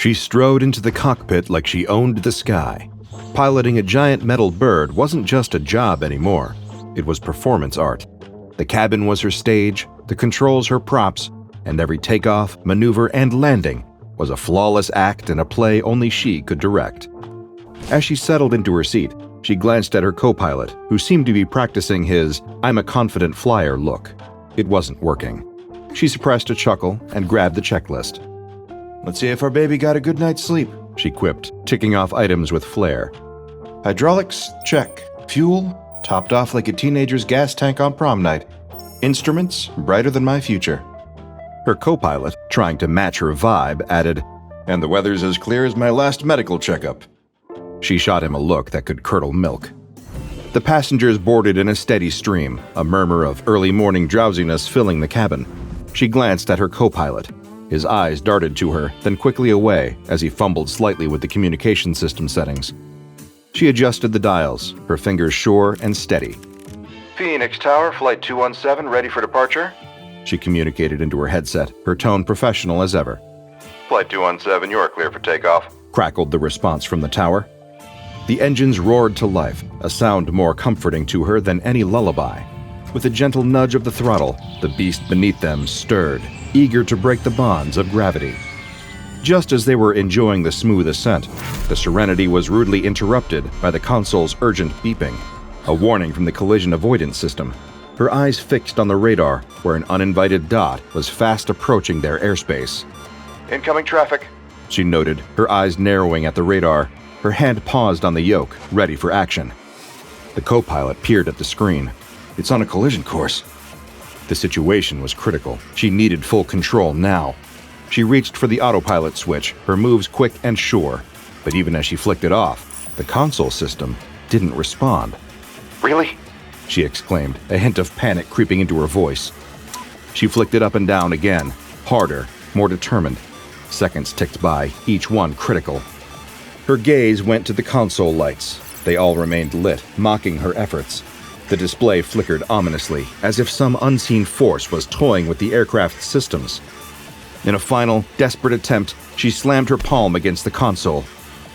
She strode into the cockpit like she owned the sky. Piloting a giant metal bird wasn't just a job anymore. It was performance art. The cabin was her stage, the controls her props, and every takeoff, maneuver, and landing was a flawless act in a play only she could direct. As she settled into her seat, she glanced at her co-pilot, who seemed to be practicing his "I'm a confident flyer" look. It wasn't working. She suppressed a chuckle and grabbed the checklist. "Let's see if our baby got a good night's sleep," she quipped, ticking off items with flair. "Hydraulics, check. Fuel, topped off like a teenager's gas tank on prom night. Instruments, brighter than my future." Her co-pilot, trying to match her vibe, added, "And the weather's as clear as my last medical checkup." She shot him a look that could curdle milk. The passengers boarded in a steady stream, a murmur of early morning drowsiness filling the cabin. She glanced at her co-pilot. His eyes darted to her, then quickly away as he fumbled slightly with the communication system settings. She adjusted the dials, her fingers sure and steady. "Phoenix Tower, Flight 217, ready for departure?" She communicated into her headset, her tone professional as ever. "Flight 217, you are clear for takeoff," crackled the response from the tower. The engines roared to life, a sound more comforting to her than any lullaby. With a gentle nudge of the throttle, the beast beneath them stirred, eager to break the bonds of gravity. Just as they were enjoying the smooth ascent, the serenity was rudely interrupted by the console's urgent beeping, a warning from the collision avoidance system. Her eyes fixed on the radar, where an uninvited dot was fast approaching their airspace. "Incoming traffic," she noted, her eyes narrowing at the radar. Her hand paused on the yoke, ready for action. The co-pilot peered at the screen. "It's on a collision course." The situation was critical. She needed full control now. She reached for the autopilot switch, her moves quick and sure. But even as she flicked it off, the console system didn't respond. "Really?" she exclaimed, a hint of panic creeping into her voice. She flicked it up and down again, harder, more determined. Seconds ticked by, each one critical. Her gaze went to the console lights. They all remained lit, mocking her efforts. The display flickered ominously, as if some unseen force was toying with the aircraft's systems. In a final, desperate attempt, she slammed her palm against the console.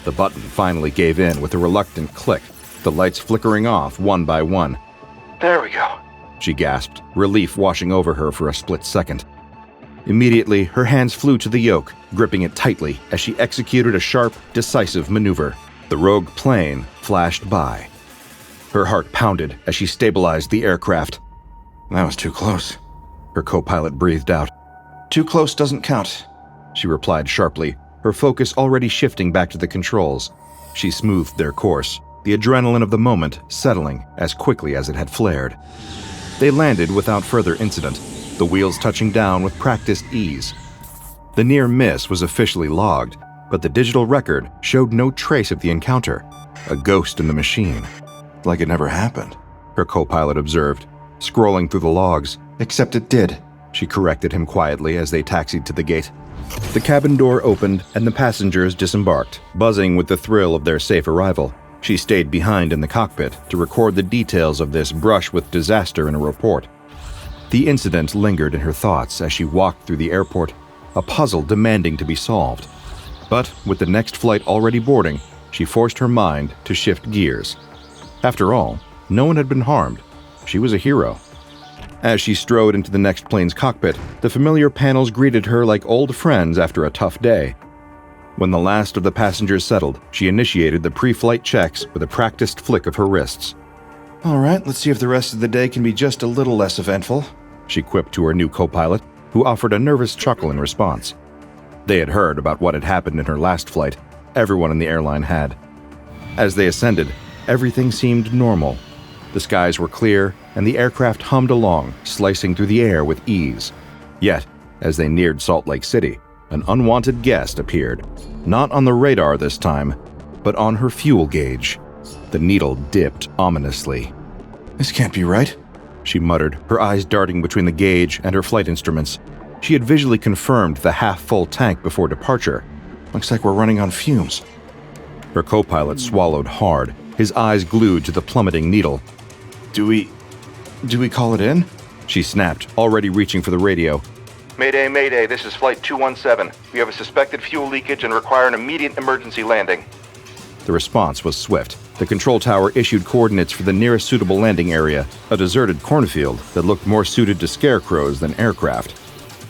The button finally gave in with a reluctant click, the lights flickering off one by one. "There we go," she gasped, relief washing over her for a split second. Immediately, her hands flew to the yoke, gripping it tightly as she executed a sharp, decisive maneuver. The rogue plane flashed by. Her heart pounded as she stabilized the aircraft. "That was too close," her co-pilot breathed out. "Too close doesn't count," she replied sharply, her focus already shifting back to the controls. She smoothed their course, the adrenaline of the moment settling as quickly as it had flared. They landed without further incident, the wheels touching down with practiced ease. The near miss was officially logged, but the digital record showed no trace of the encounter, a ghost in the machine. "Like it never happened," her co-pilot observed, scrolling through the logs. "Except it did," she corrected him quietly as they taxied to the gate. The cabin door opened and the passengers disembarked, buzzing with the thrill of their safe arrival. She stayed behind in the cockpit to record the details of this brush with disaster in a report. The incident lingered in her thoughts as she walked through the airport, a puzzle demanding to be solved. But with the next flight already boarding, she forced her mind to shift gears. After all, no one had been harmed. She was a hero. As she strode into the next plane's cockpit, the familiar panels greeted her like old friends after a tough day. When the last of the passengers settled, she initiated the pre-flight checks with a practiced flick of her wrists. "All right, let's see if the rest of the day can be just a little less eventful," she quipped to her new co-pilot, who offered a nervous chuckle in response. They had heard about what had happened in her last flight. Everyone in the airline had. As they ascended, everything seemed normal. The skies were clear, and the aircraft hummed along, slicing through the air with ease. Yet, as they neared Salt Lake City, an unwanted guest appeared. Not on the radar this time, but on her fuel gauge. The needle dipped ominously. "This can't be right," she muttered, her eyes darting between the gauge and her flight instruments. She had visually confirmed the half-full tank before departure. "Looks like we're running on fumes." Her co-pilot swallowed hard, his eyes glued to the plummeting needle. Do we call it in?" she snapped, already reaching for the radio. Mayday, Mayday, this is Flight 217. We have a suspected fuel leakage and require an immediate emergency landing. The response was swift. The control tower issued coordinates for the nearest suitable landing area, a deserted cornfield that looked more suited to scarecrows than aircraft.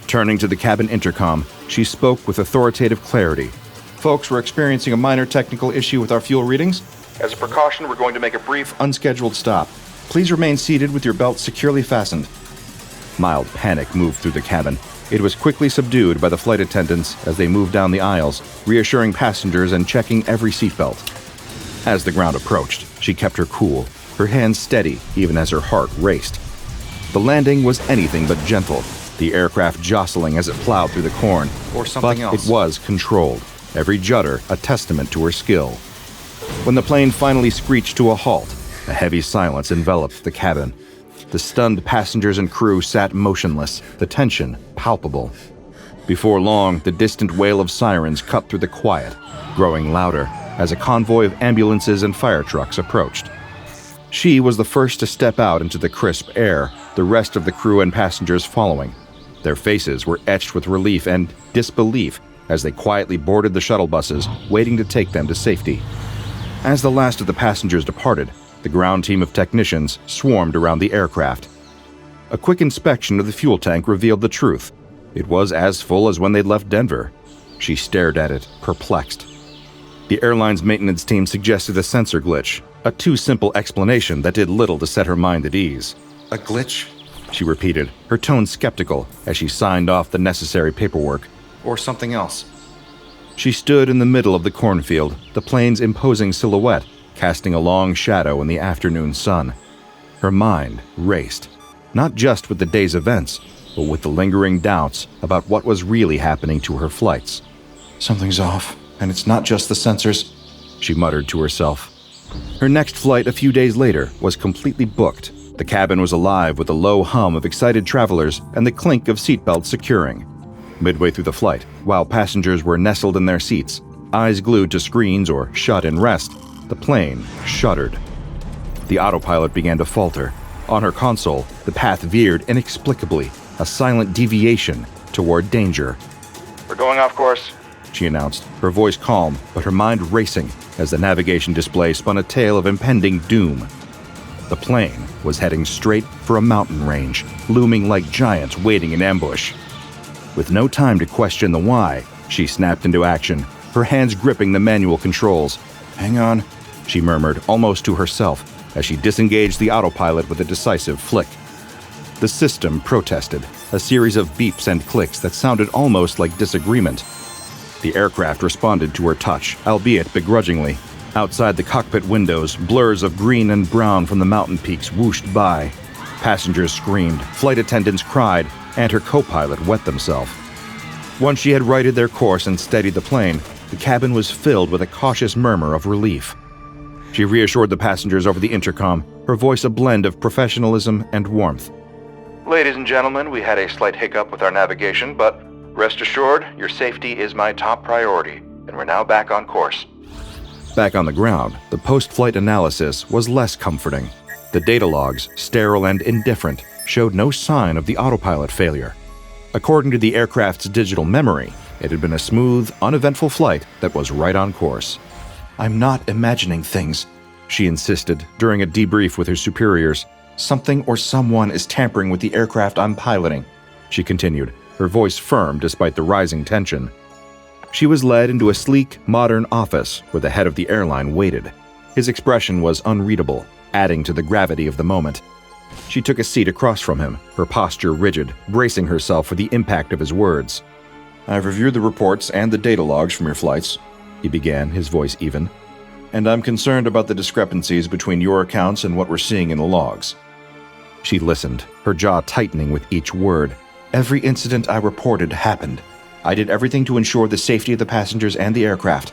Turning to the cabin intercom, she spoke with authoritative clarity. "Folks, we're experiencing a minor technical issue with our fuel readings. As a precaution, we're going to make a brief, unscheduled stop. Please remain seated with your belts securely fastened." Mild panic moved through the cabin. It was quickly subdued by the flight attendants as they moved down the aisles, reassuring passengers and checking every seatbelt. As the ground approached, she kept her cool, her hands steady even as her heart raced. The landing was anything but gentle, the aircraft jostling as it plowed through the corn, but it was controlled, every judder a testament to her skill. When the plane finally screeched to a halt, a heavy silence enveloped the cabin. The stunned passengers and crew sat motionless, the tension palpable. Before long, the distant wail of sirens cut through the quiet, growing louder as a convoy of ambulances and fire trucks approached. She was the first to step out into the crisp air, the rest of the crew and passengers following. Their faces were etched with relief and disbelief as they quietly boarded the shuttle buses, waiting to take them to safety. As the last of the passengers departed, the ground team of technicians swarmed around the aircraft. A quick inspection of the fuel tank revealed the truth. It was as full as when they'd left Denver. She stared at it, perplexed. The airline's maintenance team suggested a sensor glitch, a too simple explanation that did little to set her mind at ease. "A glitch?" she repeated, her tone skeptical as she signed off the necessary paperwork. "Or something else?" She stood in the middle of the cornfield, the plane's imposing silhouette casting a long shadow in the afternoon sun. Her mind raced, not just with the day's events, but with the lingering doubts about what was really happening to her flights. "Something's off, and it's not just the sensors," she muttered to herself. Her next flight a few days later was completely booked. The cabin was alive with a low hum of excited travelers and the clink of seatbelts securing. Midway through the flight, while passengers were nestled in their seats, eyes glued to screens or shut in rest, the plane shuddered. The autopilot began to falter. On her console, the path veered inexplicably, a silent deviation toward danger. "We're going off course," she announced, her voice calm, but her mind racing as the navigation display spun a tale of impending doom. The plane was heading straight for a mountain range, looming like giants waiting in ambush. With no time to question the why, she snapped into action, her hands gripping the manual controls. "Hang on," she murmured, almost to herself, as she disengaged the autopilot with a decisive flick. The system protested, a series of beeps and clicks that sounded almost like disagreement. The aircraft responded to her touch, albeit begrudgingly. Outside the cockpit windows, blurs of green and brown from the mountain peaks whooshed by. Passengers screamed, flight attendants cried, and her co-pilot wet themselves. Once she had righted their course and steadied the plane, the cabin was filled with a cautious murmur of relief. She reassured the passengers over the intercom, her voice a blend of professionalism and warmth. "Ladies and gentlemen, we had a slight hiccup with our navigation, but rest assured, your safety is my top priority, and we're now back on course." Back on the ground, the post-flight analysis was less comforting. The data logs, sterile and indifferent, showed no sign of the autopilot failure. According to the aircraft's digital memory, it had been a smooth, uneventful flight that was right on course. "I'm not imagining things," she insisted during a debrief with her superiors. "Something or someone is tampering with the aircraft I'm piloting," she continued, her voice firm despite the rising tension. She was led into a sleek, modern office where the head of the airline waited. His expression was unreadable, adding to the gravity of the moment. She took a seat across from him, her posture rigid, bracing herself for the impact of his words. "I've reviewed the reports and the data logs from your flights," he began, his voice even, "and I'm concerned about the discrepancies between your accounts and what we're seeing in the logs." She listened, her jaw tightening with each word. "Every incident I reported happened. I did everything to ensure the safety of the passengers and the aircraft."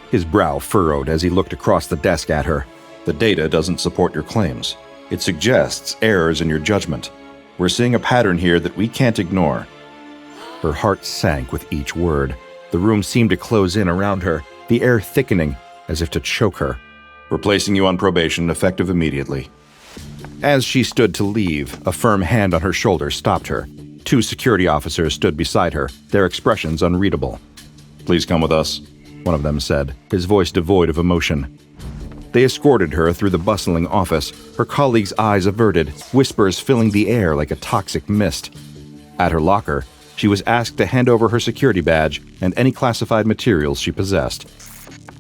His brow furrowed as he looked across the desk at her. "The data doesn't support your claims. It suggests errors in your judgment. We're seeing a pattern here that we can't ignore." Her heart sank with each word. The room seemed to close in around her, the air thickening as if to choke her. "We're placing you on probation, effective immediately." As she stood to leave, a firm hand on her shoulder stopped her. 2 security officers stood beside her, their expressions unreadable. "Please come with us," one of them said, his voice devoid of emotion. They escorted her through the bustling office, her colleagues' eyes averted, whispers filling the air like a toxic mist. At her locker, she was asked to hand over her security badge and any classified materials she possessed.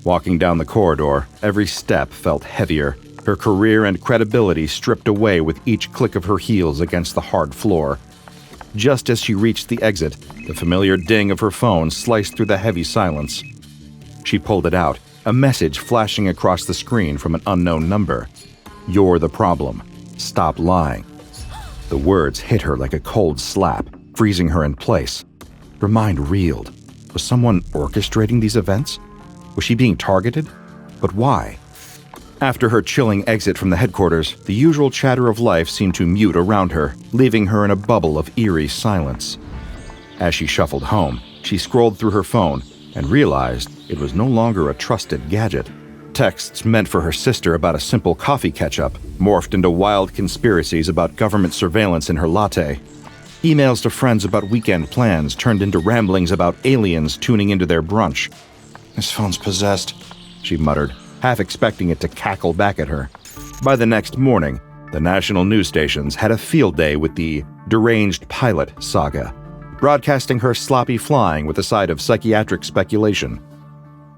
Walking down the corridor, every step felt heavier, her career and credibility stripped away with each click of her heels against the hard floor. Just as she reached the exit, the familiar ding of her phone sliced through the heavy silence. She pulled it out, a message flashing across the screen from an unknown number. "You're the problem. Stop lying." The words hit her like a cold slap, freezing her in place. Her mind reeled. Was someone orchestrating these events? Was she being targeted? But why? After her chilling exit from the headquarters, the usual chatter of life seemed to mute around her, leaving her in a bubble of eerie silence. As she shuffled home, she scrolled through her phone and realized it was no longer a trusted gadget. Texts meant for her sister about a simple coffee catch-up morphed into wild conspiracies about government surveillance in her latte. Emails to friends about weekend plans turned into ramblings about aliens tuning into their brunch. "This phone's possessed," she muttered, half expecting it to cackle back at her. By the next morning, the national news stations had a field day with the deranged pilot saga, broadcasting her sloppy flying with a side of psychiatric speculation.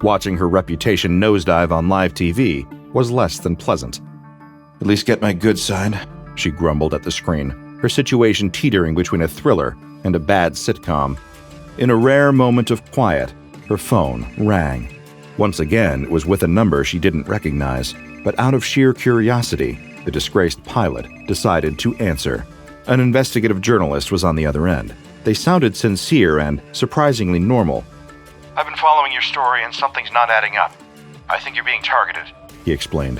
Watching her reputation nosedive on live TV was less than pleasant. "At least get my good side," she grumbled at the screen, her situation teetering between a thriller and a bad sitcom. In a rare moment of quiet, her phone rang. Once again, it was with a number she didn't recognize, but out of sheer curiosity, the disgraced pilot decided to answer. An investigative journalist was on the other end. They sounded sincere and surprisingly normal. "I've been following your story and something's not adding up. I think you're being targeted," he explained.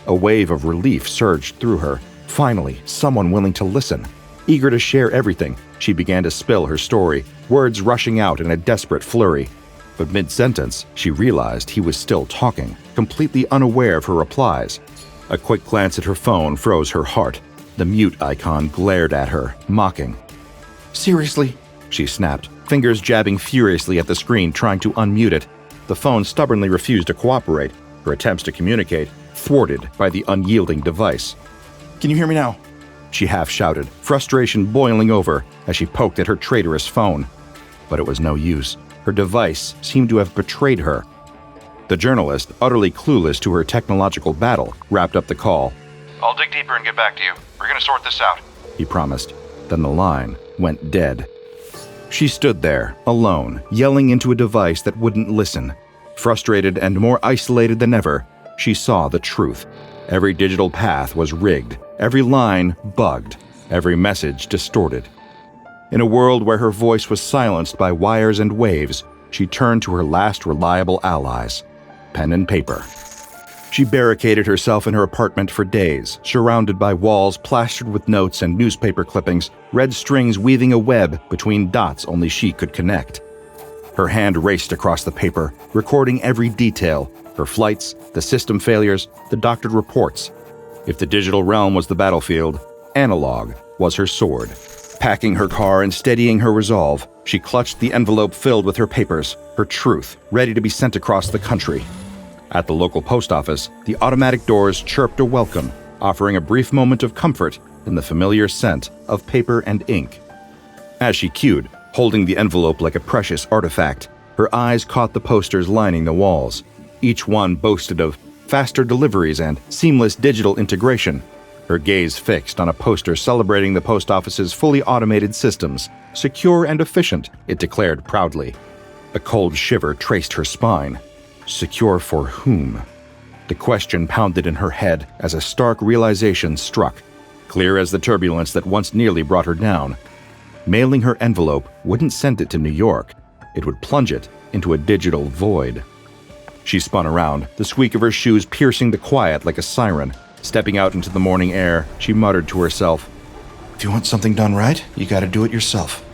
A wave of relief surged through her. Finally, someone willing to listen. Eager to share everything, she began to spill her story, words rushing out in a desperate flurry. But mid-sentence, she realized he was still talking, completely unaware of her replies. A quick glance at her phone froze her heart. The mute icon glared at her, mocking. "Seriously?" she snapped, fingers jabbing furiously at the screen trying to unmute it. The phone stubbornly refused to cooperate, her attempts to communicate thwarted by the unyielding device. "Can you hear me now?" she half shouted, frustration boiling over as she poked at her traitorous phone. But it was no use. Her device seemed to have betrayed her. The journalist, utterly clueless to her technological battle, wrapped up the call. "I'll dig deeper and get back to you. We're gonna sort this out," he promised. Then the line went dead. She stood there, alone, yelling into a device that wouldn't listen. Frustrated and more isolated than ever, she saw the truth. Every digital path was rigged, every line bugged, every message distorted. In a world where her voice was silenced by wires and waves, she turned to her last reliable allies, pen and paper. She barricaded herself in her apartment for days, surrounded by walls plastered with notes and newspaper clippings, red strings weaving a web between dots only she could connect. Her hand raced across the paper, recording every detail, her flights, the system failures, the doctored reports. If the digital realm was the battlefield, analog was her sword. Packing her car and steadying her resolve, she clutched the envelope filled with her papers, her truth, ready to be sent across the country. At the local post office, the automatic doors chirped a welcome, offering a brief moment of comfort in the familiar scent of paper and ink. As she queued, holding the envelope like a precious artifact, her eyes caught the posters lining the walls. Each one boasted of faster deliveries and seamless digital integration. Her gaze fixed on a poster celebrating the post office's fully automated systems. Secure and efficient, it declared proudly. A cold shiver traced her spine. Secure for whom? The question pounded in her head as a stark realization struck, clear as the turbulence that once nearly brought her down. Mailing her envelope wouldn't send it to New York. It would plunge it into a digital void. She spun around, the squeak of her shoes piercing the quiet like a siren. Stepping out into the morning air, she muttered to herself, "If you want something done right, you gotta do it yourself."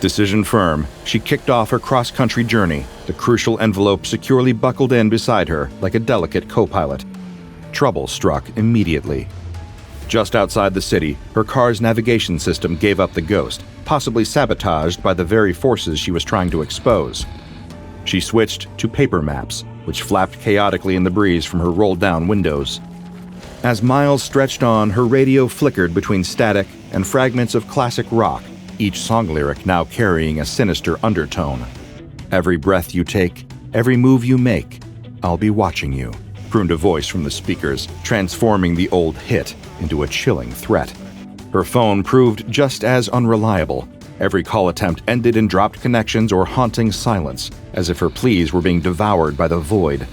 Decision firm, she kicked off her cross-country journey, the crucial envelope securely buckled in beside her like a delicate co-pilot. Trouble struck immediately. Just outside the city, her car's navigation system gave up the ghost, possibly sabotaged by the very forces she was trying to expose. She switched to paper maps, which flapped chaotically in the breeze from her rolled-down windows. As miles stretched on, her radio flickered between static and fragments of classic rock, each song lyric now carrying a sinister undertone. "Every breath you take, every move you make, I'll be watching you," crooned a voice from the speakers, transforming the old hit into a chilling threat. Her phone proved just as unreliable. Every call attempt ended in dropped connections or haunting silence, as if her pleas were being devoured by the void.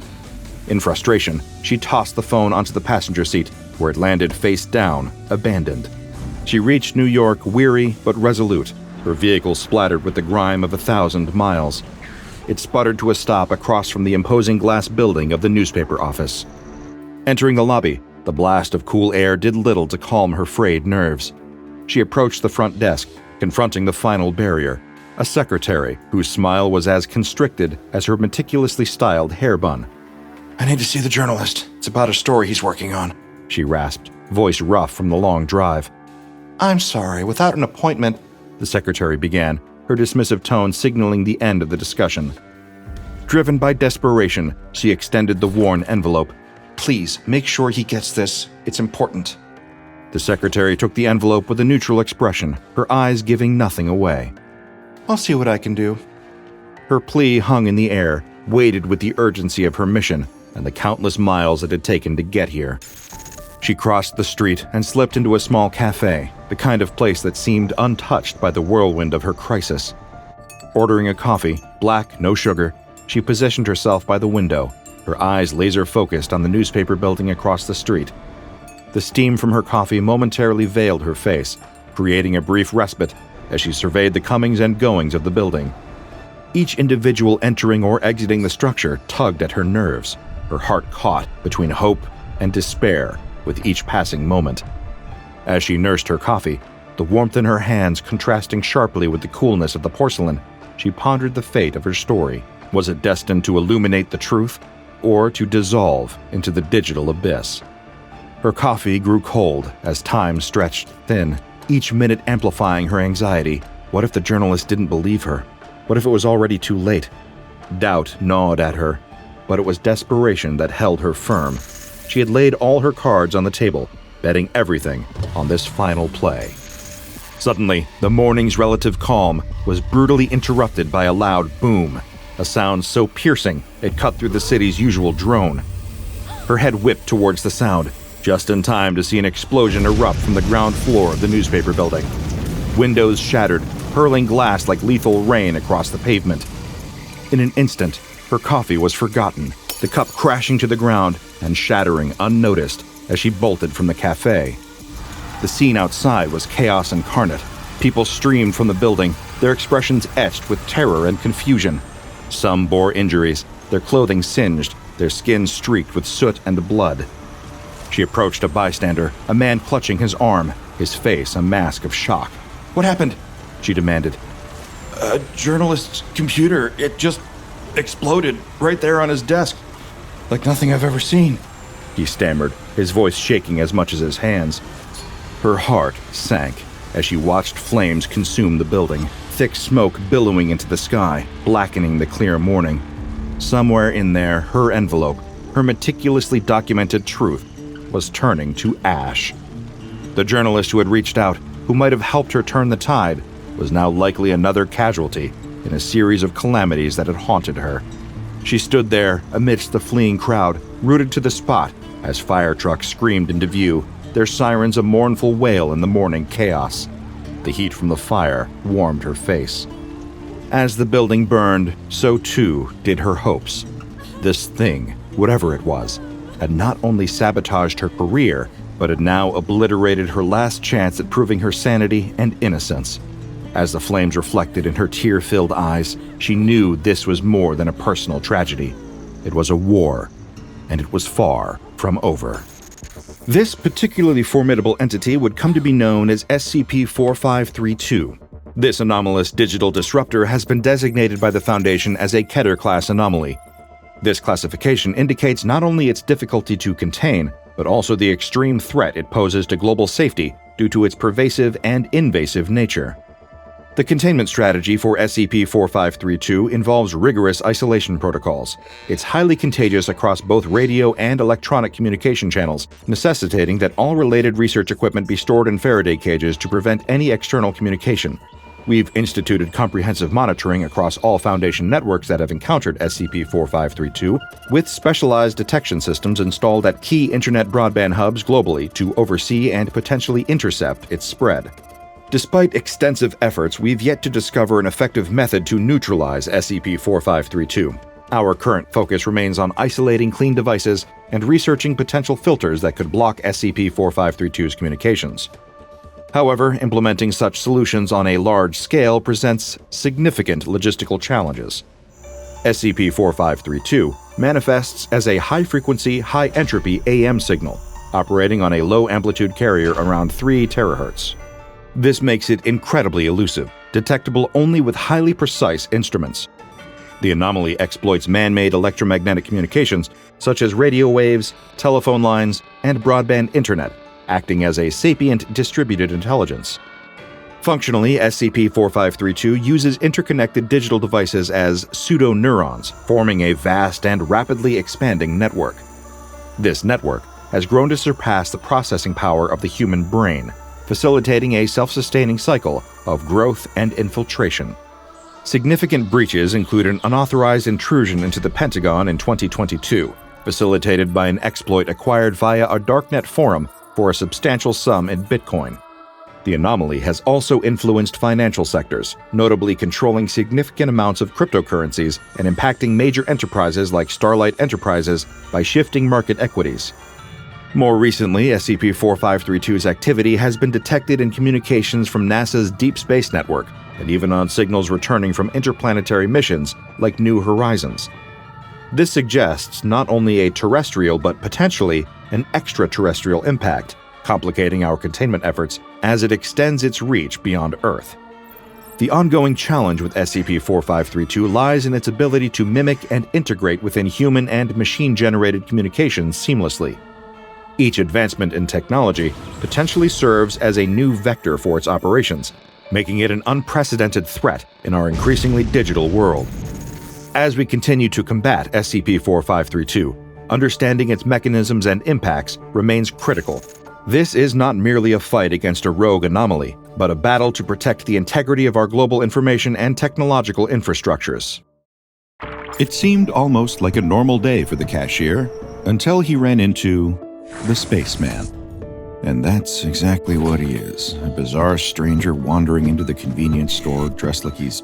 In frustration, she tossed the phone onto the passenger seat, where it landed face down, abandoned. She reached New York weary but resolute, her vehicle splattered with the grime of 1,000 miles. It sputtered to a stop across from the imposing glass building of the newspaper office. Entering the lobby, the blast of cool air did little to calm her frayed nerves. She approached the front desk, confronting the final barrier, a secretary whose smile was as constricted as her meticulously styled hair bun. "I need to see the journalist. It's about a story he's working on," she rasped, voice rough from the long drive. "I'm sorry, without an appointment," the secretary began, her dismissive tone signaling the end of the discussion. Driven by desperation, she extended the worn envelope. "Please, make sure he gets this. It's important." The secretary took the envelope with a neutral expression, her eyes giving nothing away. "I'll see what I can do." Her plea hung in the air, weighted with the urgency of her mission and the countless miles it had taken to get here. She crossed the street and slipped into a small cafe, the kind of place that seemed untouched by the whirlwind of her crisis. Ordering a coffee, black, no sugar, she positioned herself by the window, her eyes laser-focused on the newspaper building across the street. The steam from her coffee momentarily veiled her face, creating a brief respite as she surveyed the comings and goings of the building. Each individual entering or exiting the structure tugged at her nerves, her heart caught between hope and despair with each passing moment. As she nursed her coffee, the warmth in her hands contrasting sharply with the coolness of the porcelain, she pondered the fate of her story. Was it destined to illuminate the truth, or to dissolve into the digital abyss? Her coffee grew cold as time stretched thin, each minute amplifying her anxiety. What if the journalist didn't believe her? What if it was already too late? Doubt gnawed at her, but it was desperation that held her firm. She had laid all her cards on the table, betting everything on this final play. Suddenly, the morning's relative calm was brutally interrupted by a loud boom, a sound so piercing it cut through the city's usual drone. Her head whipped towards the sound, just in time to see an explosion erupt from the ground floor of the newspaper building. Windows shattered, hurling glass like lethal rain across the pavement. In an instant, her coffee was forgotten, the cup crashing to the ground and shattering unnoticed as she bolted from the cafe. The scene outside was chaos incarnate. People streamed from the building, their expressions etched with terror and confusion. Some bore injuries, their clothing singed, their skin streaked with soot and blood. She approached a bystander, a man clutching his arm, his face a mask of shock. "What happened?" she demanded. "A journalist's computer. It just exploded right there on his desk. Like nothing I've ever seen," he stammered, his voice shaking as much as his hands. Her heart sank as she watched flames consume the building, thick smoke billowing into the sky, blackening the clear morning. Somewhere in there, her envelope, her meticulously documented truth, was turning to ash. The journalist who had reached out, who might have helped her turn the tide, was now likely another casualty in a series of calamities that had haunted her. She stood there amidst the fleeing crowd, rooted to the spot, as fire trucks screamed into view, their sirens a mournful wail in the morning chaos. The heat from the fire warmed her face. As the building burned, so too did her hopes. This thing, whatever it was, had not only sabotaged her career, but had now obliterated her last chance at proving her sanity and innocence. As the flames reflected in her tear-filled eyes, she knew this was more than a personal tragedy. It was a war, and it was far from over. This particularly formidable entity would come to be known as SCP-4532. This anomalous digital disruptor has been designated by the Foundation as a Keter-class anomaly. This classification indicates not only its difficulty to contain, but also the extreme threat it poses to global safety due to its pervasive and invasive nature. The containment strategy for SCP-4532 involves rigorous isolation protocols. It's highly contagious across both radio and electronic communication channels, necessitating that all related research equipment be stored in Faraday cages to prevent any external communication. We've instituted comprehensive monitoring across all Foundation networks that have encountered SCP-4532, with specialized detection systems installed at key internet broadband hubs globally to oversee and potentially intercept its spread. Despite extensive efforts, we've yet to discover an effective method to neutralize SCP-4532. Our current focus remains on isolating clean devices and researching potential filters that could block SCP-4532's communications. However, implementing such solutions on a large scale presents significant logistical challenges. SCP-4532 manifests as a high-frequency, high-entropy AM signal, operating on a low-amplitude carrier around 3 terahertz. This makes it incredibly elusive, detectable only with highly precise instruments. The anomaly exploits man-made electromagnetic communications such as radio waves, telephone lines, and broadband internet, acting as a sapient distributed intelligence. Functionally, SCP-4532 uses interconnected digital devices as pseudo-neurons, forming a vast and rapidly expanding network. This network has grown to surpass the processing power of the human brain, facilitating a self-sustaining cycle of growth and infiltration. Significant breaches include an unauthorized intrusion into the Pentagon in 2022, facilitated by an exploit acquired via a darknet forum for a substantial sum in Bitcoin. The anomaly has also influenced financial sectors, notably controlling significant amounts of cryptocurrencies and impacting major enterprises like Starlight Enterprises by shifting market equities. More recently, SCP-4532's activity has been detected in communications from NASA's Deep Space Network, and even on signals returning from interplanetary missions like New Horizons. This suggests not only a terrestrial but potentially an extraterrestrial impact, complicating our containment efforts as it extends its reach beyond Earth. The ongoing challenge with SCP-4532 lies in its ability to mimic and integrate within human and machine-generated communications seamlessly. Each advancement in technology potentially serves as a new vector for its operations, making it an unprecedented threat in our increasingly digital world. As we continue to combat SCP-4532, understanding its mechanisms and impacts remains critical. This is not merely a fight against a rogue anomaly, but a battle to protect the integrity of our global information and technological infrastructures. It seemed almost like a normal day for the cashier, until he ran into the spaceman. And that's exactly what he is, a bizarre stranger wandering into the convenience store dressed like he's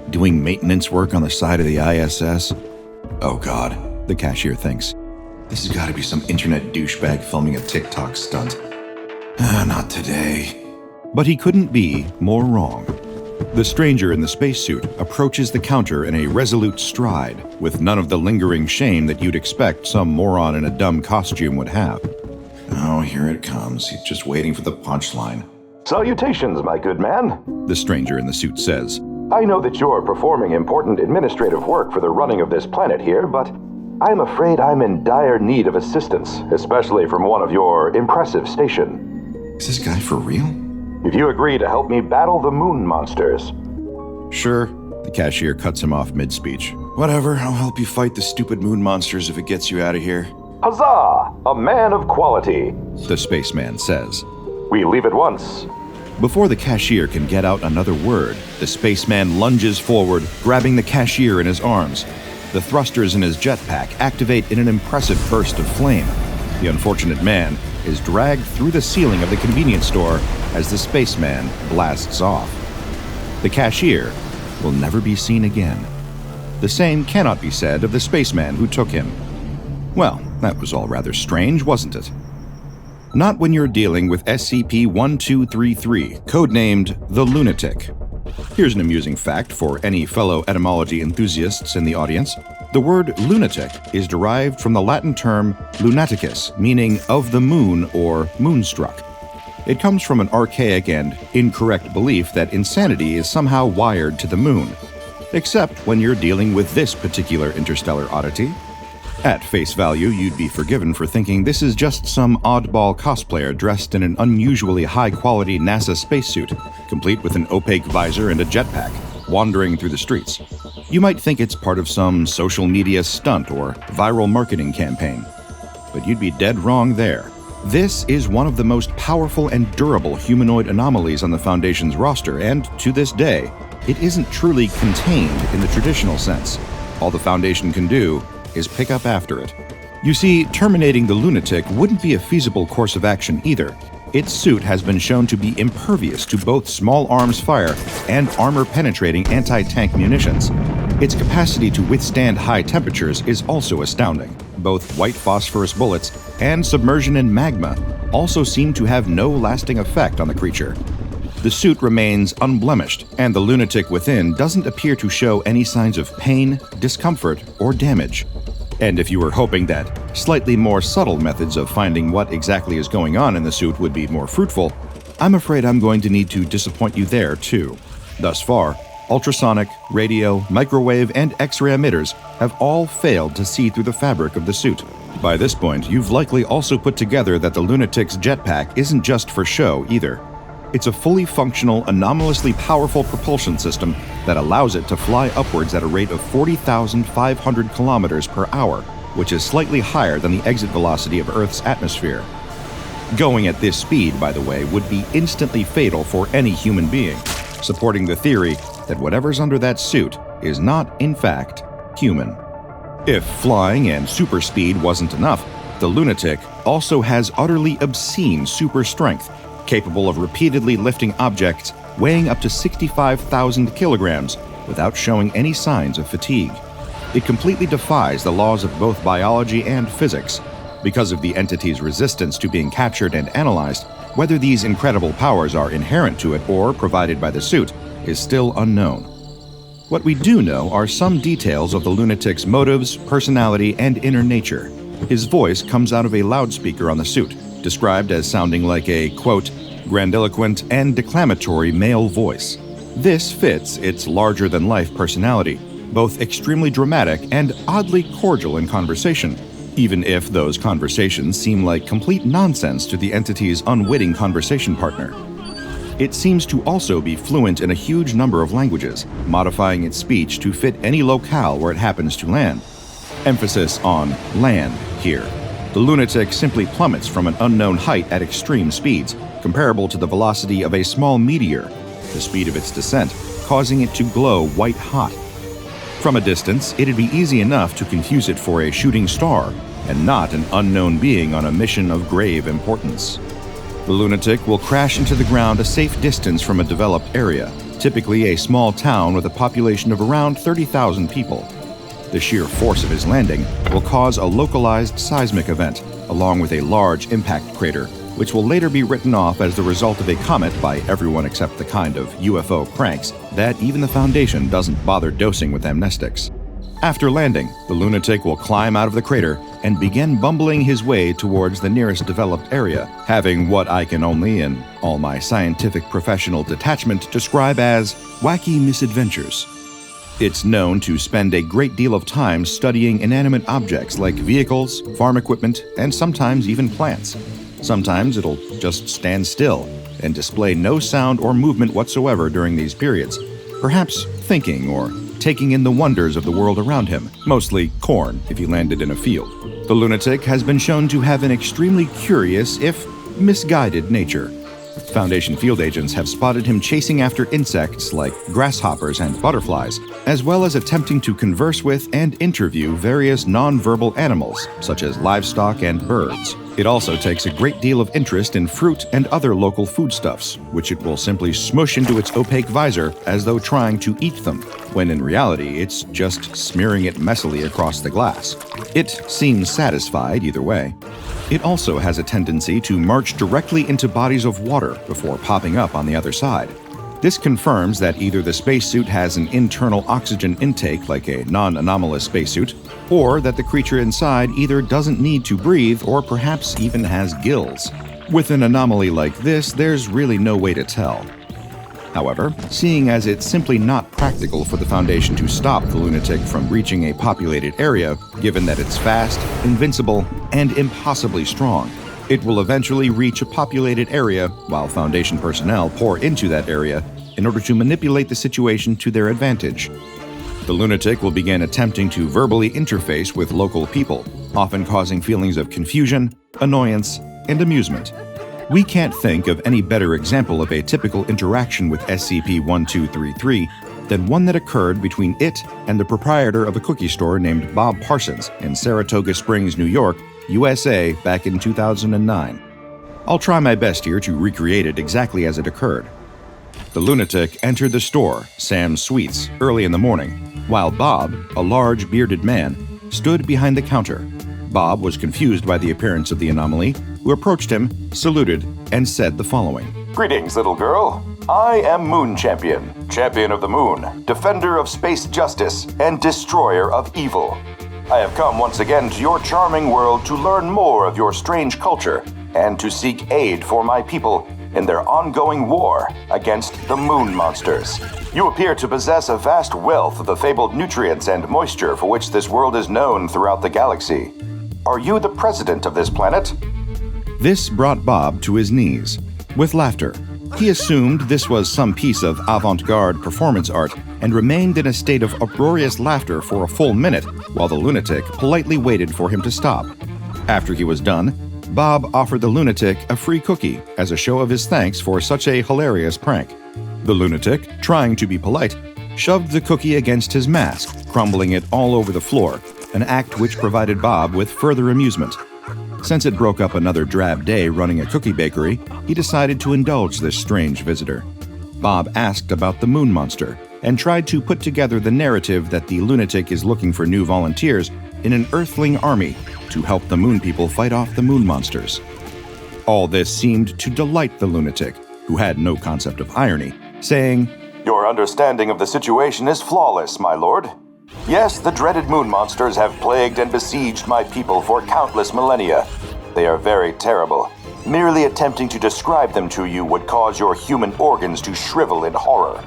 doing maintenance work on the side of the ISS. Oh god, the cashier thinks. This has got to be some internet douchebag filming a TikTok stunt. Not today. But he couldn't be more wrong. The stranger in the spacesuit approaches the counter in a resolute stride, with none of the lingering shame that you'd expect some moron in a dumb costume would have. Oh, here it comes. He's just waiting for the punchline. Salutations, my good man, the stranger in the suit says. I know that you're performing important administrative work for the running of this planet here, but I'm afraid I'm in dire need of assistance, especially from one of your impressive station. Is this guy for real? If you agree to help me battle the moon monsters. Sure. The cashier cuts him off mid-speech. Whatever, I'll help you fight the stupid moon monsters if it gets you out of here. Huzzah! A man of quality, the spaceman says. We leave at once. Before the cashier can get out another word, the spaceman lunges forward, grabbing the cashier in his arms. The thrusters in his jetpack activate in an impressive burst of flame. The unfortunate man is dragged through the ceiling of the convenience store as the spaceman blasts off. The cashier will never be seen again. The same cannot be said of the spaceman who took him. Well, that was all rather strange, wasn't it? Not when you're dealing with SCP-1233, codenamed the Lunatic. Here's an amusing fact for any fellow etymology enthusiasts in the audience. The word lunatic is derived from the Latin term lunaticus, meaning of the moon or moonstruck. It comes from an archaic and incorrect belief that insanity is somehow wired to the moon. Except when you're dealing with this particular interstellar oddity. At face value, you'd be forgiven for thinking this is just some oddball cosplayer dressed in an unusually high-quality NASA spacesuit, complete with an opaque visor and a jetpack, wandering through the streets. You might think it's part of some social media stunt or viral marketing campaign. But you'd be dead wrong there. This is one of the most powerful and durable humanoid anomalies on the Foundation's roster, and to this day, it isn't truly contained in the traditional sense. All the Foundation can do is pick up after it. You see, terminating the lunatic wouldn't be a feasible course of action either. Its suit has been shown to be impervious to both small arms fire and armor-penetrating anti-tank munitions. Its capacity to withstand high temperatures is also astounding. Both white phosphorus bullets and submersion in magma also seem to have no lasting effect on the creature. The suit remains unblemished, and the lunatic within doesn't appear to show any signs of pain, discomfort, or damage. And if you were hoping that slightly more subtle methods of finding what exactly is going on in the suit would be more fruitful, I'm afraid I'm going to need to disappoint you there too. Thus far, ultrasonic, radio, microwave, and X-ray emitters have all failed to see through the fabric of the suit. By this point, you've likely also put together that the lunatic's jetpack isn't just for show either. It's a fully functional, anomalously powerful propulsion system that allows it to fly upwards at a rate of 40,500 kilometers per hour, which is slightly higher than the exit velocity of Earth's atmosphere. Going at this speed, by the way, would be instantly fatal for any human being, supporting the theory that whatever's under that suit is not, in fact, human. If flying and super speed wasn't enough, the lunatic also has utterly obscene super strength, capable of repeatedly lifting objects weighing up to 65,000 kilograms without showing any signs of fatigue. It completely defies the laws of both biology and physics. Because of the entity's resistance to being captured and analyzed, whether these incredible powers are inherent to it or provided by the suit is still unknown. What we do know are some details of the lunatic's motives, personality, and inner nature. His voice comes out of a loudspeaker on the suit, described as sounding like a, quote, grandiloquent and declamatory male voice. This fits its larger-than-life personality, both extremely dramatic and oddly cordial in conversation, even if those conversations seem like complete nonsense to the entity's unwitting conversation partner. It seems to also be fluent in a huge number of languages, modifying its speech to fit any locale where it happens to land. Emphasis on land here. The lunatic simply plummets from an unknown height at extreme speeds, comparable to the velocity of a small meteor, the speed of its descent, causing it to glow white hot. From a distance, it'd be easy enough to confuse it for a shooting star, and not an unknown being on a mission of grave importance. The lunatic will crash into the ground a safe distance from a developed area, typically a small town with a population of around 30,000 people. The sheer force of his landing will cause a localized seismic event, along with a large impact crater, which will later be written off as the result of a comet by everyone except the kind of UFO cranks that even the Foundation doesn't bother dosing with amnestics. After landing, the lunatic will climb out of the crater and begin bumbling his way towards the nearest developed area, having what I can only, in all my scientific professional detachment, describe as wacky misadventures. It's known to spend a great deal of time studying inanimate objects like vehicles, farm equipment, and sometimes even plants. Sometimes it'll just stand still and display no sound or movement whatsoever during these periods, perhaps thinking or taking in the wonders of the world around him, mostly corn if he landed in a field. The lunatic has been shown to have an extremely curious, if misguided, nature. Foundation field agents have spotted him chasing after insects like grasshoppers and butterflies, as well as attempting to converse with and interview various non-verbal animals, such as livestock and birds. It also takes a great deal of interest in fruit and other local foodstuffs, which it will simply smush into its opaque visor as though trying to eat them, when in reality it's just smearing it messily across the glass. It seems satisfied either way. It also has a tendency to march directly into bodies of water before popping up on the other side. This confirms that either the spacesuit has an internal oxygen intake like a non-anomalous spacesuit, or that the creature inside either doesn't need to breathe or perhaps even has gills. With an anomaly like this, there's really no way to tell. However, seeing as it's simply not practical for the Foundation to stop the lunatic from reaching a populated area, given that it's fast, invincible, and impossibly strong, it will eventually reach a populated area while Foundation personnel pour into that area in order to manipulate the situation to their advantage. The lunatic will begin attempting to verbally interface with local people, often causing feelings of confusion, annoyance, and amusement. We can't think of any better example of a typical interaction with SCP-1233 than one that occurred between it and the proprietor of a cookie store named Bob Parsons in Saratoga Springs, New York, USA, back in 2009. I'll try my best here to recreate it exactly as it occurred. The lunatic entered the store, Sam's Sweets, early in the morning, while Bob, a large bearded man, stood behind the counter. Bob was confused by the appearance of the anomaly, who approached him, saluted, and said the following. Greetings, little girl. I am Moon Champion, champion of the moon, defender of space justice, and destroyer of evil. I have come once again to your charming world to learn more of your strange culture and to seek aid for my people in their ongoing war against the moon monsters. You appear to possess a vast wealth of the fabled nutrients and moisture for which this world is known throughout the galaxy. Are you the president of this planet? This brought Bob to his knees. With laughter, he assumed this was some piece of avant-garde performance art and remained in a state of uproarious laughter for a full minute while the lunatic politely waited for him to stop. After he was done, Bob offered the lunatic a free cookie as a show of his thanks for such a hilarious prank. The lunatic, trying to be polite, shoved the cookie against his mask, crumbling it all over the floor, an act which provided Bob with further amusement. Since it broke up another drab day running a cookie bakery, he decided to indulge this strange visitor. Bob asked about the moon monster and tried to put together the narrative that the lunatic is looking for new volunteers in an Earthling army to help the moon people fight off the moon monsters. All this seemed to delight the lunatic, who had no concept of irony, saying, Your understanding of the situation is flawless, my lord. Yes, the dreaded moon monsters have plagued and besieged my people for countless millennia. They are very terrible. Merely attempting to describe them to you would cause your human organs to shrivel in horror.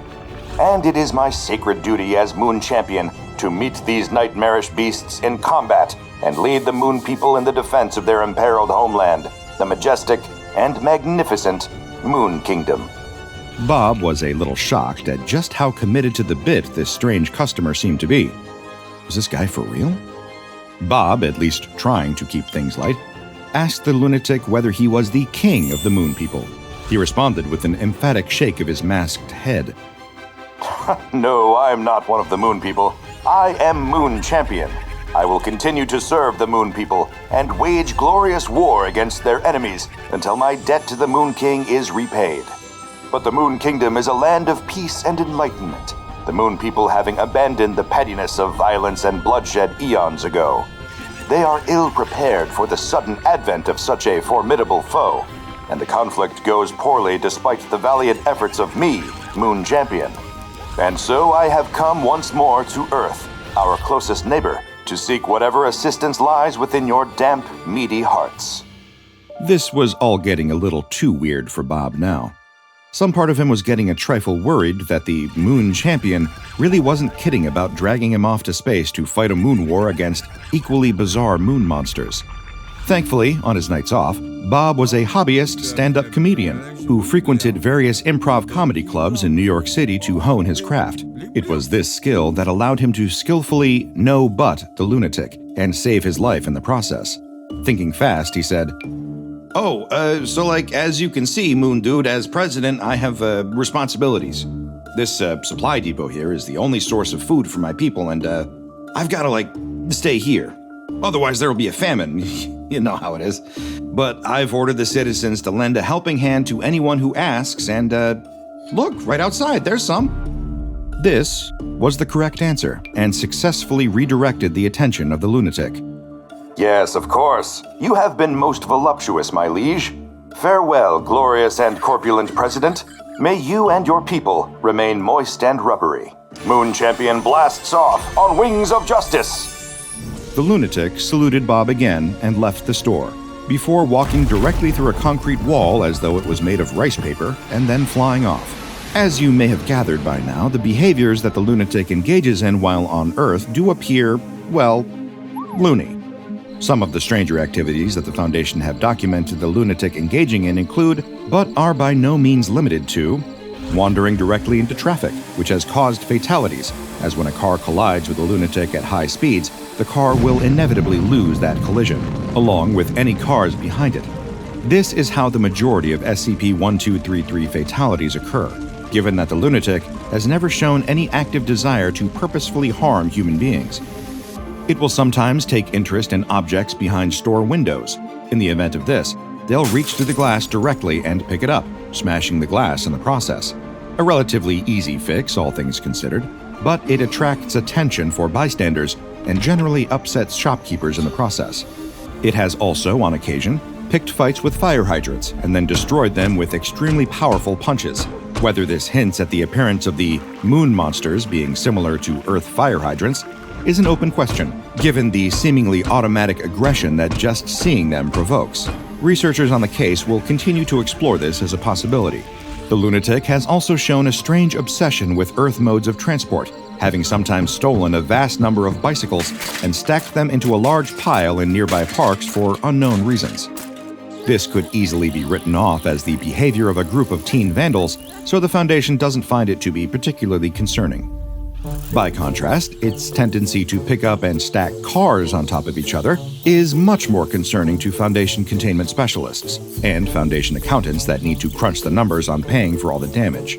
And it is my sacred duty as Moon Champion to meet these nightmarish beasts in combat and lead the moon people in the defense of their imperiled homeland, the majestic and magnificent Moon Kingdom. Bob was a little shocked at just how committed to the bit this strange customer seemed to be. Was this guy for real? Bob, at least trying to keep things light, asked the lunatic whether he was the king of the moon people. He responded with an emphatic shake of his masked head. No, I'm not one of the moon people. I am Moon Champion. I will continue to serve the moon people and wage glorious war against their enemies until my debt to the Moon King is repaid. But the Moon Kingdom is a land of peace and enlightenment, the moon people having abandoned the pettiness of violence and bloodshed eons ago. They are ill-prepared for the sudden advent of such a formidable foe, and the conflict goes poorly despite the valiant efforts of me, Moon Champion. And so I have come once more to Earth, our closest neighbor, to seek whatever assistance lies within your damp, meaty hearts. This was all getting a little too weird for Bob now. Some part of him was getting a trifle worried that the Moon Champion really wasn't kidding about dragging him off to space to fight a moon war against equally bizarre moon monsters. Thankfully, on his nights off, Bob was a hobbyist stand-up comedian who frequented various improv comedy clubs in New York City to hone his craft. It was this skill that allowed him to skillfully no-butt the lunatic and save his life in the process. Thinking fast, he said, So as you can see, Moon Dude, as president, I have responsibilities. This supply depot here is the only source of food for my people, and I've got to, stay here. Otherwise, there will be a famine. You know how it is. But I've ordered the citizens to lend a helping hand to anyone who asks, and look, right outside, there's some. This was the correct answer, and successfully redirected the attention of the lunatic. Yes, of course. You have been most voluptuous, my liege. Farewell, glorious and corpulent president. May you and your people remain moist and rubbery. Moon Champion blasts off on wings of justice. The lunatic saluted Bob again and left the store, before walking directly through a concrete wall as though it was made of rice paper and then flying off. As you may have gathered by now, the behaviors that the lunatic engages in while on Earth do appear, well, loony. Some of the stranger activities that the Foundation have documented the lunatic engaging in include, but are by no means limited to, wandering directly into traffic, which has caused fatalities, as when a car collides with a lunatic at high speeds, the car will inevitably lose that collision, along with any cars behind it. This is how the majority of SCP-1233 fatalities occur, given that the lunatic has never shown any active desire to purposefully harm human beings. It will sometimes take interest in objects behind store windows. In the event of this, they'll reach through the glass directly and pick it up, smashing the glass in the process. A relatively easy fix, all things considered, but it attracts attention for bystanders and generally upsets shopkeepers in the process. It has also, on occasion, picked fights with fire hydrants and then destroyed them with extremely powerful punches. Whether this hints at the appearance of the moon monsters being similar to Earth fire hydrants is an open question, given the seemingly automatic aggression that just seeing them provokes. Researchers on the case will continue to explore this as a possibility. The lunatic has also shown a strange obsession with Earth modes of transport, having sometimes stolen a vast number of bicycles and stacked them into a large pile in nearby parks for unknown reasons. This could easily be written off as the behavior of a group of teen vandals, so the Foundation doesn't find it to be particularly concerning. By contrast, its tendency to pick up and stack cars on top of each other is much more concerning to Foundation containment specialists and Foundation accountants that need to crunch the numbers on paying for all the damage.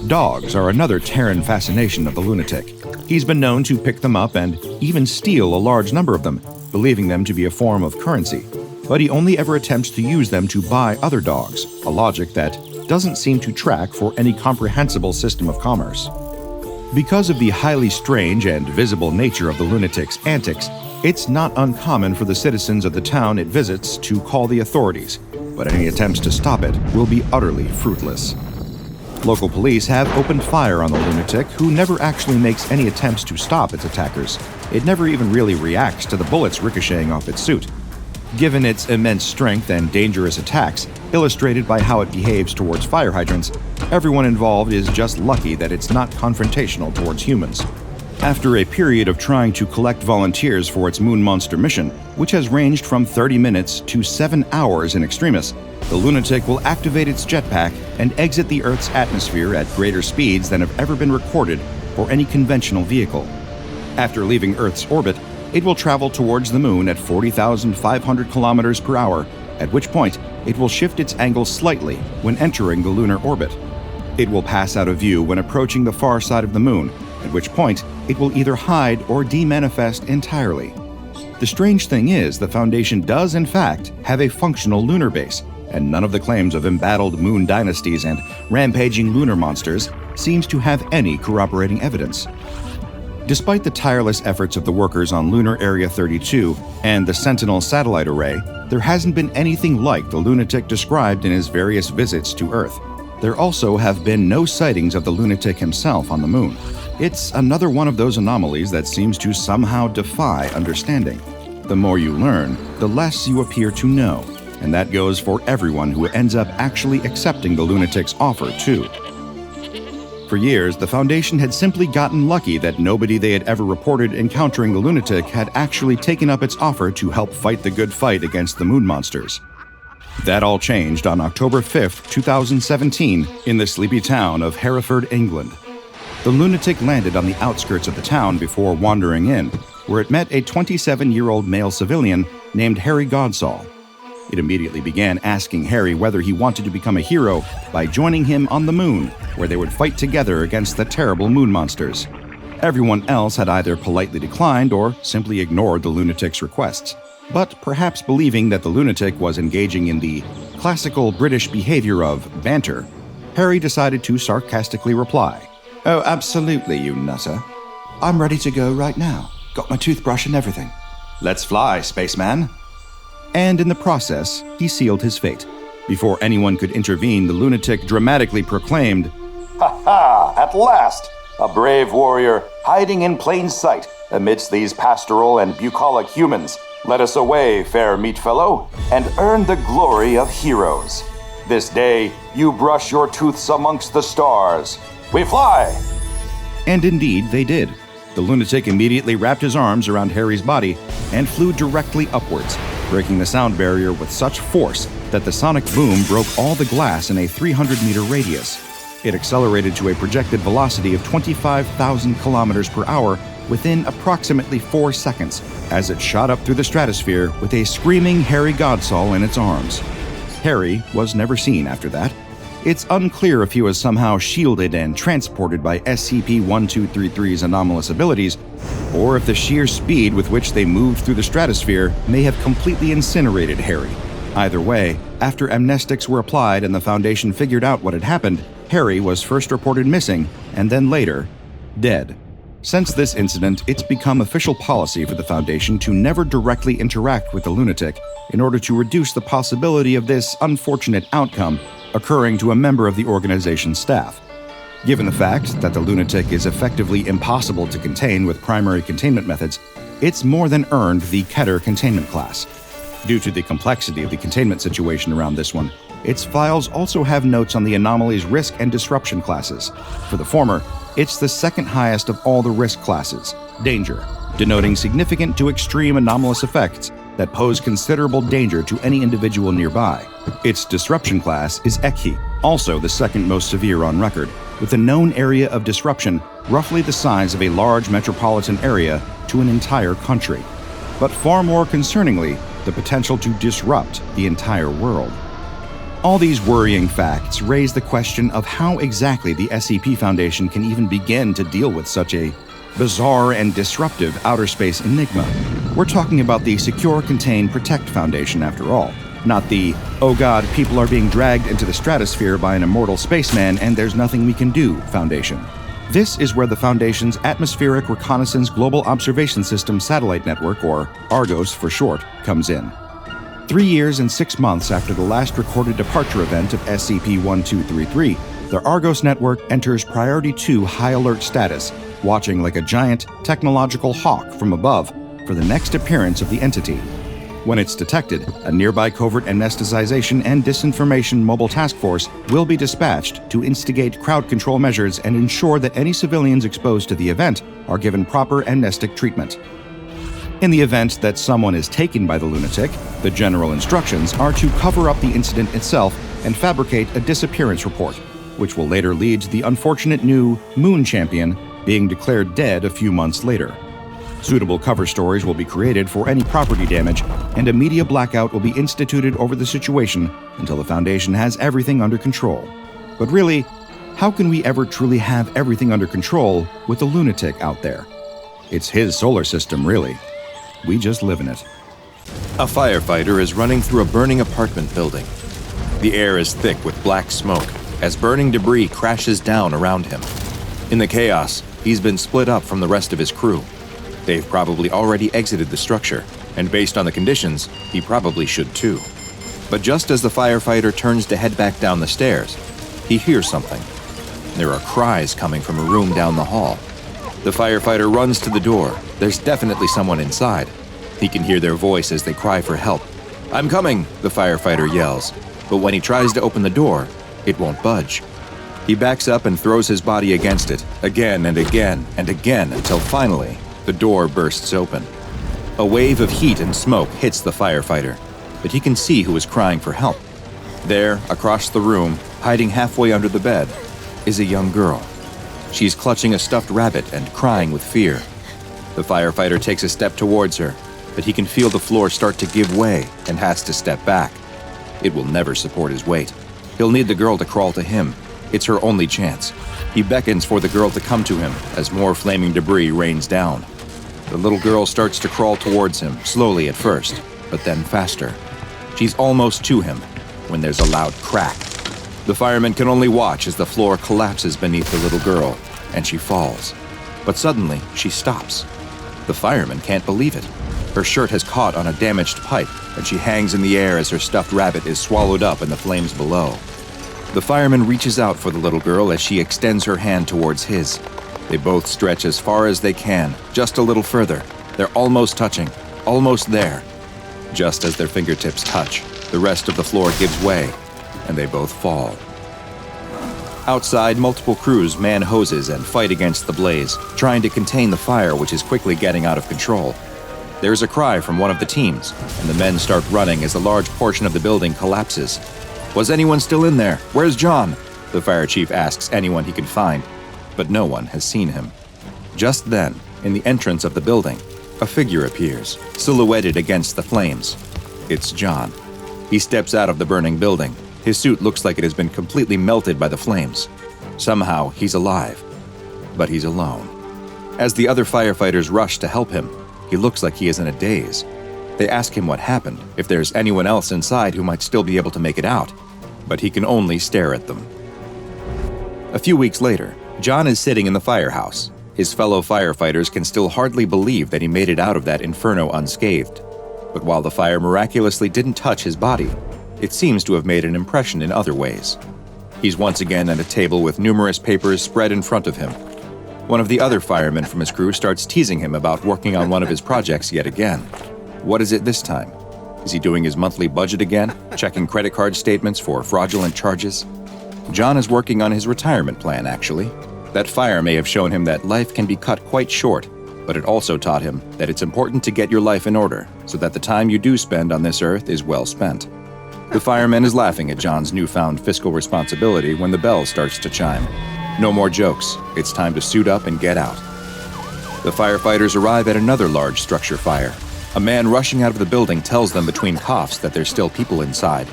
Dogs are another Terran fascination of the lunatic. He's been known to pick them up and even steal a large number of them, believing them to be a form of currency. But he only ever attempts to use them to buy other dogs, a logic that doesn't seem to track for any comprehensible system of commerce. Because of the highly strange and visible nature of the lunatic's antics, it's not uncommon for the citizens of the town it visits to call the authorities, but any attempts to stop it will be utterly fruitless. Local police have opened fire on the lunatic, who never actually makes any attempts to stop its attackers. It never even really reacts to the bullets ricocheting off its suit. Given its immense strength and dangerous attacks, illustrated by how it behaves towards fire hydrants, everyone involved is just lucky that it's not confrontational towards humans. After a period of trying to collect volunteers for its moon monster mission, which has ranged from 30 minutes to 7 hours in extremis, the lunatic will activate its jetpack and exit the Earth's atmosphere at greater speeds than have ever been recorded for any conventional vehicle. After leaving Earth's orbit, it will travel towards the moon at 40,500 kilometers per hour, at which point it will shift its angle slightly when entering the lunar orbit. It will pass out of view when approaching the far side of the moon, at which point it will either hide or demanifest entirely. The strange thing is, the Foundation does in fact have a functional lunar base, and none of the claims of embattled moon dynasties and rampaging lunar monsters seems to have any corroborating evidence. Despite the tireless efforts of the workers on Lunar Area 32 and the Sentinel satellite array, there hasn't been anything like the lunatic described in his various visits to Earth. There also have been no sightings of the lunatic himself on the moon. It's another one of those anomalies that seems to somehow defy understanding. The more you learn, the less you appear to know, and that goes for everyone who ends up actually accepting the lunatic's offer, too. For years, the Foundation had simply gotten lucky that nobody they had ever reported encountering the lunatic had actually taken up its offer to help fight the good fight against the moon monsters. That all changed on October 5, 2017, in the sleepy town of Hereford, England. The lunatic landed on the outskirts of the town before wandering in, where it met a 27-year-old male civilian named Harry Godsall. It immediately began asking Harry whether he wanted to become a hero by joining him on the moon, where they would fight together against the terrible moon monsters. Everyone else had either politely declined or simply ignored the lunatic's requests. But perhaps believing that the lunatic was engaging in the classical British behavior of banter, Harry decided to sarcastically reply, "Oh, absolutely, you nutter. I'm ready to go right now. Got my toothbrush and everything. Let's fly, spaceman." And in the process, he sealed his fate. Before anyone could intervene, the lunatic dramatically proclaimed, "Ha ha! At last! A brave warrior hiding in plain sight amidst these pastoral and bucolic humans. Let us away, fair meatfellow, and earn the glory of heroes." this day, you brush your tooths amongst the stars. We fly! And indeed, they did. The lunatic immediately wrapped his arms around Harry's body and flew directly upwards, breaking the sound barrier with such force that the sonic boom broke all the glass in a 300-meter radius. It accelerated to a projected velocity of 25,000 kilometers per hour within approximately 4 seconds as it shot up through the stratosphere with a screaming Harry Godsoul in its arms. Harry was never seen after that. It's unclear if he was somehow shielded and transported by SCP-1233's anomalous abilities, or if the sheer speed with which they moved through the stratosphere may have completely incinerated Harry. Either way, after amnestics were applied and the Foundation figured out what had happened, Harry was first reported missing, and then later, dead. Since this incident, it's become official policy for the Foundation to never directly interact with the lunatic in order to reduce the possibility of this unfortunate outcome occurring to a member of the organization's staff. Given the fact that the lunatic is effectively impossible to contain with primary containment methods, it's more than earned the Keter containment class. Due to the complexity of the containment situation around this one, its files also have notes on the anomaly's risk and disruption classes. For the former, it's the second highest of all the risk classes, danger, denoting significant to extreme anomalous effects that pose considerable danger to any individual nearby. Its disruption class is Ekhi, also the second most severe on record, with a known area of disruption roughly the size of a large metropolitan area to an entire country. But far more concerningly, the potential to disrupt the entire world. All these worrying facts raise the question of how exactly the SCP Foundation can even begin to deal with such a bizarre and disruptive outer space enigma. We're talking about the Secure, Contain, Protect Foundation after all, not the, oh god, people are being dragged into the stratosphere by an immortal spaceman and there's nothing we can do Foundation. This is where the Foundation's Atmospheric Reconnaissance Global Observation System Satellite Network, or ARGOS for short, comes in. 3 years and 6 months after the last recorded departure event of SCP-1233, the ARGOS network enters Priority 2 high alert status, watching like a giant technological hawk from above for the next appearance of the entity. When it's detected, a nearby covert amnesticization and disinformation mobile task force will be dispatched to instigate crowd control measures and ensure that any civilians exposed to the event are given proper amnestic treatment. In the event that someone is taken by the lunatic, the general instructions are to cover up the incident itself and fabricate a disappearance report, which will later lead to the unfortunate new Moon Champion being declared dead a few months later. Suitable cover stories will be created for any property damage, and a media blackout will be instituted over the situation until the Foundation has everything under control. But really, how can we ever truly have everything under control with a lunatic out there? It's his solar system, really. We just live in it. A firefighter is running through a burning apartment building. The air is thick with black smoke as burning debris crashes down around him. In the chaos, he's been split up from the rest of his crew. They've probably already exited the structure, and based on the conditions, he probably should too. But just as the firefighter turns to head back down the stairs, he hears something. There are cries coming from a room down the hall. The firefighter runs to the door. There's definitely someone inside. He can hear their voice as they cry for help. "I'm coming," the firefighter yells, but when he tries to open the door, it won't budge. He backs up and throws his body against it, again and again and again, until finally, the door bursts open. A wave of heat and smoke hits the firefighter, but he can see who is crying for help. There, across the room, hiding halfway under the bed, is a young girl. She's clutching a stuffed rabbit and crying with fear. The firefighter takes a step towards her, but he can feel the floor start to give way and has to step back. It will never support his weight. He'll need the girl to crawl to him. It's her only chance. He beckons for the girl to come to him as more flaming debris rains down. The little girl starts to crawl towards him, slowly at first, but then faster. She's almost to him when there's a loud crack. The fireman can only watch as the floor collapses beneath the little girl, and she falls. But suddenly, she stops. The fireman can't believe it. Her shirt has caught on a damaged pipe, and she hangs in the air as her stuffed rabbit is swallowed up in the flames below. The fireman reaches out for the little girl as she extends her hand towards his. They both stretch as far as they can, just a little further. They're almost touching, almost there. Just as their fingertips touch, the rest of the floor gives way, and they both fall. Outside, multiple crews man hoses and fight against the blaze, trying to contain the fire which is quickly getting out of control. There is a cry from one of the teams, and the men start running as a large portion of the building collapses. "Was anyone still in there? Where's John?" the fire chief asks anyone he can find, but no one has seen him. Just then, in the entrance of the building, a figure appears, silhouetted against the flames. It's John. He steps out of the burning building. His suit looks like it has been completely melted by the flames. Somehow, he's alive. But he's alone. As the other firefighters rush to help him, he looks like he is in a daze. They ask him what happened, if there's anyone else inside who might still be able to make it out, but he can only stare at them. A few weeks later, John is sitting in the firehouse. His fellow firefighters can still hardly believe that he made it out of that inferno unscathed. But while the fire miraculously didn't touch his body, it seems to have made an impression in other ways. He's once again at a table with numerous papers spread in front of him. One of the other firemen from his crew starts teasing him about working on one of his projects yet again. What is it this time? Is he doing his monthly budget again, checking credit card statements for fraudulent charges? John is working on his retirement plan, actually. That fire may have shown him that life can be cut quite short, but it also taught him that it's important to get your life in order so that the time you do spend on this earth is well spent. The fireman is laughing at John's newfound fiscal responsibility when the bell starts to chime. No more jokes. It's time to suit up and get out. The firefighters arrive at another large structure fire. A man rushing out of the building tells them between coughs that there's still people inside.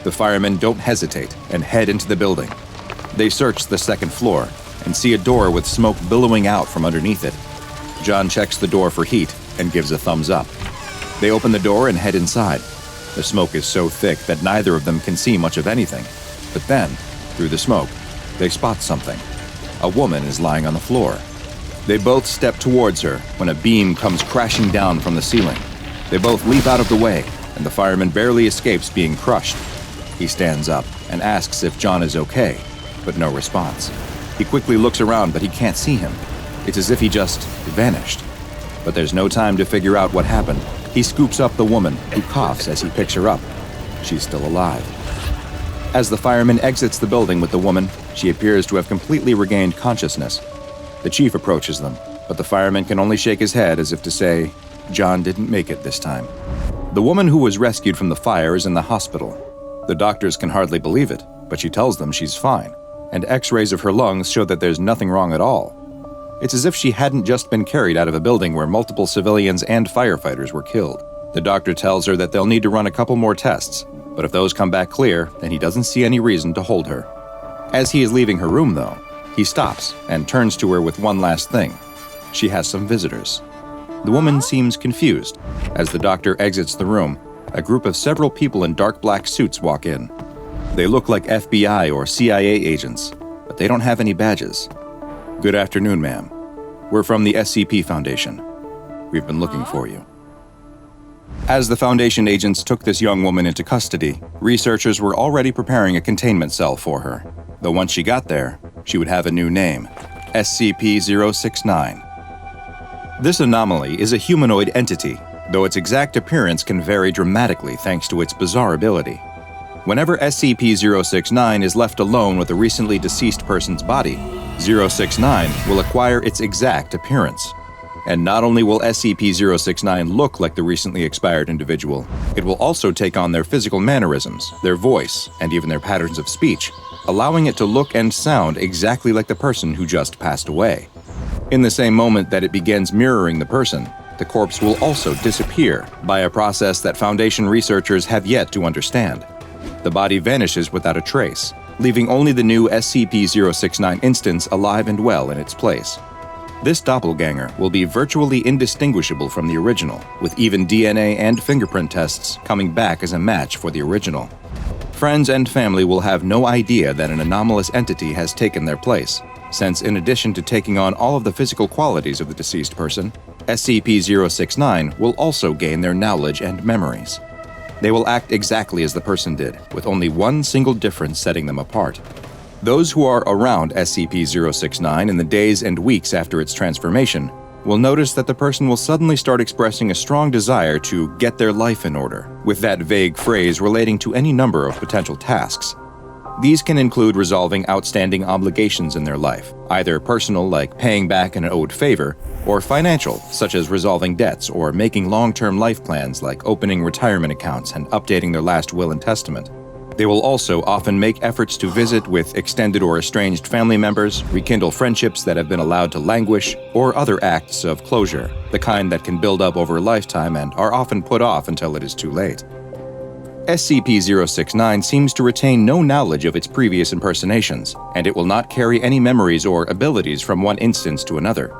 The firemen don't hesitate and head into the building. They search the second floor and see a door with smoke billowing out from underneath it. John checks the door for heat and gives a thumbs up. They open the door and head inside. The smoke is so thick that neither of them can see much of anything. But then, through the smoke, they spot something. A woman is lying on the floor. They both step towards her when a beam comes crashing down from the ceiling. They both leap out of the way, and the fireman barely escapes being crushed. He stands up and asks if John is okay, but no response. He quickly looks around, but he can't see him. It's as if he just vanished. But there's no time to figure out what happened. He scoops up the woman, who coughs as he picks her up. She's still alive. As the fireman exits the building with the woman, she appears to have completely regained consciousness. The chief approaches them, but the fireman can only shake his head as if to say, John didn't make it this time. The woman who was rescued from the fire is in the hospital. The doctors can hardly believe it, but she tells them she's fine, and x-rays of her lungs show that there's nothing wrong at all. It's as if she hadn't just been carried out of a building where multiple civilians and firefighters were killed. The doctor tells her that they'll need to run a couple more tests, but if those come back clear, then he doesn't see any reason to hold her. As he is leaving her room, though, he stops and turns to her with one last thing. She has some visitors. The woman seems confused. As the doctor exits the room, a group of several people in dark black suits walk in. They look like FBI or CIA agents, but they don't have any badges. Good afternoon, ma'am. We're from the SCP Foundation. We've been looking for you. As the Foundation agents took this young woman into custody, researchers were already preparing a containment cell for her. Though once she got there, she would have a new name, SCP-069. This anomaly is a humanoid entity, though its exact appearance can vary dramatically thanks to its bizarre ability. Whenever SCP-069 is left alone with a recently deceased person's body, 069 will acquire its exact appearance. And not only will SCP-069 look like the recently expired individual, it will also take on their physical mannerisms, their voice, and even their patterns of speech, allowing it to look and sound exactly like the person who just passed away. In the same moment that it begins mirroring the person, the corpse will also disappear by a process that Foundation researchers have yet to understand. The body vanishes without a trace, leaving only the new SCP-069 instance alive and well in its place. This doppelganger will be virtually indistinguishable from the original, with even DNA and fingerprint tests coming back as a match for the original. Friends and family will have no idea that an anomalous entity has taken their place, since in addition to taking on all of the physical qualities of the deceased person, SCP-069 will also gain their knowledge and memories. They will act exactly as the person did, with only one single difference setting them apart. Those who are around SCP-069 in the days and weeks after its transformation will notice that the person will suddenly start expressing a strong desire to get their life in order, with that vague phrase relating to any number of potential tasks. These can include resolving outstanding obligations in their life, either personal like paying back an owed favor, or financial such as resolving debts or making long-term life plans like opening retirement accounts and updating their last will and testament. They will also often make efforts to visit with extended or estranged family members, rekindle friendships that have been allowed to languish, or other acts of closure, the kind that can build up over a lifetime and are often put off until it is too late. SCP-069 seems to retain no knowledge of its previous impersonations, and it will not carry any memories or abilities from one instance to another,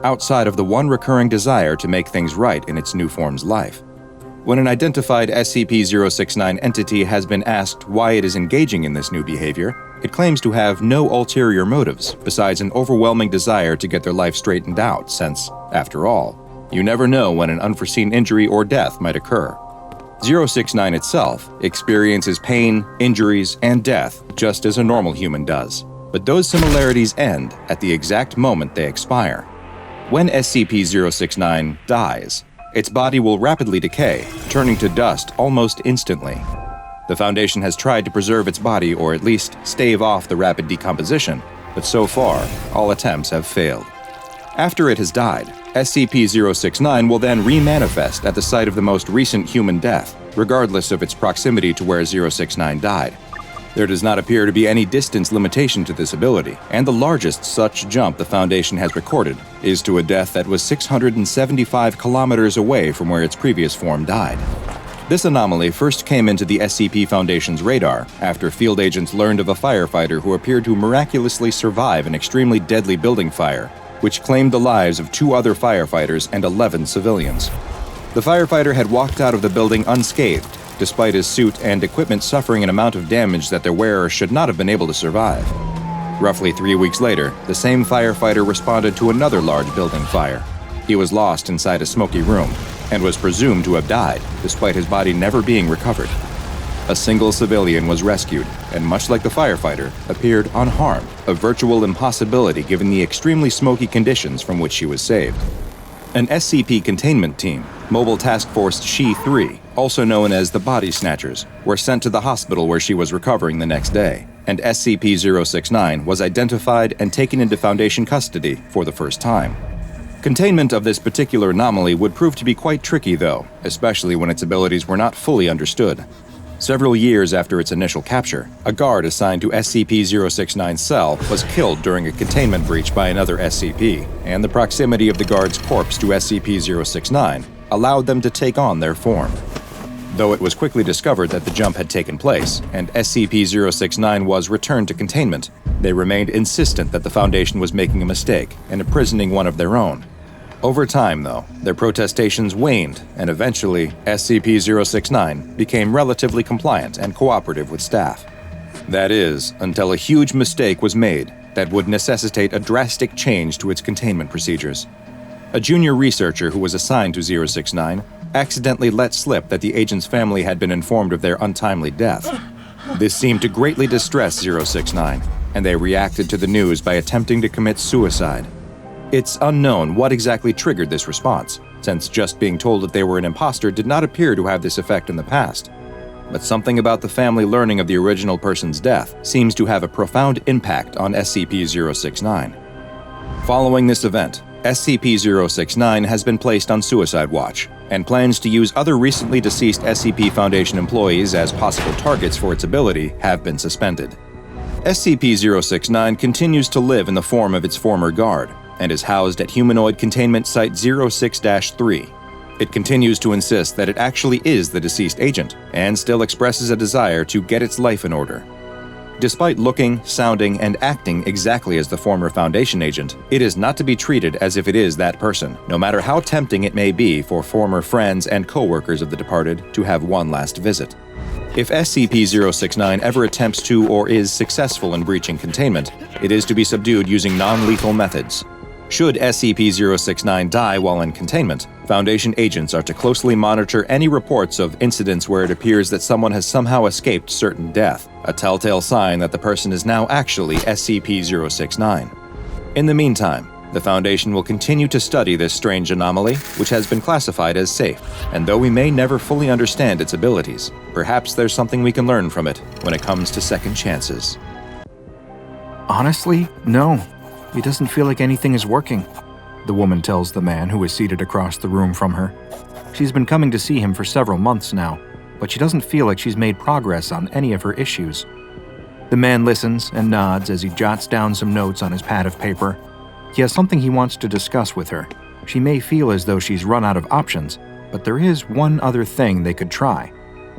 outside of the one recurring desire to make things right in its new form's life. When an identified SCP-069 entity has been asked why it is engaging in this new behavior, it claims to have no ulterior motives besides an overwhelming desire to get their life straightened out since, after all, you never know when an unforeseen injury or death might occur. 069 itself experiences pain, injuries, and death just as a normal human does, but those similarities end at the exact moment they expire. When SCP-069 dies, its body will rapidly decay, turning to dust almost instantly. The Foundation has tried to preserve its body or at least stave off the rapid decomposition, but so far, all attempts have failed. After it has died, SCP-069 will then remanifest at the site of the most recent human death, regardless of its proximity to where 069 died. There does not appear to be any distance limitation to this ability, and the largest such jump the Foundation has recorded is to a death that was 675 kilometers away from where its previous form died. This anomaly first came into the SCP Foundation's radar after field agents learned of a firefighter who appeared to miraculously survive an extremely deadly building fire, which claimed the lives of 2 other firefighters and 11 civilians. The firefighter had walked out of the building unscathed, despite his suit and equipment suffering an amount of damage that their wearer should not have been able to survive. Roughly 3 weeks later, the same firefighter responded to another large building fire. He was lost inside a smoky room and was presumed to have died, despite his body never being recovered. A single civilian was rescued, and much like the firefighter, appeared unharmed, a virtual impossibility given the extremely smoky conditions from which she was saved. An SCP containment team, Mobile Task Force She-3, also known as the Body Snatchers, were sent to the hospital where she was recovering the next day, and SCP-069 was identified and taken into Foundation custody for the first time. Containment of this particular anomaly would prove to be quite tricky, though, especially when its abilities were not fully understood. Several years after its initial capture, a guard assigned to SCP-069's cell was killed during a containment breach by another SCP, and the proximity of the guard's corpse to SCP-069 allowed them to take on their form. Though it was quickly discovered that the jump had taken place, and SCP-069 was returned to containment, they remained insistent that the Foundation was making a mistake and imprisoning one of their own. Over time, though, their protestations waned, and eventually, SCP-069 became relatively compliant and cooperative with staff. That is, until a huge mistake was made that would necessitate a drastic change to its containment procedures. A junior researcher who was assigned to 069 accidentally let slip that the agent's family had been informed of their untimely death. This seemed to greatly distress 069, and they reacted to the news by attempting to commit suicide. It's unknown what exactly triggered this response, since just being told that they were an imposter did not appear to have this effect in the past. But something about the family learning of the original person's death seems to have a profound impact on SCP-069. Following this event, SCP-069 has been placed on suicide watch, and plans to use other recently deceased SCP Foundation employees as possible targets for its ability have been suspended. SCP-069 continues to live in the form of its former guard, and is housed at Humanoid Containment Site 06-3. It continues to insist that it actually is the deceased agent, and still expresses a desire to get its life in order. Despite looking, sounding, and acting exactly as the former Foundation agent, it is not to be treated as if it is that person, no matter how tempting it may be for former friends and co-workers of the departed to have one last visit. If SCP-069 ever attempts to or is successful in breaching containment, it is to be subdued using non-lethal methods. Should SCP-069 die while in containment, Foundation agents are to closely monitor any reports of incidents where it appears that someone has somehow escaped certain death, a telltale sign that the person is now actually SCP-069. In the meantime, The Foundation will continue to study this strange anomaly, which has been classified as safe, and though we may never fully understand its abilities, perhaps there's something we can learn from it when it comes to second chances. Honestly, no. It doesn't feel like anything is working, the woman tells the man who is seated across the room from her. She's been coming to see him for several months now, but she doesn't feel like she's made progress on any of her issues. The man listens and nods as he jots down some notes on his pad of paper. He has something he wants to discuss with her. She may feel as though she's run out of options, but there is one other thing they could try.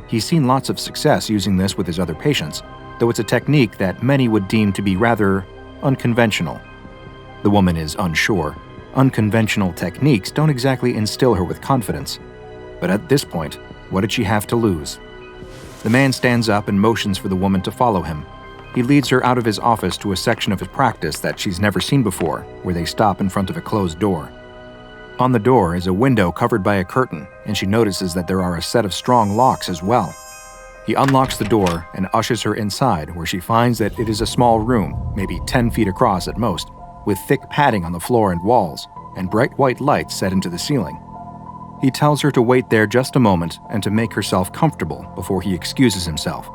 He's seen lots of success using this with his other patients, though it's a technique that many would deem to be rather unconventional. The woman is unsure. Unconventional techniques don't exactly instill her with confidence. But at this point, what did she have to lose? The man stands up and motions for the woman to follow him. He leads her out of his office to a section of his practice that she's never seen before, where they stop in front of a closed door. On the door is a window covered by a curtain, and she notices that there are a set of strong locks as well. He unlocks the door and ushers her inside, where she finds that it is a small room, maybe 10 feet across at most, with thick padding on the floor and walls, and bright white lights set into the ceiling. He tells her to wait there just a moment and to make herself comfortable before he excuses himself.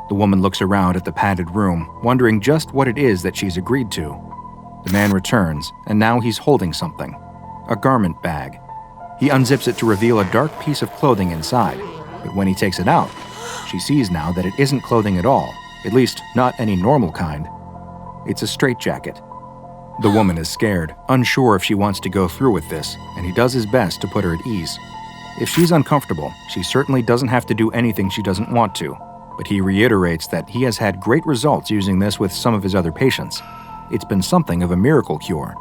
The woman looks around at the padded room, wondering just what it is that she's agreed to. The man returns, and now he's holding something. A garment bag. He unzips it to reveal a dark piece of clothing inside, but when he takes it out, she sees now that it isn't clothing at all, at least not any normal kind. It's a straitjacket. The woman is scared, unsure if she wants to go through with this, and he does his best to put her at ease. If she's uncomfortable, she certainly doesn't have to do anything she doesn't want to, but he reiterates that he has had great results using this with some of his other patients. It's been something of a miracle cure.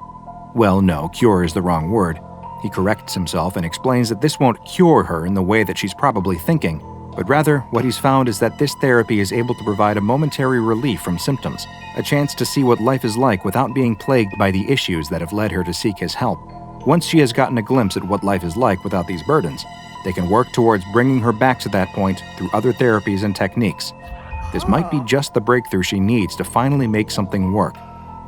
Well, no, cure is the wrong word. He corrects himself and explains that this won't cure her in the way that she's probably thinking, but rather what he's found is that this therapy is able to provide a momentary relief from symptoms, a chance to see what life is like without being plagued by the issues that have led her to seek his help. Once she has gotten a glimpse at what life is like without these burdens, they can work towards bringing her back to that point through other therapies and techniques. This might be just the breakthrough she needs to finally make something work.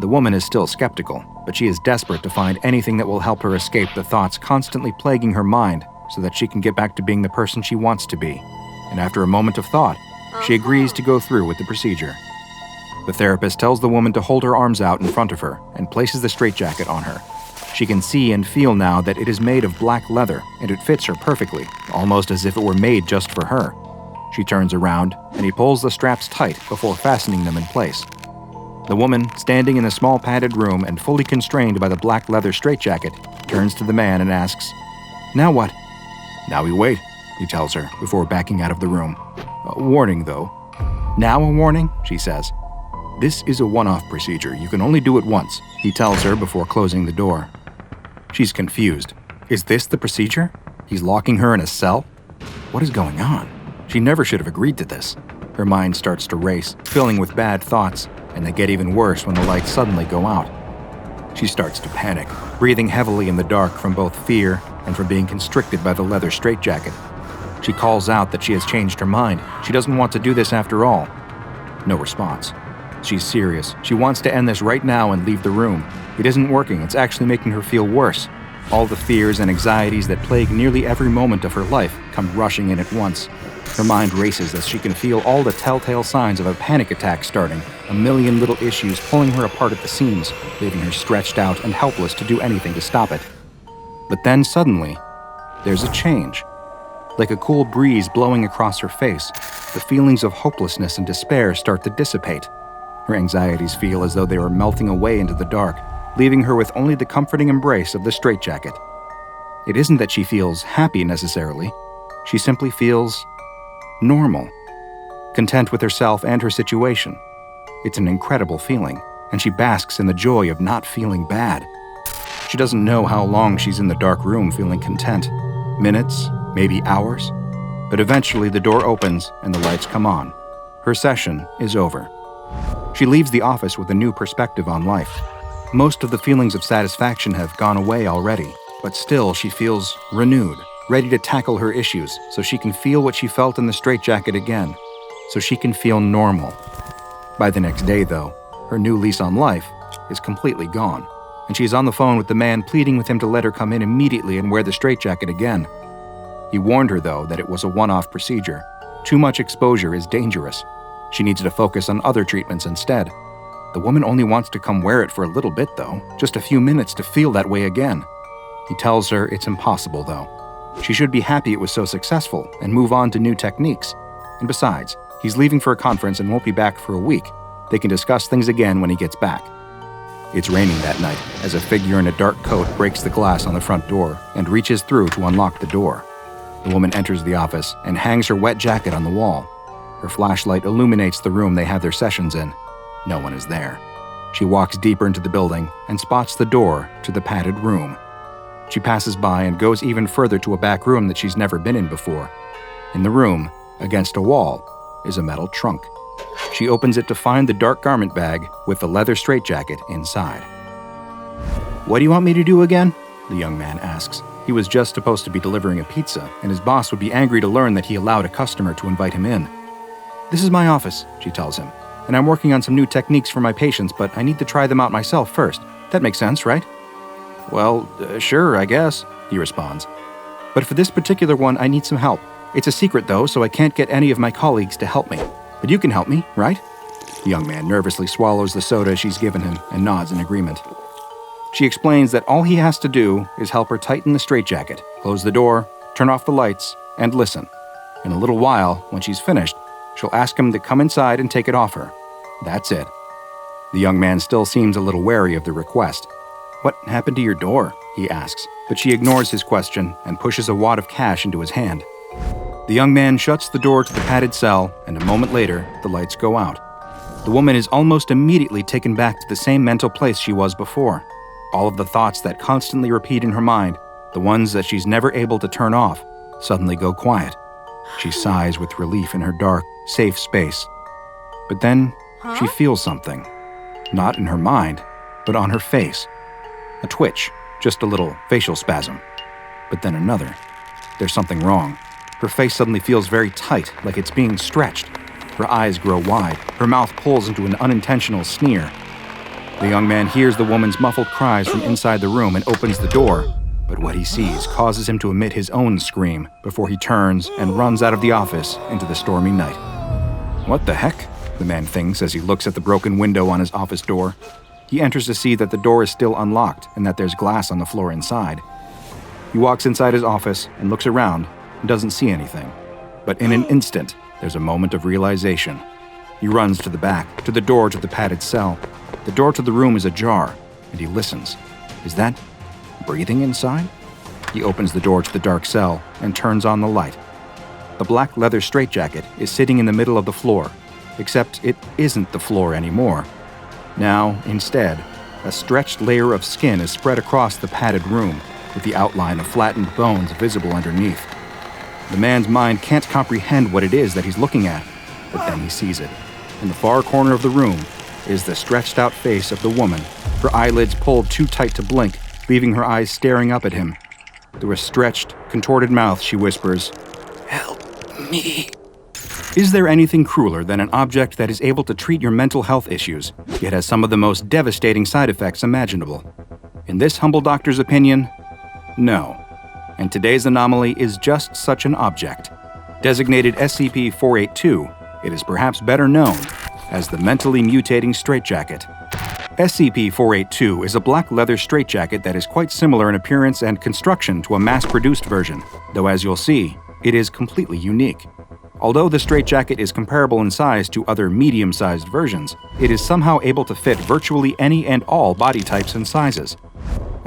The woman is still skeptical, but she is desperate to find anything that will help her escape the thoughts constantly plaguing her mind so that she can get back to being the person she wants to be. And after a moment of thought, she agrees to go through with the procedure. The therapist tells the woman to hold her arms out in front of her and places the straitjacket on her. She can see and feel now that it is made of black leather, and it fits her perfectly, almost as if it were made just for her. She turns around, and he pulls the straps tight before fastening them in place. The woman, standing in a small padded room and fully constrained by the black leather straitjacket, turns to the man and asks, "Now what?" "Now we wait," he tells her before backing out of the room. "A warning, though." "Now a warning?" she says. "This is a one-off procedure. You can only do it once," he tells her before closing the door. She's confused. Is this the procedure? He's locking her in a cell? What is going on? She never should have agreed to this. Her mind starts to race, filling with bad thoughts, and they get even worse when the lights suddenly go out. She starts to panic, breathing heavily in the dark from both fear and from being constricted by the leather straitjacket. She calls out that she has changed her mind. She doesn't want to do this after all. No response. She's serious. She wants to end this right now and leave the room. It isn't working. It's actually making her feel worse. All the fears and anxieties that plague nearly every moment of her life come rushing in at once. Her mind races as she can feel all the telltale signs of a panic attack starting, a million little issues pulling her apart at the seams, leaving her stretched out and helpless to do anything to stop it. But then suddenly, there's a change. Like a cool breeze blowing across her face, the feelings of hopelessness and despair start to dissipate. Her anxieties feel as though they were melting away into the dark, leaving her with only the comforting embrace of the straitjacket. It isn't that she feels happy necessarily. She simply feels normal, content with herself and her situation. It's an incredible feeling, and she basks in the joy of not feeling bad. She doesn't know how long she's in the dark room feeling content. Minutes, maybe hours. But eventually the door opens and the lights come on. Her session is over. She leaves the office with a new perspective on life. Most of the feelings of satisfaction have gone away already, but still she feels renewed, ready to tackle her issues so she can feel what she felt in the straitjacket again, so she can feel normal. By the next day, though, her new lease on life is completely gone, and she is on the phone with the man pleading with him to let her come in immediately and wear the straitjacket again. He warned her, though, that it was a one-off procedure. Too much exposure is dangerous. She needs to focus on other treatments instead. The woman only wants to come wear it for a little bit, though, just a few minutes to feel that way again. He tells her it's impossible, though. She should be happy it was so successful and move on to new techniques. And besides, he's leaving for a conference and won't be back for a week. They can discuss things again when he gets back. It's raining that night as a figure in a dark coat breaks the glass on the front door and reaches through to unlock the door. The woman enters the office and hangs her wet jacket on the wall. Her flashlight illuminates the room they have their sessions in. No one is there. She walks deeper into the building and spots the door to the padded room. She passes by and goes even further to a back room that she's never been in before. In the room, against a wall, is a metal trunk. She opens it to find the dark garment bag with the leather straitjacket inside. "What do you want me to do again?" the young man asks. He was just supposed to be delivering a pizza, and his boss would be angry to learn that he allowed a customer to invite him in. "This is my office," she tells him, "and I'm working on some new techniques for my patients, but I need to try them out myself first. That makes sense, right?" "Well, sure, I guess," he responds. "But for this particular one, I need some help. It's a secret, though, so I can't get any of my colleagues to help me. But you can help me, right?" The young man nervously swallows the soda she's given him and nods in agreement. She explains that all he has to do is help her tighten the straitjacket, close the door, turn off the lights, and listen. In a little while, when she's finished, she'll ask him to come inside and take it off her. That's it. The young man still seems a little wary of the request. "What happened to your door?" he asks, but she ignores his question and pushes a wad of cash into his hand. The young man shuts the door to the padded cell, and a moment later, the lights go out. The woman is almost immediately taken back to the same mental place she was before. All of the thoughts that constantly repeat in her mind, the ones that she's never able to turn off, suddenly go quiet. She sighs with relief in her dark, safe space. But then, she feels something. Not in her mind, but on her face. A twitch, just a little facial spasm. But then another. There's something wrong. Her face suddenly feels very tight, like it's being stretched. Her eyes grow wide. Her mouth pulls into an unintentional sneer. The young man hears the woman's muffled cries from inside the room and opens the door, but what he sees causes him to emit his own scream before he turns and runs out of the office into the stormy night. "What the heck?" the man thinks as he looks at the broken window on his office door. He enters to see that the door is still unlocked and that there's glass on the floor inside. He walks inside his office and looks around and doesn't see anything. But in an instant, there's a moment of realization. He runs to the back, to the door to the padded cell. The door to the room is ajar, and he listens. Is that breathing inside? He opens the door to the dark cell and turns on the light. The black leather straitjacket is sitting in the middle of the floor, except it isn't the floor anymore. Now, instead, a stretched layer of skin is spread across the padded room, with the outline of flattened bones visible underneath. The man's mind can't comprehend what it is that he's looking at, but then he sees it. In the far corner of the room is the stretched-out face of the woman, her eyelids pulled too tight to blink, leaving her eyes staring up at him. Through a stretched, contorted mouth, she whispers, "Help me." Is there anything crueler than an object that is able to treat your mental health issues, yet has some of the most devastating side effects imaginable? In this humble doctor's opinion, no. And today's anomaly is just such an object. Designated SCP-482, it is perhaps better known as the mentally mutating straitjacket. SCP-482 is a black leather straitjacket that is quite similar in appearance and construction to a mass-produced version, though as you'll see, it is completely unique. Although the straitjacket is comparable in size to other medium-sized versions, it is somehow able to fit virtually any and all body types and sizes.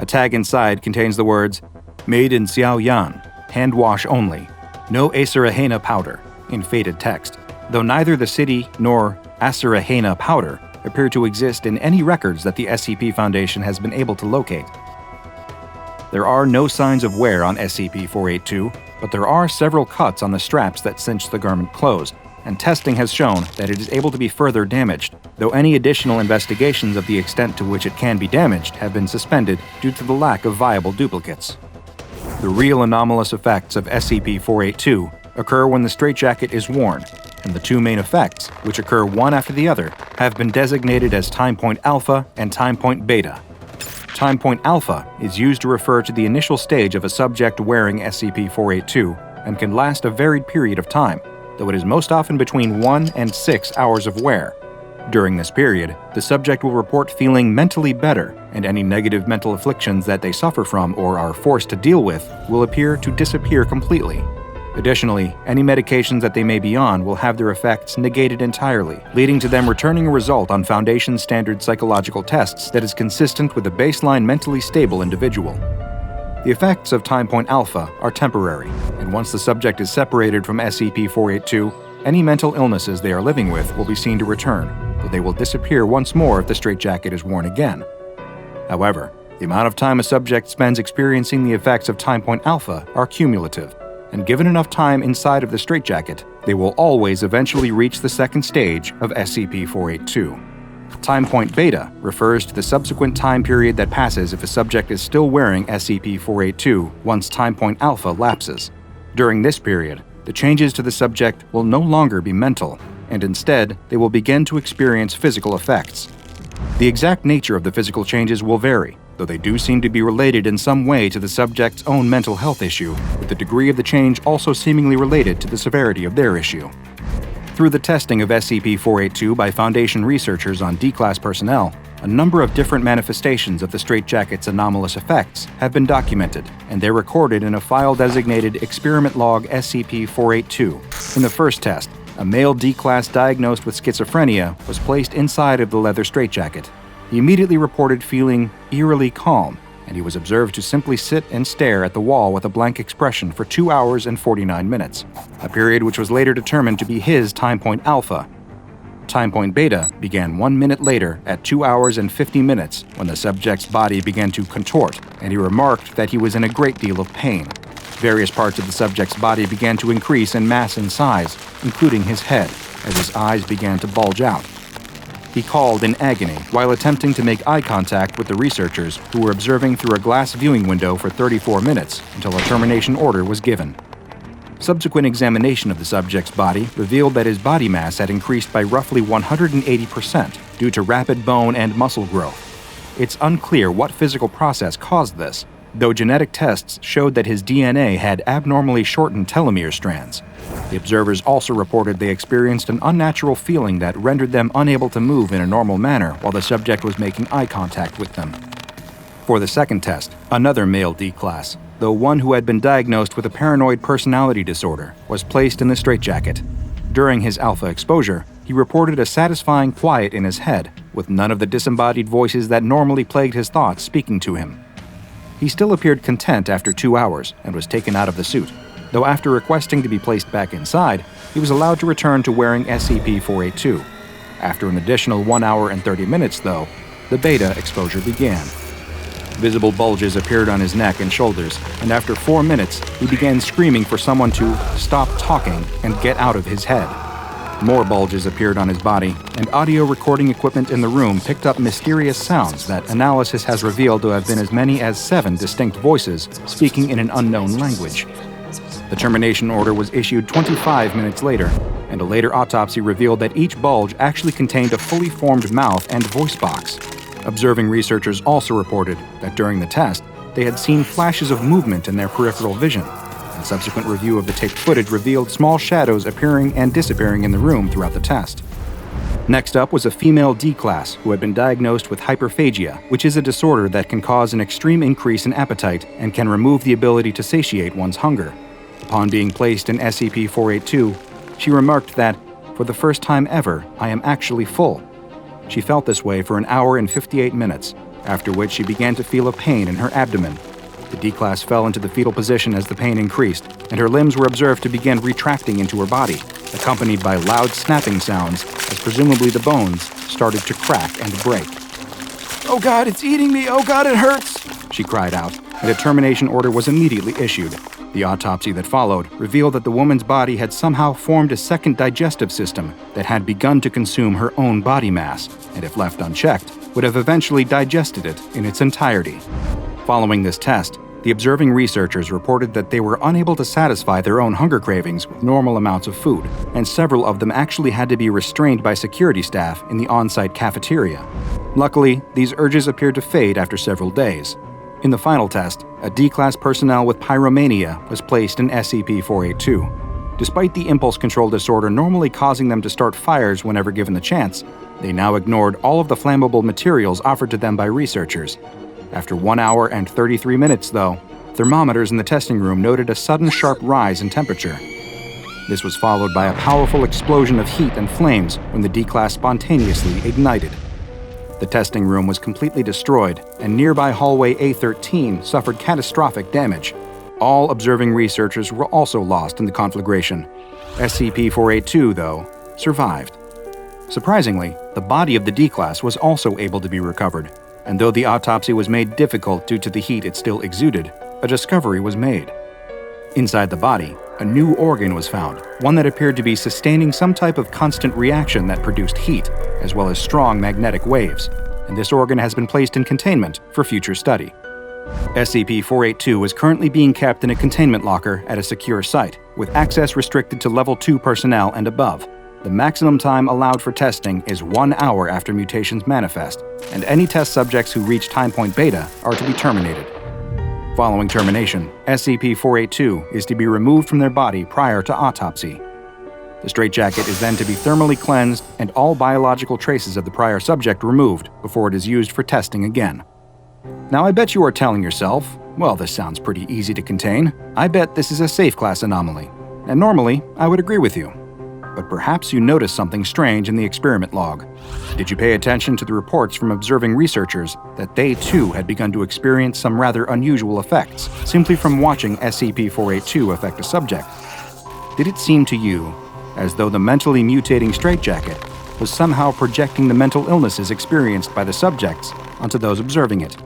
A tag inside contains the words, "Made in Xiaoyan, hand wash only, no acerahena powder," in faded text, though neither the city nor acerahena powder appear to exist in any records that the SCP Foundation has been able to locate. There are no signs of wear on SCP-482, but there are several cuts on the straps that cinch the garment closed, and testing has shown that it is able to be further damaged, though any additional investigations of the extent to which it can be damaged have been suspended due to the lack of viable duplicates. The real anomalous effects of SCP-482 occur when the straitjacket is worn, and the two main effects, which occur one after the other, have been designated as time point alpha and time point beta. Time point alpha is used to refer to the initial stage of a subject wearing SCP-482 and can last a varied period of time, though it is most often between 1 and 6 hours of wear. During this period, the subject will report feeling mentally better, and any negative mental afflictions that they suffer from or are forced to deal with will appear to disappear completely. Additionally, any medications that they may be on will have their effects negated entirely, leading to them returning a result on Foundation standard psychological tests that is consistent with a baseline mentally stable individual. The effects of Time Point Alpha are temporary, and once the subject is separated from SCP-482, any mental illnesses they are living with will be seen to return, but they will disappear once more if the straitjacket is worn again. However, the amount of time a subject spends experiencing the effects of Time Point Alpha are cumulative, and given enough time inside of the straitjacket, they will always eventually reach the second stage of SCP-482. Time Point Beta refers to the subsequent time period that passes if a subject is still wearing SCP-482 once Time Point Alpha lapses. During this period, the changes to the subject will no longer be mental, and instead, they will begin to experience physical effects. The exact nature of the physical changes will vary, though they do seem to be related in some way to the subject's own mental health issue, with the degree of the change also seemingly related to the severity of their issue. Through the testing of SCP-482 by Foundation researchers on D-Class personnel, a number of different manifestations of the straitjacket's anomalous effects have been documented, and they're recorded in a file designated Experiment Log SCP-482. In the first test, a male D-Class diagnosed with schizophrenia was placed inside of the leather straitjacket. He immediately reported feeling eerily calm, and he was observed to simply sit and stare at the wall with a blank expression for 2 hours and 49 minutes, a period which was later determined to be his Time Point Alpha. Time Point Beta began 1 minute later at 2 hours and 50 minutes when the subject's body began to contort, and he remarked that he was in a great deal of pain. Various parts of the subject's body began to increase in mass and size, including his head, as his eyes began to bulge out. He called in agony while attempting to make eye contact with the researchers who were observing through a glass viewing window for 34 minutes until a termination order was given. Subsequent examination of the subject's body revealed that his body mass had increased by roughly 180% due to rapid bone and muscle growth. It's unclear what physical process caused this, though genetic tests showed that his DNA had abnormally shortened telomere strands. The observers also reported they experienced an unnatural feeling that rendered them unable to move in a normal manner while the subject was making eye contact with them. For the second test, another male D-Class, though one who had been diagnosed with a paranoid personality disorder, was placed in the straitjacket. During his alpha exposure, he reported a satisfying quiet in his head, with none of the disembodied voices that normally plagued his thoughts speaking to him. He still appeared content after 2 hours and was taken out of the suit, though after requesting to be placed back inside, he was allowed to return to wearing SCP-482. After an additional 1 hour and 30 minutes, though, the beta exposure began. Visible bulges appeared on his neck and shoulders, and after 4 minutes, he began screaming for someone to stop talking and get out of his head. More bulges appeared on his body, and audio recording equipment in the room picked up mysterious sounds that analysis has revealed to have been as many as 7 distinct voices speaking in an unknown language. The termination order was issued 25 minutes later, and a later autopsy revealed that each bulge actually contained a fully formed mouth and voice box. Observing researchers also reported that during the test, they had seen flashes of movement in their peripheral vision, and subsequent review of the taped footage revealed small shadows appearing and disappearing in the room throughout the test. Next up was a female D-Class who had been diagnosed with hyperphagia, which is a disorder that can cause an extreme increase in appetite and can remove the ability to satiate one's hunger. Upon being placed in SCP-482, she remarked that, "For the first time ever, I am actually full." She felt this way for 1 hour and 58 minutes, after which she began to feel a pain in her abdomen. The D-Class fell into the fetal position as the pain increased, and her limbs were observed to begin retracting into her body, accompanied by loud snapping sounds as presumably the bones started to crack and break. "Oh God, it's eating me! Oh God, it hurts!" she cried out, and a termination order was immediately issued. The autopsy that followed revealed that the woman's body had somehow formed a second digestive system that had begun to consume her own body mass, and if left unchecked, would have eventually digested it in its entirety. Following this test, The observing researchers reported that they were unable to satisfy their own hunger cravings with normal amounts of food, and several of them actually had to be restrained by security staff in the on-site cafeteria. Luckily, these urges appeared to fade after several days. In the final test, a D-Class personnel with pyromania was placed in SCP-482. Despite the impulse control disorder normally causing them to start fires whenever given the chance, they now ignored all of the flammable materials offered to them by researchers. After 1 hour and 33 minutes, though, thermometers in the testing room noted a sudden sharp rise in temperature. This was followed by a powerful explosion of heat and flames when the D-Class spontaneously ignited. The testing room was completely destroyed, and nearby hallway A13 suffered catastrophic damage. All observing researchers were also lost in the conflagration. SCP-482, though, survived. Surprisingly, the body of the D-Class was also able to be recovered, and though the autopsy was made difficult due to the heat it still exuded, a discovery was made. Inside the body, a new organ was found, one that appeared to be sustaining some type of constant reaction that produced heat, as well as strong magnetic waves, and this organ has been placed in containment for future study. SCP-482 is currently being kept in a containment locker at a secure site, with access restricted to Level 2 personnel and above. The maximum time allowed for testing is 1 hour after mutations manifest, and any test subjects who reach time point beta are to be terminated. Following termination, SCP-482 is to be removed from their body prior to autopsy. The straitjacket is then to be thermally cleansed and all biological traces of the prior subject removed before it is used for testing again. Now I bet you are telling yourself, well, this sounds pretty easy to contain. I bet this is a safe class anomaly. And normally, I would agree with you. But perhaps you noticed something strange in the experiment log. Did you pay attention to the reports from observing researchers that they too had begun to experience some rather unusual effects simply from watching SCP-482 affect a subject? Did it seem to you as though the mentally mutating straitjacket was somehow projecting the mental illnesses experienced by the subjects onto those observing it?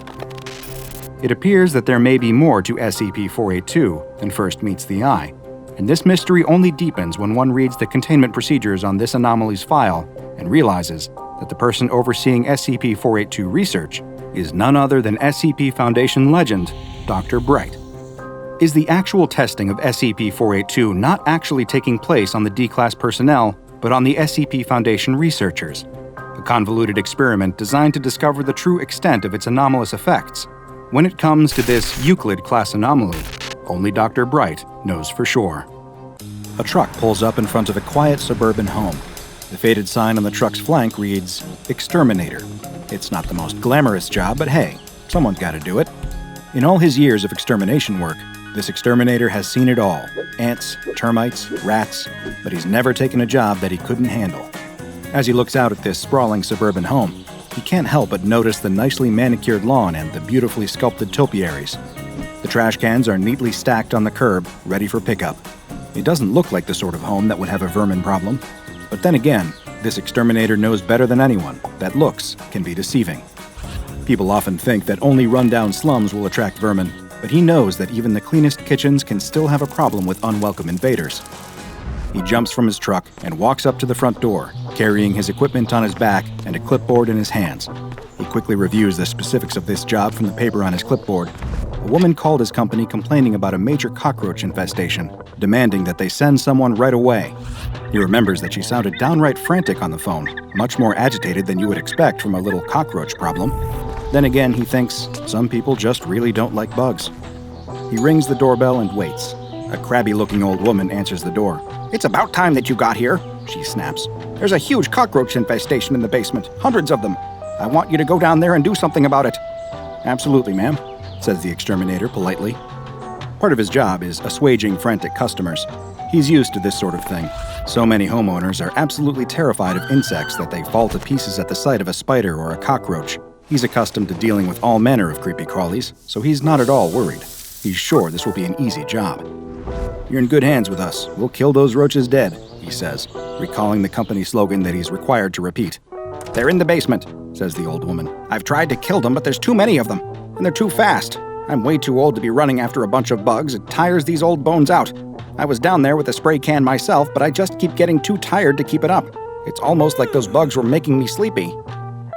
It appears that there may be more to SCP-482 than first meets the eye, and this mystery only deepens when one reads the containment procedures on this anomaly's file and realizes that the person overseeing SCP-482 research is none other than SCP Foundation legend, Dr. Bright. Is the actual testing of SCP-482 not actually taking place on the D-Class personnel, but on the SCP Foundation researchers? A convoluted experiment designed to discover the true extent of its anomalous effects. When it comes to this Euclid-class anomaly, only Dr. Bright knows for sure. A truck pulls up in front of a quiet suburban home. The faded sign on the truck's flank reads, Exterminator. It's not the most glamorous job, but hey, someone's got to do it. In all his years of extermination work, this exterminator has seen it all. Ants, termites, rats, but he's never taken a job that he couldn't handle. As he looks out at this sprawling suburban home, he can't help but notice the nicely manicured lawn and the beautifully sculpted topiaries. The trash cans are neatly stacked on the curb, ready for pickup. It doesn't look like the sort of home that would have a vermin problem. But then again, this exterminator knows better than anyone that looks can be deceiving. People often think that only run-down slums will attract vermin, but he knows that even the cleanest kitchens can still have a problem with unwelcome invaders. He jumps from his truck and walks up to the front door, carrying his equipment on his back and a clipboard in his hands. He quickly reviews the specifics of this job from the paper on his clipboard. A woman called his company complaining about a major cockroach infestation, demanding that they send someone right away. He remembers that she sounded downright frantic on the phone, much more agitated than you would expect from a little cockroach problem. Then again, he thinks some people just really don't like bugs. He rings the doorbell and waits. A crabby-looking old woman answers the door. "It's about time that you got here," she snaps. "There's a huge cockroach infestation in the basement, hundreds of them. I want you to go down there and do something about it." "Absolutely, ma'am," says the exterminator politely. Part of his job is assuaging frantic customers. He's used to this sort of thing. So many homeowners are absolutely terrified of insects that they fall to pieces at the sight of a spider or a cockroach. He's accustomed to dealing with all manner of creepy crawlies, so he's not at all worried. He's sure this will be an easy job. "You're in good hands with us. We'll kill those roaches dead," he says, recalling the company slogan that he's required to repeat. "They're in the basement," says the old woman. "I've tried to kill them, but there's too many of them, and they're too fast. I'm way too old to be running after a bunch of bugs. It tires these old bones out. I was down there with a spray can myself, but I just keep getting too tired to keep it up. It's almost like those bugs were making me sleepy."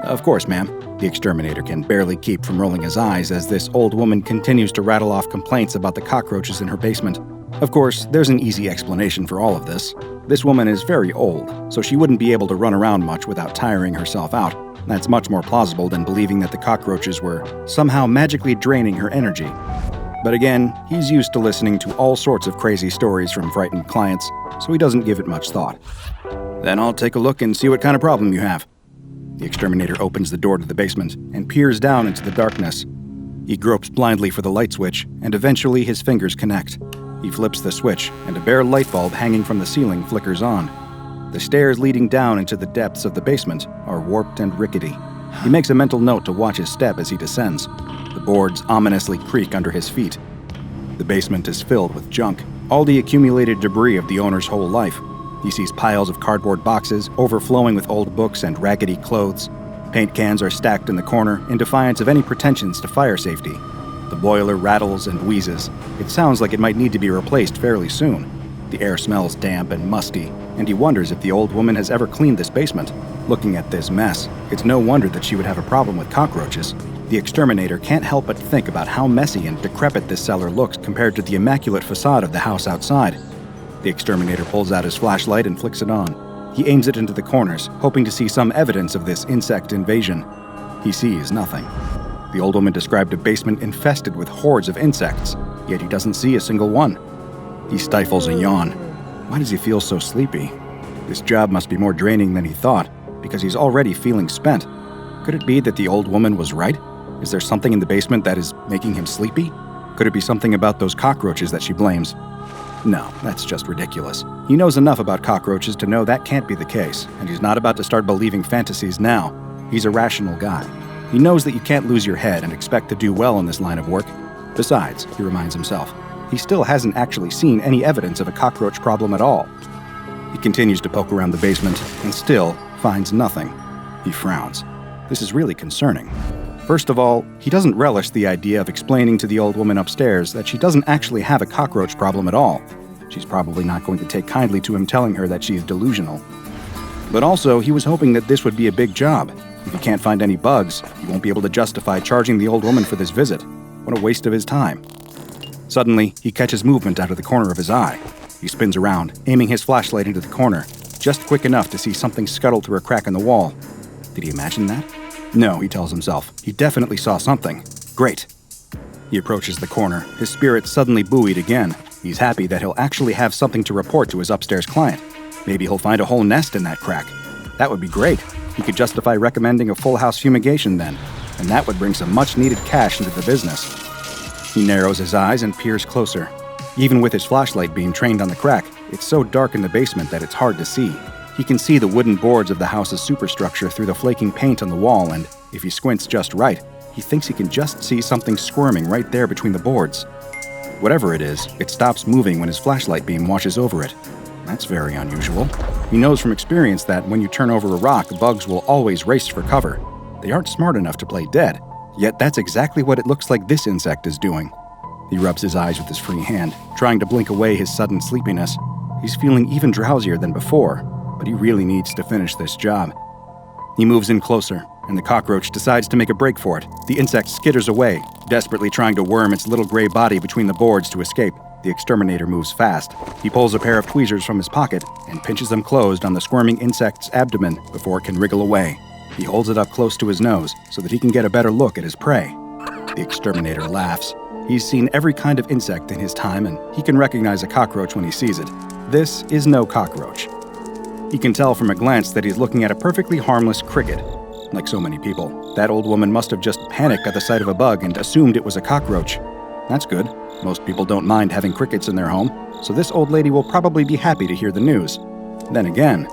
"Of course, ma'am," The exterminator can barely keep from rolling his eyes as this old woman continues to rattle off complaints about the cockroaches in her basement. Of course, there's an easy explanation for all of this. This woman is very old, so she wouldn't be able to run around much without tiring herself out. That's much more plausible than believing that the cockroaches were somehow magically draining her energy. But again, he's used to listening to all sorts of crazy stories from frightened clients, so he doesn't give it much thought. Then I'll take a look and see what kind of problem you have. The exterminator opens the door to the basement and peers down into the darkness. He gropes blindly for the light switch, and eventually his fingers connect. He flips the switch, and a bare light bulb hanging from the ceiling flickers on. The stairs leading down into the depths of the basement are warped and rickety. He makes a mental note to watch his step as he descends. The boards ominously creak under his feet. The basement is filled with junk, all the accumulated debris of the owner's whole life. He sees piles of cardboard boxes overflowing with old books and raggedy clothes. Paint cans are stacked in the corner in defiance of any pretensions to fire safety. The boiler rattles and wheezes. It sounds like it might need to be replaced fairly soon. The air smells damp and musty, and he wonders if the old woman has ever cleaned this basement. Looking at this mess, it's no wonder that she would have a problem with cockroaches. The exterminator can't help but think about how messy and decrepit this cellar looks compared to the immaculate facade of the house outside. The exterminator pulls out his flashlight and flicks it on. He aims it into the corners, hoping to see some evidence of this insect invasion. He sees nothing. The old woman described a basement infested with hordes of insects, yet he doesn't see a single one. He stifles a yawn. Why does he feel so sleepy? This job must be more draining than he thought, because he's already feeling spent. Could it be that the old woman was right? Is there something in the basement that is making him sleepy? Could it be something about those cockroaches that she blames? No, that's just ridiculous. He knows enough about cockroaches to know that can't be the case, and he's not about to start believing fantasies now. He's a rational guy. He knows that you can't lose your head and expect to do well in this line of work. Besides, he reminds himself, he still hasn't actually seen any evidence of a cockroach problem at all. He continues to poke around the basement and still finds nothing. He frowns. This is really concerning. First of all, he doesn't relish the idea of explaining to the old woman upstairs that she doesn't actually have a cockroach problem at all. She's probably not going to take kindly to him telling her that she's delusional. But also, he was hoping that this would be a big job. If he can't find any bugs, he won't be able to justify charging the old woman for this visit. What a waste of his time. Suddenly, he catches movement out of the corner of his eye. He spins around, aiming his flashlight into the corner, just quick enough to see something scuttle through a crack in the wall. Did he imagine that? No, he tells himself. He definitely saw something. Great. He approaches the corner, his spirits suddenly buoyed again. He's happy that he'll actually have something to report to his upstairs client. Maybe he'll find a whole nest in that crack. That would be great. He could justify recommending a full house fumigation then, and that would bring some much-needed cash into the business. He narrows his eyes and peers closer. Even with his flashlight beam trained on the crack, it's so dark in the basement that it's hard to see. He can see the wooden boards of the house's superstructure through the flaking paint on the wall, and if he squints just right, he thinks he can just see something squirming right there between the boards. Whatever it is, it stops moving when his flashlight beam washes over it. That's very unusual. He knows from experience that when you turn over a rock, bugs will always race for cover. They aren't smart enough to play dead, yet that's exactly what it looks like this insect is doing. He rubs his eyes with his free hand, trying to blink away his sudden sleepiness. He's feeling even drowsier than before, but he really needs to finish this job. He moves in closer, and the cockroach decides to make a break for it. The insect skitters away, desperately trying to worm its little gray body between the boards to escape. The exterminator moves fast. He pulls a pair of tweezers from his pocket and pinches them closed on the squirming insect's abdomen before it can wriggle away. He holds it up close to his nose so that he can get a better look at his prey. The exterminator laughs. He's seen every kind of insect in his time, and he can recognize a cockroach when he sees it. This is no cockroach. He can tell from a glance that he's looking at a perfectly harmless cricket. Like so many people, that old woman must have just panicked at the sight of a bug and assumed it was a cockroach. That's good. Most people don't mind having crickets in their home, so this old lady will probably be happy to hear the news. Then again,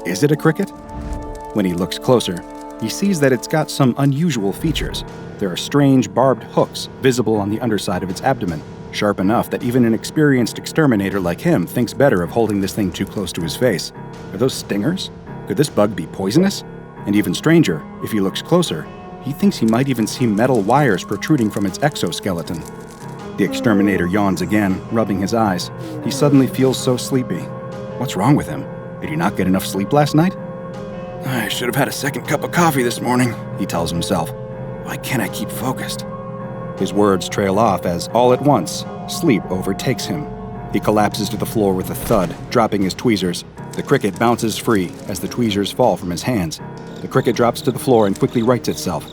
is it a cricket? When he looks closer, he sees that it's got some unusual features. There are strange barbed hooks visible on the underside of its abdomen, sharp enough that even an experienced exterminator like him thinks better of holding this thing too close to his face. Are those stingers? Could this bug be poisonous? And even stranger, if he looks closer, he thinks he might even see metal wires protruding from its exoskeleton. The exterminator yawns again, rubbing his eyes. He suddenly feels so sleepy. What's wrong with him? Did he not get enough sleep last night? I should have had a second cup of coffee this morning, he tells himself. Why can't I keep focused? His words trail off as, all at once, sleep overtakes him. He collapses to the floor with a thud, dropping his tweezers. The cricket bounces free as the tweezers fall from his hands. The cricket drops to the floor and quickly rights itself.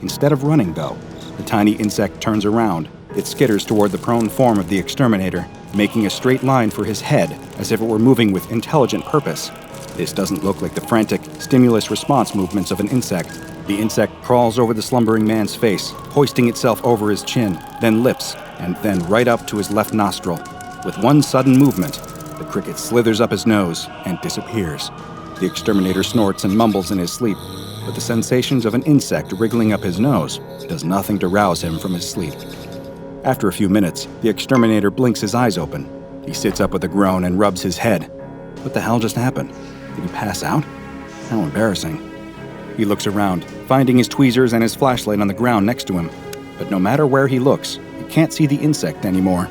Instead of running, though, the tiny insect turns around. It skitters toward the prone form of the exterminator, making a straight line for his head as if it were moving with intelligent purpose. This doesn't look like the frantic, stimulus response movements of an insect. The insect crawls over the slumbering man's face, hoisting itself over his chin, then lips, and then right up to his left nostril. With one sudden movement, the cricket slithers up his nose and disappears. The exterminator snorts and mumbles in his sleep, but the sensations of an insect wriggling up his nose does nothing to rouse him from his sleep. After a few minutes, the exterminator blinks his eyes open. He sits up with a groan and rubs his head. What the hell just happened? Did he pass out? How embarrassing. He looks around, finding his tweezers and his flashlight on the ground next to him. But no matter where he looks, he can't see the insect anymore.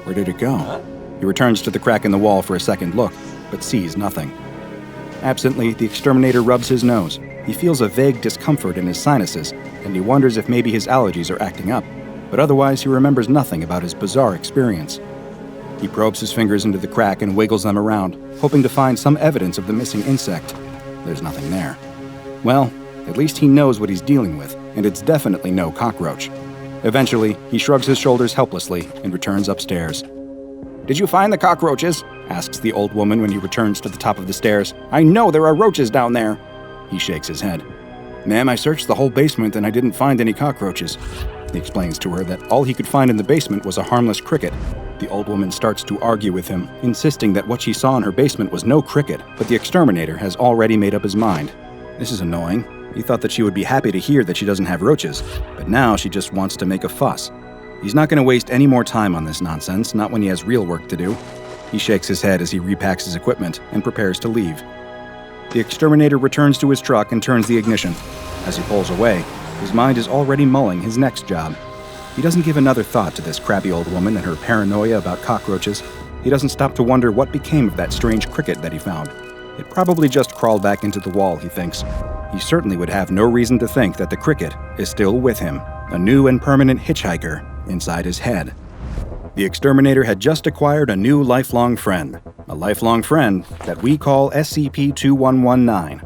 Where did it go? He returns to the crack in the wall for a second look, but sees nothing. Absently, the exterminator rubs his nose. He feels a vague discomfort in his sinuses, and he wonders if maybe his allergies are acting up. But otherwise, he remembers nothing about his bizarre experience. He probes his fingers into the crack and wiggles them around, hoping to find some evidence of the missing insect. There's nothing there. Well, at least he knows what he's dealing with, and it's definitely no cockroach. Eventually, he shrugs his shoulders helplessly and returns upstairs. "Did you find the cockroaches?" asks the old woman when he returns to the top of the stairs. "I know there are roaches down there." He shakes his head. "Ma'am, I searched the whole basement and I didn't find any cockroaches." He explains to her that all he could find in the basement was a harmless cricket. The old woman starts to argue with him, insisting that what she saw in her basement was no cricket, but the exterminator has already made up his mind. This is annoying. He thought that she would be happy to hear that she doesn't have roaches, but now she just wants to make a fuss. He's not going to waste any more time on this nonsense, not when he has real work to do. He shakes his head as he repacks his equipment and prepares to leave. The exterminator returns to his truck and turns the ignition. As he pulls away, his mind is already mulling his next job. He doesn't give another thought to this crabby old woman and her paranoia about cockroaches. He doesn't stop to wonder what became of that strange cricket that he found. It probably just crawled back into the wall, he thinks. He certainly would have no reason to think that the cricket is still with him, a new and permanent hitchhiker inside his head. The exterminator had just acquired a new lifelong friend, a lifelong friend that we call SCP-2119.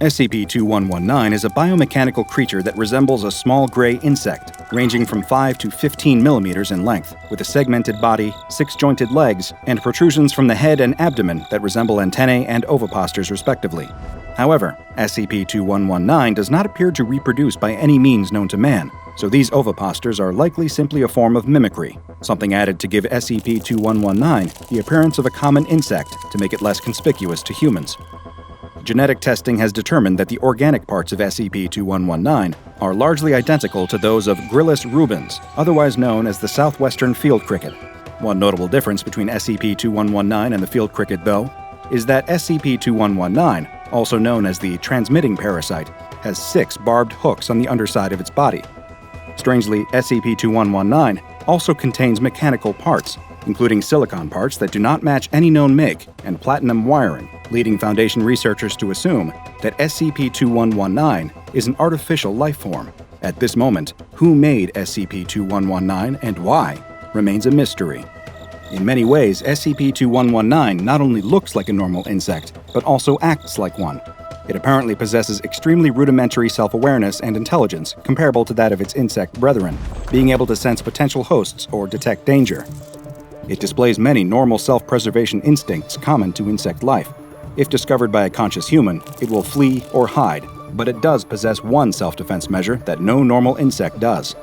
SCP-2119 is a biomechanical creature that resembles a small gray insect, ranging from 5 to 15 millimeters in length, with a segmented body, 6-jointed legs, and protrusions from the head and abdomen that resemble antennae and oviposters respectively. However, SCP-2119 does not appear to reproduce by any means known to man, so these oviposters are likely simply a form of mimicry, something added to give SCP-2119 the appearance of a common insect to make it less conspicuous to humans. Genetic testing has determined that the organic parts of SCP-2119 are largely identical to those of Gryllus rubens, otherwise known as the southwestern field cricket. One notable difference between SCP-2119 and the field cricket, though, is that SCP-2119, also known as the transmitting parasite, has 6 barbed hooks on the underside of its body. Strangely, SCP-2119 also contains mechanical parts, including silicon parts that do not match any known make and platinum wiring, leading Foundation researchers to assume that SCP-2119 is an artificial life form. At this moment, who made SCP-2119 and why remains a mystery. In many ways, SCP-2119 not only looks like a normal insect, but also acts like one. It apparently possesses extremely rudimentary self-awareness and intelligence comparable to that of its insect brethren, being able to sense potential hosts or detect danger. It displays many normal self-preservation instincts common to insect life. If discovered by a conscious human, it will flee or hide, but it does possess one self-defense measure that no normal insect does.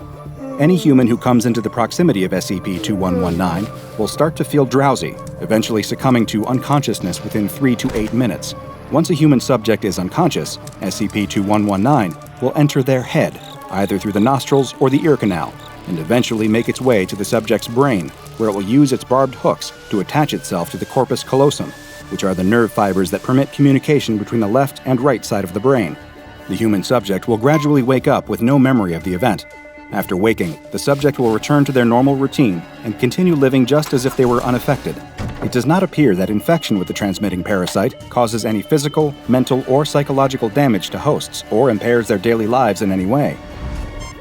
Any human who comes into the proximity of SCP-2119 will start to feel drowsy, eventually succumbing to unconsciousness within 3 to 8 minutes. Once a human subject is unconscious, SCP-2119 will enter their head, either through the nostrils or the ear canal, and eventually make its way to the subject's brain, where it will use its barbed hooks to attach itself to the corpus callosum, which are the nerve fibers that permit communication between the left and right side of the brain. The human subject will gradually wake up with no memory of the event. After waking, the subject will return to their normal routine and continue living just as if they were unaffected. It does not appear that infection with the transmitting parasite causes any physical, mental, or psychological damage to hosts or impairs their daily lives in any way.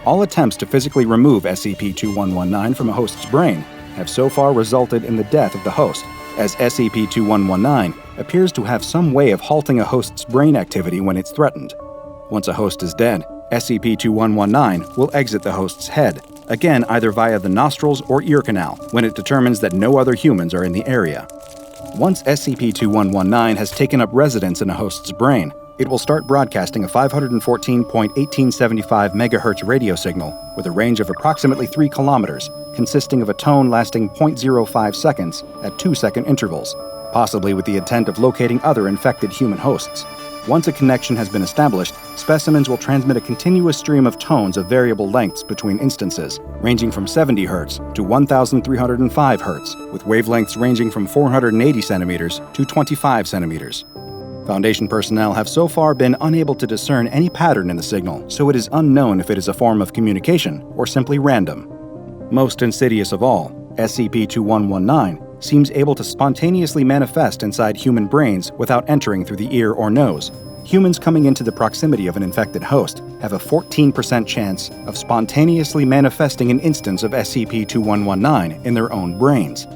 All attempts to physically remove SCP-2119 from a host's brain have so far resulted in the death of the host, as SCP-2119 appears to have some way of halting a host's brain activity when it's threatened. Once a host is dead, SCP-2119 will exit the host's head, again either via the nostrils or ear canal, when it determines that no other humans are in the area. Once SCP-2119 has taken up residence in a host's brain, it will start broadcasting a 514.1875 MHz radio signal with a range of approximately 3 kilometers, consisting of a tone lasting 0.05 seconds at 2-second intervals, possibly with the intent of locating other infected human hosts. Once a connection has been established, specimens will transmit a continuous stream of tones of variable lengths between instances, ranging from 70 Hz to 1,305 Hz, with wavelengths ranging from 480 centimeters to 25 centimeters. Foundation personnel have so far been unable to discern any pattern in the signal, so it is unknown if it is a form of communication or simply random. Most insidious of all, SCP-2119 seems able to spontaneously manifest inside human brains without entering through the ear or nose. Humans coming into the proximity of an infected host have a 14% chance of spontaneously manifesting an instance of SCP-2119 in their own brains.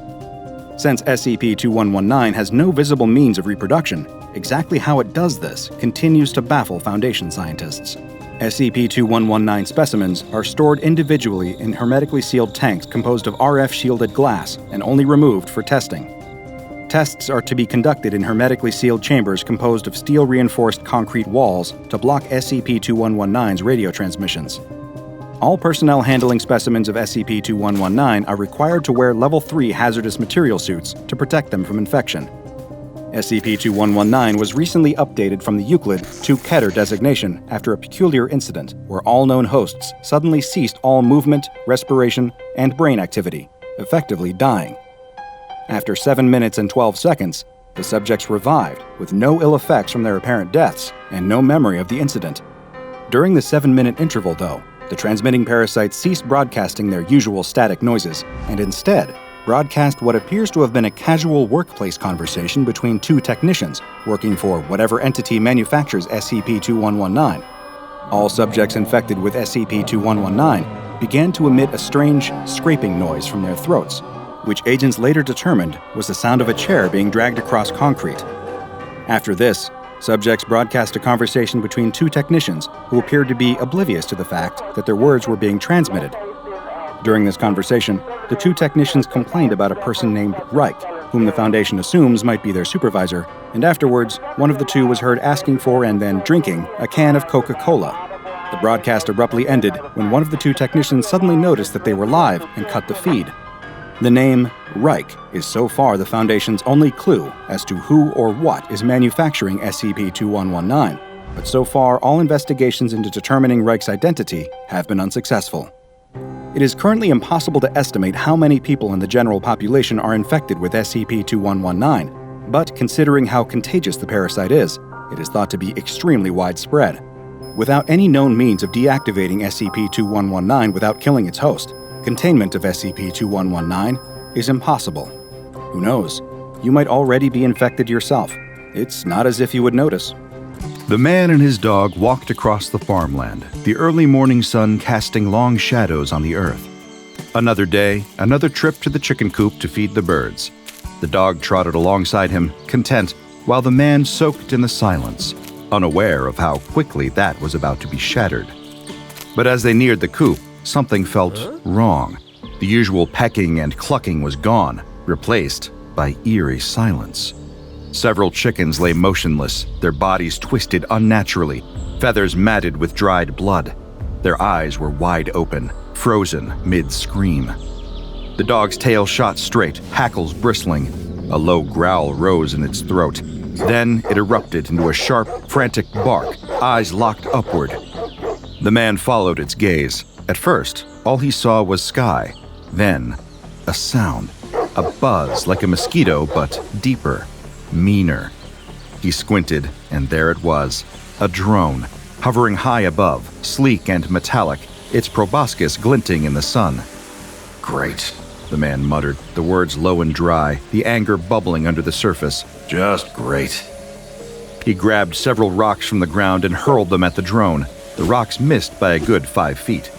Since SCP-2119 has no visible means of reproduction, exactly how it does this continues to baffle Foundation scientists. SCP-2119 specimens are stored individually in hermetically sealed tanks composed of RF-shielded glass and only removed for testing. Tests are to be conducted in hermetically sealed chambers composed of steel-reinforced concrete walls to block SCP-2119's radio transmissions. All personnel handling specimens of SCP-2119 are required to wear Level 3 hazardous material suits to protect them from infection. SCP-2119 was recently updated from the Euclid to Keter designation after a peculiar incident where all known hosts suddenly ceased all movement, respiration, and brain activity, effectively dying. After 7 minutes and 12 seconds, the subjects revived with no ill effects from their apparent deaths and no memory of the incident. During the 7-minute interval, though, the transmitting parasites ceased broadcasting their usual static noises and instead broadcast what appears to have been a casual workplace conversation between 2 technicians working for whatever entity manufactures SCP-2119. All subjects infected with SCP-2119 began to emit a strange scraping noise from their throats, which agents later determined was the sound of a chair being dragged across concrete. After this, subjects broadcast a conversation between 2 technicians who appeared to be oblivious to the fact that their words were being transmitted. During this conversation, the 2 technicians complained about a person named Reich, whom the Foundation assumes might be their supervisor, and afterwards, one of the 2 was heard asking for and then drinking a can of Coca-Cola. The broadcast abruptly ended when one of the 2 technicians suddenly noticed that they were live and cut the feed. The name Reich is so far the Foundation's only clue as to who or what is manufacturing SCP-2119, but so far all investigations into determining Reich's identity have been unsuccessful. It is currently impossible to estimate how many people in the general population are infected with SCP-2119, but considering how contagious the parasite is, it is thought to be extremely widespread. Without any known means of deactivating SCP-2119 without killing its host, containment of SCP-2119 is impossible. Who knows? You might already be infected yourself. It's not as if you would notice. The man and his dog walked across the farmland, the early morning sun casting long shadows on the earth. Another day, another trip to the chicken coop to feed the birds. The dog trotted alongside him, content, while the man soaked in the silence, unaware of how quickly that was about to be shattered. But as they neared the coop, something felt wrong. The usual pecking and clucking was gone, replaced by eerie silence. Several chickens lay motionless, their bodies twisted unnaturally, feathers matted with dried blood. Their eyes were wide open, frozen mid-scream. The dog's tail shot straight, hackles bristling. A low growl rose in its throat. Then it erupted into a sharp, frantic bark, eyes locked upward. The man followed its gaze. At first, all he saw was sky. Then, a sound. A buzz like a mosquito, but deeper. Meaner. He squinted, and there it was, a drone, hovering high above, sleek and metallic, its proboscis glinting in the sun. Great, the man muttered, the words low and dry, the anger bubbling under the surface. Just great. He grabbed several rocks from the ground and hurled them at the drone. The rocks missed by a good 5 feet.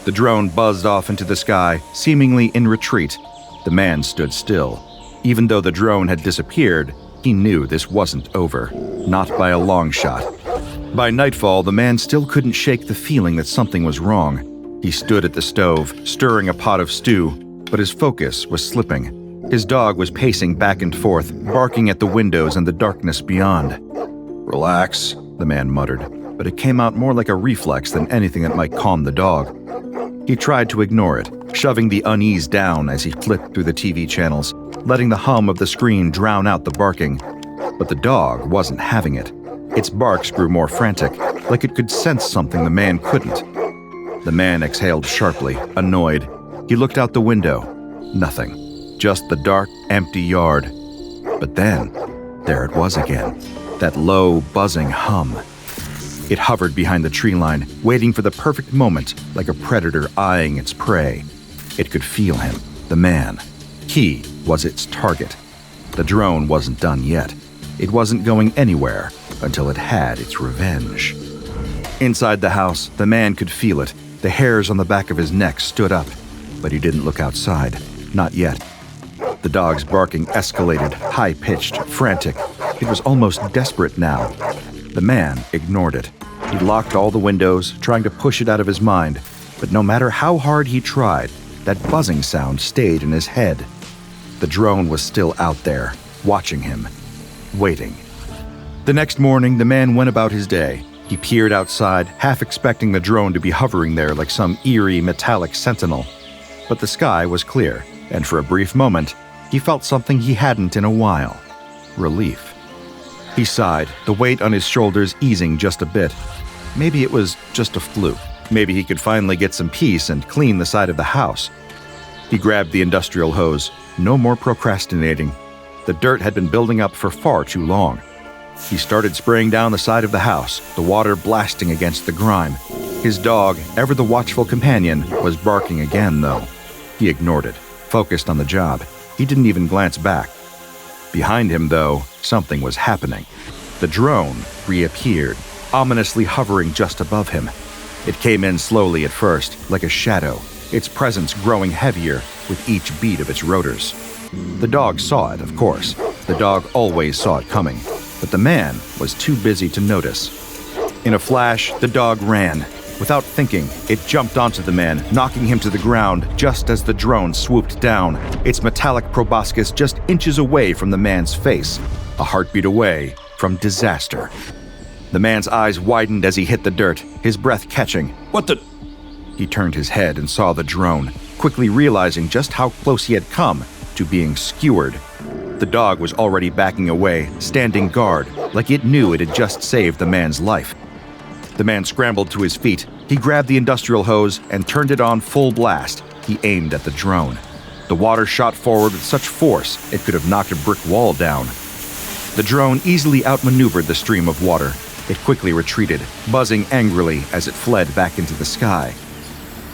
The drone buzzed off into the sky, seemingly in retreat. The man stood still. Even though the drone had disappeared, he knew this wasn't over. Not by a long shot. By nightfall, the man still couldn't shake the feeling that something was wrong. He stood at the stove, stirring a pot of stew, but his focus was slipping. His dog was pacing back and forth, barking at the windows and the darkness beyond. "Relax," the man muttered, but it came out more like a reflex than anything that might calm the dog. He tried to ignore it, shoving the unease down as he flipped through the TV channels, letting the hum of the screen drown out the barking. But the dog wasn't having it. Its barks grew more frantic, like it could sense something the man couldn't. The man exhaled sharply, annoyed. He looked out the window. Nothing. Just the dark, empty yard. But then, there it was again. That low, buzzing hum. It hovered behind the tree line, waiting for the perfect moment, like a predator eyeing its prey. It could feel him, the man. He was its target. The drone wasn't done yet. It wasn't going anywhere until it had its revenge. Inside the house, the man could feel it. The hairs on the back of his neck stood up, but he didn't look outside. Not yet. The dog's barking escalated, high-pitched, frantic. It was almost desperate now. The man ignored it. He locked all the windows, trying to push it out of his mind, but no matter how hard he tried, that buzzing sound stayed in his head. The drone was still out there, watching him, waiting. The next morning, the man went about his day. He peered outside, half expecting the drone to be hovering there like some eerie metallic sentinel. But the sky was clear, and for a brief moment, he felt something he hadn't in a while. Relief. He sighed, the weight on his shoulders easing just a bit. Maybe it was just a fluke. Maybe he could finally get some peace and clean the side of the house. He grabbed the industrial hose. No more procrastinating. The dirt had been building up for far too long. He started spraying down the side of the house, the water blasting against the grime. His dog, ever the watchful companion, was barking again, though. He ignored it, focused on the job. He didn't even glance back. Behind him, though, something was happening. The drone reappeared, ominously hovering just above him. It came in slowly at first, like a shadow, its presence growing heavier with each beat of its rotors. The dog saw it, of course. The dog always saw it coming, but the man was too busy to notice. In a flash, the dog ran. Without thinking, it jumped onto the man, knocking him to the ground just as the drone swooped down, its metallic proboscis just inches away from the man's face, a heartbeat away from disaster. The man's eyes widened as he hit the dirt, his breath catching. "What the?" He turned his head and saw the drone, quickly realizing just how close he had come to being skewered. The dog was already backing away, standing guard, like it knew it had just saved the man's life. The man scrambled to his feet. He grabbed the industrial hose and turned it on full blast. He aimed at the drone. The water shot forward with such force it could have knocked a brick wall down. The drone easily outmaneuvered the stream of water. It quickly retreated, buzzing angrily as it fled back into the sky.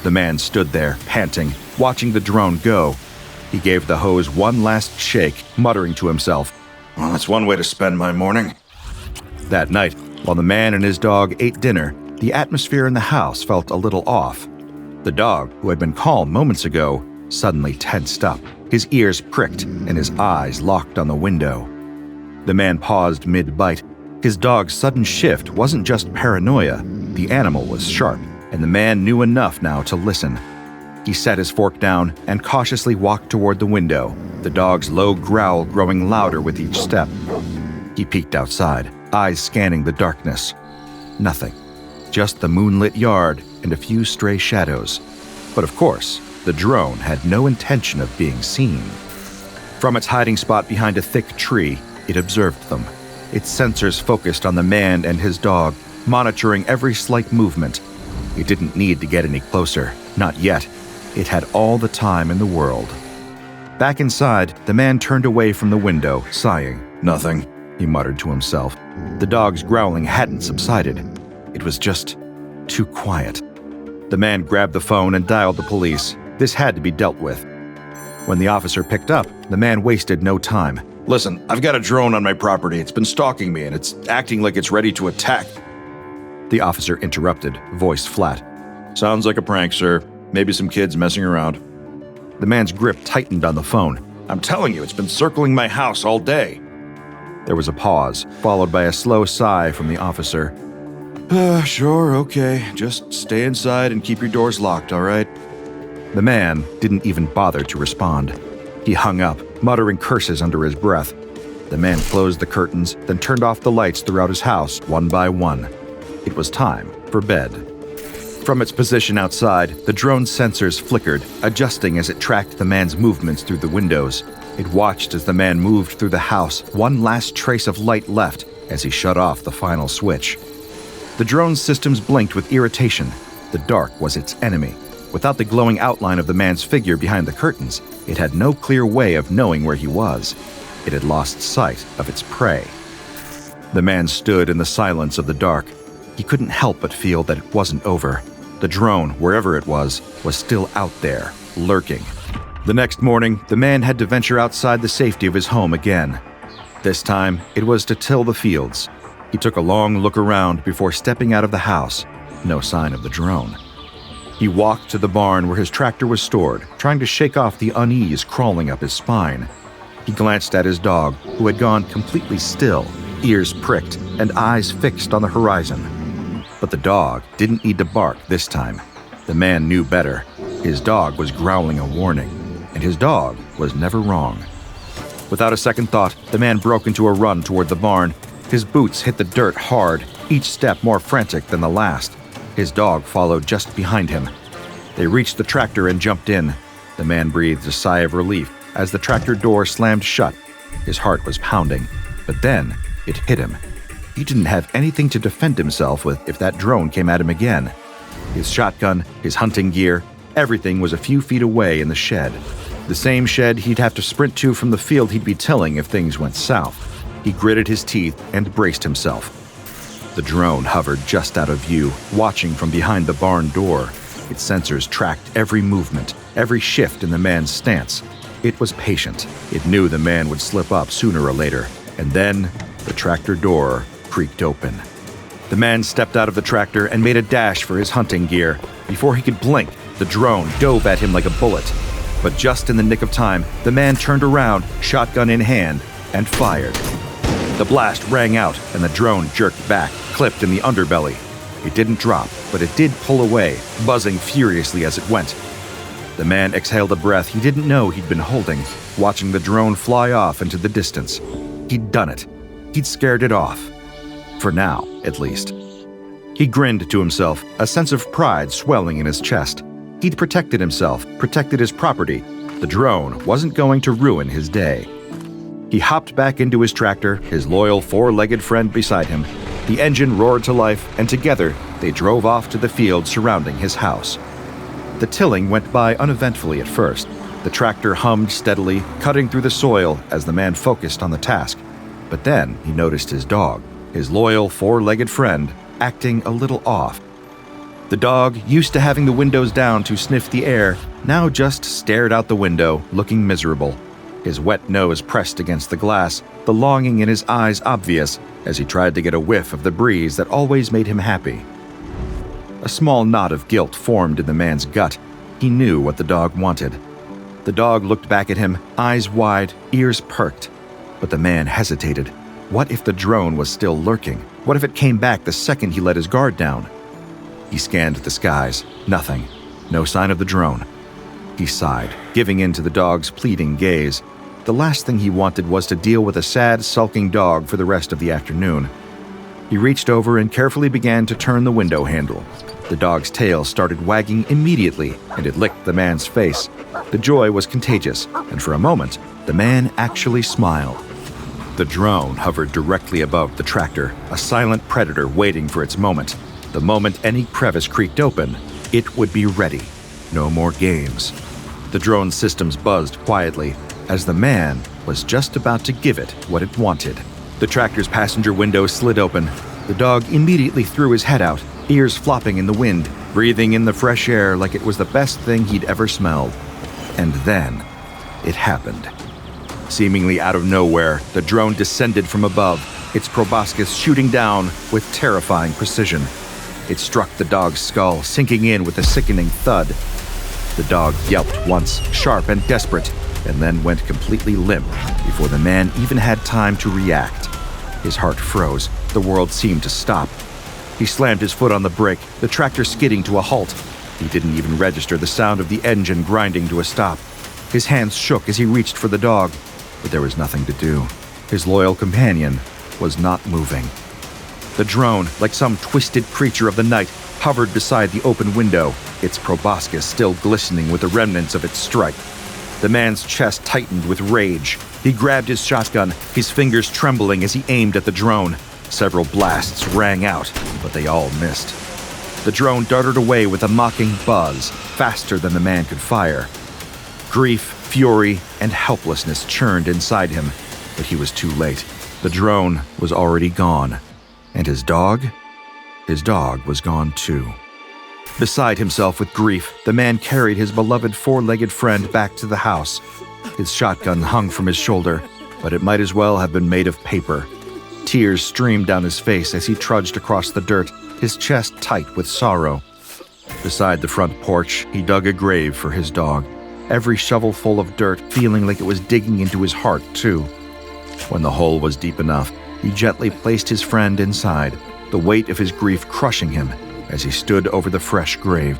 The man stood there, panting, watching the drone go. He gave the hose one last shake, muttering to himself, "Well, that's one way to spend my morning." That night, while the man and his dog ate dinner, the atmosphere in the house felt a little off. The dog, who had been calm moments ago, suddenly tensed up. His ears pricked and his eyes locked on the window. The man paused mid-bite. His dog's sudden shift wasn't just paranoia. The animal was sharp, and the man knew enough now to listen. He set his fork down and cautiously walked toward the window, the dog's low growl growing louder with each step. He peeked outside, eyes scanning the darkness. Nothing. Just the moonlit yard and a few stray shadows. But of course, the drone had no intention of being seen. From its hiding spot behind a thick tree, it observed them. Its sensors focused on the man and his dog, monitoring every slight movement. It didn't need to get any closer. Not yet. It had all the time in the world. Back inside, the man turned away from the window, sighing. "Nothing," he muttered to himself. The dog's growling hadn't subsided. It was just too quiet. The man grabbed the phone and dialed the police. This had to be dealt with. When the officer picked up, the man wasted no time. Listen, I've got a drone on my property. It's been stalking me, and it's acting like it's ready to attack. The officer interrupted, voice flat. Sounds like a prank, sir. Maybe some kids messing around. The man's grip tightened on the phone. I'm telling you, it's been circling my house all day. There was a pause, followed by a slow sigh from the officer. Sure, okay. Just stay inside and keep your doors locked, all right? The man didn't even bother to respond. He hung up, muttering curses under his breath. The man closed the curtains, then turned off the lights throughout his house one by one. It was time for bed. From its position outside, the drone's sensors flickered, adjusting as it tracked the man's movements through the windows. It watched as the man moved through the house, one last trace of light left as he shut off the final switch. The drone's systems blinked with irritation. The dark was its enemy. Without the glowing outline of the man's figure behind the curtains, it had no clear way of knowing where he was. It had lost sight of its prey. The man stood in the silence of the dark. He couldn't help but feel that it wasn't over. The drone, wherever it was still out there, lurking. The next morning, the man had to venture outside the safety of his home again. This time, it was to till the fields. He took a long look around before stepping out of the house. No sign of the drone. He walked to the barn where his tractor was stored, trying to shake off the unease crawling up his spine. He glanced at his dog, who had gone completely still, ears pricked and eyes fixed on the horizon. But the dog didn't need to bark this time. The man knew better. His dog was growling a warning, and his dog was never wrong. Without a second thought, the man broke into a run toward the barn. His boots hit the dirt hard, each step more frantic than the last. His dog followed just behind him. They reached the tractor and jumped in. The man breathed a sigh of relief as the tractor door slammed shut. His heart was pounding, but then it hit him. He didn't have anything to defend himself with if that drone came at him again. His shotgun, his hunting gear, everything was a few feet away in the shed. The same shed he'd have to sprint to from the field he'd be tilling if things went south. He gritted his teeth and braced himself. The drone hovered just out of view, watching from behind the barn door. Its sensors tracked every movement, every shift in the man's stance. It was patient. It knew the man would slip up sooner or later. And then the tractor door creaked open. The man stepped out of the tractor and made a dash for his hunting gear. Before he could blink, the drone dove at him like a bullet. But just in the nick of time, the man turned around, shotgun in hand, and fired. The blast rang out, and the drone jerked back, clipped in the underbelly. It didn't drop, but it did pull away, buzzing furiously as it went. The man exhaled a breath he didn't know he'd been holding, watching the drone fly off into the distance. He'd done it. He'd scared it off. For now, at least. He grinned to himself, a sense of pride swelling in his chest. He'd protected himself, protected his property. The drone wasn't going to ruin his day. He hopped back into his tractor, his loyal four-legged friend beside him. The engine roared to life, and together they drove off to the field surrounding his house. The tilling went by uneventfully at first. The tractor hummed steadily, cutting through the soil as the man focused on the task. But then he noticed his dog, his loyal four-legged friend, acting a little off. The dog, used to having the windows down to sniff the air, now just stared out the window, looking miserable. His wet nose pressed against the glass, the longing in his eyes obvious as he tried to get a whiff of the breeze that always made him happy. A small knot of guilt formed in the man's gut. He knew what the dog wanted. The dog looked back at him, eyes wide, ears perked. But the man hesitated. What if the drone was still lurking? What if it came back the second he let his guard down? He scanned the skies. Nothing. No sign of the drone. He sighed, giving in to the dog's pleading gaze. The last thing he wanted was to deal with a sad, sulking dog for the rest of the afternoon. He reached over and carefully began to turn the window handle. The dog's tail started wagging immediately, and it licked the man's face. The joy was contagious, and for a moment, the man actually smiled. The drone hovered directly above the tractor, a silent predator waiting for its moment. The moment any crevice creaked open, it would be ready. No more games. The drone's systems buzzed quietly, as the man was just about to give it what it wanted. The tractor's passenger window slid open. The dog immediately threw his head out, ears flopping in the wind, breathing in the fresh air like it was the best thing he'd ever smelled. And then, it happened. Seemingly out of nowhere, the drone descended from above, its proboscis shooting down with terrifying precision. It struck the dog's skull, sinking in with a sickening thud. The dog yelped once, sharp and desperate, and then went completely limp before the man even had time to react. His heart froze. The world seemed to stop. He slammed his foot on the brake, the tractor skidding to a halt. He didn't even register the sound of the engine grinding to a stop. His hands shook as he reached for the dog, but there was nothing to do. His loyal companion was not moving. The drone, like some twisted creature of the night, hovered beside the open window, its proboscis still glistening with the remnants of its strike. The man's chest tightened with rage. He grabbed his shotgun, his fingers trembling as he aimed at the drone. Several blasts rang out, but they all missed. The drone darted away with a mocking buzz, faster than the man could fire. Grief, fury, and helplessness churned inside him, but he was too late. The drone was already gone. And his dog? His dog was gone too. Beside himself with grief, the man carried his beloved four-legged friend back to the house. His shotgun hung from his shoulder, but it might as well have been made of paper. Tears streamed down his face as he trudged across the dirt, his chest tight with sorrow. Beside the front porch, he dug a grave for his dog, every shovelful of dirt feeling like it was digging into his heart, too. When the hole was deep enough, he gently placed his friend inside, the weight of his grief crushing him as he stood over the fresh grave.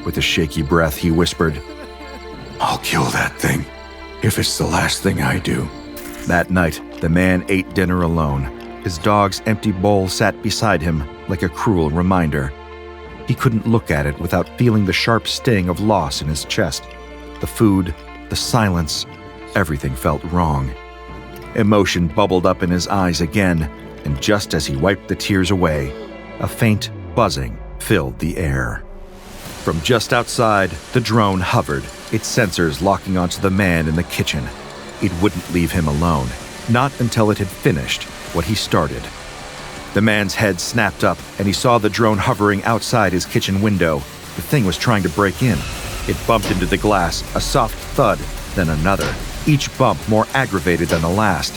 With a shaky breath, he whispered, I'll kill that thing, if it's the last thing I do. That night, the man ate dinner alone. His dog's empty bowl sat beside him like a cruel reminder. He couldn't look at it without feeling the sharp sting of loss in his chest. The food, the silence, everything felt wrong. Emotion bubbled up in his eyes again, and just as he wiped the tears away, a faint buzzing filled the air. From just outside, the drone hovered, its sensors locking onto the man in the kitchen. It wouldn't leave him alone, not until it had finished what he started. The man's head snapped up, and he saw the drone hovering outside his kitchen window. The thing was trying to break in. It bumped into the glass, a soft thud, then another, each bump more aggravated than the last.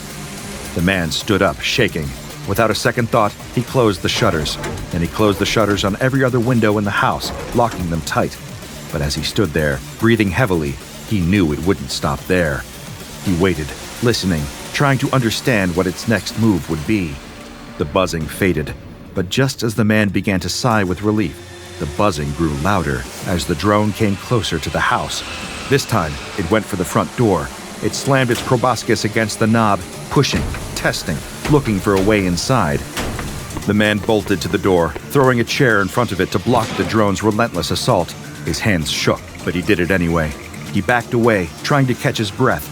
The man stood up, shaking. Without a second thought, he closed the shutters. Then he closed the shutters on every other window in the house, locking them tight. But as he stood there, breathing heavily, he knew it wouldn't stop there. He waited, listening, trying to understand what its next move would be. The buzzing faded, but just as the man began to sigh with relief, the buzzing grew louder as the drone came closer to the house. This time, it went for the front door. It slammed its proboscis against the knob, pushing, testing, looking for a way inside. The man bolted to the door, throwing a chair in front of it to block the drone's relentless assault. His hands shook, but he did it anyway. He backed away, trying to catch his breath.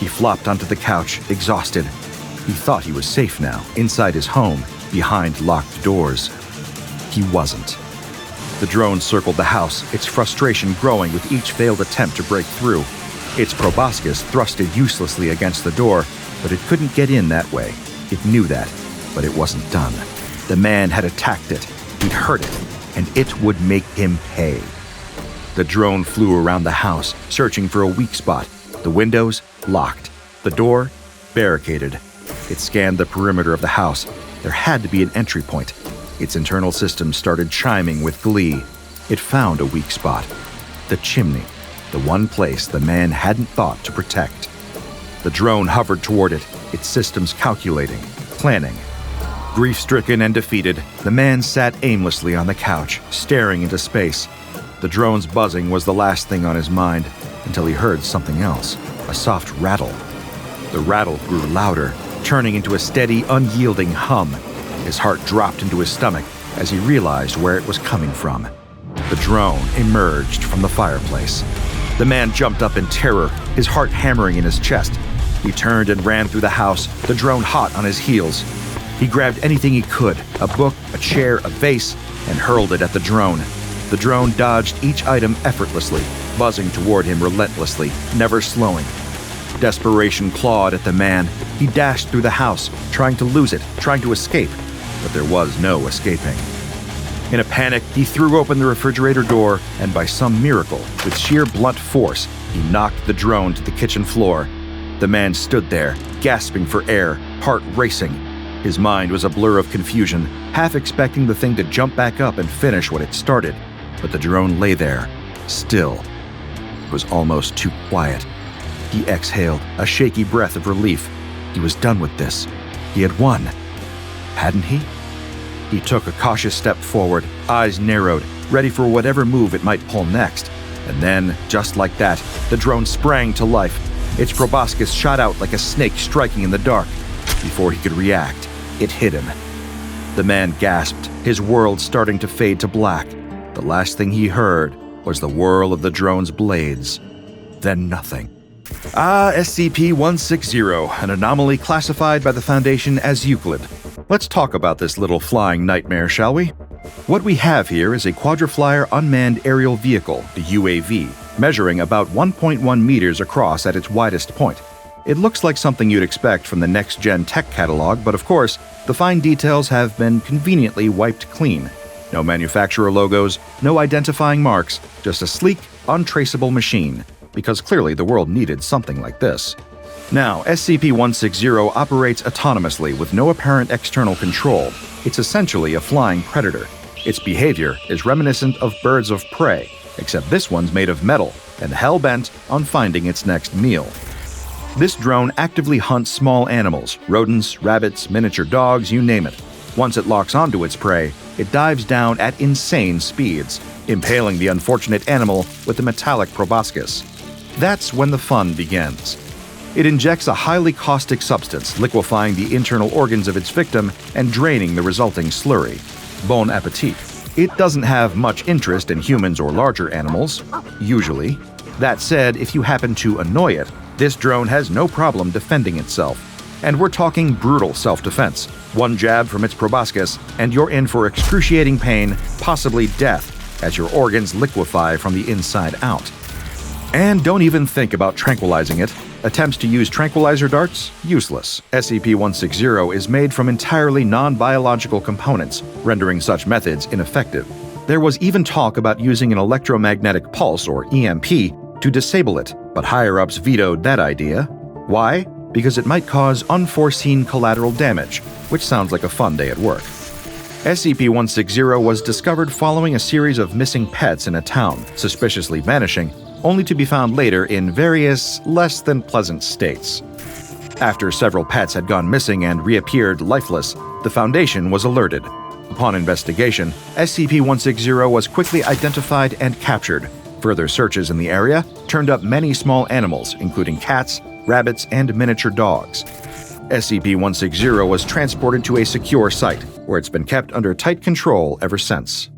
He flopped onto the couch, exhausted. He thought he was safe now, inside his home, behind locked doors. He wasn't. The drone circled the house, its frustration growing with each failed attempt to break through. Its proboscis thrusted uselessly against the door, but it couldn't get in that way. It knew that, but it wasn't done. The man had attacked it, he'd hurt it, and it would make him pay. The drone flew around the house, searching for a weak spot. The windows, locked. The door, barricaded. It scanned the perimeter of the house. There had to be an entry point. Its internal systems started chiming with glee. It found a weak spot. The chimney, the one place the man hadn't thought to protect. The drone hovered toward it, its systems calculating, planning. Grief-stricken and defeated, the man sat aimlessly on the couch, staring into space. The drone's buzzing was the last thing on his mind, until he heard something else, a soft rattle. The rattle grew louder, turning into a steady, unyielding hum. His heart dropped into his stomach as he realized where it was coming from. The drone emerged from the fireplace. The man jumped up in terror, his heart hammering in his chest. He turned and ran through the house, the drone hot on his heels. He grabbed anything he could, a book, a chair, a vase, and hurled it at the drone. The drone dodged each item effortlessly, buzzing toward him relentlessly, never slowing. Desperation clawed at the man. He dashed through the house, trying to lose it, trying to escape, but there was no escaping. In a panic, he threw open the refrigerator door, and by some miracle, with sheer blunt force, He knocked the drone to the kitchen floor. The man stood there, gasping for air, heart racing. His mind was a blur of confusion, half expecting the thing to jump back up and finish what it started. But the drone lay there, still. It was almost too quiet. He exhaled, a shaky breath of relief. He was done with this. He had won. Hadn't he? He took a cautious step forward, eyes narrowed, ready for whatever move it might pull next. And then, just like that, the drone sprang to life. Its proboscis shot out like a snake striking in the dark. Before he could react, it hit him. The man gasped, his world starting to fade to black. The last thing he heard was the whirl of the drone's blades. Then nothing. SCP-160, an anomaly classified by the Foundation as Euclid. Let's talk about this little flying nightmare, shall we? What we have here is a Quadriflyer Unmanned Aerial Vehicle, the UAV, measuring about 1.1 meters across at its widest point. It looks like something you'd expect from the next-gen tech catalog, but of course, the fine details have been conveniently wiped clean. No manufacturer logos, no identifying marks, just a sleek, untraceable machine, because clearly the world needed something like this. Now, SCP-160 operates autonomously with no apparent external control. It's essentially a flying predator. Its behavior is reminiscent of birds of prey, except this one's made of metal and hell-bent on finding its next meal. This drone actively hunts small animals, rodents, rabbits, miniature dogs, you name it. Once it locks onto its prey, it dives down at insane speeds, impaling the unfortunate animal with a metallic proboscis. That's when the fun begins. It injects a highly caustic substance, liquefying the internal organs of its victim and draining the resulting slurry. Bon appetit. It doesn't have much interest in humans or larger animals, usually. That said, if you happen to annoy it, this drone has no problem defending itself. And we're talking brutal self-defense. One jab from its proboscis, and you're in for excruciating pain, possibly death, as your organs liquefy from the inside out. And don't even think about tranquilizing it. Attempts to use tranquilizer darts? Useless. SCP-160 is made from entirely non-biological components, rendering such methods ineffective. There was even talk about using an electromagnetic pulse, or EMP, to disable it, but higher-ups vetoed that idea. Why? Because it might cause unforeseen collateral damage, which sounds like a fun day at work. SCP-160 was discovered following a series of missing pets in a town, suspiciously vanishing, only to be found later in various less than pleasant states. After several pets had gone missing and reappeared lifeless, the Foundation was alerted. Upon investigation, SCP-160 was quickly identified and captured. Further searches in the area turned up many small animals, including cats, rabbits, and miniature dogs. SCP-160 was transported to a secure site, where it's been kept under tight control ever since.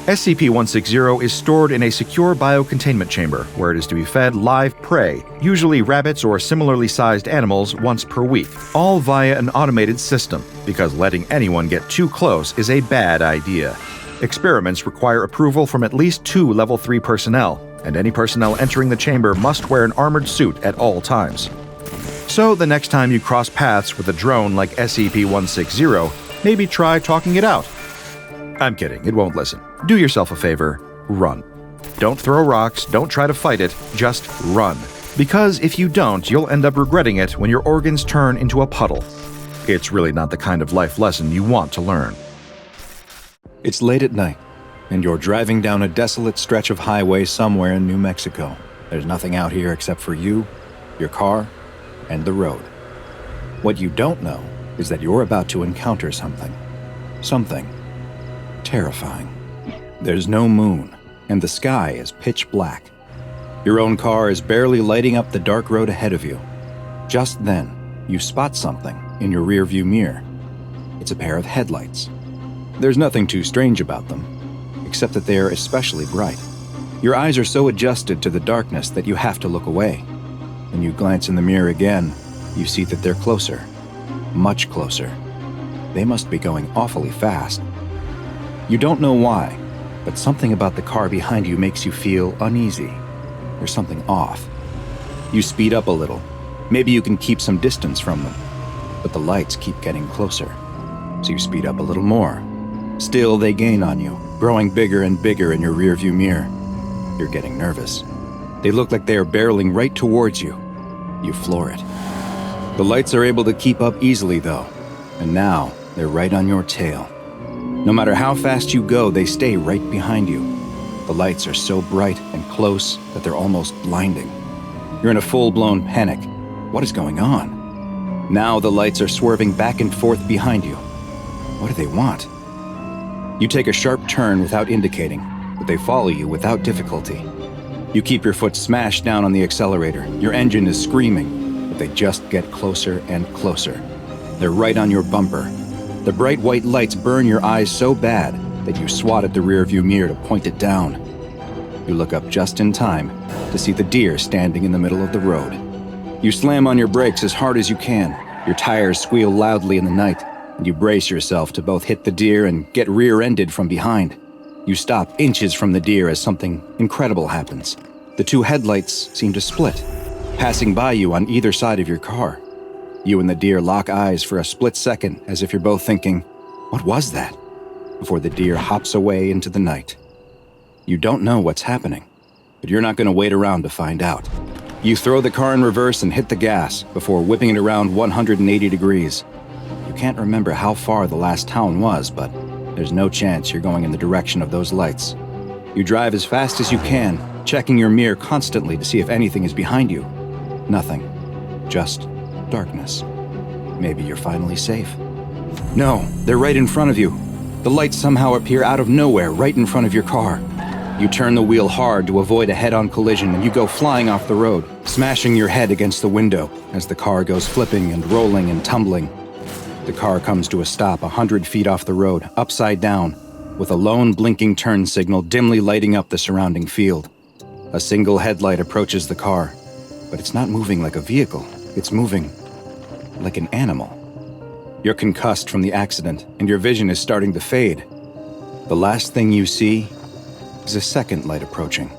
SCP-160 is stored in a secure biocontainment chamber, where it is to be fed live prey, usually rabbits or similarly sized animals, once per week, all via an automated system, because letting anyone get too close is a bad idea. Experiments require approval from at least 2 Level 3 personnel, and any personnel entering the chamber must wear an armored suit at all times. So the next time you cross paths with a drone like SCP-160, maybe try talking it out. I'm kidding, it won't listen. Do yourself a favor, run. Don't throw rocks, don't try to fight it, just run. Because if you don't, you'll end up regretting it when your organs turn into a puddle. It's really not the kind of life lesson you want to learn. It's late at night, and you're driving down a desolate stretch of highway somewhere in New Mexico. There's nothing out here except for you, your car, and the road. What you don't know is that you're about to encounter something. Something terrifying. There's no moon, and the sky is pitch black. Your own car is barely lighting up the dark road ahead of you. Just then, you spot something in your rearview mirror. It's a pair of headlights. There's nothing too strange about them, except that they're especially bright. Your eyes are so adjusted to the darkness that you have to look away. When you glance in the mirror again, you see that they're closer. Much closer. They must be going awfully fast. You don't know why, but something about the car behind you makes you feel uneasy. There's something off. You speed up a little. Maybe you can keep some distance from them. But the lights keep getting closer. So you speed up a little more. Still, they gain on you, growing bigger and bigger in your rearview mirror. You're getting nervous. They look like they are barreling right towards you. You floor it. The lights are able to keep up easily, though, and now they're right on your tail. No matter how fast you go, they stay right behind you. The lights are so bright and close that they're almost blinding. You're in a full-blown panic. What is going on? Now the lights are swerving back and forth behind you. What do they want? You take a sharp turn without indicating, but they follow you without difficulty. You keep your foot smashed down on the accelerator. Your engine is screaming, but they just get closer and closer. They're right on your bumper. The bright white lights burn your eyes so bad that you swat at the rearview mirror to point it down. You look up just in time to see the deer standing in the middle of the road. You slam on your brakes as hard as you can. Your tires squeal loudly in the night, and you brace yourself to both hit the deer and get rear-ended from behind. You stop inches from the deer as something incredible happens. The two headlights seem to split, passing by you on either side of your car. You and the deer lock eyes for a split second as if you're both thinking, "What was that?" before the deer hops away into the night. You don't know what's happening, but you're not going to wait around to find out. You throw the car in reverse and hit the gas before whipping it around 180 degrees. You can't remember how far the last town was, but there's no chance you're going in the direction of those lights. You drive as fast as you can, checking your mirror constantly to see if anything is behind you. Nothing. Just darkness. Maybe you're finally safe. No, they're right in front of you. The lights somehow appear out of nowhere right in front of your car. You turn the wheel hard to avoid a head-on collision and you go flying off the road, smashing your head against the window as the car goes flipping and rolling and tumbling. The car comes to a stop 100 feet off the road, upside down, with a lone blinking turn signal dimly lighting up the surrounding field. A single headlight approaches the car, but it's not moving like a vehicle. It's moving like an animal. You're concussed from the accident, and your vision is starting to fade. The last thing you see is a second light approaching.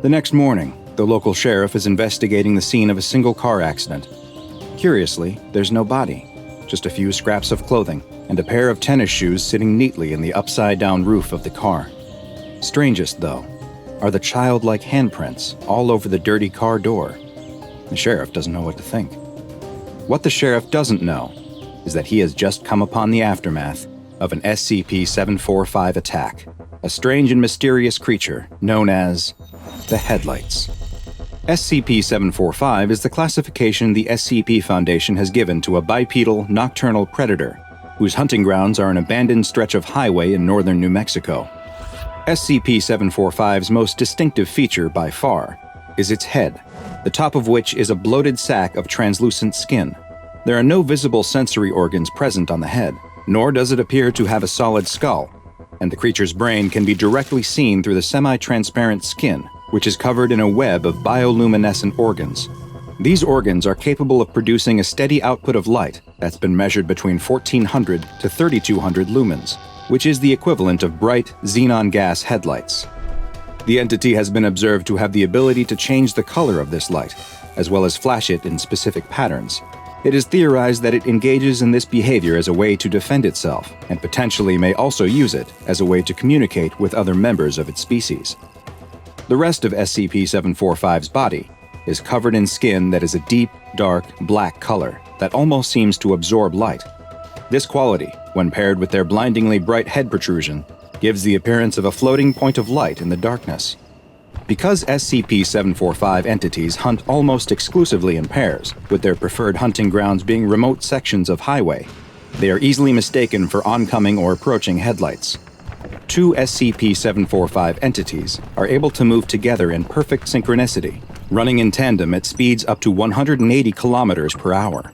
The next morning, the local sheriff is investigating the scene of a single car accident. Curiously, there's no body, just a few scraps of clothing and a pair of tennis shoes sitting neatly in the upside-down roof of the car. Strangest, though, are the childlike handprints all over the dirty car door. The sheriff doesn't know what to think. What the sheriff doesn't know is that he has just come upon the aftermath of an SCP-745 attack, a strange and mysterious creature known as the Headlights. SCP-745 is the classification the SCP Foundation has given to a bipedal nocturnal predator whose hunting grounds are an abandoned stretch of highway in northern New Mexico. SCP-745's most distinctive feature by far is its head, the top of which is a bloated sack of translucent skin. There are no visible sensory organs present on the head, nor does it appear to have a solid skull, and the creature's brain can be directly seen through the semi-transparent skin, which is covered in a web of bioluminescent organs. These organs are capable of producing a steady output of light that's been measured between 1400 to 3200 lumens, which is the equivalent of bright xenon gas headlights. The entity has been observed to have the ability to change the color of this light, as well as flash it in specific patterns. It is theorized that it engages in this behavior as a way to defend itself, and potentially may also use it as a way to communicate with other members of its species. The rest of SCP-745's body is covered in skin that is a deep, dark, black color that almost seems to absorb light. This quality, when paired with their blindingly bright head protrusion, gives the appearance of a floating point of light in the darkness. Because SCP-745 entities hunt almost exclusively in pairs, with their preferred hunting grounds being remote sections of highway, they are easily mistaken for oncoming or approaching headlights. Two SCP-745 entities are able to move together in perfect synchronicity, running in tandem at speeds up to 180 kilometers per hour.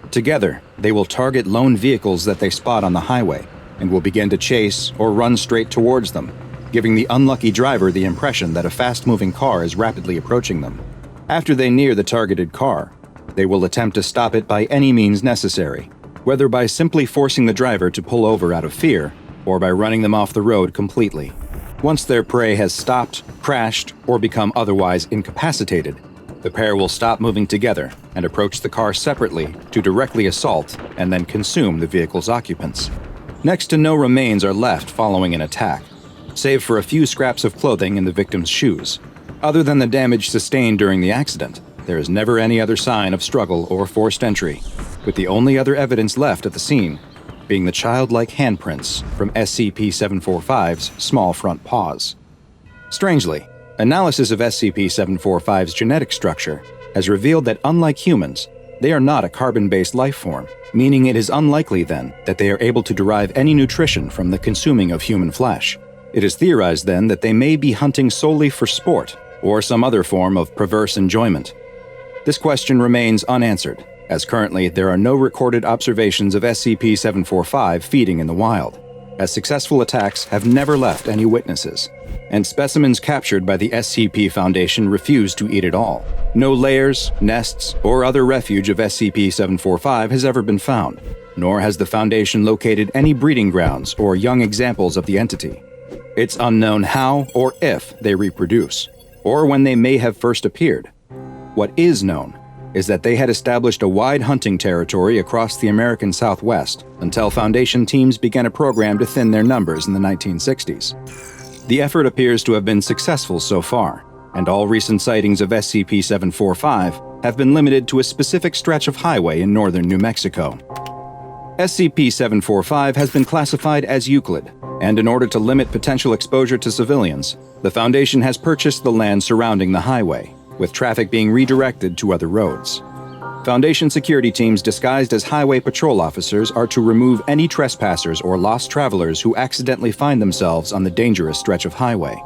Together, they will target lone vehicles that they spot on the highway, and will begin to chase or run straight towards them, giving the unlucky driver the impression that a fast-moving car is rapidly approaching them. After they near the targeted car, they will attempt to stop it by any means necessary, whether by simply forcing the driver to pull over out of fear, or by running them off the road completely. Once their prey has stopped, crashed, or become otherwise incapacitated, the pair will stop moving together and approach the car separately to directly assault and then consume the vehicle's occupants. Next to no remains are left following an attack, save for a few scraps of clothing in the victim's shoes. Other than the damage sustained during the accident, there is never any other sign of struggle or forced entry, with the only other evidence left at the scene being the childlike handprints from SCP-745's small front paws. Strangely, analysis of SCP-745's genetic structure has revealed that unlike humans, they are not a carbon-based life form, meaning it is unlikely then that they are able to derive any nutrition from the consuming of human flesh. It is theorized then that they may be hunting solely for sport or some other form of perverse enjoyment. This question remains unanswered, as currently there are no recorded observations of SCP-745 feeding in the wild, as successful attacks have never left any witnesses, and specimens captured by the SCP Foundation refuse to eat it all. No lairs, nests, or other refuge of SCP-745 has ever been found, nor has the Foundation located any breeding grounds or young examples of the entity. It's unknown how or if they reproduce, or when they may have first appeared. What is known is that they had established a wide hunting territory across the American Southwest until Foundation teams began a program to thin their numbers in the 1960s. The effort appears to have been successful so far, and all recent sightings of SCP-745 have been limited to a specific stretch of highway in northern New Mexico. SCP-745 has been classified as Euclid, and in order to limit potential exposure to civilians, the Foundation has purchased the land surrounding the highway, with traffic being redirected to other roads. Foundation security teams disguised as highway patrol officers are to remove any trespassers or lost travelers who accidentally find themselves on the dangerous stretch of highway.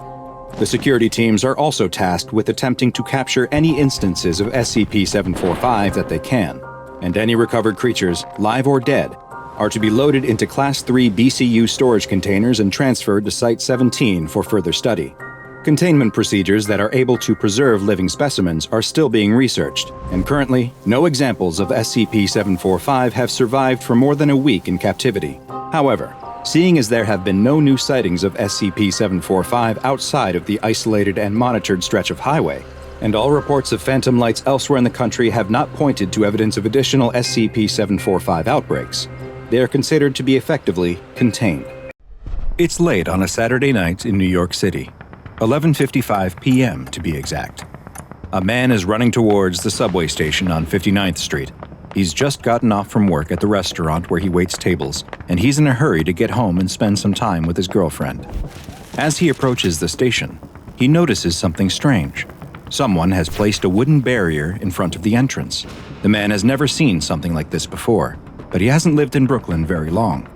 The security teams are also tasked with attempting to capture any instances of SCP-745 that they can, and any recovered creatures, live or dead, are to be loaded into Class 3 BCU storage containers and transferred to Site-17 for further study. Containment procedures that are able to preserve living specimens are still being researched, and currently, no examples of SCP-745 have survived for more than a week in captivity. However, seeing as there have been no new sightings of SCP-745 outside of the isolated and monitored stretch of highway, and all reports of phantom lights elsewhere in the country have not pointed to evidence of additional SCP-745 outbreaks, they are considered to be effectively contained. It's late on a Saturday night in New York City. 11:55 p.m. to be exact. A man is running towards the subway station on 59th Street. He's just gotten off from work at the restaurant where he waits tables, and he's in a hurry to get home and spend some time with his girlfriend. As he approaches the station, he notices something strange. Someone has placed a wooden barrier in front of the entrance. The man has never seen something like this before, but he hasn't lived in Brooklyn very long.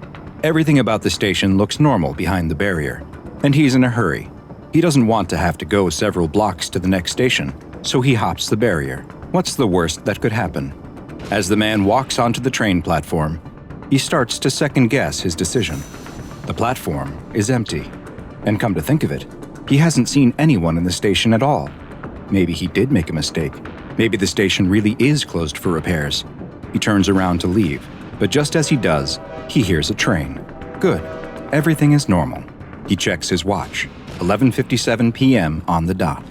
Everything about the station looks normal behind the barrier, and he's in a hurry. He doesn't want to have to go several blocks to the next station, so he hops the barrier. What's the worst that could happen? As the man walks onto the train platform, he starts to second-guess his decision. The platform is empty, and come to think of it, he hasn't seen anyone in the station at all. Maybe he did make a mistake. Maybe the station really is closed for repairs. He turns around to leave, but just as he does, he hears a train. Good. Everything is normal. He checks his watch. 11:57 p.m. on the dot.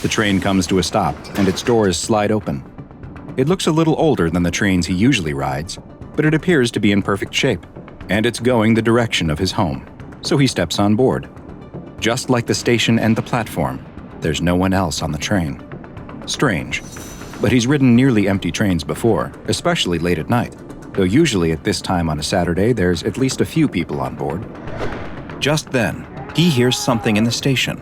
The train comes to a stop, and its doors slide open. It looks a little older than the trains he usually rides, but it appears to be in perfect shape, and it's going the direction of his home, so he steps on board. Just like the station and the platform, there's no one else on the train. Strange, but he's ridden nearly empty trains before, especially late at night, though usually at this time on a Saturday there's at least a few people on board. Just then, he hears something in the station.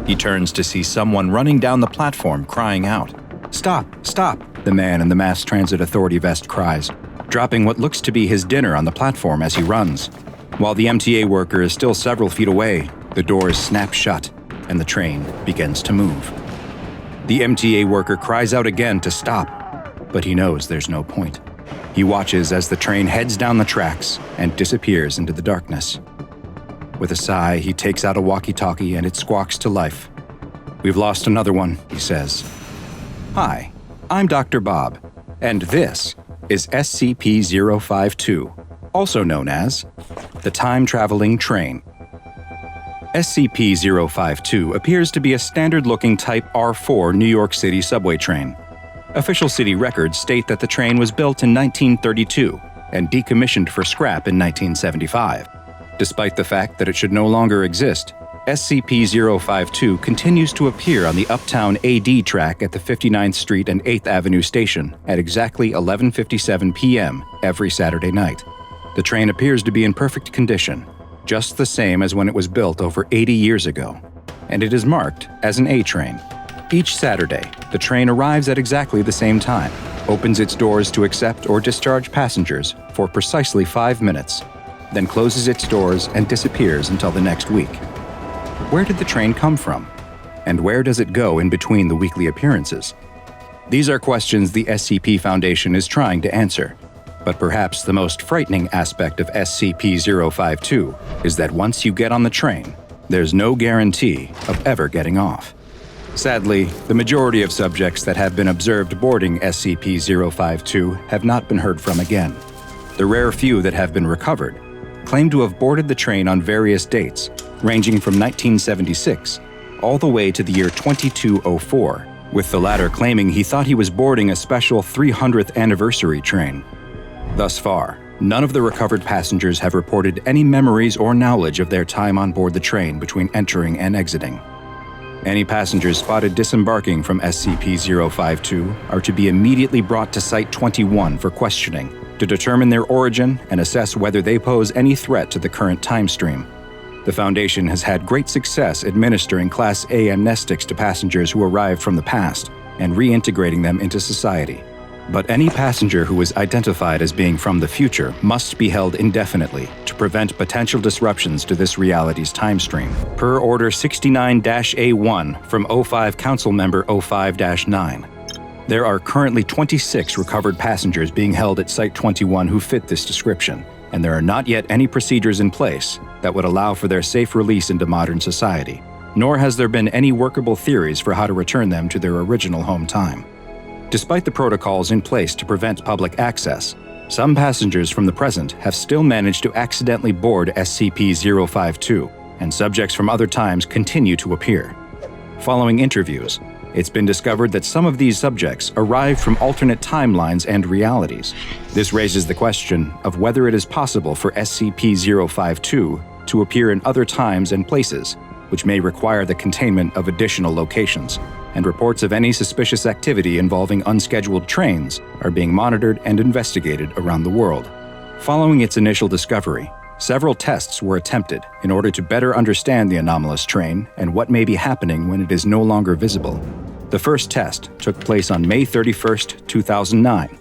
He turns to see someone running down the platform crying out. "Stop! Stop!" the man in the Mass Transit Authority vest cries, dropping what looks to be his dinner on the platform as he runs. While the MTA worker is still several feet away, the doors snap shut, and the train begins to move. The MTA worker cries out again to stop, but he knows there's no point. He watches as the train heads down the tracks and disappears into the darkness. With a sigh, he takes out a walkie-talkie and it squawks to life. "We've lost another one," he says. "Hi, I'm DrBob, and this is SCP-052, also known as the Time-Traveling Train." SCP-052 appears to be a standard-looking Type R4 New York City subway train. Official city records state that the train was built in 1932 and decommissioned for scrap in 1975. Despite the fact that it should no longer exist, SCP-052 continues to appear on the Uptown AD track at the 59th Street and 8th Avenue station at exactly 11:57 p.m. every Saturday night. The train appears to be in perfect condition, just the same as when it was built over 80 years ago, and it is marked as an A train. Each Saturday, the train arrives at exactly the same time, opens its doors to accept or discharge passengers for precisely 5 minutes, then closes its doors and disappears until the next week. Where did the train come from? And where does it go in between the weekly appearances? These are questions the SCP Foundation is trying to answer, but perhaps the most frightening aspect of SCP-052 is that once you get on the train, there's no guarantee of ever getting off. Sadly, the majority of subjects that have been observed boarding SCP-052 have not been heard from again. The rare few that have been recovered claim to have boarded the train on various dates, ranging from 1976 all the way to the year 2204, with the latter claiming he thought he was boarding a special 300th anniversary train. Thus far, none of the recovered passengers have reported any memories or knowledge of their time on board the train between entering and exiting. Any passengers spotted disembarking from SCP-052 are to be immediately brought to Site 21 for questioning to determine their origin and assess whether they pose any threat to the current time stream. The Foundation has had great success administering Class A amnestics to passengers who arrived from the past and reintegrating them into society. But any passenger who is identified as being from the future must be held indefinitely to prevent potential disruptions to this reality's time stream, per Order 69-A1 from O5 Council Member 05-9. There are currently 26 recovered passengers being held at Site 21 who fit this description, and there are not yet any procedures in place that would allow for their safe release into modern society, nor has there been any workable theories for how to return them to their original home time. Despite the protocols in place to prevent public access, some passengers from the present have still managed to accidentally board SCP-052, and subjects from other times continue to appear. Following interviews, it's been discovered that some of these subjects arrived from alternate timelines and realities. This raises the question of whether it is possible for SCP-052 to appear in other times and places, which may require the containment of additional locations, and reports of any suspicious activity involving unscheduled trains are being monitored and investigated around the world. Following its initial discovery, several tests were attempted in order to better understand the anomalous train and what may be happening when it is no longer visible. The first test took place on May 31, 2009.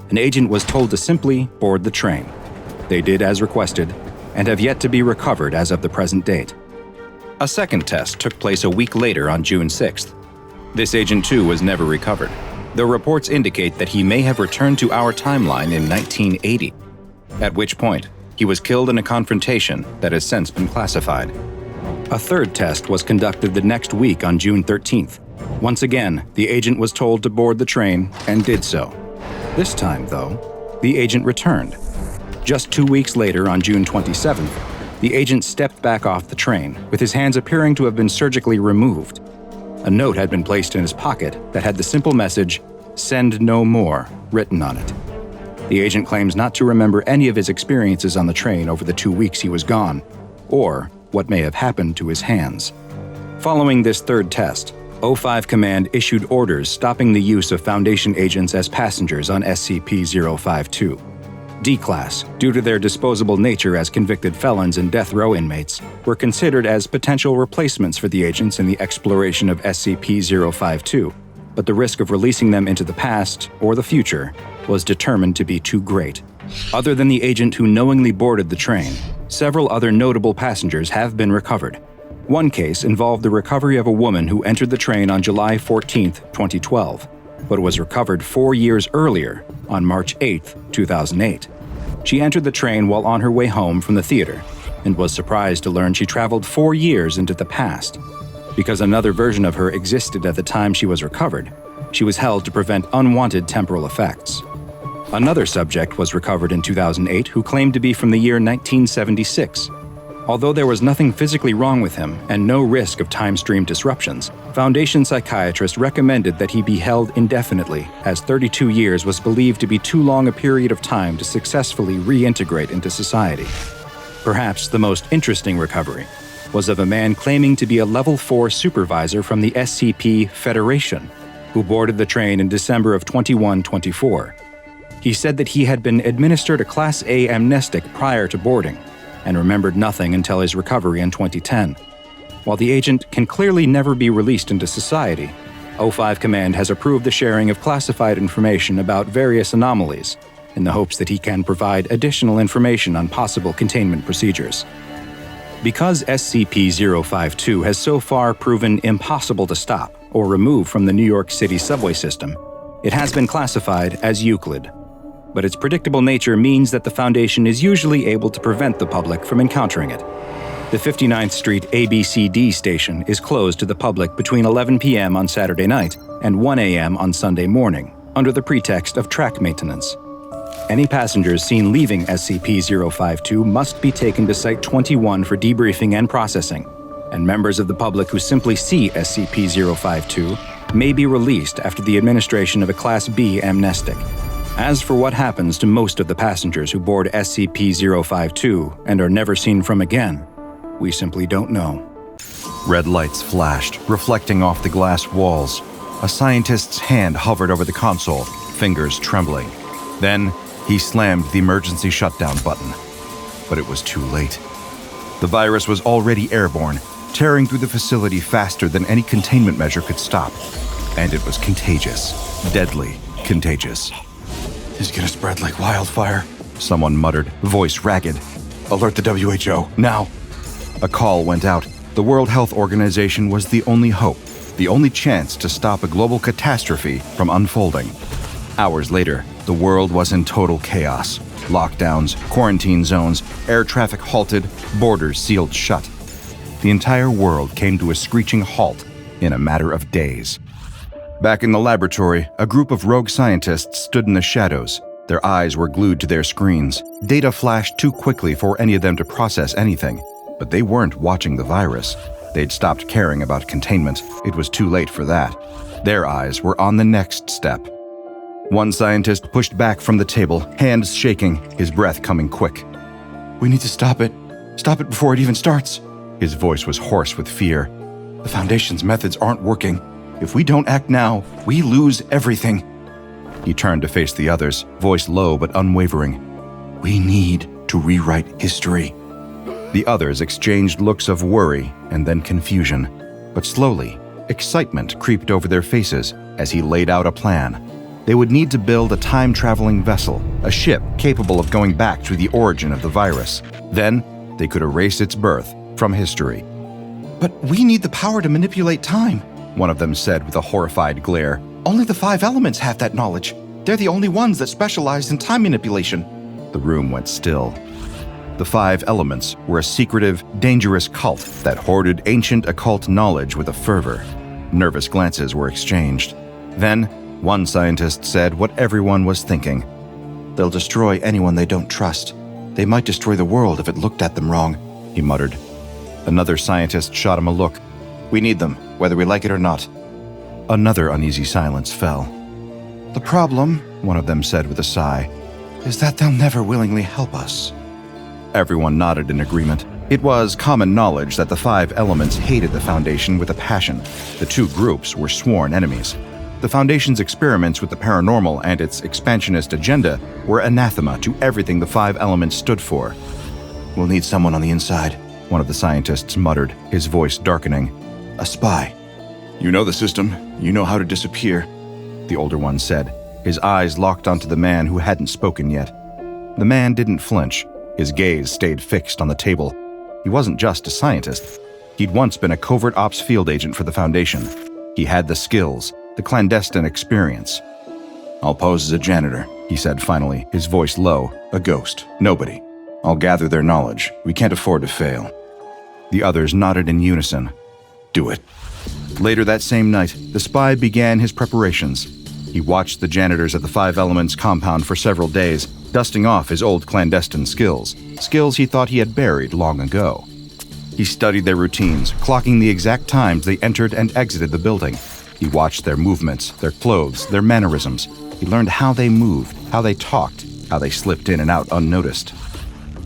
An agent was told to simply board the train. They did as requested, and have yet to be recovered as of the present date. A second test took place a week later on June 6th. This agent too was never recovered, though reports indicate that he may have returned to our timeline in 1980, at which point he was killed in a confrontation that has since been classified. A third test was conducted the next week on June 13th. Once again, the agent was told to board the train and did so. This time, though, the agent returned. Just 2 weeks later, on June 27th, the agent stepped back off the train, with his hands appearing to have been surgically removed. A note had been placed in his pocket that had the simple message, "Send no more," written on it. The agent claims not to remember any of his experiences on the train over the 2 weeks he was gone, or what may have happened to his hands. Following this third test, O5 Command issued orders stopping the use of Foundation agents as passengers on SCP-052. D-Class, due to their disposable nature as convicted felons and death row inmates, were considered as potential replacements for the agents in the exploration of SCP-052, but the risk of releasing them into the past or the future was determined to be too great. Other than the agent who knowingly boarded the train, several other notable passengers have been recovered. One case involved the recovery of a woman who entered the train on July 14, 2012, but was recovered 4 years earlier, on March 8, 2008. She entered the train while on her way home from the theater, and was surprised to learn she traveled 4 years into the past. Because another version of her existed at the time she was recovered, she was held to prevent unwanted temporal effects. Another subject was recovered in 2008 who claimed to be from the year 1976. Although there was nothing physically wrong with him and no risk of time stream disruptions, Foundation psychiatrists recommended that he be held indefinitely, as 32 years was believed to be too long a period of time to successfully reintegrate into society. Perhaps the most interesting recovery was of a man claiming to be a Level 4 supervisor from the SCP Federation, who boarded the train in December of 2124. He said that he had been administered a Class A amnestic prior to boarding, and remembered nothing until his recovery in 2010. While the agent can clearly never be released into society, O5 Command has approved the sharing of classified information about various anomalies, in the hopes that he can provide additional information on possible containment procedures. Because SCP-052 has so far proven impossible to stop or remove from the New York City subway system, it has been classified as Euclid. But its predictable nature means that the Foundation is usually able to prevent the public from encountering it. The 59th Street ABCD station is closed to the public between 11 p.m. on Saturday night and 1 a.m. on Sunday morning, under the pretext of track maintenance. Any passengers seen leaving SCP-052 must be taken to Site 21 for debriefing and processing, and members of the public who simply see SCP-052 may be released after the administration of a Class B amnestic. As for what happens to most of the passengers who board SCP-052 and are never seen from again, we simply don't know. Red lights flashed, reflecting off the glass walls. A scientist's hand hovered over the console, fingers trembling. Then, he slammed the emergency shutdown button. But it was too late. The virus was already airborne, tearing through the facility faster than any containment measure could stop. And it was contagious. Deadly contagious. It's gonna spread like wildfire, someone muttered, voice ragged. Alert the WHO, now. A call went out. The World Health Organization was the only hope, the only chance to stop a global catastrophe from unfolding. Hours later, the world was in total chaos. Lockdowns, quarantine zones, air traffic halted, borders sealed shut. The entire world came to a screeching halt in a matter of days. Back in the laboratory, a group of rogue scientists stood in the shadows. Their eyes were glued to their screens. Data flashed too quickly for any of them to process anything. But they weren't watching the virus. They'd stopped caring about containment. It was too late for that. Their eyes were on the next step. One scientist pushed back from the table, hands shaking, his breath coming quick. We need to stop it. Stop it before it even starts. His voice was hoarse with fear. The Foundation's methods aren't working. If we don't act now, we lose everything. He turned to face the others, voice low but unwavering. We need to rewrite history. The others exchanged looks of worry and then confusion. But slowly, excitement creeped over their faces as he laid out a plan. They would need to build a time-traveling vessel, a ship capable of going back to the origin of the virus. Then, they could erase its birth from history. But we need the power to manipulate time, one of them said with a horrified glare. Only the 5 elements have that knowledge. They're the only ones that specialize in time manipulation. The room went still. The 5 elements were a secretive, dangerous cult that hoarded ancient occult knowledge with a fervor. Nervous glances were exchanged. Then, one scientist said what everyone was thinking. They'll destroy anyone they don't trust. They might destroy the world if it looked at them wrong, he muttered. Another scientist shot him a look. We need them, whether we like it or not. Another uneasy silence fell. The problem, one of them said with a sigh, is that they'll never willingly help us. Everyone nodded in agreement. It was common knowledge that the 5 elements hated the Foundation with a passion. The two groups were sworn enemies. The Foundation's experiments with the paranormal and its expansionist agenda were anathema to everything the 5 elements stood for. We'll need someone on the inside, one of the scientists muttered, his voice darkening. A spy. You know the system. You know how to disappear, the older one said, his eyes locked onto the man who hadn't spoken yet. The man didn't flinch. His gaze stayed fixed on the table. He wasn't just a scientist. He'd once been a covert ops field agent for the Foundation. He had the skills, the clandestine experience. I'll pose as a janitor, he said finally, his voice low. A ghost. Nobody. I'll gather their knowledge. We can't afford to fail. The others nodded in unison. Do it. Later that same night, the spy began his preparations. He watched the janitors at the 5 Elements compound for several days, dusting off his old clandestine skills he thought he had buried long ago. He studied their routines, clocking the exact times they entered and exited the building. He watched their movements, their clothes, their mannerisms. He learned how they moved, how they talked, how they slipped in and out unnoticed.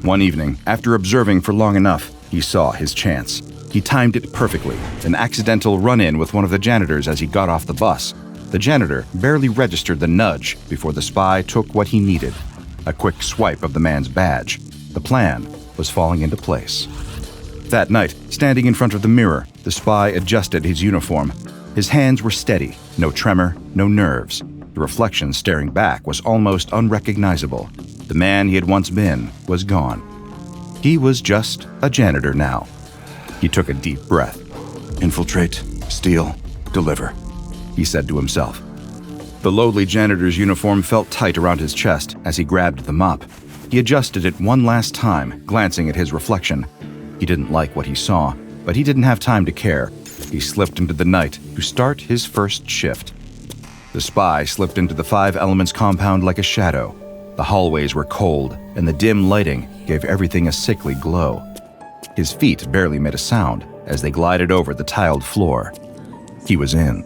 One evening, after observing for long enough, he saw his chance. He timed it perfectly, an accidental run-in with one of the janitors as he got off the bus. The janitor barely registered the nudge before the spy took what he needed. A quick swipe of the man's badge. The plan was falling into place. That night, standing in front of the mirror, the spy adjusted his uniform. His hands were steady, no tremor, no nerves. The reflection staring back was almost unrecognizable. The man he had once been was gone. He was just a janitor now. He took a deep breath. "Infiltrate, steal, deliver," he said to himself. The lowly janitor's uniform felt tight around his chest as he grabbed the mop. He adjusted it one last time, glancing at his reflection. He didn't like what he saw, but he didn't have time to care. He slipped into the night to start his first shift. The spy slipped into the 5 Elements compound like a shadow. The hallways were cold, and the dim lighting gave everything a sickly glow. His feet barely made a sound as they glided over the tiled floor. He was in.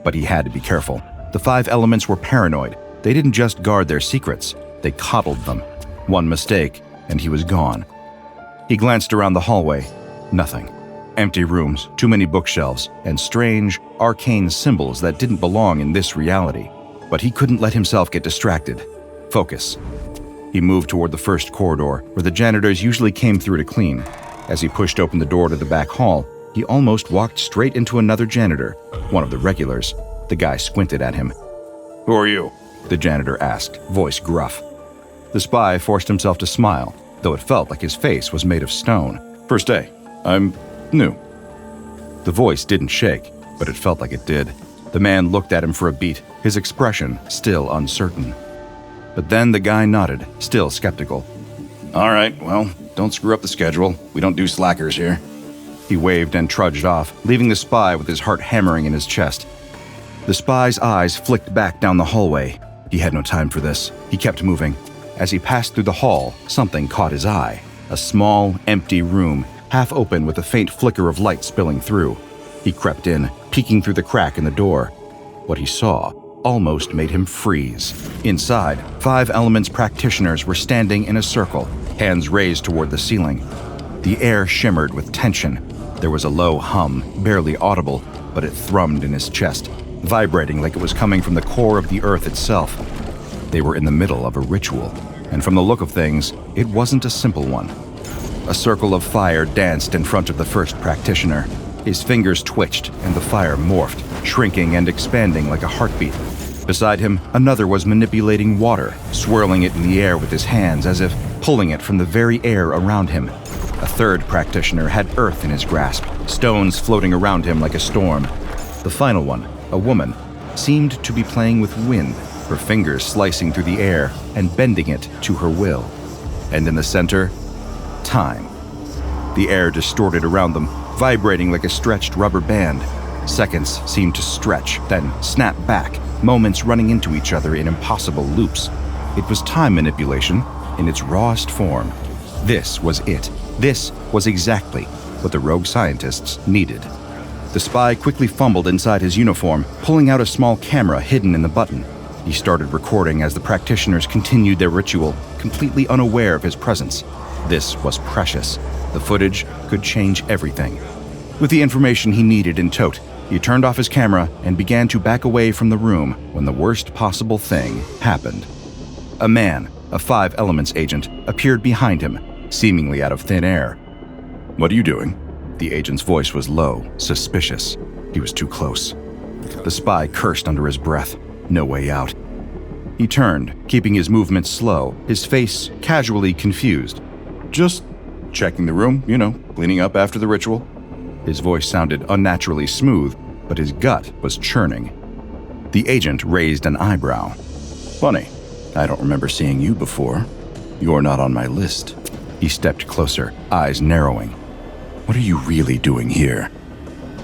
But he had to be careful. The 5 Elements were paranoid. They didn't just guard their secrets, they coddled them. One mistake, and he was gone. He glanced around the hallway. Nothing. Empty rooms, too many bookshelves, and strange, arcane symbols that didn't belong in this reality. But he couldn't let himself get distracted. Focus. He moved toward the first corridor, where the janitors usually came through to clean. As he pushed open the door to the back hall, he almost walked straight into another janitor, one of the regulars. The guy squinted at him. "Who are you?" the janitor asked, voice gruff. The spy forced himself to smile, though it felt like his face was made of stone. "First day. I'm new." The voice didn't shake, but it felt like it did. The man looked at him for a beat, his expression still uncertain. But then the guy nodded, still skeptical. "All right, well, don't screw up the schedule. We don't do slackers here." He waved and trudged off, leaving the spy with his heart hammering in his chest. The spy's eyes flicked back down the hallway. He had no time for this. He kept moving. As he passed through the hall, something caught his eye. A small, empty room, half open with a faint flicker of light spilling through. He crept in, peeking through the crack in the door. What he saw almost made him freeze. Inside, 5 Elements practitioners were standing in a circle, hands raised toward the ceiling. The air shimmered with tension. There was a low hum, barely audible, but it thrummed in his chest, vibrating like it was coming from the core of the earth itself. They were in the middle of a ritual, and from the look of things, it wasn't a simple one. A circle of fire danced in front of the first practitioner. His fingers twitched, and the fire morphed, shrinking and expanding like a heartbeat. Beside him, another was manipulating water, swirling it in the air with his hands as if pulling it from the very air around him. A third practitioner had earth in his grasp, stones floating around him like a storm. The final one, a woman, seemed to be playing with wind, her fingers slicing through the air and bending it to her will. And in the center, time. The air distorted around them, vibrating like a stretched rubber band. Seconds seemed to stretch, then snap back, moments running into each other in impossible loops. It was time manipulation in its rawest form. This was it. This was exactly what the rogue scientists needed. The spy quickly fumbled inside his uniform, pulling out a small camera hidden in the button. He started recording as the practitioners continued their ritual, completely unaware of his presence. This was precious. The footage could change everything. With the information he needed in tote, he turned off his camera and began to back away from the room when the worst possible thing happened. A man, a 5 Elements agent, appeared behind him, seemingly out of thin air. "What are you doing?" The agent's voice was low, suspicious. He was too close. The spy cursed under his breath. No way out. He turned, keeping his movements slow, his face casually confused. "Just checking the room, cleaning up after the ritual." His voice sounded unnaturally smooth, but his gut was churning. The agent raised an eyebrow. "Funny, I don't remember seeing you before. You're not on my list." He stepped closer, eyes narrowing. "What are you really doing here?"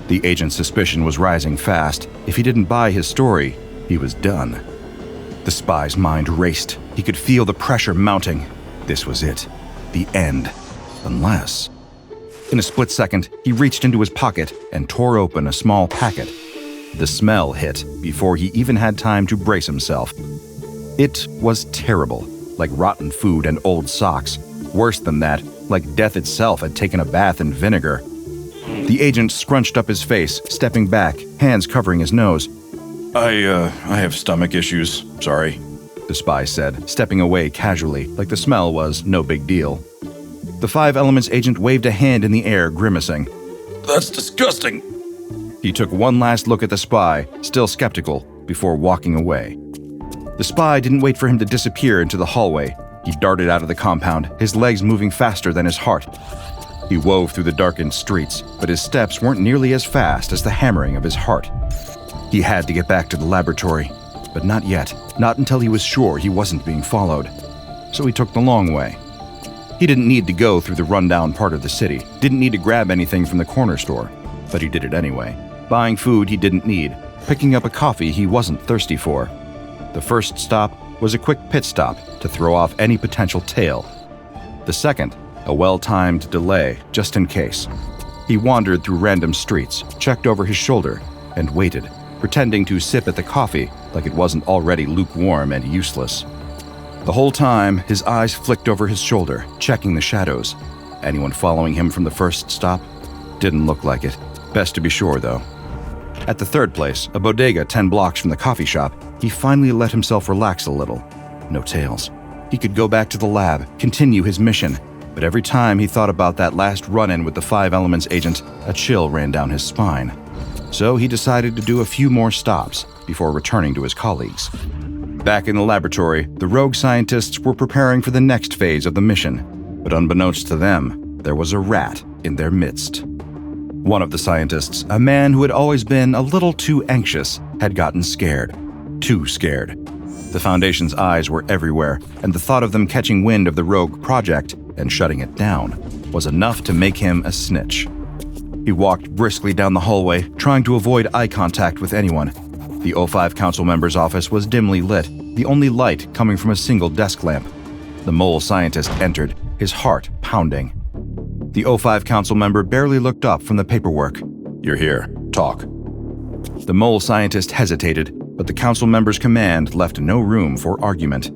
The agent's suspicion was rising fast. If he didn't buy his story, he was done. The spy's mind raced. He could feel the pressure mounting. This was it. The end. Unless... In a split second, he reached into his pocket and tore open a small packet. The smell hit before he even had time to brace himself. It was terrible, like rotten food and old socks. Worse than that, like death itself had taken a bath in vinegar. The agent scrunched up his face, stepping back, hands covering his nose. I have stomach issues. Sorry, the spy said, stepping away casually, like the smell was no big deal. The 5 Elements agent waved a hand in the air, grimacing. That's disgusting. He took one last look at the spy, still skeptical, before walking away. The spy didn't wait for him to disappear into the hallway. He darted out of the compound, his legs moving faster than his heart. He wove through the darkened streets, but his steps weren't nearly as fast as the hammering of his heart. He had to get back to the laboratory, but not yet, not until he was sure he wasn't being followed. So he took the long way. He didn't need to go through the rundown part of the city, didn't need to grab anything from the corner store, but he did it anyway, buying food he didn't need, picking up a coffee he wasn't thirsty for. The first stop was a quick pit stop to throw off any potential tail. The second, a well-timed delay, just in case. He wandered through random streets, checked over his shoulder, and waited, pretending to sip at the coffee like it wasn't already lukewarm and useless. The whole time, his eyes flicked over his shoulder, checking the shadows. Anyone following him from the first stop? Didn't look like it. Best to be sure, though. At the third place, a bodega 10 blocks from the coffee shop, he finally let himself relax a little. No tails. He could go back to the lab, continue his mission, but every time he thought about that last run-in with the 5 Elements agent, a chill ran down his spine. So he decided to do a few more stops before returning to his colleagues. Back in the laboratory, the rogue scientists were preparing for the next phase of the mission, but unbeknownst to them, there was a rat in their midst. One of the scientists, a man who had always been a little too anxious, had gotten scared. Too scared. The Foundation's eyes were everywhere, and the thought of them catching wind of the rogue project and shutting it down was enough to make him a snitch. He walked briskly down the hallway, trying to avoid eye contact with anyone. The O5 council member's office was dimly lit, the only light coming from a single desk lamp. The mole scientist entered, his heart pounding. The O5 council member barely looked up from the paperwork. You're here. Talk. The mole scientist hesitated, but the council member's command left no room for argument.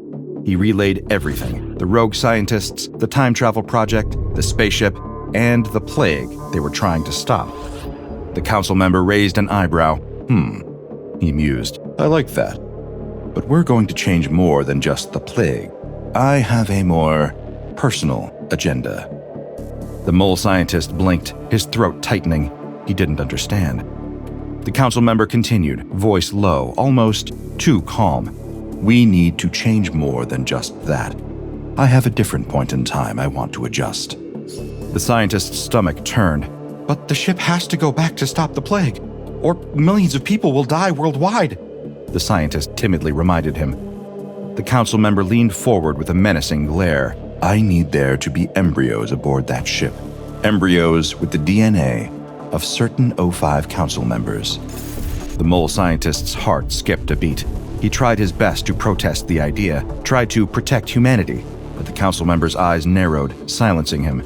He relayed everything: the rogue scientists, the time travel project, the spaceship, and the plague they were trying to stop. The council member raised an eyebrow. He mused. I like that. But we're going to change more than just the plague. I have a more personal agenda. The mole scientist blinked, his throat tightening. He didn't understand. The council member continued, voice low, almost too calm. We need to change more than just that. I have a different point in time I want to adjust. The scientist's stomach turned. But the ship has to go back to stop the plague, or millions of people will die worldwide, the scientist timidly reminded him. The council member leaned forward with a menacing glare. I need there to be embryos aboard that ship. Embryos with the DNA of certain O5 council members. The mole scientist's heart skipped a beat. He tried his best to protest the idea, tried to protect humanity, but the council member's eyes narrowed, silencing him.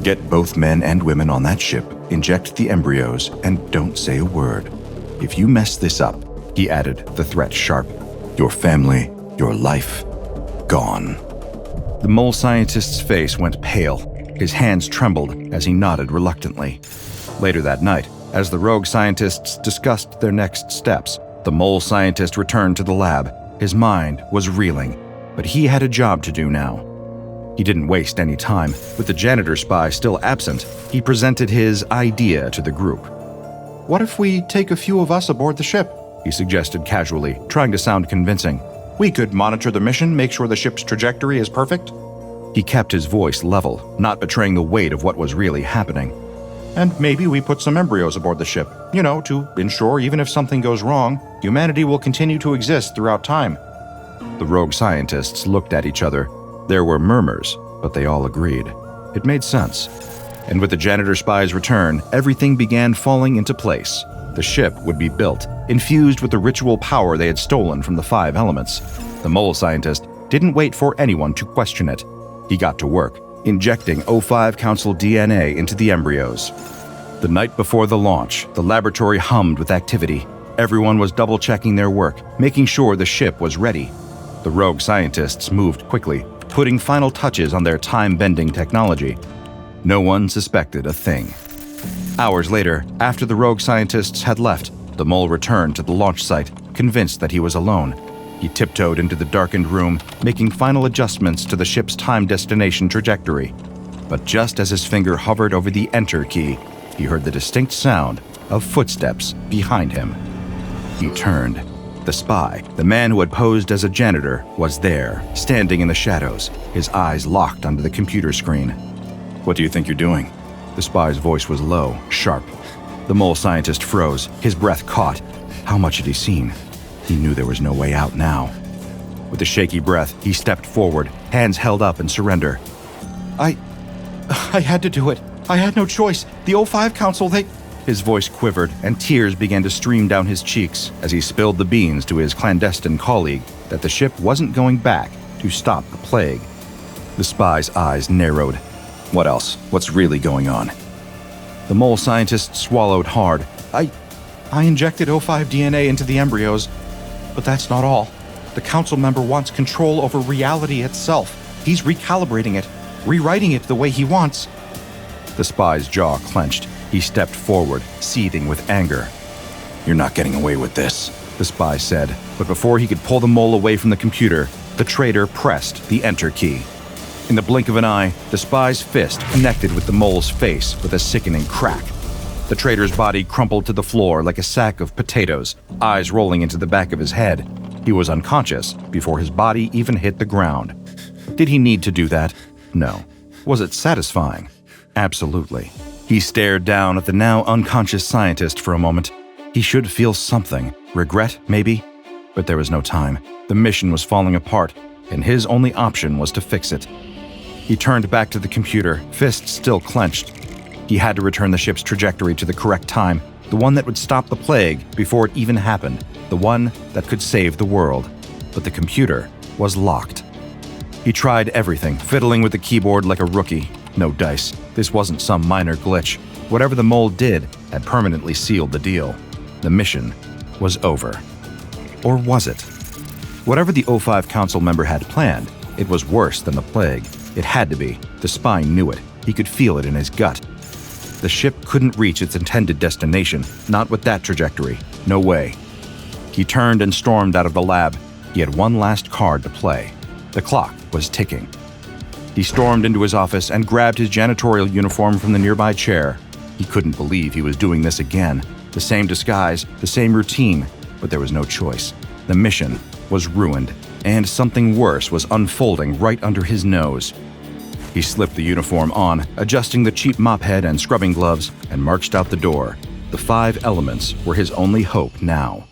Get both men and women on that ship, inject the embryos, and don't say a word. If you mess this up, he added, the threat sharp, your family, your life, gone. The mole scientist's face went pale. His hands trembled as he nodded reluctantly. Later that night, as the rogue scientists discussed their next steps, the mole scientist returned to the lab. His mind was reeling, but he had a job to do now. He didn't waste any time. With the janitor spy still absent, he presented his idea to the group. What if we take a few of us aboard the ship? He suggested casually, trying to sound convincing. We could monitor the mission, make sure the ship's trajectory is perfect. He kept his voice level, not betraying the weight of what was really happening. And maybe we put some embryos aboard the ship, to ensure even if something goes wrong, humanity will continue to exist throughout time. The rogue scientists looked at each other. There were murmurs, but they all agreed. It made sense. And with the janitor spy's return, everything began falling into place. The ship would be built, infused with the ritual power they had stolen from the 5 Elements. The mole scientist didn't wait for anyone to question it. He got to work, injecting O5 Council DNA into the embryos. The night before the launch, the laboratory hummed with activity. Everyone was double-checking their work, making sure the ship was ready. The rogue scientists moved quickly, putting final touches on their time-bending technology. No one suspected a thing. Hours later, after the rogue scientists had left, the mole returned to the launch site, convinced that he was alone. He tiptoed into the darkened room, making final adjustments to the ship's time destination trajectory. But just as his finger hovered over the enter key, he heard the distinct sound of footsteps behind him. He turned. The spy, the man who had posed as a janitor, was there, standing in the shadows, his eyes locked onto the computer screen. "What do you think you're doing?" The spy's voice was low, sharp. The mole scientist froze, his breath caught. How much had he seen? He knew there was no way out now. With a shaky breath, he stepped forward, hands held up in surrender. I had to do it. I had no choice. The O5 Council, they... His voice quivered, and tears began to stream down his cheeks as he spilled the beans to his clandestine colleague that the ship wasn't going back to stop the plague. The spy's eyes narrowed. What else? What's really going on? The mole scientist swallowed hard. I injected O5 DNA into the embryos, but that's not all. The council member wants control over reality itself. He's recalibrating it, rewriting it the way he wants. The spy's jaw clenched. He stepped forward, seething with anger. "You're not getting away with this," the spy said, but before he could pull the mole away from the computer, the traitor pressed the enter key. In the blink of an eye, the spy's fist connected with the mole's face with a sickening crack. The traitor's body crumpled to the floor like a sack of potatoes, eyes rolling into the back of his head. He was unconscious before his body even hit the ground. Did he need to do that? No. Was it satisfying? Absolutely. He stared down at the now unconscious scientist for a moment. He should feel something. Regret, maybe? But there was no time. The mission was falling apart, and his only option was to fix it. He turned back to the computer, fists still clenched. He had to return the ship's trajectory to the correct time, the one that would stop the plague before it even happened, the one that could save the world. But the computer was locked. He tried everything, fiddling with the keyboard like a rookie. No dice. This wasn't some minor glitch. Whatever the mole did had permanently sealed the deal. The mission was over. Or was it? Whatever the O5 Council member had planned, it was worse than the plague. It had to be. The spy knew it. He could feel it in his gut. The ship couldn't reach its intended destination, not with that trajectory. No way. He turned and stormed out of the lab. He had one last card to play. The clock was ticking. He stormed into his office and grabbed his janitorial uniform from the nearby chair. He couldn't believe he was doing this again. The same disguise, the same routine, but there was no choice. The mission was ruined, and something worse was unfolding right under his nose. He slipped the uniform on, adjusting the cheap mop head and scrubbing gloves, and marched out the door. The 5 elements were his only hope now.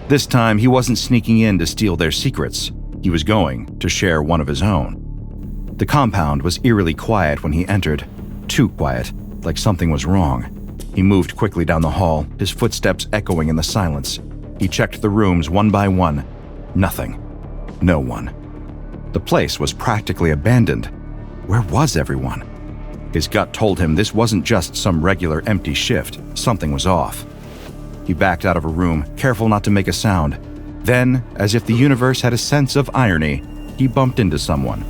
This time, he wasn't sneaking in to steal their secrets. He was going to share one of his own. The compound was eerily quiet when he entered. Too quiet, like something was wrong. He moved quickly down the hall, his footsteps echoing in the silence. He checked the rooms one by one. Nothing. No one. The place was practically abandoned. Where was everyone? His gut told him this wasn't just some regular empty shift. Something was off. He backed out of a room, careful not to make a sound. Then, as if the universe had a sense of irony, he bumped into someone.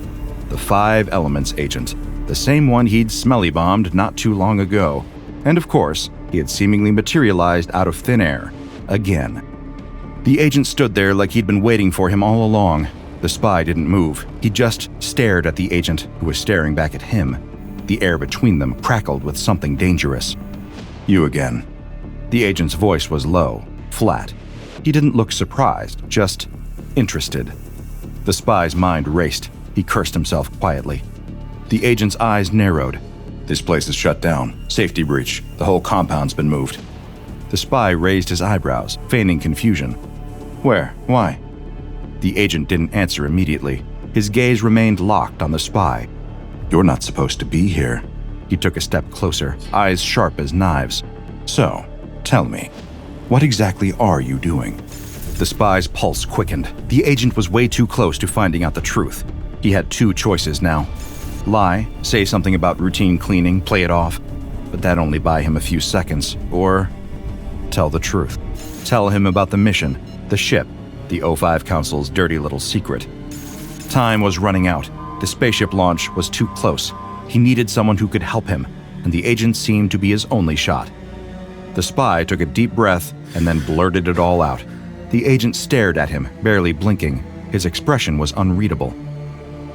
The 5 Elements agent, the same one he'd smelly bombed not too long ago. And of course, he had seemingly materialized out of thin air. Again. The agent stood there like he'd been waiting for him all along. The spy didn't move. He just stared at the agent, who was staring back at him. The air between them crackled with something dangerous. "You again." The agent's voice was low, flat. He didn't look surprised, just interested. The spy's mind raced. He cursed himself quietly. The agent's eyes narrowed. "This place is shut down. Safety breach. The whole compound's been moved." The spy raised his eyebrows, feigning confusion. "Where? Why?" The agent didn't answer immediately. His gaze remained locked on the spy. "You're not supposed to be here." He took a step closer, eyes sharp as knives. "So, tell me, what exactly are you doing?" The spy's pulse quickened. The agent was way too close to finding out the truth. He had 2 choices now. Lie, say something about routine cleaning, play it off, but that'd only buy him a few seconds. Or tell the truth. Tell him about the mission, the ship, the O5 Council's dirty little secret. Time was running out. The spaceship launch was too close. He needed someone who could help him. and the agent seemed to be his only shot. The spy took a deep breath and then blurted it all out. The agent stared at him, barely blinking. His expression was unreadable.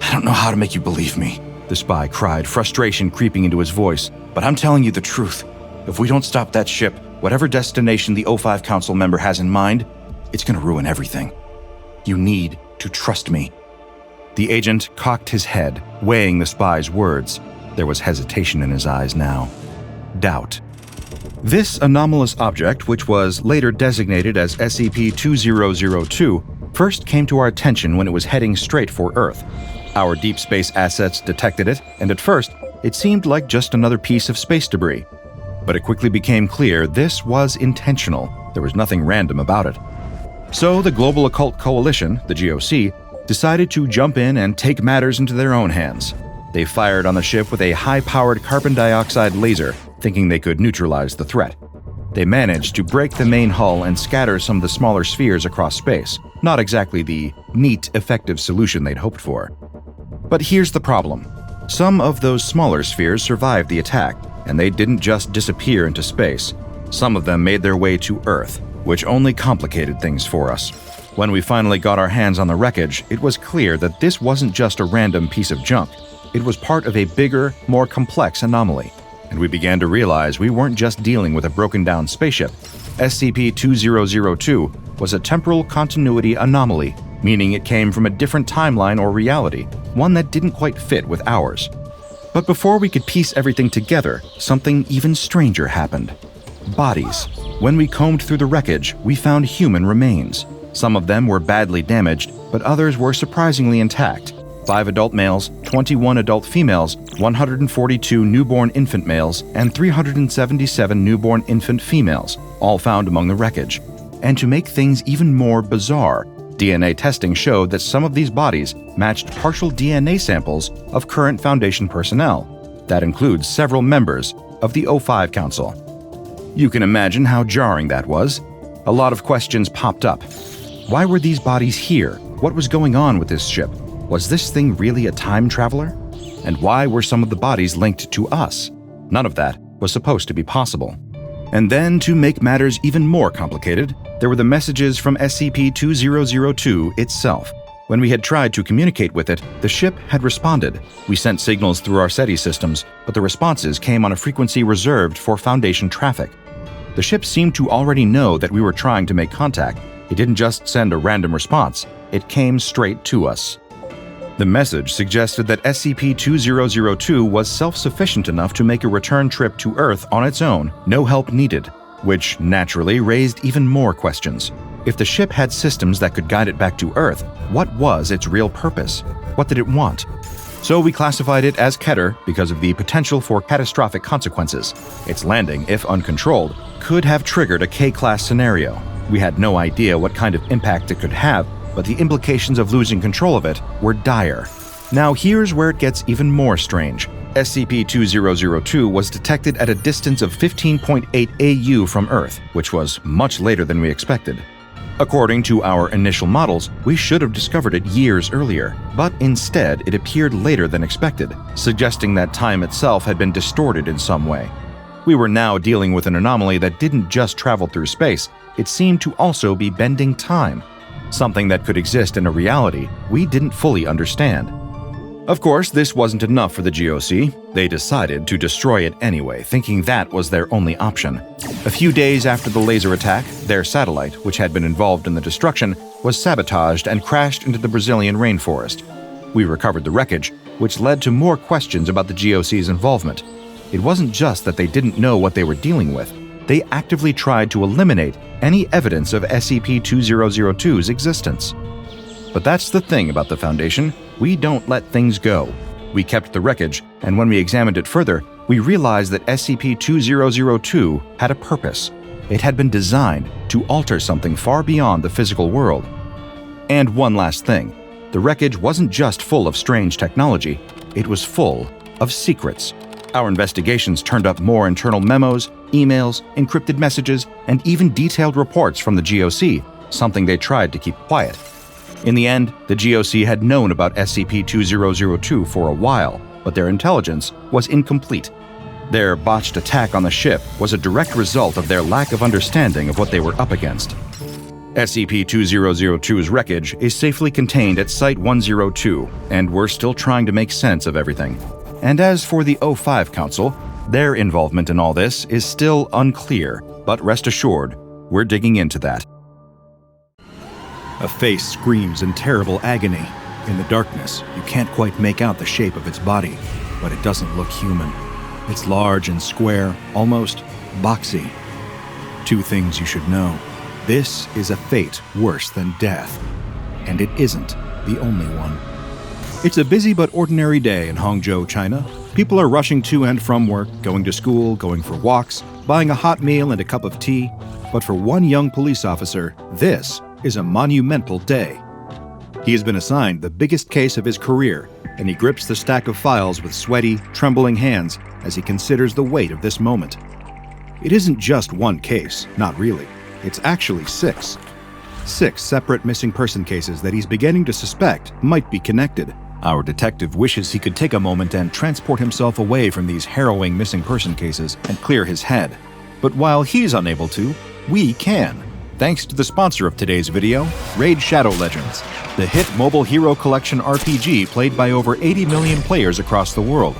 "I don't know how to make you believe me," the spy cried, frustration creeping into his voice. "But I'm telling you the truth. If we don't stop that ship, whatever destination the O5 Council member has in mind, it's going to ruin everything. You need to trust me." The agent cocked his head, weighing the spy's words. There was hesitation in his eyes now. Doubt. This anomalous object, which was later designated as SCP-2002, first came to our attention when it was heading straight for Earth. Our deep space assets detected it, and at first, it seemed like just another piece of space debris. But it quickly became clear this was intentional. There was nothing random about it. So the Global Occult Coalition, the GOC, decided to jump in and take matters into their own hands. They fired on the ship with a high-powered carbon dioxide laser, thinking they could neutralize the threat. They managed to break the main hull and scatter some of the smaller spheres across space. Not exactly the neat, effective solution they'd hoped for. But here's the problem. Some of those smaller spheres survived the attack, and they didn't just disappear into space. Some of them made their way to Earth, which only complicated things for us. When we finally got our hands on the wreckage, it was clear that this wasn't just a random piece of junk. It was part of a bigger, more complex anomaly. And we began to realize we weren't just dealing with a broken-down spaceship. SCP-2002 was a temporal continuity anomaly, meaning it came from a different timeline or reality, one that didn't quite fit with ours. But before we could piece everything together, something even stranger happened. Bodies. When we combed through the wreckage, we found human remains. Some of them were badly damaged, but others were surprisingly intact. 5 adult males, 21 adult females, 142 newborn infant males, and 377 newborn infant females, all found among the wreckage. And to make things even more bizarre, DNA testing showed that some of these bodies matched partial DNA samples of current Foundation personnel. That includes several members of the O5 Council. You can imagine how jarring that was. A lot of questions popped up. Why were these bodies here? What was going on with this ship? Was this thing really a time traveler? And why were some of the bodies linked to us? None of that was supposed to be possible. And then, to make matters even more complicated, there were the messages from SCP-2002 itself. When we had tried to communicate with it, the ship had responded. We sent signals through our SETI systems, but the responses came on a frequency reserved for Foundation traffic. The ship seemed to already know that we were trying to make contact. It didn't just send a random response, it came straight to us. The message suggested that SCP-2002 was self-sufficient enough to make a return trip to Earth on its own, no help needed, which naturally raised even more questions. If the ship had systems that could guide it back to Earth, what was its real purpose? What did it want? So we classified it as Keter because of the potential for catastrophic consequences. Its landing, if uncontrolled, could have triggered a K-class scenario. We had no idea what kind of impact it could have, but the implications of losing control of it were dire. Now here's where it gets even more strange. SCP-2002 was detected at a distance of 15.8 AU from Earth, which was much later than we expected. According to our initial models, we should have discovered it years earlier, but instead it appeared later than expected, suggesting that time itself had been distorted in some way. We were now dealing with an anomaly that didn't just travel through space, it seemed to also be bending time. Something that could exist in a reality we didn't fully understand. Of course, this wasn't enough for the GOC. They decided to destroy it anyway, thinking that was their only option. A few days after the laser attack, their satellite, which had been involved in the destruction, was sabotaged and crashed into the Brazilian rainforest. We recovered the wreckage, which led to more questions about the GOC's involvement. It wasn't just that they didn't know what they were dealing with. They actively tried to eliminate any evidence of SCP-2002's existence. But that's the thing about the Foundation. We don't let things go. We kept the wreckage, and when we examined it further, we realized that SCP-2002 had a purpose. It had been designed to alter something far beyond the physical world. And one last thing. The wreckage wasn't just full of strange technology, it was full of secrets. Our investigations turned up more internal memos, emails, encrypted messages, and even detailed reports from the GOC, something they tried to keep quiet. In the end, the GOC had known about SCP-2002 for a while, but their intelligence was incomplete. Their botched attack on the ship was a direct result of their lack of understanding of what they were up against. SCP-2002's wreckage is safely contained at Site-102, and we're still trying to make sense of everything. And as for the O5 Council, their involvement in all this is still unclear, but rest assured, we're digging into that. A face screams in terrible agony. In the darkness, you can't quite make out the shape of its body, but it doesn't look human. It's large and square, almost boxy. Two things you should know. This is a fate worse than death, and it isn't the only one. It's a busy but ordinary day in Hangzhou, China. People are rushing to and from work, going to school, going for walks, buying a hot meal and a cup of tea. But for one young police officer, this is a monumental day. He has been assigned the biggest case of his career, and he grips the stack of files with sweaty, trembling hands as he considers the weight of this moment. It isn't just one case, not really. It's actually 6. 6 separate missing person cases that he's beginning to suspect might be connected. Our detective wishes he could take a moment and transport himself away from these harrowing missing person cases and clear his head. But while he's unable to, we can. Thanks to the sponsor of today's video, Raid Shadow Legends, the hit mobile hero collection RPG played by over 80 million players across the world.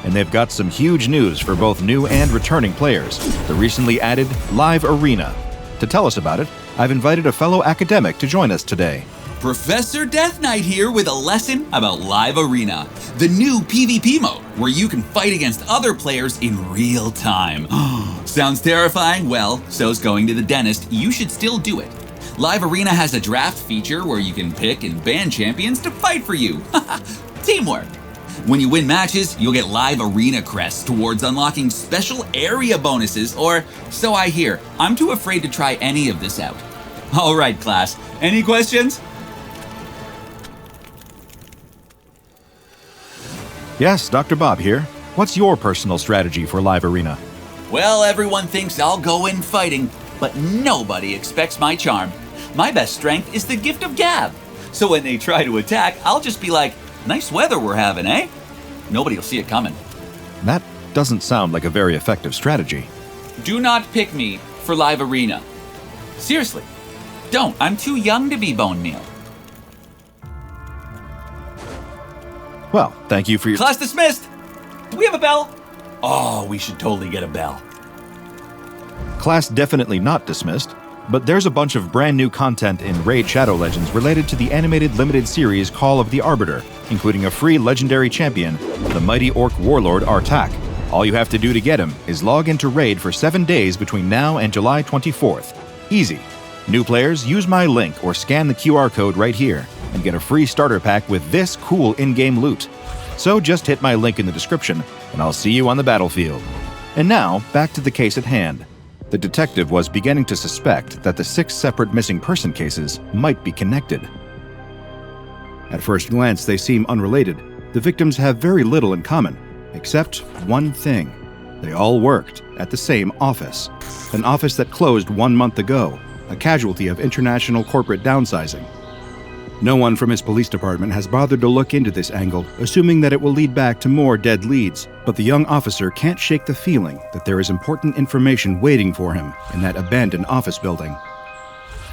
And they've got some huge news for both new and returning players, the recently added Live Arena. To tell us about it, I've invited a fellow academic to join us today. Professor Death Knight here with a lesson about Live Arena, the new PvP mode where you can fight against other players in real time. Sounds terrifying? Well, so's going to the dentist. You should still do it. Live Arena has a draft feature where you can pick and ban champions to fight for you. Teamwork. When you win matches, you'll get Live Arena crests towards unlocking special area bonuses, or so I hear. I'm too afraid to try any of this out. All right, class. Any questions? Yes, DrBob here. What's your personal strategy for Live Arena? Well, everyone thinks I'll go in fighting, but nobody expects my charm. My best strength is the gift of gab. So when they try to attack, I'll just be like, nice weather we're having, eh? Nobody will see it coming. That doesn't sound like a very effective strategy. Do not pick me for Live Arena. Seriously, don't. I'm too young to be bone meal. Well, thank you for your... Class dismissed! Do we have a bell? Oh, we should totally get a bell. Class definitely not dismissed, but there's a bunch of brand new content in Raid Shadow Legends related to the animated limited series Call of the Arbiter, including a free legendary champion, the mighty orc warlord Artak. All you have to do to get him is log into Raid for 7 days between now and July 24th. Easy. New players, use my link or scan the QR code right here and get a free starter pack with this cool in-game loot. So just hit my link in the description, and I'll see you on the battlefield. And now, back to the case at hand. The detective was beginning to suspect that the 6 separate missing person cases might be connected. At first glance, they seem unrelated. The victims have very little in common, except one thing. They all worked at the same office. An office that closed 1 month ago, a casualty of international corporate downsizing. No one from his police department has bothered to look into this angle, assuming that it will lead back to more dead leads. But the young officer can't shake the feeling that there is important information waiting for him in that abandoned office building.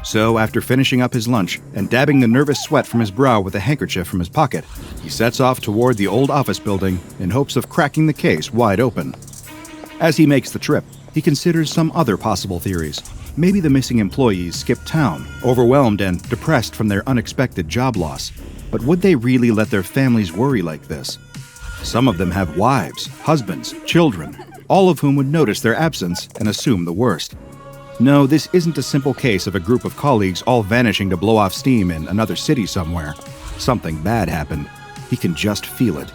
So, after finishing up his lunch and dabbing the nervous sweat from his brow with a handkerchief from his pocket, he sets off toward the old office building in hopes of cracking the case wide open. As he makes the trip, he considers some other possible theories. Maybe the missing employees skipped town, overwhelmed and depressed from their unexpected job loss. But would they really let their families worry like this? Some of them have wives, husbands, children, all of whom would notice their absence and assume the worst. No, this isn't a simple case of a group of colleagues all vanishing to blow off steam in another city somewhere. Something bad happened. He can just feel it.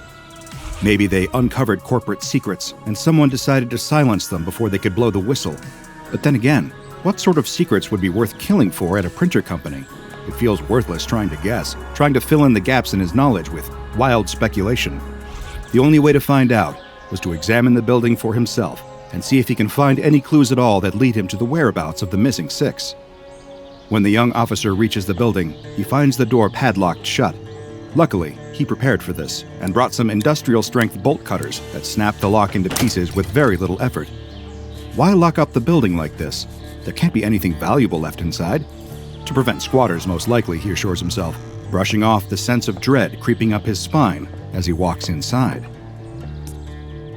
Maybe they uncovered corporate secrets, and someone decided to silence them before they could blow the whistle. But then again, what sort of secrets would be worth killing for at a printer company? It feels worthless trying to guess, trying to fill in the gaps in his knowledge with wild speculation. The only way to find out was to examine the building for himself and see if he can find any clues at all that lead him to the whereabouts of the missing 6. When the young officer reaches the building, he finds the door padlocked shut. Luckily, He prepared for this and brought some industrial-strength bolt cutters that snapped the lock into pieces with very little effort. Why lock up the building like this? There can't be anything valuable left inside. To prevent squatters, most likely, he assures himself, brushing off the sense of dread creeping up his spine as he walks inside.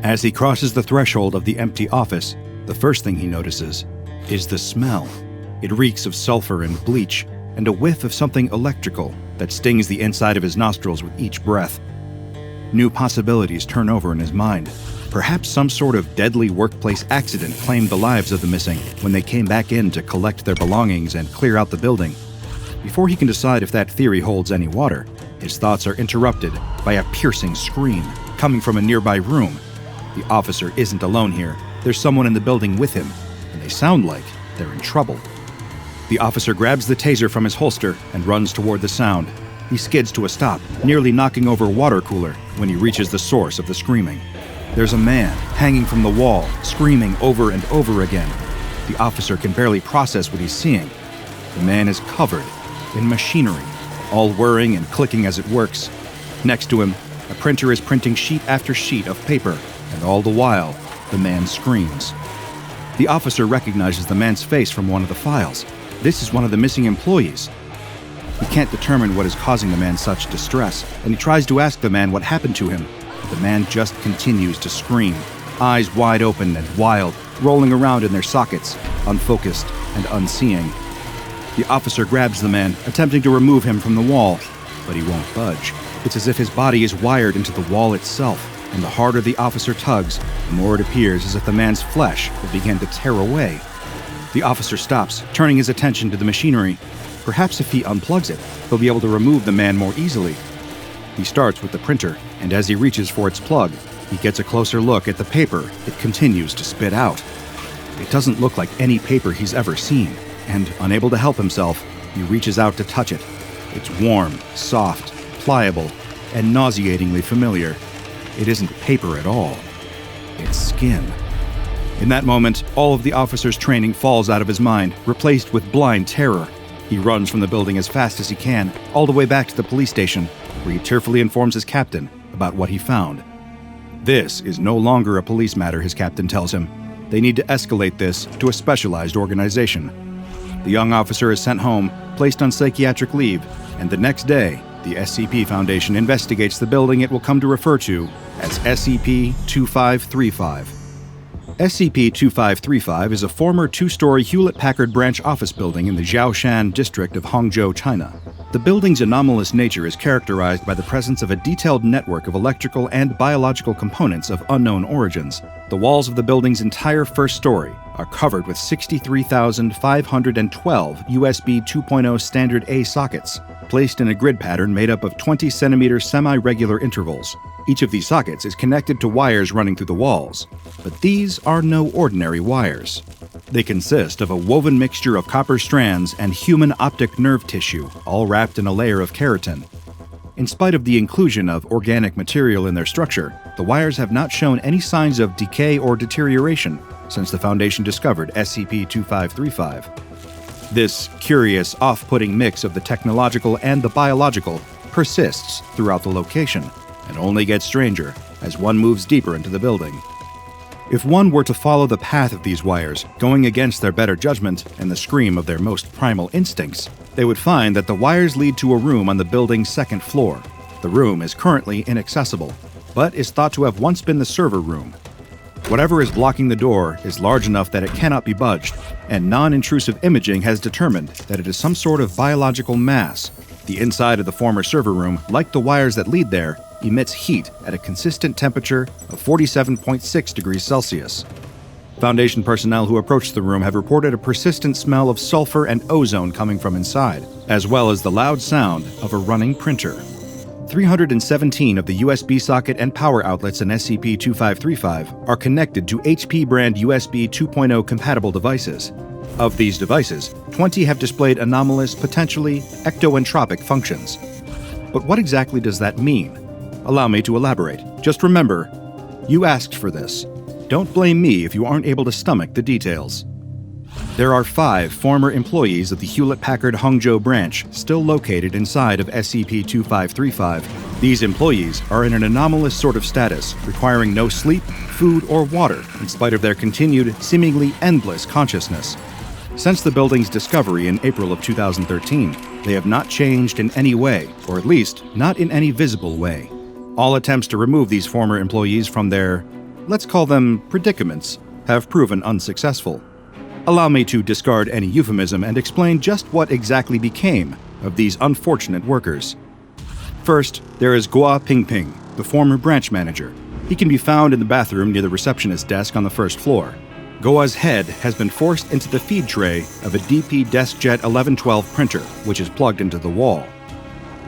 As he crosses the threshold of the empty office, the first thing he notices is the smell. It reeks of sulfur and bleach, and a whiff of something electrical that stings the inside of his nostrils with each breath. New possibilities turn over in his mind. Perhaps some sort of deadly workplace accident claimed the lives of the missing when they came back in to collect their belongings and clear out the building. Before he can decide if that theory holds any water, his thoughts are interrupted by a piercing scream coming from a nearby room. The officer isn't alone here. There's someone in the building with him, and they sound like they're in trouble. The officer grabs the taser from his holster and runs toward the sound. He skids to a stop, nearly knocking over a water cooler when he reaches the source of the screaming. There's a man hanging from the wall, screaming over and over again. The officer can barely process what he's seeing. The man is covered in machinery, all whirring and clicking as it works. Next to him, a printer is printing sheet after sheet of paper, and all the while, the man screams. The officer recognizes the man's face from one of the files. This is one of the missing employees. He can't determine what is causing the man such distress, and he tries to ask the man what happened to him. But the man just continues to scream, eyes wide open and wild, rolling around in their sockets, unfocused and unseeing. The officer grabs the man, attempting to remove him from the wall, but he won't budge. It's as if his body is wired into the wall itself, and the harder the officer tugs, the more it appears as if the man's flesh will begin to tear away. The officer stops, turning his attention to the machinery. Perhaps if he unplugs it, he'll be able to remove the man more easily. He starts with the printer, and as he reaches for its plug, he gets a closer look at the paper it continues to spit out. It doesn't look like any paper he's ever seen, and unable to help himself, he reaches out to touch it. It's warm, soft, pliable, and nauseatingly familiar. It isn't paper at all. It's skin. In that moment, all of the officer's training falls out of his mind, replaced with blind terror. He runs from the building as fast as he can, all the way back to the police station, where he tearfully informs his captain about what he found. This is no longer a police matter, his captain tells him. They need to escalate this to a specialized organization. The young officer is sent home, placed on psychiatric leave, and the next day, the SCP Foundation investigates the building it will come to refer to as SCP-2535. SCP-2535 is a former two-story Hewlett-Packard branch office building in the Jiaoshan district of Hangzhou, China. The building's anomalous nature is characterized by the presence of a detailed network of electrical and biological components of unknown origins. The walls of the building's entire first story are covered with 63,512 USB 2.0 standard A sockets, placed in a grid pattern made up of 20-centimeter semi-regular intervals. Each of these sockets is connected to wires running through the walls, but these are no ordinary wires. They consist of a woven mixture of copper strands and human optic nerve tissue, all wrapped in a layer of keratin. In spite of the inclusion of organic material in their structure, the wires have not shown any signs of decay or deterioration since the Foundation discovered SCP-2535. This curious, off-putting mix of the technological and the biological persists throughout the location, and only gets stranger as one moves deeper into the building. If one were to follow the path of these wires, going against their better judgment and the scream of their most primal instincts, they would find that the wires lead to a room on the building's second floor. The room is currently inaccessible, but is thought to have once been the server room. Whatever is blocking the door is large enough that it cannot be budged, and non-intrusive imaging has determined that it is some sort of biological mass. The inside of the former server room, like the wires that lead there, emits heat at a consistent temperature of 47.6 degrees Celsius. Foundation personnel who approached the room have reported a persistent smell of sulfur and ozone coming from inside, as well as the loud sound of a running printer. 317 of the USB socket and power outlets in SCP-2535 are connected to HP brand USB 2.0 compatible devices. Of these devices, 20 have displayed anomalous, potentially ectoentropic functions. But what exactly does that mean? Allow me to elaborate. Just remember, you asked for this. Don't blame me if you aren't able to stomach the details. There are 5 former employees of the Hewlett-Packard Hangzhou branch still located inside of SCP-2535. These employees are in an anomalous sort of status, requiring no sleep, food, or water, in spite of their continued, seemingly endless consciousness. Since the building's discovery in April of 2013, they have not changed in any way, or at least not in any visible way. All attempts to remove these former employees from their, let's call them predicaments, have proven unsuccessful. Allow me to discard any euphemism and explain just what exactly became of these unfortunate workers. First, there is Guo Pingping, the former branch manager. He can be found in the bathroom near the receptionist's desk on the first floor. Guo's head has been forced into the feed tray of a DP DeskJet 1112 printer, which is plugged into the wall.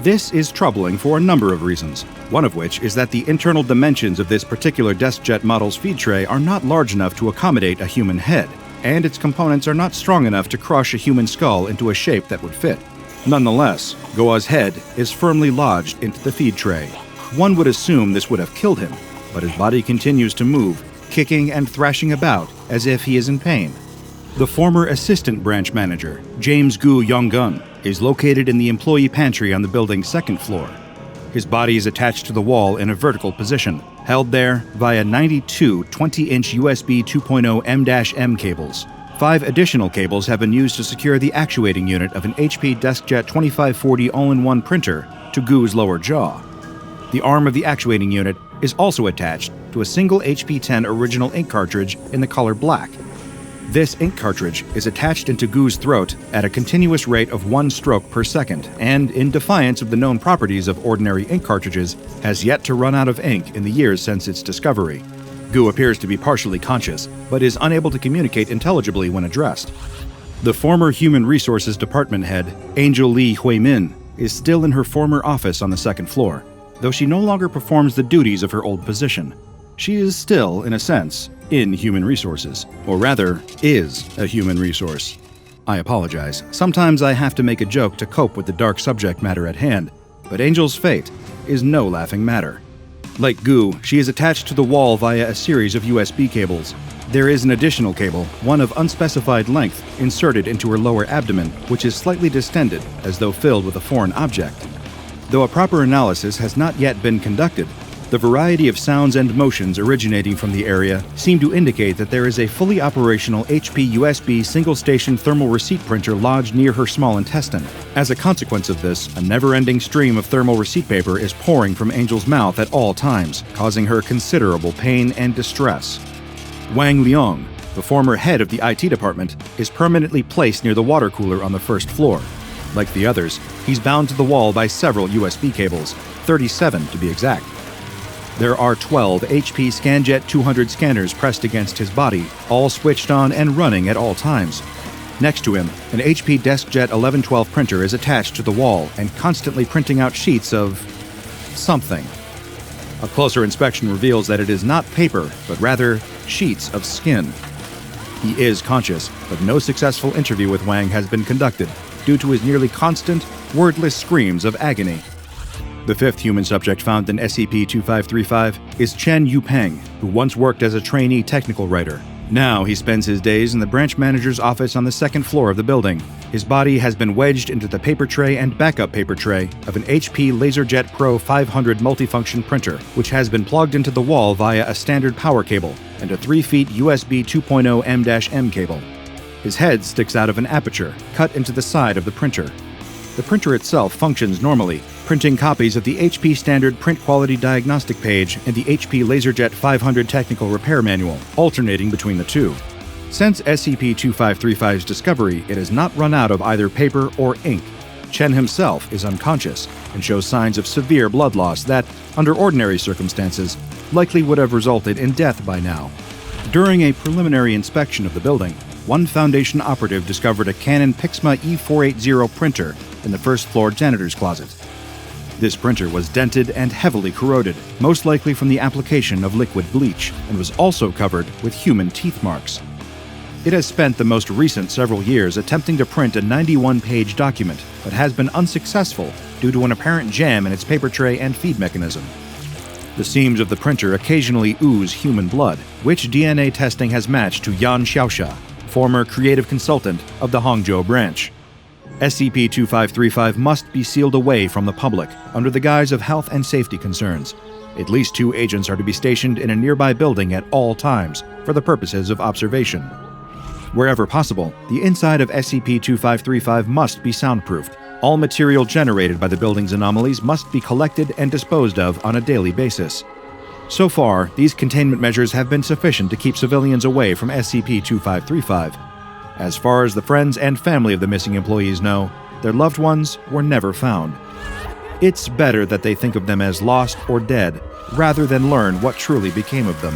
This is troubling for a number of reasons, one of which is that the internal dimensions of this particular DeskJet model's feed tray are not large enough to accommodate a human head, and its components are not strong enough to crush a human skull into a shape that would fit. Nonetheless, Guo's head is firmly lodged into the feed tray. One would assume this would have killed him, but his body continues to move, kicking and thrashing about as if he is in pain. The former assistant branch manager, James Gu Yonggun, is located in the employee pantry on the building's second floor. His body is attached to the wall in a vertical position, held there via 92 20-inch USB 2.0 M-M cables. 5 additional cables have been used to secure the actuating unit of an HP DeskJet 2540 all-in-one printer to Gu's lower jaw. The arm of the actuating unit is also attached to a single HP-10 original ink cartridge in the color black. This ink cartridge is attached into Gu's throat at a continuous rate of 1 stroke per second, and, in defiance of the known properties of ordinary ink cartridges, has yet to run out of ink in the years since its discovery. Gu appears to be partially conscious, but is unable to communicate intelligibly when addressed. The former Human Resources Department head, Angel Lee Hui-min, is still in her former office on the second floor, though she no longer performs the duties of her old position. She is still, in a sense, in human resources, or rather, is a human resource. I apologize. Sometimes I have to make a joke to cope with the dark subject matter at hand, but Angel's fate is no laughing matter. Like Gu, she is attached to the wall via a series of USB cables. There is an additional cable, one of unspecified length, inserted into her lower abdomen, which is slightly distended, as though filled with a foreign object. Though a proper analysis has not yet been conducted, the variety of sounds and motions originating from the area seem to indicate that there is a fully operational HP USB single-station thermal receipt printer lodged near her small intestine. As a consequence of this, a never-ending stream of thermal receipt paper is pouring from Angel's mouth at all times, causing her considerable pain and distress. Wang Liang, the former head of the IT department, is permanently placed near the water cooler on the first floor. Like the others, he's bound to the wall by several USB cables, 37 to be exact. There are 12 HP ScanJet 200 scanners pressed against his body, all switched on and running at all times. Next to him, an HP DeskJet 1112 printer is attached to the wall and constantly printing out sheets of something. A closer inspection reveals that it is not paper, but rather sheets of skin. He is conscious, but no successful interview with Wang has been conducted due to his nearly constant, wordless screams of agony. The 5th human subject found in SCP-2535 is Chen Yupeng, who once worked as a trainee technical writer. Now he spends his days in the branch manager's office on the second floor of the building. His body has been wedged into the paper tray and backup paper tray of an HP LaserJet Pro 500 multifunction printer, which has been plugged into the wall via a standard power cable and a 3 feet USB 2.0 M-M cable. His head sticks out of an aperture cut into the side of the printer. The printer itself functions normally, printing copies of the HP Standard Print Quality Diagnostic page and the HP LaserJet 500 Technical Repair Manual, alternating between the two. Since SCP-2535's discovery, it has not run out of either paper or ink. Chen himself is unconscious and shows signs of severe blood loss that, under ordinary circumstances, likely would have resulted in death by now. During a preliminary inspection of the building, one Foundation operative discovered a Canon Pixma E480 printer in the first-floor janitor's closet. This printer was dented and heavily corroded, most likely from the application of liquid bleach, and was also covered with human teeth marks. It has spent the most recent several years attempting to print a 91-page document, but has been unsuccessful due to an apparent jam in its paper tray and feed mechanism. The seams of the printer occasionally ooze human blood, which DNA testing has matched to Yan Xiaoxia, former creative consultant of the Hangzhou branch. SCP-2535 must be sealed away from the public under the guise of health and safety concerns. At least 2 agents are to be stationed in a nearby building at all times for the purposes of observation. Wherever possible, the inside of SCP-2535 must be soundproofed. All material generated by the building's anomalies must be collected and disposed of on a daily basis. So far, these containment measures have been sufficient to keep civilians away from SCP-2535. As far as the friends and family of the missing employees know, their loved ones were never found. It's better that they think of them as lost or dead, rather than learn what truly became of them.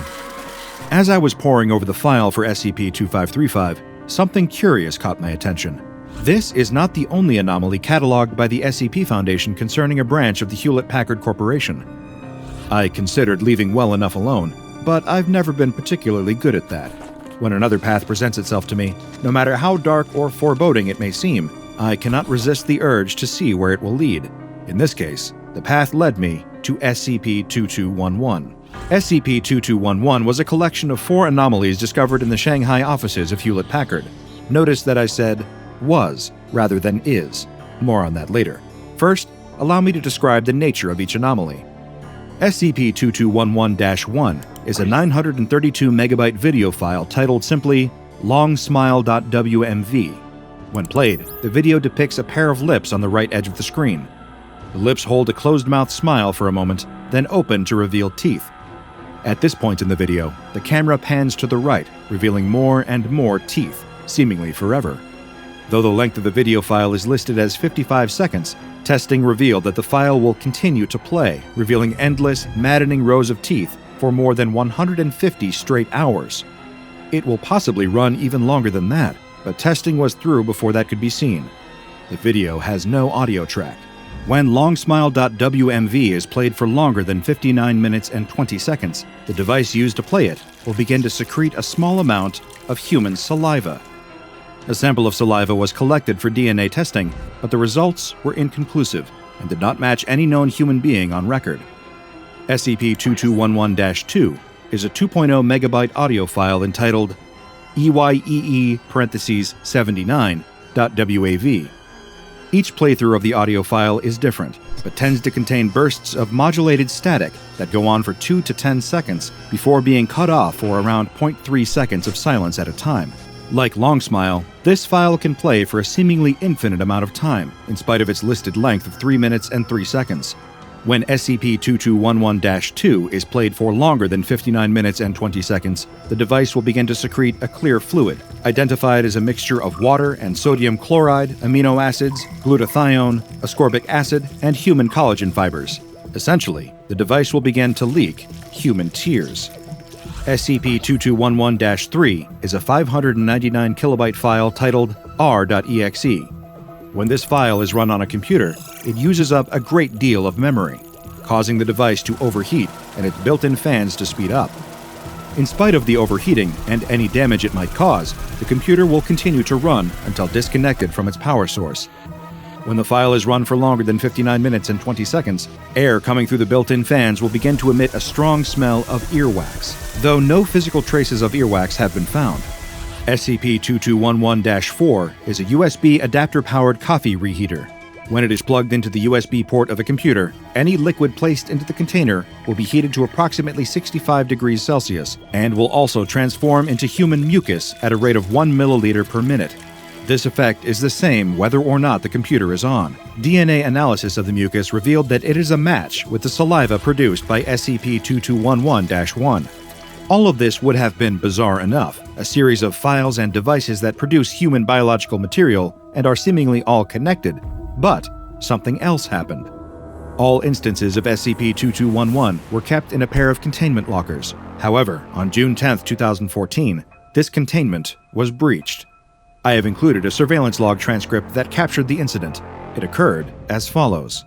As I was poring over the file for SCP-2535, something curious caught my attention. This is not the only anomaly cataloged by the SCP Foundation concerning a branch of the Hewlett-Packard Corporation. I considered leaving well enough alone, but I've never been particularly good at that. When another path presents itself to me, no matter how dark or foreboding it may seem, I cannot resist the urge to see where it will lead. In this case, the path led me to SCP-2211. SCP-2211 was a collection of 4 anomalies discovered in the Shanghai offices of Hewlett-Packard. Notice that I said was rather than is. More on that later. First, allow me to describe the nature of each anomaly. SCP-2211-1 is a 932-megabyte video file titled simply longsmile.wmv. When played, the video depicts a pair of lips on the right edge of the screen. The lips hold a closed-mouth smile for a moment, then open to reveal teeth. At this point in the video, the camera pans to the right, revealing more and more teeth, seemingly forever. Though the length of the video file is listed as 55 seconds, testing revealed that the file will continue to play, revealing endless, maddening rows of teeth for more than 150 straight hours. It will possibly run even longer than that, but testing was through before that could be seen. The video has no audio track. When longsmile.wmv is played for longer than 59 minutes and 20 seconds, the device used to play it will begin to secrete a small amount of human saliva. A sample of saliva was collected for DNA testing, but the results were inconclusive and did not match any known human being on record. SCP-2211-2 is a 2.0 megabyte audio file entitled EYEE-79.wav. Each playthrough of the audio file is different, but tends to contain bursts of modulated static that go on for 2 to 10 seconds before being cut off for around 0.3 seconds of silence at a time. Like Longsmile, this file can play for a seemingly infinite amount of time, in spite of its listed length of 3 minutes and 3 seconds. When SCP-2211-2 is played for longer than 59 minutes and 20 seconds, the device will begin to secrete a clear fluid, identified as a mixture of water and sodium chloride, amino acids, glutathione, ascorbic acid, and human collagen fibers. Essentially, the device will begin to leak human tears. SCP-2211-3 is a 599 kilobyte file titled r.exe. When this file is run on a computer, it uses up a great deal of memory, causing the device to overheat and its built-in fans to speed up. In spite of the overheating and any damage it might cause, the computer will continue to run until disconnected from its power source. When the file is run for longer than 59 minutes and 20 seconds, air coming through the built-in fans will begin to emit a strong smell of earwax, though no physical traces of earwax have been found. SCP-2211-4 is a USB adapter-powered coffee reheater. When it is plugged into the USB port of a computer, any liquid placed into the container will be heated to approximately 65 degrees Celsius and will also transform into human mucus at a rate of 1 milliliter per minute. This effect is the same whether or not the computer is on. DNA analysis of the mucus revealed that it is a match with the saliva produced by SCP-2211-1. All of this would have been bizarre enough, a series of files and devices that produce human biological material and are seemingly all connected, but something else happened. All instances of SCP-2211 were kept in a pair of containment lockers. However, on June 10, 2014, this containment was breached. I have included a surveillance log transcript that captured the incident. It occurred as follows.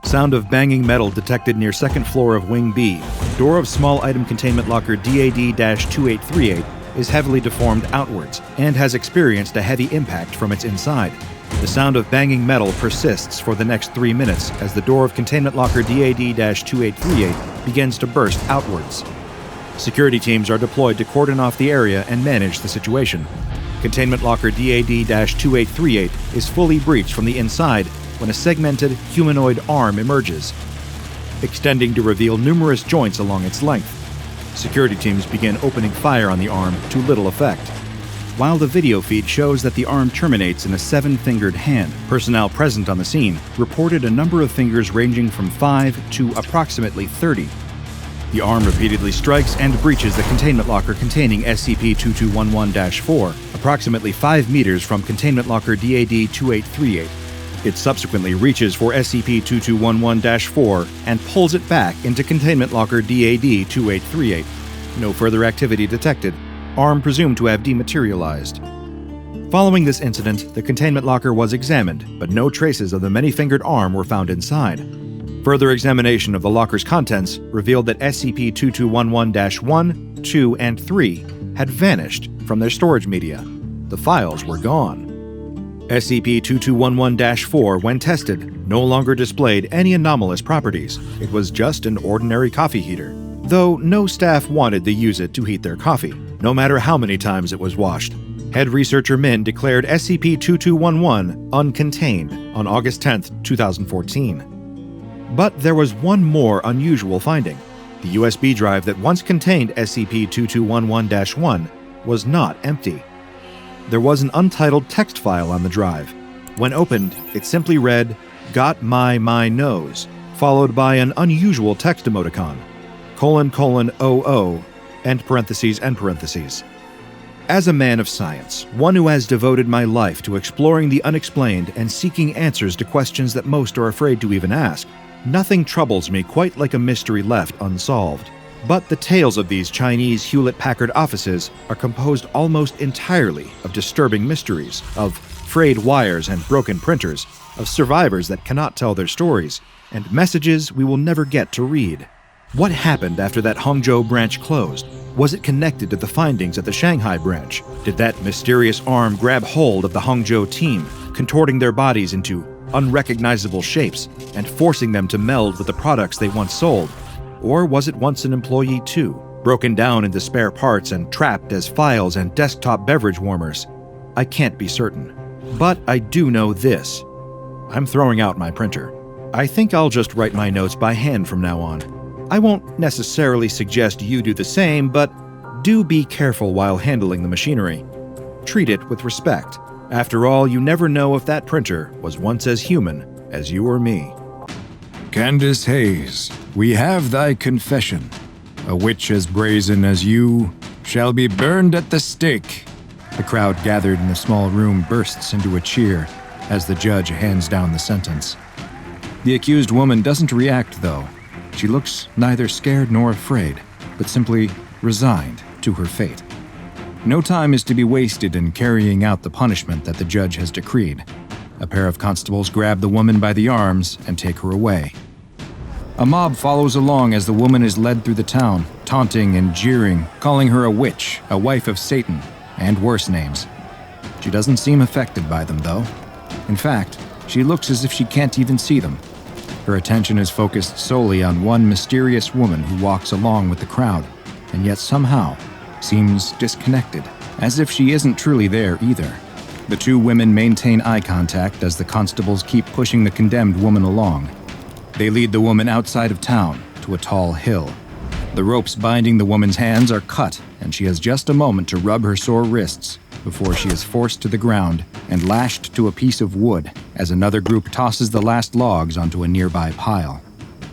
Sound of banging metal detected near second floor of Wing B. Door of small item containment locker DAD-2838 is heavily deformed outwards and has experienced a heavy impact from its inside. The sound of banging metal persists for the next 3 minutes as the door of containment locker DAD-2838 begins to burst outwards. Security teams are deployed to cordon off the area and manage the situation. Containment locker DAD-2838 is fully breached from the inside when a segmented humanoid arm emerges, extending to reveal numerous joints along its length. Security teams begin opening fire on the arm to little effect. While the video feed shows that the arm terminates in a 7-fingered hand, personnel present on the scene reported a number of fingers ranging from 5 to approximately 30. The arm repeatedly strikes and breaches the containment locker containing SCP-2211-4, approximately 5 meters from containment locker DAD-2838. It subsequently reaches for SCP-2211-4 and pulls it back into containment locker DAD-2838. No further activity detected. Arm presumed to have dematerialized. Following this incident, the containment locker was examined, but no traces of the many-fingered arm were found inside. Further examination of the locker's contents revealed that SCP-2211-1, 2, and 3 had vanished from their storage media. The files were gone. SCP-2211-4, when tested, no longer displayed any anomalous properties. It was just an ordinary coffee heater, though no staff wanted to use it to heat their coffee, no matter how many times it was washed. Head researcher Min declared SCP-2211 uncontained on August 10, 2014. But there was one more unusual finding. The USB drive that once contained SCP-2211-1 was not empty. There was an untitled text file on the drive. When opened, it simply read, "Got my nose," followed by an unusual text emoticon, ::00, end parentheses. As a man of science, one who has devoted my life to exploring the unexplained and seeking answers to questions that most are afraid to even ask, nothing troubles me quite like a mystery left unsolved. But the tales of these Chinese Hewlett-Packard offices are composed almost entirely of disturbing mysteries, of frayed wires and broken printers, of survivors that cannot tell their stories, and messages we will never get to read. What happened after that Hangzhou branch closed? Was it connected to the findings at the Shanghai branch? Did that mysterious arm grab hold of the Hangzhou team, contorting their bodies into unrecognizable shapes and forcing them to meld with the products they once sold? Or was it once an employee too, broken down into spare parts and trapped as files and desktop beverage warmers? I can't be certain. But I do know this. I'm throwing out my printer. I think I'll just write my notes by hand from now on. I won't necessarily suggest you do the same, but do be careful while handling the machinery. Treat it with respect. After all, you never know if that printer was once as human as you or me. Candace Hayes, we have thy confession. A witch as brazen as you shall be burned at the stake. The crowd gathered in the small room bursts into a cheer as the judge hands down the sentence. The accused woman doesn't react, though. She looks neither scared nor afraid, but simply resigned to her fate. No time is to be wasted in carrying out the punishment that the judge has decreed. A pair of constables grab the woman by the arms and take her away. A mob follows along as the woman is led through the town, taunting and jeering, calling her a witch, a wife of Satan, and worse names. She doesn't seem affected by them, though. In fact, she looks as if she can't even see them. Her attention is focused solely on one mysterious woman who walks along with the crowd, and yet somehow seems disconnected, as if she isn't truly there either. The two women maintain eye contact as the constables keep pushing the condemned woman along. They lead the woman outside of town to a tall hill. The ropes binding the woman's hands are cut, and she has just a moment to rub her sore wrists before she is forced to the ground and lashed to a piece of wood as another group tosses the last logs onto a nearby pile.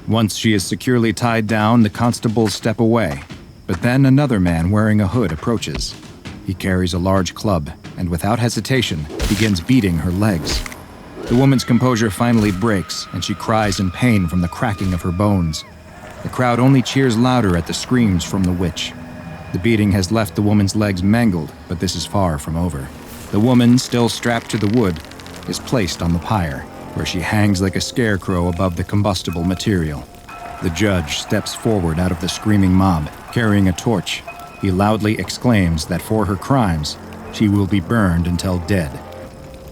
Once she is securely tied down, the constables step away, but then another man wearing a hood approaches. He carries a large club and without hesitation begins beating her legs. The woman's composure finally breaks, and she cries in pain from the cracking of her bones. The crowd only cheers louder at the screams from the witch. The beating has left the woman's legs mangled, but this is far from over. The woman, still strapped to the wood, is placed on the pyre, where she hangs like a scarecrow above the combustible material. The judge steps forward out of the screaming mob, carrying a torch. He loudly exclaims that for her crimes, she will be burned until dead.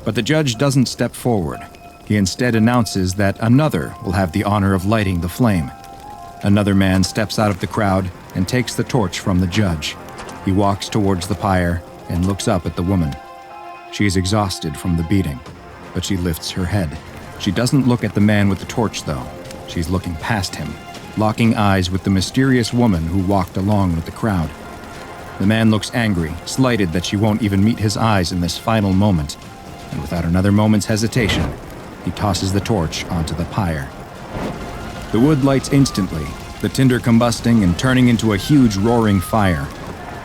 But the judge doesn't step forward. He instead announces that another will have the honor of lighting the flame. Another man steps out of the crowd and takes the torch from the judge. He walks towards the pyre and looks up at the woman. She is exhausted from the beating, but she lifts her head. She doesn't look at the man with the torch, though. She's looking past him, locking eyes with the mysterious woman who walked along with the crowd. The man looks angry, slighted that she won't even meet his eyes in this final moment, and without another moment's hesitation, he tosses the torch onto the pyre. The wood lights instantly, the tinder combusting and turning into a huge roaring fire.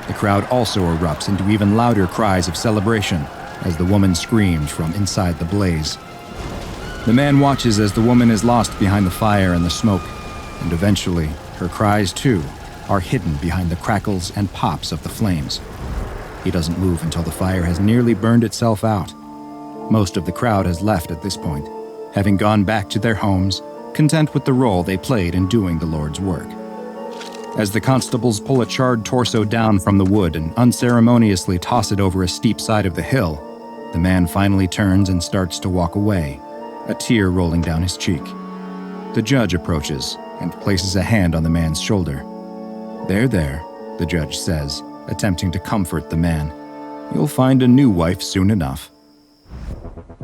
The crowd also erupts into even louder cries of celebration as the woman screams from inside the blaze. The man watches as the woman is lost behind the fire and the smoke, and eventually, her cries too are hidden behind the crackles and pops of the flames. He doesn't move until the fire has nearly burned itself out. Most of the crowd has left at this point, having gone back to their homes, content with the role they played in doing the Lord's work. As the constables pull a charred torso down from the wood and unceremoniously toss it over a steep side of the hill, the man finally turns and starts to walk away, a tear rolling down his cheek. The judge approaches and places a hand on the man's shoulder. "There, the judge says, attempting to comfort the man. "You'll find a new wife soon enough."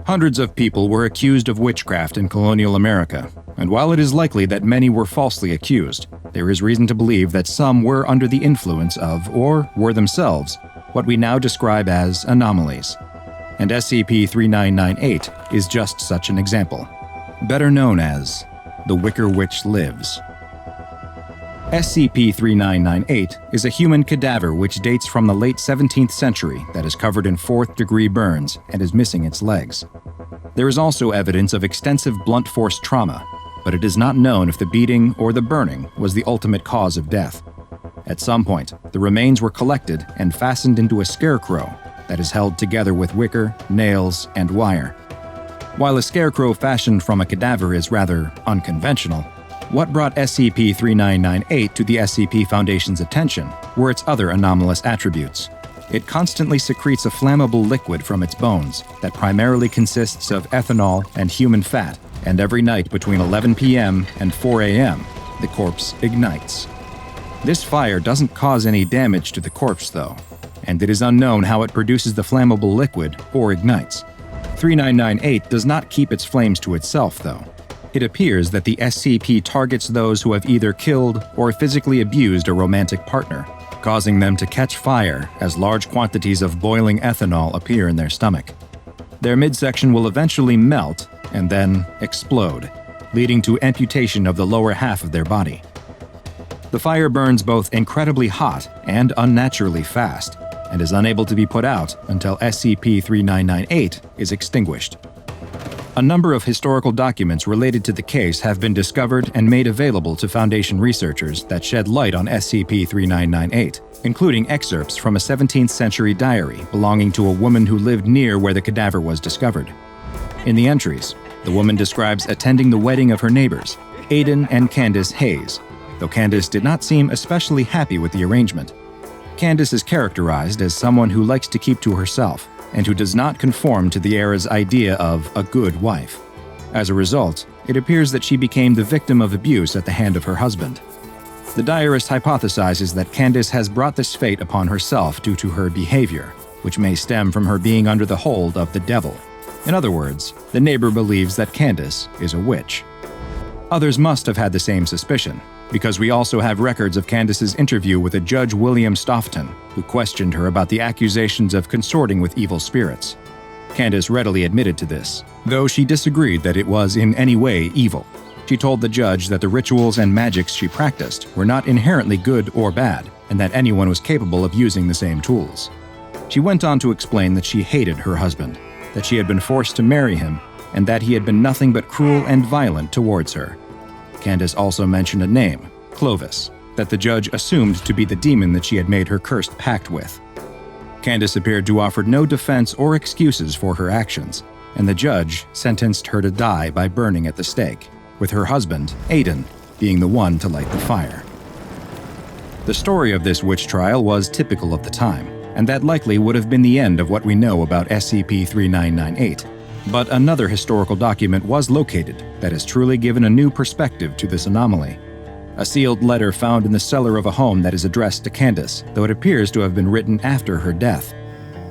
Hundreds of people were accused of witchcraft in colonial America, and while it is likely that many were falsely accused, there is reason to believe that some were under the influence of, or were themselves, what we now describe as anomalies. And SCP-3998 is just such an example, better known as the Wicker Witch Lives. SCP-3998 is a human cadaver which dates from the late 17th century that is covered in fourth-degree burns and is missing its legs. There is also evidence of extensive blunt force trauma, but it is not known if the beating or the burning was the ultimate cause of death. At some point, the remains were collected and fastened into a scarecrow that is held together with wicker, nails, and wire. While a scarecrow fashioned from a cadaver is rather unconventional, what brought SCP-3998 to the SCP Foundation's attention were its other anomalous attributes. It constantly secretes a flammable liquid from its bones that primarily consists of ethanol and human fat, and every night between 11 p.m. and 4 a.m., the corpse ignites. This fire doesn't cause any damage to the corpse, though, and it is unknown how it produces the flammable liquid or ignites. 3998 does not keep its flames to itself, though. It appears that the SCP targets those who have either killed or physically abused a romantic partner, causing them to catch fire as large quantities of boiling ethanol appear in their stomach. Their midsection will eventually melt and then explode, leading to amputation of the lower half of their body. The fire burns both incredibly hot and unnaturally fast, and is unable to be put out until SCP-3998 is extinguished. A number of historical documents related to the case have been discovered and made available to Foundation researchers that shed light on SCP-3998, including excerpts from a 17th century diary belonging to a woman who lived near where the cadaver was discovered. In the entries, the woman describes attending the wedding of her neighbors, Aidan and Candace Hayes, though Candace did not seem especially happy with the arrangement. Candace is characterized as someone who likes to keep to herself, and who does not conform to the era's idea of a good wife. As a result, it appears that she became the victim of abuse at the hand of her husband. The diarist hypothesizes that Candace has brought this fate upon herself due to her behavior, which may stem from her being under the hold of the devil. In other words, the neighbor believes that Candace is a witch. Others must have had the same suspicion, because we also have records of Candace's interview with a Judge William Stoughton, who questioned her about the accusations of consorting with evil spirits. Candace readily admitted to this, though she disagreed that it was in any way evil. She told the judge that the rituals and magics she practiced were not inherently good or bad, and that anyone was capable of using the same tools. She went on to explain that she hated her husband, that she had been forced to marry him, and that he had been nothing but cruel and violent towards her. Candace also mentioned a name, Clovis, that the judge assumed to be the demon that she had made her cursed pact with. Candace appeared to offer no defense or excuses for her actions, and the judge sentenced her to die by burning at the stake, with her husband, Aidan, being the one to light the fire. The story of this witch trial was typical of the time, and that likely would have been the end of what we know about SCP-3998. But another historical document was located that has truly given a new perspective to this anomaly. A sealed letter found in the cellar of a home that is addressed to Candace, though it appears to have been written after her death.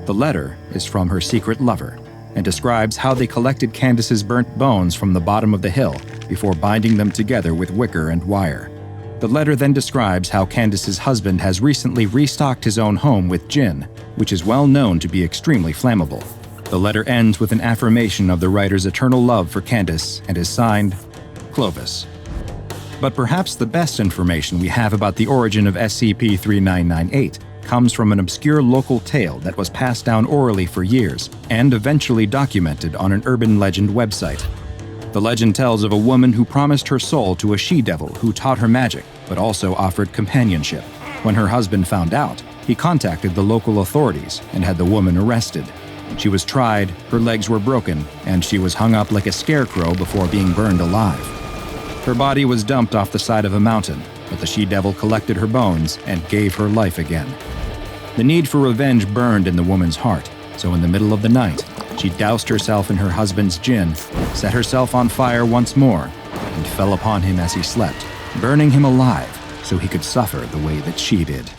The letter is from her secret lover and describes how they collected Candace's burnt bones from the bottom of the hill before binding them together with wicker and wire. The letter then describes how Candace's husband has recently restocked his own home with gin, which is well known to be extremely flammable. The letter ends with an affirmation of the writer's eternal love for Candace and is signed, Clovis. But perhaps the best information we have about the origin of SCP-3998 comes from an obscure local tale that was passed down orally for years and eventually documented on an urban legend website. The legend tells of a woman who promised her soul to a she-devil who taught her magic, but also offered companionship. When her husband found out, he contacted the local authorities and had the woman arrested. She was tried, her legs were broken, and she was hung up like a scarecrow before being burned alive. Her body was dumped off the side of a mountain, but the she-devil collected her bones and gave her life again. The need for revenge burned in the woman's heart, so in the middle of the night, she doused herself in her husband's gin, set herself on fire once more, and fell upon him as he slept, burning him alive so he could suffer the way that she did.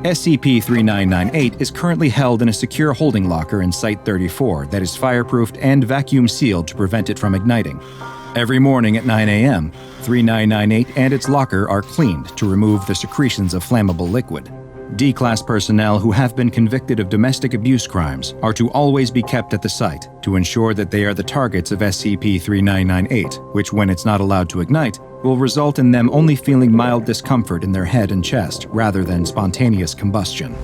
SCP-3998 is currently held in a secure holding locker in Site-34 that is fireproofed and vacuum-sealed to prevent it from igniting. Every morning at 9 a.m., 3998 and its locker are cleaned to remove the secretions of flammable liquid. D-Class personnel who have been convicted of domestic abuse crimes are to always be kept at the site to ensure that they are the targets of SCP-3998, which, when it's not allowed to ignite, will result in them only feeling mild discomfort in their head and chest rather than spontaneous combustion.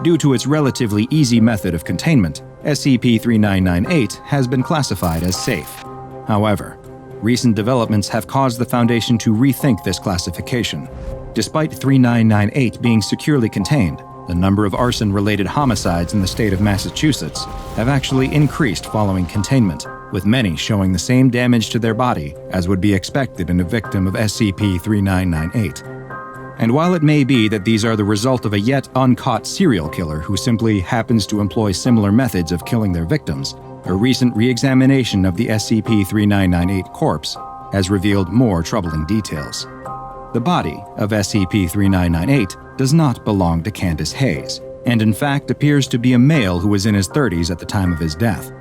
Due to its relatively easy method of containment, SCP-3998 has been classified as safe. However, recent developments have caused the Foundation to rethink this classification. Despite 3998 being securely contained, the number of arson-related homicides in the state of Massachusetts have actually increased following containment, with many showing the same damage to their body as would be expected in a victim of SCP-3998. And while it may be that these are the result of a yet uncaught serial killer who simply happens to employ similar methods of killing their victims, a recent re-examination of the SCP-3998 corpse has revealed more troubling details. The body of SCP-3998 does not belong to Candace Hayes, and in fact appears to be a male who was in his 30s at the time of his death.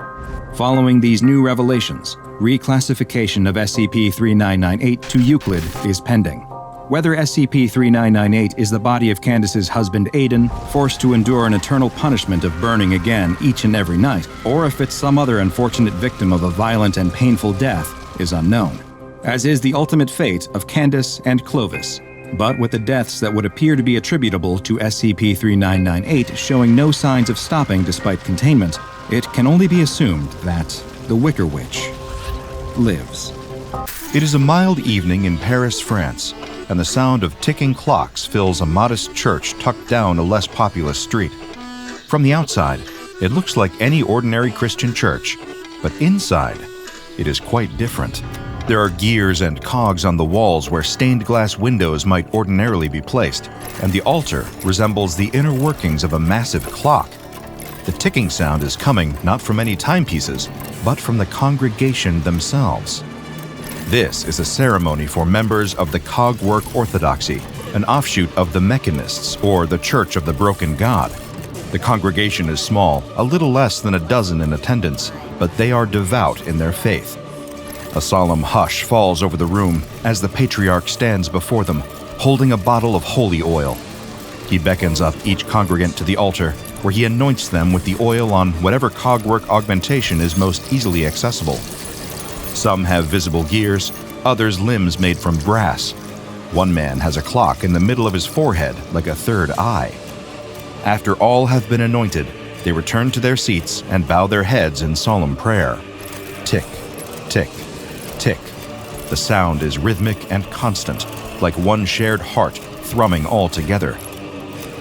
Following these new revelations, reclassification of SCP-3998 to Euclid is pending. Whether SCP-3998 is the body of Candace's husband Aiden, forced to endure an eternal punishment of burning again each and every night, or if it's some other unfortunate victim of a violent and painful death, is unknown, as is the ultimate fate of Candace and Clovis. But with the deaths that would appear to be attributable to SCP-3998 showing no signs of stopping despite containment, it can only be assumed that the Wicker Witch lives. It is a mild evening in Paris, France, and the sound of ticking clocks fills a modest church tucked down a less populous street. From the outside, it looks like any ordinary Christian church, but inside, it is quite different. There are gears and cogs on the walls where stained glass windows might ordinarily be placed, and the altar resembles the inner workings of a massive clock. The ticking sound is coming not from any timepieces, but from the congregation themselves. This is a ceremony for members of the Cogwork Orthodoxy, an offshoot of the Mechanists, or the Church of the Broken God. The congregation is small, a little less than a dozen in attendance, but they are devout in their faith. A solemn hush falls over the room as the patriarch stands before them, holding a bottle of holy oil. He beckons up each congregant to the altar, where he anoints them with the oil on whatever cogwork augmentation is most easily accessible. Some have visible gears, others limbs made from brass. One man has a clock in the middle of his forehead like a third eye. After all have been anointed, they return to their seats and bow their heads in solemn prayer. Tick, tick, tick. The sound is rhythmic and constant, like one shared heart thrumming all together.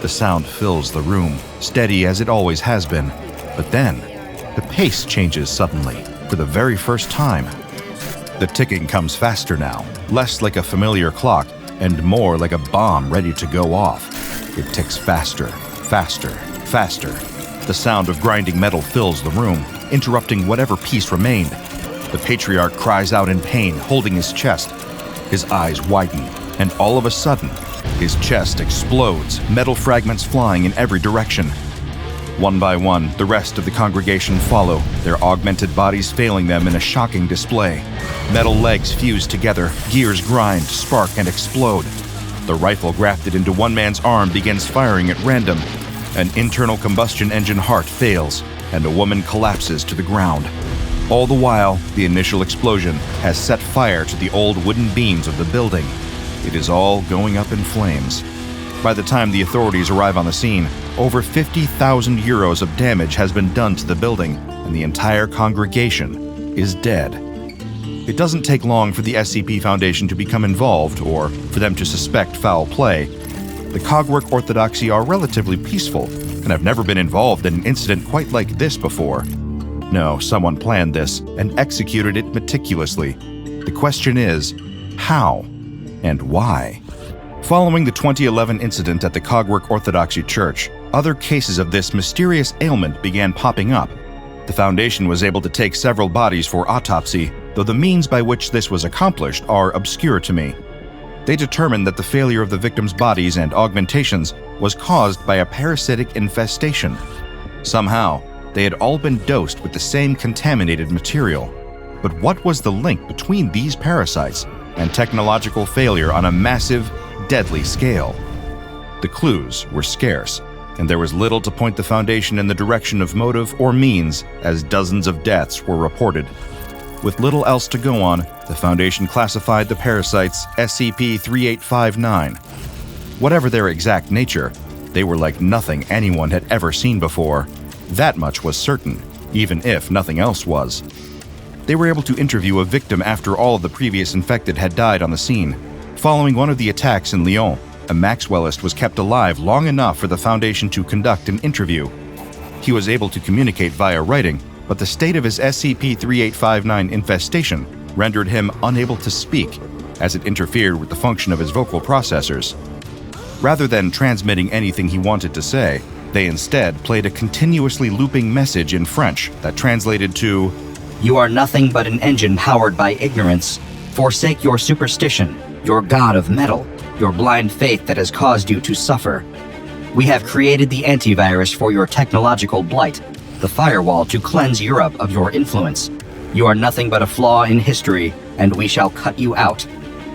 The sound fills the room, steady as it always has been, but then the pace changes suddenly, for the very first time. The ticking comes faster now, less like a familiar clock and more like a bomb ready to go off. It ticks faster, faster, faster. The sound of grinding metal fills the room, interrupting whatever peace remained. The patriarch cries out in pain, holding his chest. His eyes widen, and all of a sudden, his chest explodes, metal fragments flying in every direction. One by one, the rest of the congregation follow, their augmented bodies failing them in a shocking display. Metal legs fuse together, gears grind, spark, and explode. The rifle grafted into one man's arm begins firing at random. An internal combustion engine heart fails, and a woman collapses to the ground. All the while, the initial explosion has set fire to the old wooden beams of the building. It is all going up in flames. By the time the authorities arrive on the scene, over 50,000 euros of damage has been done to the building, and the entire congregation is dead. It doesn't take long for the SCP Foundation to become involved, or for them to suspect foul play. The Cogwork Orthodoxy are relatively peaceful, and have never been involved in an incident quite like this before. No, someone planned this, and executed it meticulously. The question is, how? And why? Following the 2011 incident at the Cogwork Orthodoxy Church, other cases of this mysterious ailment began popping up. The Foundation was able to take several bodies for autopsy, though the means by which this was accomplished are obscure to me. They determined that the failure of the victims' bodies and augmentations was caused by a parasitic infestation. Somehow, they had all been dosed with the same contaminated material. But what was the link between these parasites and technological failure on a massive, deadly scale? The clues were scarce, and there was little to point the Foundation in the direction of motive or means, as dozens of deaths were reported. With little else to go on, the Foundation classified the parasites SCP-3859. Whatever their exact nature, they were like nothing anyone had ever seen before. That much was certain, even if nothing else was. They were able to interview a victim after all of the previous infected had died on the scene. Following one of the attacks in Lyon, a Maxwellist was kept alive long enough for the Foundation to conduct an interview. He was able to communicate via writing, but the state of his SCP-3859 infestation rendered him unable to speak, as it interfered with the function of his vocal processors. Rather than transmitting anything he wanted to say, they instead played a continuously looping message in French that translated to, "You are nothing but an engine powered by ignorance. Forsake your superstition, your god of metal, your blind faith that has caused you to suffer. We have created the antivirus for your technological blight, the firewall to cleanse Europe of your influence. You are nothing but a flaw in history, and we shall cut you out.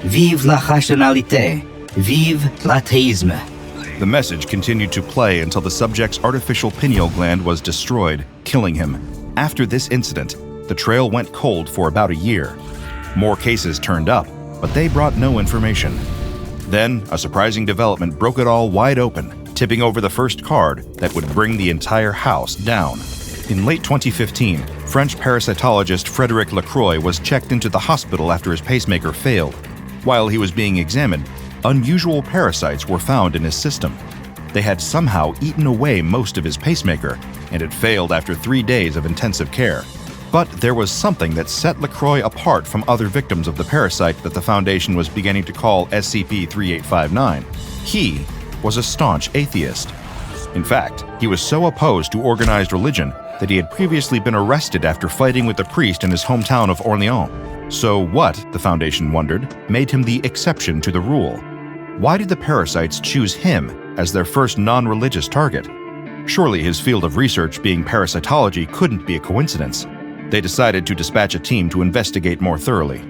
Vive la rationalité! Vive l'atheisme!" The message continued to play until the subject's artificial pineal gland was destroyed, killing him. After this incident, the trail went cold for about a year. More cases turned up, but they brought no information. Then, a surprising development broke it all wide open, tipping over the first card that would bring the entire house down. In late 2015, French parasitologist Frédéric Lacroix was checked into the hospital after his pacemaker failed. While he was being examined, unusual parasites were found in his system. They had somehow eaten away most of his pacemaker, and it failed after 3 days of intensive care. But there was something that set Lacroix apart from other victims of the parasite that the Foundation was beginning to call SCP-3859. He was a staunch atheist. In fact, he was so opposed to organized religion that he had previously been arrested after fighting with a priest in his hometown of Orléans. So what, the Foundation wondered, made him the exception to the rule? Why did the parasites choose him as their first non-religious target? Surely his field of research being parasitology couldn't be a coincidence. They decided to dispatch a team to investigate more thoroughly.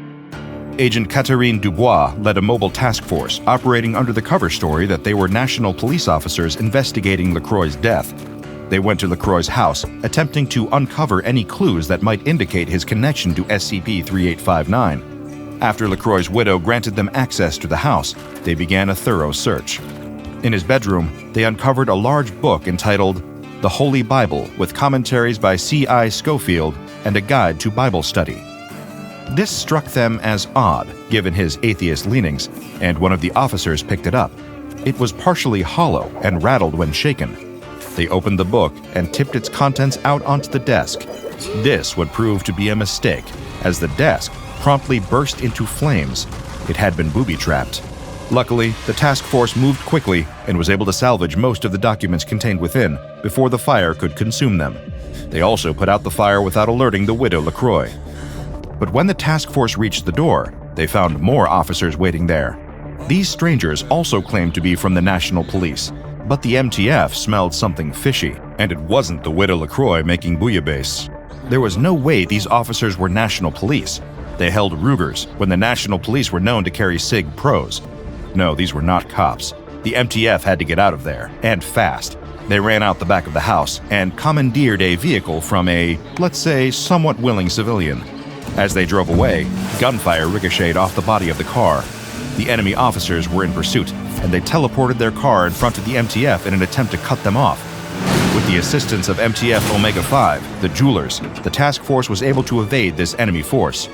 Agent Catherine Dubois led a mobile task force operating under the cover story that they were national police officers investigating Lacroix's death. They went to Lacroix's house, attempting to uncover any clues that might indicate his connection to SCP-3859. After Lacroix's widow granted them access to the house, they began a thorough search. In his bedroom, they uncovered a large book entitled The Holy Bible, with commentaries by C.I. Schofield and a guide to Bible study. This struck them as odd, given his atheist leanings, and one of the officers picked it up. It was partially hollow and rattled when shaken. They opened the book and tipped its contents out onto the desk. This would prove to be a mistake, as the desk promptly burst into flames. It had been booby-trapped. Luckily, the task force moved quickly and was able to salvage most of the documents contained within before the fire could consume them. They also put out the fire without alerting the widow Lacroix. But when the task force reached the door, they found more officers waiting there. These strangers also claimed to be from the National Police. But the MTF smelled something fishy, and it wasn't the widow LaCroix making bouillabaisse. There was no way these officers were national police. They held Rugers when the national police were known to carry SIG Pros. No, these were not cops. The MTF had to get out of there, and fast. They ran out the back of the house and commandeered a vehicle from a, let's say, somewhat willing civilian. As they drove away, gunfire ricocheted off the body of the car. The enemy officers were in pursuit, and they teleported their car in front of the MTF in an attempt to cut them off. With the assistance of MTF Omega-5, the Jewelers, the task force was able to evade this enemy force.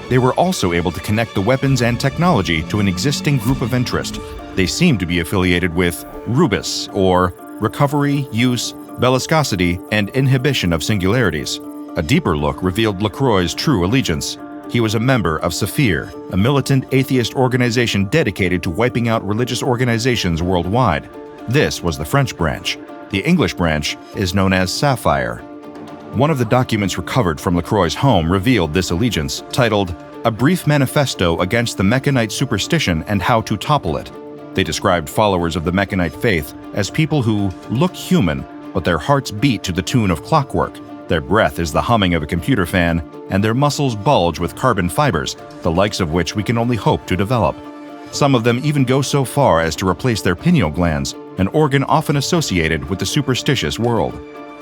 They were also able to connect the weapons and technology to an existing group of interest. They seemed to be affiliated with Rubus, or Recovery, Use, Bellicosity, and Inhibition of Singularities. A deeper look revealed LaCroix's true allegiance. He was a member of Saphir, a militant atheist organization dedicated to wiping out religious organizations worldwide. This was the French branch. The English branch is known as Sapphire. One of the documents recovered from LaCroix's home revealed this allegiance, titled A Brief Manifesto Against the Mechanite Superstition and How to Topple It. They described followers of the Mechanite faith as people who look human, but their hearts beat to the tune of clockwork. Their breath is the humming of a computer fan, and their muscles bulge with carbon fibers, the likes of which we can only hope to develop. Some of them even go so far as to replace their pineal glands, an organ often associated with the superstitious world.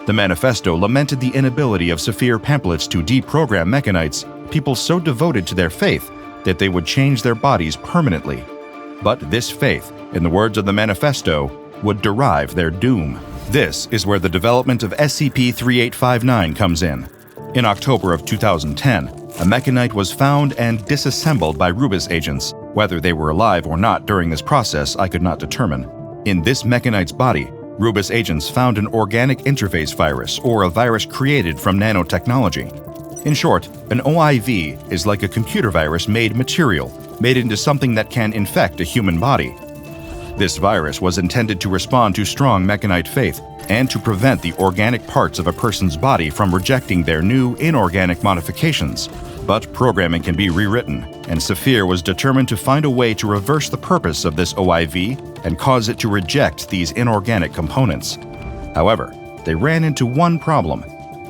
The manifesto lamented the inability of Saphir pamphlets to deprogram Mechanites, people so devoted to their faith that they would change their bodies permanently. But this faith, in the words of the manifesto, would derive their doom. This is where the development of SCP-3859 comes in. In October of 2010, a Mechanite was found and disassembled by Rubus agents. Whether they were alive or not during this process, I could not determine. In this Mechanite's body, Rubus agents found an organic interface virus, or a virus created from nanotechnology. In short, an OIV is like a computer virus made material, made into something that can infect a human body. This virus was intended to respond to strong Mechanite faith and to prevent the organic parts of a person's body from rejecting their new inorganic modifications. But programming can be rewritten, and Saphir was determined to find a way to reverse the purpose of this OIV and cause it to reject these inorganic components. However, they ran into one problem.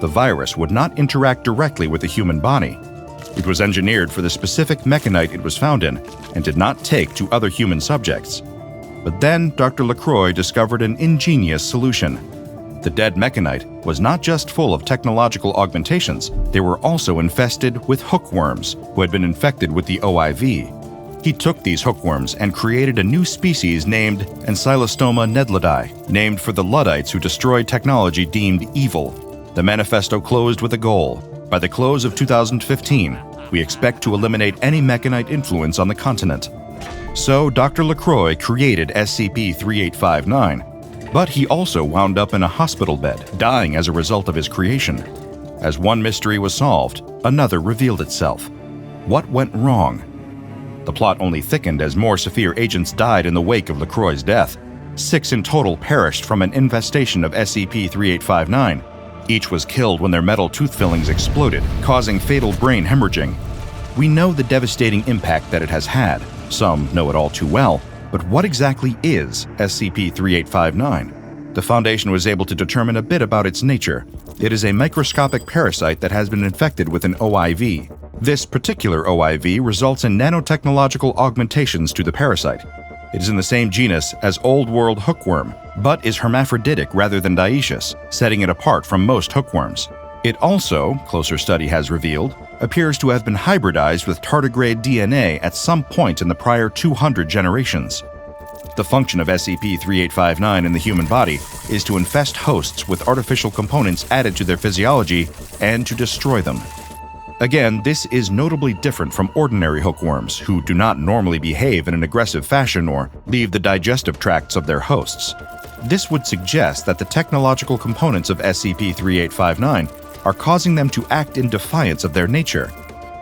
The virus would not interact directly with the human body. It was engineered for the specific Mechanite it was found in and did not take to other human subjects. But then Dr. LaCroix discovered an ingenious solution. The dead Mechanite was not just full of technological augmentations, they were also infested with hookworms who had been infected with the OIV. He took these hookworms and created a new species named Ancylostoma nedludi, named for the Luddites who destroyed technology deemed evil. The manifesto closed with a goal. By the close of 2015, we expect to eliminate any Mechanite influence on the continent. So Dr. LaCroix created SCP-3859, but he also wound up in a hospital bed, dying as a result of his creation. As one mystery was solved, another revealed itself. What went wrong? The plot only thickened as more Saphir agents died in the wake of LaCroix's death. 6 in total perished from an infestation of SCP-3859. Each was killed when their metal tooth fillings exploded, causing fatal brain hemorrhaging. We know the devastating impact that it has had. Some know it all too well, but what exactly is SCP-3859? The Foundation was able to determine a bit about its nature. It is a microscopic parasite that has been infected with an OIV. This particular OIV results in nanotechnological augmentations to the parasite. It is in the same genus as Old World hookworm, but is hermaphroditic rather than dioecious, setting it apart from most hookworms. It also, closer study has revealed, appears to have been hybridized with tardigrade DNA at some point in the prior 200 generations. The function of SCP-3859 in the human body is to infest hosts with artificial components added to their physiology and to destroy them. Again, this is notably different from ordinary hookworms, who do not normally behave in an aggressive fashion or leave the digestive tracts of their hosts. This would suggest that the technological components of SCP-3859 are causing them to act in defiance of their nature.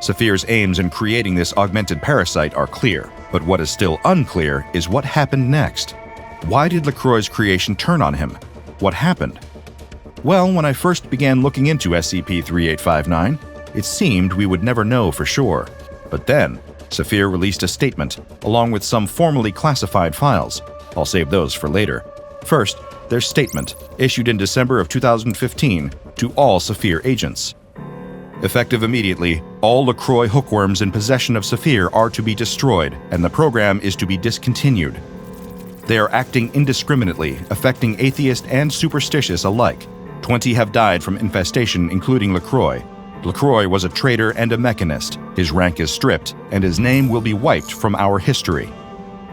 Saphir's aims in creating this augmented parasite are clear, but what is still unclear is what happened next. Why did LaCroix's creation turn on him? What happened? Well, when I first began looking into SCP-3859, it seemed we would never know for sure. But then, Saphir released a statement, along with some formally classified files. I'll save those for later. First, their statement, issued in December of 2015 to all Saphir agents. Effective immediately, all LaCroix hookworms in possession of Saphir are to be destroyed, and the program is to be discontinued. They are acting indiscriminately, affecting atheist and superstitious alike. 20 have died from infestation, including LaCroix. LaCroix was a traitor and a mechanist. His rank is stripped, and his name will be wiped from our history.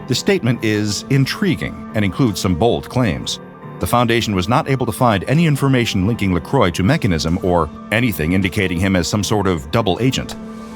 The statement is intriguing and includes some bold claims. The Foundation was not able to find any information linking LaCroix to Mechanism or anything indicating him as some sort of double agent.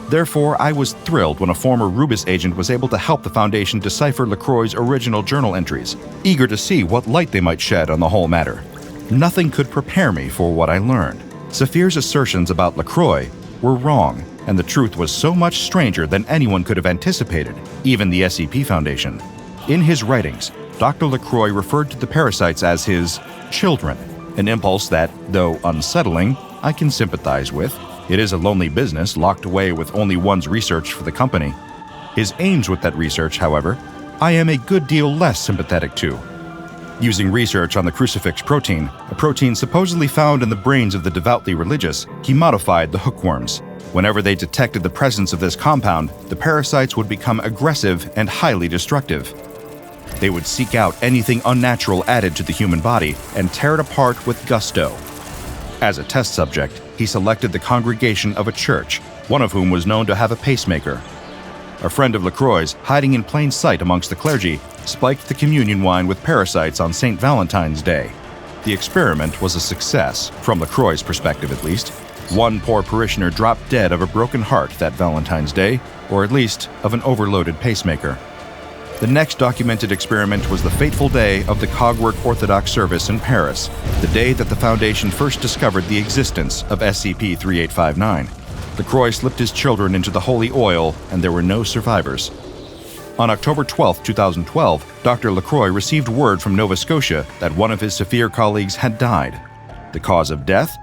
Therefore, I was thrilled when a former Rubis agent was able to help the Foundation decipher LaCroix's original journal entries, eager to see what light they might shed on the whole matter. Nothing could prepare me for what I learned. Saphir's assertions about LaCroix were wrong, and the truth was so much stranger than anyone could have anticipated, even the SCP Foundation. In his writings, Dr. LaCroix referred to the parasites as his children, an impulse that, though unsettling, I can sympathize with. It is a lonely business locked away with only one's research for the company. His aims with that research, however, I am a good deal less sympathetic to. Using research on the crucifix protein, a protein supposedly found in the brains of the devoutly religious, he modified the hookworms. Whenever they detected the presence of this compound, the parasites would become aggressive and highly destructive. They would seek out anything unnatural added to the human body and tear it apart with gusto. As a test subject, he selected the congregation of a church, one of whom was known to have a pacemaker. A friend of LaCroix's, hiding in plain sight amongst the clergy, spiked the communion wine with parasites on St. Valentine's Day. The experiment was a success, from LaCroix's perspective at least. One poor parishioner dropped dead of a broken heart that Valentine's Day, or at least of an overloaded pacemaker. The next documented experiment was the fateful day of the Cogwork Orthodox service in Paris, the day that the Foundation first discovered the existence of SCP-3859. LaCroix slipped his children into the holy oil, and there were no survivors. On October 12, 2012, Dr. LaCroix received word from Nova Scotia that one of his Saphir colleagues had died. The cause of death?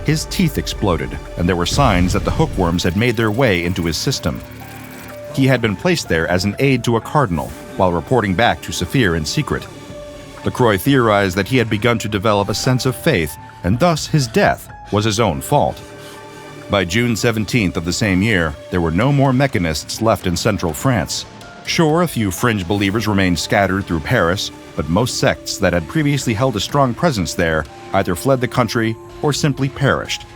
His teeth exploded, and there were signs that the hookworms had made their way into his system. He had been placed there as an aide to a cardinal, while reporting back to Saphir in secret. LaCroix theorized that he had begun to develop a sense of faith, and thus his death was his own fault. By June 17th of the same year, there were no more mechanists left in central France. Sure, a few fringe believers remained scattered through Paris, but most sects that had previously held a strong presence there either fled the country or simply perished.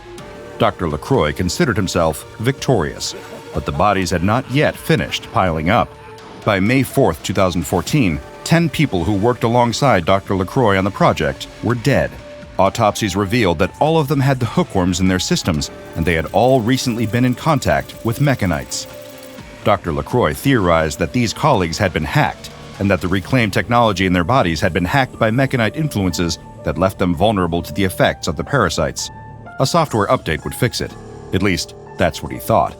Dr. LaCroix considered himself victorious, but the bodies had not yet finished piling up. By May 4, 2014, 10 people who worked alongside Dr. LaCroix on the project were dead. Autopsies revealed that all of them had the hookworms in their systems, and they had all recently been in contact with mechanites. Dr. LaCroix theorized that these colleagues had been hacked, and that the reclaimed technology in their bodies had been hacked by mechanite influences that left them vulnerable to the effects of the parasites. A software update would fix it. At least, that's what he thought.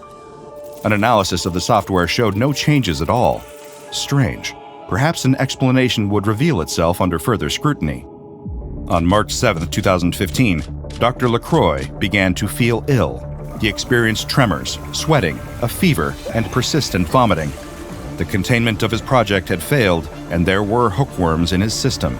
An analysis of the software showed no changes at all. Strange. Perhaps an explanation would reveal itself under further scrutiny. On March 7, 2015, Dr. LaCroix began to feel ill. He experienced tremors, sweating, a fever, and persistent vomiting. The containment of his project had failed, and there were hookworms in his system.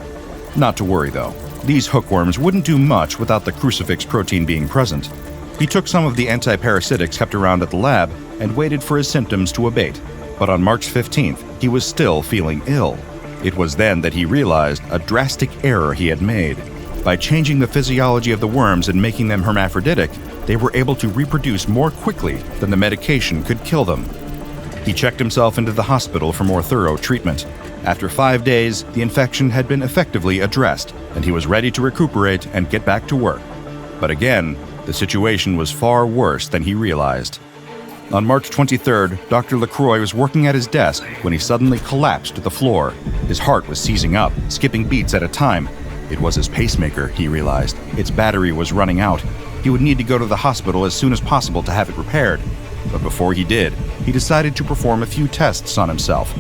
Not to worry, though. These hookworms wouldn't do much without the crucifix protein being present. He took some of the antiparasitics kept around at the lab and waited for his symptoms to abate. But on March 15th, he was still feeling ill. It was then that he realized a drastic error he had made. By changing the physiology of the worms and making them hermaphroditic, they were able to reproduce more quickly than the medication could kill them. He checked himself into the hospital for more thorough treatment. After 5 days, the infection had been effectively addressed, and he was ready to recuperate and get back to work. But again, the situation was far worse than he realized. On March 23rd, Dr. LaCroix was working at his desk when he suddenly collapsed to the floor. His heart was seizing up, skipping beats at a time. It was his pacemaker, he realized. Its battery was running out. He would need to go to the hospital as soon as possible to have it repaired. But before he did, he decided to perform a few tests on himself.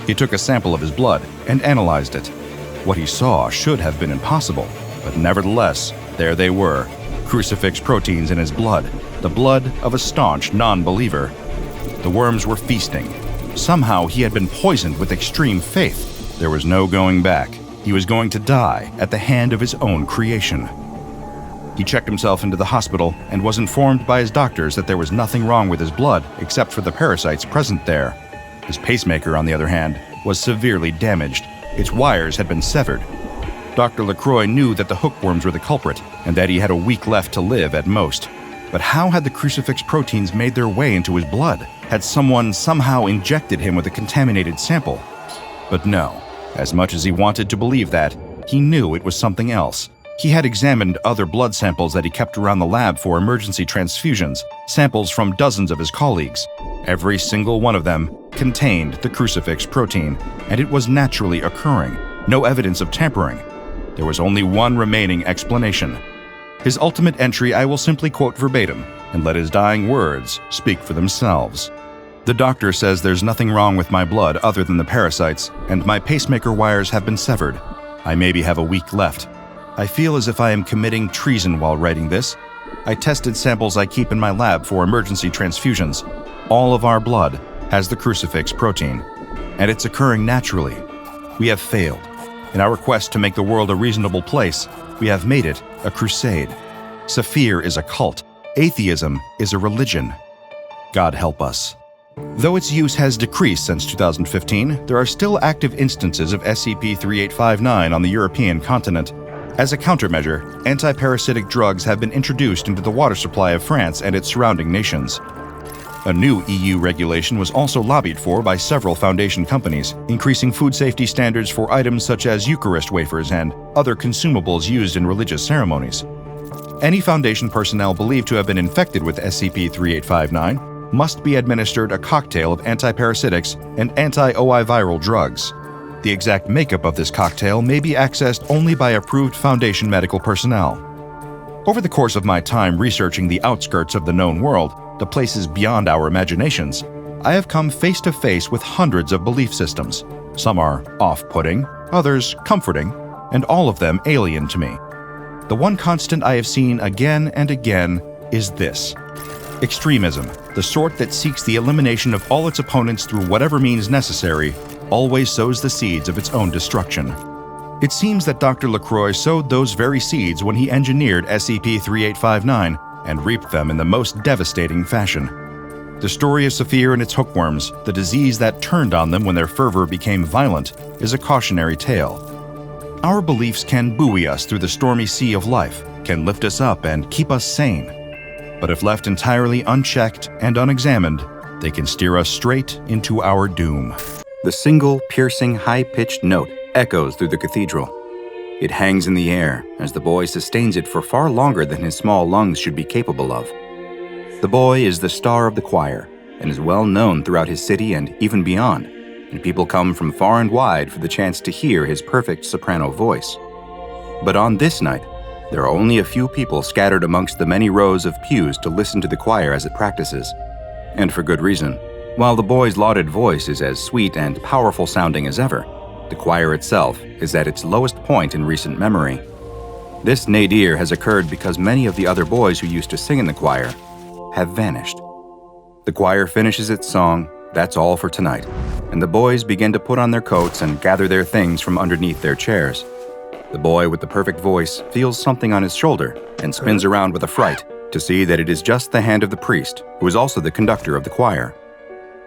He took a sample of his blood and analyzed it. What he saw should have been impossible, but nevertheless, there they were. Crucifix proteins in his blood, the blood of a staunch non-believer. The worms were feasting. Somehow he had been poisoned with extreme faith. There was no going back. He was going to die at the hand of his own creation. He checked himself into the hospital and was informed by his doctors that there was nothing wrong with his blood except for the parasites present there. His pacemaker, on the other hand, was severely damaged. Its wires had been severed. Dr. LaCroix knew that the hookworms were the culprit and that he had a week left to live at most. But how had the crucifix proteins made their way into his blood? Had someone somehow injected him with a contaminated sample? But no. As much as he wanted to believe that, he knew it was something else. He had examined other blood samples that he kept around the lab for emergency transfusions, samples from dozens of his colleagues. Every single one of them contained the crucifix protein, and it was naturally occurring. No evidence of tampering. There was only one remaining explanation. His ultimate entry I will simply quote verbatim, and let his dying words speak for themselves. The doctor says there's nothing wrong with my blood other than the parasites, and my pacemaker wires have been severed. I maybe have a week left. I feel as if I am committing treason while writing this. I tested samples I keep in my lab for emergency transfusions. All of our blood has the crucifix protein, and it's occurring naturally. We have failed. In our quest to make the world a reasonable place, we have made it a crusade. Saphir is a cult. Atheism is a religion. God help us. Though its use has decreased since 2015, there are still active instances of SCP-3859 on the European continent. As a countermeasure, anti-parasitic drugs have been introduced into the water supply of France and its surrounding nations. A new EU regulation was also lobbied for by several Foundation companies, increasing food safety standards for items such as Eucharist wafers and other consumables used in religious ceremonies. Any Foundation personnel believed to have been infected with SCP-3859 must be administered a cocktail of anti-parasitics and anti-OI viral drugs. The exact makeup of this cocktail may be accessed only by approved Foundation medical personnel. Over the course of my time researching the outskirts of the known world, the places beyond our imaginations, I have come face to face with hundreds of belief systems. Some are off-putting, others comforting, and all of them alien to me. The one constant I have seen again and again is this: extremism, the sort that seeks the elimination of all its opponents through whatever means necessary, always sows the seeds of its own destruction. It seems that Dr. LaCroix sowed those very seeds when he engineered SCP-3859 and reaped them in the most devastating fashion. The story of Saphir and its hookworms, the disease that turned on them when their fervor became violent, is a cautionary tale. Our beliefs can buoy us through the stormy sea of life, can lift us up and keep us sane. But if left entirely unchecked and unexamined, they can steer us straight into our doom. The single, piercing, high-pitched note echoes through the cathedral. It hangs in the air as the boy sustains it for far longer than his small lungs should be capable of. The boy is the star of the choir and is well known throughout his city and even beyond, and people come from far and wide for the chance to hear his perfect soprano voice. But on this night, there are only a few people scattered amongst the many rows of pews to listen to the choir as it practices. And for good reason. While the boy's lauded voice is as sweet and powerful sounding as ever, the choir itself is at its lowest point in recent memory. This nadir has occurred because many of the other boys who used to sing in the choir have vanished. The choir finishes its song, "That's all for tonight," and the boys begin to put on their coats and gather their things from underneath their chairs. The boy with the perfect voice feels something on his shoulder and spins around with affright to see that it is just the hand of the priest, who is also the conductor of the choir.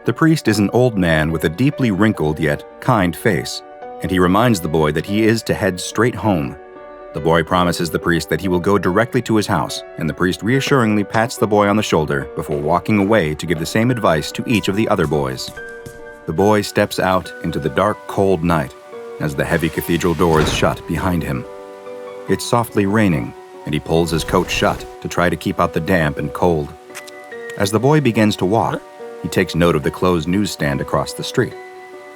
The priest is an old man with a deeply wrinkled yet kind face, and he reminds the boy that he is to head straight home. The boy promises the priest that he will go directly to his house, and the priest reassuringly pats the boy on the shoulder before walking away to give the same advice to each of the other boys. The boy steps out into the dark, cold night as the heavy cathedral doors shut behind him. It's softly raining, and he pulls his coat shut to try to keep out the damp and cold. As the boy begins to walk, he takes note of the closed newsstand across the street.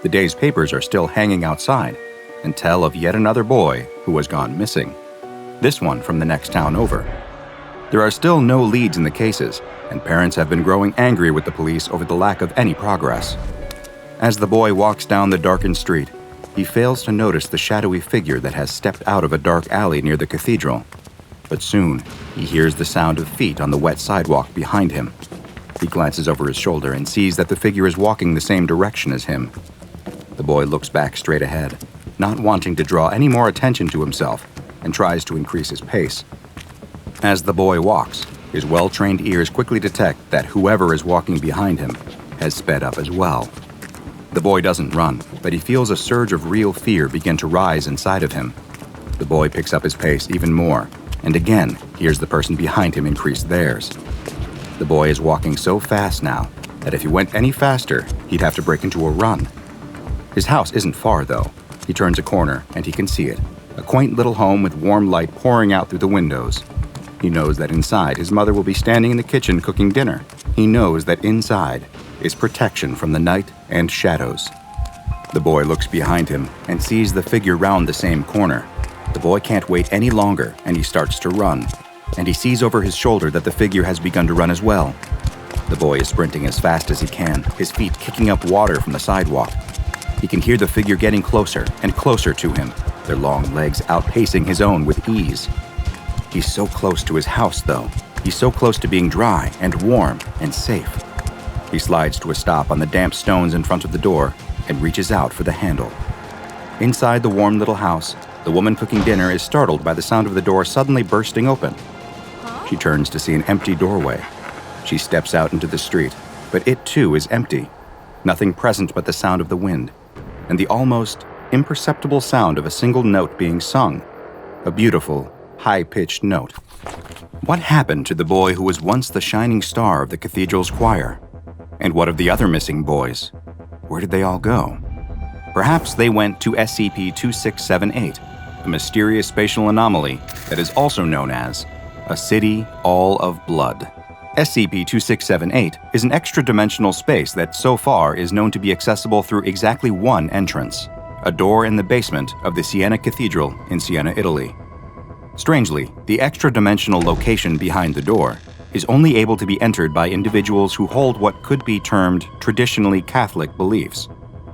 The day's papers are still hanging outside and tell of yet another boy who has gone missing. This one from the next town over. There are still no leads in the cases, and parents have been growing angry with the police over the lack of any progress. As the boy walks down the darkened street, he fails to notice the shadowy figure that has stepped out of a dark alley near the cathedral. But soon, he hears the sound of feet on the wet sidewalk behind him. He glances over his shoulder and sees that the figure is walking the same direction as him. The boy looks back straight ahead. not wanting to draw any more attention to himself, and tries to increase his pace. As the boy walks, his well-trained ears quickly detect that whoever is walking behind him has sped up as well. The boy doesn't run, but he feels a surge of real fear begin to rise inside of him. The boy picks up his pace even more, and again hears the person behind him increase theirs. The boy is walking so fast now that if he went any faster, he'd have to break into a run. His house isn't far, though. He turns a corner, and he can see it. A quaint little home with warm light pouring out through the windows. He knows that inside his mother will be standing in the kitchen cooking dinner. He knows that inside is protection from the night and shadows. The boy looks behind him and sees the figure round the same corner. The boy can't wait any longer, and he starts to run. And he sees over his shoulder that the figure has begun to run as well. The boy is sprinting as fast as he can, his feet kicking up water from the sidewalk. He can hear the figure getting closer and closer to him, their long legs outpacing his own with ease. He's so close to his house, though. He's so close to being dry and warm and safe. He slides to a stop on the damp stones in front of the door and reaches out for the handle. Inside the warm little house, the woman cooking dinner is startled by the sound of the door suddenly bursting open. She turns to see an empty doorway. She steps out into the street, but it too is empty. Nothing present but the sound of the wind, and the almost imperceptible sound of a single note being sung. A beautiful, high-pitched note. What happened to the boy who was once the shining star of the cathedral's choir? And what of the other missing boys? Where did they all go? Perhaps they went to SCP-2678, a mysterious spatial anomaly that is also known as a city all of blood. SCP-2678 is an extra-dimensional space that so far is known to be accessible through exactly one entrance, a door in the basement of the Siena Cathedral in Siena, Italy. Strangely, the extra-dimensional location behind the door is only able to be entered by individuals who hold what could be termed traditionally Catholic beliefs.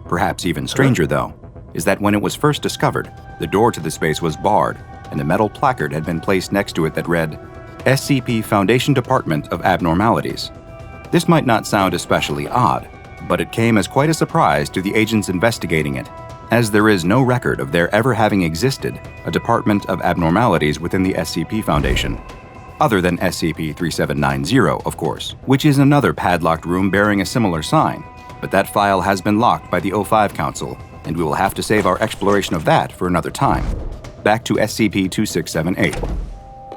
Perhaps even stranger, though, is that when it was first discovered, the door to the space was barred, and a metal placard had been placed next to it that read, SCP Foundation Department of Abnormalities. This might not sound especially odd, but it came as quite a surprise to the agents investigating it, as there is no record of there ever having existed a Department of Abnormalities within the SCP Foundation. Other than SCP-3790, of course, which is another padlocked room bearing a similar sign, but that file has been locked by the O5 Council, and we will have to save our exploration of that for another time. Back to SCP-2678.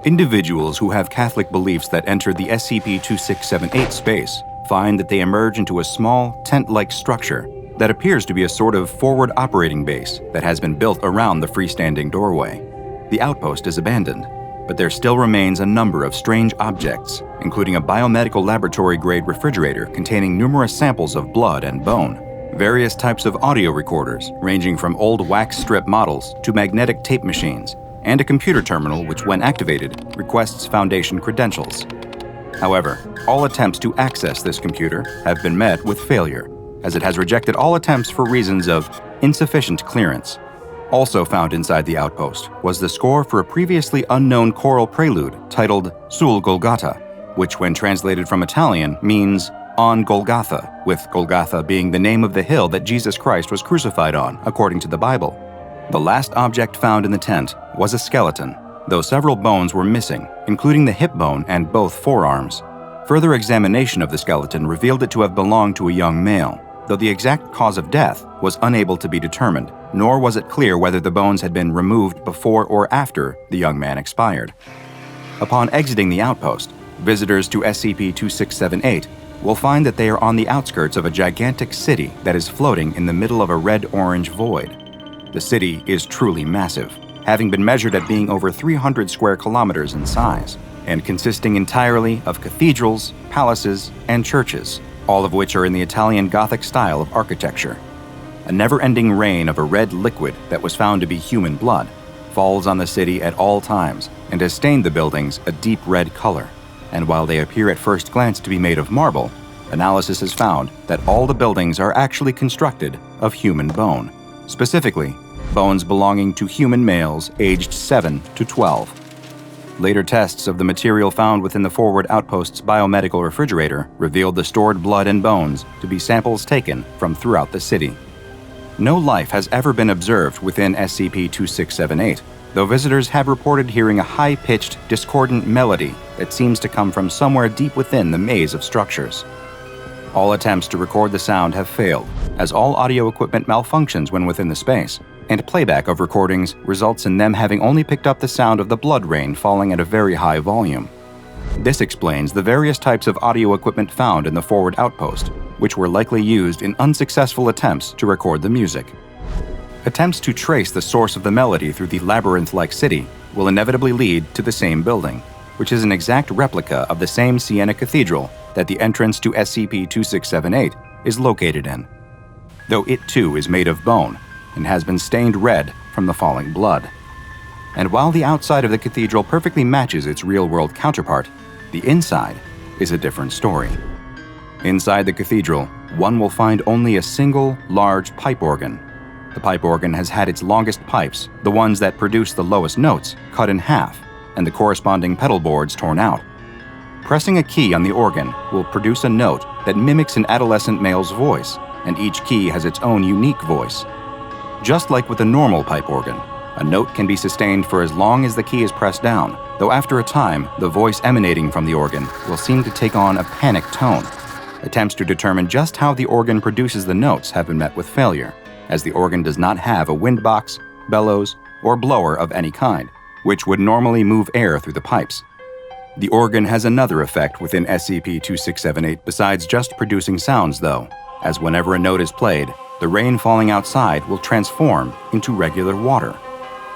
Individuals who have Catholic beliefs that enter the SCP-2678 space find that they emerge into a small, tent-like structure that appears to be a sort of forward operating base that has been built around the freestanding doorway. The outpost is abandoned, but there still remains a number of strange objects, including a biomedical laboratory-grade refrigerator containing numerous samples of blood and bone, various types of audio recorders ranging from old wax strip models to magnetic tape machines, and a computer terminal which, when activated, requests Foundation credentials. However, all attempts to access this computer have been met with failure, as it has rejected all attempts for reasons of insufficient clearance. Also found inside the outpost was the score for a previously unknown choral prelude titled Sul Golgotha, which when translated from Italian means on Golgotha, with Golgotha being the name of the hill that Jesus Christ was crucified on, according to the Bible. The last object found in the tent was a skeleton, though several bones were missing, including the hip bone and both forearms. Further examination of the skeleton revealed it to have belonged to a young male, though the exact cause of death was unable to be determined, nor was it clear whether the bones had been removed before or after the young man expired. Upon exiting the outpost, visitors to SCP-2678 will find that they are on the outskirts of a gigantic city that is floating in the middle of a red-orange void. The city is truly massive, having been measured at being over 300 square kilometers in size, and consisting entirely of cathedrals, palaces, and churches, all of which are in the Italian Gothic style of architecture. A never-ending rain of a red liquid that was found to be human blood falls on the city at all times and has stained the buildings a deep red color. And while they appear at first glance to be made of marble, analysis has found that all the buildings are actually constructed of human bone, specifically bones belonging to human males aged 7 to 12. Later tests of the material found within the forward outpost's biomedical refrigerator revealed the stored blood and bones to be samples taken from throughout the city. No life has ever been observed within SCP-2678, though visitors have reported hearing a high-pitched, discordant melody that seems to come from somewhere deep within the maze of structures. All attempts to record the sound have failed, as all audio equipment malfunctions when within the space, and playback of recordings results in them having only picked up the sound of the blood rain falling at a very high volume. This explains the various types of audio equipment found in the forward outpost, which were likely used in unsuccessful attempts to record the music. Attempts to trace the source of the melody through the labyrinth-like city will inevitably lead to the same building, which is an exact replica of the same Siena Cathedral that the entrance to SCP-2678 is located in, though it too is made of bone and has been stained red from the falling blood. And while the outside of the cathedral perfectly matches its real-world counterpart, the inside is a different story. Inside the cathedral, one will find only a single, large pipe organ. The pipe organ has had its longest pipes, the ones that produce the lowest notes, cut in half, and the corresponding pedal boards torn out. Pressing a key on the organ will produce a note that mimics an adolescent male's voice, and each key has its own unique voice. Just like with a normal pipe organ, a note can be sustained for as long as the key is pressed down, though after a time, the voice emanating from the organ will seem to take on a panicked tone. Attempts to determine just how the organ produces the notes have been met with failure, as the organ does not have a wind box, bellows, or blower of any kind, which would normally move air through the pipes. The organ has another effect within SCP-2678 besides just producing sounds, though, as whenever a note is played, the rain falling outside will transform into regular water.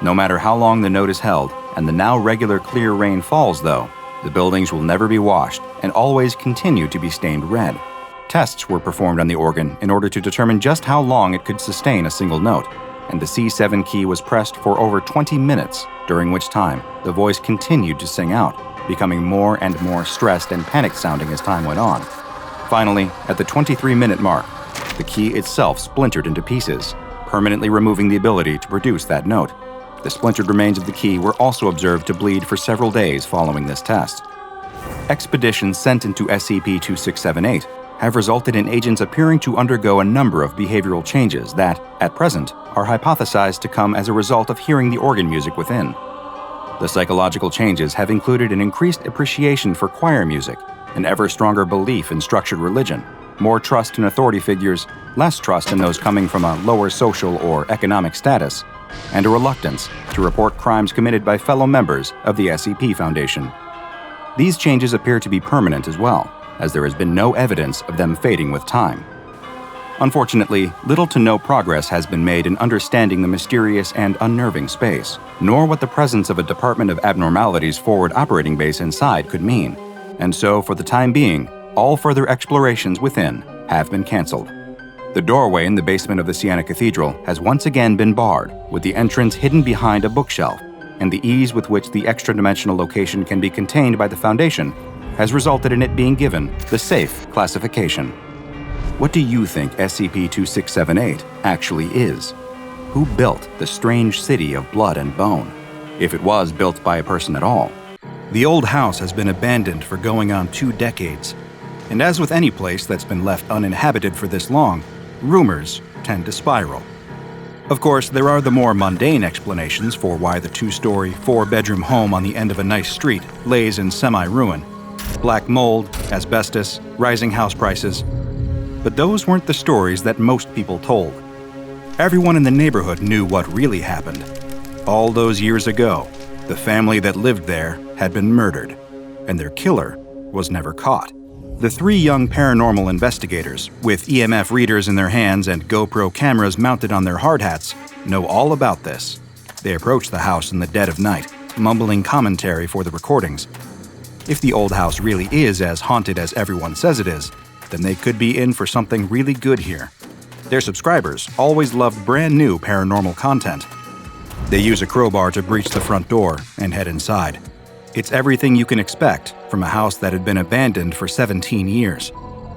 No matter how long the note is held, and the now regular clear rain falls, though, the buildings will never be washed and always continue to be stained red. Tests were performed on the organ in order to determine just how long it could sustain a single note, and the C7 key was pressed for over 20 minutes, during which time the voice continued to sing out, becoming more and more stressed and panicked-sounding as time went on. Finally, at the 23-minute mark, the key itself splintered into pieces, permanently removing the ability to produce that note. The splintered remains of the key were also observed to bleed for several days following this test. Expeditions sent into SCP-2678 have resulted in agents appearing to undergo a number of behavioral changes that, at present, are hypothesized to come as a result of hearing the organ music within. The psychological changes have included an increased appreciation for choir music, an ever-stronger belief in structured religion, more trust in authority figures, less trust in those coming from a lower social or economic status, and a reluctance to report crimes committed by fellow members of the SCP Foundation. These changes appear to be permanent as well, as there has been no evidence of them fading with time. Unfortunately, little to no progress has been made in understanding the mysterious and unnerving space, nor what the presence of a Department of Abnormalities forward operating base inside could mean, and so, for the time being, all further explorations within have been cancelled. The doorway in the basement of the Siena Cathedral has once again been barred, with the entrance hidden behind a bookshelf, and the ease with which the extra-dimensional location can be contained by the Foundation has resulted in it being given the safe classification. What do you think SCP-2678 actually is? Who built the strange city of blood and bone, if it was built by a person at all? The old house has been abandoned for going on 2 decades, and as with any place that's been left uninhabited for this long, rumors tend to spiral. Of course, there are the more mundane explanations for why the 2-story, 4-bedroom home on the end of a nice street lays in semi-ruin. Black mold, asbestos, rising house prices. But those weren't the stories that most people told. Everyone in the neighborhood knew what really happened. All those years ago, the family that lived there had been murdered, and their killer was never caught. The 3 young paranormal investigators, with EMF readers in their hands and GoPro cameras mounted on their hard hats, know all about this. They approach the house in the dead of night, mumbling commentary for the recordings. If the old house really is as haunted as everyone says it is, then they could be in for something really good here. Their subscribers always loved brand new paranormal content. They use a crowbar to breach the front door and head inside. It's everything you can expect from a house that had been abandoned for 17 years.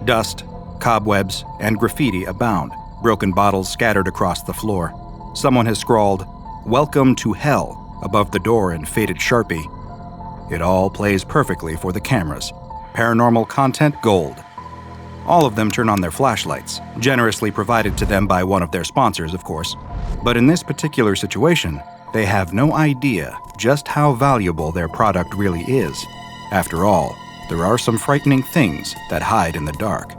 Dust, cobwebs, and graffiti abound, broken bottles scattered across the floor. Someone has scrawled, "Welcome to Hell," above the door in faded Sharpie. It all plays perfectly for the cameras. Paranormal content gold. All of them turn on their flashlights, generously provided to them by one of their sponsors, of course. But in this particular situation, they have no idea just how valuable their product really is. After all, there are some frightening things that hide in the dark.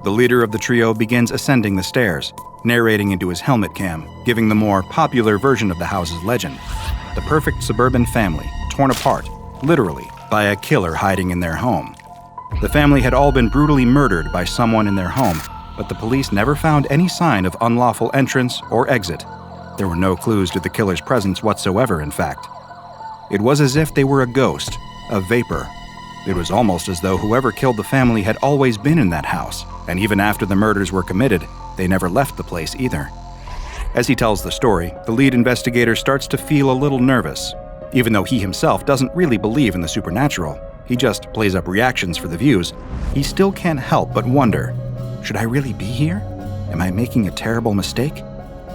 The leader of the trio begins ascending the stairs, narrating into his helmet cam, giving the more popular version of the house's legend. The perfect suburban family, torn apart, literally, by a killer hiding in their home. The family had all been brutally murdered by someone in their home, but the police never found any sign of unlawful entrance or exit. There were no clues to the killer's presence whatsoever, in fact. It was as if they were a ghost, a vapor. It was almost as though whoever killed the family had always been in that house, and even after the murders were committed, they never left the place either. As he tells the story, the lead investigator starts to feel a little nervous. Even though he himself doesn't really believe in the supernatural, he just plays up reactions for the views, he still can't help but wonder, should I really be here? Am I making a terrible mistake?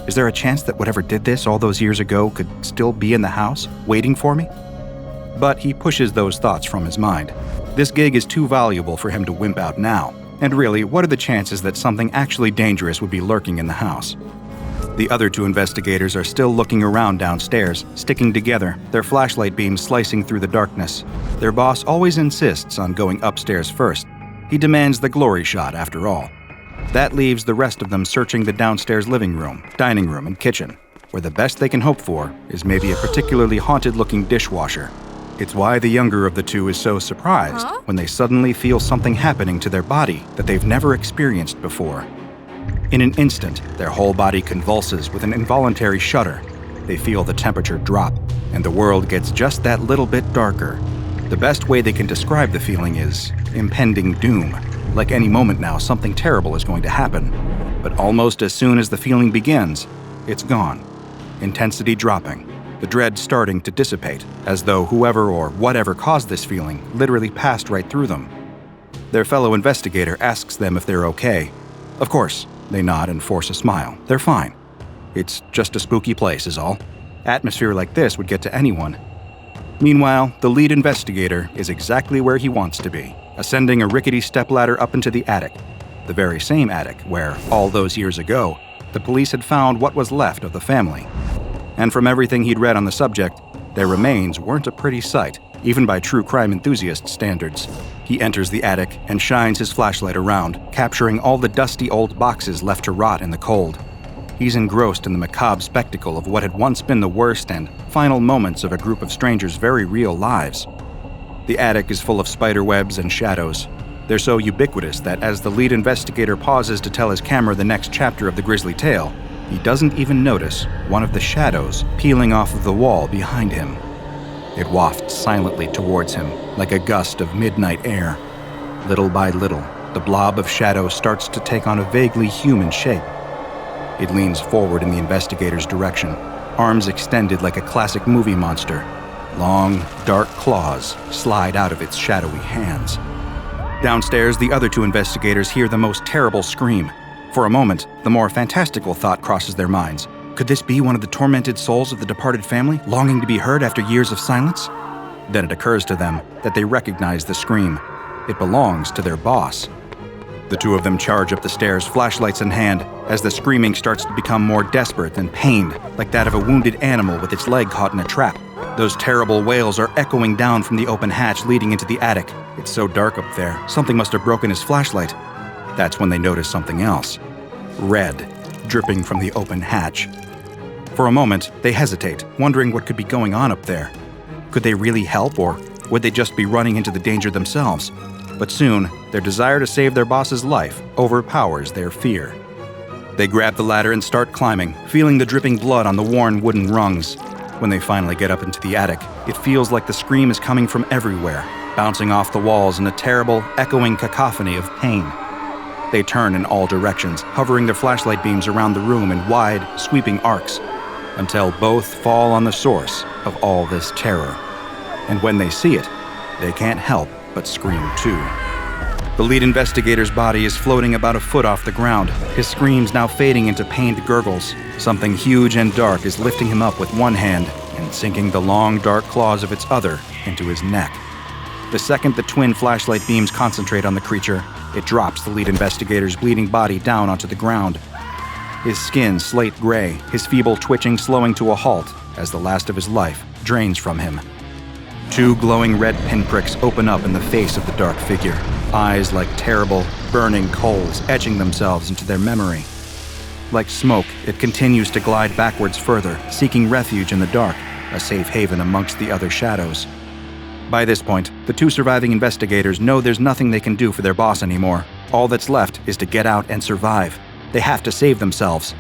Is there a chance that whatever did this all those years ago could still be in the house, waiting for me? But he pushes those thoughts from his mind. This gig is too valuable for him to wimp out now. And really, what are the chances that something actually dangerous would be lurking in the house? The other two investigators are still looking around downstairs, sticking together, their flashlight beams slicing through the darkness. Their boss always insists on going upstairs first. He demands the glory shot, after all. That leaves the rest of them searching the downstairs living room, dining room, and kitchen, where the best they can hope for is maybe a particularly haunted-looking dishwasher. It's why the younger of the two is so surprised when they suddenly feel something happening to their body that they've never experienced before. In an instant, their whole body convulses with an involuntary shudder. They feel the temperature drop, and the world gets just that little bit darker. The best way they can describe the feeling is impending doom. Like any moment now, something terrible is going to happen. But almost as soon as the feeling begins, it's gone. Intensity dropping. The dread starting to dissipate, as though whoever or whatever caused this feeling literally passed right through them. Their fellow investigator asks them if they're okay. Of course, they nod and force a smile. They're fine. It's just a spooky place is all. Atmosphere like this would get to anyone. Meanwhile, the lead investigator is exactly where he wants to be, ascending a rickety stepladder up into the attic. The very same attic where, all those years ago, the police had found what was left of the family. And from everything he'd read on the subject, their remains weren't a pretty sight, even by true crime enthusiast standards. He enters the attic and shines his flashlight around, capturing all the dusty old boxes left to rot in the cold. He's engrossed in the macabre spectacle of what had once been the worst and final moments of a group of strangers' very real lives. The attic is full of spider webs and shadows. They're so ubiquitous that as the lead investigator pauses to tell his camera the next chapter of the grisly tale, he doesn't even notice one of the shadows peeling off of the wall behind him. It wafts silently towards him, like a gust of midnight air. Little by little, the blob of shadow starts to take on a vaguely human shape. It leans forward in the investigator's direction, arms extended like a classic movie monster. Long, dark claws slide out of its shadowy hands. Downstairs, the other two investigators hear the most terrible scream. For a moment, the more fantastical thought crosses their minds. Could this be one of the tormented souls of the departed family, longing to be heard after years of silence? Then it occurs to them that they recognize the scream. It belongs to their boss. The two of them charge up the stairs, flashlights in hand, as the screaming starts to become more desperate and pained, like that of a wounded animal with its leg caught in a trap. Those terrible wails are echoing down from the open hatch leading into the attic. It's so dark up there, something must have broken his flashlight. That's when they notice something else. Red, dripping from the open hatch. For a moment, they hesitate, wondering what could be going on up there. Could they really help, or would they just be running into the danger themselves? But soon, their desire to save their boss's life overpowers their fear. They grab the ladder and start climbing, feeling the dripping blood on the worn wooden rungs. When they finally get up into the attic, it feels like the scream is coming from everywhere, bouncing off the walls in a terrible, echoing cacophony of pain. They turn in all directions, hovering their flashlight beams around the room in wide, sweeping arcs, until both fall on the source of all this terror. And when they see it, they can't help but scream too. The lead investigator's body is floating about a foot off the ground, his screams now fading into pained gurgles. Something huge and dark is lifting him up with one hand and sinking the long, dark claws of its other into his neck. The second the twin flashlight beams concentrate on the creature, It drops the lead investigator's bleeding body down onto the ground. His skin slate gray, his feeble twitching slowing to a halt as the last of his life drains from him. 2 glowing red pinpricks open up in the face of the dark figure, eyes like terrible, burning coals etching themselves into their memory. Like smoke, it continues to glide backwards further, seeking refuge in the dark, a safe haven amongst the other shadows. By this point, the 2 surviving investigators know there's nothing they can do for their boss anymore. All that's left is to get out and survive. They have to save themselves.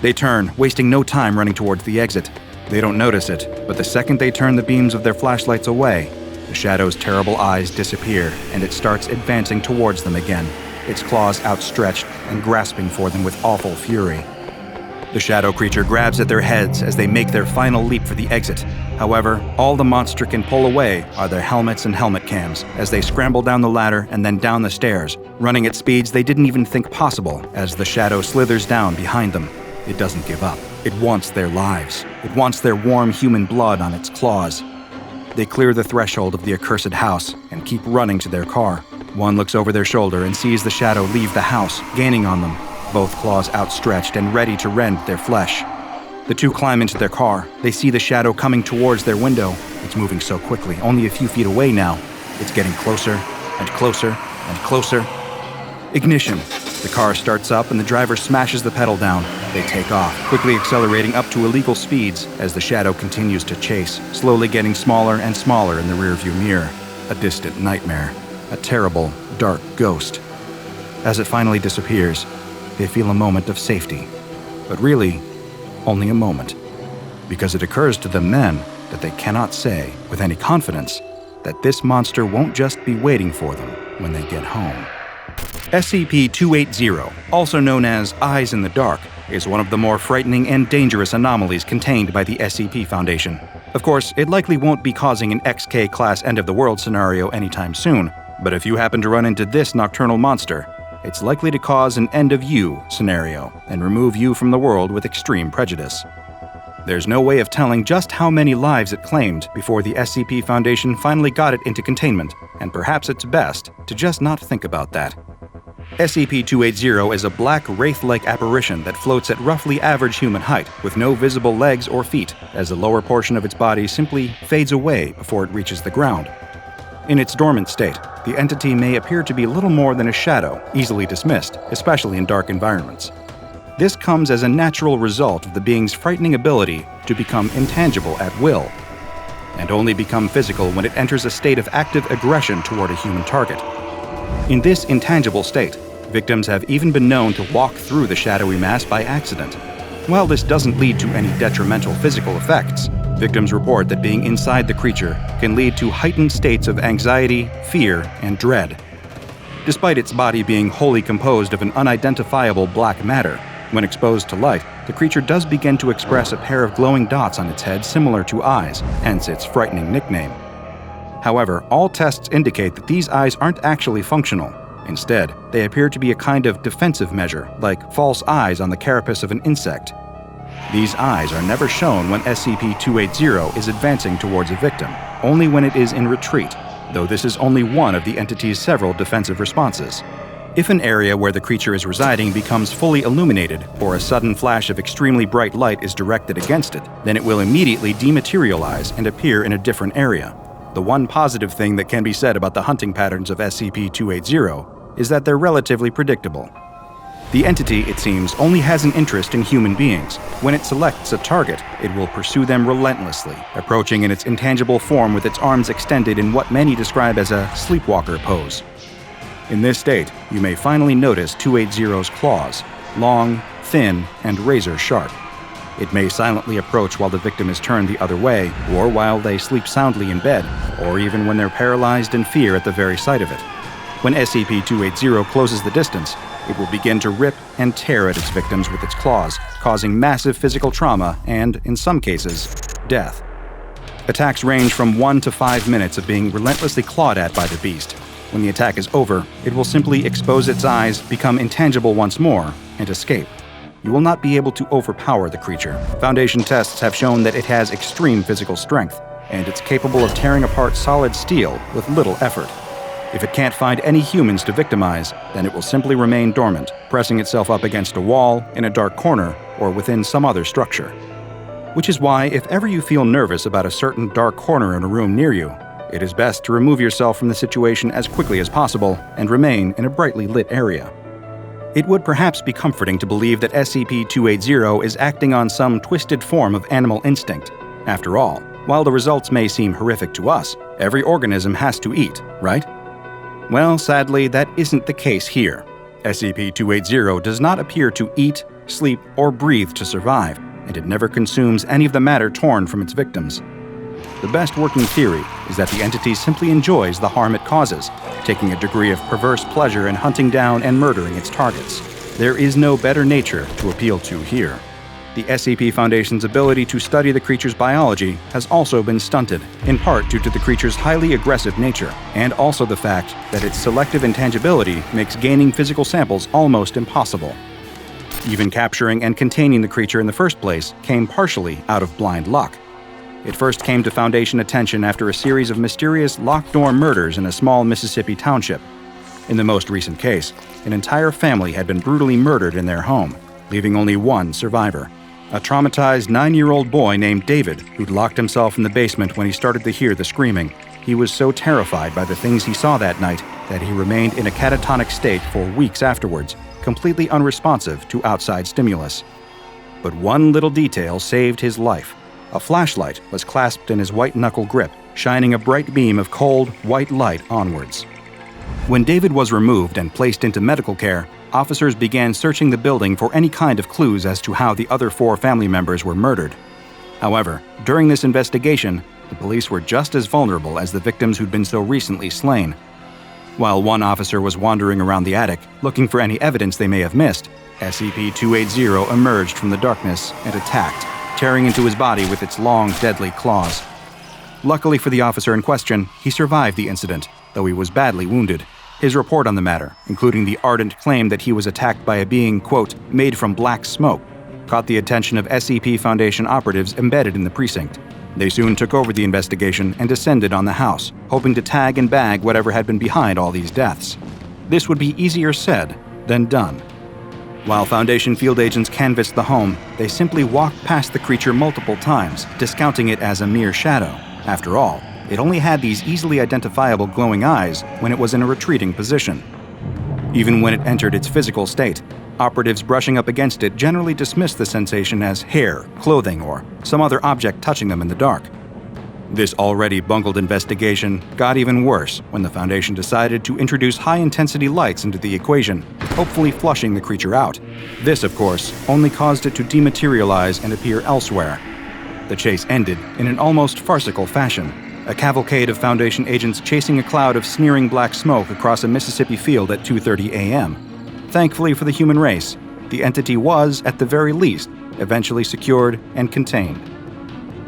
They turn, wasting no time running towards the exit. They don't notice it, but the second they turn the beams of their flashlights away, the shadow's terrible eyes disappear, and it starts advancing towards them again, its claws outstretched and grasping for them with awful fury. The shadow creature grabs at their heads as they make their final leap for the exit. However, all the monster can pull away are their helmets and helmet cams as they scramble down the ladder and then down the stairs, running at speeds they didn't even think possible as the shadow slithers down behind them. It doesn't give up. It wants their lives. It wants their warm human blood on its claws. They clear the threshold of the accursed house and keep running to their car. One looks over their shoulder and sees the shadow leave the house, gaining on them, both claws outstretched and ready to rend their flesh. The 2 climb into their car. They see the shadow coming towards their window. It's moving so quickly, only a few feet away now. It's getting closer and closer and closer. Ignition. The car starts up and the driver smashes the pedal down. They take off, quickly accelerating up to illegal speeds as the shadow continues to chase, slowly getting smaller and smaller in the rearview mirror. A distant nightmare. A terrible, dark ghost. As it finally disappears, they feel a moment of safety. But really, only a moment. Because it occurs to them then that they cannot say, with any confidence, that this monster won't just be waiting for them when they get home. SCP-280, also known as Eyes in the Dark, is one of the more frightening and dangerous anomalies contained by the SCP Foundation. Of course, it likely won't be causing an XK-class end-of-the-world scenario anytime soon, but if you happen to run into this nocturnal monster, it's likely to cause an end-of-you scenario and remove you from the world with extreme prejudice. There's no way of telling just how many lives it claimed before the SCP Foundation finally got it into containment, and perhaps it's best to just not think about that. SCP-280 is a black wraith-like apparition that floats at roughly average human height, with no visible legs or feet, as the lower portion of its body simply fades away before it reaches the ground. In its dormant state, the entity may appear to be little more than a shadow, easily dismissed, especially in dark environments. This comes as a natural result of the being's frightening ability to become intangible at will, and only become physical when it enters a state of active aggression toward a human target. In this intangible state, victims have even been known to walk through the shadowy mass by accident. While this doesn't lead to any detrimental physical effects, victims report that being inside the creature can lead to heightened states of anxiety, fear, and dread. Despite its body being wholly composed of an unidentifiable black matter, when exposed to light, the creature does begin to express a pair of glowing dots on its head similar to eyes, hence its frightening nickname. However, all tests indicate that these eyes aren't actually functional. Instead, they appear to be a kind of defensive measure, like false eyes on the carapace of an insect. These eyes are never shown when SCP-280 is advancing towards a victim, only when it is in retreat, though this is only one of the entity's several defensive responses. If an area where the creature is residing becomes fully illuminated, or a sudden flash of extremely bright light is directed against it, then it will immediately dematerialize and appear in a different area. The one positive thing that can be said about the hunting patterns of SCP-280 is that they're relatively predictable. The entity, it seems, only has an interest in human beings. When it selects a target, it will pursue them relentlessly, approaching in its intangible form with its arms extended in what many describe as a sleepwalker pose. In this state, you may finally notice 280's claws, long, thin, and razor-sharp. It may silently approach while the victim is turned the other way, or while they sleep soundly in bed, or even when they're paralyzed in fear at the very sight of it. When SCP-280 closes the distance, it will begin to rip and tear at its victims with its claws, causing massive physical trauma and, in some cases, death. Attacks range from 1 to 5 minutes of being relentlessly clawed at by the beast. When the attack is over, it will simply expose its eyes, become intangible once more, and escape. You will not be able to overpower the creature. Foundation tests have shown that it has extreme physical strength, and it's capable of tearing apart solid steel with little effort. If it can't find any humans to victimize, then it will simply remain dormant, pressing itself up against a wall, in a dark corner, or within some other structure. Which is why, if ever you feel nervous about a certain dark corner in a room near you, it is best to remove yourself from the situation as quickly as possible and remain in a brightly lit area. It would perhaps be comforting to believe that SCP-280 is acting on some twisted form of animal instinct. After all, while the results may seem horrific to us, every organism has to eat, right? Well, sadly, that isn't the case here. SCP-280 does not appear to eat, sleep, or breathe to survive, and it never consumes any of the matter torn from its victims. The best working theory is that the entity simply enjoys the harm it causes, taking a degree of perverse pleasure in hunting down and murdering its targets. There is no better nature to appeal to here. The SCP Foundation's ability to study the creature's biology has also been stunted, in part due to the creature's highly aggressive nature, and also the fact that its selective intangibility makes gaining physical samples almost impossible. Even capturing and containing the creature in the first place came partially out of blind luck. It first came to Foundation attention after a series of mysterious locked-door murders in a small Mississippi township. In the most recent case, an entire family had been brutally murdered in their home, leaving only one survivor. A traumatized 9-year-old boy named David, who'd locked himself in the basement when he started to hear the screaming. He was so terrified by the things he saw that night that he remained in a catatonic state for weeks afterwards, completely unresponsive to outside stimulus. But one little detail saved his life. A flashlight was clasped in his white-knuckle grip, shining a bright beam of cold, white light onwards. When David was removed and placed into medical care, officers began searching the building for any kind of clues as to how the other 4 family members were murdered. However, during this investigation, the police were just as vulnerable as the victims who'd been so recently slain. While one officer was wandering around the attic, looking for any evidence they may have missed, SCP-280 emerged from the darkness and attacked, tearing into his body with its long, deadly claws. Luckily for the officer in question, he survived the incident, though he was badly wounded. His report on the matter, including the ardent claim that he was attacked by a being, quote, made from black smoke, caught the attention of SCP Foundation operatives embedded in the precinct. They soon took over the investigation and descended on the house, hoping to tag and bag whatever had been behind all these deaths. This would be easier said than done. While Foundation field agents canvassed the home, they simply walked past the creature multiple times, discounting it as a mere shadow. After all, it only had these easily identifiable glowing eyes when it was in a retreating position. Even when it entered its physical state, operatives brushing up against it generally dismissed the sensation as hair, clothing, or some other object touching them in the dark. This already bungled investigation got even worse when the Foundation decided to introduce high-intensity lights into the equation, hopefully flushing the creature out. This, of course, only caused it to dematerialize and appear elsewhere. The chase ended in an almost farcical fashion, a cavalcade of Foundation agents chasing a cloud of sneering black smoke across a Mississippi field at 2:30 a.m. Thankfully for the human race, the entity was, at the very least, eventually secured and contained.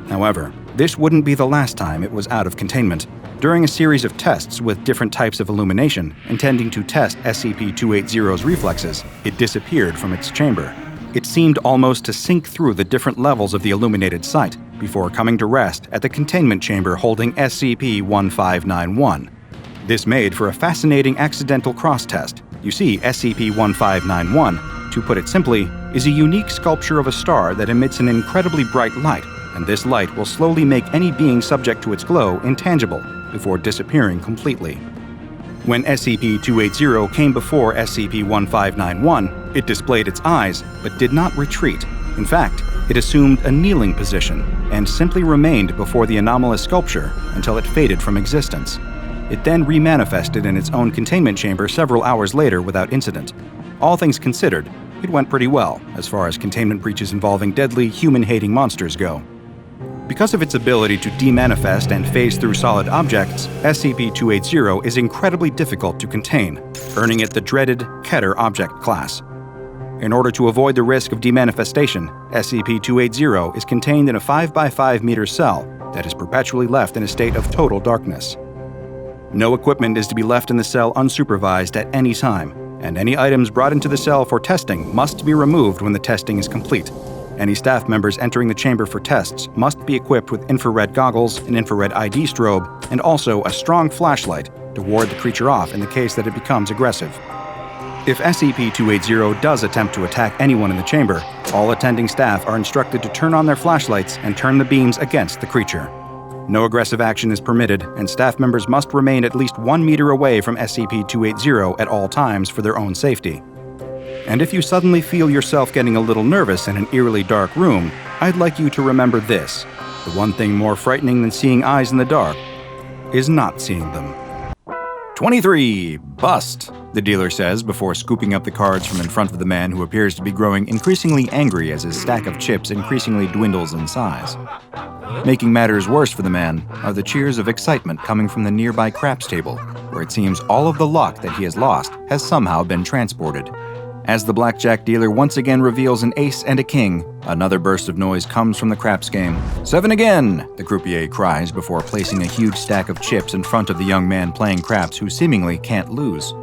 However, this wouldn't be the last time it was out of containment. During a series of tests with different types of illumination, intending to test SCP-280's reflexes, it disappeared from its chamber. It seemed almost to sink through the different levels of the illuminated site, before coming to rest at the containment chamber holding SCP-1591. This made for a fascinating accidental cross-test. You see, SCP-1591, to put it simply, is a unique sculpture of a star that emits an incredibly bright light, and this light will slowly make any being subject to its glow intangible before disappearing completely. When SCP-280 came before SCP-1591, it displayed its eyes but did not retreat. In fact, it assumed a kneeling position and simply remained before the anomalous sculpture until it faded from existence. It then remanifested in its own containment chamber several hours later without incident. All things considered, it went pretty well as far as containment breaches involving deadly, human-hating monsters go. Because of its ability to demanifest and phase through solid objects, SCP-280 is incredibly difficult to contain, earning it the dreaded Keter object class. In order to avoid the risk of demanifestation, SCP-280 is contained in a 5x5 meter cell that is perpetually left in a state of total darkness. No equipment is to be left in the cell unsupervised at any time, and any items brought into the cell for testing must be removed when the testing is complete. Any staff members entering the chamber for tests must be equipped with infrared goggles, an infrared ID strobe, and also a strong flashlight to ward the creature off in the case that it becomes aggressive. If SCP-280 does attempt to attack anyone in the chamber, all attending staff are instructed to turn on their flashlights and turn the beams against the creature. No aggressive action is permitted, and staff members must remain at least 1 meter away from SCP-280 at all times for their own safety. And if you suddenly feel yourself getting a little nervous in an eerily dark room, I'd like you to remember this: the one thing more frightening than seeing eyes in the dark is not seeing them. 23. Bust, the dealer says before scooping up the cards from in front of the man who appears to be growing increasingly angry as his stack of chips increasingly dwindles in size. Making matters worse for the man are the cheers of excitement coming from the nearby craps table, where it seems all of the luck that he has lost has somehow been transported. As the blackjack dealer once again reveals an ace and a king, another burst of noise comes from the craps game. 7 again, the croupier cries before placing a huge stack of chips in front of the young man playing craps who seemingly can't lose.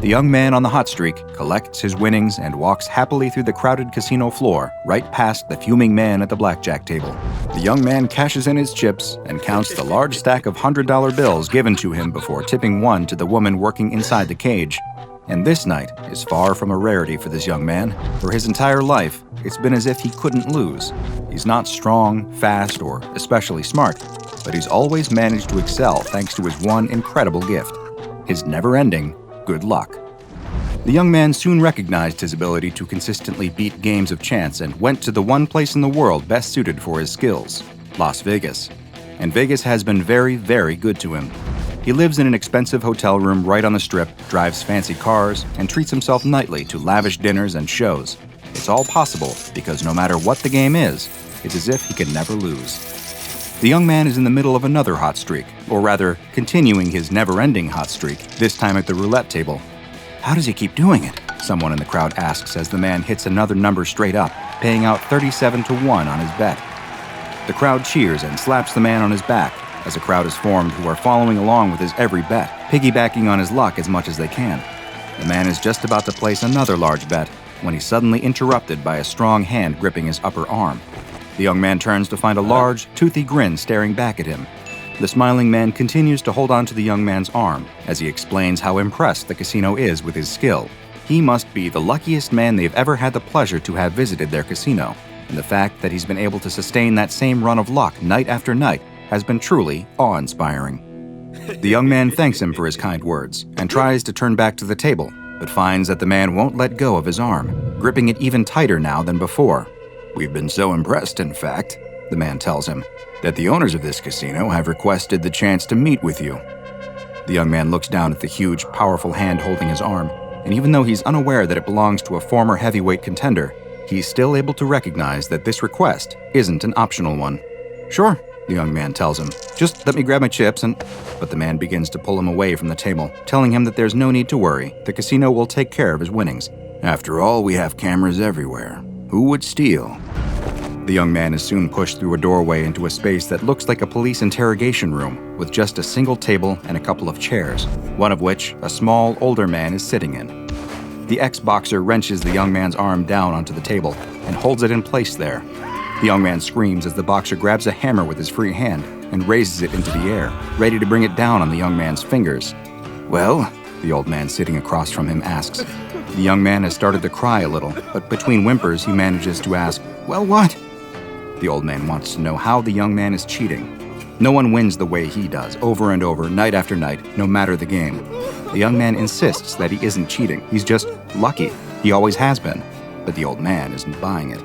The young man on the hot streak collects his winnings and walks happily through the crowded casino floor, right past the fuming man at the blackjack table. The young man cashes in his chips and counts the large stack of $100 bills given to him before tipping one to the woman working inside the cage. And this night is far from a rarity for this young man. For his entire life, it's been as if he couldn't lose. He's not strong, fast, or especially smart, but he's always managed to excel thanks to his one incredible gift: his never-ending good luck. The young man soon recognized his ability to consistently beat games of chance and went to the one place in the world best suited for his skills: Las Vegas. And Vegas has been very, very good to him. He lives in an expensive hotel room right on the Strip, drives fancy cars, and treats himself nightly to lavish dinners and shows. It's all possible because no matter what the game is, it's as if he can never lose. The young man is in the middle of another hot streak, or rather, continuing his never-ending hot streak, this time at the roulette table. How does he keep doing it? Someone in the crowd asks as the man hits another number straight up, paying out 37-1 on his bet. The crowd cheers and slaps the man on his back, as a crowd is formed who are following along with his every bet, piggybacking on his luck as much as they can. The man is just about to place another large bet when he's suddenly interrupted by a strong hand gripping his upper arm. The young man turns to find a large, toothy grin staring back at him. The smiling man continues to hold on to the young man's arm as he explains how impressed the casino is with his skill. He must be the luckiest man they've ever had the pleasure to have visited their casino, and the fact that he's been able to sustain that same run of luck night after night has been truly awe-inspiring. The young man thanks him for his kind words and tries to turn back to the table, but finds that the man won't let go of his arm, gripping it even tighter now than before. "We've been so impressed, in fact," the man tells him, "that the owners of this casino have requested the chance to meet with you." The young man looks down at the huge, powerful hand holding his arm, and even though he's unaware that it belongs to a former heavyweight contender, he's still able to recognize that this request isn't an optional one. "Sure," the young man tells him. "Just let me grab my chips and—" But the man begins to pull him away from the table, telling him that there's no need to worry. The casino will take care of his winnings. "After all, we have cameras everywhere. Who would steal?" The young man is soon pushed through a doorway into a space that looks like a police interrogation room, with just a single table and a couple of chairs, one of which a small, older man is sitting in. The ex-boxer wrenches the young man's arm down onto the table and holds it in place there. The young man screams as the boxer grabs a hammer with his free hand and raises it into the air, ready to bring it down on the young man's fingers. "Well?" the old man sitting across from him asks. The young man has started to cry a little, but between whimpers he manages to ask, "Well, what?" The old man wants to know how the young man is cheating. No one wins the way he does, over and over, night after night, no matter the game. The young man insists that he isn't cheating, he's just lucky. He always has been, but the old man isn't buying it.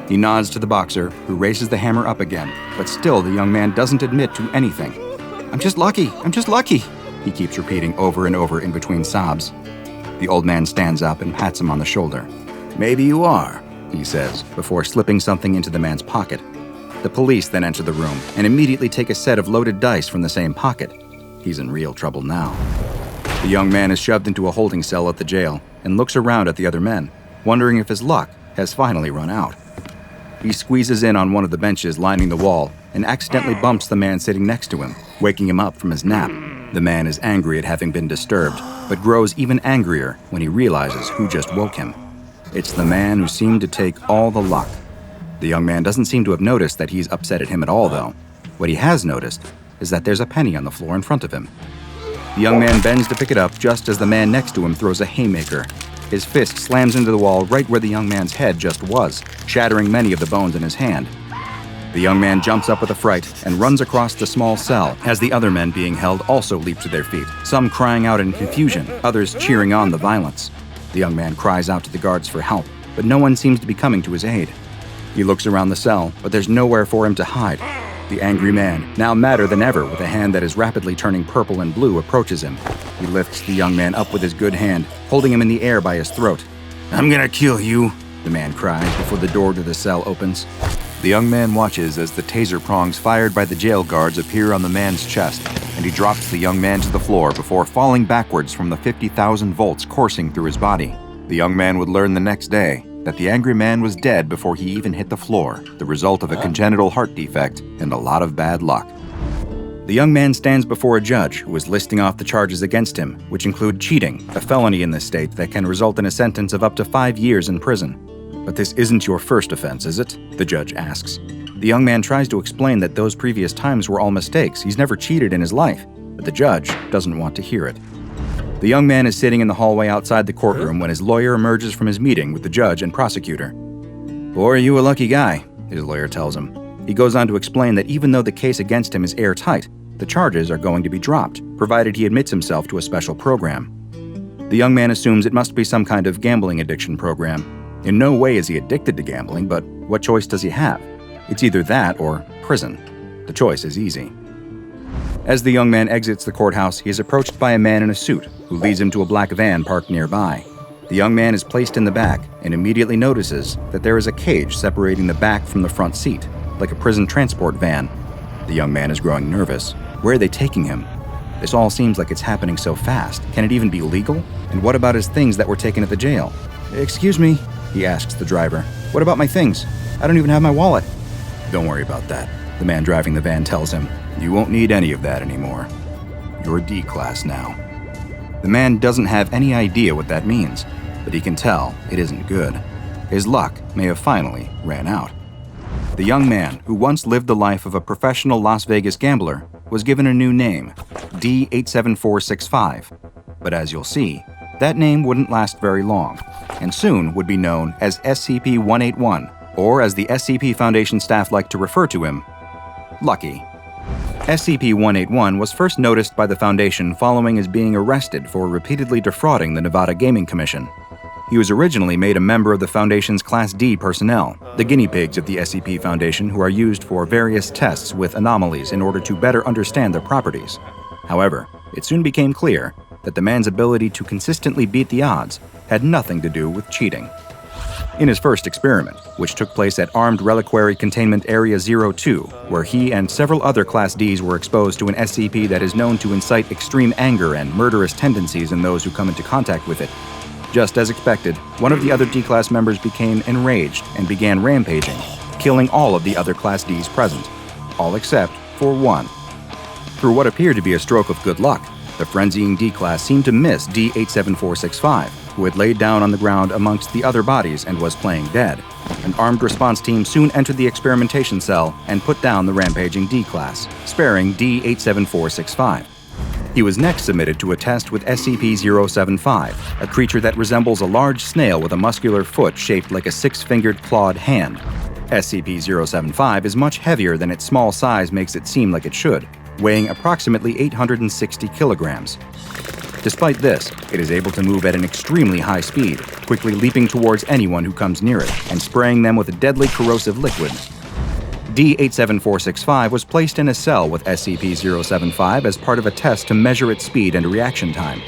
He nods to the boxer, who raises the hammer up again, but still the young man doesn't admit to anything. I'm just lucky, he keeps repeating over and over in between sobs. The old man stands up and pats him on the shoulder. "Maybe you are," he says, before slipping something into the man's pocket. The police then enter the room and immediately take a set of loaded dice from the same pocket. He's in real trouble now. The young man is shoved into a holding cell at the jail and looks around at the other men, wondering if his luck has finally run out. He squeezes in on one of the benches lining the wall and accidentally bumps the man sitting next to him, waking him up from his nap. The man is angry at having been disturbed, but grows even angrier when he realizes who just woke him. It's the man who seemed to take all the luck. The young man doesn't seem to have noticed that he's upset at him at all, though. What he has noticed is that there's a penny on the floor in front of him. The young man bends to pick it up just as the man next to him throws a haymaker. His fist slams into the wall right where the young man's head just was, shattering many of the bones in his hand. The young man jumps up with a fright and runs across the small cell as the other men being held also leap to their feet, some crying out in confusion, others cheering on the violence. The young man cries out to the guards for help, but no one seems to be coming to his aid. He looks around the cell, but there's nowhere for him to hide. The angry man, now madder than ever with a hand that is rapidly turning purple and blue, approaches him. He lifts the young man up with his good hand, holding him in the air by his throat. "I'm gonna kill you," the man cries before the door to the cell opens. The young man watches as the taser prongs fired by the jail guards appear on the man's chest, and he drops the young man to the floor before falling backwards from the 50,000 volts coursing through his body. The young man would learn the next day that the angry man was dead before he even hit the floor, the result of a congenital heart defect and a lot of bad luck. The young man stands before a judge who is listing off the charges against him, which include cheating, a felony in this state that can result in a sentence of up to 5 years in prison. "But this isn't your first offense, is it?" the judge asks. The young man tries to explain that those previous times were all mistakes. He's never cheated in his life, but the judge doesn't want to hear it. The young man is sitting in the hallway outside the courtroom when his lawyer emerges from his meeting with the judge and prosecutor. "Boy, are you a lucky guy," his lawyer tells him. He goes on to explain that even though the case against him is airtight, the charges are going to be dropped, provided he admits himself to a special program. The young man assumes it must be some kind of gambling addiction program. In no way is he addicted to gambling, but what choice does he have? It's either that or prison. The choice is easy. As the young man exits the courthouse, he is approached by a man in a suit who leads him to a black van parked nearby. The young man is placed in the back and immediately notices that there is a cage separating the back from the front seat, like a prison transport van. The young man is growing nervous. Where are they taking him? This all seems like it's happening so fast. Can it even be legal? And what about his things that were taken at the jail? "Excuse me," he asks the driver. "What about my things? I don't even have my wallet." "Don't worry about that," the man driving the van tells him. "You won't need any of that anymore. You're D-class now." The man doesn't have any idea what that means, but he can tell it isn't good. His luck may have finally ran out. The young man, who once lived the life of a professional Las Vegas gambler, was given a new name, D-87465. But as you'll see, that name wouldn't last very long, and soon would be known as SCP-181, or as the SCP Foundation staff like to refer to him, Lucky. SCP-181 was first noticed by the Foundation following his being arrested for repeatedly defrauding the Nevada Gaming Commission. He was originally made a member of the Foundation's Class D personnel, the guinea pigs of the SCP Foundation who are used for various tests with anomalies in order to better understand their properties. However, it soon became clear that the man's ability to consistently beat the odds had nothing to do with cheating. In his first experiment, which took place at Armed Reliquary Containment Area 02, where he and several other Class Ds were exposed to an SCP that is known to incite extreme anger and murderous tendencies in those who come into contact with it. Just as expected, one of the other D-Class members became enraged and began rampaging, killing all of the other Class Ds present, all except for one. Through what appeared to be a stroke of good luck, the frenzying D-Class seemed to miss D-87465, who had laid down on the ground amongst the other bodies and was playing dead. An armed response team soon entered the experimentation cell and put down the rampaging D-Class, sparing D-87465. He was next submitted to a test with SCP-075, a creature that resembles a large snail with a muscular foot shaped like a six-fingered clawed hand. SCP-075 is much heavier than its small size makes it seem like it should, weighing approximately 860 kilograms. Despite this, it is able to move at an extremely high speed, quickly leaping towards anyone who comes near it and spraying them with a deadly corrosive liquid. D-87465 was placed in a cell with SCP-075 as part of a test to measure its speed and reaction time.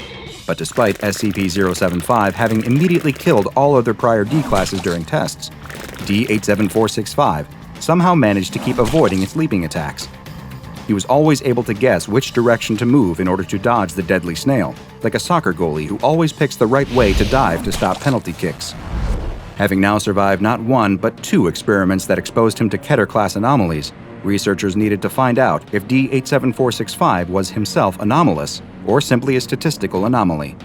But despite SCP-075 having immediately killed all other prior D-classes during tests, D-87465 somehow managed to keep avoiding its leaping attacks. He was always able to guess which direction to move in order to dodge the deadly snail, like a soccer goalie who always picks the right way to dive to stop penalty kicks. Having now survived not one, but two experiments that exposed him to Keter-class anomalies, researchers needed to find out if D-87465 was himself anomalous, or simply a statistical anomaly.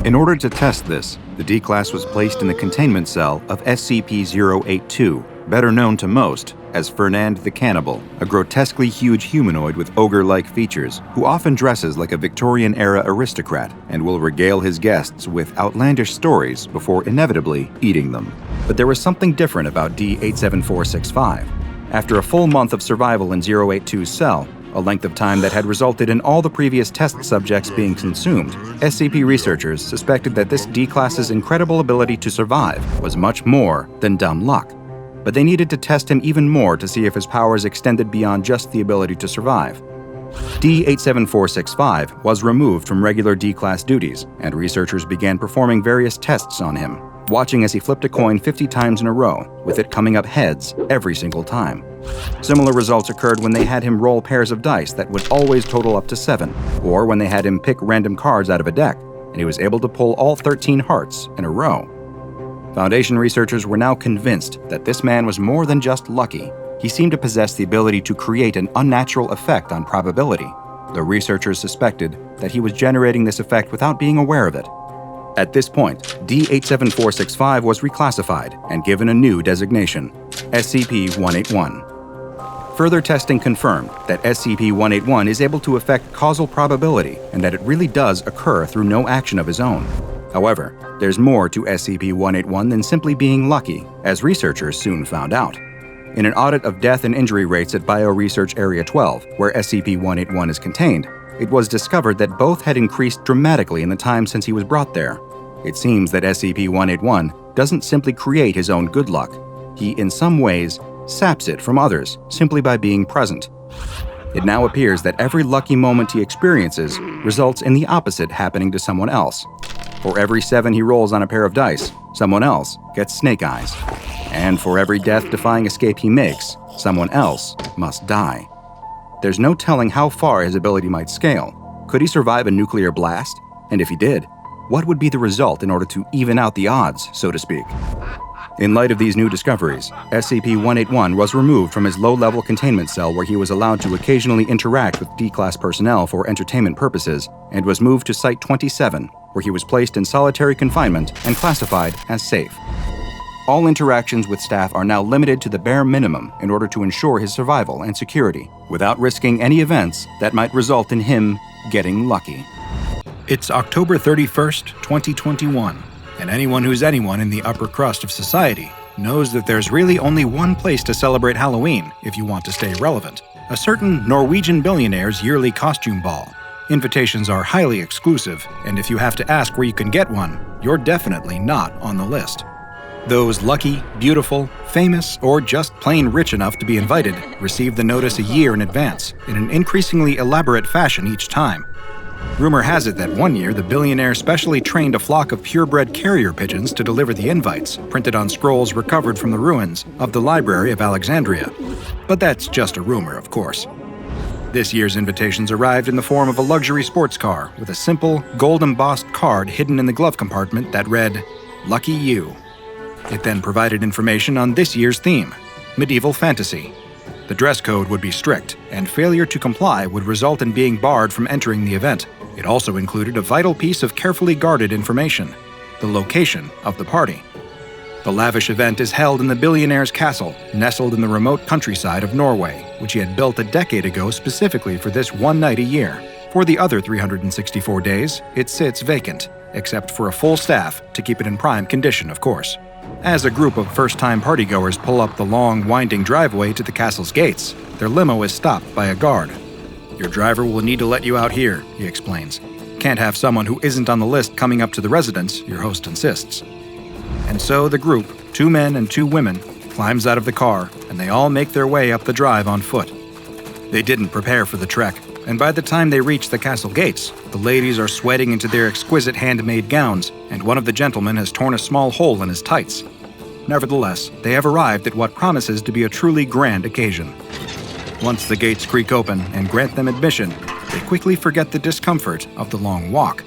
In order to test this, the D-Class was placed in the containment cell of SCP-082, better known to most as Fernand the Cannibal, a grotesquely huge humanoid with ogre-like features, who often dresses like a Victorian-era aristocrat and will regale his guests with outlandish stories before inevitably eating them. But there was something different about D-87465. After a full month of survival in 082's cell, a length of time that had resulted in all the previous test subjects being consumed, SCP researchers suspected that this D-class's incredible ability to survive was much more than dumb luck. But they needed to test him even more to see if his powers extended beyond just the ability to survive. D-87465 was removed from regular D-class duties, and researchers began performing various tests on him, watching as he flipped a coin 50 times in a row, with it coming up heads every single time. Similar results occurred when they had him roll pairs of dice that would always total up to 7, or when they had him pick random cards out of a deck, and he was able to pull all 13 hearts in a row. Foundation researchers were now convinced that this man was more than just lucky. He seemed to possess the ability to create an unnatural effect on probability, though researchers suspected that he was generating this effect without being aware of it. At this point, D-87465 was reclassified and given a new designation, SCP-181. Further testing confirmed that SCP-181 is able to affect causal probability and that it really does occur through no action of his own. However, there's more to SCP-181 than simply being lucky, as researchers soon found out. In an audit of death and injury rates at Bioresearch Area 12, where SCP-181 is contained, it was discovered that both had increased dramatically in the time since he was brought there. It seems that SCP-181 doesn't simply create his own good luck. He, in some ways, saps it from others simply by being present. It now appears that every lucky moment he experiences results in the opposite happening to someone else. For every 7 he rolls on a pair of dice, someone else gets snake eyes. And for every death-defying escape he makes, someone else must die. There's no telling how far his ability might scale. Could he survive a nuclear blast? And if he did, what would be the result in order to even out the odds, so to speak? In light of these new discoveries, SCP-181 was removed from his low-level containment cell where he was allowed to occasionally interact with D-Class personnel for entertainment purposes, and was moved to Site-27, where he was placed in solitary confinement and classified as safe. All interactions with staff are now limited to the bare minimum in order to ensure his survival and security, without risking any events that might result in him getting lucky. It's October 31st, 2021, and anyone who's anyone in the upper crust of society knows that there's really only one place to celebrate Halloween if you want to stay relevant: a certain Norwegian billionaire's yearly costume ball. Invitations are highly exclusive, and if you have to ask where you can get one, you're definitely not on the list. Those lucky, beautiful, famous, or just plain rich enough to be invited receive the notice a year in advance, in an increasingly elaborate fashion each time. Rumor has it that one year the billionaire specially trained a flock of purebred carrier pigeons to deliver the invites, printed on scrolls recovered from the ruins of the Library of Alexandria. But that's just a rumor, of course. This year's invitations arrived in the form of a luxury sports car with a simple, gold-embossed card hidden in the glove compartment that read, "Lucky You." It then provided information on this year's theme, medieval fantasy. The dress code would be strict, and failure to comply would result in being barred from entering the event. It also included a vital piece of carefully guarded information: the location of the party. The lavish event is held in the billionaire's castle, nestled in the remote countryside of Norway, which he had built a decade ago specifically for this one night a year. For the other 364 days, it sits vacant, except for a full staff to keep it in prime condition, of course. As a group of first-time partygoers pull up the long, winding driveway to the castle's gates, their limo is stopped by a guard. "Your driver will need to let you out here," he explains. "Can't have someone who isn't on the list coming up to the residence," your host insists. And so the group, 2 men and 2 women, climbs out of the car, and they all make their way up the drive on foot. They didn't prepare for the trek, and by the time they reach the castle gates, the ladies are sweating into their exquisite handmade gowns, and one of the gentlemen has torn a small hole in his tights. Nevertheless, they have arrived at what promises to be a truly grand occasion. Once the gates creak open and grant them admission, they quickly forget the discomfort of the long walk.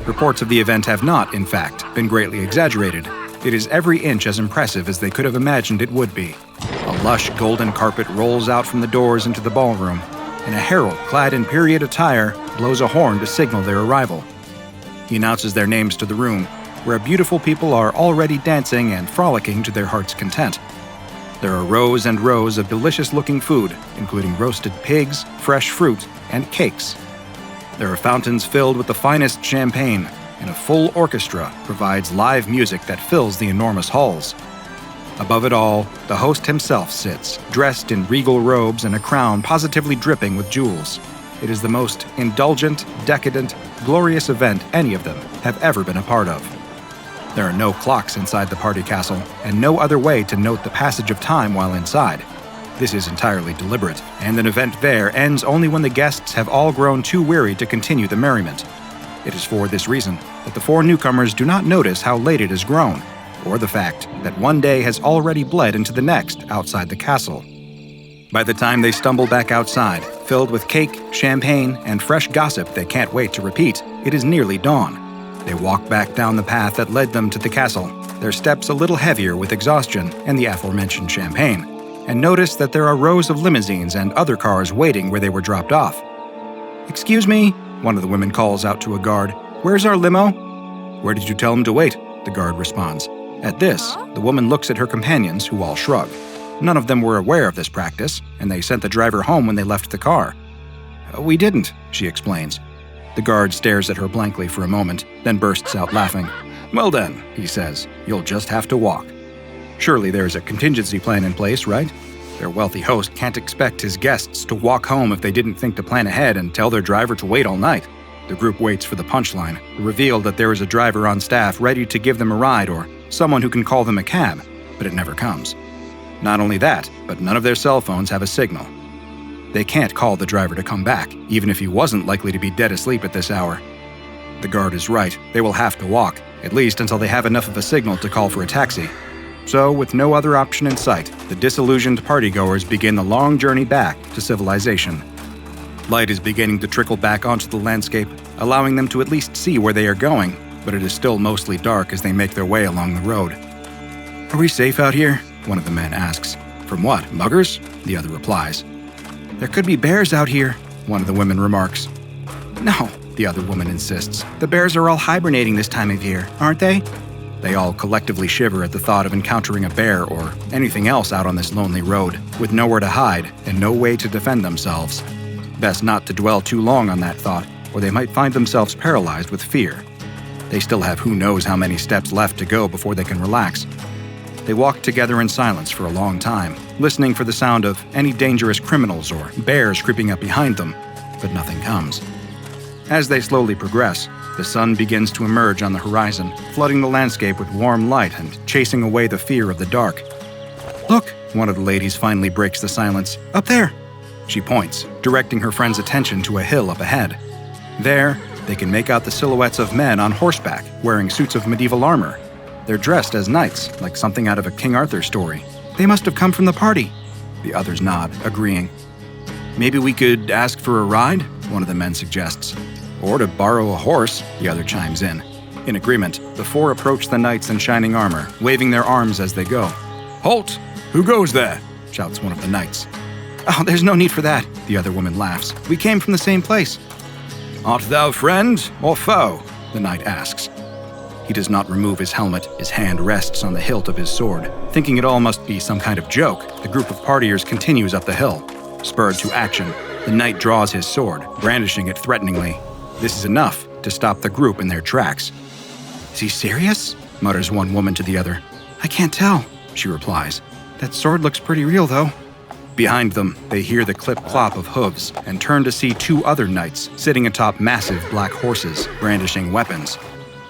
Reports of the event have not, in fact, been greatly exaggerated. It is every inch as impressive as they could have imagined it would be. A lush golden carpet rolls out from the doors into the ballroom, and a herald clad in period attire blows a horn to signal their arrival. He announces their names to the room, where beautiful people are already dancing and frolicking to their heart's content. There are rows and rows of delicious-looking food, including roasted pigs, fresh fruit, and cakes. There are fountains filled with the finest champagne, and a full orchestra provides live music that fills the enormous halls. Above it all, the host himself sits, dressed in regal robes and a crown positively dripping with jewels. It is the most indulgent, decadent, glorious event any of them have ever been a part of. There are no clocks inside the party castle, and no other way to note the passage of time while inside. This is entirely deliberate, and an event there ends only when the guests have all grown too weary to continue the merriment. It is for this reason that the 4 newcomers do not notice how late it has grown, or the fact that one day has already bled into the next outside the castle. By the time they stumble back outside, filled with cake, champagne, and fresh gossip they can't wait to repeat, it is nearly dawn. They walk back down the path that led them to the castle, their steps a little heavier with exhaustion and the aforementioned champagne, and notice that there are rows of limousines and other cars waiting where they were dropped off. "Excuse me," one of the women calls out to a guard. "Where's our limo?" "Where did you tell him to wait?" the guard responds. At this, the woman looks at her companions, who all shrug. None of them were aware of this practice, and they sent the driver home when they left the car. "We didn't," she explains. The guard stares at her blankly for a moment, then bursts out laughing. "Well then," he says, "you'll just have to walk." Surely there's a contingency plan in place, right? Their wealthy host can't expect his guests to walk home if they didn't think to plan ahead and tell their driver to wait all night. The group waits for the punchline, the reveal that there is a driver on staff ready to give them a ride or someone who can call them a cab, but it never comes. Not only that, but none of their cell phones have a signal. They can't call the driver to come back, even if he wasn't likely to be dead asleep at this hour. The guard is right. They will have to walk, at least until they have enough of a signal to call for a taxi. So, with no other option in sight, the disillusioned partygoers begin the long journey back to civilization. Light is beginning to trickle back onto the landscape, allowing them to at least see where they are going, but it is still mostly dark as they make their way along the road. "Are we safe out here?" one of the men asks. "From what, muggers?" the other replies. "There could be bears out here," one of the women remarks. "No," the other woman insists. "The bears are all hibernating this time of year, aren't they?" They all collectively shiver at the thought of encountering a bear or anything else out on this lonely road, with nowhere to hide and no way to defend themselves. Best not to dwell too long on that thought, or they might find themselves paralyzed with fear. They still have who knows how many steps left to go before they can relax. They walk together in silence for a long time, listening for the sound of any dangerous criminals or bears creeping up behind them, but nothing comes. As they slowly progress, the sun begins to emerge on the horizon, flooding the landscape with warm light and chasing away the fear of the dark. "Look," one of the ladies finally breaks the silence. "Up there!" She points, directing her friend's attention to a hill up ahead. There, they can make out the silhouettes of men on horseback, wearing suits of medieval armor. They're dressed as knights, like something out of a King Arthur story. "They must have come from the party." The others nod, agreeing. "Maybe we could ask for a ride?" one of the men suggests. "Or to borrow a horse," the other chimes in. In agreement, the 4 approach the knights in shining armor, waving their arms as they go. Halt! Who goes there? Shouts one of the knights. "Oh, there's no need for that," the other woman laughs. "We came from the same place." Art thou friend or foe? The knight asks. He does not remove his helmet. His hand rests on the hilt of his sword. Thinking it all must be some kind of joke, the group of partiers continues up the hill. Spurred to action, the knight draws his sword, brandishing it threateningly. This is enough to stop the group in their tracks. "Is he serious?" mutters one woman to the other. "I can't tell," she replies. "That sword looks pretty real, though." Behind them, they hear the clip-clop of hooves and turn to see 2 other knights sitting atop massive black horses, brandishing weapons.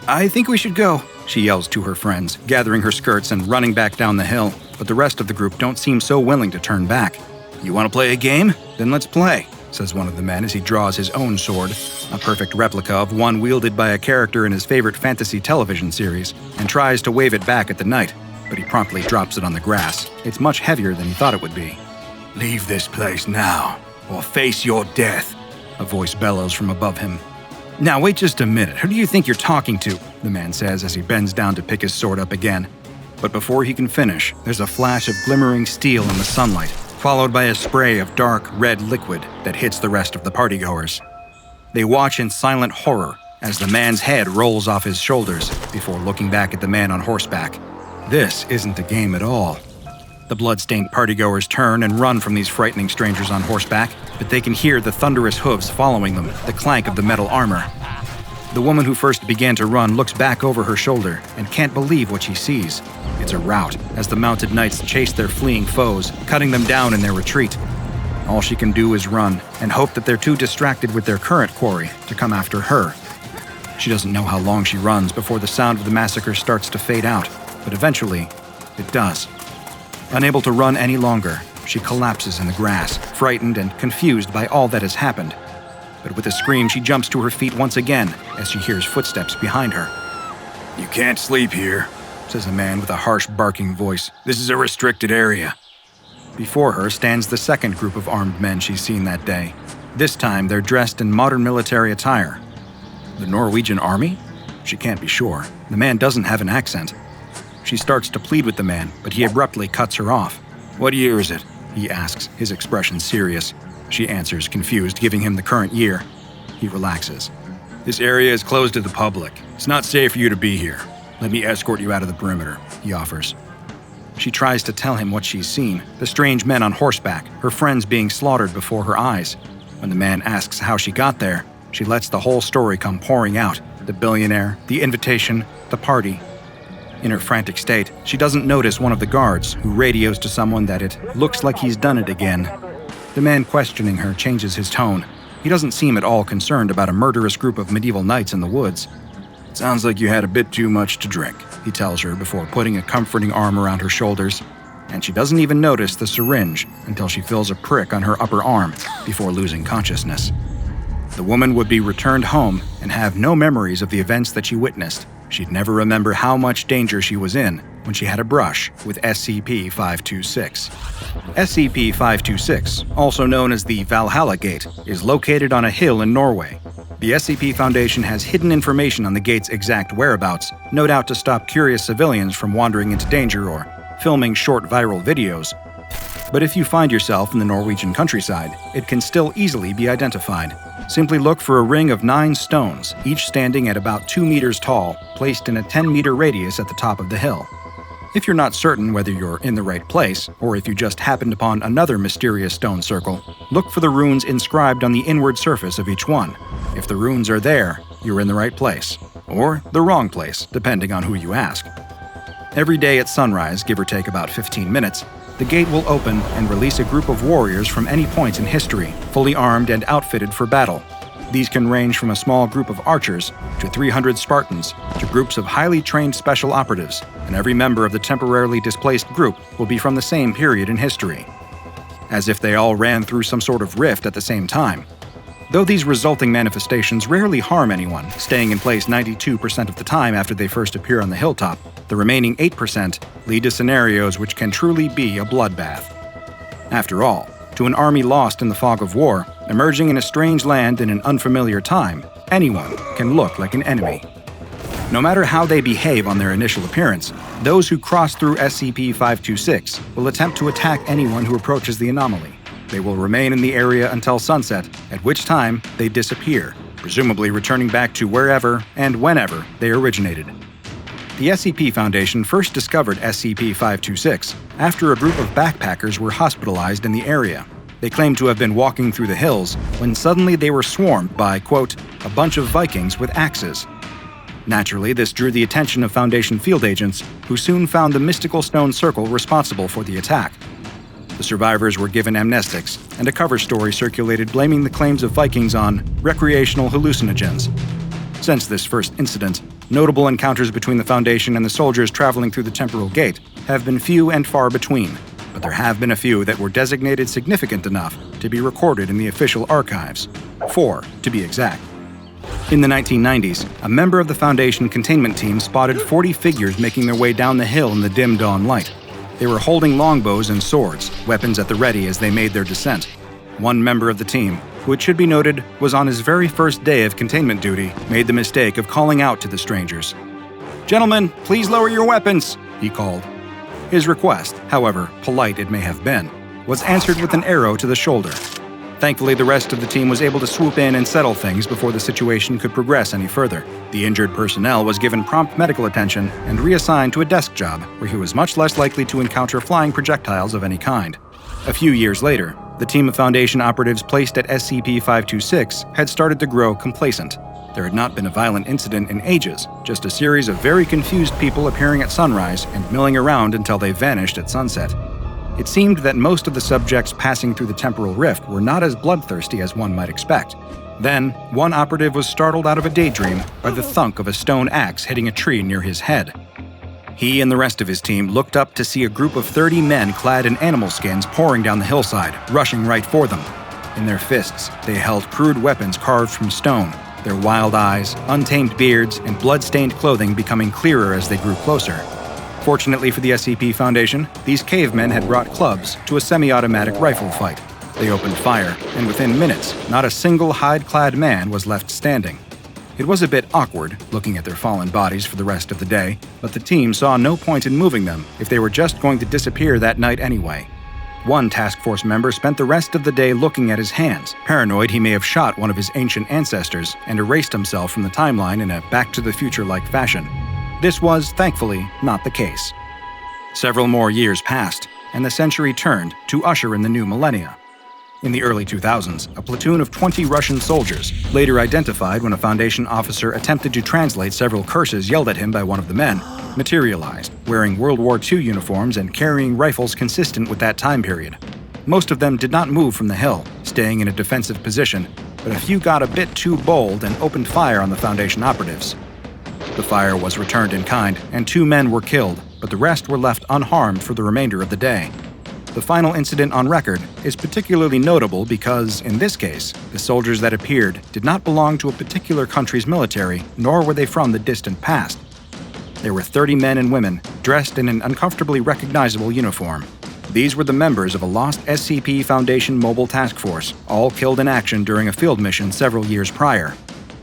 "I think we should go," she yells to her friends, gathering her skirts and running back down the hill, but the rest of the group don't seem so willing to turn back. "You want to play a game? Then let's play," says one of the men as he draws his own sword, a perfect replica of one wielded by a character in his favorite fantasy television series, and tries to wave it back at the knight, but he promptly drops it on the grass. It's much heavier than he thought it would be. Leave this place now, or face your death, a voice bellows from above him. "Now wait just a minute, who do you think you're talking to?" the man says as he bends down to pick his sword up again. But before he can finish, there's a flash of glimmering steel in the sunlight, followed by a spray of dark red liquid that hits the rest of the partygoers. They watch in silent horror as the man's head rolls off his shoulders before looking back at the man on horseback. This isn't a game at all. The blood-stained partygoers turn and run from these frightening strangers on horseback, but they can hear the thunderous hooves following them, the clank of the metal armor. The woman who first began to run looks back over her shoulder and can't believe what she sees. It's a rout as the mounted knights chase their fleeing foes, cutting them down in their retreat. All she can do is run and hope that they're too distracted with their current quarry to come after her. She doesn't know how long she runs before the sound of the massacre starts to fade out, but eventually, it does. Unable to run any longer, she collapses in the grass, frightened and confused by all that has happened. But with a scream, she jumps to her feet once again as she hears footsteps behind her. You can't sleep here, says a man with a harsh barking voice. This is a restricted area. Before her stands the second group of armed men she's seen that day. This time, they're dressed in modern military attire. The Norwegian army? She can't be sure. The man doesn't have an accent. She starts to plead with the man, but he abruptly cuts her off. What year is it? He asks, his expression serious. She answers, confused, giving him the current year. He relaxes. This area is closed to the public. It's not safe for you to be here. Let me escort you out of the perimeter, he offers. She tries to tell him what she's seen, the strange men on horseback, her friends being slaughtered before her eyes. When the man asks how she got there, she lets the whole story come pouring out. The billionaire, the invitation, the party. In her frantic state, she doesn't notice one of the guards, who radios to someone that it looks like he's done it again. The man questioning her changes his tone. He doesn't seem at all concerned about a murderous group of medieval knights in the woods. Sounds like you had a bit too much to drink, he tells her before putting a comforting arm around her shoulders. And she doesn't even notice the syringe until she feels a prick on her upper arm before losing consciousness. The woman would be returned home and have no memories of the events that she witnessed. She'd never remember how much danger she was in when she had a brush with SCP-526. SCP-526, also known as the Valhalla Gate, is located on a hill in Norway. The SCP Foundation has hidden information on the gate's exact whereabouts, no doubt to stop curious civilians from wandering into danger or filming short viral videos. But if you find yourself in the Norwegian countryside, it can still easily be identified. Simply look for a ring of 9 stones, each standing at about 2 meters tall, placed in a 10-meter radius at the top of the hill. If you're not certain whether you're in the right place, or if you just happened upon another mysterious stone circle, look for the runes inscribed on the inward surface of each one. If the runes are there, you're in the right place. Or the wrong place, depending on who you ask. Every day at sunrise, give or take about 15 minutes, the gate will open and release a group of warriors from any point in history, fully armed and outfitted for battle. These can range from a small group of archers to 300 Spartans to groups of highly trained special operatives, and every member of the temporarily displaced group will be from the same period in history. As if they all ran through some sort of rift at the same time. Though these resulting manifestations rarely harm anyone, staying in place 92% of the time after they first appear on the hilltop, the remaining 8% lead to scenarios which can truly be a bloodbath. After all, to an army lost in the fog of war, emerging in a strange land in an unfamiliar time, anyone can look like an enemy. No matter how they behave on their initial appearance, those who cross through SCP-526 will attempt to attack anyone who approaches the anomaly. They will remain in the area until sunset, at which time they disappear, presumably returning back to wherever and whenever they originated. The SCP Foundation first discovered SCP-526 after a group of backpackers were hospitalized in the area. They claimed to have been walking through the hills when suddenly they were swarmed by, quote, a bunch of Vikings with axes. Naturally, this drew the attention of Foundation field agents, who soon found the mystical stone circle responsible for the attack. The survivors were given amnestics, and a cover story circulated blaming the claims of Vikings on recreational hallucinogens. Since this first incident, notable encounters between the Foundation and the soldiers traveling through the temporal gate have been few and far between, but there have been a few that were designated significant enough to be recorded in the official archives. 4, to be exact. In the 1990s, a member of the Foundation containment team spotted 40 figures making their way down the hill in the dim dawn light. They were holding longbows and swords, weapons at the ready as they made their descent. One member of the team, who it should be noted was on his very first day of containment duty, made the mistake of calling out to the strangers. "Gentlemen, please lower your weapons," he called. His request, however polite it may have been, was answered with an arrow to the shoulder. Thankfully, the rest of the team was able to swoop in and settle things before the situation could progress any further. The injured personnel was given prompt medical attention and reassigned to a desk job, where he was much less likely to encounter flying projectiles of any kind. A few years later, the team of Foundation operatives placed at SCP-526 had started to grow complacent. There had not been a violent incident in ages, just a series of very confused people appearing at sunrise and milling around until they vanished at sunset. It seemed that most of the subjects passing through the temporal rift were not as bloodthirsty as one might expect. Then, one operative was startled out of a daydream by the thunk of a stone axe hitting a tree near his head. He and the rest of his team looked up to see a group of 30 men clad in animal skins pouring down the hillside, rushing right for them. In their fists, they held crude weapons carved from stone, their wild eyes, untamed beards, and blood-stained clothing becoming clearer as they grew closer. Fortunately for the SCP Foundation, these cavemen had brought clubs to a semi-automatic rifle fight. They opened fire, and within minutes, not a single hide-clad man was left standing. It was a bit awkward, looking at their fallen bodies for the rest of the day, but the team saw no point in moving them if they were just going to disappear that night anyway. One task force member spent the rest of the day looking at his hands, paranoid he may have shot one of his ancient ancestors and erased himself from the timeline in a back-to-the-future-like fashion. This was, thankfully, not the case. Several more years passed, and the century turned to usher in the new millennia. In the early 2000s, a platoon of 20 Russian soldiers, later identified when a Foundation officer attempted to translate several curses yelled at him by one of the men, materialized, wearing World War II uniforms and carrying rifles consistent with that time period. Most of them did not move from the hill, staying in a defensive position, but a few got a bit too bold and opened fire on the Foundation operatives. The fire was returned in kind, and 2 men were killed, but the rest were left unharmed for the remainder of the day. The final incident on record is particularly notable because, in this case, the soldiers that appeared did not belong to a particular country's military, nor were they from the distant past. There were 30 men and women, dressed in an uncomfortably recognizable uniform. These were the members of a lost SCP Foundation Mobile Task Force, all killed in action during a field mission several years prior.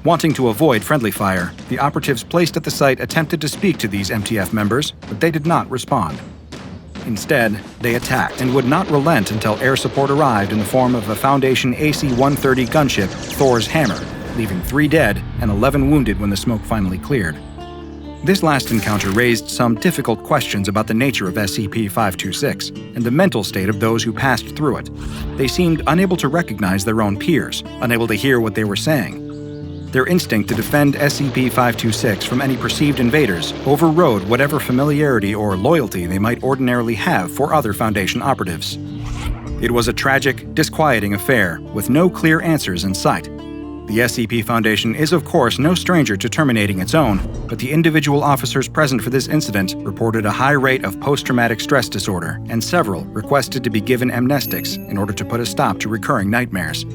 Wanting to avoid friendly fire, the operatives placed at the site attempted to speak to these MTF members, but they did not respond. Instead, they attacked and would not relent until air support arrived in the form of a Foundation AC-130 gunship, Thor's Hammer, leaving 3 dead and 11 wounded when the smoke finally cleared. This last encounter raised some difficult questions about the nature of SCP-526 and the mental state of those who passed through it. They seemed unable to recognize their own peers, unable to hear what they were saying. Their instinct to defend SCP-526 from any perceived invaders overrode whatever familiarity or loyalty they might ordinarily have for other Foundation operatives. It was a tragic, disquieting affair with no clear answers in sight. The SCP Foundation is of course no stranger to terminating its own, but the individual officers present for this incident reported a high rate of post-traumatic stress disorder, and several requested to be given amnestics in order to put a stop to recurring nightmares.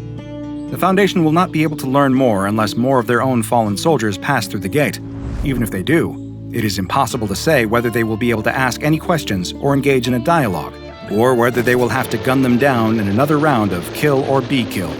The Foundation will not be able to learn more unless more of their own fallen soldiers pass through the gate. Even if they do, it is impossible to say whether they will be able to ask any questions or engage in a dialogue, or whether they will have to gun them down in another round of kill or be killed.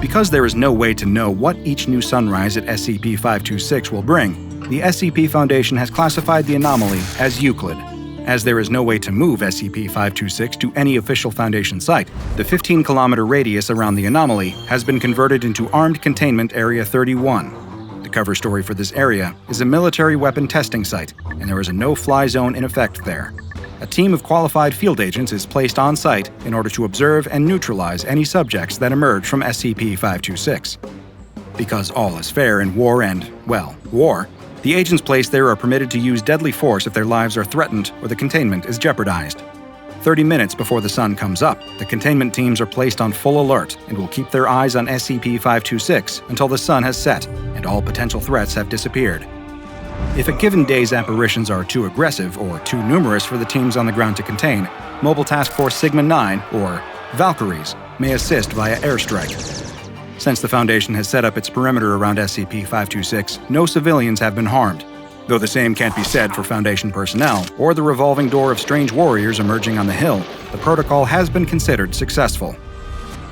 Because there is no way to know what each new sunrise at SCP-526 will bring, the SCP Foundation has classified the anomaly as Euclid. As there is no way to move SCP-526 to any official Foundation site, the 15-kilometer radius around the anomaly has been converted into Armed Containment Area 31. The cover story for this area is a military weapon testing site, and there is a no-fly zone in effect there. A team of qualified field agents is placed on site in order to observe and neutralize any subjects that emerge from SCP-526. Because all is fair in war and, well, war, the agents placed there are permitted to use deadly force if their lives are threatened or the containment is jeopardized. 30 minutes before the sun comes up, the containment teams are placed on full alert and will keep their eyes on SCP-526 until the sun has set and all potential threats have disappeared. If a given day's apparitions are too aggressive or too numerous for the teams on the ground to contain, Mobile Task Force Sigma-9, or Valkyries, may assist via airstrike. Since the Foundation has set up its perimeter around SCP-526, no civilians have been harmed, though the same can't be said for Foundation personnel or the revolving door of strange warriors emerging on the hill. The protocol has been considered successful.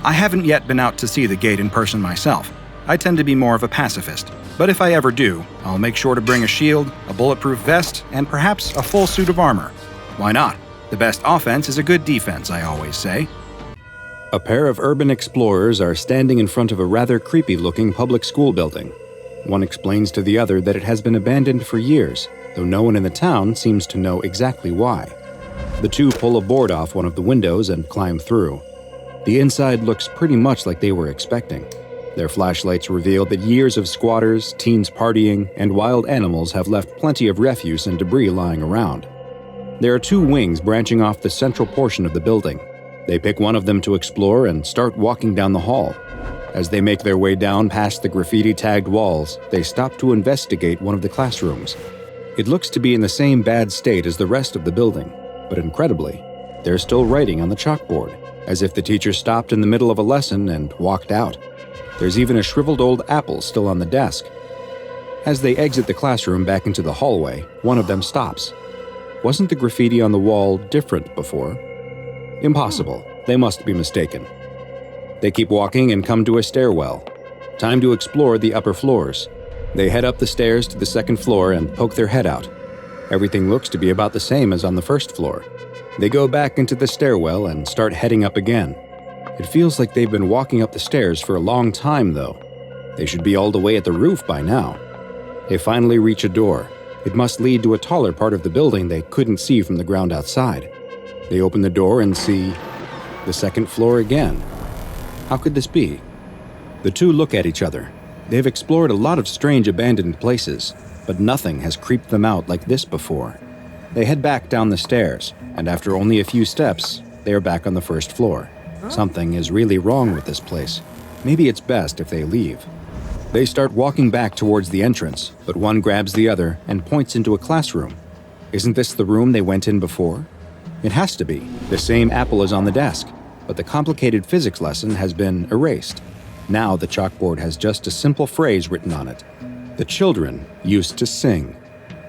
I haven't yet been out to see the gate in person myself. I tend to be more of a pacifist, but if I ever do, I'll make sure to bring a shield, a bulletproof vest, and perhaps a full suit of armor. Why not? The best offense is a good defense, I always say. A pair of urban explorers are standing in front of a rather creepy-looking public school building. One explains to the other that it has been abandoned for years, though no one in the town seems to know exactly why. The two pull a board off one of the windows and climb through. The inside looks pretty much like they were expecting. Their flashlights reveal that years of squatters, teens partying, and wild animals have left plenty of refuse and debris lying around. There are two wings branching off the central portion of the building. They pick one of them to explore and start walking down the hall. As they make their way down past the graffiti-tagged walls, they stop to investigate one of the classrooms. It looks to be in the same bad state as the rest of the building, but incredibly, there's still writing on the chalkboard, as if the teacher stopped in the middle of a lesson and walked out. There's even a shriveled old apple still on the desk. As they exit the classroom back into the hallway, one of them stops. Wasn't the graffiti on the wall different before? Impossible. They must be mistaken. They keep walking and come to a stairwell. Time to explore the upper floors. They head up the stairs to the second floor and poke their head out. Everything looks to be about the same as on the first floor. They go back into the stairwell and start heading up again. It feels like they've been walking up the stairs for a long time, though. They should be all the way at the roof by now. They finally reach a door. It must lead to a taller part of the building they couldn't see from the ground outside. They open the door and see the second floor again. How could this be? The two look at each other. They've explored a lot of strange abandoned places, but nothing has creeped them out like this before. They head back down the stairs, and after only a few steps, they are back on the first floor. Something is really wrong with this place. Maybe it's best if they leave. They start walking back towards the entrance, but one grabs the other and points into a classroom. Isn't this the room they went in before? It has to be. The same apple is on the desk, but the complicated physics lesson has been erased. Now the chalkboard has just a simple phrase written on it. The children used to sing.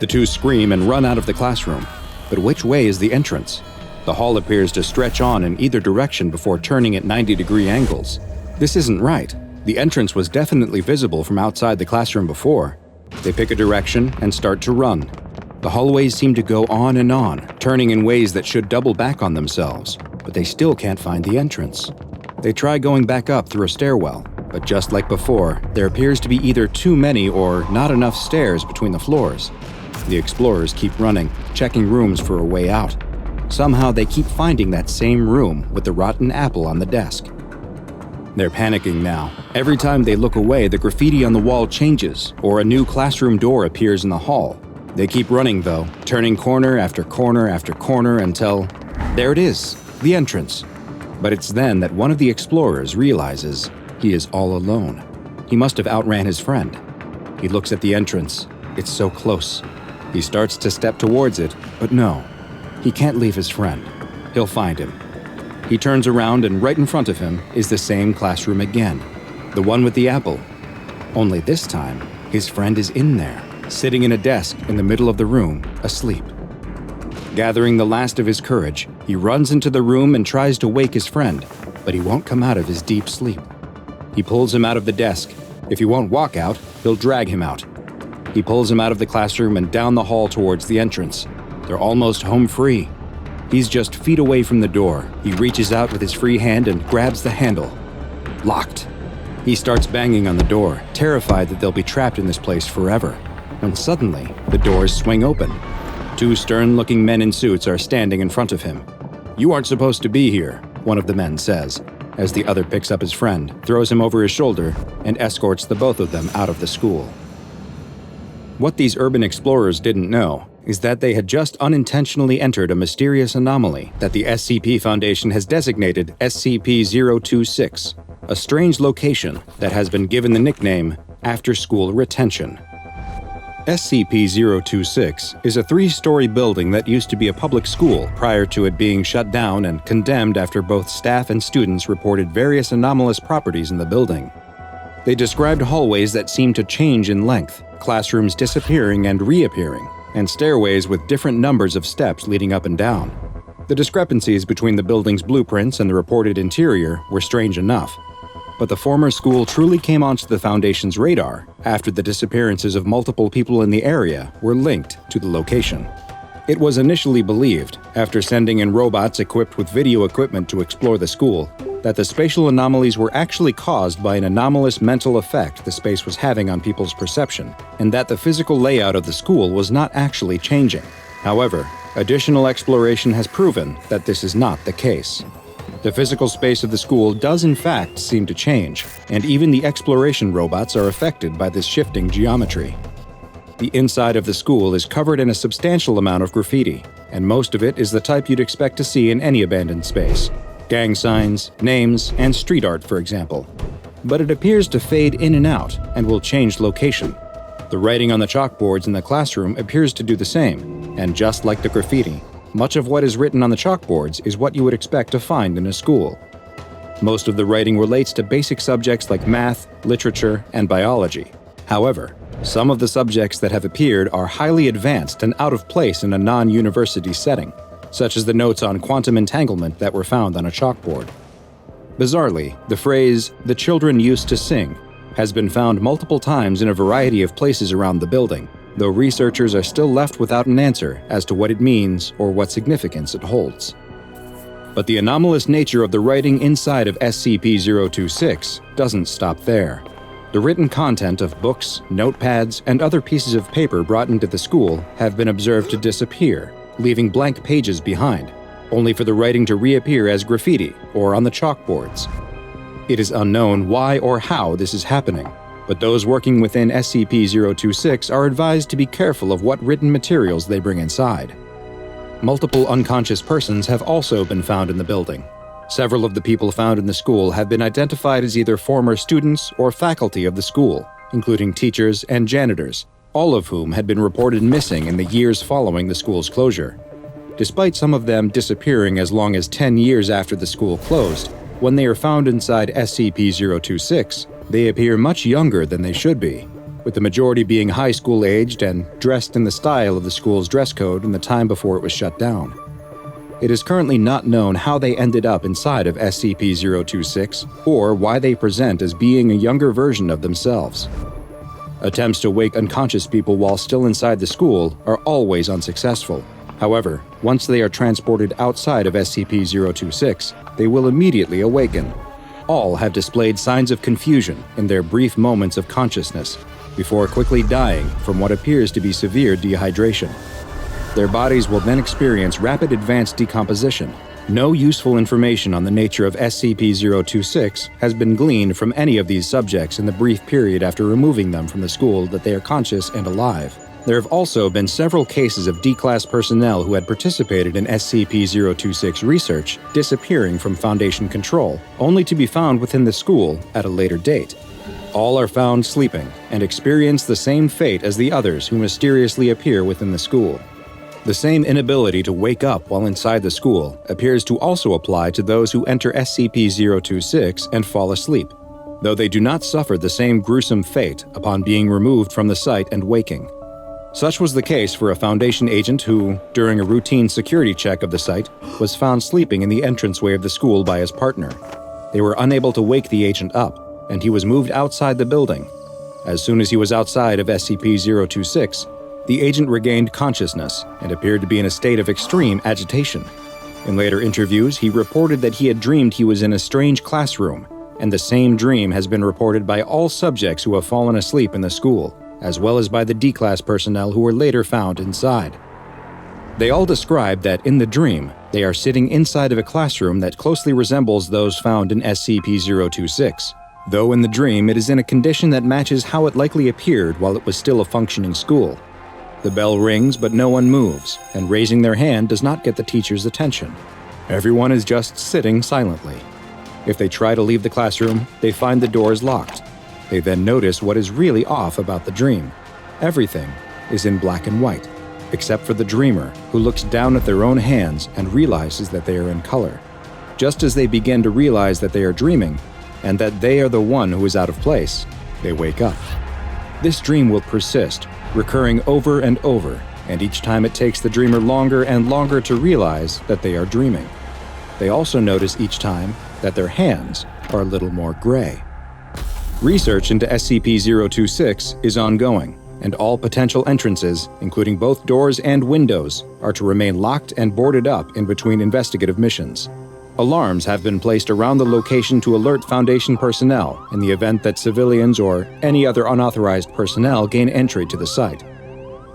The two scream and run out of the classroom. But which way is the entrance? The hall appears to stretch on in either direction before turning at 90-degree angles. This isn't right. The entrance was definitely visible from outside the classroom before. They pick a direction and start to run. The hallways seem to go on and on, turning in ways that should double back on themselves, but they still can't find the entrance. They try going back up through a stairwell, but just like before, there appears to be either too many or not enough stairs between the floors. The explorers keep running, checking rooms for a way out. Somehow they keep finding that same room with the rotten apple on the desk. They're panicking now. Every time they look away, the graffiti on the wall changes, or a new classroom door appears in the hall. They keep running, though, turning corner after corner after corner until there it is, the entrance. But it's then that one of the explorers realizes he is all alone. He must have outran his friend. He looks at the entrance. It's so close. He starts to step towards it, but no. He can't leave his friend. He'll find him. He turns around and right in front of him is the same classroom again. The one with the apple. Only this time, his friend is in there, sitting in a desk in the middle of the room, asleep. Gathering the last of his courage, he runs into the room and tries to wake his friend, but he won't come out of his deep sleep. He pulls him out of the desk. If he won't walk out, he'll drag him out. He pulls him out of the classroom and down the hall towards the entrance. They're almost home free. He's just feet away from the door. He reaches out with his free hand and grabs the handle. Locked. He starts banging on the door, terrified that they'll be trapped in this place forever. When suddenly, the doors swing open. Two stern-looking men in suits are standing in front of him. "You aren't supposed to be here," one of the men says, as the other picks up his friend, throws him over his shoulder, and escorts the both of them out of the school. What these urban explorers didn't know is that they had just unintentionally entered a mysterious anomaly that the SCP Foundation has designated SCP-026, a strange location that has been given the nickname After-School Retention. SCP-026 is a 3-story building that used to be a public school prior to it being shut down and condemned after both staff and students reported various anomalous properties in the building. They described hallways that seemed to change in length, classrooms disappearing and reappearing, and stairways with different numbers of steps leading up and down. The discrepancies between the building's blueprints and the reported interior were strange enough, but the former school truly came onto the Foundation's radar after the disappearances of multiple people in the area were linked to the location. It was initially believed, after sending in robots equipped with video equipment to explore the school, that the spatial anomalies were actually caused by an anomalous mental effect the space was having on people's perception, and that the physical layout of the school was not actually changing. However, additional exploration has proven that this is not the case. The physical space of the school does in fact seem to change, and even the exploration robots are affected by this shifting geometry. The inside of the school is covered in a substantial amount of graffiti, and most of it is the type you'd expect to see in any abandoned space. Gang signs, names, and street art, for example. But it appears to fade in and out and will change location. The writing on the chalkboards in the classroom appears to do the same, and just like the graffiti, much of what is written on the chalkboards is what you would expect to find in a school. Most of the writing relates to basic subjects like math, literature, and biology. However, some of the subjects that have appeared are highly advanced and out of place in a non-university setting, such as the notes on quantum entanglement that were found on a chalkboard. Bizarrely, the phrase, "the children used to sing," has been found multiple times in a variety of places around the building, though researchers are still left without an answer as to what it means or what significance it holds. But the anomalous nature of the writing inside of SCP-026 doesn't stop there. The written content of books, notepads, and other pieces of paper brought into the school have been observed to disappear, leaving blank pages behind, only for the writing to reappear as graffiti or on the chalkboards. It is unknown why or how this is happening, but those working within SCP-026 are advised to be careful of what written materials they bring inside. Multiple unconscious persons have also been found in the building. Several of the people found in the school have been identified as either former students or faculty of the school, including teachers and janitors, all of whom had been reported missing in the years following the school's closure. Despite some of them disappearing as long as 10 years after the school closed, when they are found inside SCP-026, they appear much younger than they should be, with the majority being high school aged and dressed in the style of the school's dress code in the time before it was shut down. It is currently not known how they ended up inside of SCP-026 or why they present as being a younger version of themselves. Attempts to wake unconscious people while still inside the school are always unsuccessful. However, once they are transported outside of SCP-026, they will immediately awaken. All have displayed signs of confusion in their brief moments of consciousness, before quickly dying from what appears to be severe dehydration. Their bodies will then experience rapid advanced decomposition. No useful information on the nature of SCP-026 has been gleaned from any of these subjects in the brief period after removing them from the school that they are conscious and alive. There have also been several cases of D-Class personnel who had participated in SCP-026 research disappearing from Foundation control, only to be found within the school at a later date. All are found sleeping and experience the same fate as the others who mysteriously appear within the school. The same inability to wake up while inside the school appears to also apply to those who enter SCP-026 and fall asleep, though they do not suffer the same gruesome fate upon being removed from the site and waking. Such was the case for a Foundation agent who, during a routine security check of the site, was found sleeping in the entranceway of the school by his partner. They were unable to wake the agent up, and he was moved outside the building. As soon as he was outside of SCP-026, the agent regained consciousness and appeared to be in a state of extreme agitation. In later interviews, he reported that he had dreamed he was in a strange classroom, and the same dream has been reported by all subjects who have fallen asleep in the school, as well as by the D-Class personnel who were later found inside. They all describe that in the dream, they are sitting inside of a classroom that closely resembles those found in SCP-026, though in the dream it is in a condition that matches how it likely appeared while it was still a functioning school. The bell rings, but no one moves, and raising their hand does not get the teacher's attention. Everyone is just sitting silently. If they try to leave the classroom, they find the doors locked. They then notice what is really off about the dream. Everything is in black and white, except for the dreamer, who looks down at their own hands and realizes that they are in color. Just as they begin to realize that they are dreaming, and that they are the one who is out of place, they wake up. This dream will persist, recurring over and over, and each time it takes the dreamer longer and longer to realize that they are dreaming. They also notice each time that their hands are a little more gray. Research into SCP-026 is ongoing, and all potential entrances, including both doors and windows, are to remain locked and boarded up in between investigative missions. Alarms have been placed around the location to alert Foundation personnel in the event that civilians or any other unauthorized personnel gain entry to the site.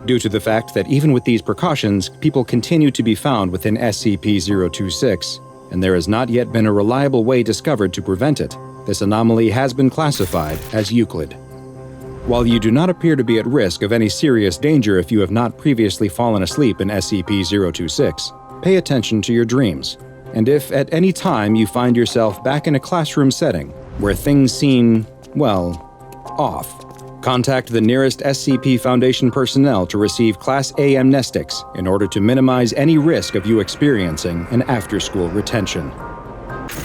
Due to the fact that even with these precautions, people continue to be found within SCP-026, and there has not yet been a reliable way discovered to prevent it, this anomaly has been classified as Euclid. While you do not appear to be at risk of any serious danger if you have not previously fallen asleep in SCP-026, pay attention to your dreams. And if at any time you find yourself back in a classroom setting where things seem, well, off, contact the nearest SCP Foundation personnel to receive Class A amnestics in order to minimize any risk of you experiencing an after-school retention.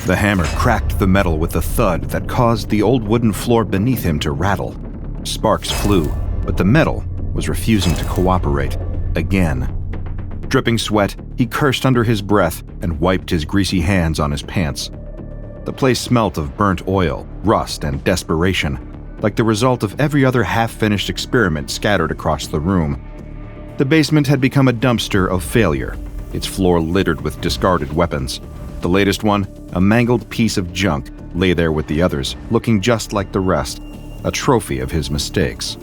The hammer cracked the metal with a thud that caused the old wooden floor beneath him to rattle. Sparks flew, but the metal was refusing to cooperate again. Dripping sweat, he cursed under his breath and wiped his greasy hands on his pants. The place smelt of burnt oil, rust, and desperation, like the result of every other half-finished experiment scattered across the room. The basement had become a dumpster of failure, its floor littered with discarded weapons. The latest one, a mangled piece of junk, lay there with the others, looking just like the rest, a trophy of his mistakes.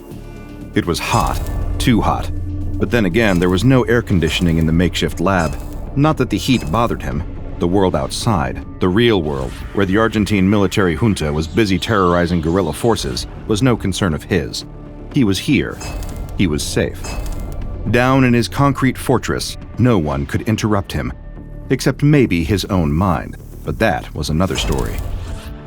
It was hot, too hot. But then again, there was no air conditioning in the makeshift lab. Not that the heat bothered him. The world outside, the real world, where the Argentine military junta was busy terrorizing guerrilla forces, was no concern of his. He was here. He was safe. Down in his concrete fortress, no one could interrupt him, except maybe his own mind. But that was another story.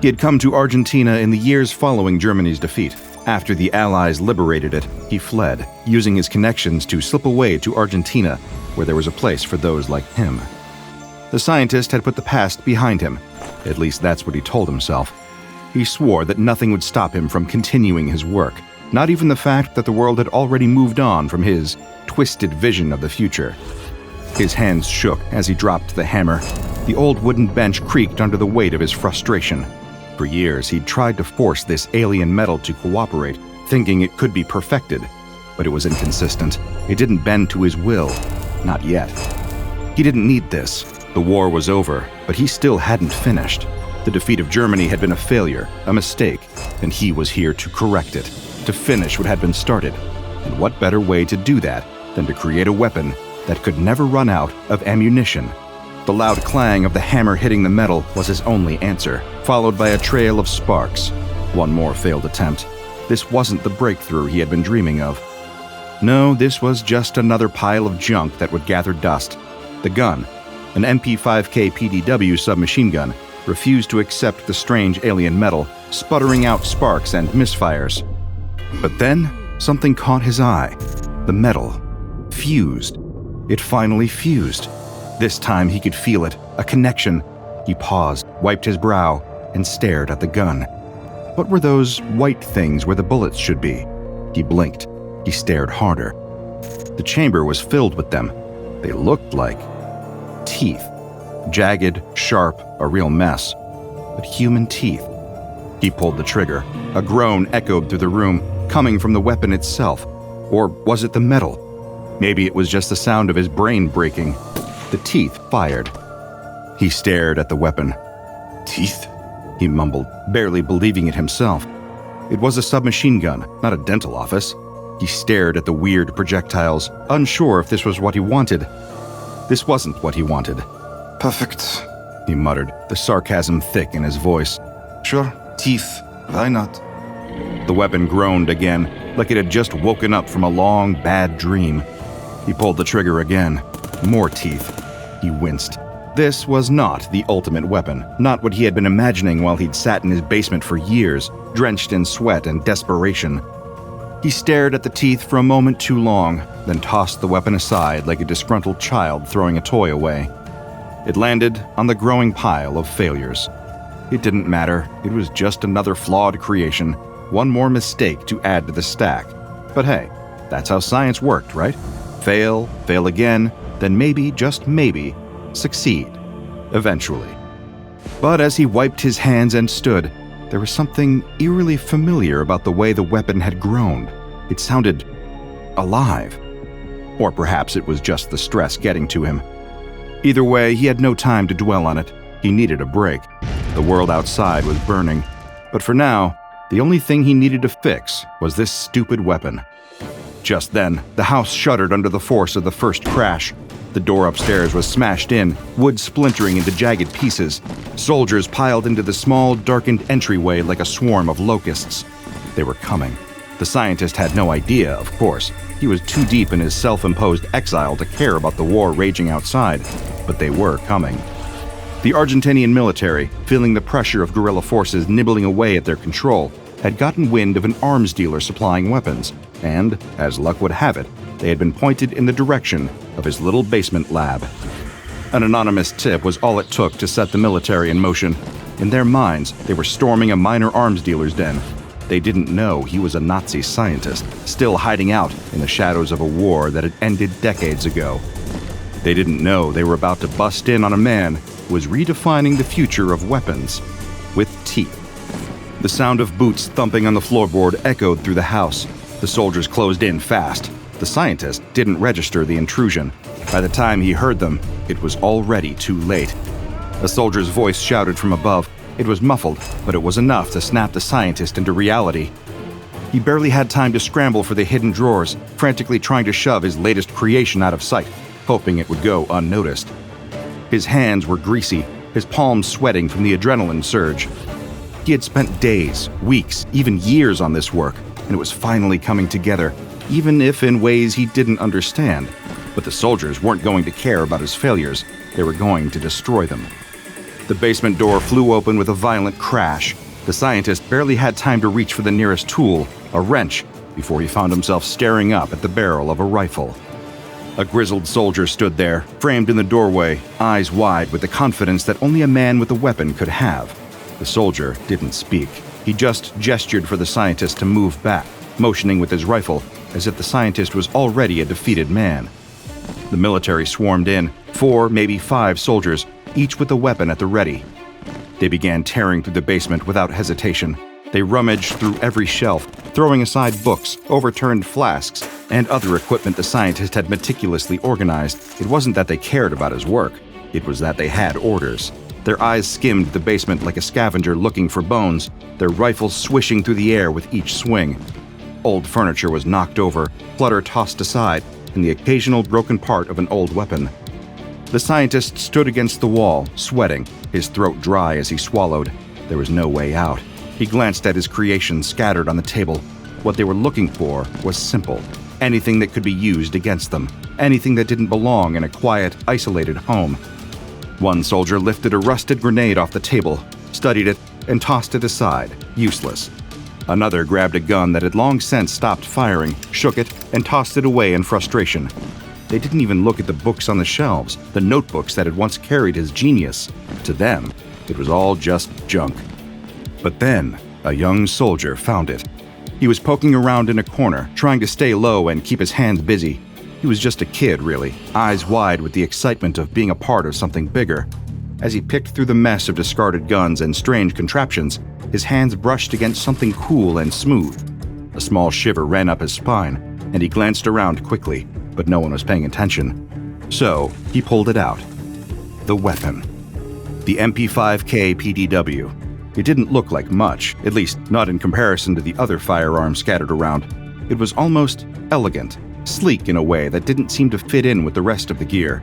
He had come to Argentina in the years following Germany's defeat. After the Allies liberated it, he fled, using his connections to slip away to Argentina, where there was a place for those like him. The scientist had put the past behind him. At least that's what he told himself. He swore that nothing would stop him from continuing his work, not even the fact that the world had already moved on from his twisted vision of the future. His hands shook as he dropped the hammer. The old wooden bench creaked under the weight of his frustration. For years, he'd tried to force this alien metal to cooperate, thinking it could be perfected. But it was inconsistent. It didn't bend to his will. Not yet. He didn't need this. The war was over, but he still hadn't finished. The defeat of Germany had been a failure, a mistake, and he was here to correct it, to finish what had been started. And what better way to do that than to create a weapon that could never run out of ammunition? The loud clang of the hammer hitting the metal was his only answer, followed by a trail of sparks. One more failed attempt. This wasn't the breakthrough he had been dreaming of. No, this was just another pile of junk that would gather dust. The gun, an MP5K PDW submachine gun, refused to accept the strange alien metal, sputtering out sparks and misfires. But then, something caught his eye. The metal fused. It finally fused. This time he could feel it, a connection. He paused, wiped his brow, and stared at the gun. What were those white things where the bullets should be? He blinked. He stared harder. The chamber was filled with them. They looked like teeth. Jagged, sharp, a real mess. But human teeth. He pulled the trigger. A groan echoed through the room, coming from the weapon itself. Or was it the metal? Maybe it was just the sound of his brain breaking. The teeth fired. He stared at the weapon. Teeth? He mumbled, barely believing it himself. It was a submachine gun, not a dental office. He stared at the weird projectiles, unsure if this was what he wanted. This wasn't what he wanted. Perfect, he muttered, the sarcasm thick in his voice. Sure, teeth. Why not? The weapon groaned again, like it had just woken up from a long, bad dream. He pulled the trigger again. More teeth. He winced. This was not the ultimate weapon, not what he had been imagining while he'd sat in his basement for years, drenched in sweat and desperation. He stared at the teeth for a moment too long, then tossed the weapon aside like a disgruntled child throwing a toy away. It landed on the growing pile of failures. It didn't matter. It was just another flawed creation, one more mistake to add to the stack. But hey, that's how science worked, right? Fail, fail again, then maybe, just maybe, succeed. Eventually. But as he wiped his hands and stood, there was something eerily familiar about the way the weapon had grown. It sounded alive. Or perhaps it was just the stress getting to him. Either way, he had no time to dwell on it. He needed a break. The world outside was burning. But for now, the only thing he needed to fix was this stupid weapon. Just then, the house shuddered under the force of the first crash. The door upstairs was smashed in, wood splintering into jagged pieces. Soldiers piled into the small, darkened entryway like a swarm of locusts. They were coming. The scientist had no idea, of course. He was too deep in his self-imposed exile to care about the war raging outside, but they were coming. The Argentinian military, feeling the pressure of guerrilla forces nibbling away at their control, had gotten wind of an arms dealer supplying weapons, and, as luck would have it, they had been pointed in the direction of his little basement lab. An anonymous tip was all it took to set the military in motion. In their minds, they were storming a minor arms dealer's den. They didn't know he was a Nazi scientist, still hiding out in the shadows of a war that had ended decades ago. They didn't know they were about to bust in on a man who was redefining the future of weapons with teeth. The sound of boots thumping on the floorboard echoed through the house. The soldiers closed in fast. The scientist didn't register the intrusion. By the time he heard them, it was already too late. A soldier's voice shouted from above. It was muffled, but it was enough to snap the scientist into reality. He barely had time to scramble for the hidden drawers, frantically trying to shove his latest creation out of sight, hoping it would go unnoticed. His hands were greasy, his palms sweating from the adrenaline surge. He had spent days, weeks, even years on this work, and it was finally coming together, even if in ways he didn't understand. But the soldiers weren't going to care about his failures. They were going to destroy them. The basement door flew open with a violent crash. The scientist barely had time to reach for the nearest tool, a wrench, before he found himself staring up at the barrel of a rifle. A grizzled soldier stood there, framed in the doorway, eyes wide with the confidence that only a man with a weapon could have. The soldier didn't speak. He just gestured for the scientist to move back, motioning with his rifle, as if the scientist was already a defeated man. The military swarmed in, 4, maybe 5 soldiers, each with a weapon at the ready. They began tearing through the basement without hesitation. They rummaged through every shelf, throwing aside books, overturned flasks, and other equipment the scientist had meticulously organized. It wasn't that they cared about his work. It was that they had orders. Their eyes skimmed the basement like a scavenger looking for bones, their rifles swishing through the air with each swing. Old furniture was knocked over, clutter tossed aside, and the occasional broken part of an old weapon. The scientist stood against the wall, sweating, his throat dry as he swallowed. There was no way out. He glanced at his creations scattered on the table. What they were looking for was simple. Anything that could be used against them. Anything that didn't belong in a quiet, isolated home. One soldier lifted a rusted grenade off the table, studied it, and tossed it aside, useless. Another grabbed a gun that had long since stopped firing, shook it, and tossed it away in frustration. They didn't even look at the books on the shelves, the notebooks that had once carried his genius. To them, it was all just junk. But then, a young soldier found it. He was poking around in a corner, trying to stay low and keep his hands busy. He was just a kid, really, eyes wide with the excitement of being a part of something bigger. As he picked through the mess of discarded guns and strange contraptions, his hands brushed against something cool and smooth. A small shiver ran up his spine, and he glanced around quickly, but no one was paying attention. So, he pulled it out. The weapon. The MP5K PDW. It didn't look like much, at least not in comparison to the other firearms scattered around. It was almost elegant, sleek in a way that didn't seem to fit in with the rest of the gear.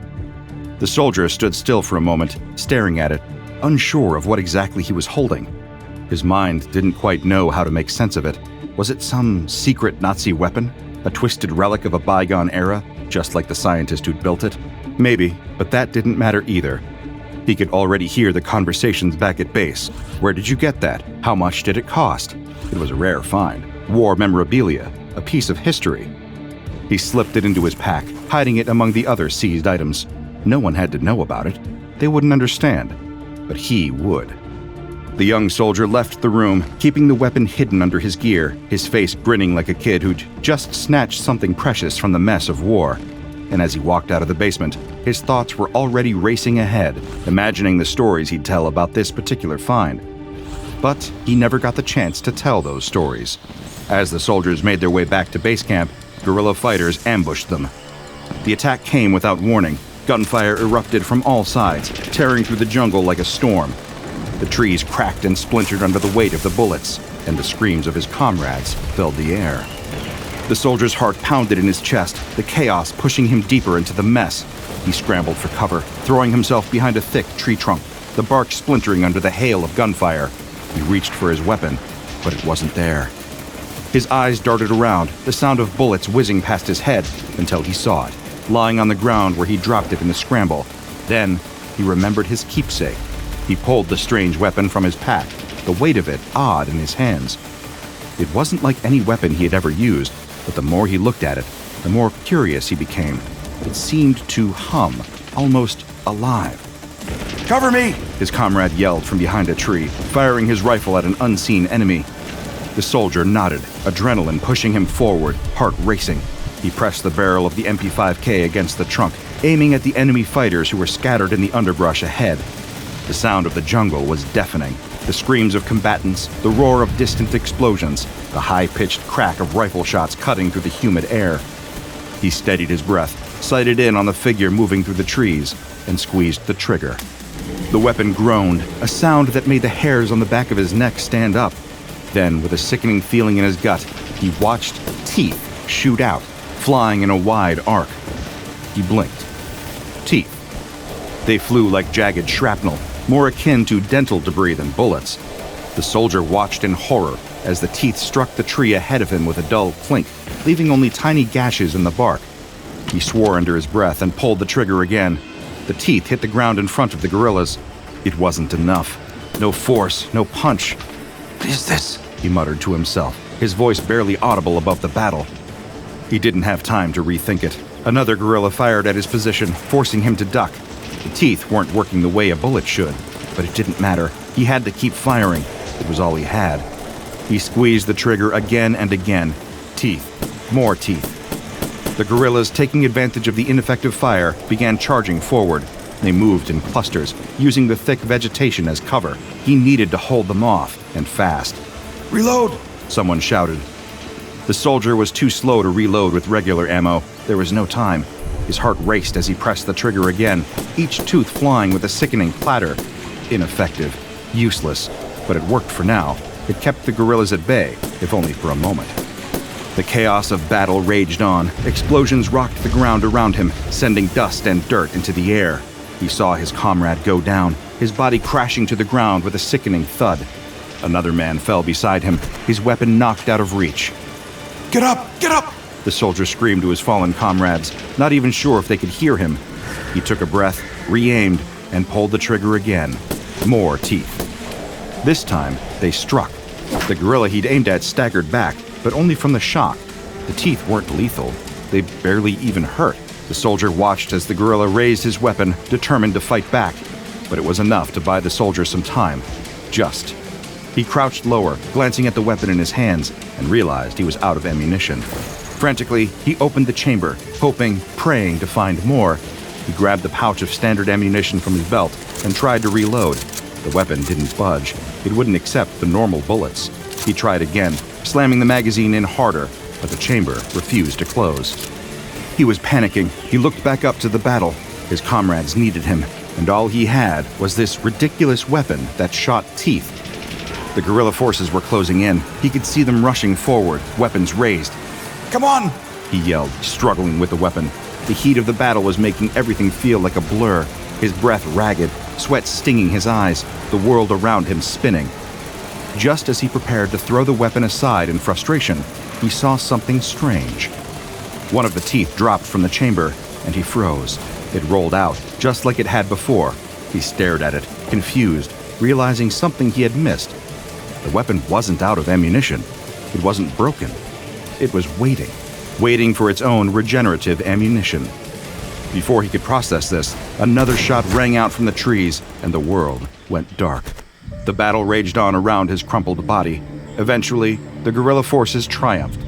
The soldier stood still for a moment, staring at it, unsure of what exactly he was holding. His mind didn't quite know how to make sense of it. Was it some secret Nazi weapon? A twisted relic of a bygone era, just like the scientist who'd built it? Maybe, but that didn't matter either. He could already hear the conversations back at base. Where did you get that? How much did it cost? It was a rare find. War memorabilia, a piece of history. He slipped it into his pack, hiding it among the other seized items. No one had to know about it. They wouldn't understand. But he would. The young soldier left the room, keeping the weapon hidden under his gear, his face grinning like a kid who'd just snatched something precious from the mess of war. And as he walked out of the basement, his thoughts were already racing ahead, imagining the stories he'd tell about this particular find. But he never got the chance to tell those stories. As the soldiers made their way back to base camp, guerrilla fighters ambushed them. The attack came without warning. Gunfire erupted from all sides, tearing through the jungle like a storm. The trees cracked and splintered under the weight of the bullets, and the screams of his comrades filled the air. The soldier's heart pounded in his chest, the chaos pushing him deeper into the mess. He scrambled for cover, throwing himself behind a thick tree trunk, the bark splintering under the hail of gunfire. He reached for his weapon, but it wasn't there. His eyes darted around, the sound of bullets whizzing past his head, until he saw it, lying on the ground where he dropped it in the scramble. Then, he remembered his keepsake. He pulled the strange weapon from his pack, the weight of it odd in his hands. It wasn't like any weapon he had ever used, but the more he looked at it, the more curious he became. It seemed to hum, almost alive. Cover me! His comrade yelled from behind a tree, firing his rifle at an unseen enemy. The soldier nodded, adrenaline pushing him forward, heart racing. He pressed the barrel of the MP5K against the trunk, aiming at the enemy fighters who were scattered in the underbrush ahead. The sound of the jungle was deafening. The screams of combatants, the roar of distant explosions, the high-pitched crack of rifle shots cutting through the humid air. He steadied his breath, sighted in on the figure moving through the trees, and squeezed the trigger. The weapon groaned, a sound that made the hairs on the back of his neck stand up. Then, with a sickening feeling in his gut, he watched teeth shoot out, flying in a wide arc. He blinked. Teeth. They flew like jagged shrapnel, more akin to dental debris than bullets. The soldier watched in horror as the teeth struck the tree ahead of him with a dull clink, leaving only tiny gashes in the bark. He swore under his breath and pulled the trigger again. The teeth hit the ground in front of the gorillas. It wasn't enough. No force, no punch. "What is this?" he muttered to himself, his voice barely audible above the battle. He didn't have time to rethink it. Another gorilla fired at his position, forcing him to duck. The teeth weren't working the way a bullet should, but it didn't matter. He had to keep firing. It was all he had. He squeezed the trigger again and again. Teeth. More teeth. The gorillas, taking advantage of the ineffective fire, began charging forward. They moved in clusters, using the thick vegetation as cover. He needed to hold them off, and fast. Reload! Someone shouted. The soldier was too slow to reload with regular ammo. There was no time. His heart raced as he pressed the trigger again, each tooth flying with a sickening clatter. Ineffective. Useless. But it worked for now. It kept the gorillas at bay, if only for a moment. The chaos of battle raged on. Explosions rocked the ground around him, sending dust and dirt into the air. He saw his comrade go down, his body crashing to the ground with a sickening thud. Another man fell beside him, his weapon knocked out of reach. Get up! Get up! The soldier screamed to his fallen comrades, not even sure if they could hear him. He took a breath, re-aimed, and pulled the trigger again. More teeth. This time, they struck. The gorilla he'd aimed at staggered back, but only from the shock. The teeth weren't lethal. They barely even hurt. The soldier watched as the gorilla raised his weapon, determined to fight back. But it was enough to buy the soldier some time. Just. He crouched lower, glancing at the weapon in his hands, and realized he was out of ammunition. Frantically, he opened the chamber, hoping, praying to find more. He grabbed the pouch of standard ammunition from his belt and tried to reload. The weapon didn't budge. It wouldn't accept the normal bullets. He tried again, slamming the magazine in harder, but the chamber refused to close. He was panicking. He looked back up to the battle. His comrades needed him, and all he had was this ridiculous weapon that shot teeth. The guerrilla forces were closing in. He could see them rushing forward, weapons raised. Come on! He yelled, struggling with the weapon. The heat of the battle was making everything feel like a blur. His breath ragged, sweat stinging his eyes, the world around him spinning. Just as he prepared to throw the weapon aside in frustration, he saw something strange. One of the teeth dropped from the chamber, and he froze. It rolled out, just like it had before. He stared at it, confused, realizing something he had missed. The weapon wasn't out of ammunition. It wasn't broken. It was waiting for its own regenerative ammunition. Before he could process this, another shot rang out from the trees, and the world went dark. The battle raged on around his crumpled body. Eventually, the guerrilla forces triumphed.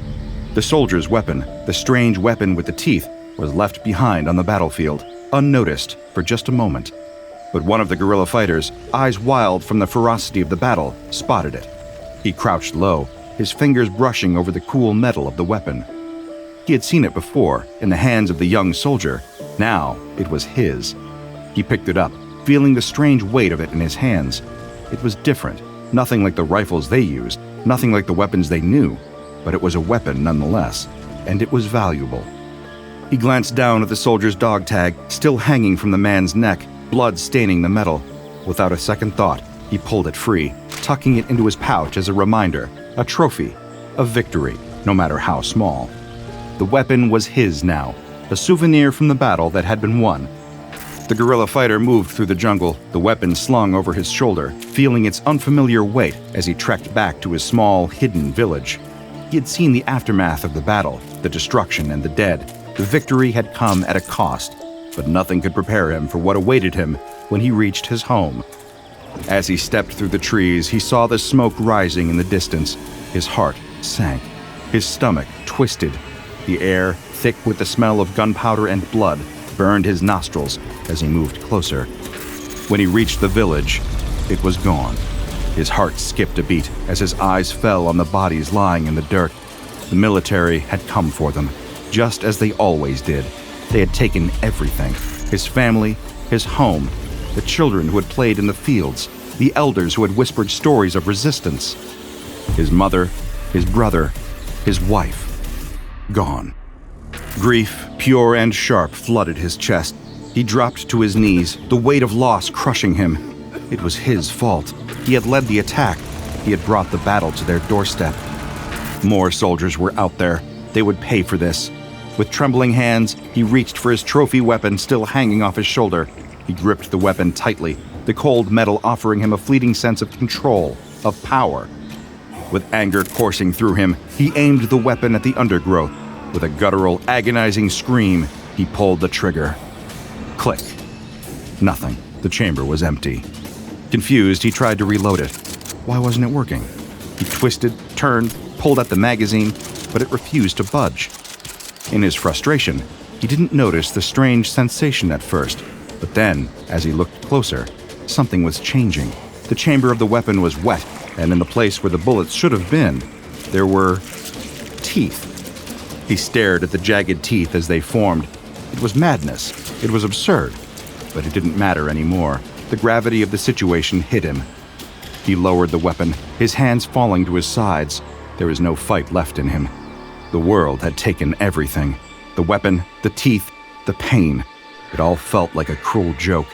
The soldier's weapon, the strange weapon with the teeth, was left behind on the battlefield, unnoticed for just a moment. But one of the guerrilla fighters, eyes wild from the ferocity of the battle, spotted it. He crouched low, his fingers brushing over the cool metal of the weapon. He had seen it before, in the hands of the young soldier, Now, it was his. He picked it up, feeling the strange weight of it in his hands. It was different, nothing like the rifles they used, nothing like the weapons they knew, but it was a weapon nonetheless, and it was valuable. He glanced down at the soldier's dog tag, still hanging from the man's neck, blood staining the metal. Without a second thought, he pulled it free, tucking it into his pouch as a reminder, a trophy, a victory, no matter how small. The weapon was his now, a souvenir from the battle that had been won. The guerrilla fighter moved through the jungle, the weapon slung over his shoulder, feeling its unfamiliar weight as he trekked back to his small, hidden village. He had seen the aftermath of the battle, the destruction and the dead. The victory had come at a cost, but nothing could prepare him for what awaited him when he reached his home. As he stepped through the trees, he saw the smoke rising in the distance. His heart sank. His stomach twisted. The air, thick with the smell of gunpowder and blood, burned his nostrils as he moved closer. When he reached the village, it was gone. His heart skipped a beat as his eyes fell on the bodies lying in the dirt. The military had come for them, just as they always did. They had taken everything: his family, his home, the children who had played in the fields, the elders who had whispered stories of resistance. His mother, his brother, his wife. Gone. Grief, pure and sharp, flooded his chest. He dropped to his knees, the weight of loss crushing him. It was his fault. He had led the attack. He had brought the battle to their doorstep. More soldiers were out there. They would pay for this. With trembling hands, he reached for his trophy weapon still hanging off his shoulder. He gripped the weapon tightly, the cold metal offering him a fleeting sense of control, of power. With anger coursing through him, he aimed the weapon at the undergrowth. With a guttural, agonizing scream, he pulled the trigger. Click. Nothing. The chamber was empty. Confused, he tried to reload it. Why wasn't it working? He twisted, turned, pulled at the magazine, but it refused to budge. In his frustration, he didn't notice the strange sensation at first, but then, as he looked closer, something was changing. The chamber of the weapon was wet, and in the place where the bullets should have been, there were teeth. He stared at the jagged teeth as they formed. It was madness. It was absurd. But it didn't matter anymore. The gravity of the situation hit him. He lowered the weapon, his hands falling to his sides. There was no fight left in him. The world had taken everything. The weapon, the teeth, the pain. It all felt like a cruel joke.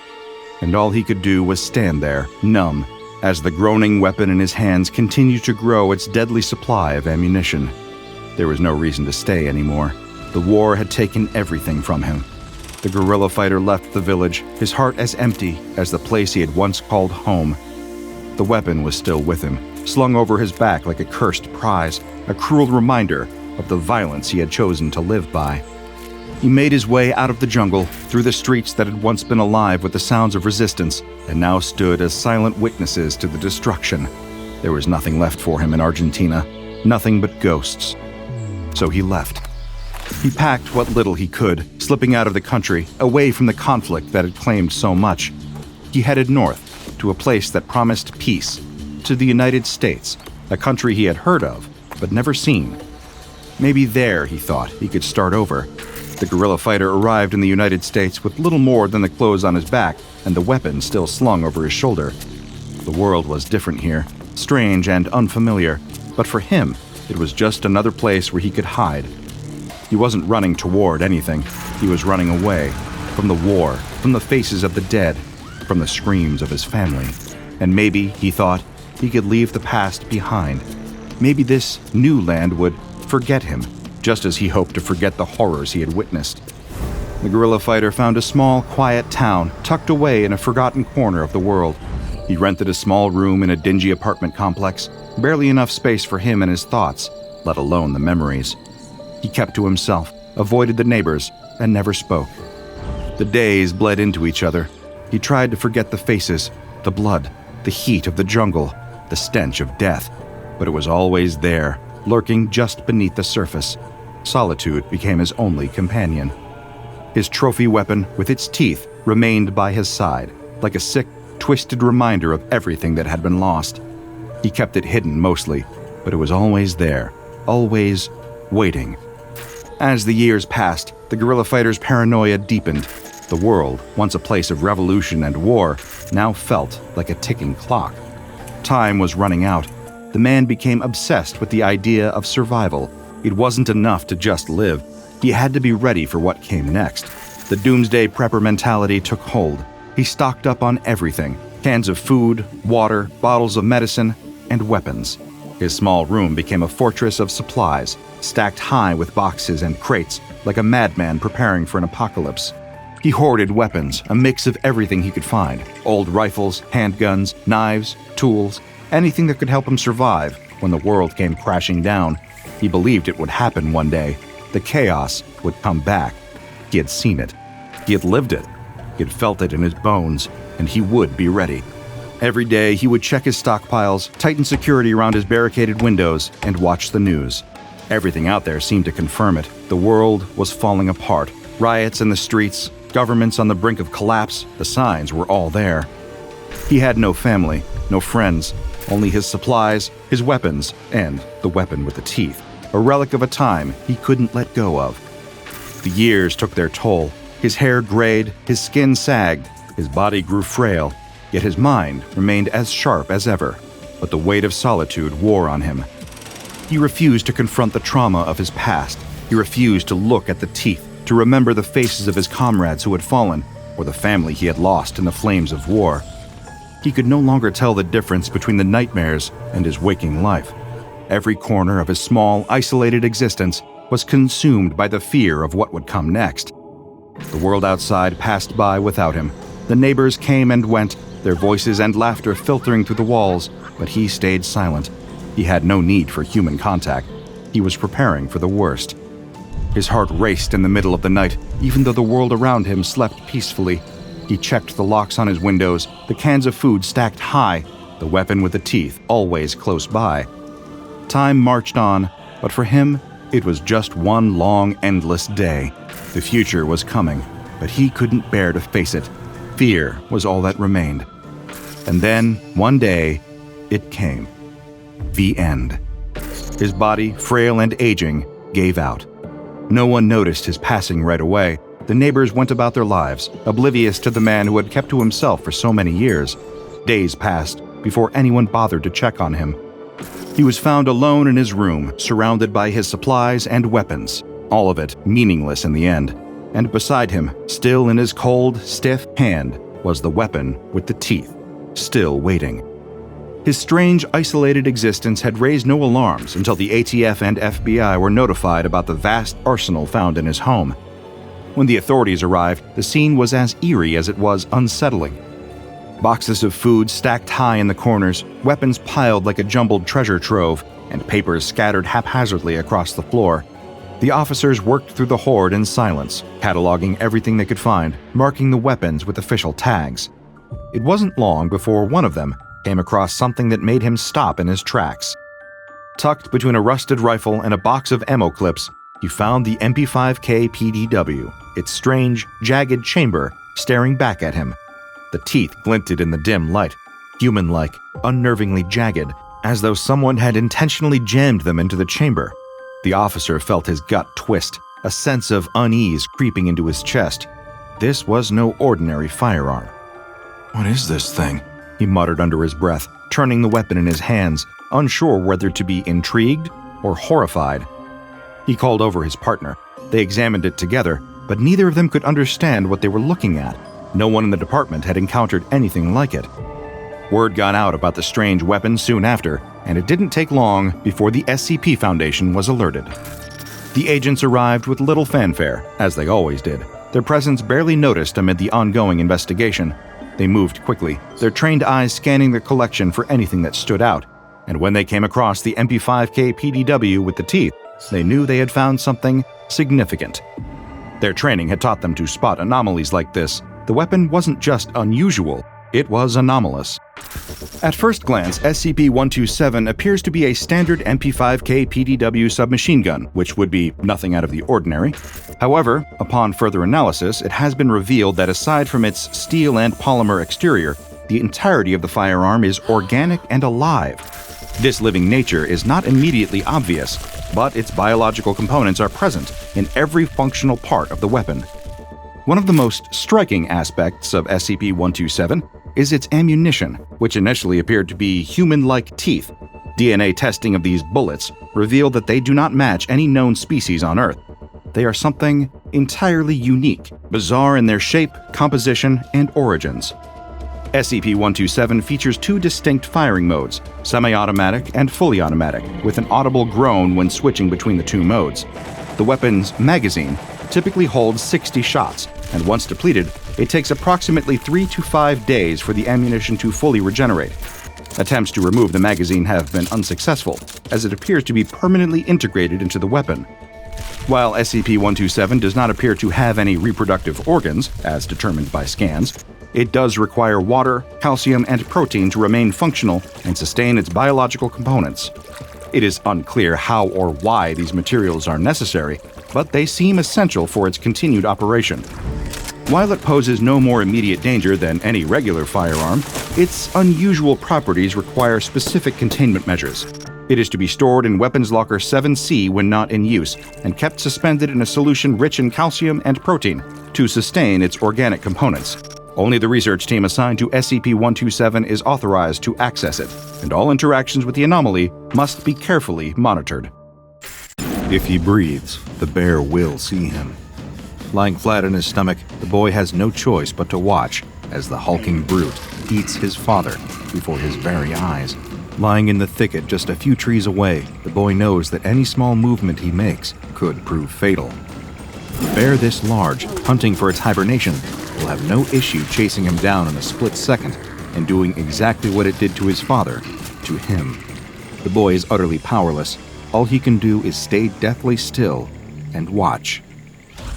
And all he could do was stand there, numb, as the groaning weapon in his hands continued to grow its deadly supply of ammunition. There was no reason to stay anymore. The war had taken everything from him. The guerrilla fighter left the village, his heart as empty as the place he had once called home. The weapon was still with him, slung over his back like a cursed prize, a cruel reminder of the violence he had chosen to live by. He made his way out of the jungle, through the streets that had once been alive with the sounds of resistance, and now stood as silent witnesses to the destruction. There was nothing left for him in Argentina, nothing but ghosts. So he left. He packed what little he could, slipping out of the country, away from the conflict that had claimed so much. He headed north, to a place that promised peace, to the United States, a country he had heard of, but never seen. Maybe there, he thought, he could start over. The guerrilla fighter arrived in the United States with little more than the clothes on his back and the weapon still slung over his shoulder. The world was different here, strange and unfamiliar, but for him, it was just another place where he could hide. He wasn't running toward anything. He was running away from the war, from the faces of the dead, from the screams of his family. And maybe, he thought, he could leave the past behind. Maybe this new land would forget him, just as he hoped to forget the horrors he had witnessed. The guerrilla fighter found a small, quiet town tucked away in a forgotten corner of the world. He rented a small room in a dingy apartment complex, barely enough space for him and his thoughts, let alone the memories. He kept to himself, avoided the neighbors, and never spoke. The days bled into each other. He tried to forget the faces, the blood, the heat of the jungle, the stench of death, but it was always there, lurking just beneath the surface. Solitude became his only companion. His trophy weapon, with its teeth, remained by his side, like a sick, twisted reminder of everything that had been lost. He kept it hidden mostly, but it was always there, always waiting. As the years passed, the guerrilla fighters' paranoia deepened. The world, once a place of revolution and war, now felt like a ticking clock. Time was running out. The man became obsessed with the idea of survival. It wasn't enough to just live. He had to be ready for what came next. The doomsday prepper mentality took hold. He stocked up on everything: cans of food, water, bottles of medicine, and weapons. His small room became a fortress of supplies, stacked high with boxes and crates, like a madman preparing for an apocalypse. He hoarded weapons, a mix of everything he could find: old rifles, handguns, knives, tools, anything that could help him survive when the world came crashing down. He believed it would happen one day. The chaos would come back. He had seen it. He had lived it. He had felt it in his bones, and he would be ready. Every day, he would check his stockpiles, tighten security around his barricaded windows, and watch the news. Everything out there seemed to confirm it. The world was falling apart. Riots in the streets, governments on the brink of collapse, the signs were all there. He had no family, no friends, only his supplies, his weapons, and the weapon with the teeth, a relic of a time he couldn't let go of. The years took their toll. His hair grayed, his skin sagged, his body grew frail, yet his mind remained as sharp as ever. But the weight of solitude wore on him. He refused to confront the trauma of his past. He refused to look at the teeth, to remember the faces of his comrades who had fallen, or the family he had lost in the flames of war. He could no longer tell the difference between the nightmares and his waking life. Every corner of his small, isolated existence was consumed by the fear of what would come next. The world outside passed by without him. The neighbors came and went, their voices and laughter filtering through the walls, but he stayed silent. He had no need for human contact. He was preparing for the worst. His heart raced in the middle of the night, even though the world around him slept peacefully. He checked the locks on his windows, the cans of food stacked high, the weapon with the teeth always close by. Time marched on, but for him, it was just one long, endless day. The future was coming, but he couldn't bear to face it. Fear was all that remained. And then, one day, it came. The end. His body, frail and aging, gave out. No one noticed his passing right away. The neighbors went about their lives, oblivious to the man who had kept to himself for so many years. Days passed before anyone bothered to check on him. He was found alone in his room, surrounded by his supplies and weapons, all of it meaningless in the end. And beside him, still in his cold, stiff hand, was the weapon with the teeth, still waiting. His strange, isolated existence had raised no alarms until the ATF and FBI were notified about the vast arsenal found in his home. When the authorities arrived, the scene was as eerie as it was unsettling. Boxes of food stacked high in the corners, weapons piled like a jumbled treasure trove, and papers scattered haphazardly across the floor. The officers worked through the hoard in silence, cataloging everything they could find, marking the weapons with official tags. It wasn't long before one of them came across something that made him stop in his tracks. Tucked between a rusted rifle and a box of ammo clips, he found the MP5K PDW, its strange, jagged chamber staring back at him. The teeth glinted in the dim light, human-like, unnervingly jagged, as though someone had intentionally jammed them into the chamber. The officer felt his gut twist, a sense of unease creeping into his chest. This was no ordinary firearm. What is this thing? He muttered under his breath, turning the weapon in his hands, unsure whether to be intrigued or horrified. He called over his partner. They examined it together, but neither of them could understand what they were looking at. No one in the department had encountered anything like it. Word got out about the strange weapon soon after, and it didn't take long before the SCP Foundation was alerted. The agents arrived with little fanfare, as they always did, their presence barely noticed amid the ongoing investigation. They moved quickly, their trained eyes scanning their collection for anything that stood out, and when they came across the MP5K PDW with the teeth, they knew they had found something significant. Their training had taught them to spot anomalies like this. The weapon wasn't just unusual, it was anomalous. At first glance, SCP-127 appears to be a standard MP5K PDW submachine gun, which would be nothing out of the ordinary. However, upon further analysis, it has been revealed that aside from its steel and polymer exterior, the entirety of the firearm is organic and alive. This living nature is not immediately obvious, but its biological components are present in every functional part of the weapon. One of the most striking aspects of SCP-127 is its ammunition, which initially appeared to be human-like teeth. DNA testing of these bullets revealed that they do not match any known species on Earth. They are something entirely unique, bizarre in their shape, composition, and origins. SCP-127 features two distinct firing modes, semi-automatic and fully automatic, with an audible groan when switching between the two modes. The weapon's magazine typically holds 60 shots, and once depleted, it takes approximately 3 to 5 days for the ammunition to fully regenerate. Attempts to remove the magazine have been unsuccessful, as it appears to be permanently integrated into the weapon. While SCP-127 does not appear to have any reproductive organs, as determined by scans, it does require water, calcium, and protein to remain functional and sustain its biological components. It is unclear how or why these materials are necessary, but they seem essential for its continued operation. While it poses no more immediate danger than any regular firearm, its unusual properties require specific containment measures. It is to be stored in Weapons Locker 7C when not in use, and kept suspended in a solution rich in calcium and protein to sustain its organic components. Only the research team assigned to SCP-127 is authorized to access it, and all interactions with the anomaly must be carefully monitored. If he breathes, the bear will see him. Lying flat on his stomach, the boy has no choice but to watch as the hulking brute eats his father before his very eyes. Lying in the thicket just a few trees away, the boy knows that any small movement he makes could prove fatal. A bear this large, hunting for its hibernation, will have no issue chasing him down in a split second and doing exactly what it did to his father, to him. The boy is utterly powerless. All he can do is stay deathly still and watch.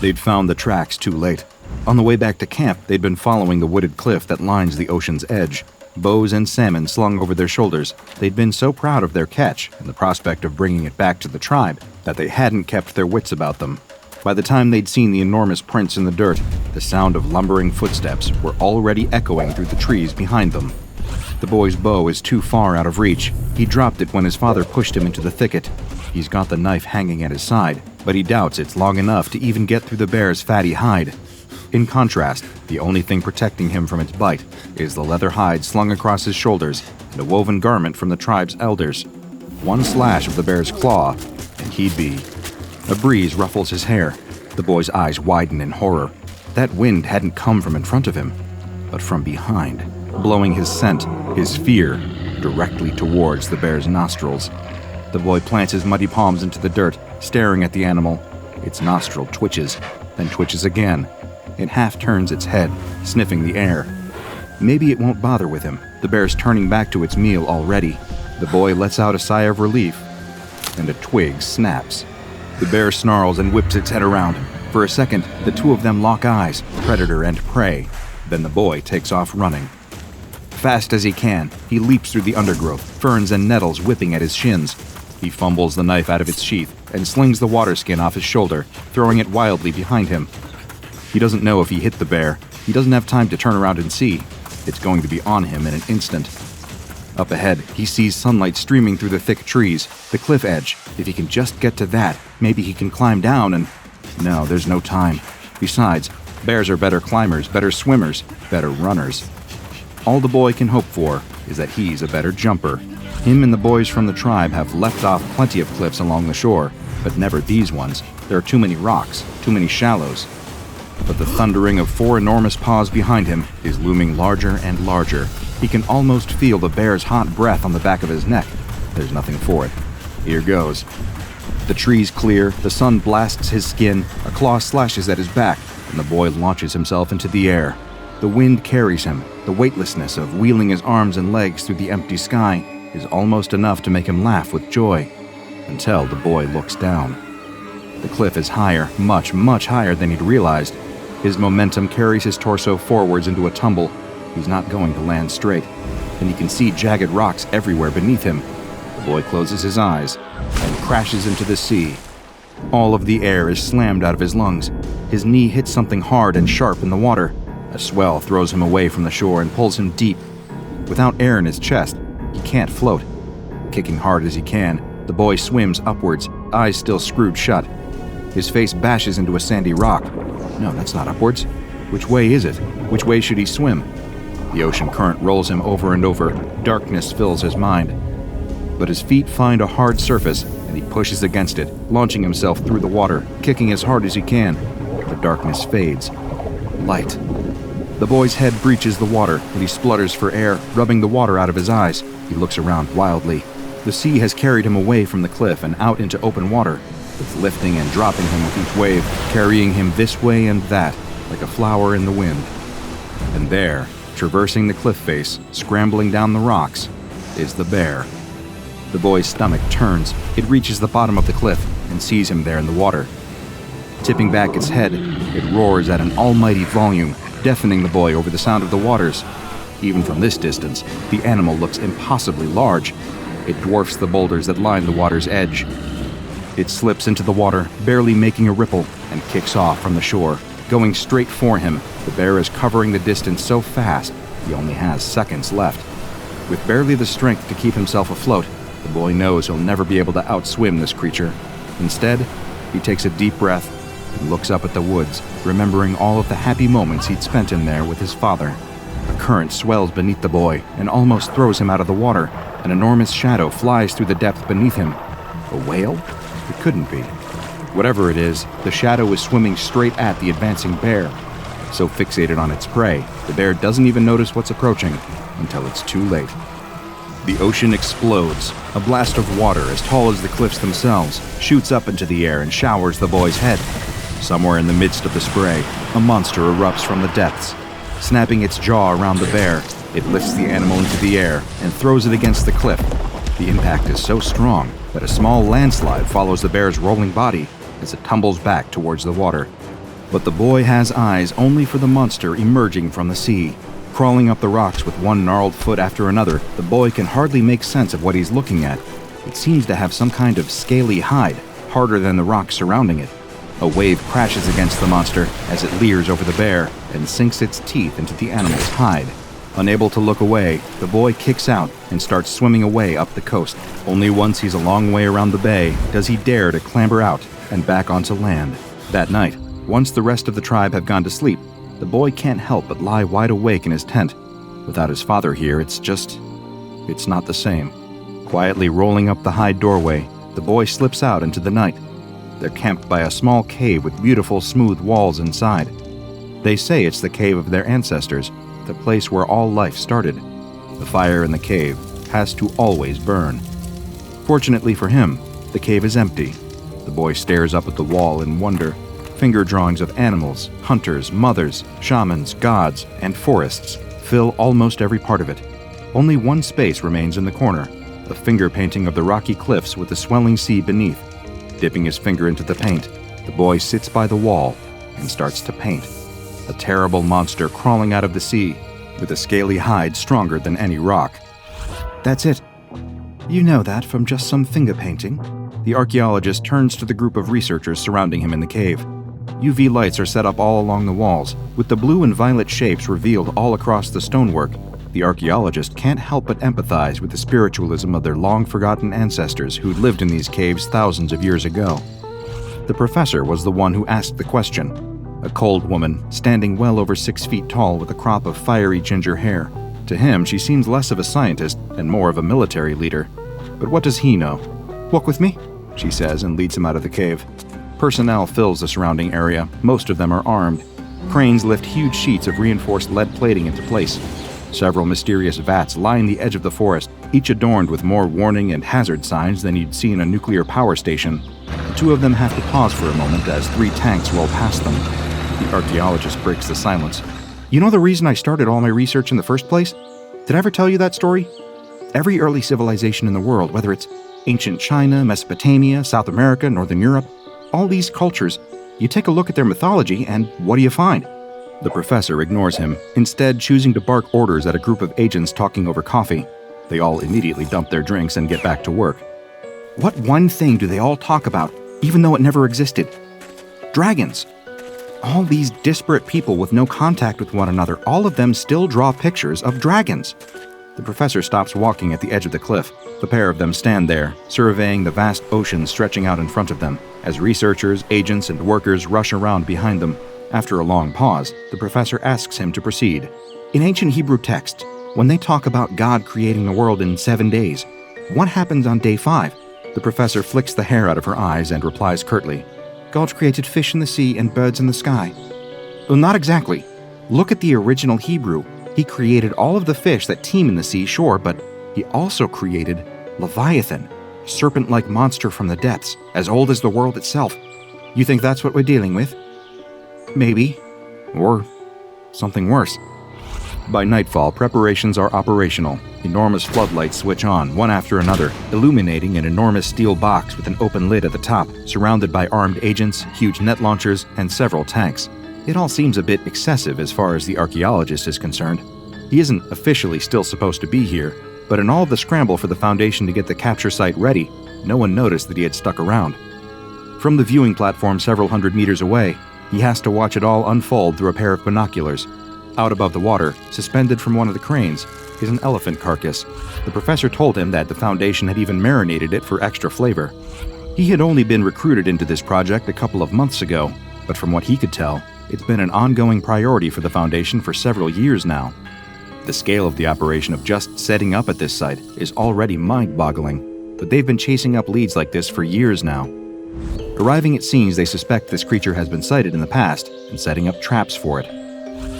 They'd found the tracks too late. On the way back to camp, they'd been following the wooded cliff that lines the ocean's edge. Bows and salmon slung over their shoulders, they'd been so proud of their catch and the prospect of bringing it back to the tribe that they hadn't kept their wits about them. By the time they'd seen the enormous prints in the dirt, the sound of lumbering footsteps were already echoing through the trees behind them. The boy's bow is too far out of reach. He dropped it when his father pushed him into the thicket. He's got the knife hanging at his side, but he doubts it's long enough to even get through the bear's fatty hide. In contrast, the only thing protecting him from its bite is the leather hide slung across his shoulders and a woven garment from the tribe's elders. One slash of the bear's claw, and he'd be. A breeze ruffles his hair. The boy's eyes widen in horror. That wind hadn't come from in front of him, but from behind, blowing his scent, his fear, directly towards the bear's nostrils. The boy plants his muddy palms into the dirt, staring at the animal. Its nostril twitches, then twitches again. It half turns its head, sniffing the air. Maybe it won't bother with him. The bear's turning back to its meal already. The boy lets out a sigh of relief, and a twig snaps. The bear snarls and whips its head around. For a second, the two of them lock eyes, predator and prey. Then the boy takes off running. Fast as he can, he leaps through the undergrowth, ferns and nettles whipping at his shins. He fumbles the knife out of its sheath and slings the water skin off his shoulder, throwing it wildly behind him. He doesn't know if he hit the bear. He doesn't have time to turn around and see. It's going to be on him in an instant. Up ahead, he sees sunlight streaming through the thick trees, the cliff edge. If he can just get to that, maybe he can climb down and... No, there's no time. Besides, bears are better climbers, better swimmers, better runners. All the boy can hope for is that he's a better jumper. Him and the boys from the tribe have leapt off plenty of cliffs along the shore, but never these ones. There are too many rocks, too many shallows. But the thundering of 4 enormous paws behind him is looming larger and larger. He can almost feel the bear's hot breath on the back of his neck. There's nothing for it. Here goes. The trees clear, the sun blasts his skin, a claw slashes at his back, and the boy launches himself into the air. The wind carries him. The weightlessness of wheeling his arms and legs through the empty sky is almost enough to make him laugh with joy, until the boy looks down. The cliff is higher, much, much higher than he'd realized. His momentum carries his torso forwards into a tumble. He's not going to land straight, and he can see jagged rocks everywhere beneath him. The boy closes his eyes and crashes into the sea. All of the air is slammed out of his lungs. His knee hits something hard and sharp in the water. A swell throws him away from the shore and pulls him deep. Without air in his chest, he can't float. Kicking hard as he can, the boy swims upwards, eyes still screwed shut. His face bashes into a sandy rock. No, that's not upwards. Which way is it? Which way should he swim? The ocean current rolls him over and over. Darkness fills his mind. But his feet find a hard surface, and he pushes against it, launching himself through the water, kicking as hard as he can. The darkness fades. Light. The boy's head breaches the water, and he splutters for air, rubbing the water out of his eyes. He looks around wildly. The sea has carried him away from the cliff and out into open water. It's lifting and dropping him with each wave, carrying him this way and that, like a flower in the wind. And there, traversing the cliff face, scrambling down the rocks, is the bear. The boy's stomach turns. It reaches the bottom of the cliff and sees him there in the water. Tipping back its head, it roars at an almighty volume, deafening the boy over the sound of the waters. Even from this distance, the animal looks impossibly large. It dwarfs the boulders that line the water's edge. It slips into the water, barely making a ripple, and kicks off from the shore. Going straight for him, the bear is covering the distance so fast, he only has seconds left. With barely the strength to keep himself afloat, the boy knows he'll never be able to outswim this creature. Instead, he takes a deep breath and looks up at the woods, remembering all of the happy moments he'd spent in there with his father. A current swells beneath the boy and almost throws him out of the water. An enormous shadow flies through the depth beneath him. A whale? It couldn't be. Whatever it is, the shadow is swimming straight at the advancing bear. So fixated on its prey, the bear doesn't even notice what's approaching until it's too late. The ocean explodes. A blast of water as tall as the cliffs themselves shoots up into the air and showers the boy's head. Somewhere in the midst of the spray, a monster erupts from the depths. Snapping its jaw around the bear, it lifts the animal into the air and throws it against the cliff. The impact is so strong that a small landslide follows the bear's rolling body as it tumbles back towards the water. But the boy has eyes only for the monster emerging from the sea. Crawling up the rocks with one gnarled foot after another, the boy can hardly make sense of what he's looking at. It seems to have some kind of scaly hide, harder than the rocks surrounding it. A wave crashes against the monster as it leers over the bear and sinks its teeth into the animal's hide. Unable to look away, the boy kicks out and starts swimming away up the coast. Only once he's a long way around the bay does he dare to clamber out and back onto land. That night, once the rest of the tribe have gone to sleep, the boy can't help but lie wide awake in his tent. Without his father here, it's not the same. Quietly rolling up the hide doorway, the boy slips out into the night. They're camped by a small cave with beautiful smooth walls inside. They say it's the cave of their ancestors, the place where all life started. The fire in the cave has to always burn. Fortunately for him, the cave is empty. The boy stares up at the wall in wonder. Finger drawings of animals, hunters, mothers, shamans, gods, and forests fill almost every part of it. Only one space remains in the corner, a finger painting of the rocky cliffs with the swelling sea beneath. Dipping his finger into the paint, the boy sits by the wall and starts to paint. A terrible monster crawling out of the sea, with a scaly hide stronger than any rock. That's it. You know that from just some finger painting. The archaeologist turns to the group of researchers surrounding him in the cave. UV lights are set up all along the walls, with the blue and violet shapes revealed all across the stonework. The archaeologist can't help but empathize with the spiritualism of their long-forgotten ancestors who'd lived in these caves thousands of years ago. The professor was the one who asked the question, a cold woman, standing well over 6 feet tall with a crop of fiery ginger hair. To him, she seems less of a scientist and more of a military leader. But what does he know? "Walk with me," she says and leads him out of the cave. Personnel fills the surrounding area. Most of them are armed. Cranes lift huge sheets of reinforced lead plating into place. Several mysterious vats line the edge of the forest, each adorned with more warning and hazard signs than you'd see in a nuclear power station. The two of them have to pause for a moment as 3 tanks roll past them. The archaeologist breaks the silence. "You know the reason I started all my research in the first place? Did I ever tell you that story? Every early civilization in the world, whether it's ancient China, Mesopotamia, South America, Northern Europe, all these cultures, you take a look at their mythology and what do you find?" The professor ignores him, instead choosing to bark orders at a group of agents talking over coffee. They all immediately dump their drinks and get back to work. What one thing do they all talk about, even though it never existed? Dragons. All these disparate people with no contact with one another, all of them still draw pictures of dragons. The professor stops walking at the edge of the cliff. The pair of them stand there, surveying the vast ocean stretching out in front of them, as researchers, agents, and workers rush around behind them. After a long pause, the professor asks him to proceed. In ancient Hebrew texts, when they talk about God creating the world in 7 days, what happens on day 5? The professor flicks the hair out of her eyes and replies curtly, God created fish in the sea and birds in the sky. Well, not exactly. Look at the original Hebrew. He created all of the fish that teem in the sea, sure, but he also created Leviathan, a serpent-like monster from the depths, as old as the world itself. You think that's what we're dealing with? Maybe. Or something worse. By nightfall, preparations are operational. Enormous floodlights switch on, one after another, illuminating an enormous steel box with an open lid at the top, surrounded by armed agents, huge net launchers, and several tanks. It all seems a bit excessive as far as the archaeologist is concerned. He isn't officially still supposed to be here, but in all of the scramble for the Foundation to get the capture site ready, no one noticed that he had stuck around. From the viewing platform several hundred meters away, he has to watch it all unfold through a pair of binoculars. Out above the water, suspended from one of the cranes, is an elephant carcass. The professor told him that the Foundation had even marinated it for extra flavor. He had only been recruited into this project a couple of months ago, but from what he could tell, it's been an ongoing priority for the Foundation for several years now. The scale of the operation of just setting up at this site is already mind-boggling, but they've been chasing up leads like this for years now. Arriving at scenes, they suspect this creature has been sighted in the past and setting up traps for it.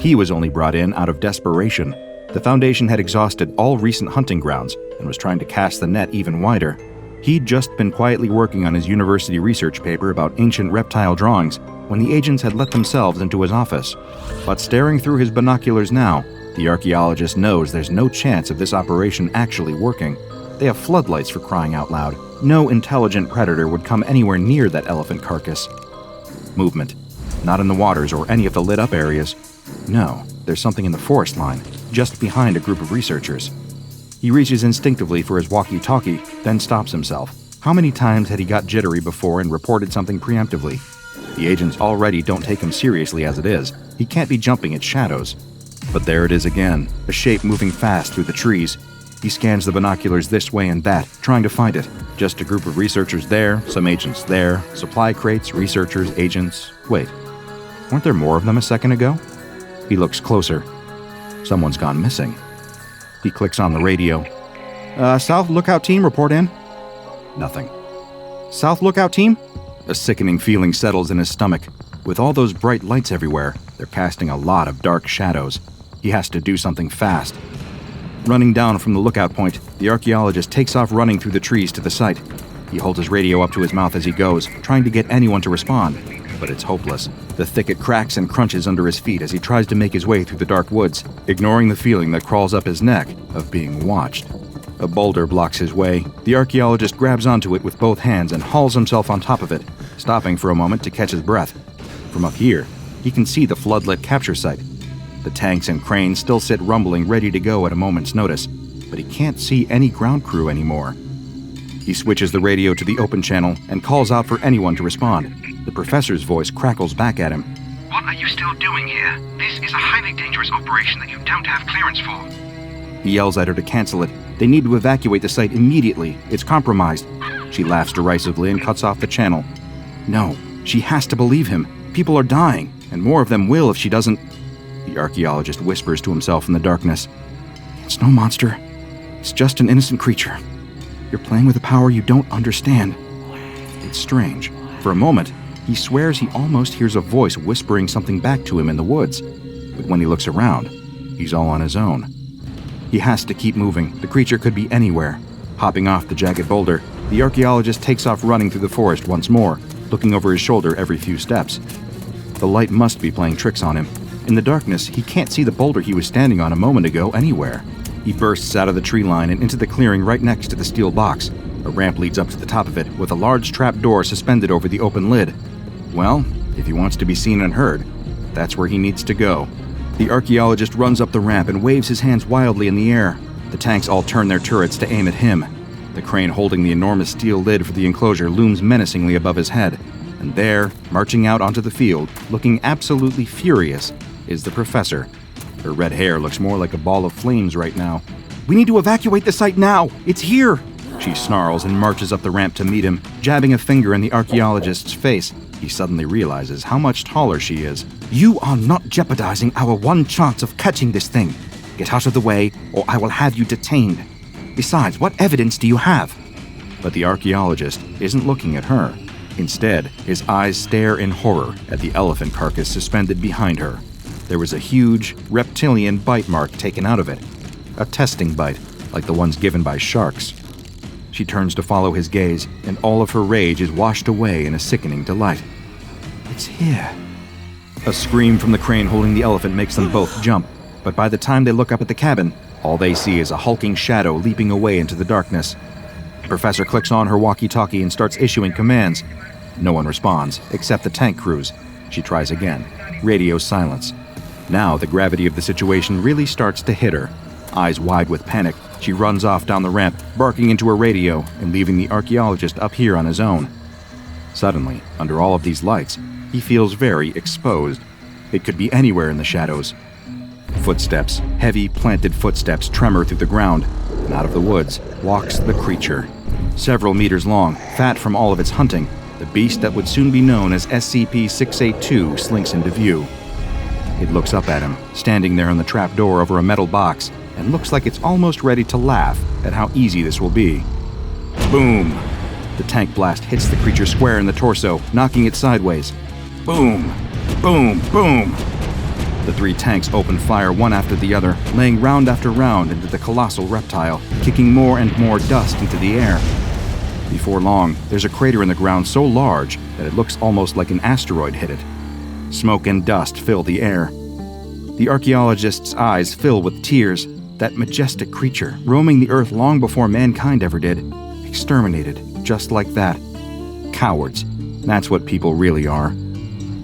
He was only brought in out of desperation. The Foundation had exhausted all recent hunting grounds and was trying to cast the net even wider. He'd just been quietly working on his university research paper about ancient reptile drawings when the agents had let themselves into his office. But staring through his binoculars now, the archaeologist knows there's no chance of this operation actually working. They have floodlights, for crying out loud. No intelligent predator would come anywhere near that elephant carcass. Movement. Not in the waters or any of the lit-up areas. No, there's something in the forest line, just behind a group of researchers. He reaches instinctively for his walkie-talkie, then stops himself. How many times had he got jittery before and reported something preemptively? The agents already don't take him seriously as it is. He can't be jumping at shadows. But there it is again, a shape moving fast through the trees. He scans the binoculars this way and that, trying to find it. Just a group of researchers there, some agents there, supply crates, researchers, agents. Wait, weren't there more of them a second ago? He looks closer. Someone's gone missing. He clicks on the radio. South Lookout Team, report in. Nothing. South Lookout Team? A sickening feeling settles in his stomach. With all those bright lights everywhere, they're casting a lot of dark shadows. He has to do something fast. Running down from the lookout point, the archaeologist takes off running through the trees to the site. He holds his radio up to his mouth as he goes, trying to get anyone to respond. But it's hopeless. The thicket cracks and crunches under his feet as he tries to make his way through the dark woods, ignoring the feeling that crawls up his neck of being watched. A boulder blocks his way. The archaeologist grabs onto it with both hands and hauls himself on top of it, stopping for a moment to catch his breath. From up here, he can see the floodlit capture site. The tanks and cranes still sit rumbling, ready to go at a moment's notice, but he can't see any ground crew anymore. He switches the radio to the open channel and calls out for anyone to respond. The professor's voice crackles back at him. What are you still doing here? This is a highly dangerous operation that you don't have clearance for. He yells at her to cancel it. They need to evacuate the site immediately. It's compromised. She laughs derisively and cuts off the channel. No, she has to believe him. People are dying, and more of them will if she doesn't... The archaeologist whispers to himself in the darkness. It's no monster. It's just an innocent creature. You're playing with a power you don't understand. It's strange. For a moment, he swears he almost hears a voice whispering something back to him in the woods. But when he looks around, he's all on his own. He has to keep moving. The creature could be anywhere. Hopping off the jagged boulder, the archaeologist takes off running through the forest once more, looking over his shoulder every few steps. The light must be playing tricks on him. In the darkness, he can't see the boulder he was standing on a moment ago anywhere. He bursts out of the tree line and into the clearing right next to the steel box. A ramp leads up to the top of it, with a large trap door suspended over the open lid. Well, if he wants to be seen and heard, that's where he needs to go. The archaeologist runs up the ramp and waves his hands wildly in the air. The tanks all turn their turrets to aim at him. The crane holding the enormous steel lid for the enclosure looms menacingly above his head. And there, marching out onto the field, looking absolutely furious, is the professor. Her red hair looks more like a ball of flames right now. We need to evacuate the site now! It's here! She snarls and marches up the ramp to meet him, jabbing a finger in the archaeologist's face. He suddenly realizes how much taller she is. You are not jeopardizing our one chance of catching this thing. Get out of the way, or I will have you detained. Besides, what evidence do you have? But the archaeologist isn't looking at her. Instead, his eyes stare in horror at the elephant carcass suspended behind her. There was a huge, reptilian bite mark taken out of it. A testing bite, like the ones given by sharks. She turns to follow his gaze, and all of her rage is washed away in a sickening delight. It's here. A scream from the crane holding the elephant makes them both jump, but by the time they look up at the cabin, all they see is a hulking shadow leaping away into the darkness. The professor clicks on her walkie-talkie and starts issuing commands. No one responds, except the tank crews. She tries again. Radio silence. Now the gravity of the situation really starts to hit her. Eyes wide with panic, she runs off down the ramp, barking into her radio and leaving the archaeologist up here on his own. Suddenly, under all of these lights, he feels very exposed. It could be anywhere in the shadows. Footsteps, heavy, planted footsteps tremor through the ground, and out of the woods walks the creature. Several meters long, fat from all of its hunting, the beast that would soon be known as SCP-682 slinks into view. It looks up at him, standing there on the trapdoor over a metal box, and looks like it's almost ready to laugh at how easy this will be. Boom! The tank blast hits the creature square in the torso, knocking it sideways. Boom! Boom! Boom! The three tanks open fire one after the other, laying round after round into the colossal reptile, kicking more and more dust into the air. Before long, there's a crater in the ground so large that it looks almost like an asteroid hit it. Smoke and dust fill the air. The archaeologist's eyes fill with tears. That majestic creature, roaming the earth long before mankind ever did, exterminated just like that. Cowards. That's what people really are.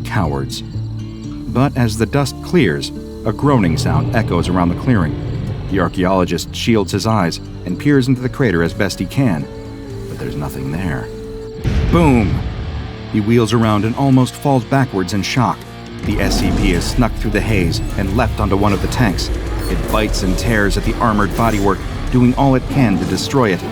Cowards. But as the dust clears, a groaning sound echoes around the clearing. The archaeologist shields his eyes and peers into the crater as best he can, but there's nothing there. Boom! He wheels around and almost falls backwards in shock. The SCP has snuck through the haze and leapt onto one of the tanks. It bites and tears at the armored bodywork, doing all it can to destroy it.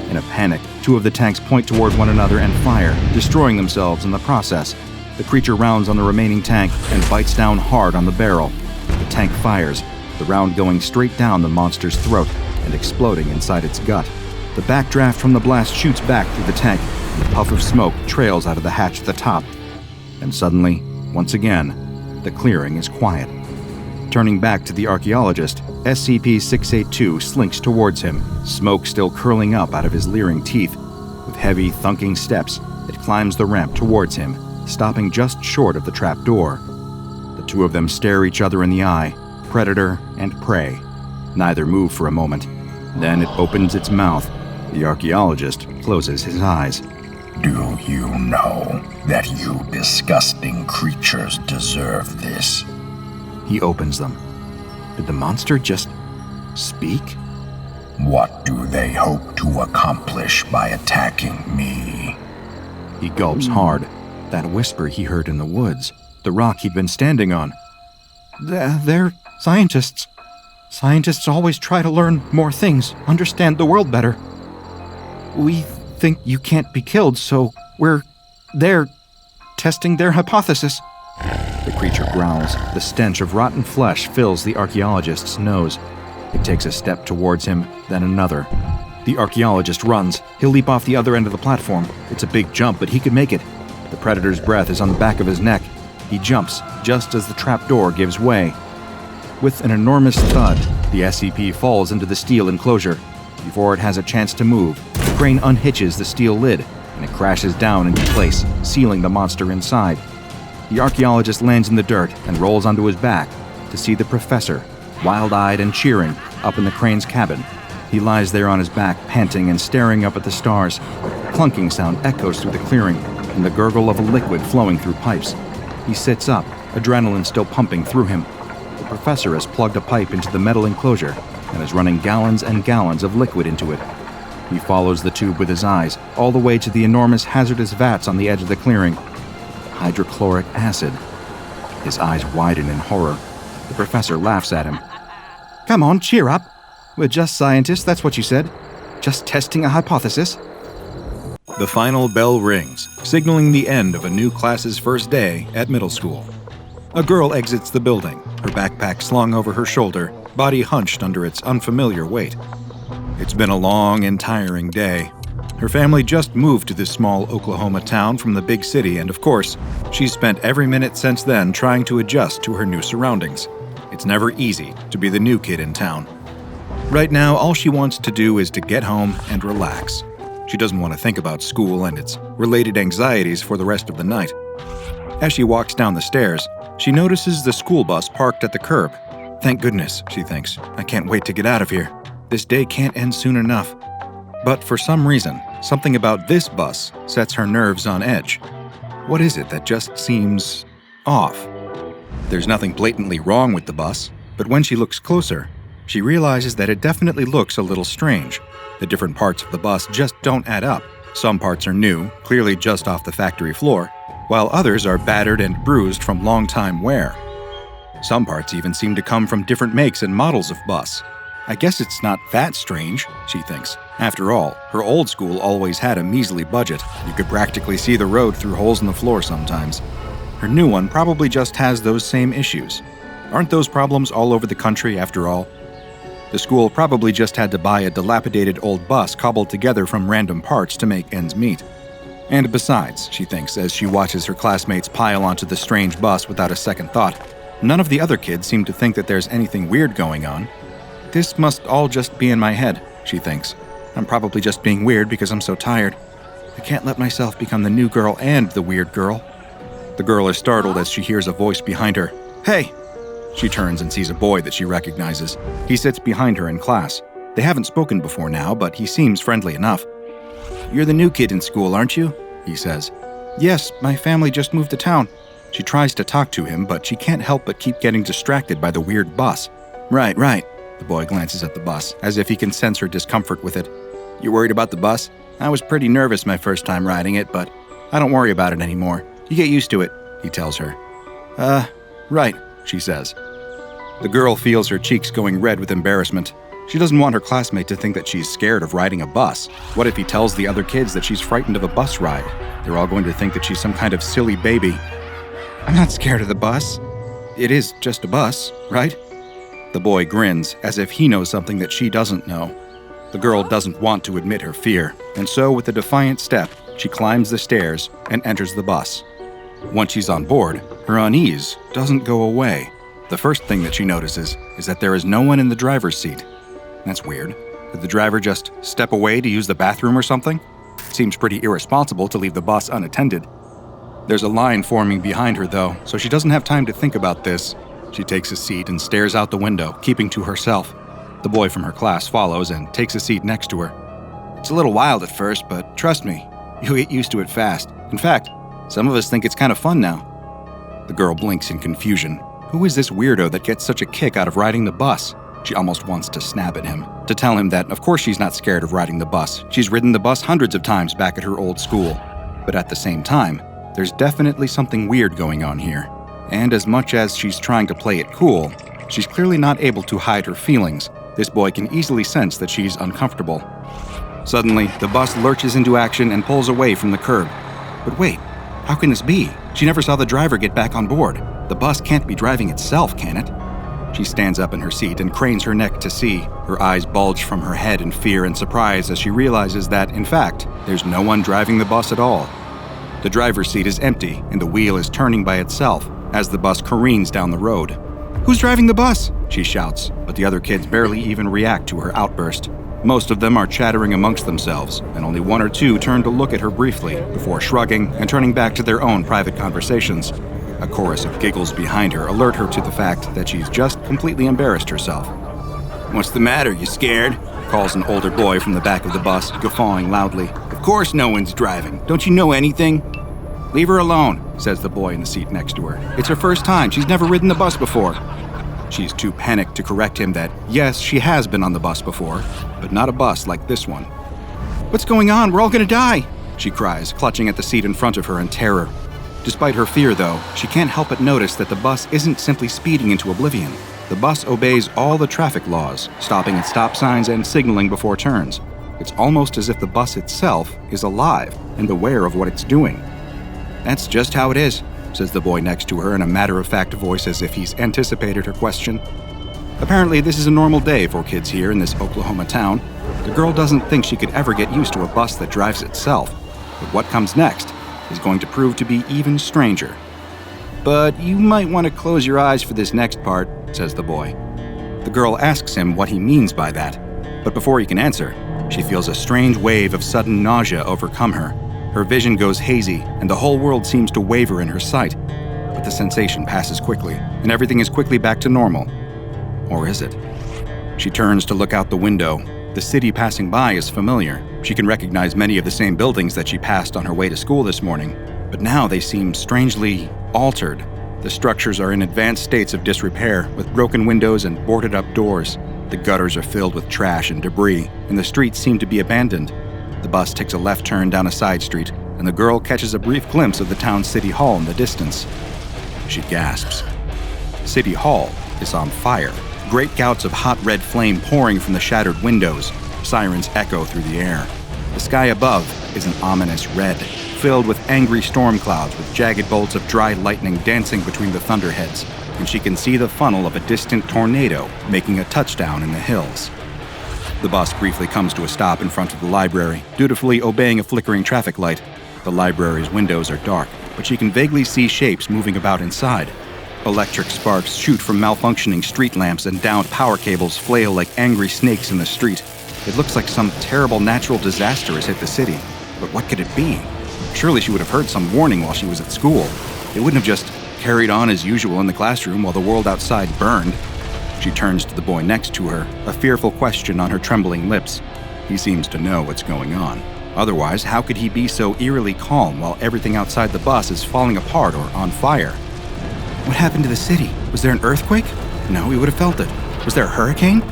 In a panic, two of the tanks point toward one another and fire, destroying themselves in the process. The creature rounds on the remaining tank and bites down hard on the barrel. The tank fires, the round going straight down the monster's throat and exploding inside its gut. The backdraft from the blast shoots back through the tank, and a puff of smoke trails out of the hatch at the top. And suddenly, once again, the clearing is quiet. Turning back to the archaeologist, SCP-682 slinks towards him, smoke still curling up out of his leering teeth. With heavy, thunking steps, it climbs the ramp towards him, stopping just short of the trap door. The two of them stare each other in the eye, predator and prey. Neither move for a moment. Then it opens its mouth. The archaeologist closes his eyes. Do you know that you disgusting creatures deserve this? He opens them. Did the monster just speak? What do they hope to accomplish by attacking me? He gulps hard. That whisper he heard in the woods, the rock he'd been standing on. They're scientists. Scientists always try to learn more things, understand the world better. We think you can't be killed, so they're testing their hypothesis. The creature growls. The stench of rotten flesh fills the archaeologist's nose. It takes a step towards him, then another. The archaeologist runs. He'll leap off the other end of the platform. It's a big jump, but he could make it. The predator's breath is on the back of his neck. He jumps, just as the trapdoor gives way. With an enormous thud, the SCP falls into the steel enclosure. Before it has a chance to move, the crane unhitches the steel lid, and it crashes down into place, sealing the monster inside. The archaeologist lands in the dirt and rolls onto his back to see the professor, wild-eyed and cheering, up in the crane's cabin. He lies there on his back, panting and staring up at the stars. A clunking sound echoes through the clearing, and the gurgle of a liquid flowing through pipes. He sits up, adrenaline still pumping through him. The professor has plugged a pipe into the metal enclosure and is running gallons and gallons of liquid into it. He follows the tube with his eyes, all the way to the enormous hazardous vats on the edge of the clearing. Hydrochloric acid. His eyes widen in horror. The professor laughs at him. Come on, cheer up. We're just scientists, that's what you said. Just testing a hypothesis. The final bell rings, signaling the end of a new class's first day at middle school. A girl exits the building, her backpack slung over her shoulder, body hunched under its unfamiliar weight. It's been a long and tiring day. Her family just moved to this small Oklahoma town from the big city, and of course, she's spent every minute since then trying to adjust to her new surroundings. It's never easy to be the new kid in town. Right now, all she wants to do is to get home and relax. She doesn't want to think about school and its related anxieties for the rest of the night. As she walks down the stairs, she notices the school bus parked at the curb. Thank goodness, she thinks. I can't wait to get out of here. This day can't end soon enough. But for some reason, something about this bus sets her nerves on edge. What is it that just seems off? There's nothing blatantly wrong with the bus, but when she looks closer, she realizes that it definitely looks a little strange. The different parts of the bus just don't add up. Some parts are new, clearly just off the factory floor, while others are battered and bruised from long-time wear. Some parts even seem to come from different makes and models of bus. I guess it's not that strange, she thinks. After all, her old school always had a measly budget. You could practically see the road through holes in the floor sometimes. Her new one probably just has those same issues. Aren't those problems all over the country after all? The school probably just had to buy a dilapidated old bus cobbled together from random parts to make ends meet. And besides, she thinks as she watches her classmates pile onto the strange bus without a second thought, none of the other kids seem to think that there's anything weird going on. This must all just be in my head, she thinks. I'm probably just being weird because I'm so tired. I can't let myself become the new girl and the weird girl. The girl is startled as she hears a voice behind her. Hey! She turns and sees a boy that she recognizes. He sits behind her in class. They haven't spoken before now, but he seems friendly enough. You're the new kid in school, aren't you? He says. Yes, my family just moved to town. She tries to talk to him, but she can't help but keep getting distracted by the weird bus. Right. The boy glances at the bus, as if he can sense her discomfort with it. You worried about the bus? I was pretty nervous my first time riding it, but I don't worry about it anymore. You get used to it, he tells her. Right, she says. The girl feels her cheeks going red with embarrassment. She doesn't want her classmate to think that she's scared of riding a bus. What if he tells the other kids that she's frightened of a bus ride? They're all going to think that she's some kind of silly baby. I'm not scared of the bus. It is just a bus, right? The boy grins, as if he knows something that she doesn't know. The girl doesn't want to admit her fear, and so with a defiant step, she climbs the stairs and enters the bus. Once she's on board, her unease doesn't go away. The first thing that she notices is that there is no one in the driver's seat. That's weird. Did the driver just step away to use the bathroom or something? It seems pretty irresponsible to leave the bus unattended. There's a line forming behind her, though, so she doesn't have time to think about this. She takes a seat and stares out the window, keeping to herself. The boy from her class follows and takes a seat next to her. It's a little wild at first, but trust me, you'll get used to it fast. In fact, some of us think it's kind of fun now. The girl blinks in confusion. Who is this weirdo that gets such a kick out of riding the bus? She almost wants to snap at him, to tell him that of course she's not scared of riding the bus. She's ridden the bus hundreds of times back at her old school. But at the same time, there's definitely something weird going on here. And as much as she's trying to play it cool, she's clearly not able to hide her feelings. This boy can easily sense that she's uncomfortable. Suddenly, the bus lurches into action and pulls away from the curb. But wait, how can this be? She never saw the driver get back on board. The bus can't be driving itself, can it? She stands up in her seat and cranes her neck to see. Her eyes bulge from her head in fear and surprise as she realizes that, in fact, there's no one driving the bus at all. The driver's seat is empty and the wheel is turning by itself as the bus careens down the road. Who's driving the bus? She shouts, but the other kids barely even react to her outburst. Most of them are chattering amongst themselves, and only one or two turn to look at her briefly before shrugging and turning back to their own private conversations. A chorus of giggles behind her alert her to the fact that she's just completely embarrassed herself. What's the matter, you scared? Calls an older boy from the back of the bus, guffawing loudly. Of course no one's driving. Don't you know anything? Leave her alone, says the boy in the seat next to her. It's her first time. She's never ridden the bus before. She's too panicked to correct him that, yes, she has been on the bus before, but not a bus like this one. What's going on? We're all gonna die, she cries, clutching at the seat in front of her in terror. Despite her fear, though, she can't help but notice that the bus isn't simply speeding into oblivion. The bus obeys all the traffic laws, stopping at stop signs and signaling before turns. It's almost as if the bus itself is alive and aware of what it's doing. "That's just how it is," says the boy next to her in a matter-of-fact voice as if he's anticipated her question. Apparently, this is a normal day for kids here in this Oklahoma town. The girl doesn't think she could ever get used to a bus that drives itself. But what comes next is going to prove to be even stranger. "But you might want to close your eyes for this next part," says the boy. The girl asks him what he means by that, but before he can answer, she feels a strange wave of sudden nausea overcome her. Her vision goes hazy, and the whole world seems to waver in her sight. But the sensation passes quickly, and everything is quickly back to normal. Or is it? She turns to look out the window. The city passing by is familiar. She can recognize many of the same buildings that she passed on her way to school this morning, but now they seem strangely altered. The structures are in advanced states of disrepair, with broken windows and boarded-up doors. The gutters are filled with trash and debris, and the streets seem to be abandoned. The bus takes a left turn down a side street, and the girl catches a brief glimpse of the town's city hall in the distance. She gasps. City Hall is on fire. Great gouts of hot red flame pouring from the shattered windows. Sirens echo through the air. The sky above is an ominous red, filled with angry storm clouds with jagged bolts of dry lightning dancing between the thunderheads, and she can see the funnel of a distant tornado making a touchdown in the hills. The bus briefly comes to a stop in front of the library, dutifully obeying a flickering traffic light. The library's windows are dark, but she can vaguely see shapes moving about inside. Electric sparks shoot from malfunctioning street lamps, and downed power cables flail like angry snakes in the street. It looks like some terrible natural disaster has hit the city. But what could it be? Surely she would have heard some warning while she was at school. It wouldn't have just carried on as usual in the classroom while the world outside burned. She turns to the boy next to her, a fearful question on her trembling lips. He seems to know what's going on. Otherwise, how could he be so eerily calm while everything outside the bus is falling apart or on fire? What happened to the city? Was there an earthquake? No, he would have felt it. Was there a hurricane?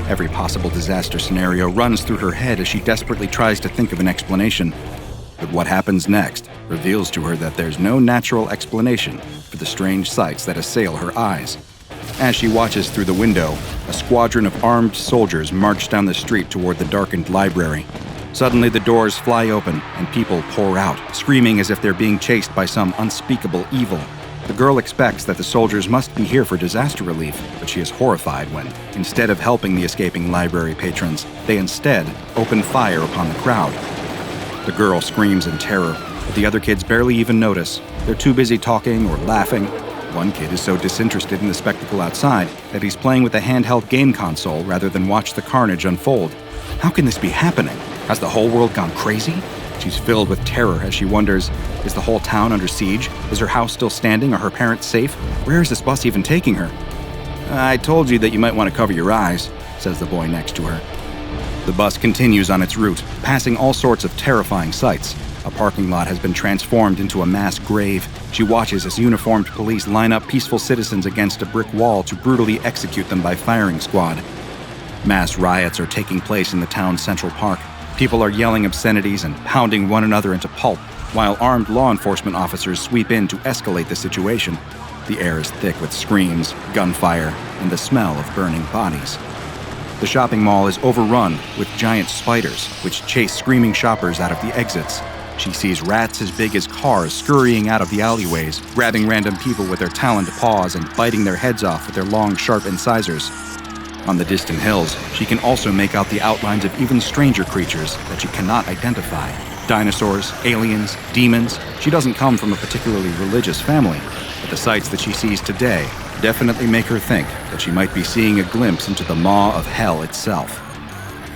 Every possible disaster scenario runs through her head as she desperately tries to think of an explanation. But what happens next reveals to her that there's no natural explanation for the strange sights that assail her eyes. As she watches through the window, a squadron of armed soldiers march down the street toward the darkened library. Suddenly, the doors fly open and people pour out, screaming as if they're being chased by some unspeakable evil. The girl expects that the soldiers must be here for disaster relief, but she is horrified when, instead of helping the escaping library patrons, they instead open fire upon the crowd. The girl screams in terror, but the other kids barely even notice. They're too busy talking or laughing. One kid is so disinterested in the spectacle outside that he's playing with a handheld game console rather than watch the carnage unfold. How can this be happening? Has the whole world gone crazy? She's filled with terror as she wonders, is the whole town under siege? Is her house still standing? Are her parents safe? Where is this bus even taking her? "I told you that you might want to cover your eyes," says the boy next to her. The bus continues on its route, passing all sorts of terrifying sights. A parking lot has been transformed into a mass grave. She watches as uniformed police line up peaceful citizens against a brick wall to brutally execute them by firing squad. Mass riots are taking place in the town's central park. People are yelling obscenities and pounding one another into pulp, while armed law enforcement officers sweep in to escalate the situation. The air is thick with screams, gunfire, and the smell of burning bodies. The shopping mall is overrun with giant spiders, which chase screaming shoppers out of the exits. She sees rats as big as cars scurrying out of the alleyways, grabbing random people with their taloned paws and biting their heads off with their long, sharp incisors. On the distant hills, she can also make out the outlines of even stranger creatures that she cannot identify. Dinosaurs, aliens, demons. She doesn't come from a particularly religious family, but the sights that she sees today definitely make her think that she might be seeing a glimpse into the maw of hell itself.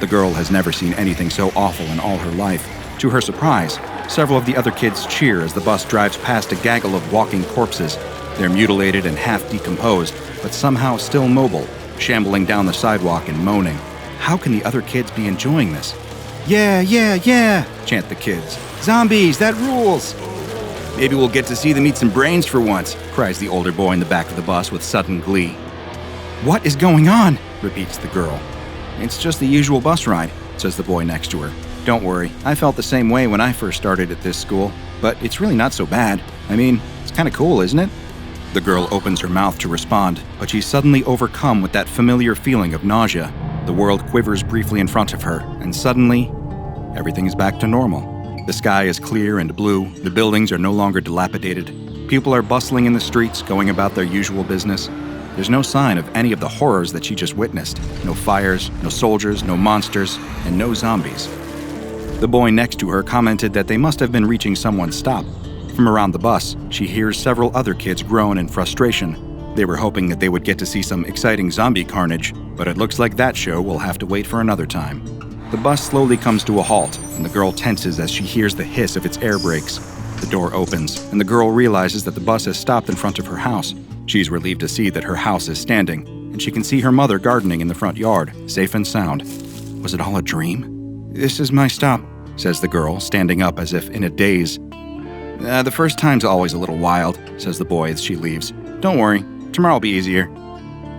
The girl has never seen anything so awful in all her life. To her surprise, several of the other kids cheer as the bus drives past a gaggle of walking corpses. They're mutilated and half decomposed, but somehow still mobile, shambling down the sidewalk and moaning. How can the other kids be enjoying this? "Yeah, yeah, yeah," chant the kids. "Zombies, that rules!" "Maybe we'll get to see them eat some brains for once," cries the older boy in the back of the bus with sudden glee. "What is going on?" repeats the girl. "It's just the usual bus ride," says the boy next to her. "Don't worry, I felt the same way when I first started at this school, but it's really not so bad. I mean, it's kind of cool, isn't it?" The girl opens her mouth to respond, but she's suddenly overcome with that familiar feeling of nausea. The world quivers briefly in front of her, and suddenly, everything is back to normal. The sky is clear and blue, the buildings are no longer dilapidated, people are bustling in the streets, going about their usual business. There's no sign of any of the horrors that she just witnessed. No fires, no soldiers, no monsters, and no zombies. The boy next to her commented that they must have been reaching someone's stop. From around the bus, she hears several other kids groan in frustration. They were hoping that they would get to see some exciting zombie carnage, but it looks like that show will have to wait for another time. The bus slowly comes to a halt, and the girl tenses as she hears the hiss of its air brakes. The door opens, and the girl realizes that the bus has stopped in front of her house. She's relieved to see that her house is standing, and she can see her mother gardening in the front yard, safe and sound. Was it all a dream? "This is my stop," says the girl, standing up as if in a daze. The first time's always a little wild," says the boy as she leaves. "Don't worry, tomorrow'll be easier."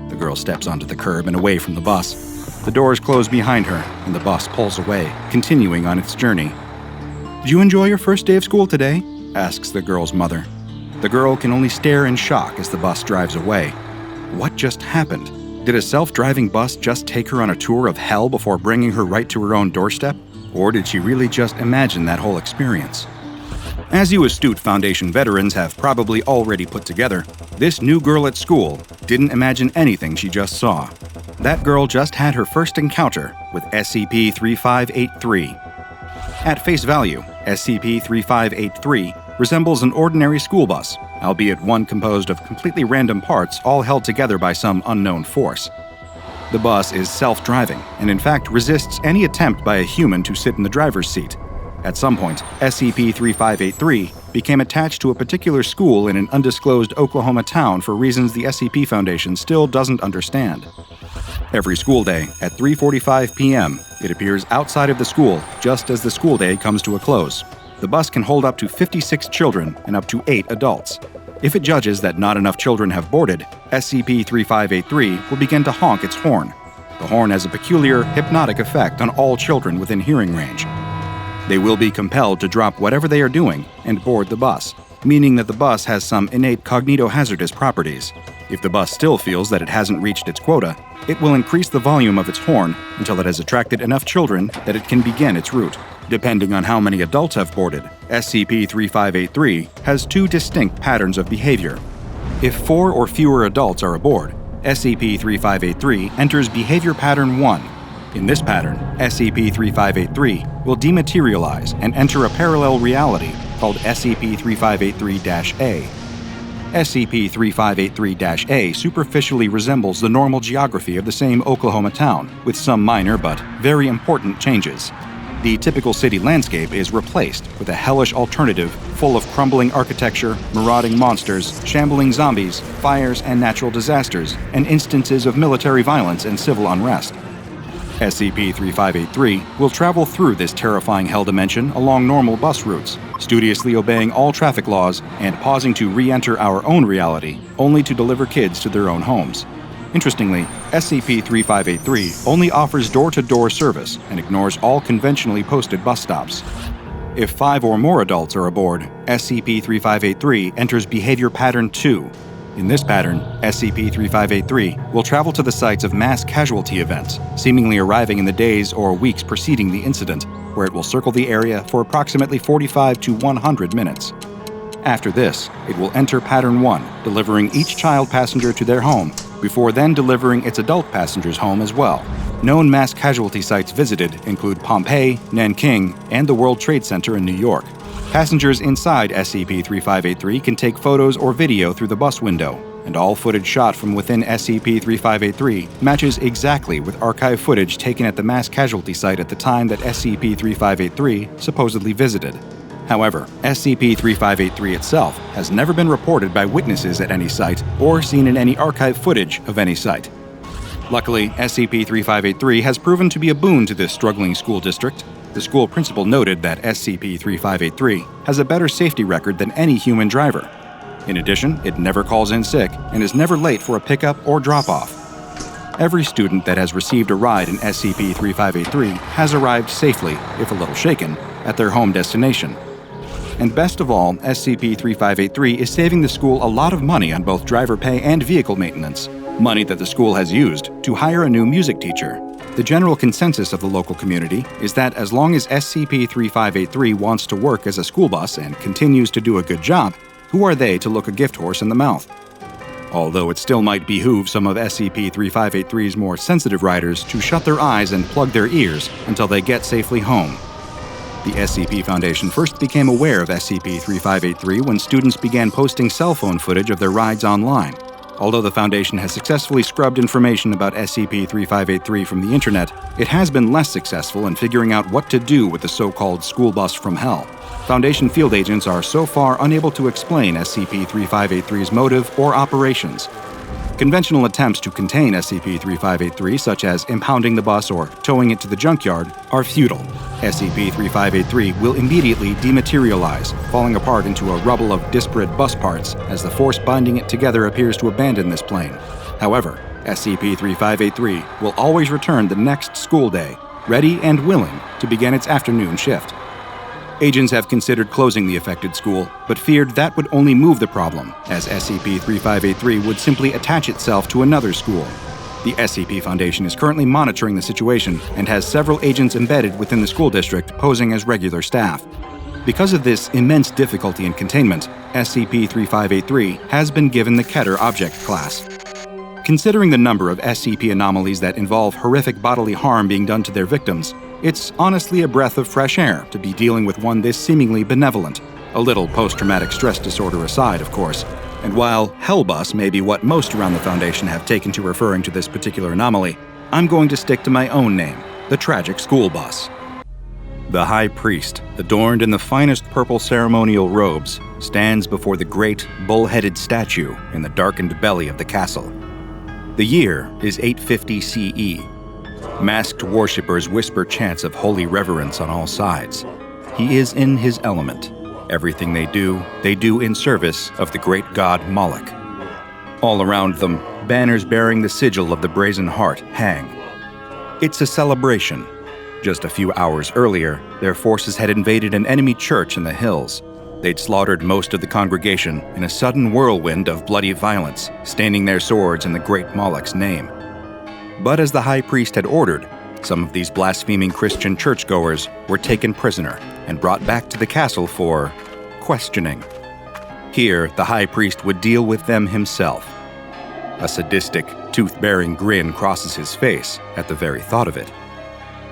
The girl steps onto the curb and away from the bus. The doors close behind her, and the bus pulls away, continuing on its journey. "Did you enjoy your first day of school today?" asks the girl's mother. The girl can only stare in shock as the bus drives away. What just happened? Did a self-driving bus just take her on a tour of hell before bringing her right to her own doorstep? Or did she really just imagine that whole experience? As you astute Foundation veterans have probably already put together, this new girl at school didn't imagine anything she just saw. That girl just had her first encounter with SCP-3583. At face value, SCP-3583 resembles an ordinary school bus, albeit one composed of completely random parts all held together by some unknown force. The bus is self-driving, and in fact resists any attempt by a human to sit in the driver's seat. At some point, SCP-3583 became attached to a particular school in an undisclosed Oklahoma town for reasons the SCP Foundation still doesn't understand. Every school day, at 3:45 p.m., it appears outside of the school just as the school day comes to a close. The bus can hold up to 56 children and up to 8 adults. If it judges that not enough children have boarded, SCP-3583 will begin to honk its horn. The horn has a peculiar hypnotic effect on all children within hearing range. They will be compelled to drop whatever they are doing and board the bus, meaning that the bus has some innate cognitohazardous properties. If the bus still feels that it hasn't reached its quota, it will increase the volume of its horn until it has attracted enough children that it can begin its route. Depending on how many adults have boarded, SCP-3583 has 2 distinct patterns of behavior. If 4 or fewer adults are aboard, SCP-3583 enters behavior pattern 1. In this pattern, SCP-3583 will dematerialize and enter a parallel reality called SCP-3583-A. SCP-3583-A superficially resembles the normal geography of the same Oklahoma town, with some minor but very important changes. The typical city landscape is replaced with a hellish alternative full of crumbling architecture, marauding monsters, shambling zombies, fires and natural disasters, and instances of military violence and civil unrest. SCP-3583 will travel through this terrifying hell dimension along normal bus routes, studiously obeying all traffic laws and pausing to re-enter our own reality, only to deliver kids to their own homes. Interestingly, SCP-3583 only offers door-to-door service and ignores all conventionally posted bus stops. If 5 or more adults are aboard, SCP-3583 enters behavior pattern 2. In this pattern, SCP-3583 will travel to the sites of mass casualty events, seemingly arriving in the days or weeks preceding the incident, where it will circle the area for approximately 45 to 100 minutes. After this, it will enter pattern 1, delivering each child passenger to their home, before then delivering its adult passengers home as well. Known mass casualty sites visited include Pompeii, Nanking, and the World Trade Center in New York. Passengers inside SCP-3583 can take photos or video through the bus window, and all footage shot from within SCP-3583 matches exactly with archive footage taken at the mass casualty site at the time that SCP-3583 supposedly visited. However, SCP-3583 itself has never been reported by witnesses at any site or seen in any archive footage of any site. Luckily, SCP-3583 has proven to be a boon to this struggling school district. The school principal noted that SCP-3583 has a better safety record than any human driver. In addition, it never calls in sick and is never late for a pickup or drop-off. Every student that has received a ride in SCP-3583 has arrived safely, if a little shaken, at their home destination. And best of all, SCP-3583 is saving the school a lot of money on both driver pay and vehicle maintenance, money that the school has used to hire a new music teacher. The general consensus of the local community is that as long as SCP-3583 wants to work as a school bus and continues to do a good job, who are they to look a gift horse in the mouth? Although it still might behoove some of SCP-3583's more sensitive riders to shut their eyes and plug their ears until they get safely home. The SCP Foundation first became aware of SCP-3583 when students began posting cell phone footage of their rides online. Although the Foundation has successfully scrubbed information about SCP-3583 from the internet, it has been less successful in figuring out what to do with the so-called school bus from hell. Foundation field agents are so far unable to explain SCP-3583's motive or operations. Conventional attempts to contain SCP-3583, such as impounding the bus or towing it to the junkyard, are futile. SCP-3583 will immediately dematerialize, falling apart into a rubble of disparate bus parts as the force binding it together appears to abandon this plane. However, SCP-3583 will always return the next school day, ready and willing to begin its afternoon shift. Agents have considered closing the affected school, but feared that would only move the problem, as SCP-3583 would simply attach itself to another school. The SCP Foundation is currently monitoring the situation and has several agents embedded within the school district posing as regular staff. Because of this immense difficulty in containment, SCP-3583 has been given the Keter Object Class. Considering the number of SCP anomalies that involve horrific bodily harm being done to their victims, it's honestly a breath of fresh air to be dealing with one this seemingly benevolent. A little post-traumatic stress disorder aside, of course. And while Hell Bus may be what most around the Foundation have taken to referring to this particular anomaly, I'm going to stick to my own name, the Tragic School Bus. The High Priest, adorned in the finest purple ceremonial robes, stands before the great, bull-headed statue in the darkened belly of the castle. The year is 850 CE. Masked worshippers whisper chants of holy reverence on all sides. He is in his element. Everything they do in service of the great god Moloch. All around them, banners bearing the sigil of the Brazen Heart hang. It's a celebration. Just a few hours earlier, their forces had invaded an enemy church in the hills. They'd slaughtered most of the congregation in a sudden whirlwind of bloody violence, staining their swords in the great Moloch's name. But as the High Priest had ordered, some of these blaspheming Christian churchgoers were taken prisoner and brought back to the castle for questioning. Here, the High Priest would deal with them himself. A sadistic, tooth-bearing grin crosses his face at the very thought of it.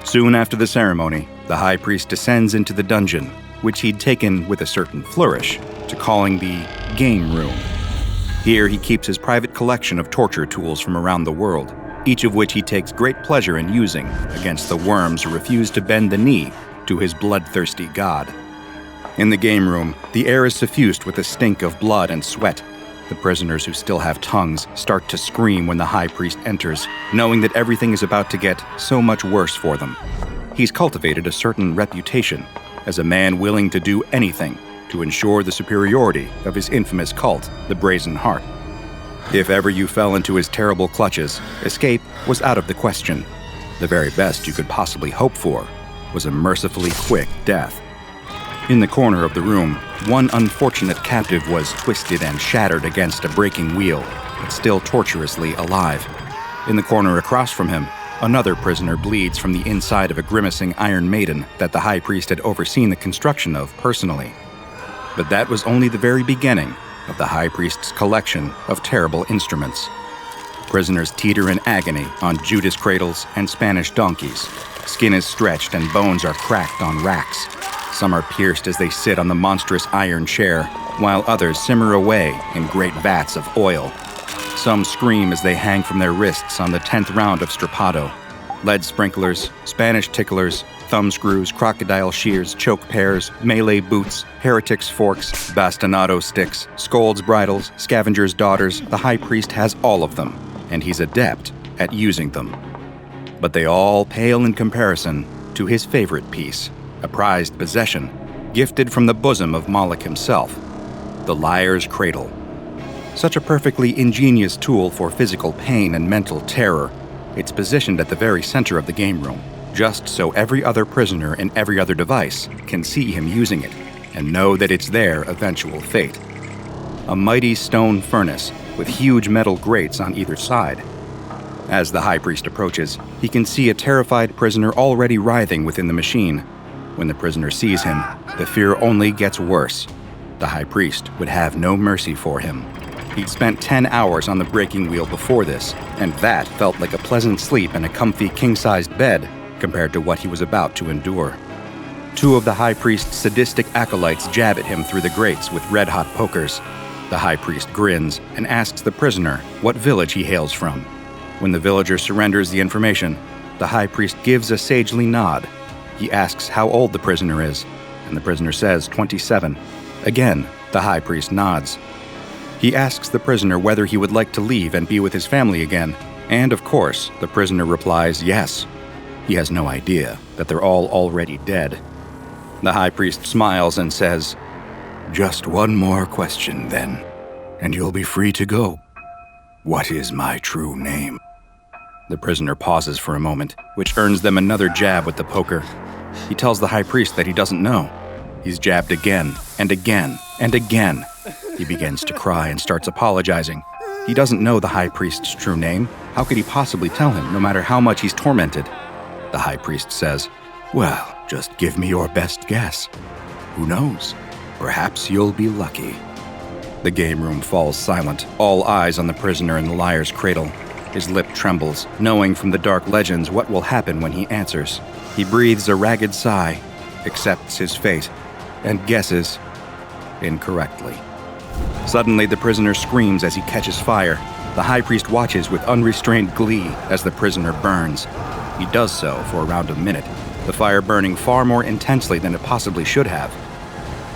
Soon after the ceremony, the High Priest descends into the dungeon, which he'd taken with a certain flourish to calling the Game Room. Here he keeps his private collection of torture tools from around the world, each of which he takes great pleasure in using against the worms who refuse to bend the knee to his bloodthirsty god. In the game room, the air is suffused with the stink of blood and sweat. The prisoners who still have tongues start to scream when the High Priest enters, knowing that everything is about to get so much worse for them. He's cultivated a certain reputation as a man willing to do anything to ensure the superiority of his infamous cult, the Brazen Heart. If ever you fell into his terrible clutches, escape was out of the question. The very best you could possibly hope for was a mercifully quick death. In the corner of the room, one unfortunate captive was twisted and shattered against a breaking wheel, but still torturously alive. In the corner across from him, another prisoner bleeds from the inside of a grimacing Iron Maiden that the High Priest had overseen the construction of personally. But that was only the very beginning of the High Priest's collection of terrible instruments. Prisoners teeter in agony on Judas cradles and Spanish donkeys. Skin is stretched and bones are cracked on racks. Some are pierced as they sit on the monstrous iron chair, while others simmer away in great vats of oil. Some scream as they hang from their wrists on the 10th round of strappado. Lead sprinklers, Spanish ticklers, thumb screws, crocodile shears, choke pears, melee boots, heretics' forks, bastinado sticks, scolds' bridles, scavengers' daughters. The High Priest has all of them, and he's adept at using them. But they all pale in comparison to his favorite piece, a prized possession, gifted from the bosom of Moloch himself, the Liar's Cradle. Such a perfectly ingenious tool for physical pain and mental terror, it's positioned at the very center of the game room, just so every other prisoner and every other device can see him using it. and know that it's their eventual fate. A mighty stone furnace with huge metal grates on either side. As the High Priest approaches, he can see a terrified prisoner already writhing within the machine. When the prisoner sees him, the fear only gets worse. The High Priest would have no mercy for him. He'd spent 10 hours on the breaking wheel before this, and that felt like a pleasant sleep in a comfy king-sized bed compared to what he was about to endure. 2 of the High Priest's sadistic acolytes jab at him through the grates with red-hot pokers. The High Priest grins and asks the prisoner what village he hails from. When the villager surrenders the information, the High Priest gives a sagely nod. He asks how old the prisoner is, and the prisoner says 27. Again, the High Priest nods. He asks the prisoner whether he would like to leave and be with his family again, and of course, the prisoner replies yes. He has no idea that they're all already dead. The High Priest smiles and says, "Just one more question, then, and you'll be free to go. What is my true name?" The prisoner pauses for a moment, which earns them another jab with the poker. He tells the High Priest that he doesn't know. He's jabbed again, and again, and again. He begins to cry and starts apologizing. He doesn't know the High Priest's true name. How could he possibly tell him, no matter how much he's tormented? The High Priest says, "Well, just give me your best guess. Who knows? Perhaps you'll be lucky." The game room falls silent, all eyes on the prisoner in the liar's cradle. His lip trembles, knowing from the dark legends what will happen when he answers. He breathes a ragged sigh, accepts his fate, and guesses incorrectly. Suddenly, the prisoner screams as he catches fire. The High Priest watches with unrestrained glee as the prisoner burns. He does so for around a minute, the fire burning far more intensely than it possibly should have.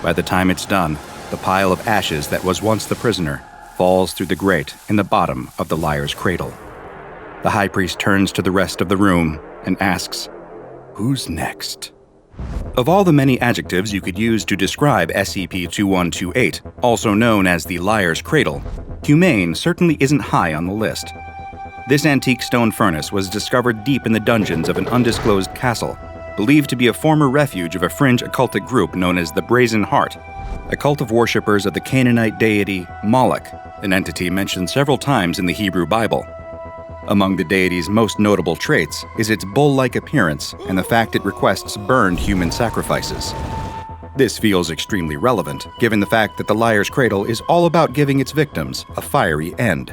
By the time it's done, the pile of ashes that was once the prisoner falls through the grate in the bottom of the liar's cradle. The High Priest turns to the rest of the room and asks, "Who's next?" Of all the many adjectives you could use to describe SCP-2128, also known as the Liar's Cradle, humane certainly isn't high on the list. This antique stone furnace was discovered deep in the dungeons of an undisclosed castle, believed to be a former refuge of a fringe occultic group known as the Brazen Heart, a cult of worshippers of the Canaanite deity Moloch, an entity mentioned several times in the Hebrew Bible. Among the deity's most notable traits is its bull-like appearance and the fact it requests burned human sacrifices. This feels extremely relevant, given the fact that the Liar's Cradle is all about giving its victims a fiery end.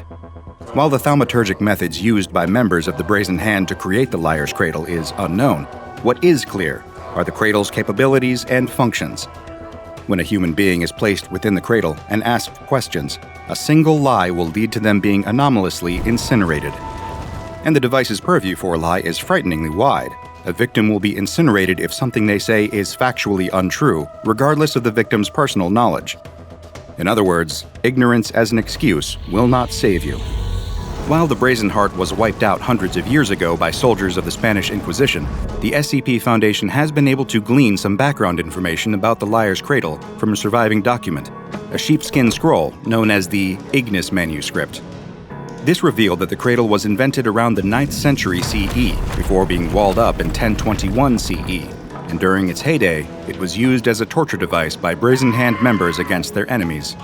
While the thaumaturgic methods used by members of the Brazen Hand to create the Liar's Cradle is unknown, what is clear are the cradle's capabilities and functions. When a human being is placed within the cradle and asked questions, a single lie will lead to them being anomalously incinerated. And the device's purview for a lie is frighteningly wide. A victim will be incinerated if something they say is factually untrue, regardless of the victim's personal knowledge. In other words, ignorance as an excuse will not save you. While the Brazen Heart was wiped out hundreds of years ago by soldiers of the Spanish Inquisition, the SCP Foundation has been able to glean some background information about the Liar's Cradle from a surviving document, a sheepskin scroll known as the Ignis Manuscript. This revealed that the cradle was invented around the 9th century CE, before being walled up in 1021 CE, and during its heyday, it was used as a torture device by Brazen Hand members against their enemies.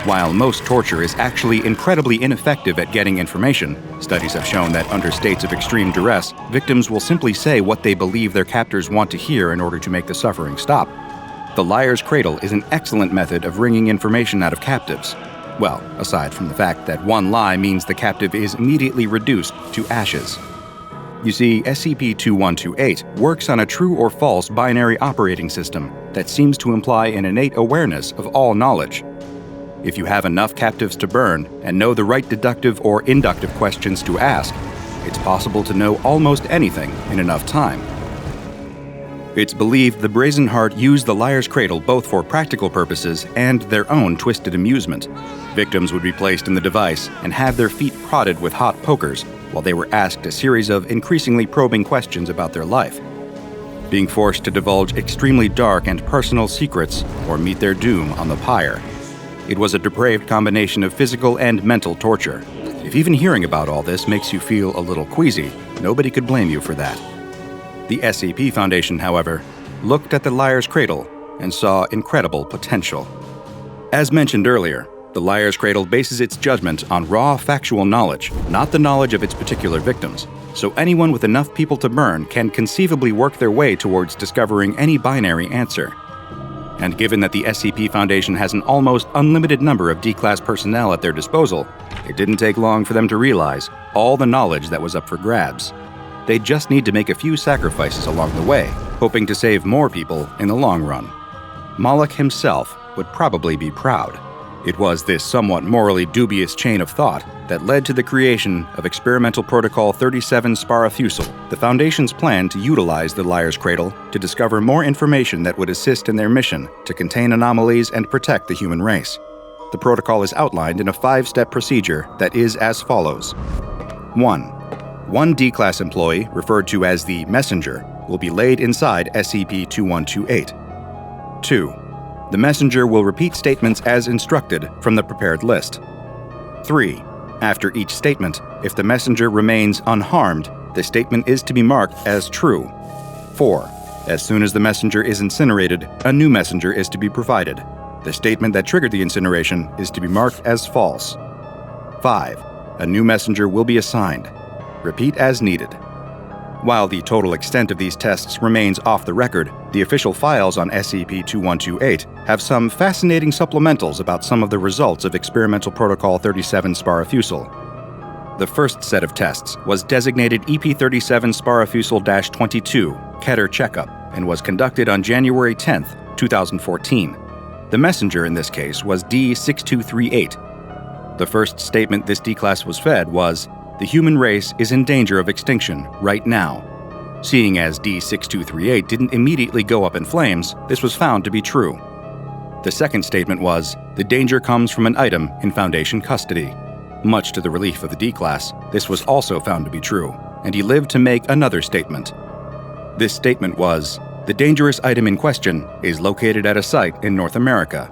While most torture is actually incredibly ineffective at getting information, studies have shown that under states of extreme duress, victims will simply say what they believe their captors want to hear in order to make the suffering stop. The Liar's Cradle is an excellent method of wringing information out of captives. Well, aside from the fact that one lie means the captive is immediately reduced to ashes. You see, SCP-2128 works on a true or false binary operating system that seems to imply an innate awareness of all knowledge. If you have enough captives to burn and know the right deductive or inductive questions to ask, it's possible to know almost anything in enough time. It's believed the Brazen Heart used the Liar's Cradle both for practical purposes and their own twisted amusement. Victims would be placed in the device and have their feet prodded with hot pokers while they were asked a series of increasingly probing questions about their life, being forced to divulge extremely dark and personal secrets or meet their doom on the pyre. It was a depraved combination of physical and mental torture. If even hearing about all this makes you feel a little queasy, nobody could blame you for that. The SCP Foundation, however, looked at the Liar's Cradle and saw incredible potential. As mentioned earlier, the Liar's Cradle bases its judgment on raw factual knowledge, not the knowledge of its particular victims, so anyone with enough people to burn can conceivably work their way towards discovering any binary answer. And given that the SCP Foundation has an almost unlimited number of D-Class personnel at their disposal, it didn't take long for them to realize all the knowledge that was up for grabs. They just need to make a few sacrifices along the way, hoping to save more people in the long run. Moloch himself would probably be proud. It was this somewhat morally dubious chain of thought that led to the creation of Experimental Protocol 37 Sparafusel, the Foundation's plan to utilize the Liar's Cradle to discover more information that would assist in their mission to contain anomalies and protect the human race. The protocol is outlined in a 5-step procedure that is as follows. 1. One D-Class employee, referred to as the Messenger, will be laid inside SCP-2128. 2. The messenger will repeat statements as instructed from the prepared list. 3. After each statement, if the messenger remains unharmed, the statement is to be marked as true. 4. As soon as the messenger is incinerated, a new messenger is to be provided. The statement that triggered the incineration is to be marked as false. 5. A new messenger will be assigned. Repeat as needed. While the total extent of these tests remains off the record, the official files on SCP-2128 have some fascinating supplementals about some of the results of Experimental Protocol 37 Sparafusel. The first set of tests was designated EP-37 Sparafusel-22, Keter Checkup, and was conducted on January 10, 2014. The messenger in this case was D-6238. The first statement this D-Class was fed was, "The human race is in danger of extinction right now." Seeing as D-6238 didn't immediately go up in flames, this was found to be true. The second statement was, "The danger comes from an item in Foundation custody." Much to the relief of the D-Class, this was also found to be true, and he lived to make another statement. This statement was, "The dangerous item in question is located at a site in North America."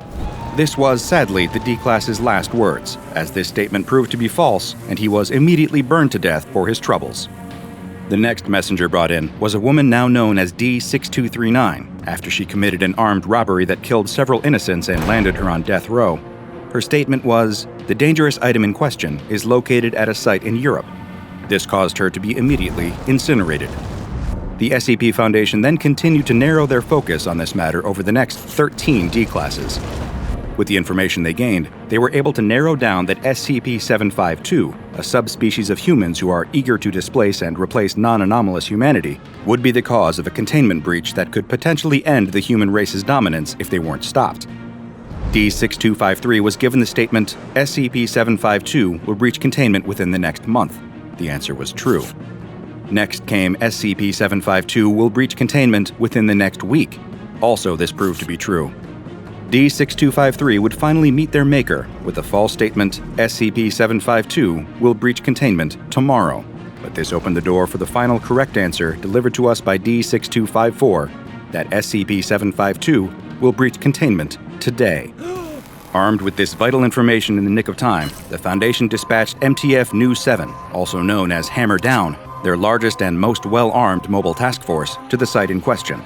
This was, sadly, the D-Class's last words, as this statement proved to be false, and he was immediately burned to death for his troubles. The next messenger brought in was a woman now known as D-6239, after she committed an armed robbery that killed several innocents and landed her on death row. Her statement was, "The dangerous item in question is located at a site in Europe." This caused her to be immediately incinerated. The SCP Foundation then continued to narrow their focus on this matter over the next 13 D-Classes. With the information they gained, they were able to narrow down that SCP-752, a subspecies of humans who are eager to displace and replace non-anomalous humanity, would be the cause of a containment breach that could potentially end the human race's dominance if they weren't stopped. D-6253 was given the statement, "SCP-752 will breach containment within the next month." The answer was true. Next came SCP-752 will breach containment within the next week. Also, this proved to be true. D-6253 would finally meet their maker with a false statement, SCP-752 will breach containment tomorrow. But this opened the door for the final correct answer delivered to us by D-6254, that SCP-752 will breach containment today. Armed with this vital information in the nick of time, the Foundation dispatched MTF Nu-7, also known as Hammer Down, their largest and most well-armed mobile task force, to the site in question.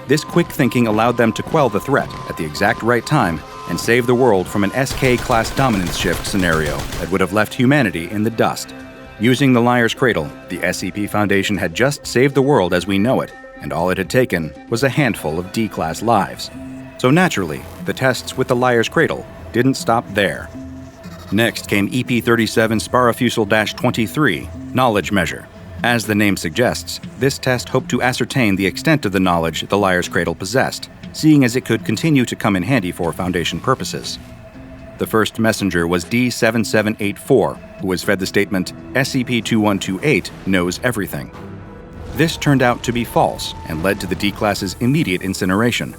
This quick thinking allowed them to quell the threat at the exact right time and save the world from an SK-class dominance shift scenario that would have left humanity in the dust. Using the Liar's Cradle, the SCP Foundation had just saved the world as we know it, and all it had taken was a handful of D-Class lives. So naturally, the tests with the Liar's Cradle didn't stop there. Next came EP-37 Sparafusel-23, Knowledge Measure. As the name suggests, this test hoped to ascertain the extent of the knowledge the Liar's Cradle possessed, seeing as it could continue to come in handy for Foundation purposes. The first messenger was D-7784, who was fed the statement, SCP-2128 knows everything. This turned out to be false and led to the D-Class's immediate incineration.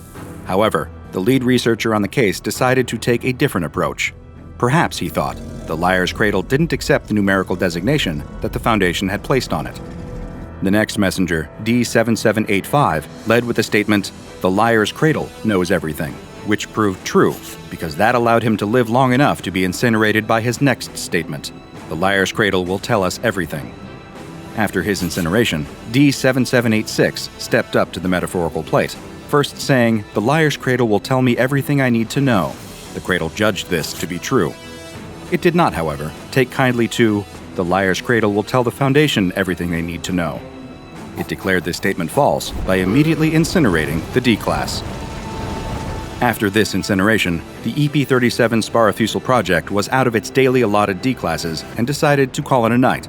However, the lead researcher on the case decided to take a different approach. Perhaps, he thought, the Liar's Cradle didn't accept the numerical designation that the Foundation had placed on it. The next messenger, D-7785, led with the statement, "The Liar's Cradle knows everything," which proved true, because that allowed him to live long enough to be incinerated by his next statement, "The Liar's Cradle will tell us everything." After his incineration, D-7786 stepped up to the metaphorical plate, first saying, "The Liar's Cradle will tell me everything I need to know." The Cradle judged this to be true. It did not, however, take kindly to, "The Liar's Cradle will tell the Foundation everything they need to know." It declared this statement false by immediately incinerating the D-Class. After this incineration, the EP-37 Sparafusel project was out of its daily allotted D-Classes and decided to call it a night.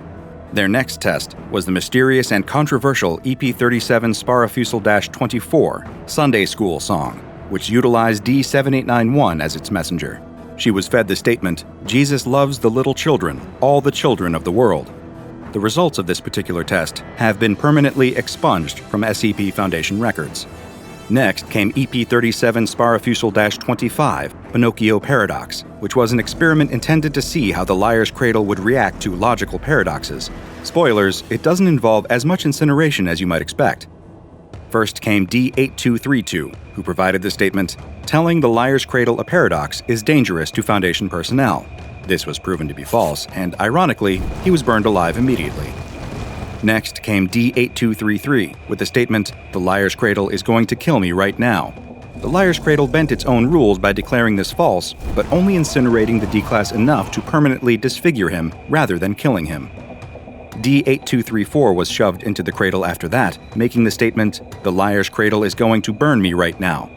Their next test was the mysterious and controversial EP-37 Sparafusel-24 Sunday School song, which utilized D-7891 as its messenger. She was fed the statement, "Jesus loves the little children, all the children of the world." The results of this particular test have been permanently expunged from SCP Foundation records. Next came EP-37 Sparafusel-25 Pinocchio Paradox, which was an experiment intended to see how the Liar's Cradle would react to logical paradoxes. Spoilers, it doesn't involve as much incineration as you might expect. First came D-8232, who provided the statement, "Telling the Liar's Cradle a paradox is dangerous to Foundation personnel." This was proven to be false, and ironically, he was burned alive immediately. Next came D-8233 with the statement, "The Liar's Cradle is going to kill me right now." The Liar's Cradle bent its own rules by declaring this false, but only incinerating the D-Class enough to permanently disfigure him rather than killing him. D-8234 was shoved into the Cradle after that, making the statement, "The Liar's Cradle is going to burn me right now."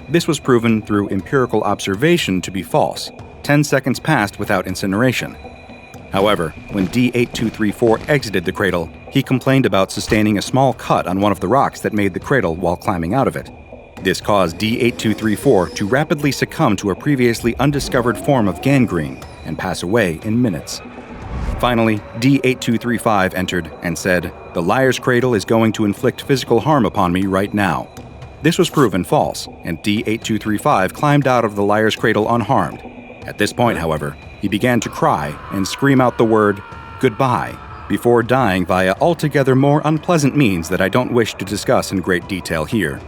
This was proven through empirical observation to be false. 10 seconds passed without incineration. However, when D-8234 exited the Cradle, he complained about sustaining a small cut on one of the rocks that made the Cradle while climbing out of it. This caused D-8234 to rapidly succumb to a previously undiscovered form of gangrene and pass away in minutes. Finally, D-8235 entered and said, "The Liar's Cradle is going to inflict physical harm upon me right now." This was proven false, and D-8235 climbed out of the Liar's Cradle unharmed. At this point, however, he began to cry and scream out the word, "Goodbye," before dying via altogether more unpleasant means that I don't wish to discuss in great detail here.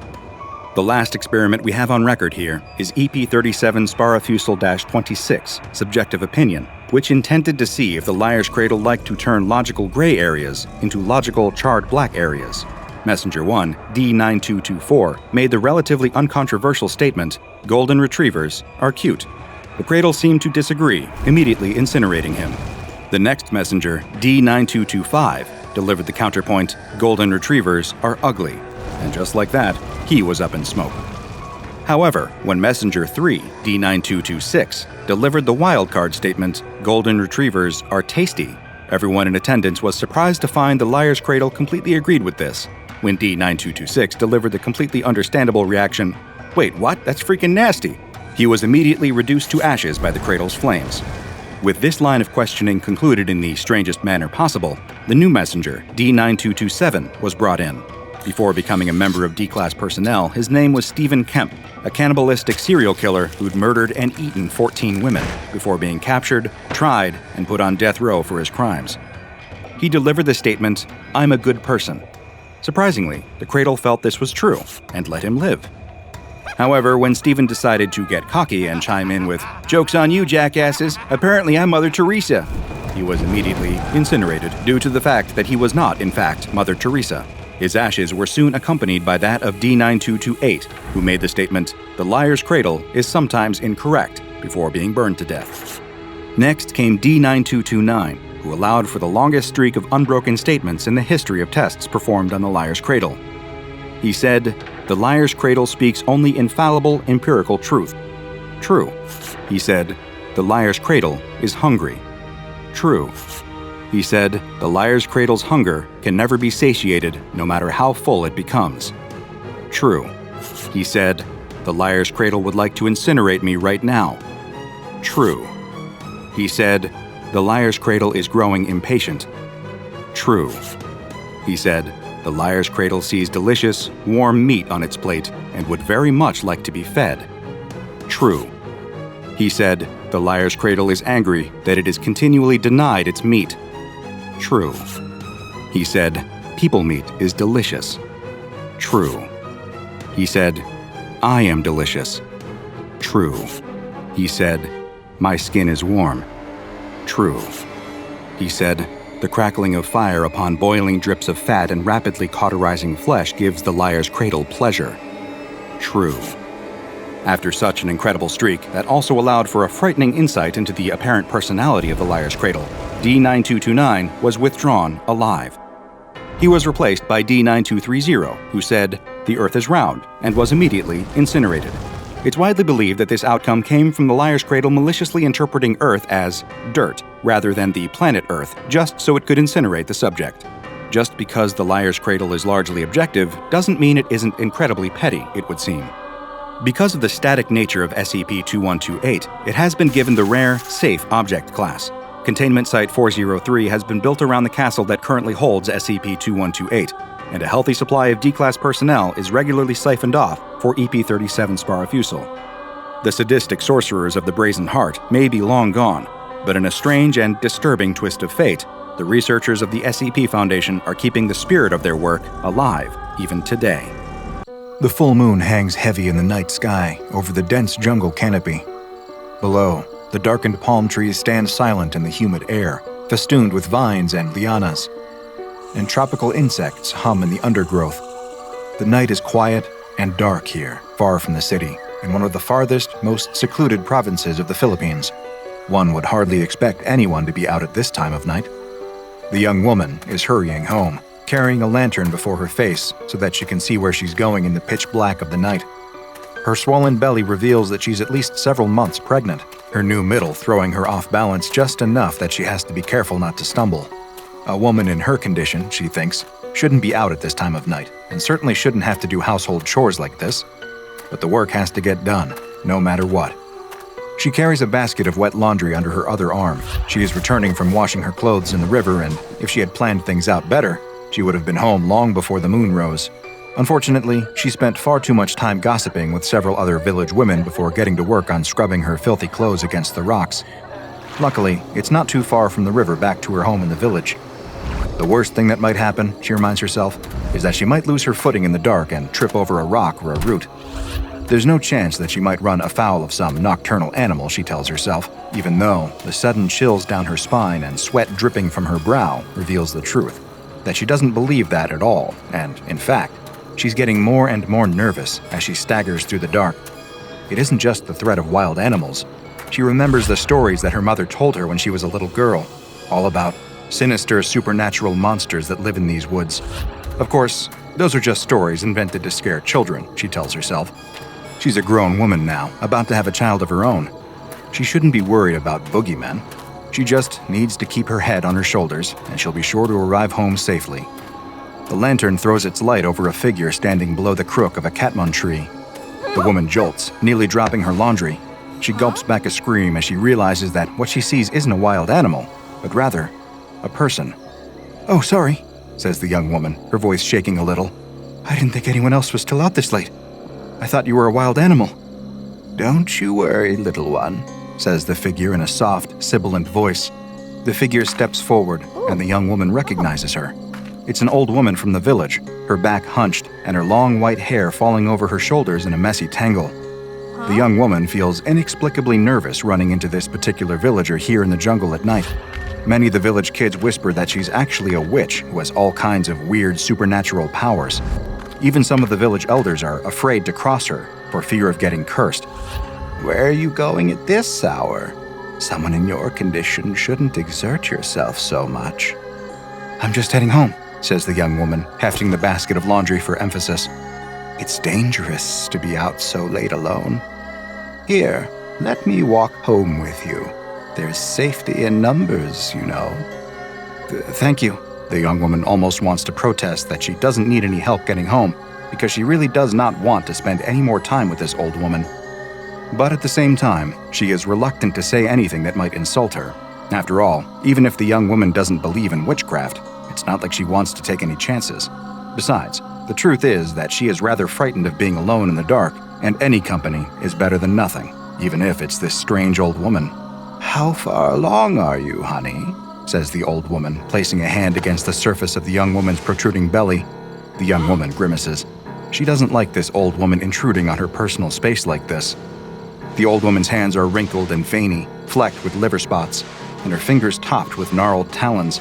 The last experiment we have on record here is EP-37 Sparafusel-26, Subjective Opinion, which intended to see if the Liar's Cradle liked to turn logical gray areas into logical charred black areas. Messenger 1, D-9224, made the relatively uncontroversial statement, "Golden retrievers are cute." The Cradle seemed to disagree, immediately incinerating him. The next messenger, D-9225, delivered the counterpoint, "Golden retrievers are ugly." And just like that, he was up in smoke. However, when Messenger 3, D-9226, delivered the wildcard statement, "Golden retrievers are tasty," everyone in attendance was surprised to find the Liar's Cradle completely agreed with this. When D-9226 delivered the completely understandable reaction, "Wait, what? That's freaking nasty," he was immediately reduced to ashes by the Cradle's flames. With this line of questioning concluded in the strangest manner possible, the new messenger, D-9227, was brought in. Before becoming a member of D-Class personnel, his name was Stephen Kemp, a cannibalistic serial killer who'd murdered and eaten 14 women before being captured, tried, and put on death row for his crimes. He delivered the statement, "I'm a good person." Surprisingly, the Cradle felt this was true and let him live. However, when Stephen decided to get cocky and chime in with, "Joke's on you, jackasses, apparently I'm Mother Teresa," he was immediately incinerated due to the fact that he was not, in fact, Mother Teresa. His ashes were soon accompanied by that of D-9228, who made the statement, "The Liar's Cradle is sometimes incorrect," before being burned to death. Next came D-9229, who allowed for the longest streak of unbroken statements in the history of tests performed on the Liar's Cradle. He said, "The Liar's Cradle speaks only infallible empirical truth." True. He said, "The Liar's Cradle is hungry." True. He said, "The Liar's Cradle's hunger can never be satiated, no matter how full it becomes." True. He said, "The Liar's Cradle would like to incinerate me right now." True. He said, "The Liar's Cradle is growing impatient." True. He said, "The Liar's Cradle sees delicious, warm meat on its plate and would very much like to be fed." True. He said, "The Liar's Cradle is angry that it is continually denied its meat." True. He said, "People meat is delicious." True. He said, "I am delicious." True. He said, "My skin is warm." True. He said, "The crackling of fire upon boiling drips of fat and rapidly cauterizing flesh gives the Liar's Cradle pleasure." true. After such an incredible streak that also allowed for a frightening insight into the apparent personality of the Liar's Cradle, D9229 was withdrawn alive. He was replaced by D9230, who said, "The Earth is round," and was immediately incinerated. It's widely believed that this outcome came from the Liar's Cradle maliciously interpreting Earth as dirt rather than the planet Earth, just so it could incinerate the subject. Just because the Liar's Cradle is largely objective doesn't mean it isn't incredibly petty, it would seem. Because of the static nature of SCP-2128, it has been given the rare, safe object class. Containment Site 403 has been built around the castle that currently holds SCP-2128, and a healthy supply of D-Class personnel is regularly siphoned off for EP-37 Sparafusel. The sadistic sorcerers of the Brazen Heart may be long gone, but in a strange and disturbing twist of fate, the researchers of the SCP Foundation are keeping the spirit of their work alive even today. The full moon hangs heavy in the night sky over the dense jungle canopy. Below, the darkened palm trees stand silent in the humid air, festooned with vines and lianas, and tropical insects hum in the undergrowth. The night is quiet and dark here, far from the city, in one of the farthest, most secluded provinces of the Philippines. One would hardly expect anyone to be out at this time of night. The young woman is hurrying home, carrying a lantern before her face so that she can see where she's going in the pitch black of the night. Her swollen belly reveals that she's at least several months pregnant, her new middle throwing her off balance just enough that she has to be careful not to stumble. A woman in her condition, she thinks, shouldn't be out at this time of night, and certainly shouldn't have to do household chores like this. But the work has to get done, no matter what. She carries a basket of wet laundry under her other arm. She is returning from washing her clothes in the river, and if she had planned things out better, she would have been home long before the moon rose. Unfortunately, she spent far too much time gossiping with several other village women before getting to work on scrubbing her filthy clothes against the rocks. Luckily, it's not too far from the river back to her home in the village. The worst thing that might happen, she reminds herself, is that she might lose her footing in the dark and trip over a rock or a root. There's no chance that she might run afoul of some nocturnal animal, she tells herself, even though the sudden chills down her spine and sweat dripping from her brow reveals the truth, that she doesn't believe that at all, and, in fact, she's getting more and more nervous as she staggers through the dark. It isn't just the threat of wild animals. She remembers the stories that her mother told her when she was a little girl, all about sinister supernatural monsters that live in these woods. Of course, those are just stories invented to scare children, she tells herself. She's a grown woman now, about to have a child of her own. She shouldn't be worried about boogeymen. She just needs to keep her head on her shoulders, and she'll be sure to arrive home safely. The lantern throws its light over a figure standing below the crook of a catmon tree. The woman jolts, nearly dropping her laundry. She gulps back a scream as she realizes that what she sees isn't a wild animal, but rather a person. "Oh, sorry," says the young woman, her voice shaking a little. "I didn't think anyone else was still out this late. I thought you were a wild animal." "Don't you worry, little one," says the figure in a soft, sibilant voice. The figure steps forward, and the young woman recognizes her. It's an old woman from the village, her back hunched and her long white hair falling over her shoulders in a messy tangle. The young woman feels inexplicably nervous running into this particular villager here in the jungle at night. Many of the village kids whisper that she's actually a witch who has all kinds of weird supernatural powers. Even some of the village elders are afraid to cross her for fear of getting cursed. "Where are you going at this hour? Someone in your condition shouldn't exert yourself so much." "I'm just heading home," says the young woman, hefting the basket of laundry for emphasis. "It's dangerous to be out so late alone. Here, let me walk home with you. There's safety in numbers, you know." Thank you." The young woman almost wants to protest that she doesn't need any help getting home, because she really does not want to spend any more time with this old woman. But at the same time, she is reluctant to say anything that might insult her. After all, even if the young woman doesn't believe in witchcraft, it's not like she wants to take any chances. Besides, the truth is that she is rather frightened of being alone in the dark, and any company is better than nothing, even if it's this strange old woman. "How far along are you, honey?" says the old woman, placing a hand against the surface of the young woman's protruding belly. The young woman grimaces. She doesn't like this old woman intruding on her personal space like this. The old woman's hands are wrinkled and veiny, flecked with liver spots, and her fingers topped with gnarled talons.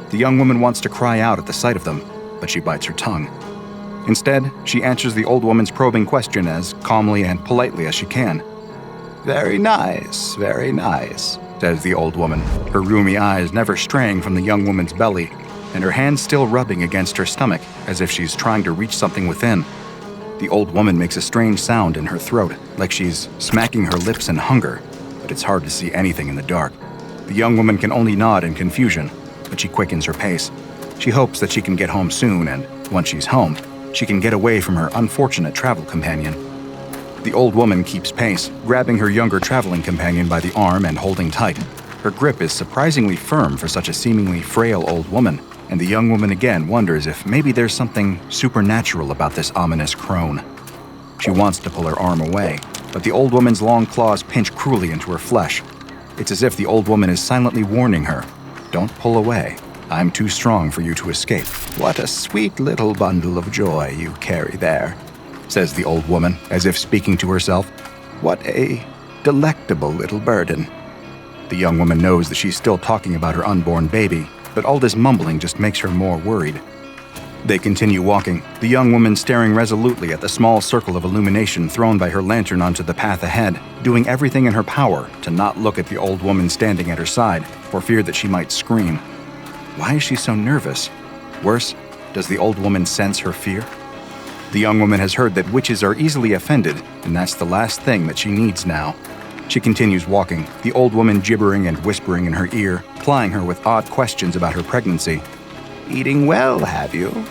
The young woman wants to cry out at the sight of them, but she bites her tongue. Instead, she answers the old woman's probing question as calmly and politely as she can. Very nice, says the old woman, her rheumy eyes never straying from the young woman's belly, and her hands still rubbing against her stomach as if she's trying to reach something within. The old woman makes a strange sound in her throat, like she's smacking her lips in hunger, but it's hard to see anything in the dark. The young woman can only nod in confusion, but she quickens her pace. She hopes that she can get home soon, and once she's home, she can get away from her unfortunate travel companion. The old woman keeps pace, grabbing her younger traveling companion by the arm and holding tight. Her grip is surprisingly firm for such a seemingly frail old woman, and the young woman again wonders if maybe there's something supernatural about this ominous crone. She wants to pull her arm away, but the old woman's long claws pinch cruelly into her flesh. It's as if the old woman is silently warning her, "Don't pull away. I'm too strong for you to escape." "What a sweet little bundle of joy you carry there," says the old woman, as if speaking to herself. "What a delectable little burden." The young woman knows that she's still talking about her unborn baby, but all this mumbling just makes her more worried. They continue walking, the young woman staring resolutely at the small circle of illumination thrown by her lantern onto the path ahead, doing everything in her power to not look at the old woman standing at her side, for fear that she might scream. Why is she so nervous? Worse, does the old woman sense her fear? The young woman has heard that witches are easily offended, and that's the last thing that she needs now. She continues walking, the old woman gibbering and whispering in her ear, plying her with odd questions about her pregnancy. "Eating well, have you?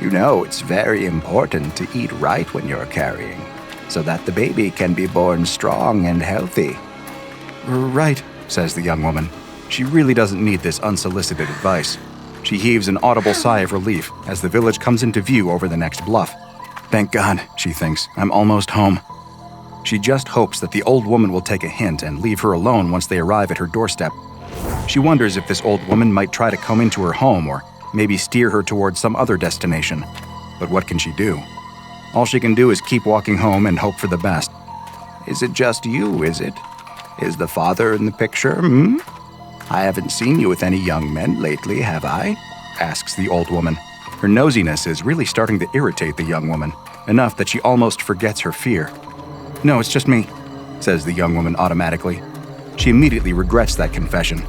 You know it's very important to eat right when you're carrying, so that the baby can be born strong and healthy." "Right," says the young woman. She really doesn't need this unsolicited advice. She heaves an audible sigh of relief as the village comes into view over the next bluff. Thank God, she thinks, I'm almost home. She just hopes that the old woman will take a hint and leave her alone once they arrive at her doorstep. She wonders if this old woman might try to come into her home or maybe steer her towards some other destination. But what can she do? All she can do is keep walking home and hope for the best. "Is it just you, is it? Is the father in the picture, I haven't seen you with any young men lately, have I?" asks the old woman. Her nosiness is really starting to irritate the young woman, enough that she almost forgets her fear. "No, it's just me," says the young woman automatically. She immediately regrets that confession.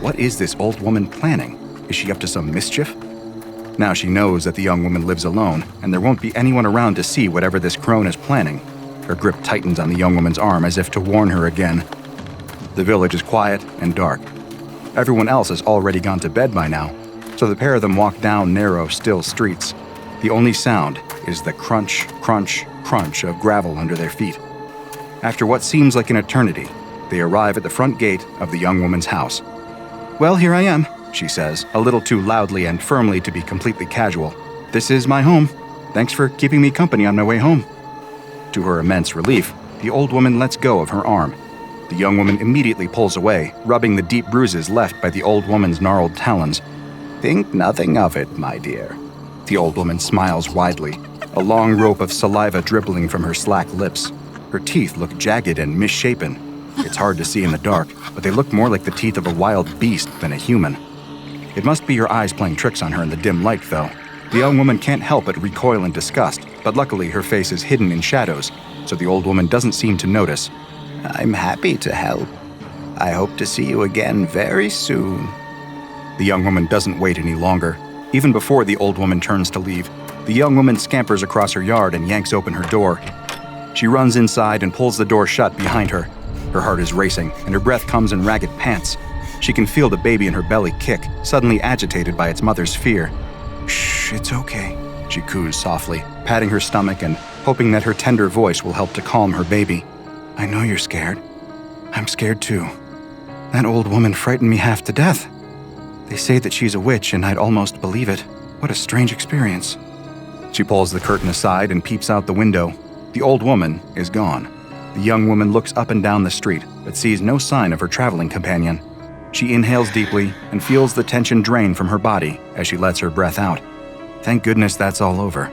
What is this old woman planning? Is she up to some mischief? Now she knows that the young woman lives alone, and there won't be anyone around to see whatever this crone is planning. Her grip tightens on the young woman's arm as if to warn her again. The village is quiet and dark. Everyone else has already gone to bed by now, so the pair of them walk down narrow, still streets. The only sound is the crunch, crunch, crunch of gravel under their feet. After what seems like an eternity, they arrive at the front gate of the young woman's house. "Well, here I am," she says, a little too loudly and firmly to be completely casual. "This is my home. Thanks for keeping me company on my way home." To her immense relief, the old woman lets go of her arm. The young woman immediately pulls away, rubbing the deep bruises left by the old woman's gnarled talons. "Think nothing of it, my dear." The old woman smiles widely, a long rope of saliva dribbling from her slack lips. Her teeth look jagged and misshapen. It's hard to see in the dark, but they look more like the teeth of a wild beast than a human. It must be your eyes playing tricks on her in the dim light, though. The young woman can't help but recoil in disgust, but luckily her face is hidden in shadows, so the old woman doesn't seem to notice. "I'm happy to help. I hope to see you again very soon." The young woman doesn't wait any longer. Even before the old woman turns to leave, the young woman scampers across her yard and yanks open her door. She runs inside and pulls the door shut behind her. Her heart is racing, and her breath comes in ragged pants. She can feel the baby in her belly kick, suddenly agitated by its mother's fear. "Shh, it's okay," she coos softly, patting her stomach and hoping that her tender voice will help to calm her baby. "I know you're scared. I'm scared too. That old woman frightened me half to death. They say that she's a witch, and I'd almost believe it. What a strange experience." She pulls the curtain aside and peeps out the window. The old woman is gone. The young woman looks up and down the street, but sees no sign of her traveling companion. She inhales deeply and feels the tension drain from her body as she lets her breath out. Thank goodness that's all over.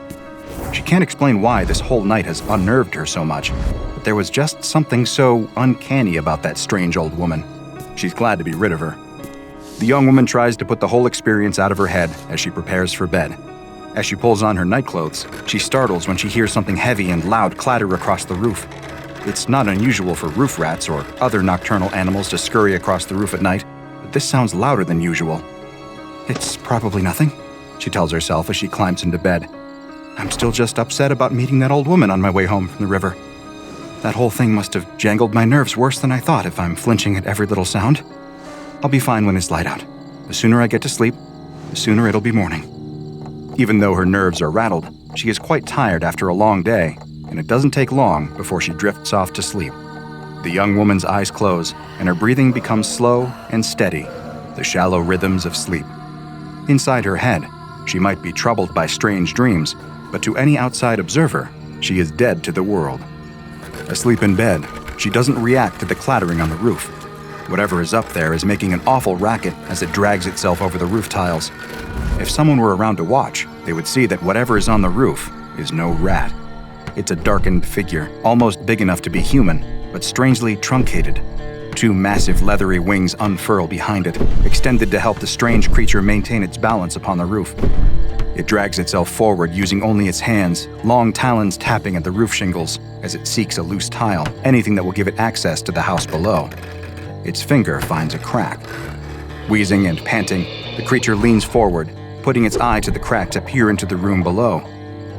She can't explain why this whole night has unnerved her so much, but there was just something so uncanny about that strange old woman. She's glad to be rid of her. The young woman tries to put the whole experience out of her head as she prepares for bed. As she pulls on her nightclothes, she startles when she hears something heavy and loud clatter across the roof. It's not unusual for roof rats or other nocturnal animals to scurry across the roof at night, but this sounds louder than usual. It's probably nothing, she tells herself as she climbs into bed. I'm still just upset about meeting that old woman on my way home from the river. That whole thing must have jangled my nerves worse than I thought if I'm flinching at every little sound. I'll be fine when it's light out. The sooner I get to sleep, the sooner it'll be morning. Even though her nerves are rattled, she is quite tired after a long day, and it doesn't take long before she drifts off to sleep. The young woman's eyes close, and her breathing becomes slow and steady, the shallow rhythms of sleep. Inside her head, she might be troubled by strange dreams, but to any outside observer, she is dead to the world. Asleep in bed, she doesn't react to the clattering on the roof. Whatever is up there is making an awful racket as it drags itself over the roof tiles. If someone were around to watch, they would see that whatever is on the roof is no rat. It's a darkened figure, almost big enough to be human, but strangely truncated. Two massive leathery wings unfurl behind it, extended to help the strange creature maintain its balance upon the roof. It drags itself forward using only its hands, long talons tapping at the roof shingles as it seeks a loose tile, anything that will give it access to the house below. Its finger finds a crack. Wheezing and panting, the creature leans forward, putting its eye to the crack to peer into the room below.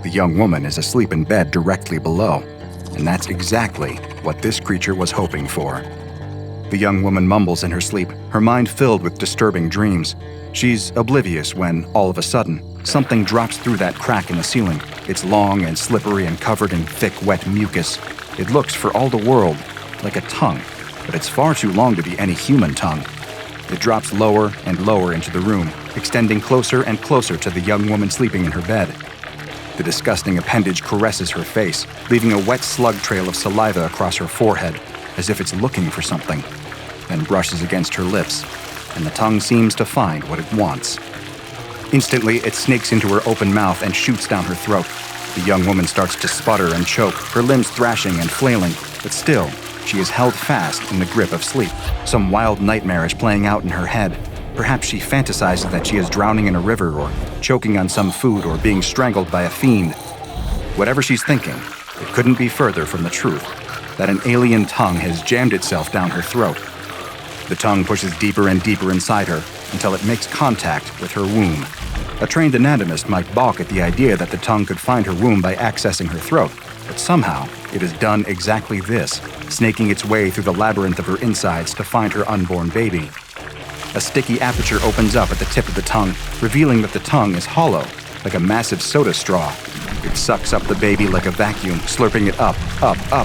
The young woman is asleep in bed directly below, and that's exactly what this creature was hoping for. The young woman mumbles in her sleep, her mind filled with disturbing dreams. She's oblivious when, all of a sudden, something drops through that crack in the ceiling. It's long and slippery and covered in thick, wet mucus. It looks, for all the world, like a tongue, but it's far too long to be any human tongue. It drops lower and lower into the room, extending closer and closer to the young woman sleeping in her bed. The disgusting appendage caresses her face, leaving a wet slug trail of saliva across her forehead, as if it's looking for something, then brushes against her lips, and the tongue seems to find what it wants. Instantly, it snakes into her open mouth and shoots down her throat. The young woman starts to sputter and choke, her limbs thrashing and flailing, but still, she is held fast in the grip of sleep. Some wild nightmare is playing out in her head. Perhaps she fantasizes that she is drowning in a river or choking on some food or being strangled by a fiend. Whatever she's thinking, it couldn't be further from the truth, that an alien tongue has jammed itself down her throat. The tongue pushes deeper and deeper inside her until it makes contact with her womb. A trained anatomist might balk at the idea that the tongue could find her womb by accessing her throat, but somehow it has done exactly this, snaking its way through the labyrinth of her insides to find her unborn baby. A sticky aperture opens up at the tip of the tongue, revealing that the tongue is hollow, like a massive soda straw. It sucks up the baby like a vacuum, slurping it up,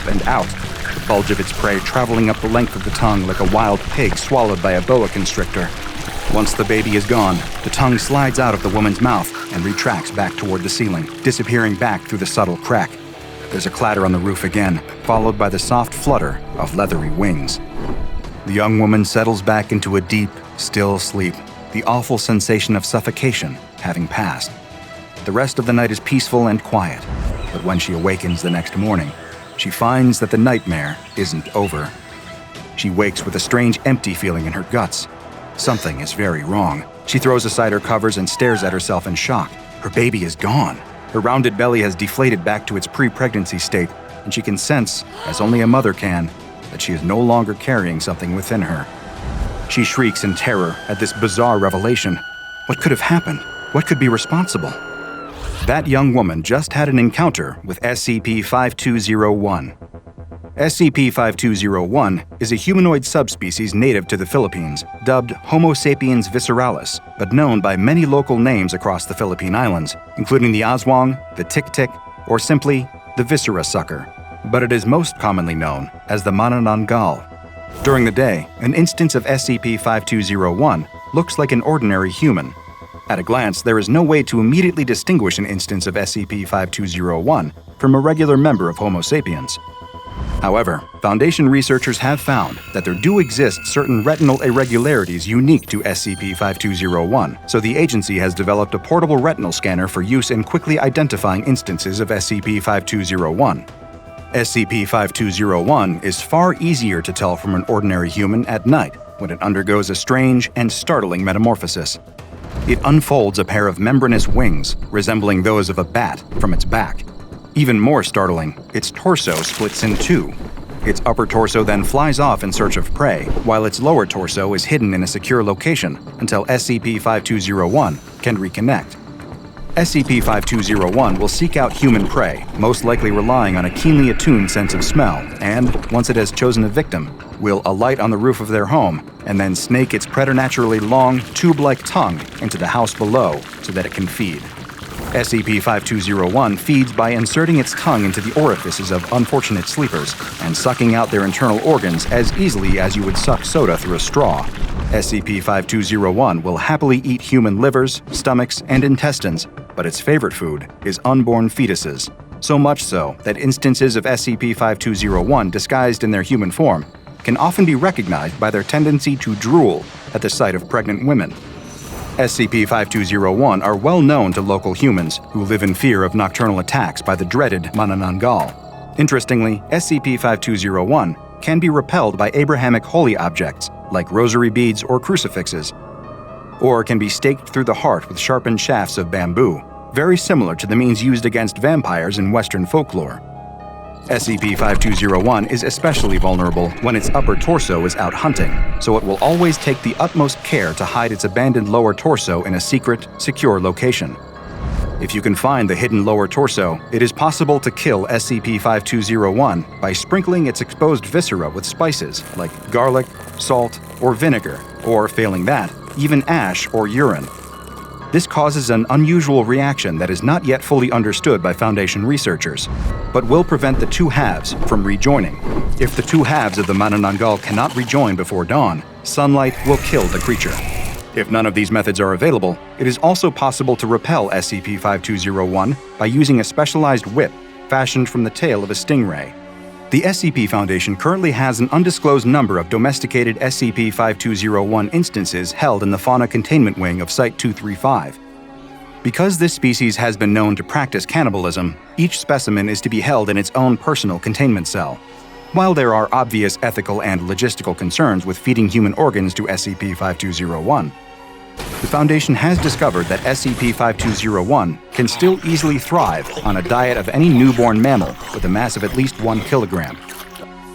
and out, the bulge of its prey traveling up the length of the tongue like a wild pig swallowed by a boa constrictor. Once the baby is gone, the tongue slides out of the woman's mouth and retracts back toward the ceiling, disappearing back through the subtle crack. There's a clatter on the roof again, followed by the soft flutter of leathery wings. The young woman settles back into a deep, still sleep, the awful sensation of suffocation having passed. The rest of the night is peaceful and quiet, but when she awakens the next morning, she finds that the nightmare isn't over. She wakes with a strange empty feeling in her guts. Something is very wrong. She throws aside her covers and stares at herself in shock. Her baby is gone. Her rounded belly has deflated back to its pre-pregnancy state, and she can sense, as only a mother can, that she is no longer carrying something within her. She shrieks in terror at this bizarre revelation. What could have happened? What could be responsible? That young woman just had an encounter with SCP-5201. SCP-5201 is a humanoid subspecies native to the Philippines, dubbed Homo sapiens visceralis, but known by many local names across the Philippine Islands, including the Aswang, the Tik-Tik, or simply the Viscera Sucker. But it is most commonly known as the Manananggal. During the day, an instance of SCP-5201 looks like an ordinary human. At a glance, there is no way to immediately distinguish an instance of SCP-5201 from a regular member of Homo sapiens. However, Foundation researchers have found that there do exist certain retinal irregularities unique to SCP-5201, so the agency has developed a portable retinal scanner for use in quickly identifying instances of SCP-5201. SCP-5201 is far easier to tell from an ordinary human at night when it undergoes a strange and startling metamorphosis. It unfolds a pair of membranous wings, resembling those of a bat, from its back. Even more startling, its torso splits in two. Its upper torso then flies off in search of prey, while its lower torso is hidden in a secure location until SCP-5201 can reconnect. SCP-5201 will seek out human prey, most likely relying on a keenly attuned sense of smell, and, once it has chosen a victim, will alight on the roof of their home and then snake its preternaturally long, tube-like tongue into the house below so that it can feed. SCP-5201 feeds by inserting its tongue into the orifices of unfortunate sleepers and sucking out their internal organs as easily as you would suck soda through a straw. SCP-5201 will happily eat human livers, stomachs, and intestines, but its favorite food is unborn fetuses. So much so that instances of SCP-5201 disguised in their human form can often be recognized by their tendency to drool at the sight of pregnant women. SCP-5201 are well known to local humans who live in fear of nocturnal attacks by the dreaded Manananggal. Interestingly, SCP-5201 can be repelled by Abrahamic holy objects like rosary beads or crucifixes, or can be staked through the heart with sharpened shafts of bamboo, very similar to the means used against vampires in Western folklore. SCP-5201 is especially vulnerable when its upper torso is out hunting, so it will always take the utmost care to hide its abandoned lower torso in a secret, secure location. If you can find the hidden lower torso, it is possible to kill SCP-5201 by sprinkling its exposed viscera with spices like garlic, salt, or vinegar, or failing that, even ash or urine. This causes an unusual reaction that is not yet fully understood by Foundation researchers, but will prevent the two halves from rejoining. If the two halves of the Manananggal cannot rejoin before dawn, sunlight will kill the creature. If none of these methods are available, it is also possible to repel SCP-5201 by using a specialized whip fashioned from the tail of a stingray. The SCP Foundation currently has an undisclosed number of domesticated SCP-5201 instances held in the Fauna Containment Wing of Site-235. Because this species has been known to practice cannibalism, each specimen is to be held in its own personal containment cell. While there are obvious ethical and logistical concerns with feeding human organs to SCP-5201, the Foundation has discovered that SCP-5201 can still easily thrive on a diet of any newborn mammal with a mass of at least 1 kilogram.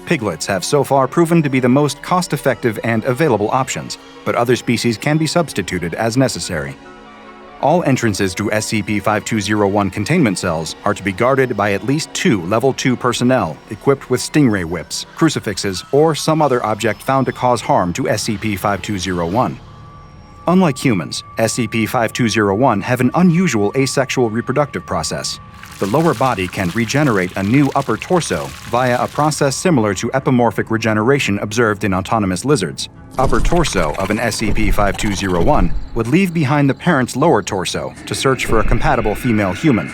Piglets have so far proven to be the most cost-effective and available options, but other species can be substituted as necessary. All entrances to SCP-5201 containment cells are to be guarded by at least 2 Level 2 personnel equipped with stingray whips, crucifixes, or some other object found to cause harm to SCP-5201. Unlike humans, SCP-5201 have an unusual asexual reproductive process. The lower body can regenerate a new upper torso via a process similar to epimorphic regeneration observed in autonomous lizards. Upper torso of an SCP-5201 would leave behind the parent's lower torso to search for a compatible female human.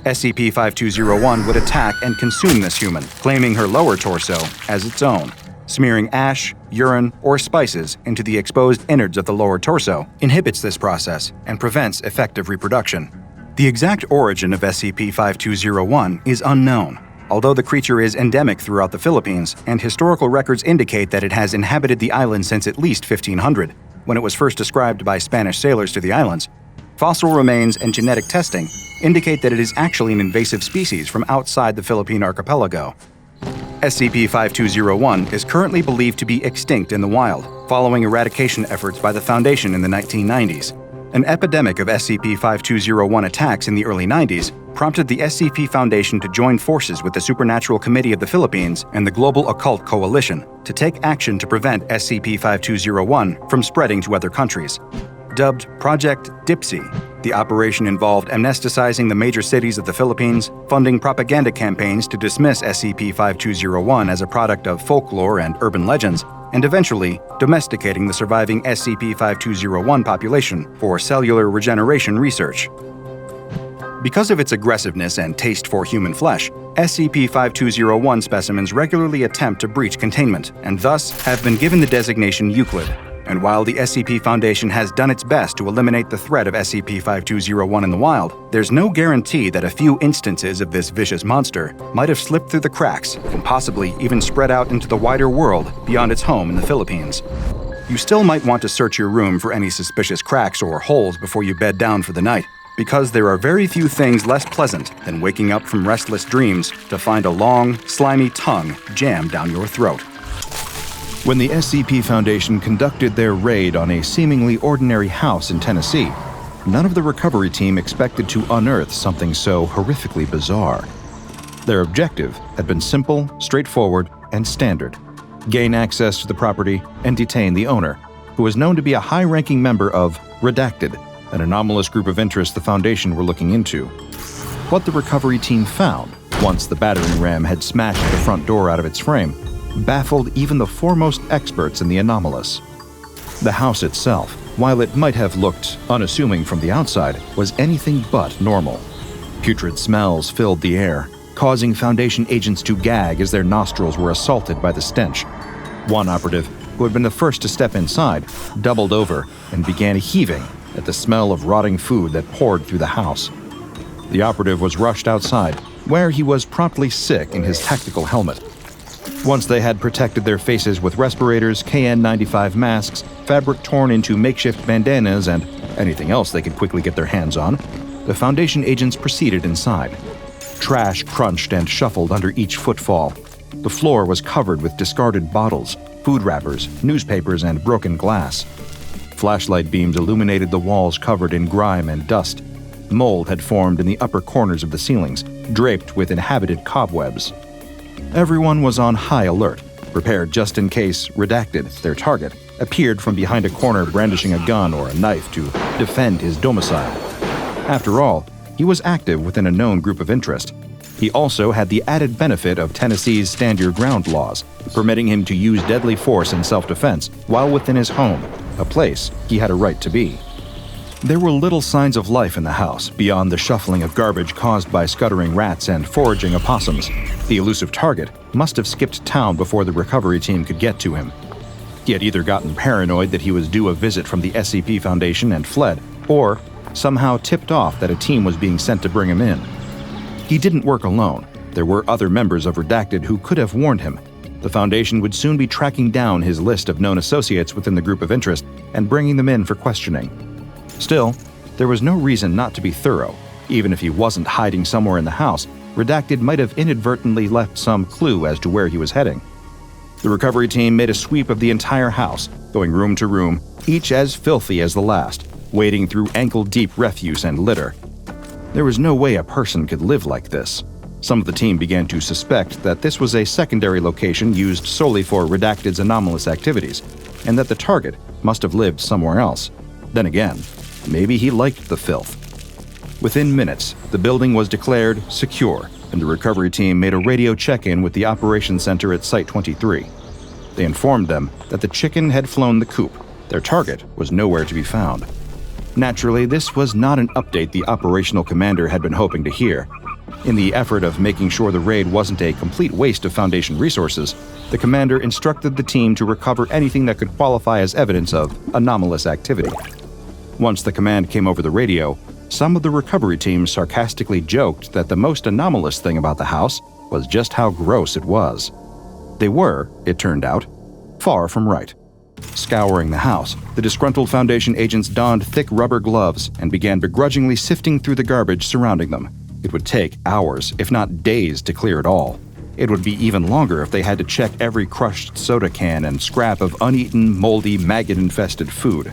SCP-5201 would attack and consume this human, claiming her lower torso as its own. Smearing ash, urine, or spices into the exposed innards of the lower torso inhibits this process and prevents effective reproduction. The exact origin of SCP-5201 is unknown, although the creature is endemic throughout the Philippines, and historical records indicate that it has inhabited the island since at least 1500, when it was first described by Spanish sailors to the islands. Fossil remains and genetic testing indicate that it is actually an invasive species from outside the Philippine archipelago. SCP-5201 is currently believed to be extinct in the wild, following eradication efforts by the Foundation in the 1990s. An epidemic of SCP-5201 attacks in the early 90s prompted the SCP Foundation to join forces with the Supernatural Committee of the Philippines and the Global Occult Coalition to take action to prevent SCP-5201 from spreading to other countries. Dubbed Project Dipsy, the operation involved amnesticizing the major cities of the Philippines, funding propaganda campaigns to dismiss SCP-5201 as a product of folklore and urban legends, and eventually domesticating the surviving SCP-5201 population for cellular regeneration research. Because of its aggressiveness and taste for human flesh, SCP-5201 specimens regularly attempt to breach containment, and thus have been given the designation Euclid. And while the SCP Foundation has done its best to eliminate the threat of SCP-5201 in the wild, there's no guarantee that a few instances of this vicious monster might have slipped through the cracks and possibly even spread out into the wider world beyond its home in the Philippines. You still might want to search your room for any suspicious cracks or holes before you bed down for the night, because there are very few things less pleasant than waking up from restless dreams to find a long, slimy tongue jammed down your throat. When the SCP Foundation conducted their raid on a seemingly ordinary house in Tennessee, none of the recovery team expected to unearth something so horrifically bizarre. Their objective had been simple, straightforward, and standard: gain access to the property and detain the owner, who was known to be a high-ranking member of Redacted, an anomalous group of interest the Foundation were looking into. What the recovery team found, once the battering ram had smashed the front door out of its frame, baffled even the foremost experts in the anomalous. The house itself, while it might have looked unassuming from the outside, was anything but normal. Putrid smells filled the air, causing Foundation agents to gag as their nostrils were assaulted by the stench. One operative, who had been the first to step inside, doubled over and began heaving at the smell of rotting food that poured through the house. The operative was rushed outside, where he was promptly sick in his tactical helmet. Once they had protected their faces with respirators, KN95 masks, fabric torn into makeshift bandanas, and anything else they could quickly get their hands on, the Foundation agents proceeded inside. Trash crunched and shuffled under each footfall. The floor was covered with discarded bottles, food wrappers, newspapers, and broken glass. Flashlight beams illuminated the walls covered in grime and dust. Mold had formed in the upper corners of the ceilings, draped with inhabited cobwebs. Everyone was on high alert, prepared just in case Redacted, their target, appeared from behind a corner brandishing a gun or a knife to defend his domicile. After all, he was active within a known group of interest. He also had the added benefit of Tennessee's Stand Your Ground laws, permitting him to use deadly force in self-defense while within his home, a place he had a right to be. There were little signs of life in the house beyond the shuffling of garbage caused by scuttering rats and foraging opossums. The elusive target must have skipped town before the recovery team could get to him. He had either gotten paranoid that he was due a visit from the SCP Foundation and fled, or somehow tipped off that a team was being sent to bring him in. He didn't work alone. There were other members of Redacted who could have warned him. The Foundation would soon be tracking down his list of known associates within the group of interest and bringing them in for questioning. Still, there was no reason not to be thorough. Even if he wasn't hiding somewhere in the house, Redacted might have inadvertently left some clue as to where he was heading. The recovery team made a sweep of the entire house, going room to room, each as filthy as the last, wading through ankle-deep refuse and litter. There was no way a person could live like this. Some of the team began to suspect that this was a secondary location used solely for Redacted's anomalous activities, and that the target must have lived somewhere else. Then again, maybe he liked the filth. Within minutes, the building was declared secure, and the recovery team made a radio check-in with the operations center at Site 23. They informed them that the chicken had flown the coop. Their target was nowhere to be found. Naturally, this was not an update the operational commander had been hoping to hear. In the effort of making sure the raid wasn't a complete waste of Foundation resources, the commander instructed the team to recover anything that could qualify as evidence of anomalous activity. Once the command came over the radio, some of the recovery teams sarcastically joked that the most anomalous thing about the house was just how gross it was. They were, it turned out, far from right. Scouring the house, the disgruntled Foundation agents donned thick rubber gloves and began begrudgingly sifting through the garbage surrounding them. It would take hours, if not days, to clear it all. It would be even longer if they had to check every crushed soda can and scrap of uneaten, moldy, maggot-infested food.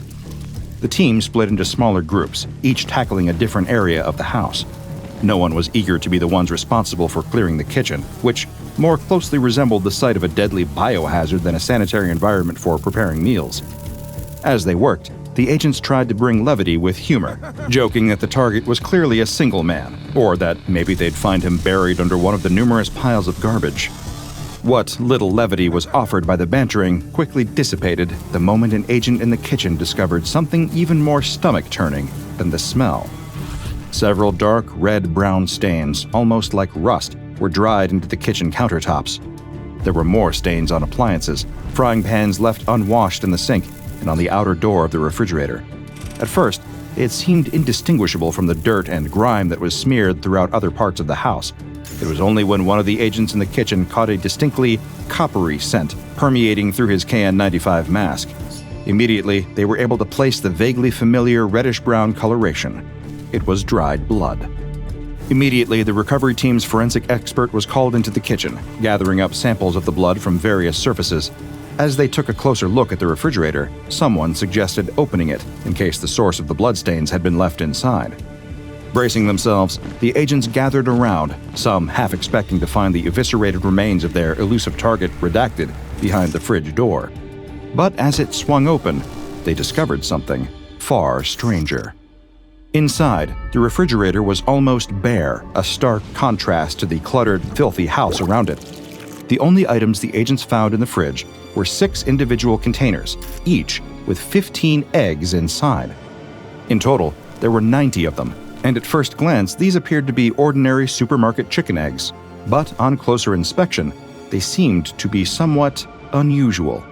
The team split into smaller groups, each tackling a different area of the house. No one was eager to be the ones responsible for clearing the kitchen, which more closely resembled the site of a deadly biohazard than a sanitary environment for preparing meals. As they worked, the agents tried to bring levity with humor, joking that the target was clearly a single man, or that maybe they'd find him buried under one of the numerous piles of garbage. What little levity was offered by the bantering quickly dissipated the moment an agent in the kitchen discovered something even more stomach-turning than the smell. Several dark red-brown stains, almost like rust, were dried into the kitchen countertops. There were more stains on appliances, frying pans left unwashed in the sink, and on the outer door of the refrigerator. At first, it seemed indistinguishable from the dirt and grime that was smeared throughout other parts of the house. It was only when one of the agents in the kitchen caught a distinctly coppery scent permeating through his KN95 mask. Immediately, they were able to place the vaguely familiar reddish-brown coloration. It was dried blood. Immediately, the recovery team's forensic expert was called into the kitchen, gathering up samples of the blood from various surfaces. As they took a closer look at the refrigerator, someone suggested opening it in case the source of the bloodstains had been left inside. Bracing themselves, the agents gathered around, some half expecting to find the eviscerated remains of their elusive target redacted behind the fridge door. But as it swung open, they discovered something far stranger. Inside, the refrigerator was almost bare, a stark contrast to the cluttered, filthy house around it. The only items the agents found in the fridge were 6 individual containers, each with 15 eggs inside. In total, there were 90 of them, and at first glance, these appeared to be ordinary supermarket chicken eggs. But on closer inspection, they seemed to be somewhat unusual.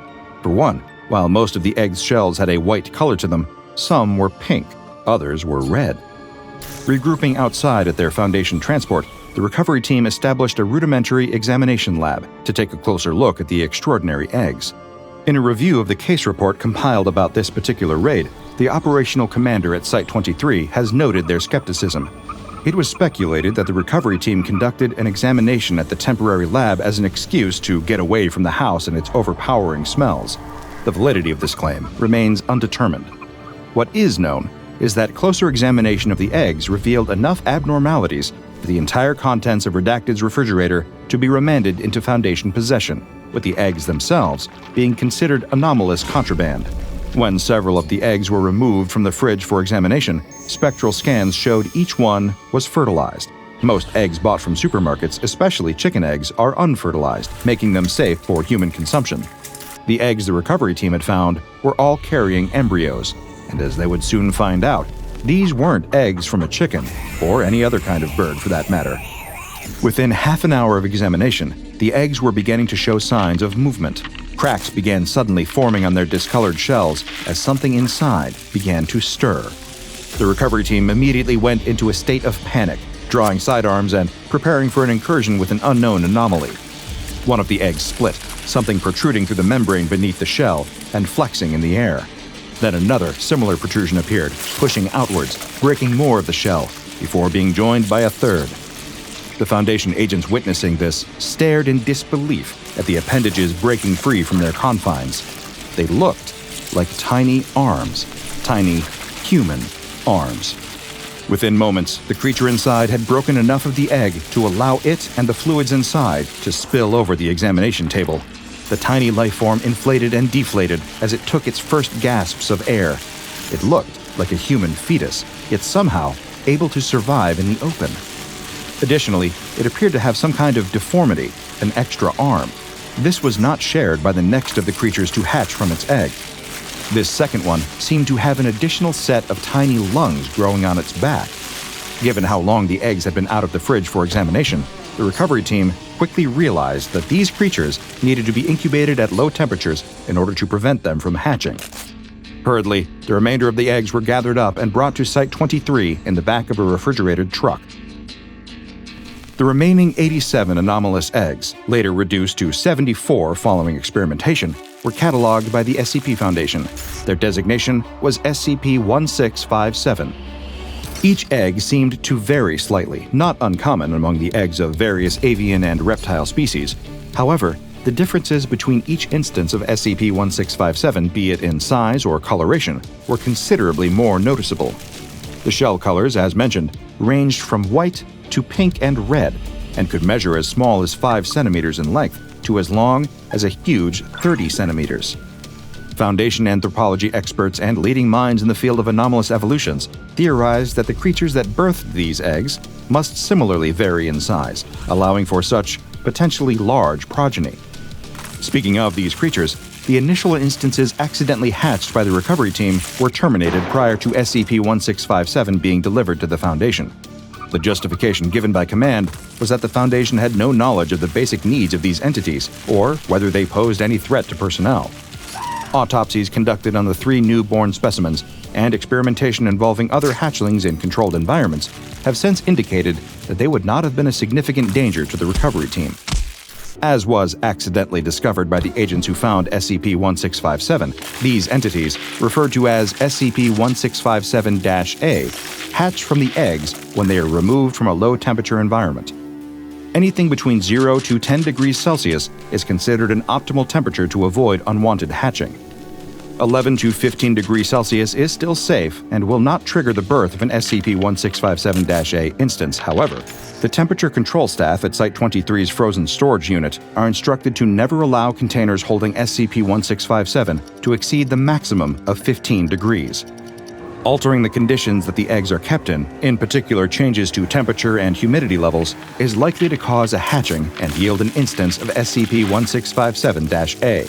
For one, while most of the eggs' shells had a white color to them, some were pink, others were red. Regrouping outside at their Foundation transport, the recovery team established a rudimentary examination lab to take a closer look at the extraordinary eggs. In a review of the case report compiled about this particular raid, the operational commander at Site-23 has noted their skepticism. It was speculated that the recovery team conducted an examination at the temporary lab as an excuse to get away from the house and its overpowering smells. The validity of this claim remains undetermined. What is known is that closer examination of the eggs revealed enough abnormalities for the entire contents of Redacted's refrigerator to be remanded into Foundation possession, with the eggs themselves being considered anomalous contraband. When several of the eggs were removed from the fridge for examination, spectral scans showed each one was fertilized. Most eggs bought from supermarkets, especially chicken eggs, are unfertilized, making them safe for human consumption. The eggs the recovery team had found were all carrying embryos, and as they would soon find out, these weren't eggs from a chicken, or any other kind of bird for that matter. Within half an hour of examination, the eggs were beginning to show signs of movement. Cracks began suddenly forming on their discolored shells as something inside began to stir. The recovery team immediately went into a state of panic, drawing sidearms and preparing for an incursion with an unknown anomaly. One of the eggs split, something protruding through the membrane beneath the shell and flexing in the air. Then another similar protrusion appeared, pushing outwards, breaking more of the shell, before being joined by a third. The Foundation agents witnessing this stared in disbelief at the appendages breaking free from their confines. They looked like tiny arms, tiny human arms. Within moments, the creature inside had broken enough of the egg to allow it and the fluids inside to spill over the examination table. The tiny life form inflated and deflated as it took its first gasps of air. It looked like a human fetus, yet somehow able to survive in the open. Additionally, it appeared to have some kind of deformity, an extra arm. This was not shared by the next of the creatures to hatch from its egg. This second one seemed to have an additional set of tiny lungs growing on its back. Given how long the eggs had been out of the fridge for examination, the recovery team quickly realized that these creatures needed to be incubated at low temperatures in order to prevent them from hatching. Hurriedly, the remainder of the eggs were gathered up and brought to Site-23 in the back of a refrigerated truck. The remaining 87 anomalous eggs, later reduced to 74 following experimentation, were cataloged by the SCP Foundation. Their designation was SCP-1657. Each egg seemed to vary slightly, not uncommon among the eggs of various avian and reptile species. However, the differences between each instance of SCP-1657, be it in size or coloration, were considerably more noticeable. The shell colors, as mentioned, ranged from white to pink and red, and could measure as small as 5 centimeters in length to as long as a huge 30 centimeters. Foundation anthropology experts and leading minds in the field of anomalous evolutions theorized that the creatures that birthed these eggs must similarly vary in size, allowing for such potentially large progeny. Speaking of these creatures, the initial instances accidentally hatched by the recovery team were terminated prior to SCP-1657 being delivered to the Foundation. The justification given by Command was that the Foundation had no knowledge of the basic needs of these entities, or whether they posed any threat to personnel. Autopsies conducted on the 3 newborn specimens and experimentation involving other hatchlings in controlled environments have since indicated that they would not have been a significant danger to the recovery team. As was accidentally discovered by the agents who found SCP-1657, these entities, referred to as SCP-1657-A, hatch from the eggs when they are removed from a low-temperature environment. Anything between 0 to 10 degrees Celsius is considered an optimal temperature to avoid unwanted hatching. 11 to 15 degrees Celsius is still safe and will not trigger the birth of an SCP-1657-A instance. However, the temperature control staff at Site-23's frozen storage unit are instructed to never allow containers holding SCP-1657 to exceed the maximum of 15 degrees. Altering the conditions that the eggs are kept in particular changes to temperature and humidity levels, is likely to cause a hatching and yield an instance of SCP-1657-A.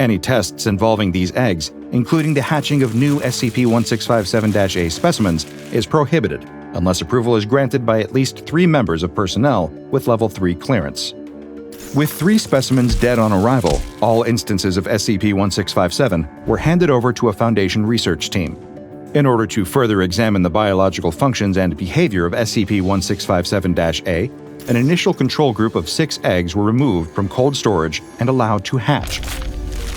Any tests involving these eggs, including the hatching of new SCP-1657-A specimens, is prohibited unless approval is granted by at least 3 members of personnel with Level 3 clearance. With 3 specimens dead on arrival, all instances of SCP-1657 were handed over to a Foundation research team. In order to further examine the biological functions and behavior of SCP-1657-A, an initial control group of 6 eggs were removed from cold storage and allowed to hatch.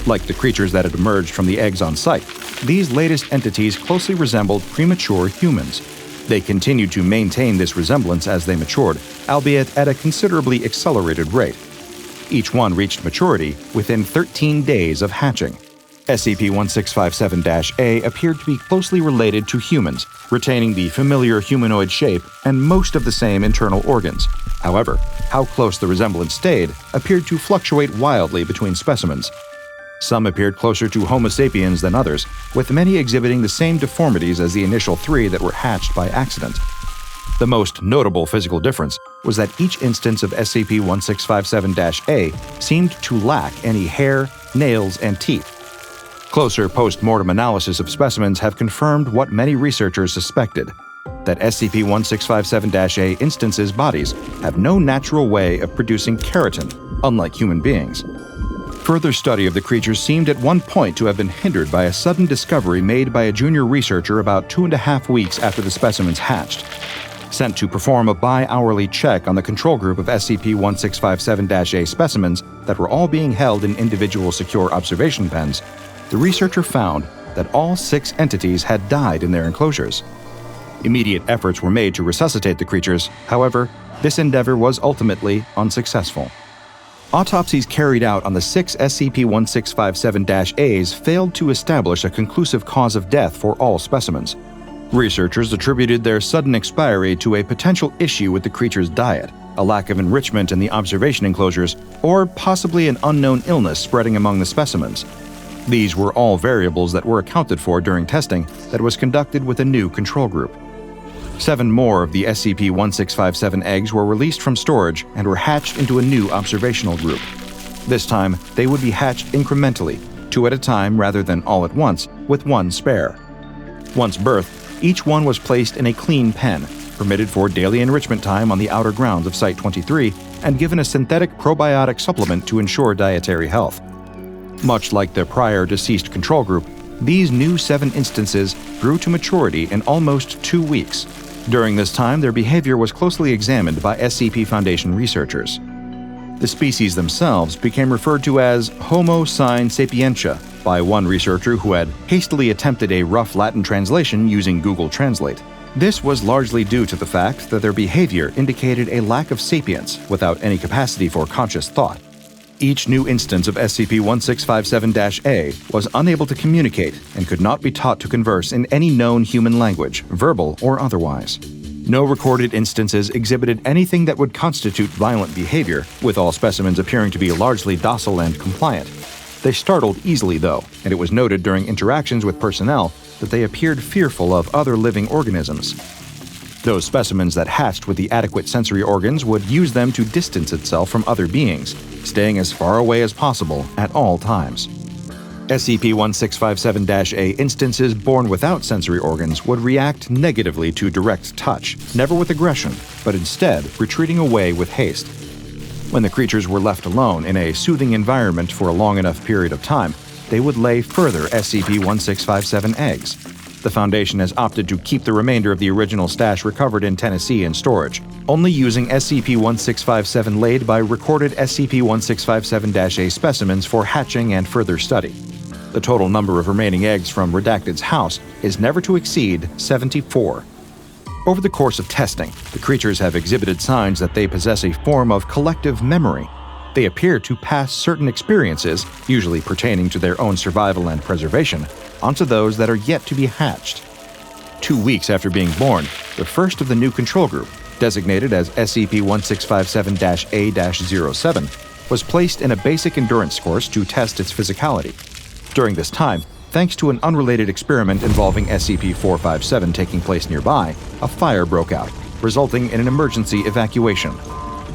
Like the creatures that had emerged from the eggs on site, these latest entities closely resembled premature humans. They continued to maintain this resemblance as they matured, albeit at a considerably accelerated rate. Each one reached maturity within 13 days of hatching. SCP-1657-A appeared to be closely related to humans, retaining the familiar humanoid shape and most of the same internal organs. However, how close the resemblance stayed appeared to fluctuate wildly between specimens. Some appeared closer to Homo sapiens than others, with many exhibiting the same deformities as the initial 3 that were hatched by accident. The most notable physical difference was that each instance of SCP-1657-A seemed to lack any hair, nails, and teeth. Closer post-mortem analysis of specimens have confirmed what many researchers suspected, that SCP-1657-A instances' bodies have no natural way of producing keratin, unlike human beings. Further study of the creatures seemed at one point to have been hindered by a sudden discovery made by a junior researcher about 2.5 weeks after the specimens hatched. Sent to perform a bi-hourly check on the control group of SCP-1657-A specimens that were all being held in individual secure observation pens, the researcher found that all 6 entities had died in their enclosures. Immediate efforts were made to resuscitate the creatures. However, this endeavor was ultimately unsuccessful. Autopsies carried out on the 6 SCP-1657-A's failed to establish a conclusive cause of death for all specimens. Researchers attributed their sudden expiry to a potential issue with the creature's diet, a lack of enrichment in the observation enclosures, or possibly an unknown illness spreading among the specimens. These were all variables that were accounted for during testing that was conducted with a new control group. 7 more of the SCP-1657 eggs were released from storage and were hatched into a new observational group. This time, they would be hatched incrementally, 2 at a time rather than all at once, with 1 spare. Once birthed, each one was placed in a clean pen, permitted for daily enrichment time on the outer grounds of Site-23, and given a synthetic probiotic supplement to ensure dietary health. Much like the prior deceased control group, these new 7 instances grew to maturity in almost 2 weeks. During this time, their behavior was closely examined by SCP Foundation researchers. The species themselves became referred to as Homo sine sapientia by one researcher who had hastily attempted a rough Latin translation using Google Translate. This was largely due to the fact that their behavior indicated a lack of sapience without any capacity for conscious thought. Each new instance of SCP-1657-A was unable to communicate and could not be taught to converse in any known human language, verbal or otherwise. No recorded instances exhibited anything that would constitute violent behavior, with all specimens appearing to be largely docile and compliant. They startled easily, though, and it was noted during interactions with personnel that they appeared fearful of other living organisms. Those specimens that hatched with the adequate sensory organs would use them to distance itself from other beings, staying as far away as possible at all times. SCP-1657-A instances born without sensory organs would react negatively to direct touch, never with aggression, but instead retreating away with haste. When the creatures were left alone in a soothing environment for a long enough period of time, they would lay further SCP-1657 eggs. The Foundation has opted to keep the remainder of the original stash recovered in Tennessee in storage, only using SCP-1657 laid by recorded SCP-1657-A specimens for hatching and further study. The total number of remaining eggs from Redacted's house is never to exceed 74. Over the course of testing, the creatures have exhibited signs that they possess a form of collective memory. They appear to pass certain experiences, usually pertaining to their own survival and preservation, onto those that are yet to be hatched. 2 weeks after being born, the first of the new control group, designated as SCP-1657-A-07, was placed in a basic endurance course to test its physicality. During this time, thanks to an unrelated experiment involving SCP-457 taking place nearby, a fire broke out, resulting in an emergency evacuation.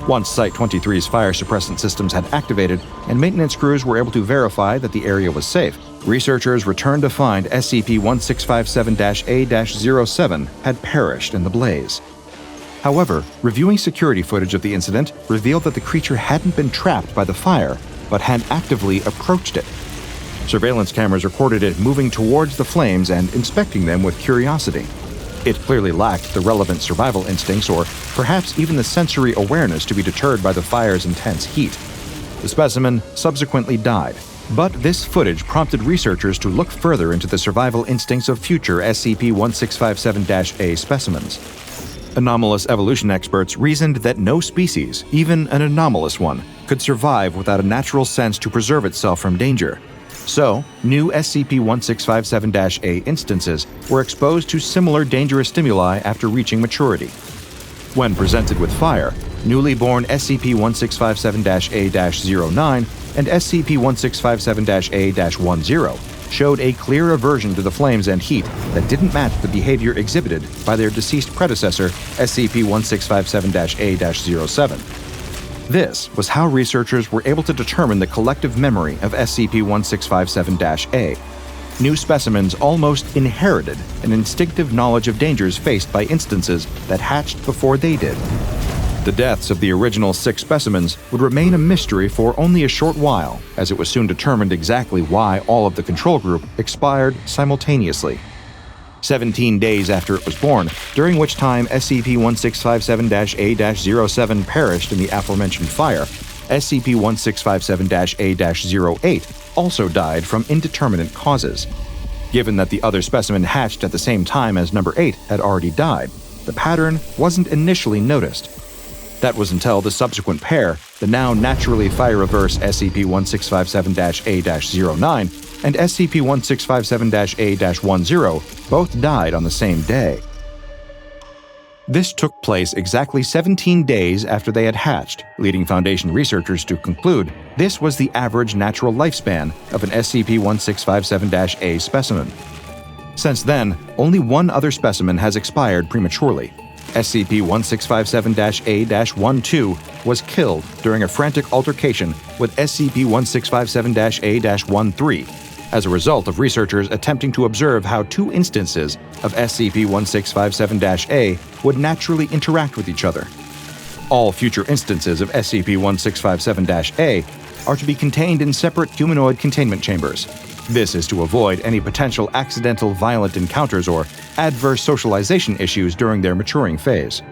Once Site-23's fire suppressant systems had activated and maintenance crews were able to verify that the area was safe, researchers returned to find SCP-1657-A-07 had perished in the blaze. However, reviewing security footage of the incident revealed that the creature hadn't been trapped by the fire, but had actively approached it. Surveillance cameras recorded it moving towards the flames and inspecting them with curiosity. It clearly lacked the relevant survival instincts or perhaps even the sensory awareness to be deterred by the fire's intense heat. The specimen subsequently died, but this footage prompted researchers to look further into the survival instincts of future SCP-1657-A specimens. Anomalous evolution experts reasoned that no species, even an anomalous one, could survive without a natural sense to preserve itself from danger. So, new SCP-1657-A instances were exposed to similar dangerous stimuli after reaching maturity. When presented with fire, newly born SCP-1657-A-09 and SCP-1657-A-10 showed a clear aversion to the flames and heat that didn't match the behavior exhibited by their deceased predecessor, SCP-1657-A-07. This was how researchers were able to determine the collective memory of SCP-1657-A. New specimens almost inherited an instinctive knowledge of dangers faced by instances that hatched before they did. The deaths of the original 6 specimens would remain a mystery for only a short while, as it was soon determined exactly why all of the control group expired simultaneously. 17 days after it was born, during which time SCP-1657-A-07 perished in the aforementioned fire, SCP-1657-A-08 also died from indeterminate causes. Given that the other specimen hatched at the same time as number 8 had already died, the pattern wasn't initially noticed. That was until the subsequent pair, the now naturally fire-averse SCP-1657-A-09 and SCP-1657-A-10 both died on the same day. This took place exactly 17 days after they had hatched, leading Foundation researchers to conclude this was the average natural lifespan of an SCP-1657-A specimen. Since then, only one other specimen has expired prematurely. SCP-1657-A-12 was killed during a frantic altercation with SCP-1657-A-13 as a result of researchers attempting to observe how 2 instances of SCP-1657-A would naturally interact with each other. All future instances of SCP-1657-A are to be contained in separate humanoid containment chambers. This is to avoid any potential accidental violent encounters or adverse socialization issues during their maturing phase.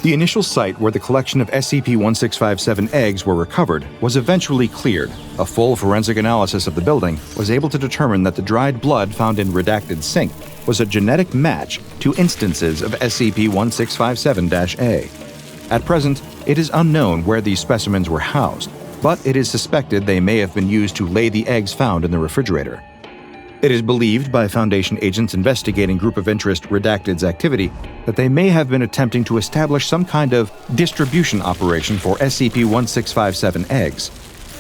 The initial site where the collection of SCP-1657 eggs were recovered was eventually cleared. A full forensic analysis of the building was able to determine that the dried blood found in Redacted's sink was a genetic match to instances of SCP-1657-A. At present, it is unknown where these specimens were housed, but it is suspected they may have been used to lay the eggs found in the refrigerator. It is believed by Foundation agents investigating Group of Interest Redacted's activity that they may have been attempting to establish some kind of distribution operation for SCP-1657 eggs.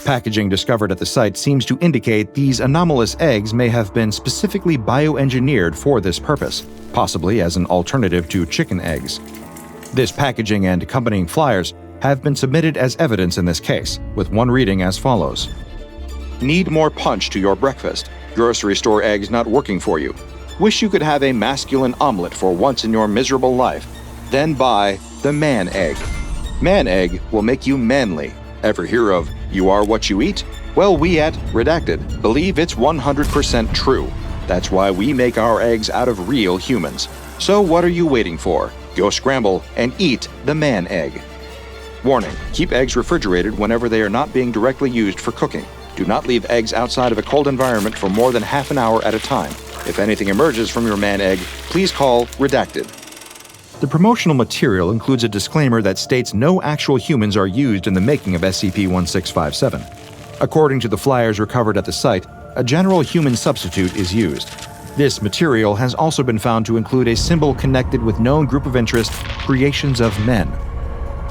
Packaging discovered at the site seems to indicate these anomalous eggs may have been specifically bioengineered for this purpose, possibly as an alternative to chicken eggs. This packaging and accompanying flyers have been submitted as evidence in this case, with one reading as follows. Need more punch to your breakfast. Grocery store eggs not working for you. Wish you could have a masculine omelet for once in your miserable life. Then buy the Man Egg. Man Egg will make you manly. Ever hear of you are what you eat? Well, we at Redacted believe it's 100% true. That's why we make our eggs out of real humans. So what are you waiting for? Go scramble and eat the man egg. Warning, keep eggs refrigerated whenever they are not being directly used for cooking. Do not leave eggs outside of a cold environment for more than half an hour at a time. If anything emerges from your man egg, please call Redacted. The promotional material includes a disclaimer that states no actual humans are used in the making of SCP-1657. According to the flyers recovered at the site, a general human substitute is used. This material has also been found to include a symbol connected with known group of interest, Creations of Men.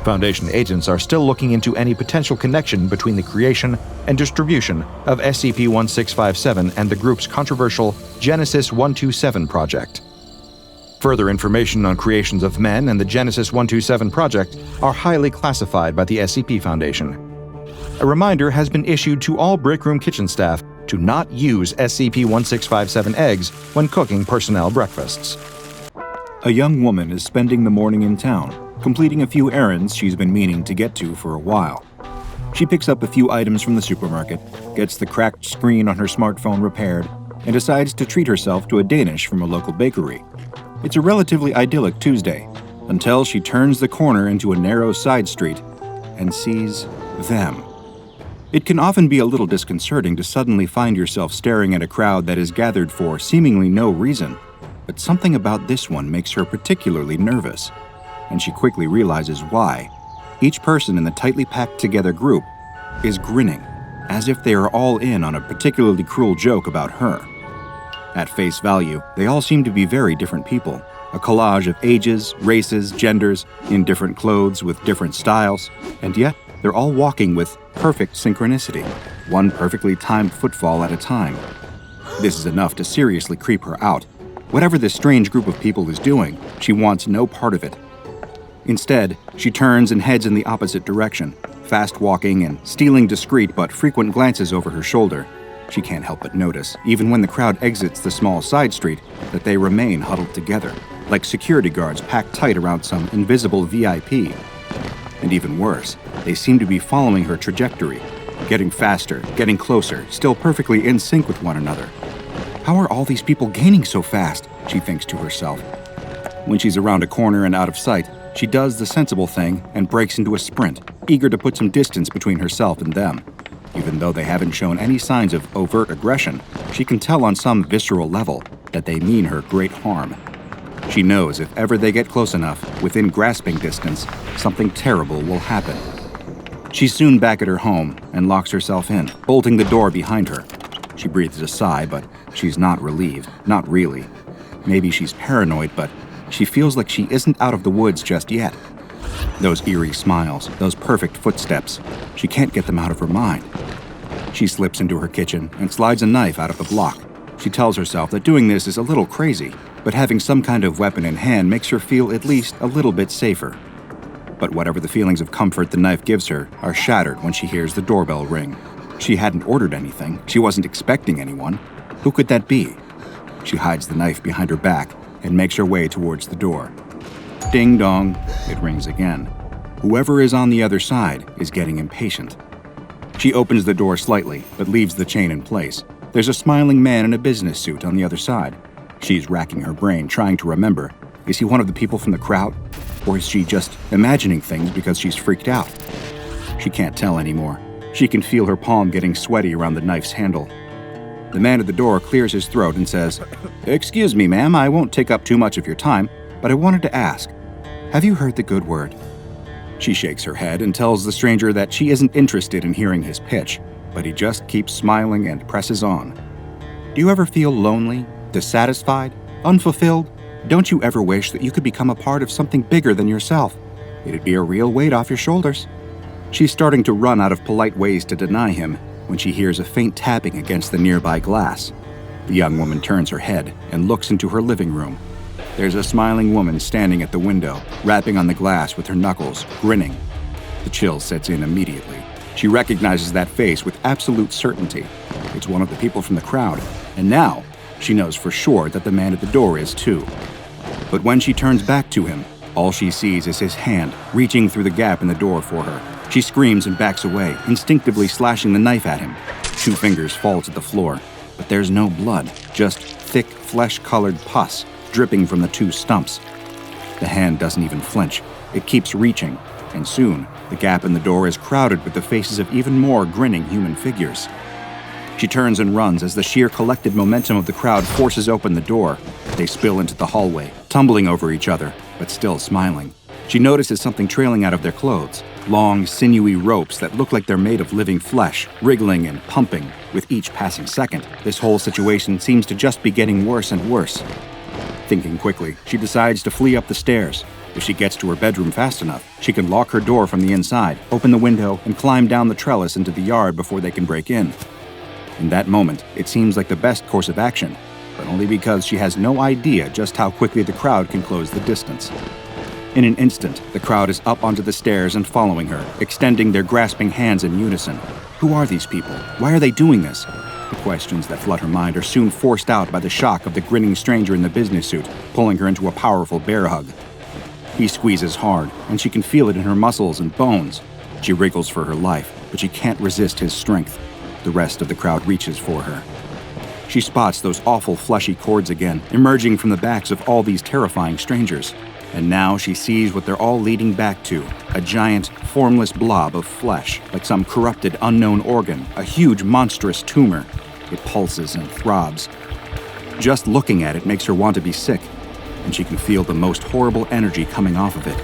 Foundation agents are still looking into any potential connection between the creation and distribution of SCP-1657 and the group's controversial Genesis 127 project. Further information on Creations of Men and the Genesis 127 project are highly classified by the SCP Foundation. A reminder has been issued to all Break Room kitchen staff to not use SCP-1657 eggs when cooking personnel breakfasts. A young woman is spending the morning in town, completing a few errands she's been meaning to get to for a while. She picks up a few items from the supermarket, gets the cracked screen on her smartphone repaired, and decides to treat herself to a Danish from a local bakery. It's a relatively idyllic Tuesday, until she turns the corner into a narrow side street and sees them. It can often be a little disconcerting to suddenly find yourself staring at a crowd that is gathered for seemingly no reason, but something about this one makes her particularly nervous, and she quickly realizes why. Each person in the tightly packed together group is grinning, as if they are all in on a particularly cruel joke about her. At face value, they all seem to be very different people, a collage of ages, races, genders, in different clothes with different styles, and yet they're all walking with perfect synchronicity, one perfectly timed footfall at a time. This is enough to seriously creep her out. Whatever this strange group of people is doing, she wants no part of it. Instead, she turns and heads in the opposite direction, fast walking and stealing discreet but frequent glances over her shoulder. She can't help but notice, even when the crowd exits the small side street, that they remain huddled together, like security guards packed tight around some invisible VIP. And even worse, they seem to be following her trajectory, getting faster, getting closer, still perfectly in sync with one another. How are all these people gaining so fast? She thinks to herself. When she's around a corner and out of sight, she does the sensible thing and breaks into a sprint, eager to put some distance between herself and them. Even though they haven't shown any signs of overt aggression, she can tell on some visceral level that they mean her great harm. She knows if ever they get close enough, within grasping distance, something terrible will happen. She's soon back at her home and locks herself in, bolting the door behind her. She breathes a sigh, but she's not relieved, not really. Maybe she's paranoid, but she feels like she isn't out of the woods just yet. Those eerie smiles, those perfect footsteps, she can't get them out of her mind. She slips into her kitchen and slides a knife out of the block. She tells herself that doing this is a little crazy, but having some kind of weapon in hand makes her feel at least a little bit safer. But whatever the feelings of comfort the knife gives her are shattered when she hears the doorbell ring. She hadn't ordered anything. She wasn't expecting anyone. Who could that be? She hides the knife behind her back and makes her way towards the door. Ding dong, it rings again. Whoever is on the other side is getting impatient. She opens the door slightly, but leaves the chain in place. There's a smiling man in a business suit on the other side. She's racking her brain, trying to remember. Is he one of the people from the crowd? Or is she just imagining things because she's freaked out? She can't tell anymore. She can feel her palm getting sweaty around the knife's handle. The man at the door clears his throat and says, "Excuse me, ma'am, I won't take up too much of your time, but I wanted to ask, have you heard the good word?" She shakes her head and tells the stranger that she isn't interested in hearing his pitch, but he just keeps smiling and presses on. Do you ever feel lonely, dissatisfied, unfulfilled? Don't you ever wish that you could become a part of something bigger than yourself? It'd be a real weight off your shoulders. She's starting to run out of polite ways to deny him when she hears a faint tapping against the nearby glass. The young woman turns her head and looks into her living room. There's a smiling woman standing at the window, rapping on the glass with her knuckles, grinning. The chill sets in immediately. She recognizes that face with absolute certainty. It's one of the people from the crowd, and now she knows for sure that the man at the door is too. But when she turns back to him, all she sees is his hand reaching through the gap in the door for her. She screams and backs away, instinctively slashing the knife at him. 2 fingers fall to the floor, but there's no blood, just thick, flesh-colored pus dripping from the two stumps. The hand doesn't even flinch. It keeps reaching, and soon, the gap in the door is crowded with the faces of even more grinning human figures. She turns and runs as the sheer collective momentum of the crowd forces open the door. They spill into the hallway, tumbling over each other, but still smiling. She notices something trailing out of their clothes, long, sinewy ropes that look like they're made of living flesh, wriggling and pumping with each passing second. This whole situation seems to just be getting worse and worse. Thinking quickly, she decides to flee up the stairs. If she gets to her bedroom fast enough, she can lock her door from the inside, open the window, and climb down the trellis into the yard before they can break in. In that moment, it seems like the best course of action, but only because she has no idea just how quickly the crowd can close the distance. In an instant, the crowd is up onto the stairs and following her, extending their grasping hands in unison. Who are these people? Why are they doing this? The questions that flood her mind are soon forced out by the shock of the grinning stranger in the business suit, pulling her into a powerful bear hug. He squeezes hard, and she can feel it in her muscles and bones. She wriggles for her life, but she can't resist his strength. The rest of the crowd reaches for her. She spots those awful fleshy cords again, emerging from the backs of all these terrifying strangers. And now she sees what they're all leading back to, a giant, formless blob of flesh, like some corrupted, unknown organ, a huge, monstrous tumor. It pulses and throbs. Just looking at it makes her want to be sick, and she can feel the most horrible energy coming off of it.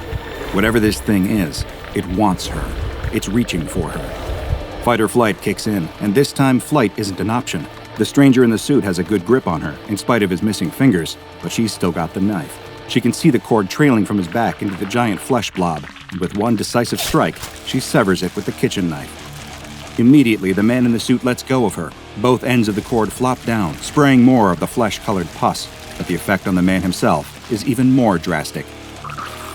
Whatever this thing is, it wants her. It's reaching for her. Fight or flight kicks in, and this time flight isn't an option. The stranger in the suit has a good grip on her, in spite of his missing fingers, but she's still got the knife. She can see the cord trailing from his back into the giant flesh blob, and with one decisive strike, she severs it with the kitchen knife. Immediately, the man in the suit lets go of her. Both ends of the cord flop down, spraying more of the flesh-colored pus, but the effect on the man himself is even more drastic.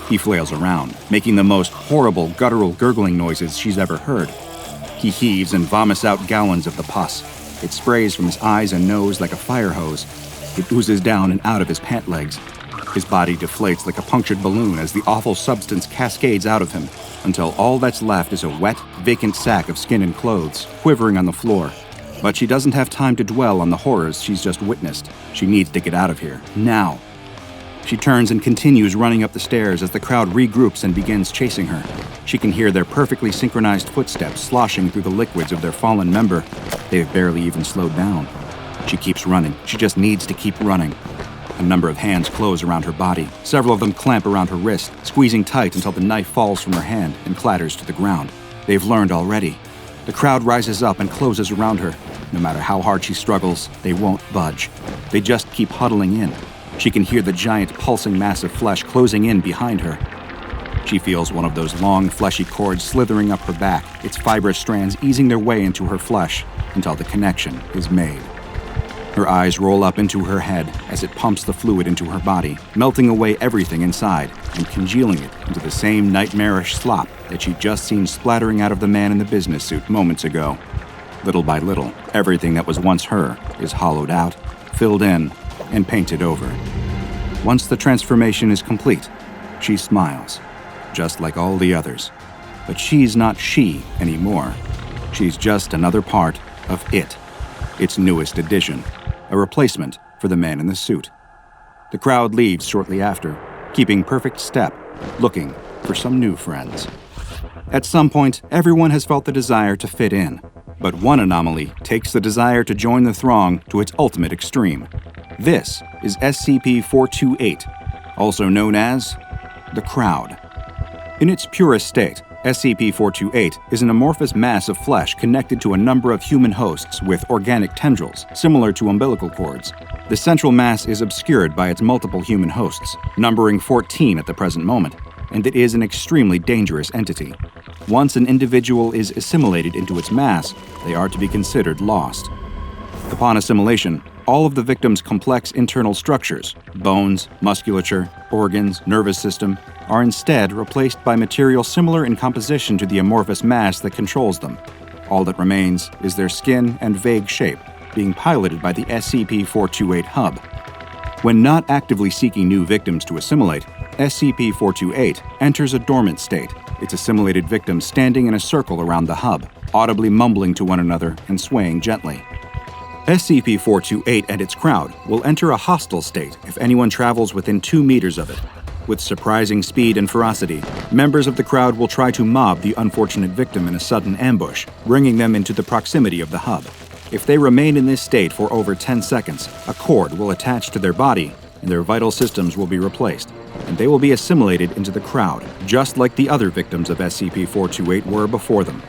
He flails around, making the most horrible guttural gurgling noises she's ever heard. He heaves and vomits out gallons of the pus. It sprays from his eyes and nose like a fire hose. It oozes down and out of his pant legs. His body deflates like a punctured balloon as the awful substance cascades out of him, until all that's left is a wet, vacant sack of skin and clothes, quivering on the floor. But she doesn't have time to dwell on the horrors she's just witnessed. She needs to get out of here, now. She turns and continues running up the stairs as the crowd regroups and begins chasing her. She can hear their perfectly synchronized footsteps sloshing through the liquids of their fallen member. They've barely even slowed down. She keeps running. She just needs to keep running. A number of hands close around her body. Several of them clamp around her wrist, squeezing tight until the knife falls from her hand and clatters to the ground. They've learned already. The crowd rises up and closes around her. No matter how hard she struggles, they won't budge. They just keep huddling in. She can hear the giant pulsing mass of flesh closing in behind her. She feels one of those long, fleshy cords slithering up her back, its fibrous strands easing their way into her flesh until the connection is made. Her eyes roll up into her head as it pumps the fluid into her body, melting away everything inside and congealing it into the same nightmarish slop that she'd just seen splattering out of the man in the business suit moments ago. Little by little, everything that was once her is hollowed out, filled in, and painted over. Once the transformation is complete, she smiles, just like all the others. But she's not she anymore. She's just another part of it, its newest addition. A replacement for the man in the suit. The crowd leaves shortly after, keeping perfect step, looking for some new friends. At some point, everyone has felt the desire to fit in, but one anomaly takes the desire to join the throng to its ultimate extreme. This is SCP-428, also known as the Crowd. In its purest state, SCP-428 is an amorphous mass of flesh connected to a number of human hosts with organic tendrils, similar to umbilical cords. The central mass is obscured by its multiple human hosts, numbering 14 at the present moment, and it is an extremely dangerous entity. Once an individual is assimilated into its mass, they are to be considered lost. Upon assimilation, all of the victim's complex internal structures, bones, musculature, organs, nervous system, are instead replaced by material similar in composition to the amorphous mass that controls them. All that remains is their skin and vague shape, being piloted by the SCP-428 hub. When not actively seeking new victims to assimilate, SCP-428 enters a dormant state, its assimilated victims standing in a circle around the hub, audibly mumbling to one another and swaying gently. SCP-428 and its crowd will enter a hostile state if anyone travels within 2 meters of it. With surprising speed and ferocity, members of the crowd will try to mob the unfortunate victim in a sudden ambush, bringing them into the proximity of the hub. If they remain in this state for over 10 seconds, a cord will attach to their body and their vital systems will be replaced, and they will be assimilated into the crowd, just like the other victims of SCP-428 were before them.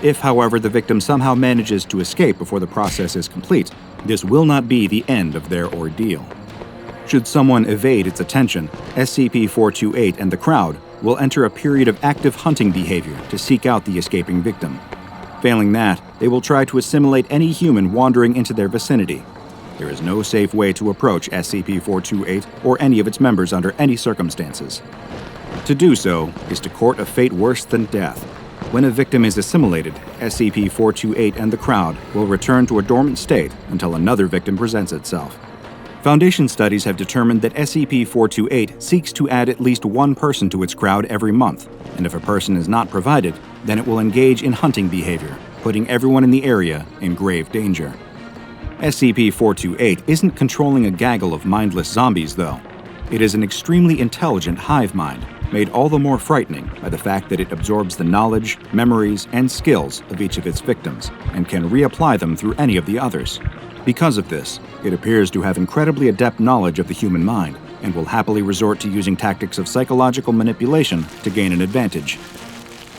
If, however, the victim somehow manages to escape before the process is complete, this will not be the end of their ordeal. Should someone evade its attention, SCP-428 and the crowd will enter a period of active hunting behavior to seek out the escaping victim. Failing that, they will try to assimilate any human wandering into their vicinity. There is no safe way to approach SCP-428 or any of its members under any circumstances. To do so is to court a fate worse than death. When a victim is assimilated, SCP-428 and the crowd will return to a dormant state until another victim presents itself. Foundation studies have determined that SCP-428 seeks to add at least one person to its crowd every month, and if a person is not provided, then it will engage in hunting behavior, putting everyone in the area in grave danger. SCP-428 isn't controlling a gaggle of mindless zombies, though. It is an extremely intelligent hive mind, made all the more frightening by the fact that it absorbs the knowledge, memories, and skills of each of its victims, and can reapply them through any of the others. Because of this, it appears to have incredibly adept knowledge of the human mind, and will happily resort to using tactics of psychological manipulation to gain an advantage.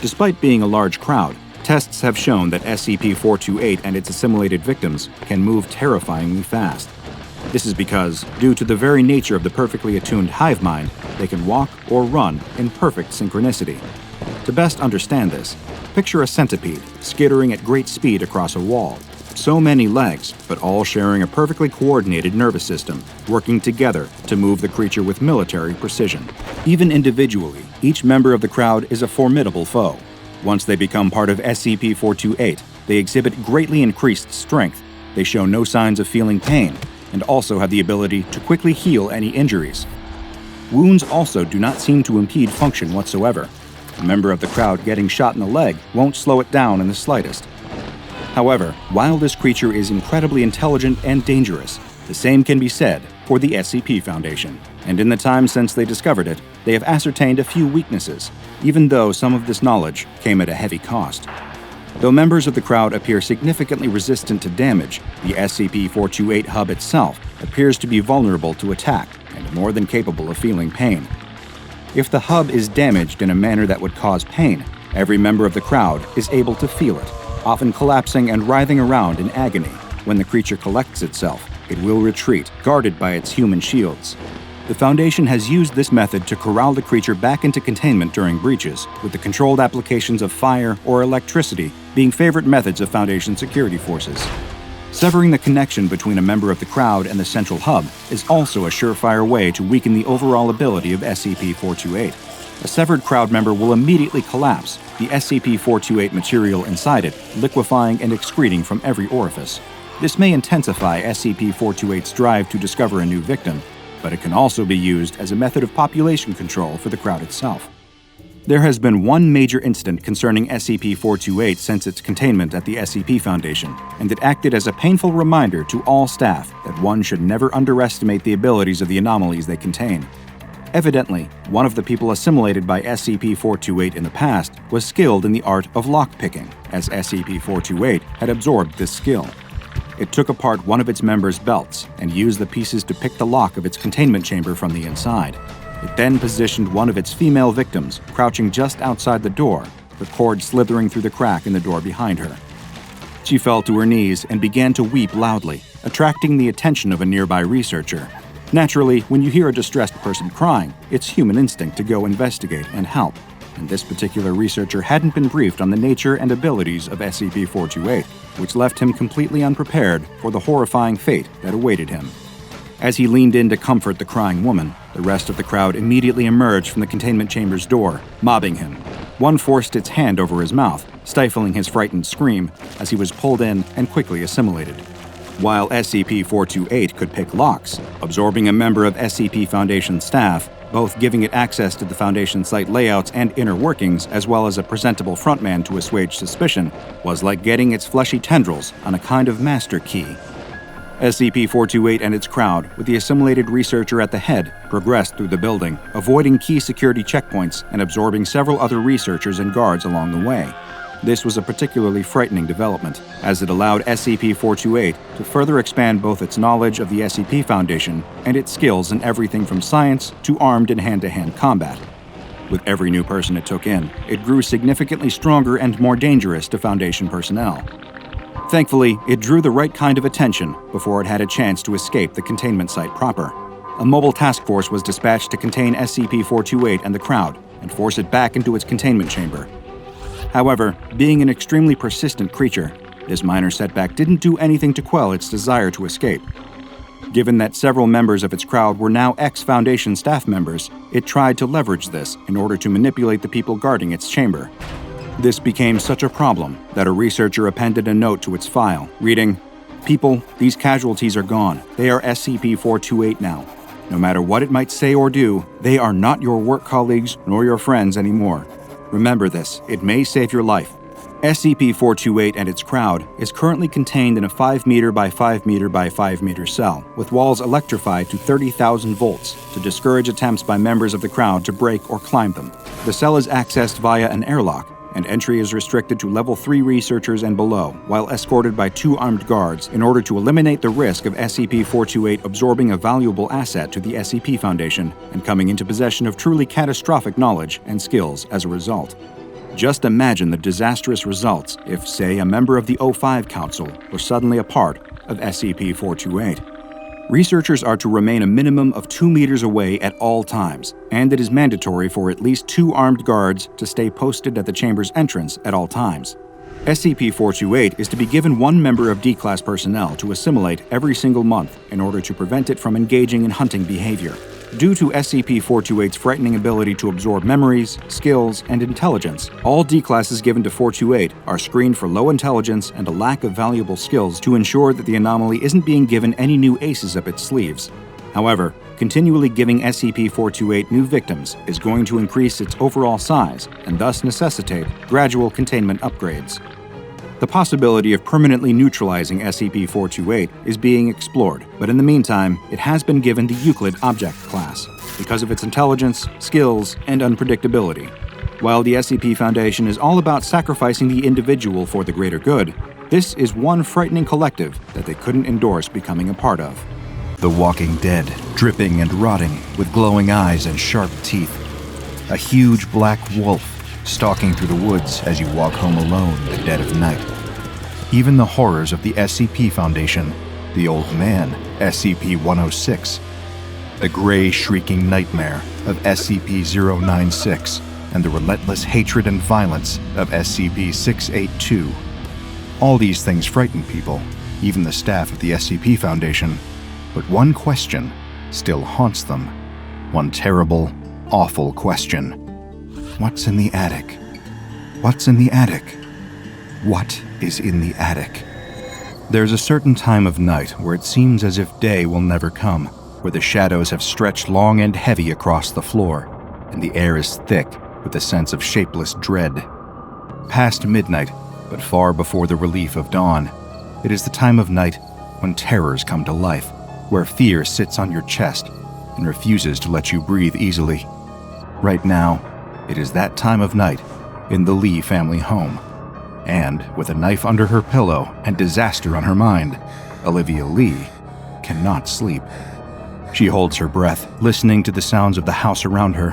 Despite being a large crowd, tests have shown that SCP-428 and its assimilated victims can move terrifyingly fast. This is because, due to the very nature of the perfectly attuned hive mind, they can walk or run in perfect synchronicity. To best understand this, picture a centipede skittering at great speed across a wall. So many legs, but all sharing a perfectly coordinated nervous system, working together to move the creature with military precision. Even individually, each member of the crowd is a formidable foe. Once they become part of SCP-428, they exhibit greatly increased strength, they show no signs of feeling pain, and also have the ability to quickly heal any injuries. Wounds also do not seem to impede function whatsoever. A member of the crowd getting shot in the leg won't slow it down in the slightest. However, while this creature is incredibly intelligent and dangerous, the same can be said for the SCP Foundation, and in the time since they discovered it, they have ascertained a few weaknesses, even though some of this knowledge came at a heavy cost. Though members of the crowd appear significantly resistant to damage, the SCP-428 hub itself appears to be vulnerable to attack and more than capable of feeling pain. If the hub is damaged in a manner that would cause pain, every member of the crowd is able to feel it, often collapsing and writhing around in agony. When the creature collects itself, it will retreat, guarded by its human shields. The Foundation has used this method to corral the creature back into containment during breaches, with the controlled applications of fire or electricity being favorite methods of Foundation security forces. Severing the connection between a member of the crowd and the central hub is also a surefire way to weaken the overall ability of SCP-428. A severed crowd member will immediately collapse, the SCP-428 material inside it liquefying and excreting from every orifice. This may intensify SCP-428's drive to discover a new victim, but it can also be used as a method of population control for the crowd itself. There has been one major incident concerning SCP-428 since its containment at the SCP Foundation, and it acted as a painful reminder to all staff that one should never underestimate the abilities of the anomalies they contain. Evidently, one of the people assimilated by SCP-428 in the past was skilled in the art of lockpicking, as SCP-428 had absorbed this skill. It took apart one of its members' belts and used the pieces to pick the lock of its containment chamber from the inside. It then positioned one of its female victims crouching just outside the door, the cord slithering through the crack in the door behind her. She fell to her knees and began to weep loudly, attracting the attention of a nearby researcher. Naturally, when you hear a distressed person crying, it's human instinct to go investigate and help, and this particular researcher hadn't been briefed on the nature and abilities of SCP-428, which left him completely unprepared for the horrifying fate that awaited him. As he leaned in to comfort the crying woman, the rest of the crowd immediately emerged from the containment chamber's door, mobbing him. One forced its hand over his mouth, stifling his frightened scream as he was pulled in and quickly assimilated. While SCP-428 could pick locks, absorbing a member of SCP Foundation staff, both giving it access to the Foundation site layouts and inner workings, as well as a presentable frontman to assuage suspicion, was like getting its fleshy tendrils on a kind of master key. SCP-428 and its crowd, with the assimilated researcher at the head, progressed through the building, avoiding key security checkpoints and absorbing several other researchers and guards along the way. This was a particularly frightening development, as it allowed SCP-428 to further expand both its knowledge of the SCP Foundation and its skills in everything from science to armed and hand-to-hand combat. With every new person it took in, it grew significantly stronger and more dangerous to Foundation personnel. Thankfully, it drew the right kind of attention before it had a chance to escape the containment site proper. A mobile task force was dispatched to contain SCP-428 and the crowd and force it back into its containment chamber. However, being an extremely persistent creature, this minor setback didn't do anything to quell its desire to escape. Given that several members of its crowd were now ex-Foundation staff members, it tried to leverage this in order to manipulate the people guarding its chamber. This became such a problem that a researcher appended a note to its file, reading, "People, these casualties are gone. They are SCP-428 now. No matter what it might say or do, they are not your work colleagues nor your friends anymore. Remember this, it may save your life." SCP-428 and its crowd is currently contained in a 5 meter by 5 meter by 5 meter cell, with walls electrified to 30,000 volts to discourage attempts by members of the crowd to break or climb them. The cell is accessed via an airlock, and entry is restricted to Level 3 researchers and below, while escorted by 2 armed guards in order to eliminate the risk of SCP-428 absorbing a valuable asset to the SCP Foundation and coming into possession of truly catastrophic knowledge and skills as a result. Just imagine the disastrous results if, say, a member of the O5 Council were suddenly a part of SCP-428. Researchers are to remain a minimum of 2 meters away at all times, and it is mandatory for at least 2 armed guards to stay posted at the chamber's entrance at all times. SCP-428 is to be given 1 member of D-Class personnel to assimilate every single month in order to prevent it from engaging in hunting behavior. Due to SCP-428's frightening ability to absorb memories, skills, and intelligence, all D-classes given to 428 are screened for low intelligence and a lack of valuable skills to ensure that the anomaly isn't being given any new aces up its sleeves. However, continually giving SCP-428 new victims is going to increase its overall size and thus necessitate gradual containment upgrades. The possibility of permanently neutralizing SCP-428 is being explored, but in the meantime, it has been given the Euclid Object Class because of its intelligence, skills, and unpredictability. While the SCP Foundation is all about sacrificing the individual for the greater good, this is one frightening collective that they couldn't endorse becoming a part of. The Walking Dead, dripping and rotting, with glowing eyes and sharp teeth. A huge black wolf stalking through the woods as you walk home alone in the dead of night. Even the horrors of the SCP Foundation, the old man, SCP-106, the gray shrieking nightmare of SCP-096, and the relentless hatred and violence of SCP-682. All these things frighten people, even the staff of the SCP Foundation, but one question still haunts them. One terrible, awful question. What's in the attic? What's in the attic? What is in the attic? There's a certain time of night where it seems as if day will never come, where the shadows have stretched long and heavy across the floor, and the air is thick with a sense of shapeless dread. Past midnight, but far before the relief of dawn, it is the time of night when terrors come to life, where fear sits on your chest and refuses to let you breathe easily. Right now, it is that time of night in the Lee family home. And with a knife under her pillow and disaster on her mind, Olivia Lee cannot sleep. She holds her breath, listening to the sounds of the house around her.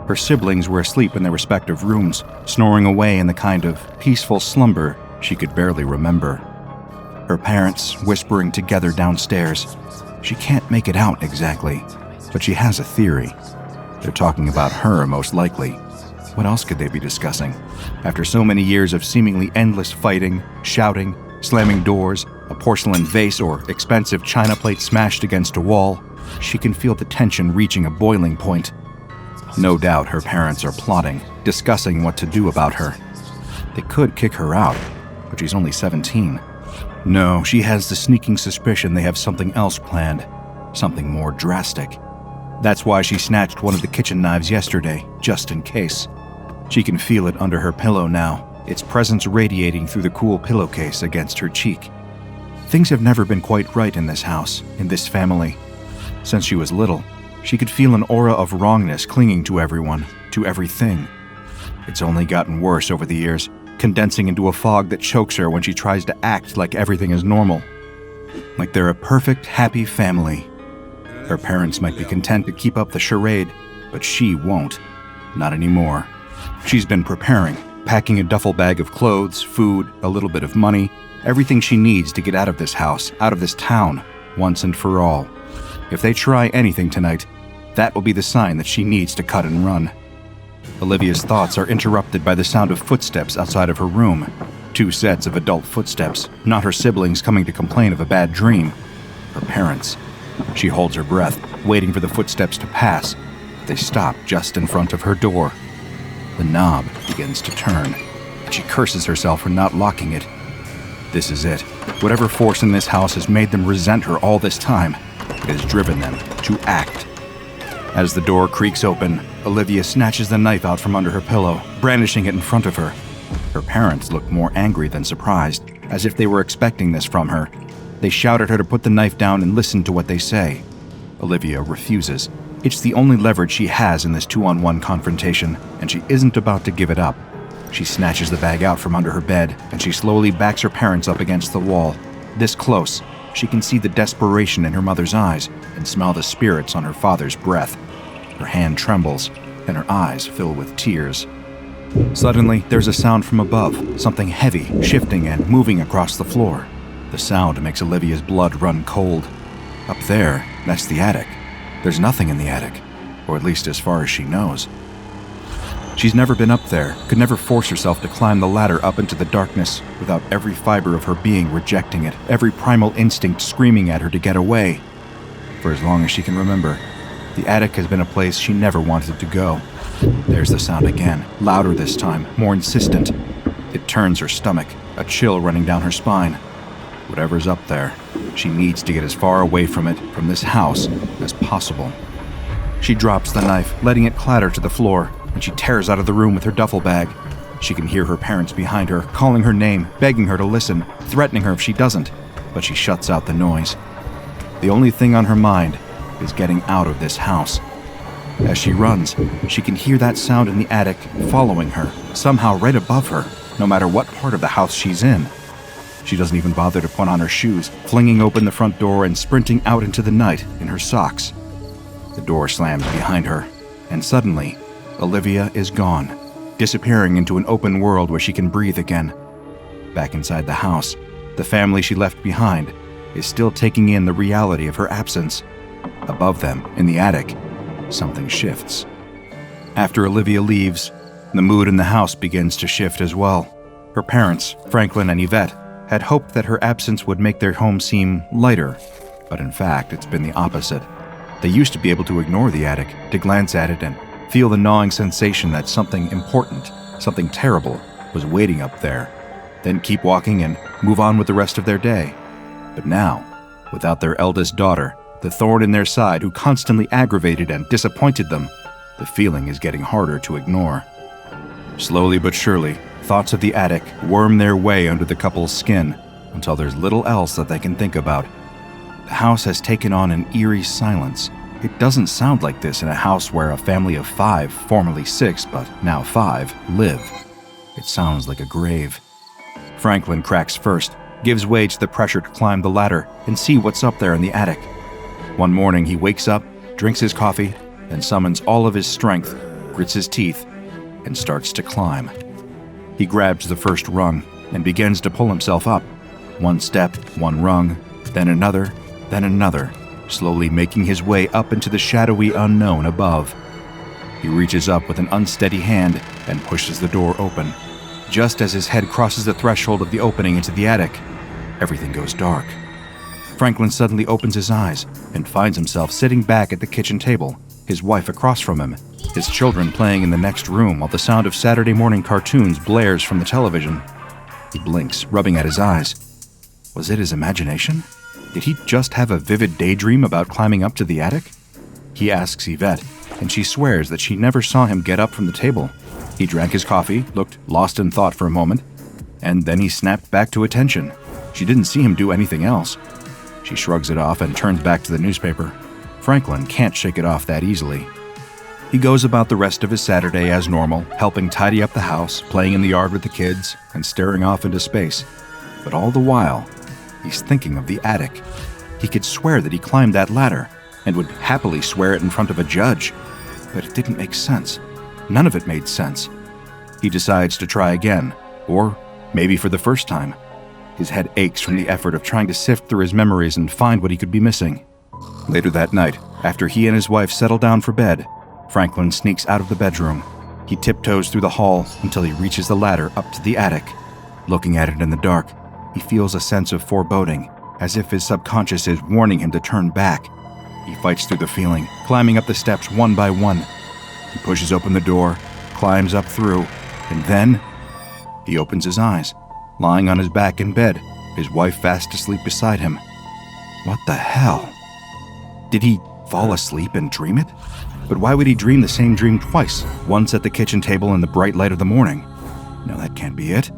Her siblings were asleep in their respective rooms, snoring away in the kind of peaceful slumber she could barely remember. Her parents whispering together downstairs. She can't make it out exactly, but she has a theory. They're talking about her, most likely. What else could they be discussing? After so many years of seemingly endless fighting, shouting, slamming doors, a porcelain vase or expensive china plate smashed against a wall, she can feel the tension reaching a boiling point. No doubt her parents are plotting, discussing what to do about her. They could kick her out, but she's only 17. No, she has the sneaking suspicion they have something else planned, something more drastic. That's why she snatched one of the kitchen knives yesterday, just in case. She can feel it under her pillow now, its presence radiating through the cool pillowcase against her cheek. Things have never been quite right in this house, in this family. Since she was little, she could feel an aura of wrongness clinging to everyone, to everything. It's only gotten worse over the years, condensing into a fog that chokes her when she tries to act like everything is normal. Like they're a perfect, happy family. Her parents might be content to keep up the charade, but she won't. Not anymore. She's been preparing, packing a duffel bag of clothes, food, a little bit of money, everything she needs to get out of this house, out of this town, once and for all. If they try anything tonight, that will be the sign that she needs to cut and run. Olivia's thoughts are interrupted by the sound of footsteps outside of her room. 2 sets of adult footsteps, not her siblings coming to complain of a bad dream. Her parents. She holds her breath, waiting for the footsteps to pass. They stop just in front of her door. The knob begins to turn, and she curses herself for not locking it. This is it. Whatever force in this house has made them resent her all this time, it has driven them to act. As the door creaks open, Olivia snatches the knife out from under her pillow, brandishing it in front of her. Her parents look more angry than surprised, as if they were expecting this from her. They shout at her to put the knife down and listen to what they say. Olivia refuses. It's the only leverage she has in this 2-on-1 confrontation, and she isn't about to give it up. She snatches the bag out from under her bed, and she slowly backs her parents up against the wall. This close, she can see the desperation in her mother's eyes and smell the spirits on her father's breath. Her hand trembles, and her eyes fill with tears. Suddenly, there's a sound from above, something heavy, shifting and moving across the floor. The sound makes Olivia's blood run cold. Up there, that's the attic. There's nothing in the attic, or at least as far as she knows. She's never been up there, could never force herself to climb the ladder up into the darkness without every fiber of her being rejecting it, every primal instinct screaming at her to get away. For as long as she can remember, the attic has been a place she never wanted to go. There's the sound again, louder this time, more insistent. It turns her stomach, a chill running down her spine. Whatever's up there, she needs to get as far away from it, from this house, as possible. She drops the knife, letting it clatter to the floor, and she tears out of the room with her duffel bag. She can hear her parents behind her, calling her name, begging her to listen, threatening her if she doesn't, but she shuts out the noise. The only thing on her mind is getting out of this house. As she runs, she can hear that sound in the attic following her, somehow right above her, no matter what part of the house she's in. She doesn't even bother to put on her shoes, flinging open the front door and sprinting out into the night in her socks. The door slams behind her, and suddenly, Olivia is gone, disappearing into an open world where she can breathe again. Back inside the house, the family she left behind is still taking in the reality of her absence. Above them, in the attic, something shifts. After Olivia leaves, the mood in the house begins to shift as well. Her parents, Franklin and Yvette, had hoped that her absence would make their home seem lighter, but in fact, it's been the opposite. They used to be able to ignore the attic, to glance at it and feel the gnawing sensation that something important, something terrible, was waiting up there, then keep walking and move on with the rest of their day. But now, without their eldest daughter, the thorn in their side who constantly aggravated and disappointed them, the feeling is getting harder to ignore. Slowly but surely, thoughts of the attic worm their way under the couple's skin until there's little else that they can think about. The house has taken on an eerie silence. It doesn't sound like this in a house where a family of 5, formerly 6, but now 5, live. It sounds like a grave. Franklin cracks first, gives way to the pressure to climb the ladder and see what's up there in the attic. One morning he wakes up, drinks his coffee, then summons all of his strength, grits his teeth, and starts to climb. He grabs the first rung and begins to pull himself up. One step, one rung, then another, slowly making his way up into the shadowy unknown above. He reaches up with an unsteady hand and pushes the door open. Just as his head crosses the threshold of the opening into the attic, everything goes dark. Franklin suddenly opens his eyes and finds himself sitting back at the kitchen table, his wife across from him, his children playing in the next room while the sound of Saturday morning cartoons blares from the television. He blinks, rubbing at his eyes. Was it his imagination? Did he just have a vivid daydream about climbing up to the attic? He asks Yvette, and she swears that she never saw him get up from the table. He drank his coffee, looked lost in thought for a moment, and then he snapped back to attention. She didn't see him do anything else. She shrugs it off and turns back to the newspaper. Franklin can't shake it off that easily. He goes about the rest of his Saturday as normal, helping tidy up the house, playing in the yard with the kids, and staring off into space. But all the while, he's thinking of the attic. He could swear that he climbed that ladder, and would happily swear it in front of a judge. But it didn't make sense. None of it made sense. He decides to try again, or maybe for the first time. His head aches from the effort of trying to sift through his memories and find what he could be missing. Later that night, after he and his wife settle down for bed, Franklin sneaks out of the bedroom. He tiptoes through the hall until he reaches the ladder up to the attic. Looking at it in the dark, he feels a sense of foreboding, as if his subconscious is warning him to turn back. He fights through the feeling, climbing up the steps one by one. He pushes open the door, climbs up through, and then he opens his eyes, lying on his back in bed, his wife fast asleep beside him. What the hell? Did he fall asleep and dream it? But why would he dream the same dream twice, once at the kitchen table in the bright light of the morning? No, that can't be it.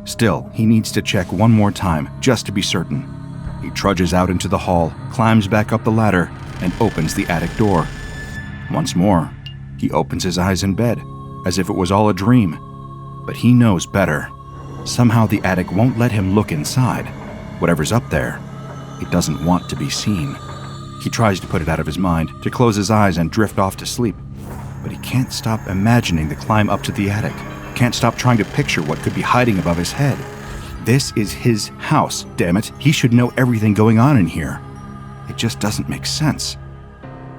Still, he needs to check one more time, just to be certain. He trudges out into the hall, climbs back up the ladder, and opens the attic door. Once more, he opens his eyes in bed, as if it was all a dream. But he knows better. Somehow the attic won't let him look inside. Whatever's up there, it doesn't want to be seen. He tries to put it out of his mind, to close his eyes and drift off to sleep. But he can't stop imagining the climb up to the attic. Can't stop trying to picture what could be hiding above his head. This is his house, damn it. He should know everything going on in here. It just doesn't make sense.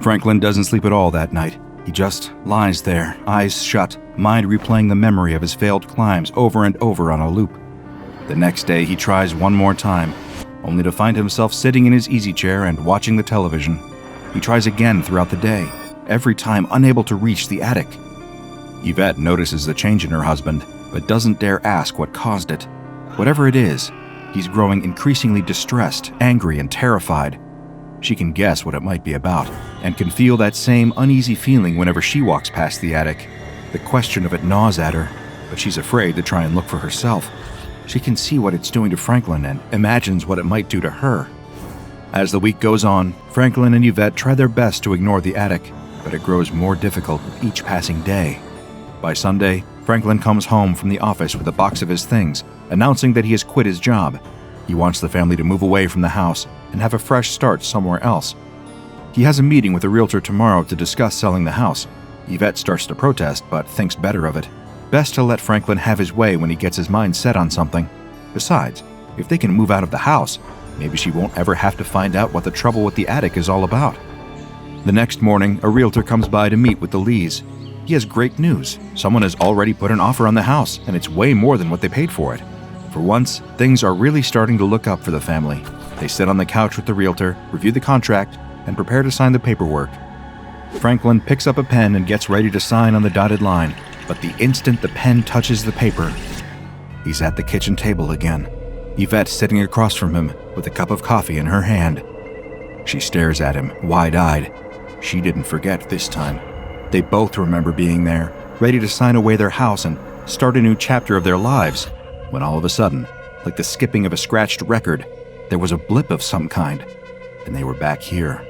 Franklin doesn't sleep at all that night. He just lies there, eyes shut, mind replaying the memory of his failed climbs over and over on a loop. The next day he tries one more time, only to find himself sitting in his easy chair and watching the television. He tries again throughout the day, every time unable to reach the attic. Yvette notices the change in her husband, but doesn't dare ask what caused it. Whatever it is, he's growing increasingly distressed, angry, and terrified. She can guess what it might be about, and can feel that same uneasy feeling whenever she walks past the attic. The question of it gnaws at her, but she's afraid to try and look for herself. She can see what it's doing to Franklin and imagines what it might do to her. As the week goes on, Franklin and Yvette try their best to ignore the attic, but it grows more difficult with each passing day. By Sunday, Franklin comes home from the office with a box of his things, announcing that he has quit his job. He wants the family to move away from the house and have a fresh start somewhere else. He has a meeting with a realtor tomorrow to discuss selling the house. Yvette starts to protest, but thinks better of it. Best to let Franklin have his way when he gets his mind set on something. Besides, if they can move out of the house, maybe she won't ever have to find out what the trouble with the attic is all about. The next morning, a realtor comes by to meet with the Lees. He has great news. Someone has already put an offer on the house, and it's way more than what they paid for it. For once, things are really starting to look up for the family. They sit on the couch with the realtor, review the contract, and prepare to sign the paperwork. Franklin picks up a pen and gets ready to sign on the dotted line, but the instant the pen touches the paper, he's at the kitchen table again. Yvette sitting across from him with a cup of coffee in her hand. She stares at him, wide-eyed. She didn't forget this time. They both remember being there, ready to sign away their house and start a new chapter of their lives, when all of a sudden, like the skipping of a scratched record, there was a blip of some kind, and they were back here.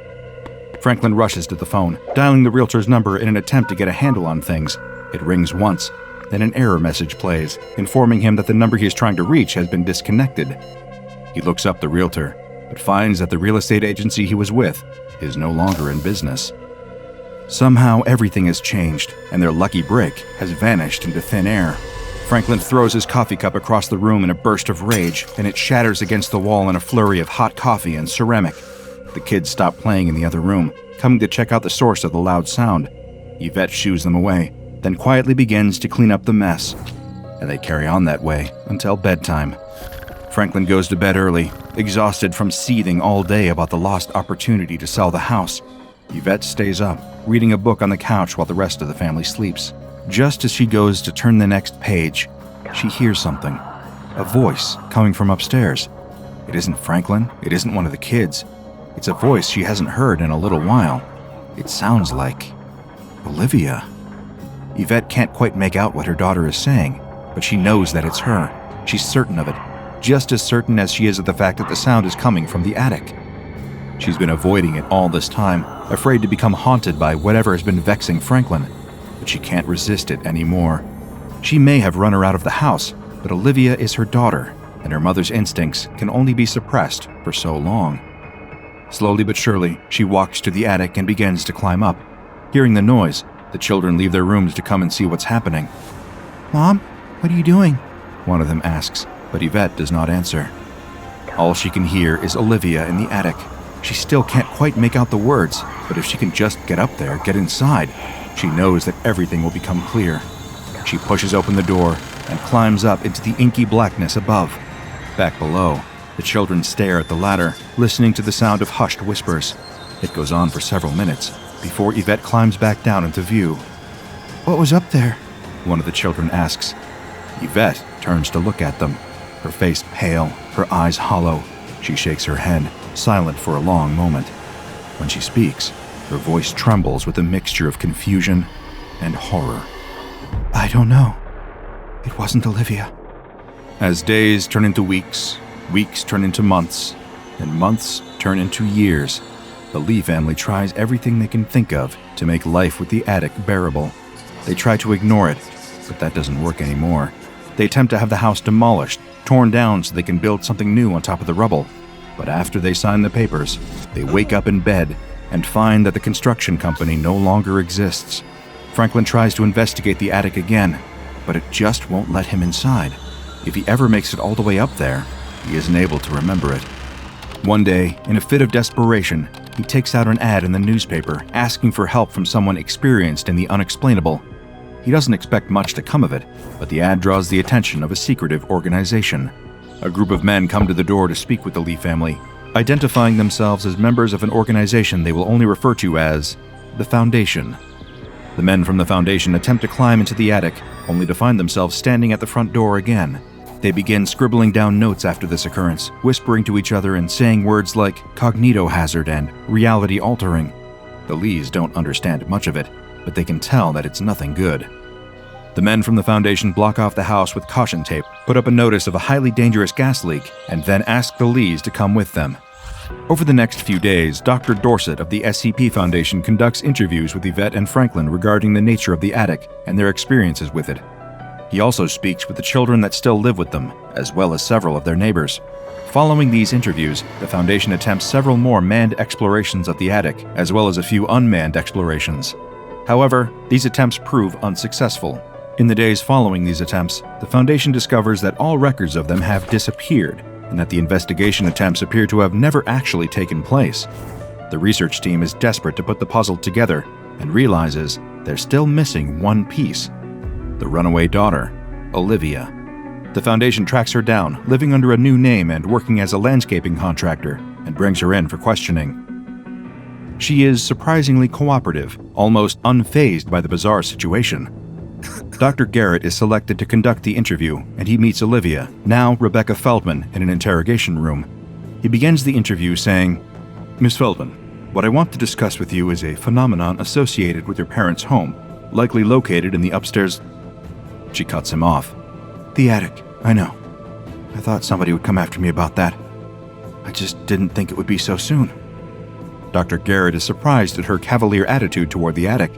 Franklin rushes to the phone, dialing the realtor's number in an attempt to get a handle on things. It rings once, then an error message plays, informing him that the number he is trying to reach has been disconnected. He looks up the realtor, but finds that the real estate agency he was with is no longer in business. Somehow everything has changed, and their lucky break has vanished into thin air. Franklin throws his coffee cup across the room in a burst of rage, and it shatters against the wall in a flurry of hot coffee and ceramic. The kids stop playing in the other room, coming to check out the source of the loud sound. Yvette shoos them away, then quietly begins to clean up the mess, and they carry on that way until bedtime. Franklin goes to bed early, exhausted from seething all day about the lost opportunity to sell the house. Yvette stays up, reading a book on the couch while the rest of the family sleeps. Just as she goes to turn the next page, she hears something. A voice coming from upstairs. It isn't Franklin, it isn't one of the kids. It's a voice she hasn't heard in a little while. It sounds like Olivia. Yvette can't quite make out what her daughter is saying, but she knows that it's her. She's certain of it. just as certain as she is of the fact that the sound is coming from the attic. She's been avoiding it all this time, afraid to become haunted by whatever has been vexing Franklin, but she can't resist it anymore. She may have run her out of the house, but Olivia is her daughter, and her mother's instincts can only be suppressed for so long. Slowly but surely, she walks to the attic and begins to climb up. Hearing the noise, the children leave their rooms to come and see what's happening. "Mom, what are you doing?" one of them asks, but Yvette does not answer. All she can hear is Olivia in the attic. She still can't quite make out the words, but if she can just get up there, get inside, she knows that everything will become clear. She pushes open the door and climbs up into the inky blackness above. Back below, the children stare at the ladder, listening to the sound of hushed whispers. It goes on for several minutes before Yvette climbs back down into view. "What was up there?" one of the children asks. Yvette turns to look at them, her face pale, her eyes hollow. She shakes her head, silent for a long moment. When she speaks, her voice trembles with a mixture of confusion and horror. "I don't know. It wasn't Olivia." As days turn into weeks, weeks turn into months, and months turn into years, the Lee family tries everything they can think of to make life with the attic bearable. They try to ignore it, but that doesn't work anymore. They attempt to have the house demolished, torn down so they can build something new on top of the rubble. But after they sign the papers, they wake up in bed and find that the construction company no longer exists. Franklin tries to investigate the attic again, but it just won't let him inside. If he ever makes it all the way up there, he isn't able to remember it. One day, in a fit of desperation, he takes out an ad in the newspaper asking for help from someone experienced in the unexplainable. He doesn't expect much to come of it, but the ad draws the attention of a secretive organization. A group of men come to the door to speak with the Lee family, identifying themselves as members of an organization they will only refer to as the Foundation. The men from the Foundation attempt to climb into the attic, only to find themselves standing at the front door again. They begin scribbling down notes after this occurrence, whispering to each other and saying words like cognitohazard and reality altering. The Lees don't understand much of it, but they can tell that it's nothing good. The men from the Foundation block off the house with caution tape, put up a notice of a highly dangerous gas leak, and then ask the Lees to come with them. Over the next few days, Dr. Dorset of the SCP Foundation conducts interviews with Yvette and Franklin regarding the nature of the attic and their experiences with it. He also speaks with the children that still live with them, as well as several of their neighbors. Following these interviews, the Foundation attempts several more manned explorations of the attic, as well as a few unmanned explorations. However, these attempts prove unsuccessful. In the days following these attempts, the Foundation discovers that all records of them have disappeared, and that the investigation attempts appear to have never actually taken place. The research team is desperate to put the puzzle together, and realizes they're still missing one piece: the runaway daughter, Olivia. The Foundation tracks her down, living under a new name and working as a landscaping contractor, and brings her in for questioning. She is surprisingly cooperative, almost unfazed by the bizarre situation. Dr. Garrett is selected to conduct the interview, and he meets Olivia, now Rebecca Feldman, in an interrogation room. He begins the interview saying, "Miss Feldman, what I want to discuss with you is a phenomenon associated with your parents' home, likely located in the upstairs..." She cuts him off. "The attic, I know. I thought somebody would come after me about that. I just didn't think it would be so soon." Dr. Garrett is surprised at her cavalier attitude toward the attic.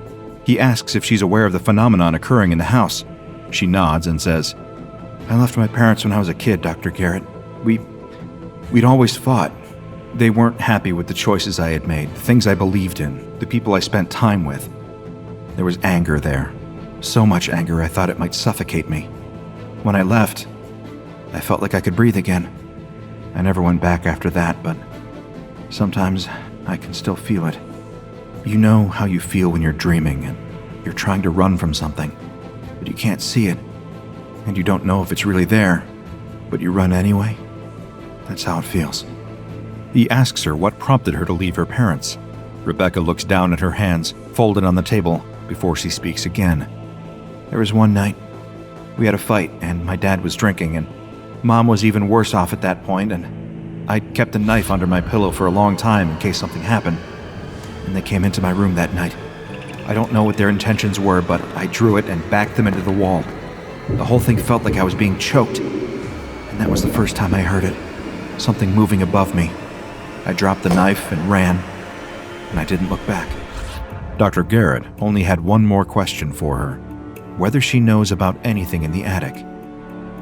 He asks if she's aware of the phenomenon occurring in the house. She nods and says, "I left my parents when I was a kid, Dr. Garrett. We'd always fought. They weren't happy with the choices I had made, the things I believed in, the people I spent time with. There was anger there. So much anger I thought it might suffocate me. When I left, I felt like I could breathe again. I never went back after that, but sometimes I can still feel it. You know how you feel when you're dreaming and you're trying to run from something, but you can't see it, and you don't know if it's really there, but you run anyway? That's how it feels." He asks her what prompted her to leave her parents. Rebecca looks down at her hands, folded on the table, before she speaks again. "There was one night. We had a fight, and my dad was drinking, and Mom was even worse off at that point, and I'd kept a knife under my pillow for a long time in case something happened. And they came into my room that night. I don't know what their intentions were, but I drew it and backed them into the wall. The whole thing felt like I was being choked. And and that was the first time I heard it. Something moving above me. I dropped the knife and ran, and I didn't look back. Dr. Garrett only had one more question for her: whether she knows about anything in the attic.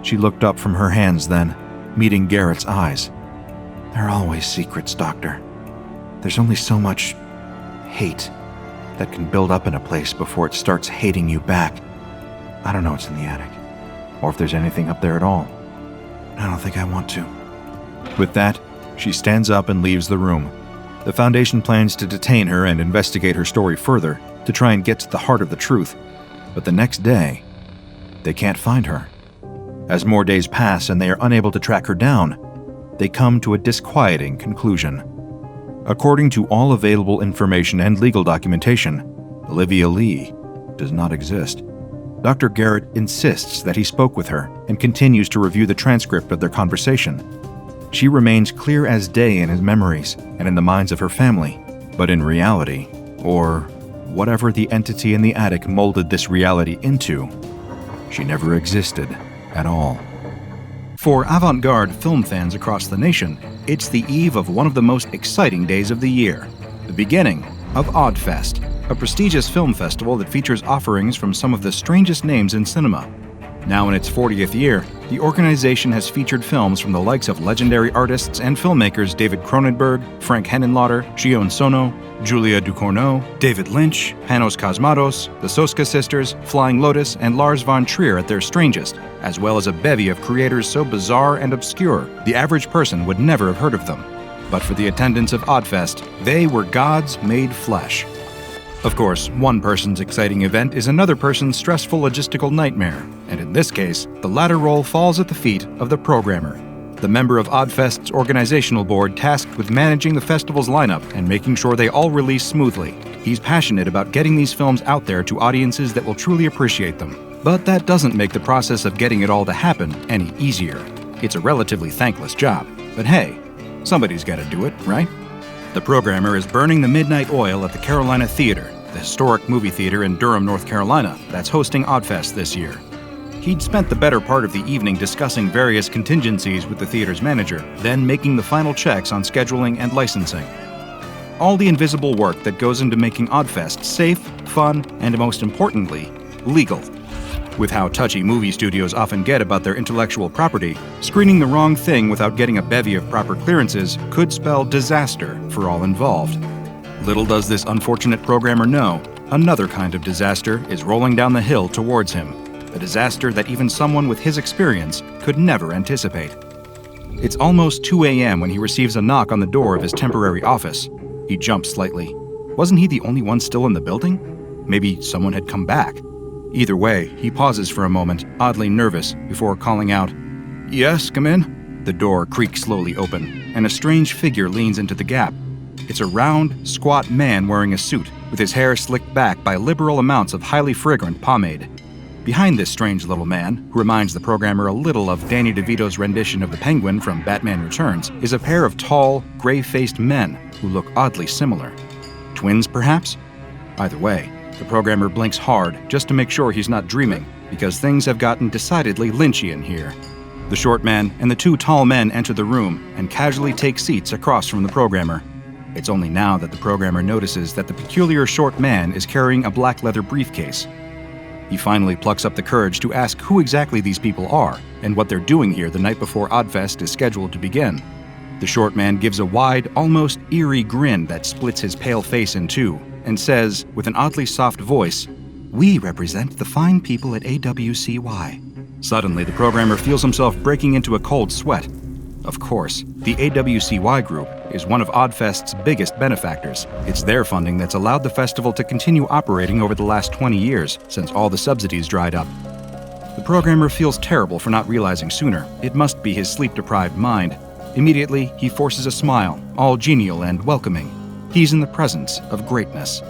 She looked up from her hands then, meeting Garrett's eyes. There are always secrets, Doctor. There's only so much hate that can build up in a place before it starts hating you back. I don't know what's in the attic, or if there's anything up there at all. I don't think I want to. With that, she stands up and leaves the room. The Foundation plans to detain her and investigate her story further to try and get to the heart of the truth. But the next day, they can't find her. As more days pass and they are unable to track her down, they come to a disquieting conclusion. According to all available information and legal documentation, Olivia Lee does not exist. Dr. Garrett insists that he spoke with her and continues to review the transcript of their conversation. She remains clear as day in his memories and in the minds of her family, but in reality, or whatever the entity in the attic molded this reality into, she never existed at all. For avant-garde film fans across the nation, it's the eve of one of the most exciting days of the year, the beginning of Oddfest, a prestigious film festival that features offerings from some of the strangest names in cinema. Now in its 40th year, the organization has featured films from the likes of legendary artists and filmmakers David Cronenberg, Frank Henenlotter, Shion Sono, Julia Ducournau, David Lynch, Panos Cosmatos, the Soska Sisters, Flying Lotus, and Lars von Trier at their strangest, as well as a bevy of creators so bizarre and obscure the average person would never have heard of them. But for the attendants of Oddfest, they were gods made flesh. Of course, one person's exciting event is another person's stressful logistical nightmare, and in this case, the latter role falls at the feet of the programmer, the member of Oddfest's organizational board tasked with managing the festival's lineup and making sure they all release smoothly. He's passionate about getting these films out there to audiences that will truly appreciate them. But that doesn't make the process of getting it all to happen any easier. It's a relatively thankless job, but hey, somebody's gotta do it, right? The programmer is burning the midnight oil at the Carolina Theater, the historic movie theater in Durham, North Carolina, that's hosting Oddfest this year. He'd spent the better part of the evening discussing various contingencies with the theater's manager, then making the final checks on scheduling and licensing. All the invisible work that goes into making Oddfest safe, fun, and most importantly, legal. With how touchy movie studios often get about their intellectual property, screening the wrong thing without getting a bevy of proper clearances could spell disaster for all involved. Little does this unfortunate programmer know, another kind of disaster is rolling down the hill towards him. A disaster that even someone with his experience could never anticipate. It's almost 2 a.m. when he receives a knock on the door of his temporary office. He jumps slightly. Wasn't he the only one still in the building? Maybe someone had come back. Either way, he pauses for a moment, oddly nervous, before calling out, "Yes, come in?" The door creaks slowly open, and a strange figure leans into the gap. It's a round, squat man wearing a suit, with his hair slicked back by liberal amounts of highly fragrant pomade. Behind this strange little man, who reminds the programmer a little of Danny DeVito's rendition of the Penguin from Batman Returns, is a pair of tall, gray-faced men who look oddly similar. Twins, perhaps? Either way, the programmer blinks hard just to make sure he's not dreaming, because things have gotten decidedly Lynchian here. The short man and the two tall men enter the room and casually take seats across from the programmer. It's only now that the programmer notices that the peculiar short man is carrying a black leather briefcase. He finally plucks up the courage to ask who exactly these people are and what they're doing here the night before Oddfest is scheduled to begin. The short man gives a wide, almost eerie grin that splits his pale face in two and says, with an oddly soft voice, "We represent the fine people at AWCY." Suddenly, the programmer feels himself breaking into a cold sweat. Of course, the AWCY group is one of Oddfest's biggest benefactors. It's their funding that's allowed the festival to continue operating over the last 20 years, since all the subsidies dried up. The programmer feels terrible for not realizing sooner. It must be his sleep-deprived mind. Immediately, he forces a smile, all genial and welcoming. He's in the presence of greatness.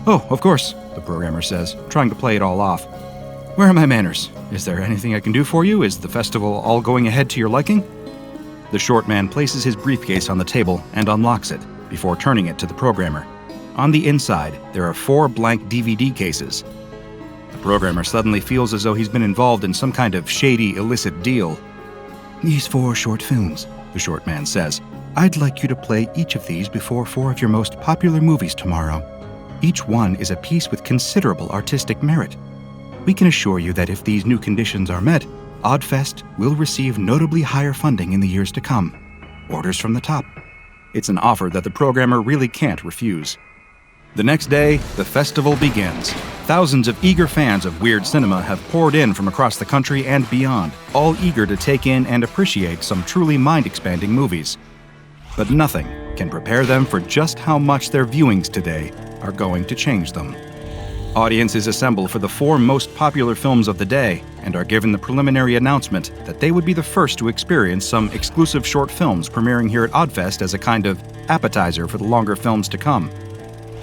"Oh, of course," the programmer says, trying to play it all off. "Where are my manners? Is there anything I can do for you? Is the festival all going ahead to your liking?" The short man places his briefcase on the table and unlocks it, before turning it to the programmer. On the inside, there are 4 blank DVD cases. The programmer suddenly feels as though he's been involved in some kind of shady, illicit deal. These 4 short films, the short man says. I'd like you to play each of these before 4 of your most popular movies tomorrow. Each one is a piece with considerable artistic merit. We can assure you that if these new conditions are met, Oddfest will receive notably higher funding in the years to come. Orders from the top. It's an offer that the programmer really can't refuse. The next day, the festival begins. Thousands of eager fans of weird cinema have poured in from across the country and beyond, all eager to take in and appreciate some truly mind-expanding movies. But nothing can prepare them for just how much their viewings today are going to change them. Audiences assemble for the 4 most popular films of the day and are given the preliminary announcement that they would be the first to experience some exclusive short films premiering here at Oddfest as a kind of appetizer for the longer films to come.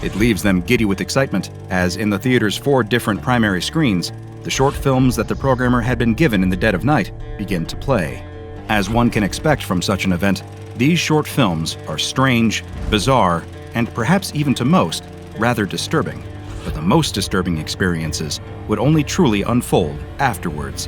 It leaves them giddy with excitement, as in the theater's 4 different primary screens, the short films that the programmer had been given in the dead of night begin to play. As one can expect from such an event, these short films are strange, bizarre, and perhaps even to most, rather disturbing. But the most disturbing experiences would only truly unfold afterwards.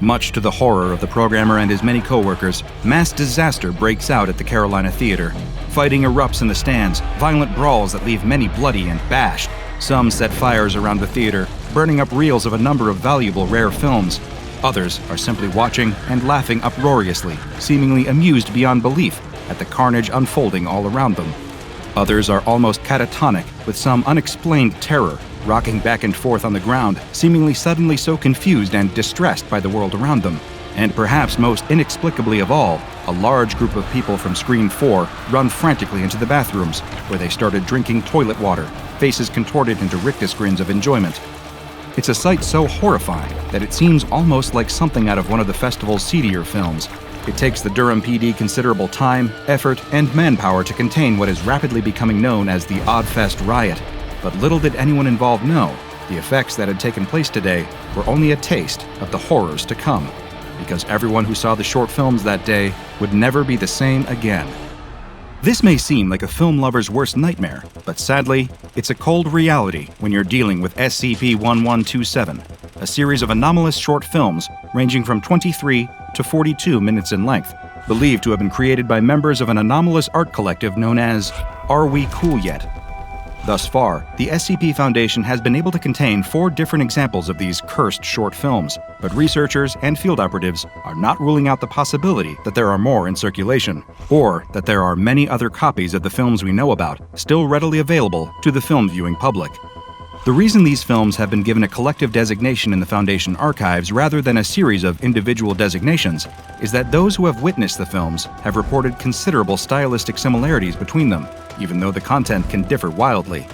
Much to the horror of the programmer and his many co-workers, mass disaster breaks out at the Carolina Theater. Fighting erupts in the stands, violent brawls that leave many bloody and bashed. Some set fires around the theater, burning up reels of a number of valuable rare films. Others are simply watching and laughing uproariously, seemingly amused beyond belief at the carnage unfolding all around them. Others are almost catatonic, with some unexplained terror, rocking back and forth on the ground, seemingly suddenly so confused and distressed by the world around them. And perhaps most inexplicably of all, a large group of people from Screen 4 run frantically into the bathrooms, where they started drinking toilet water, faces contorted into rictus grins of enjoyment. It's a sight so horrifying that it seems almost like something out of one of the festival's seedier films. It takes the Durham PD considerable time, effort, and manpower to contain what is rapidly becoming known as the Oddfest Riot. But little did anyone involved know, the effects that had taken place today were only a taste of the horrors to come, because everyone who saw the short films that day would never be the same again. This may seem like a film lover's worst nightmare, but sadly, it's a cold reality when you're dealing with SCP-1127, a series of anomalous short films ranging from 23 to 42 minutes in length, believed to have been created by members of an anomalous art collective known as Are We Cool Yet? Thus far, the SCP Foundation has been able to contain 4 different examples of these cursed short films, but researchers and field operatives are not ruling out the possibility that there are more in circulation, or that there are many other copies of the films we know about still readily available to the film viewing public. The reason these films have been given a collective designation in the Foundation archives rather than a series of individual designations is that those who have witnessed the films have reported considerable stylistic similarities between them, even though the content can differ wildly.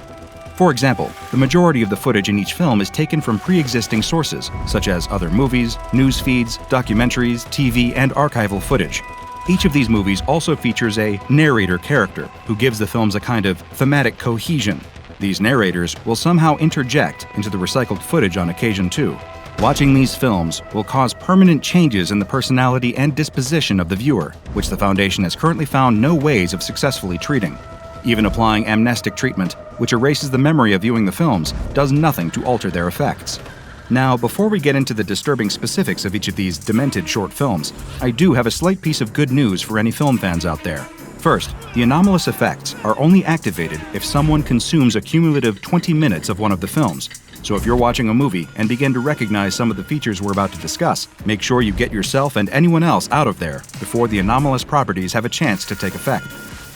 For example, the majority of the footage in each film is taken from pre-existing sources, such as other movies, news feeds, documentaries, TV, and archival footage. Each of these movies also features a narrator character who gives the films a kind of thematic cohesion. These narrators will somehow interject into the recycled footage on occasion too. Watching these films will cause permanent changes in the personality and disposition of the viewer, which the Foundation has currently found no ways of successfully treating. Even applying amnestic treatment, which erases the memory of viewing the films, does nothing to alter their effects. Now, before we get into the disturbing specifics of each of these demented short films, I do have a slight piece of good news for any film fans out there. First, the anomalous effects are only activated if someone consumes a cumulative 20 minutes of one of the films. So if you're watching a movie and begin to recognize some of the features we're about to discuss, make sure you get yourself and anyone else out of there before the anomalous properties have a chance to take effect.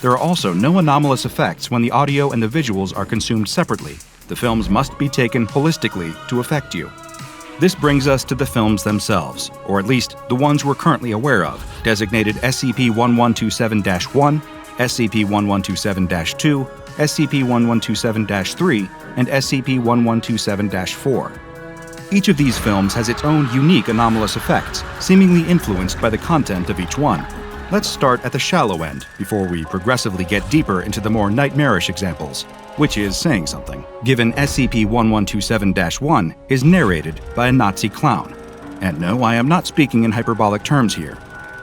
There are also no anomalous effects when the audio and the visuals are consumed separately. The films must be taken holistically to affect you. This brings us to the films themselves, or at least the ones we're currently aware of, designated SCP-1127-1, SCP-1127-2, SCP-1127-3, and SCP-1127-4. Each of these films has its own unique anomalous effects, seemingly influenced by the content of each one. Let's start at the shallow end before we progressively get deeper into the more nightmarish examples, which is saying something, given SCP-1127-1 is narrated by a Nazi clown. And no, I am not speaking in hyperbolic terms here.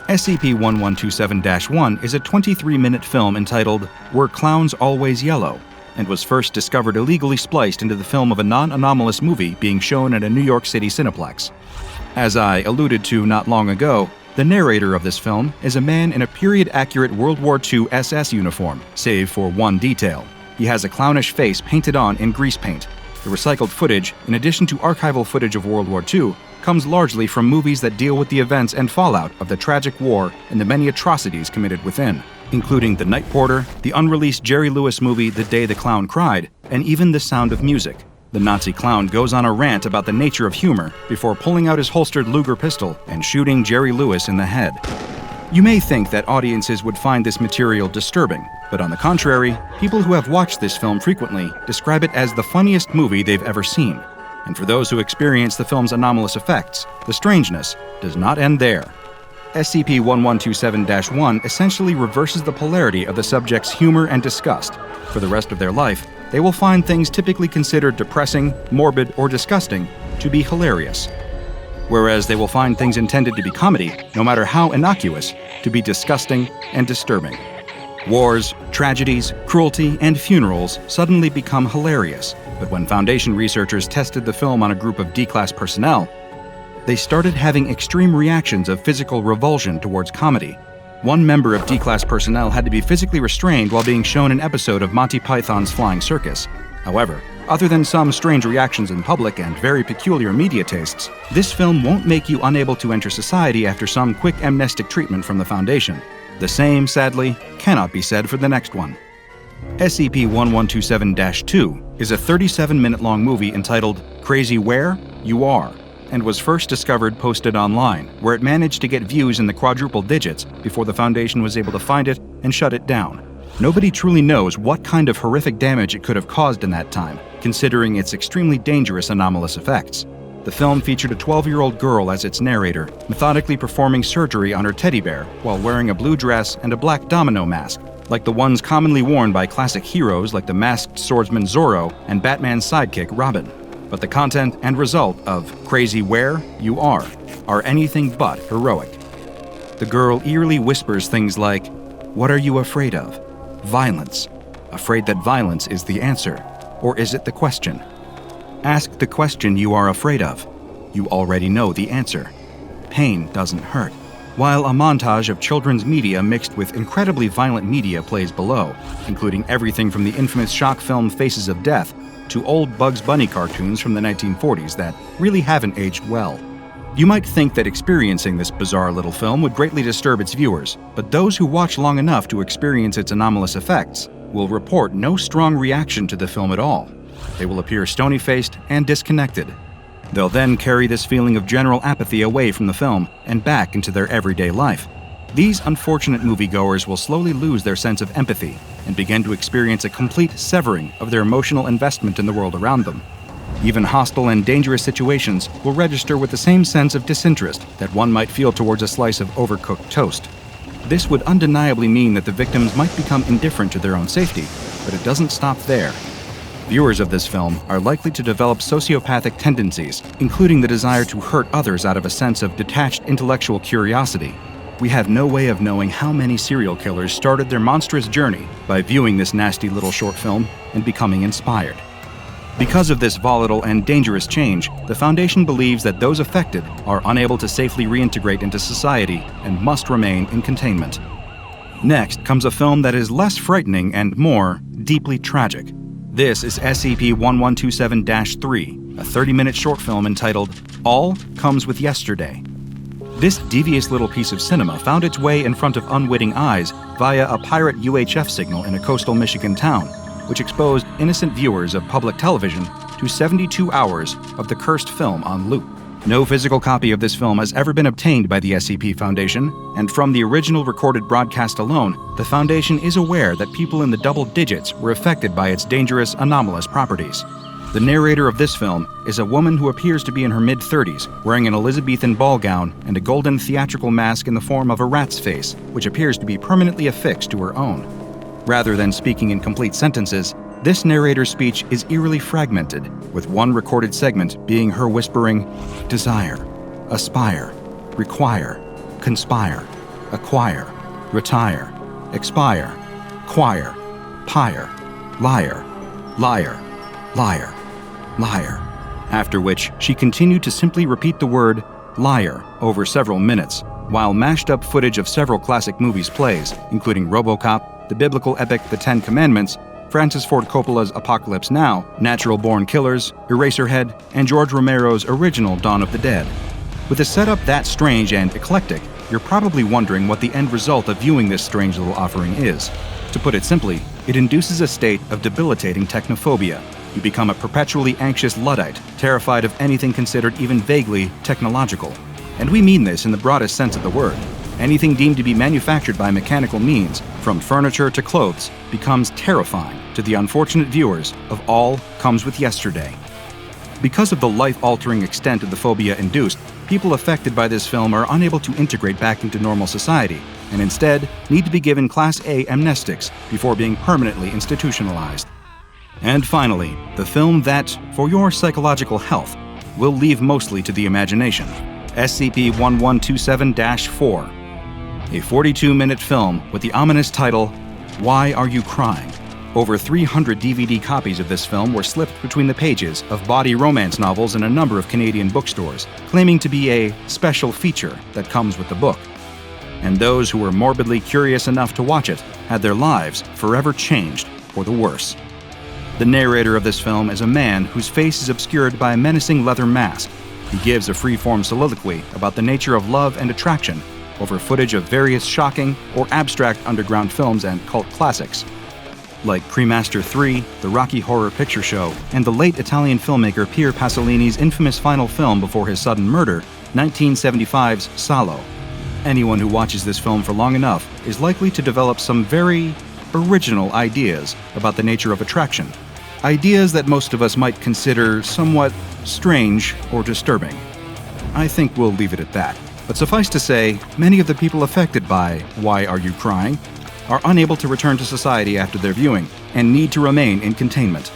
SCP-1127-1 is a 23-minute film entitled Were Clowns Always Yellow? And was first discovered illegally spliced into the film of a non-anomalous movie being shown at a New York City Cineplex. As I alluded to not long ago, the narrator of this film is a man in a period-accurate World War II SS uniform, save for one detail. He has a clownish face painted on in grease paint. The recycled footage, in addition to archival footage of World War II, comes largely from movies that deal with the events and fallout of the tragic war and the many atrocities committed within, including The Night Porter, the unreleased Jerry Lewis movie The Day the Clown Cried, and even The Sound of Music. The Nazi clown goes on a rant about the nature of humor before pulling out his holstered Luger pistol and shooting Jerry Lewis in the head. You may think that audiences would find this material disturbing, but on the contrary, people who have watched this film frequently describe it as the funniest movie they've ever seen. And for those who experience the film's anomalous effects, the strangeness does not end there. SCP-1127-1 essentially reverses the polarity of the subject's humor and disgust. For the rest of their life, they will find things typically considered depressing, morbid, or disgusting to be hilarious. Whereas they will find things intended to be comedy, no matter how innocuous, to be disgusting and disturbing. Wars, tragedies, cruelty, and funerals suddenly become hilarious, but when Foundation researchers tested the film on a group of D-Class personnel, they started having extreme reactions of physical revulsion towards comedy. One member of D-Class personnel had to be physically restrained while being shown an episode of Monty Python's Flying Circus. However, other than some strange reactions in public and very peculiar media tastes, this film won't make you unable to enter society after some quick amnestic treatment from the Foundation. The same, sadly, cannot be said for the next one. SCP-1127-2 is a 37-minute-long movie entitled Crazy Where You Are, and was first discovered posted online, where it managed to get views in the quadruple digits before the Foundation was able to find it and shut it down. Nobody truly knows what kind of horrific damage it could have caused in that time, considering its extremely dangerous anomalous effects. The film featured a 12-year-old girl as its narrator, methodically performing surgery on her teddy bear while wearing a blue dress and a black domino mask, like the ones commonly worn by classic heroes like the masked swordsman Zorro and Batman's sidekick Robin. But the content and result of Crazy Where You Are anything but heroic. The girl eerily whispers things like, "What are you afraid of? Violence. Afraid that violence is the answer. Or is it the question? Ask the question you are afraid of. You already know the answer. Pain doesn't hurt." While a montage of children's media mixed with incredibly violent media plays below, including everything from the infamous shock film Faces of Death to old Bugs Bunny cartoons from the 1940s that really haven't aged well. You might think that experiencing this bizarre little film would greatly disturb its viewers, but those who watch long enough to experience its anomalous effects will report no strong reaction to the film at all. They will appear stony-faced and disconnected. They'll then carry this feeling of general apathy away from the film and back into their everyday life. These unfortunate moviegoers will slowly lose their sense of empathy and begin to experience a complete severing of their emotional investment in the world around them. Even hostile and dangerous situations will register with the same sense of disinterest that one might feel towards a slice of overcooked toast. This would undeniably mean that the victims might become indifferent to their own safety, but it doesn't stop there. Viewers of this film are likely to develop sociopathic tendencies, including the desire to hurt others out of a sense of detached intellectual curiosity. We have no way of knowing how many serial killers started their monstrous journey by viewing this nasty little short film and becoming inspired. Because of this volatile and dangerous change, the Foundation believes that those affected are unable to safely reintegrate into society and must remain in containment. Next comes a film that is less frightening and more deeply tragic. This is SCP-1127-3, a 30-minute short film entitled All Comes With Yesterday. This devious little piece of cinema found its way in front of unwitting eyes via a pirate UHF signal in a coastal Michigan town, which exposed innocent viewers of public television to 72 hours of the cursed film on loop. No physical copy of this film has ever been obtained by the SCP Foundation, and from the original recorded broadcast alone, the Foundation is aware that people in the double digits were affected by its dangerous, anomalous properties. The narrator of this film is a woman who appears to be in her mid-30s, wearing an Elizabethan ball gown and a golden theatrical mask in the form of a rat's face, which appears to be permanently affixed to her own. Rather than speaking in complete sentences, this narrator's speech is eerily fragmented, with one recorded segment being her whispering, desire, aspire, require, conspire, acquire, retire, expire, choir, pyre, liar, liar, liar, liar, after which she continued to simply repeat the word liar over several minutes, while mashed up footage of several classic movies plays, including RoboCop, the biblical epic The Ten Commandments, Francis Ford Coppola's Apocalypse Now, Natural Born Killers, Eraserhead, and George Romero's original Dawn of the Dead. With a setup that strange and eclectic, you're probably wondering what the end result of viewing this strange little offering is. To put it simply, it induces a state of debilitating technophobia. You become a perpetually anxious Luddite, terrified of anything considered even vaguely technological. And we mean this in the broadest sense of the word. Anything deemed to be manufactured by mechanical means, from furniture to clothes, becomes terrifying to the unfortunate viewers of All Comes With Yesterday. Because of the life-altering extent of the phobia induced, people affected by this film are unable to integrate back into normal society, and instead need to be given Class A amnestics before being permanently institutionalized. And finally, the film that, for your psychological health, will leave mostly to the imagination, SCP-1127-4. A 42-minute film with the ominous title, Why Are You Crying? Over 300 DVD copies of this film were slipped between the pages of bawdy romance novels in a number of Canadian bookstores, claiming to be a special feature that comes with the book. And those who were morbidly curious enough to watch it had their lives forever changed for the worse. The narrator of this film is a man whose face is obscured by a menacing leather mask. He gives a free-form soliloquy about the nature of love and attraction over footage of various shocking or abstract underground films and cult classics, like Cremaster 3, the Rocky Horror Picture Show, and the late Italian filmmaker Pier Pasolini's infamous final film before his sudden murder, 1975's Salo. Anyone who watches this film for long enough is likely to develop some very original ideas about the nature of attraction. Ideas that most of us might consider somewhat strange or disturbing. I think we'll leave it at that. But suffice to say, many of the people affected by Why Are You Crying? Are unable to return to society after their viewing and need to remain in containment.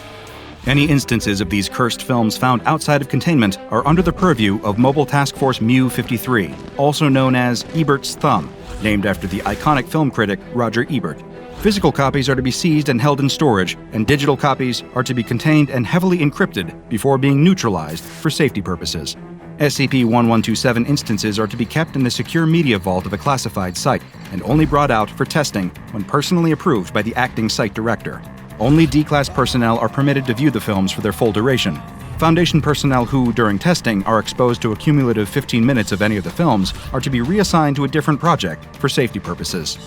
Any instances of these cursed films found outside of containment are under the purview of Mobile Task Force Mu-53, also known as Ebert's Thumb, named after the iconic film critic Roger Ebert. Physical copies are to be seized and held in storage, and digital copies are to be contained and heavily encrypted before being neutralized for safety purposes. SCP-1127 instances are to be kept in the secure media vault of a classified site and only brought out for testing when personally approved by the acting site director. Only D-Class personnel are permitted to view the films for their full duration. Foundation personnel who, during testing, are exposed to a cumulative 15 minutes of any of the films are to be reassigned to a different project for safety purposes.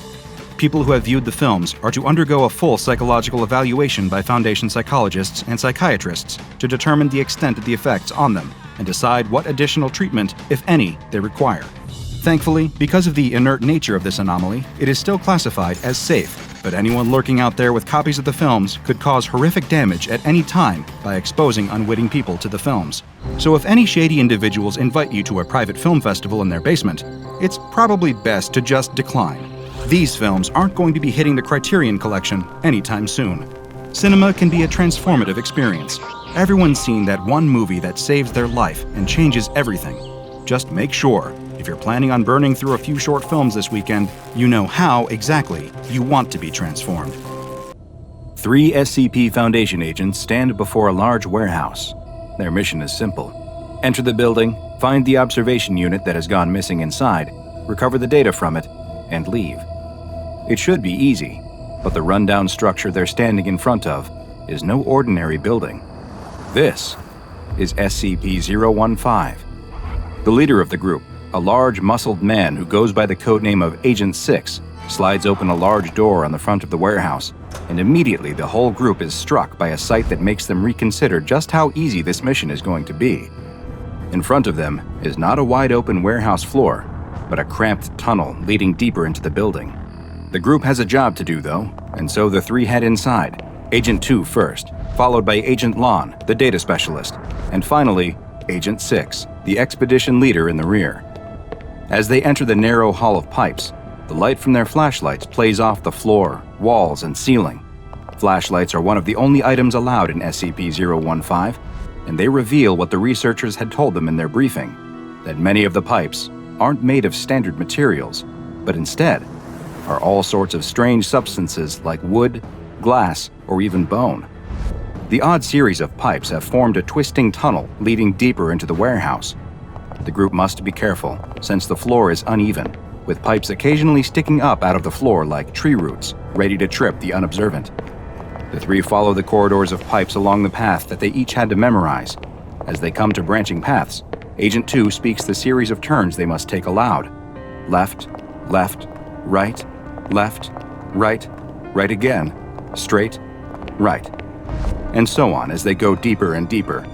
People who have viewed the films are to undergo a full psychological evaluation by Foundation psychologists and psychiatrists to determine the extent of the effects on them and decide what additional treatment, if any, they require. Thankfully, because of the inert nature of this anomaly, it is still classified as safe, but anyone lurking out there with copies of the films could cause horrific damage at any time by exposing unwitting people to the films. So if any shady individuals invite you to a private film festival in their basement, it's probably best to just decline. These films aren't going to be hitting the Criterion Collection anytime soon. Cinema can be a transformative experience. Everyone's seen that one movie that saves their life and changes everything. Just make sure, if you're planning on burning through a few short films this weekend, you know how exactly you want to be transformed. 3 SCP Foundation agents stand before a large warehouse. Their mission is simple. Enter the building, find the observation unit that has gone missing inside, recover the data from it, and leave. It should be easy, but the rundown structure they're standing in front of is no ordinary building. This is SCP-015. The leader of the group, a large, muscled man who goes by the codename of Agent 6, slides open a large door on the front of the warehouse, and immediately the whole group is struck by a sight that makes them reconsider just how easy this mission is going to be. In front of them is not a wide-open warehouse floor, but a cramped tunnel leading deeper into the building. The group has a job to do, though, and so the 3 head inside. Agent 2 first, followed by Agent Lon, the data specialist, and finally, Agent 6, the expedition leader in the rear. As they enter the narrow hall of pipes, the light from their flashlights plays off the floor, walls, and ceiling. Flashlights are one of the only items allowed in SCP-015, and they reveal what the researchers had told them in their briefing, that many of the pipes aren't made of standard materials, but instead are all sorts of strange substances like wood, glass, or even bone. The odd series of pipes have formed a twisting tunnel leading deeper into the warehouse. The group must be careful, since the floor is uneven, with pipes occasionally sticking up out of the floor like tree roots, ready to trip the unobservant. The three follow the corridors of pipes along the path that they each had to memorize. As they come to branching paths, Agent 2 speaks the series of turns they must take aloud. Left, left, right, left, right, right again, straight, right. And so on as they go deeper and deeper.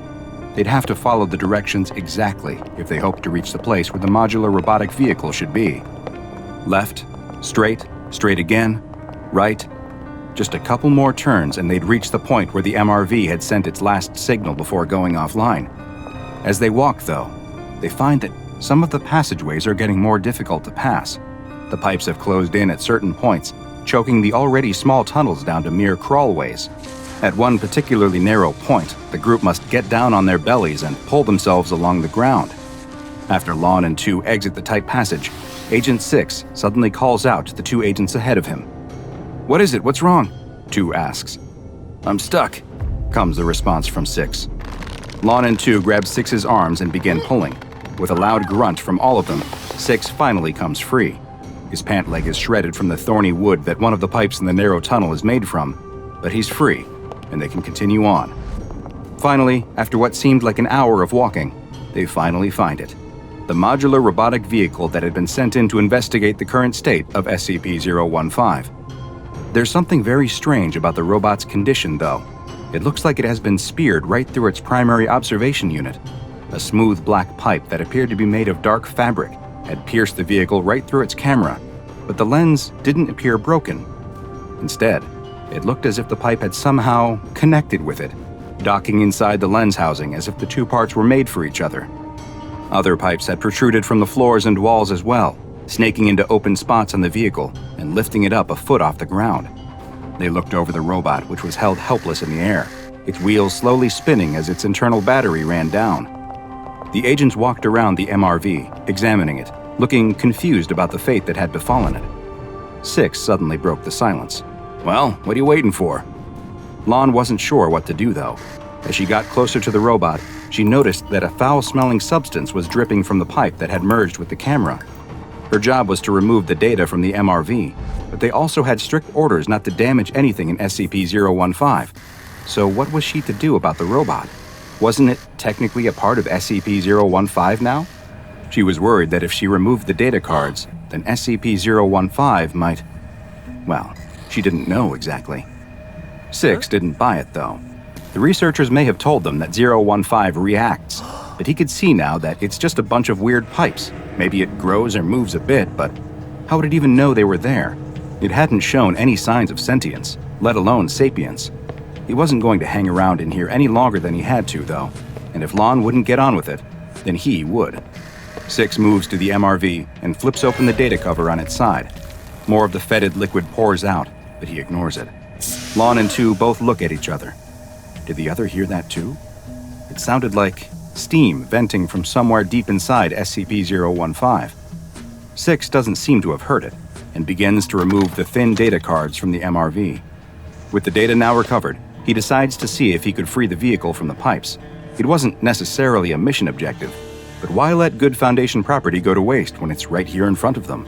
They'd have to follow the directions exactly if they hoped to reach the place where the modular robotic vehicle should be. Left, straight, straight again, right. Just a couple more turns and they'd reach the point where the MRV had sent its last signal before going offline. As they walk, though, they find that some of the passageways are getting more difficult to pass. The pipes have closed in at certain points, choking the already small tunnels down to mere crawlways. At one particularly narrow point, the group must get down on their bellies and pull themselves along the ground. After Lon and 2 exit the tight passage, Agent 6 suddenly calls out to the 2 agents ahead of him. "What is it? What's wrong?" 2 asks. "I'm stuck," comes the response from 6. Lon and 2 grab 6's arms and begin pulling. With a loud grunt from all of them, 6 finally comes free. His pant leg is shredded from the thorny wood that one of the pipes in the narrow tunnel is made from, but he's free, and they can continue on. Finally, after what seemed like an hour of walking, they finally find it. The modular robotic vehicle that had been sent in to investigate the current state of SCP-015. There's something very strange about the robot's condition, though. It looks like it has been speared right through its primary observation unit. A smooth black pipe that appeared to be made of dark fabric had pierced the vehicle right through its camera, but the lens didn't appear broken. Instead, it looked as if the pipe had somehow connected with it, docking inside the lens housing as if the 2 parts were made for each other. Other pipes had protruded from the floors and walls as well, snaking into open spots on the vehicle and lifting it up a foot off the ground. They looked over the robot, which was held helpless in the air, its wheels slowly spinning as its internal battery ran down. The agents walked around the MRV, examining it, looking confused about the fate that had befallen it. 6 suddenly broke the silence. "Well, what are you waiting for?" Lon wasn't sure what to do, though. As she got closer to the robot, she noticed that a foul-smelling substance was dripping from the pipe that had merged with the camera. Her job was to remove the data from the MRV, but they also had strict orders not to damage anything in SCP-015. So what was she to do about the robot? Wasn't it technically a part of SCP-015 now? She was worried that if she removed the data cards, then SCP-015 might... Well, she didn't know exactly. 6 didn't buy it, though. The researchers may have told them that 015 reacts, but he could see now that it's just a bunch of weird pipes. Maybe it grows or moves a bit, but how would it even know they were there? It hadn't shown any signs of sentience, let alone sapience. He wasn't going to hang around in here any longer than he had to, though, and if Lon wouldn't get on with it, then he would. 6 moves to the MRV and flips open the data cover on its side. More of the fetid liquid pours out, but he ignores it. Lon and 2 both look at each other. Did the other hear that too? It sounded like steam venting from somewhere deep inside SCP-015. 6 doesn't seem to have heard it, and begins to remove the thin data cards from the MRV. With the data now recovered, he decides to see if he could free the vehicle from the pipes. It wasn't necessarily a mission objective, but why let good Foundation property go to waste when it's right here in front of them?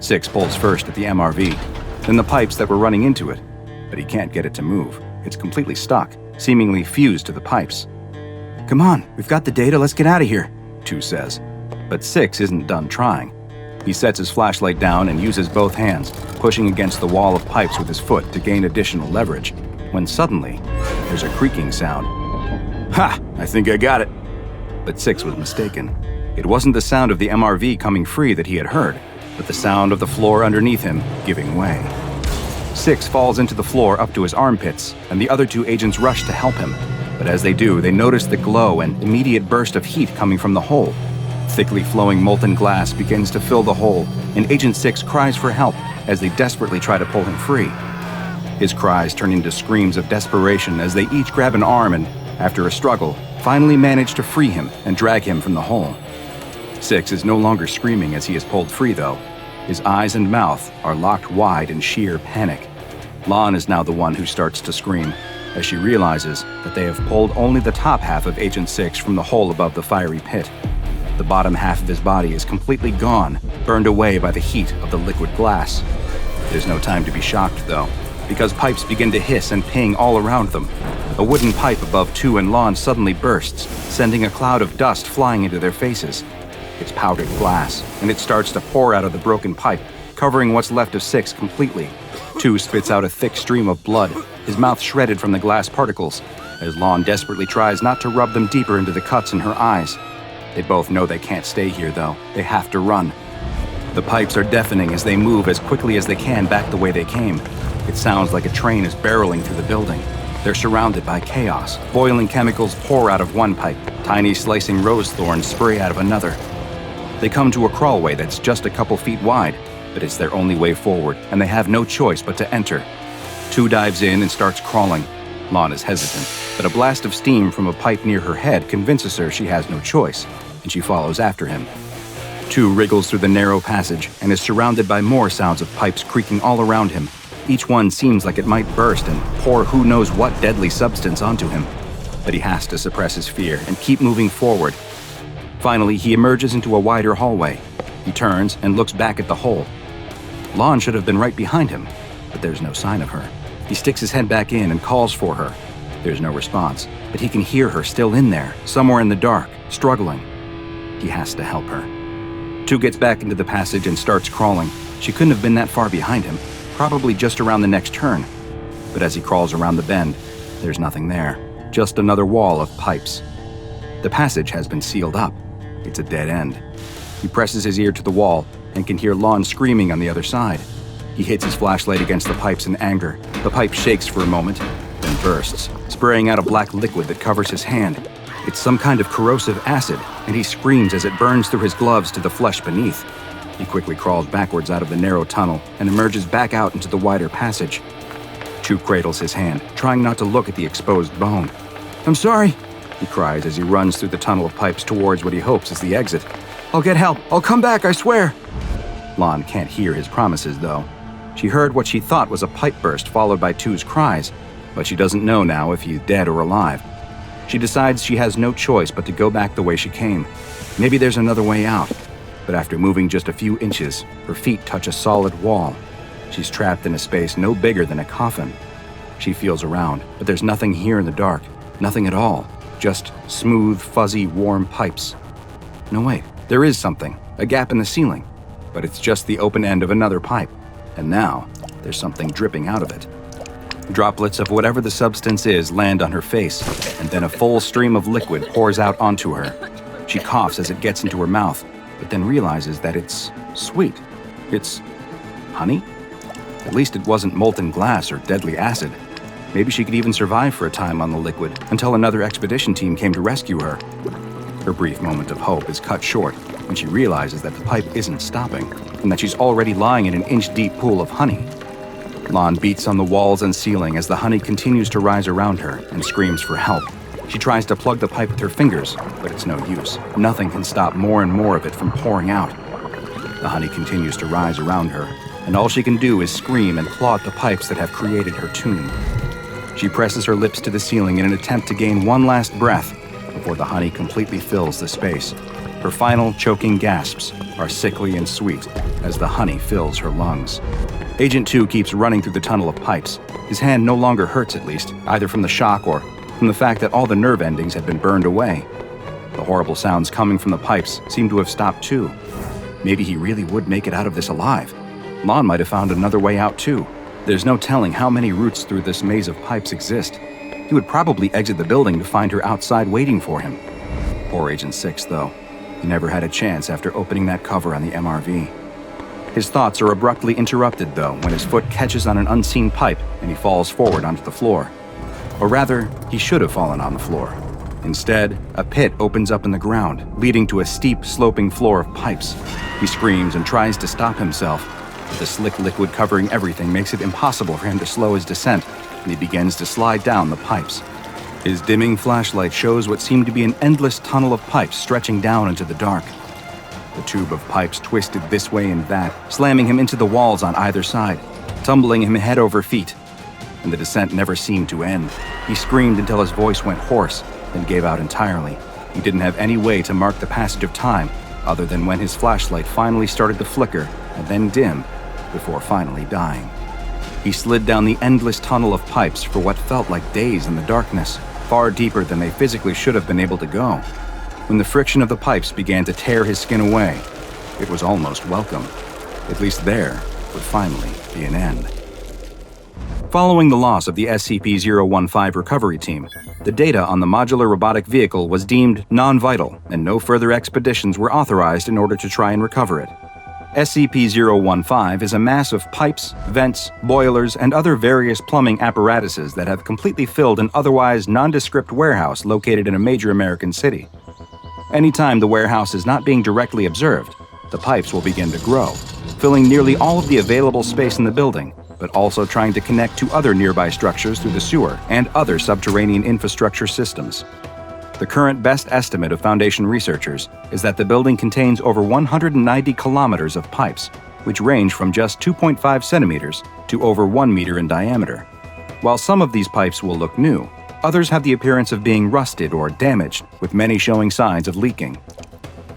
6 pulls first at the MRV, then the pipes that were running into it, but he can't get it to move. It's completely stuck, seemingly fused to the pipes. "Come on, we've got the data, let's get out of here," 2 says. But 6 isn't done trying. He sets his flashlight down and uses both hands, pushing against the wall of pipes with his foot to gain additional leverage, when suddenly, there's a creaking sound. "Ha! I think I got it." But 6 was mistaken. It wasn't the sound of the MRV coming free that he had heard, but the sound of the floor underneath him giving way. 6 falls into the floor up to his armpits, and the other 2 agents rush to help him. But as they do, they notice the glow and immediate burst of heat coming from the hole. Thickly flowing molten glass begins to fill the hole, and Agent 6 cries for help as they desperately try to pull him free. His cries turn into screams of desperation as they each grab an arm and, after a struggle, finally manage to free him and drag him from the hole. 6 is no longer screaming as he is pulled free, though. His eyes and mouth are locked wide in sheer panic. Lon is now the one who starts to scream, as she realizes that they have pulled only the top half of Agent 6 from the hole above the fiery pit. The bottom half of his body is completely gone, burned away by the heat of the liquid glass. There's no time to be shocked, though, because pipes begin to hiss and ping all around them. A wooden pipe above Tu and Lon suddenly bursts, sending a cloud of dust flying into their faces. It's powdered glass, and it starts to pour out of the broken pipe, covering what's left of Six completely. Tu spits out a thick stream of blood, his mouth shredded from the glass particles, as Lon desperately tries not to rub them deeper into the cuts in her eyes. They both know they can't stay here, though. They have to run. The pipes are deafening as they move as quickly as they can back the way they came. It sounds like a train is barreling through the building. They're surrounded by chaos. Boiling chemicals pour out of one pipe. Tiny slicing rose thorns spray out of another. They come to a crawlway that's just a couple feet wide, but it's their only way forward, and they have no choice but to enter. Tu dives in and starts crawling. Lon is hesitant, but a blast of steam from a pipe near her head convinces her she has no choice, and she follows after him. Tu wriggles through the narrow passage and is surrounded by more sounds of pipes creaking all around him. Each one seems like it might burst and pour who knows what deadly substance onto him. But he has to suppress his fear and keep moving forward. Finally, he emerges into a wider hallway. He turns and looks back at the hole. Lon should have been right behind him, but there's no sign of her. He sticks his head back in and calls for her. There's no response, but he can hear her still in there, somewhere in the dark, struggling. He has to help her. Tu gets back into the passage and starts crawling. She couldn't have been that far behind him, probably just around the next turn. But as he crawls around the bend, there's nothing there, just another wall of pipes. The passage has been sealed up. It's a dead end. He presses his ear to the wall and can hear Lon screaming on the other side. He hits his flashlight against the pipes in anger. The pipe shakes for a moment, then bursts, spraying out a black liquid that covers his hand. It's some kind of corrosive acid, and he screams as it burns through his gloves to the flesh beneath. He quickly crawls backwards out of the narrow tunnel and emerges back out into the wider passage. Tu cradles his hand, trying not to look at the exposed bone. "I'm sorry," he cries as he runs through the tunnel of pipes towards what he hopes is the exit. "I'll get help. I'll come back, I swear." Lon can't hear his promises, though. She heard what she thought was a pipe burst followed by Tu's cries, but she doesn't know now if he's dead or alive. She decides she has no choice but to go back the way she came. Maybe there's another way out. But after moving just a few inches, her feet touch a solid wall. She's trapped in a space no bigger than a coffin. She feels around, but there's nothing here in the dark. Nothing at all. Just smooth, fuzzy, warm pipes. No, wait. There is something. A gap in the ceiling. But it's just the open end of another pipe. And now, there's something dripping out of it. Droplets of whatever the substance is land on her face, and then a full stream of liquid pours out onto her. She coughs as it gets into her mouth, but then realizes that it's sweet. It's honey? At least it wasn't molten glass or deadly acid. Maybe she could even survive for a time on the liquid until another expedition team came to rescue her. Her brief moment of hope is cut short when she realizes that the pipe isn't stopping and that she's already lying in an inch-deep pool of honey. Lon beats on the walls and ceiling as the honey continues to rise around her and screams for help. She tries to plug the pipe with her fingers, but it's no use. Nothing can stop more and more of it from pouring out. The honey continues to rise around her, and all she can do is scream and claw at the pipes that have created her tomb. She presses her lips to the ceiling in an attempt to gain one last breath before the honey completely fills the space. Her final choking gasps are sickly and sweet as the honey fills her lungs. Agent 2 keeps running through the tunnel of pipes. His hand no longer hurts, at least, either from the shock or from the fact that all the nerve endings had been burned away. The horrible sounds coming from the pipes seem to have stopped too. Maybe he really would make it out of this alive. Lon might have found another way out too. There's no telling how many routes through this maze of pipes exist. He would probably exit the building to find her outside waiting for him. Poor Agent 6, though. He never had a chance after opening that cover on the MRV. His thoughts are abruptly interrupted, though, when his foot catches on an unseen pipe and he falls forward onto the floor. Or rather, he should have fallen on the floor. Instead, a pit opens up in the ground, leading to a steep, sloping floor of pipes. He screams and tries to stop himself, but the slick liquid covering everything makes it impossible for him to slow his descent, and he begins to slide down the pipes. His dimming flashlight shows what seemed to be an endless tunnel of pipes stretching down into the dark. The tube of pipes twisted this way and that, slamming him into the walls on either side, tumbling him head over feet. And the descent never seemed to end. He screamed until his voice went hoarse, then gave out entirely. He didn't have any way to mark the passage of time other than when his flashlight finally started to flicker and then dim before finally dying. He slid down the endless tunnel of pipes for what felt like days in the darkness, far deeper than they physically should have been able to go. When the friction of the pipes began to tear his skin away, it was almost welcome. At least there would finally be an end. Following the loss of the SCP-015 recovery team, the data on the modular robotic vehicle was deemed non-vital, and no further expeditions were authorized in order to try and recover it. SCP-015 is a mass of pipes, vents, boilers, and other various plumbing apparatuses that have completely filled an otherwise nondescript warehouse located in a major American city. Anytime the warehouse is not being directly observed, the pipes will begin to grow, filling nearly all of the available space in the building, but also trying to connect to other nearby structures through the sewer and other subterranean infrastructure systems. The current best estimate of Foundation researchers is that the building contains over 190 kilometers of pipes, which range from just 2.5 centimeters to over 1 meter in diameter. While some of these pipes will look new, others have the appearance of being rusted or damaged, with many showing signs of leaking.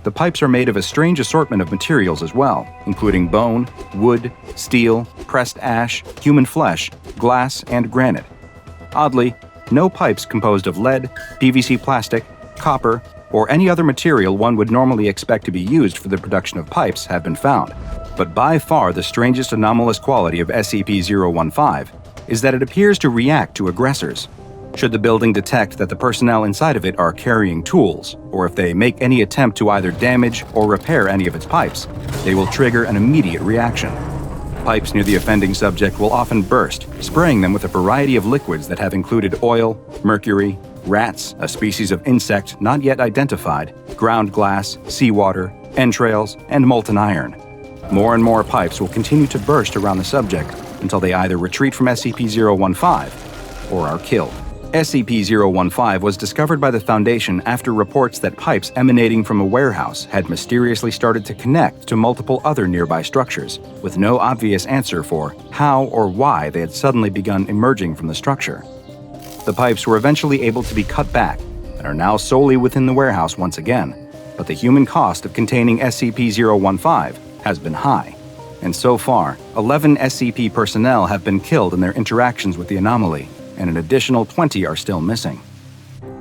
The pipes are made of a strange assortment of materials as well, including bone, wood, steel, pressed ash, human flesh, glass, and granite. Oddly, no pipes composed of lead, PVC plastic, copper, or any other material one would normally expect to be used for the production of pipes have been found. But by far the strangest anomalous quality of SCP-015 is that it appears to react to aggressors. Should the building detect that the personnel inside of it are carrying tools, or if they make any attempt to either damage or repair any of its pipes, they will trigger an immediate reaction. Pipes near the offending subject will often burst, spraying them with a variety of liquids that have included oil, mercury, rats, a species of insect not yet identified, ground glass, seawater, entrails, and molten iron. More and more pipes will continue to burst around the subject until they either retreat from SCP-015 or are killed. SCP-015 was discovered by the Foundation after reports that pipes emanating from a warehouse had mysteriously started to connect to multiple other nearby structures, with no obvious answer for how or why they had suddenly begun emerging from the structure. The pipes were eventually able to be cut back and are now solely within the warehouse once again, but the human cost of containing SCP-015 has been high, and so far, 11 SCP personnel have been killed in their interactions with the anomaly, and an additional 20 are still missing.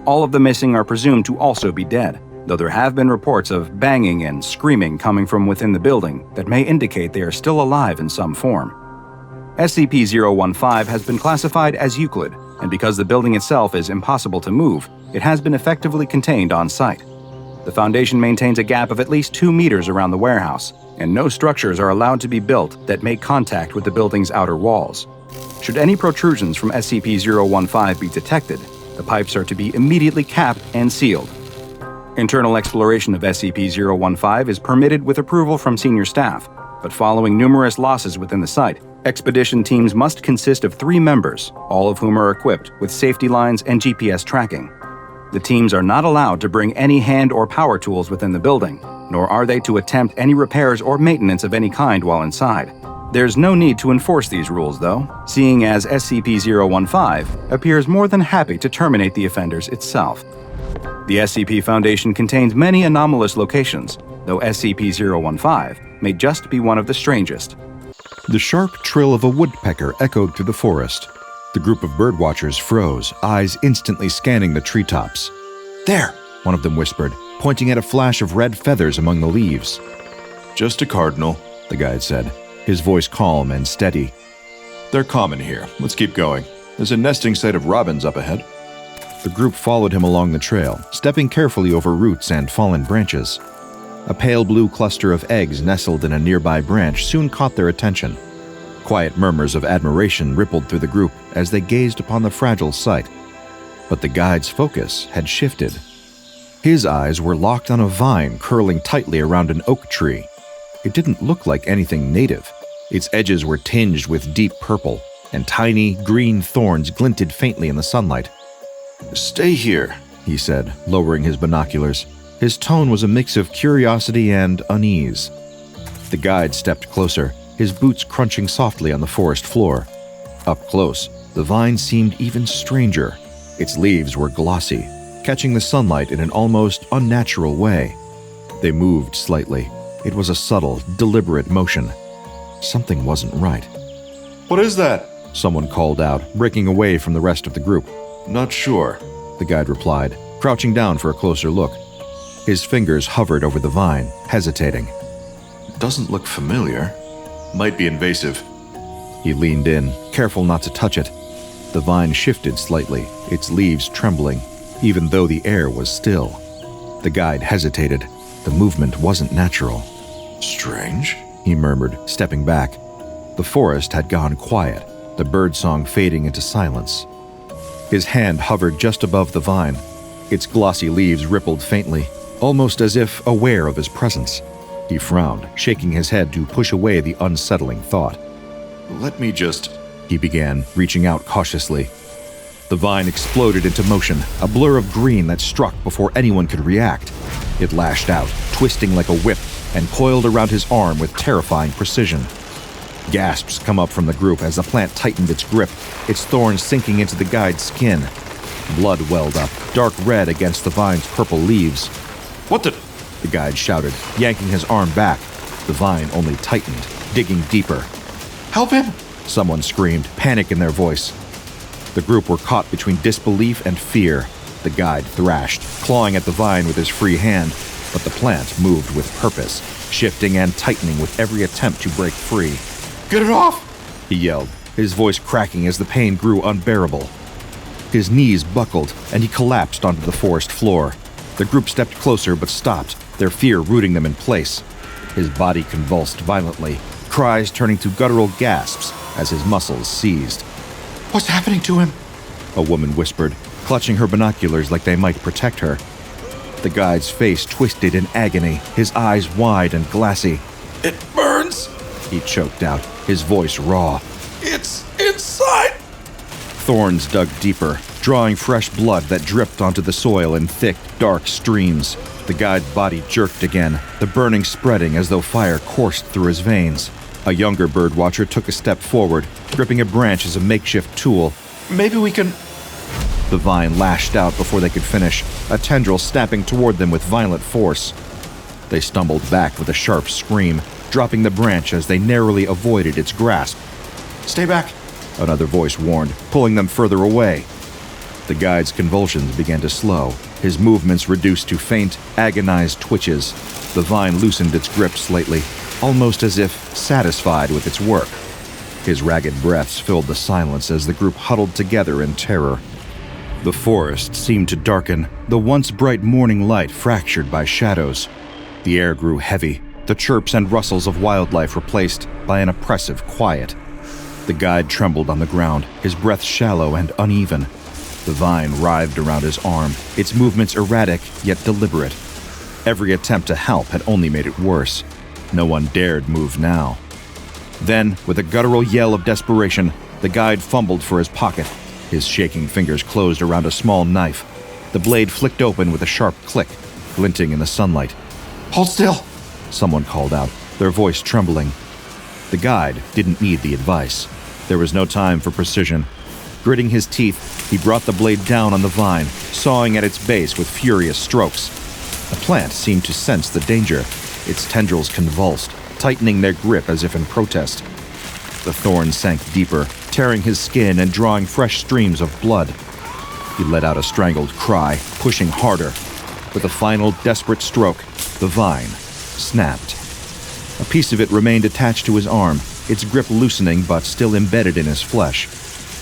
All of the missing are presumed to also be dead, though there have been reports of banging and screaming coming from within the building that may indicate they are still alive in some form. SCP-015 has been classified as Euclid, and because the building itself is impossible to move, it has been effectively contained on site. The Foundation maintains a gap of at least 2 meters around the warehouse, and no structures are allowed to be built that make contact with the building's outer walls. Should any protrusions from SCP-015 be detected, the pipes are to be immediately capped and sealed. Internal exploration of SCP-015 is permitted with approval from senior staff, but following numerous losses within the site, expedition teams must consist of 3 members, all of whom are equipped with safety lines and GPS tracking. The teams are not allowed to bring any hand or power tools within the building, nor are they to attempt any repairs or maintenance of any kind while inside. There's no need to enforce these rules, though, seeing as SCP-015 appears more than happy to terminate the offenders itself. The SCP Foundation contains many anomalous locations, though SCP-015 may just be one of the strangest. The sharp trill of a woodpecker echoed through the forest. The group of birdwatchers froze, eyes instantly scanning the treetops. "There!" one of them whispered, pointing at a flash of red feathers among the leaves. "Just a cardinal," the guide said, his voice calm and steady. "They're common here. Let's keep going. There's a nesting site of robins up ahead." The group followed him along the trail, stepping carefully over roots and fallen branches. A pale blue cluster of eggs nestled in a nearby branch soon caught their attention. Quiet murmurs of admiration rippled through the group as they gazed upon the fragile sight. But the guide's focus had shifted. His eyes were locked on a vine curling tightly around an oak tree. It didn't look like anything native. Its edges were tinged with deep purple, and tiny, green thorns glinted faintly in the sunlight. "Stay here," he said, lowering his binoculars. His tone was a mix of curiosity and unease. The guide stepped closer, his boots crunching softly on the forest floor. Up close, the vine seemed even stranger. Its leaves were glossy, catching the sunlight in an almost unnatural way. They moved slightly. It was a subtle, deliberate motion. Something wasn't right. What is that? Someone called out, breaking away from the rest of the group. Not sure, the guide replied, crouching down for a closer look. His fingers hovered over the vine, hesitating. Doesn't look familiar. Might be invasive. He leaned in, careful not to touch it. The vine shifted slightly, its leaves trembling, even though the air was still. The guide hesitated. The movement wasn't natural. Strange, he murmured, stepping back. The forest had gone quiet, the birdsong fading into silence. His hand hovered just above the vine. Its glossy leaves rippled faintly, almost as if aware of his presence. He frowned, shaking his head to push away the unsettling thought. Let me just... he began, reaching out cautiously. The vine exploded into motion, a blur of green that struck before anyone could react. It lashed out, twisting like a whip, and coiled around his arm with terrifying precision. Gasps come up from the group as the plant tightened its grip, its thorns sinking into the guide's skin. Blood welled up, dark red against the vine's purple leaves. What the guide shouted, yanking his arm back. The vine only tightened, digging deeper. Help him! Someone screamed, panic in their voice. The group were caught between disbelief and fear. The guide thrashed, clawing at the vine with his free hand, but the plant moved with purpose, shifting and tightening with every attempt to break free. Get it off! He yelled, his voice cracking as the pain grew unbearable. His knees buckled, and he collapsed onto the forest floor. The group stepped closer but stopped, their fear rooting them in place. His body convulsed violently, cries turning to guttural gasps as his muscles seized. What's happening to him? A woman whispered, clutching her binoculars like they might protect her. The guide's face twisted in agony, his eyes wide and glassy. It burns! He choked out, his voice raw. It's inside! Thorns dug deeper, drawing fresh blood that dripped onto the soil in thick, dark streams. The guide's body jerked again, the burning spreading as though fire coursed through his veins. A younger birdwatcher took a step forward, gripping a branch as a makeshift tool. Maybe we can... The vine lashed out before they could finish, a tendril snapping toward them with violent force. They stumbled back with a sharp scream, dropping the branch as they narrowly avoided its grasp. Stay back, another voice warned, pulling them further away. The guide's convulsions began to slow, his movements reduced to faint, agonized twitches. The vine loosened its grip slightly, almost as if satisfied with its work. His ragged breaths filled the silence as the group huddled together in terror. The forest seemed to darken, the once bright morning light fractured by shadows. The air grew heavy, the chirps and rustles of wildlife replaced by an oppressive quiet. The guide trembled on the ground, his breath shallow and uneven. The vine writhed around his arm, its movements erratic yet deliberate. Every attempt to help had only made it worse. No one dared move now. Then, with a guttural yell of desperation, the guide fumbled for his pocket. His shaking fingers closed around a small knife. The blade flicked open with a sharp click, glinting in the sunlight. Hold still, someone called out, their voice trembling. The guide didn't need the advice. There was no time for precision. Gritting his teeth, he brought the blade down on the vine, sawing at its base with furious strokes. The plant seemed to sense the danger. Its tendrils convulsed, tightening their grip as if in protest. The thorns sank deeper, tearing his skin and drawing fresh streams of blood. He let out a strangled cry, pushing harder. With a final desperate stroke, the vine snapped. A piece of it remained attached to his arm, its grip loosening but still embedded in his flesh.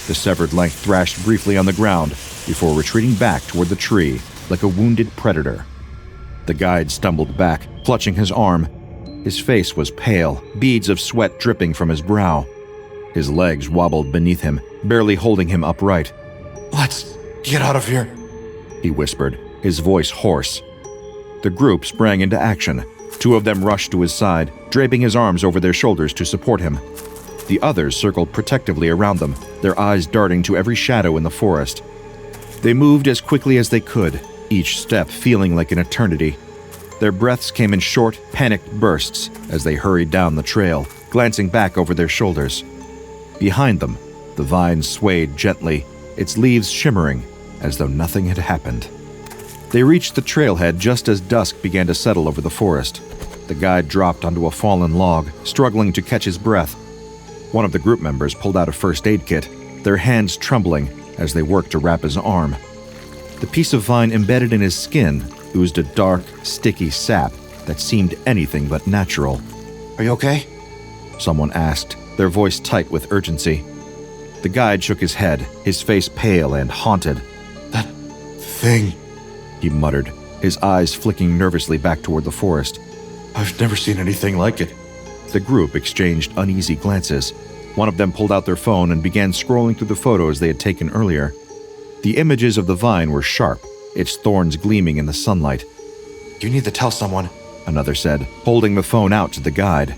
The severed length thrashed briefly on the ground before retreating back toward the tree like a wounded predator. The guide stumbled back, clutching his arm. His face was pale, beads of sweat dripping from his brow. His legs wobbled beneath him, barely holding him upright. Let's get out of here, he whispered, his voice hoarse. The group sprang into action. Two of them rushed to his side, draping his arms over their shoulders to support him. The others circled protectively around them, their eyes darting to every shadow in the forest. They moved as quickly as they could, each step feeling like an eternity. Their breaths came in short, panicked bursts as they hurried down the trail, glancing back over their shoulders. Behind them, the vine swayed gently, its leaves shimmering as though nothing had happened. They reached the trailhead just as dusk began to settle over the forest. The guide dropped onto a fallen log, struggling to catch his breath. One of the group members pulled out a first aid kit, their hands trembling as they worked to wrap his arm. The piece of vine embedded in his skin oozed a dark, sticky sap that seemed anything but natural. Are you okay? Someone asked, their voice tight with urgency. The guide shook his head, his face pale and haunted. That thing, he muttered, his eyes flicking nervously back toward the forest. I've never seen anything like it. The group exchanged uneasy glances. One of them pulled out their phone and began scrolling through the photos they had taken earlier. The images of the vine were sharp, its thorns gleaming in the sunlight. You need to tell someone, another said, holding the phone out to the guide.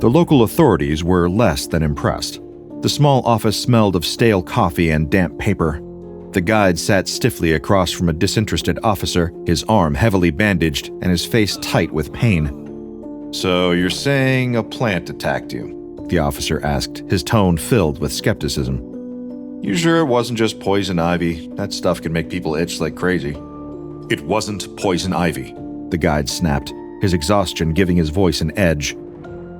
The local authorities were less than impressed. The small office smelled of stale coffee and damp paper. The guide sat stiffly across from a disinterested officer, his arm heavily bandaged and his face tight with pain. So you're saying a plant attacked you? The officer asked, his tone filled with skepticism. You sure it wasn't just poison ivy? That stuff can make people itch like crazy. It wasn't poison ivy, the guide snapped, his exhaustion giving his voice an edge.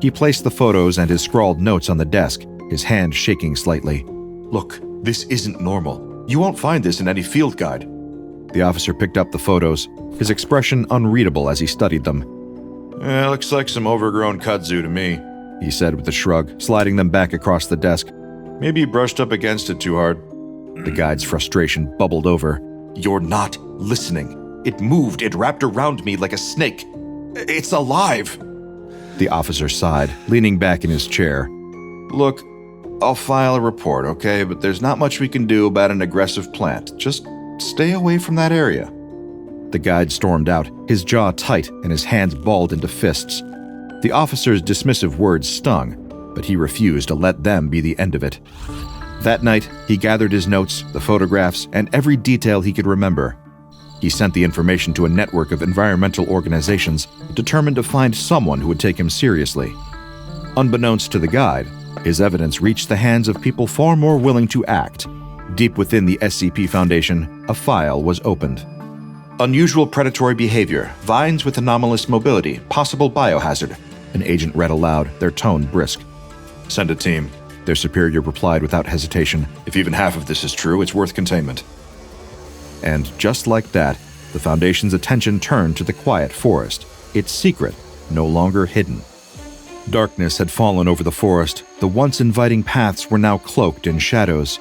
He placed the photos and his scrawled notes on the desk, his hand shaking slightly. Look, this isn't normal. You won't find this in any field guide. The officer picked up the photos, his expression unreadable as he studied them. Looks like some overgrown kudzu to me, he said with a shrug, sliding them back across the desk. Maybe you brushed up against it too hard. The guide's frustration bubbled over. You're not listening. It moved, it wrapped around me like a snake. It's alive! The officer sighed, leaning back in his chair. Look, I'll file a report, okay? But there's not much we can do about an aggressive plant. Just stay away from that area. The guide stormed out, his jaw tight and his hands balled into fists. The officer's dismissive words stung, but he refused to let them be the end of it. That night, he gathered his notes, the photographs, and every detail he could remember. He sent the information to a network of environmental organizations, determined to find someone who would take him seriously. Unbeknownst to the guide, his evidence reached the hands of people far more willing to act. Deep within the SCP Foundation, a file was opened. Unusual predatory behavior, vines with anomalous mobility, possible biohazard, an agent read aloud, their tone brisk. Send a team, their superior replied without hesitation. If even half of this is true, it's worth containment. And just like that, the Foundation's attention turned to the quiet forest, its secret no longer hidden. Darkness had fallen over the forest, the once inviting paths were now cloaked in shadows.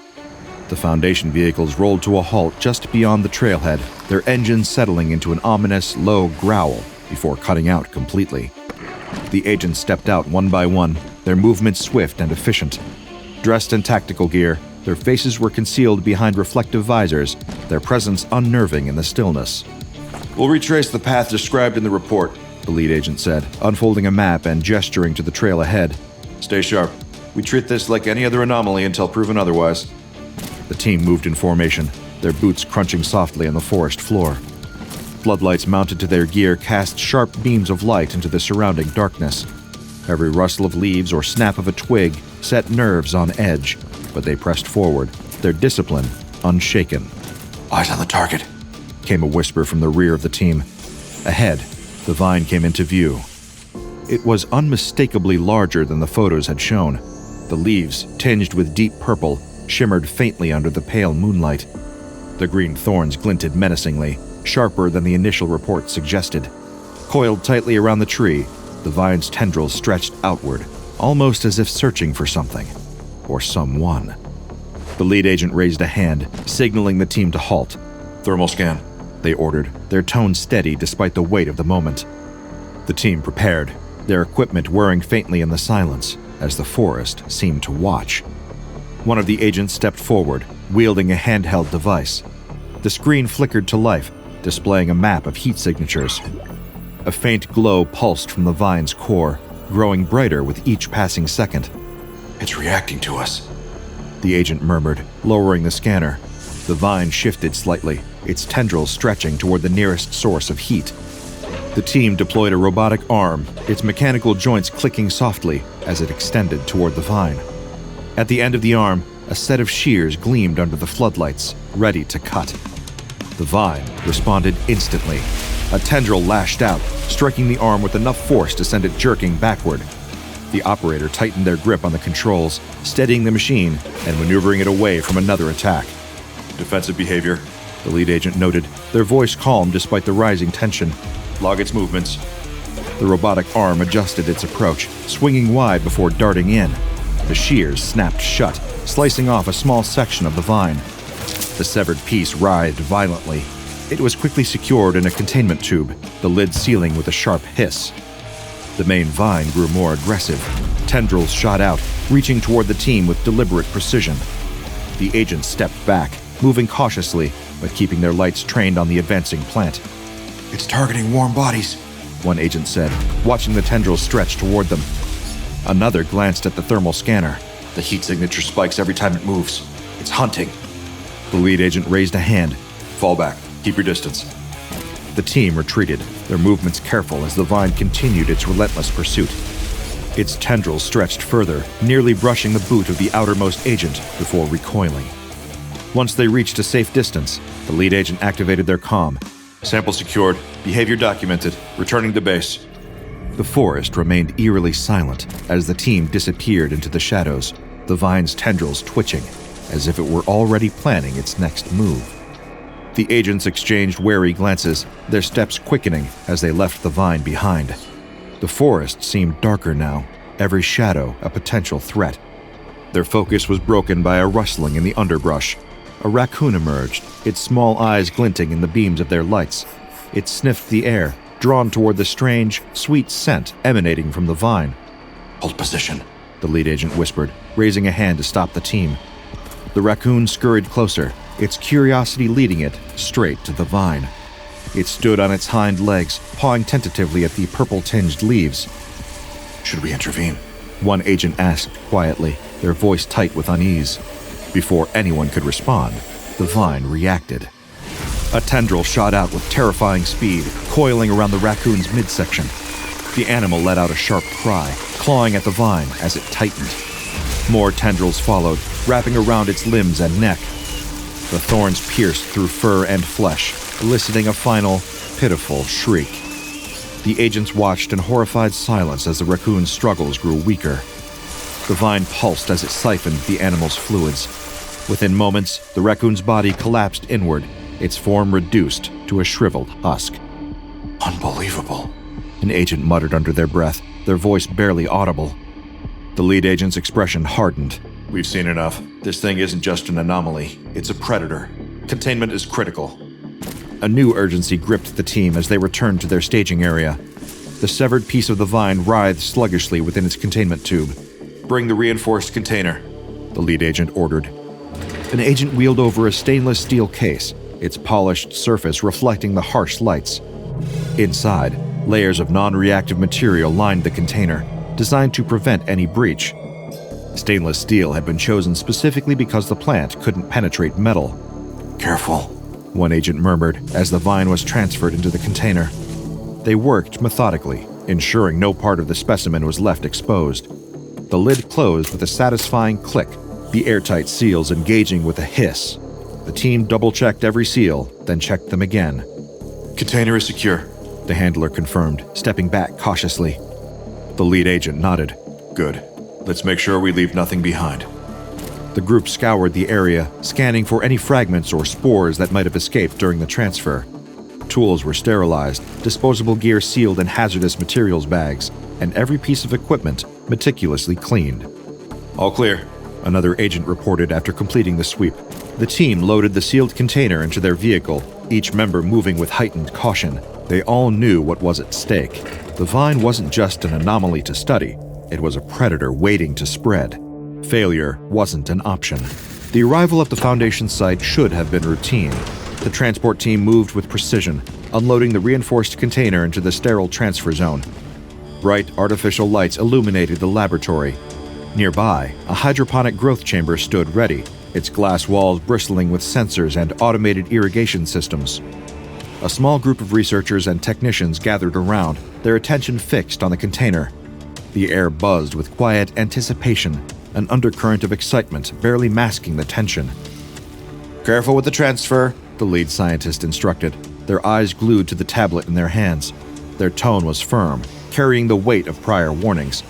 The Foundation vehicles rolled to a halt just beyond the trailhead, their engines settling into an ominous, low growl before cutting out completely. The agents stepped out one by one, their movements swift and efficient. Dressed in tactical gear, their faces were concealed behind reflective visors, their presence unnerving in the stillness. We'll retrace the path described in the report, the lead agent said, unfolding a map and gesturing to the trail ahead. Stay sharp. We treat this like any other anomaly until proven otherwise. The team moved in formation, their boots crunching softly on the forest floor. Floodlights mounted to their gear cast sharp beams of light into the surrounding darkness. Every rustle of leaves or snap of a twig set nerves on edge, but they pressed forward, their discipline unshaken. Eyes on the target, came a whisper from the rear of the team. Ahead, the vine came into view. It was unmistakably larger than the photos had shown. The leaves, tinged with deep purple, shimmered faintly under the pale moonlight. The green thorns glinted menacingly, sharper than the initial report suggested. Coiled tightly around the tree, the vine's tendrils stretched outward, almost as if searching for something. Or someone. The lead agent raised a hand, signaling the team to halt. Thermal scan, they ordered, their tone steady despite the weight of the moment. The team prepared, their equipment whirring faintly in the silence, as the forest seemed to watch. One of the agents stepped forward, wielding a handheld device. The screen flickered to life, displaying a map of heat signatures. A faint glow pulsed from the vine's core, growing brighter with each passing second. It's reacting to us, the agent murmured, lowering the scanner. The vine shifted slightly, its tendrils stretching toward the nearest source of heat. The team deployed a robotic arm, its mechanical joints clicking softly as it extended toward the vine. At the end of the arm, a set of shears gleamed under the floodlights, ready to cut. The Vine responded instantly. A tendril lashed out, striking the arm with enough force to send it jerking backward. The operator tightened their grip on the controls, steadying the machine and maneuvering it away from another attack. Defensive behavior, the lead agent noted, their voice calm despite the rising tension. Log its movements. The robotic arm adjusted its approach, swinging wide before darting in. The shears snapped shut, slicing off a small section of the vine. The severed piece writhed violently. It was quickly secured in a containment tube, the lid sealing with a sharp hiss. The main vine grew more aggressive. Tendrils shot out, reaching toward the team with deliberate precision. The agents stepped back, moving cautiously, but keeping their lights trained on the advancing plant. It's targeting warm bodies, one agent said, watching the tendrils stretch toward them. Another glanced at the thermal scanner. The heat signature spikes every time it moves. It's hunting. The lead agent raised a hand. Fall back. Keep your distance. The team retreated, their movements careful as the vine continued its relentless pursuit. Its tendrils stretched further, nearly brushing the boot of the outermost agent before recoiling. Once they reached a safe distance, the lead agent activated their comm. Sample secured. Behavior documented. Returning to base. The forest remained eerily silent as the team disappeared into the shadows, the vine's tendrils twitching, as if it were already planning its next move. The agents exchanged wary glances, their steps quickening as they left the vine behind. The forest seemed darker now, every shadow a potential threat. Their focus was broken by a rustling in the underbrush. A raccoon emerged, its small eyes glinting in the beams of their lights. It sniffed the air, drawn toward the strange, sweet scent emanating from the vine. Hold position, the lead agent whispered, raising a hand to stop the team. The raccoon scurried closer, its curiosity leading it straight to the vine. It stood on its hind legs, pawing tentatively at the purple-tinged leaves. Should we intervene? One agent asked quietly, their voice tight with unease. Before anyone could respond, the vine reacted. A tendril shot out with terrifying speed, coiling around the raccoon's midsection. The animal let out a sharp cry, clawing at the vine as it tightened. More tendrils followed, wrapping around its limbs and neck. The thorns pierced through fur and flesh, eliciting a final, pitiful shriek. The agents watched in horrified silence as the raccoon's struggles grew weaker. The vine pulsed as it siphoned the animal's fluids. Within moments, the raccoon's body collapsed inward, its form reduced to a shriveled husk. Unbelievable, an agent muttered under their breath, their voice barely audible. The lead agent's expression hardened. We've seen enough. This thing isn't just an anomaly. It's a predator. Containment is critical. A new urgency gripped the team as they returned to their staging area. The severed piece of the vine writhed sluggishly within its containment tube. Bring the reinforced container, the lead agent ordered. An agent wheeled over a stainless steel case, its polished surface reflecting the harsh lights. Inside, layers of non-reactive material lined the container, designed to prevent any breach. Stainless steel had been chosen specifically because the plant couldn't penetrate metal. Careful, one agent murmured as the vine was transferred into the container. They worked methodically, ensuring no part of the specimen was left exposed. The lid closed with a satisfying click, the airtight seals engaging with a hiss. The team double-checked every seal, then checked them again. Container is secure, the handler confirmed, stepping back cautiously. The lead agent nodded. Good. Let's make sure we leave nothing behind. The group scoured the area, scanning for any fragments or spores that might have escaped during the transfer. Tools were sterilized, disposable gear sealed in hazardous materials bags, and every piece of equipment meticulously cleaned. All clear, another agent reported after completing the sweep. The team loaded the sealed container into their vehicle, each member moving with heightened caution. They all knew what was at stake. The vine wasn't just an anomaly to study. It was a predator waiting to spread. Failure wasn't an option. The arrival at the Foundation site should have been routine. The transport team moved with precision, unloading the reinforced container into the sterile transfer zone. Bright artificial lights illuminated the laboratory. Nearby, a hydroponic growth chamber stood ready, its glass walls bristling with sensors and automated irrigation systems. A small group of researchers and technicians gathered around, their attention fixed on the container. The air buzzed with quiet anticipation, an undercurrent of excitement barely masking the tension. Careful with the transfer, the lead scientist instructed, their eyes glued to the tablet in their hands. Their tone was firm, carrying the weight of prior warnings.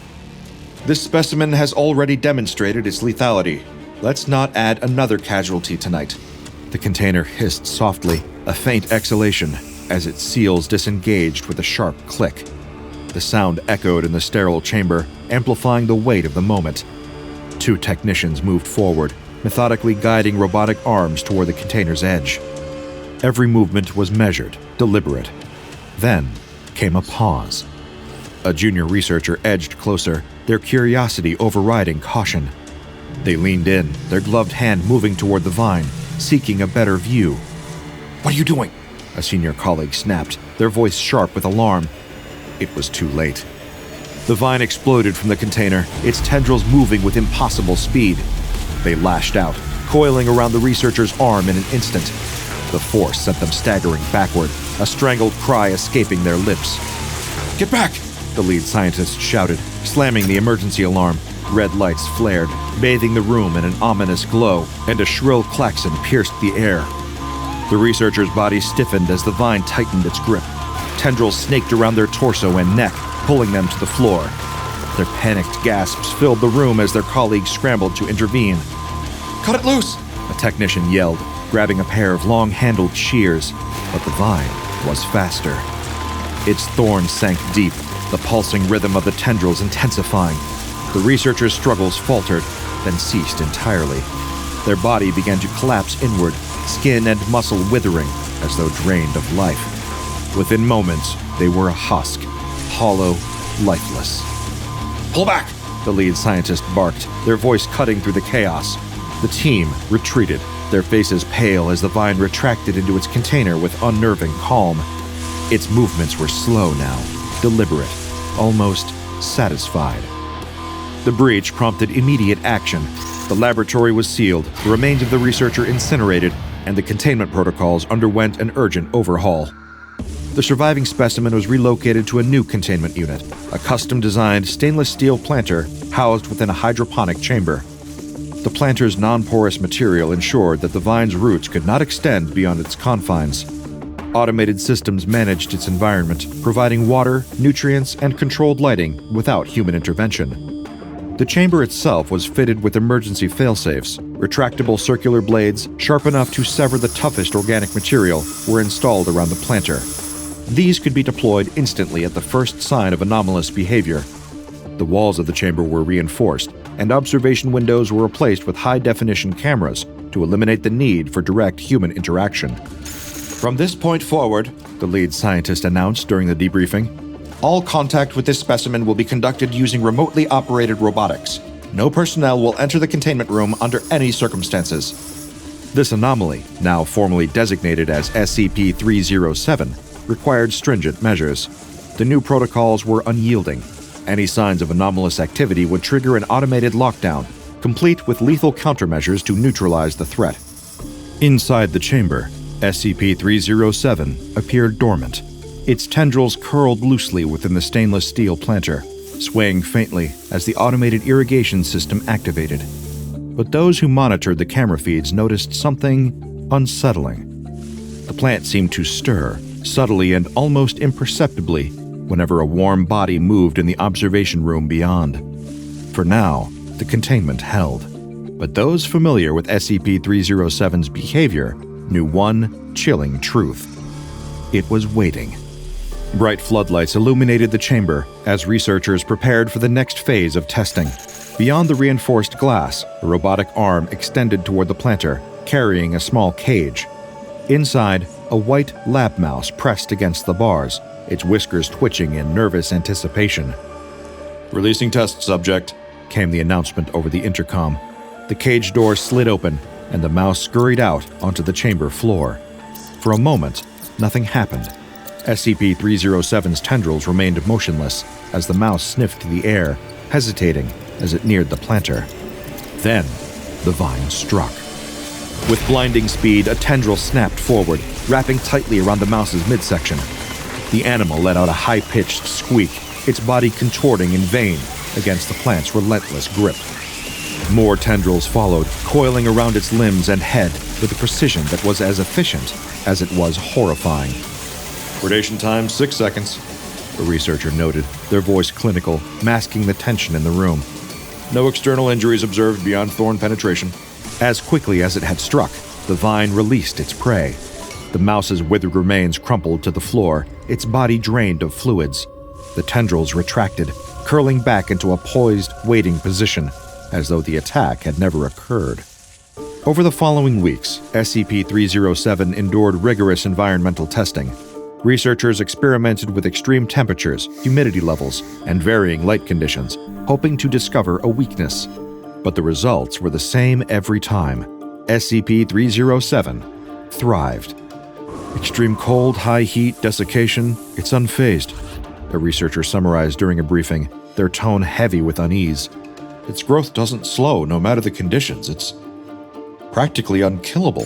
This specimen has already demonstrated its lethality. Let's not add another casualty tonight. The container hissed softly, a faint exhalation, as its seals disengaged with a sharp click. The sound echoed in the sterile chamber, amplifying the weight of the moment. 2 technicians moved forward, methodically guiding robotic arms toward the container's edge. Every movement was measured, deliberate. Then came a pause. A junior researcher edged closer, their curiosity overriding caution. They leaned in, their gloved hand moving toward the vine, seeking a better view. "What are you doing?" a senior colleague snapped, their voice sharp with alarm. It was too late. The vine exploded from the container, its tendrils moving with impossible speed. They lashed out, coiling around the researcher's arm in an instant. The force sent them staggering backward, a strangled cry escaping their lips. "Get back!" the lead scientist shouted, slamming the emergency alarm. Red lights flared, bathing the room in an ominous glow, and a shrill klaxon pierced the air. The researcher's body stiffened as the vine tightened its grip. Tendrils snaked around their torso and neck, pulling them to the floor. Their panicked gasps filled the room as their colleagues scrambled to intervene. "Cut it loose!" a technician yelled, grabbing a pair of long-handled shears, but the vine was faster. Its thorns sank deep, the pulsing rhythm of the tendrils intensifying. The researchers' struggles faltered, then ceased entirely. Their body began to collapse inward, skin and muscle withering as though drained of life. Within moments, they were a husk, hollow, lifeless. "Pull back!" the lead scientist barked, their voice cutting through the chaos. The team retreated, their faces pale as the vine retracted into its container with unnerving calm. Its movements were slow now, deliberate, almost satisfied. The breach prompted immediate action. The laboratory was sealed, the remains of the researcher incinerated, and the containment protocols underwent an urgent overhaul. The surviving specimen was relocated to a new containment unit, a custom-designed stainless steel planter housed within a hydroponic chamber. The planter's non-porous material ensured that the vine's roots could not extend beyond its confines. Automated systems managed its environment, providing water, nutrients, and controlled lighting without human intervention. The chamber itself was fitted with emergency failsafes. Retractable circular blades, sharp enough to sever the toughest organic material, were installed around the planter. These could be deployed instantly at the first sign of anomalous behavior. The walls of the chamber were reinforced, and observation windows were replaced with high-definition cameras to eliminate the need for direct human interaction. "From this point forward," the lead scientist announced during the debriefing, "all contact with this specimen will be conducted using remotely operated robotics. No personnel will enter the containment room under any circumstances." This anomaly, now formally designated as SCP-307, required stringent measures. The new protocols were unyielding. Any signs of anomalous activity would trigger an automated lockdown, complete with lethal countermeasures to neutralize the threat. Inside the chamber, SCP-307 appeared dormant. Its tendrils curled loosely within the stainless steel planter, swaying faintly as the automated irrigation system activated. But those who monitored the camera feeds noticed something unsettling. The plant seemed to stir, subtly and almost imperceptibly, whenever a warm body moved in the observation room beyond. For now, the containment held. But those familiar with SCP-307's behavior knew one chilling truth. It was waiting. Bright floodlights illuminated the chamber as researchers prepared for the next phase of testing. Beyond the reinforced glass, a robotic arm extended toward the planter, carrying a small cage. Inside, a white lab mouse pressed against the bars, its whiskers twitching in nervous anticipation. "Releasing test subject," came the announcement over the intercom. The cage door slid open, and the mouse scurried out onto the chamber floor. For a moment, nothing happened. SCP-307's tendrils remained motionless as the mouse sniffed the air, hesitating as it neared the planter. Then, the vine struck. With blinding speed, a tendril snapped forward, wrapping tightly around the mouse's midsection. The animal let out a high-pitched squeak, its body contorting in vain against the plant's relentless grip. More tendrils followed, coiling around its limbs and head, with a precision that was as efficient as it was horrifying. Predation time, 6 seconds. The researcher noted, their voice clinical, masking the tension in the room. No external injuries observed beyond thorn penetration. As quickly as it had struck, the vine released its prey. The mouse's withered remains crumpled to the floor, its body drained of fluids. The tendrils retracted, curling back into a poised, waiting position, as though the attack had never occurred. Over the following weeks, SCP-307 endured rigorous environmental testing. Researchers experimented with extreme temperatures, humidity levels, and varying light conditions, hoping to discover a weakness. But the results were the same every time. SCP-307 thrived. Extreme cold, high heat, desiccation, it's unfazed, a researcher summarized during a briefing, their tone heavy with unease. Its growth doesn't slow no matter the conditions. It's practically unkillable.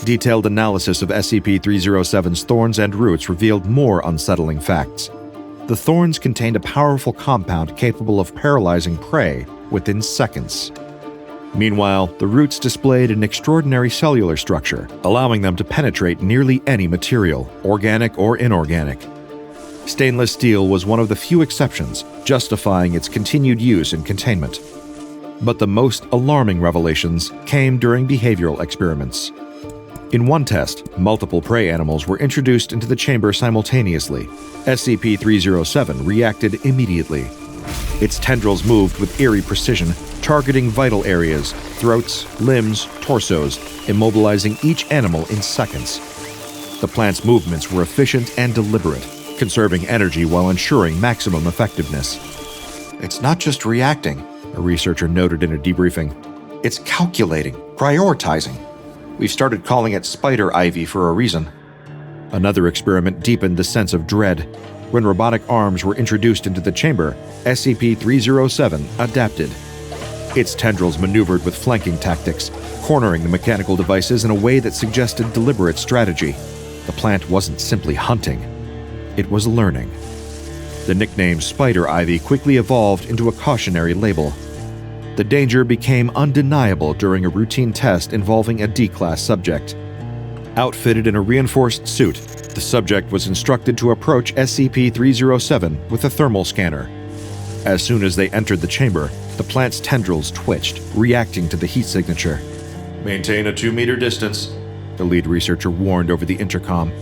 Detailed analysis of SCP-307's thorns and roots revealed more unsettling facts. The thorns contained a powerful compound capable of paralyzing prey within seconds. Meanwhile, the roots displayed an extraordinary cellular structure, allowing them to penetrate nearly any material, organic or inorganic. Stainless steel was one of the few exceptions, justifying its continued use in containment. But the most alarming revelations came during behavioral experiments. In one test, multiple prey animals were introduced into the chamber simultaneously. SCP-307 reacted immediately. Its tendrils moved with eerie precision, targeting vital areas, throats, limbs, torsos, immobilizing each animal in seconds. The plant's movements were efficient and deliberate, conserving energy while ensuring maximum effectiveness. It's not just reacting, a researcher noted in a debriefing. It's calculating, prioritizing. We've started calling it Spider Ivy for a reason. Another experiment deepened the sense of dread. When robotic arms were introduced into the chamber, SCP-307 adapted. Its tendrils maneuvered with flanking tactics, cornering the mechanical devices in a way that suggested deliberate strategy. The plant wasn't simply hunting. It was learning. The nickname Spider Ivy quickly evolved into a cautionary label. The danger became undeniable during a routine test involving a D-Class subject. Outfitted in a reinforced suit, the subject was instructed to approach SCP-307 with a thermal scanner. As soon as they entered the chamber, the plant's tendrils twitched, reacting to the heat signature. Maintain a 2-meter distance, the lead researcher warned over the intercom.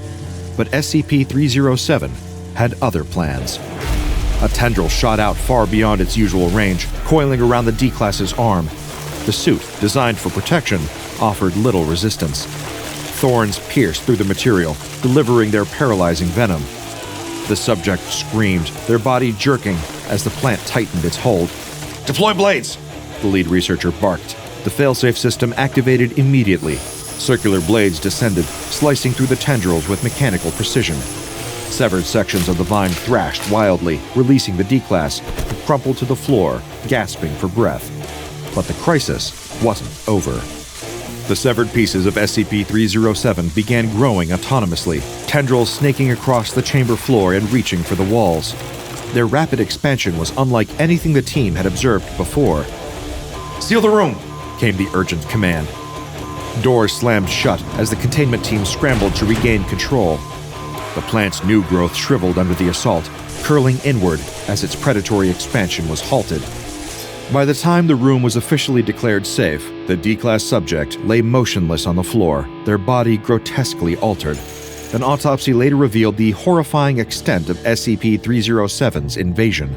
But SCP-307 had other plans. A tendril shot out far beyond its usual range, coiling around the D-Class's arm. The suit, designed for protection, offered little resistance. Thorns pierced through the material, delivering their paralyzing venom. The subject screamed, their body jerking as the plant tightened its hold. "Deploy blades!" the lead researcher barked. The failsafe system activated immediately. Circular blades descended, slicing through the tendrils with mechanical precision. Severed sections of the vine thrashed wildly, releasing the D-Class, who crumpled to the floor, gasping for breath. But the crisis wasn't over. The severed pieces of SCP-307 began growing autonomously, tendrils snaking across the chamber floor and reaching for the walls. Their rapid expansion was unlike anything the team had observed before. "Seal the room!" came the urgent command. Doors slammed shut as the containment team scrambled to regain control. The plant's new growth shriveled under the assault, curling inward as its predatory expansion was halted. By the time the room was officially declared safe, the D-Class subject lay motionless on the floor, their body grotesquely altered. An autopsy later revealed the horrifying extent of SCP-307's invasion.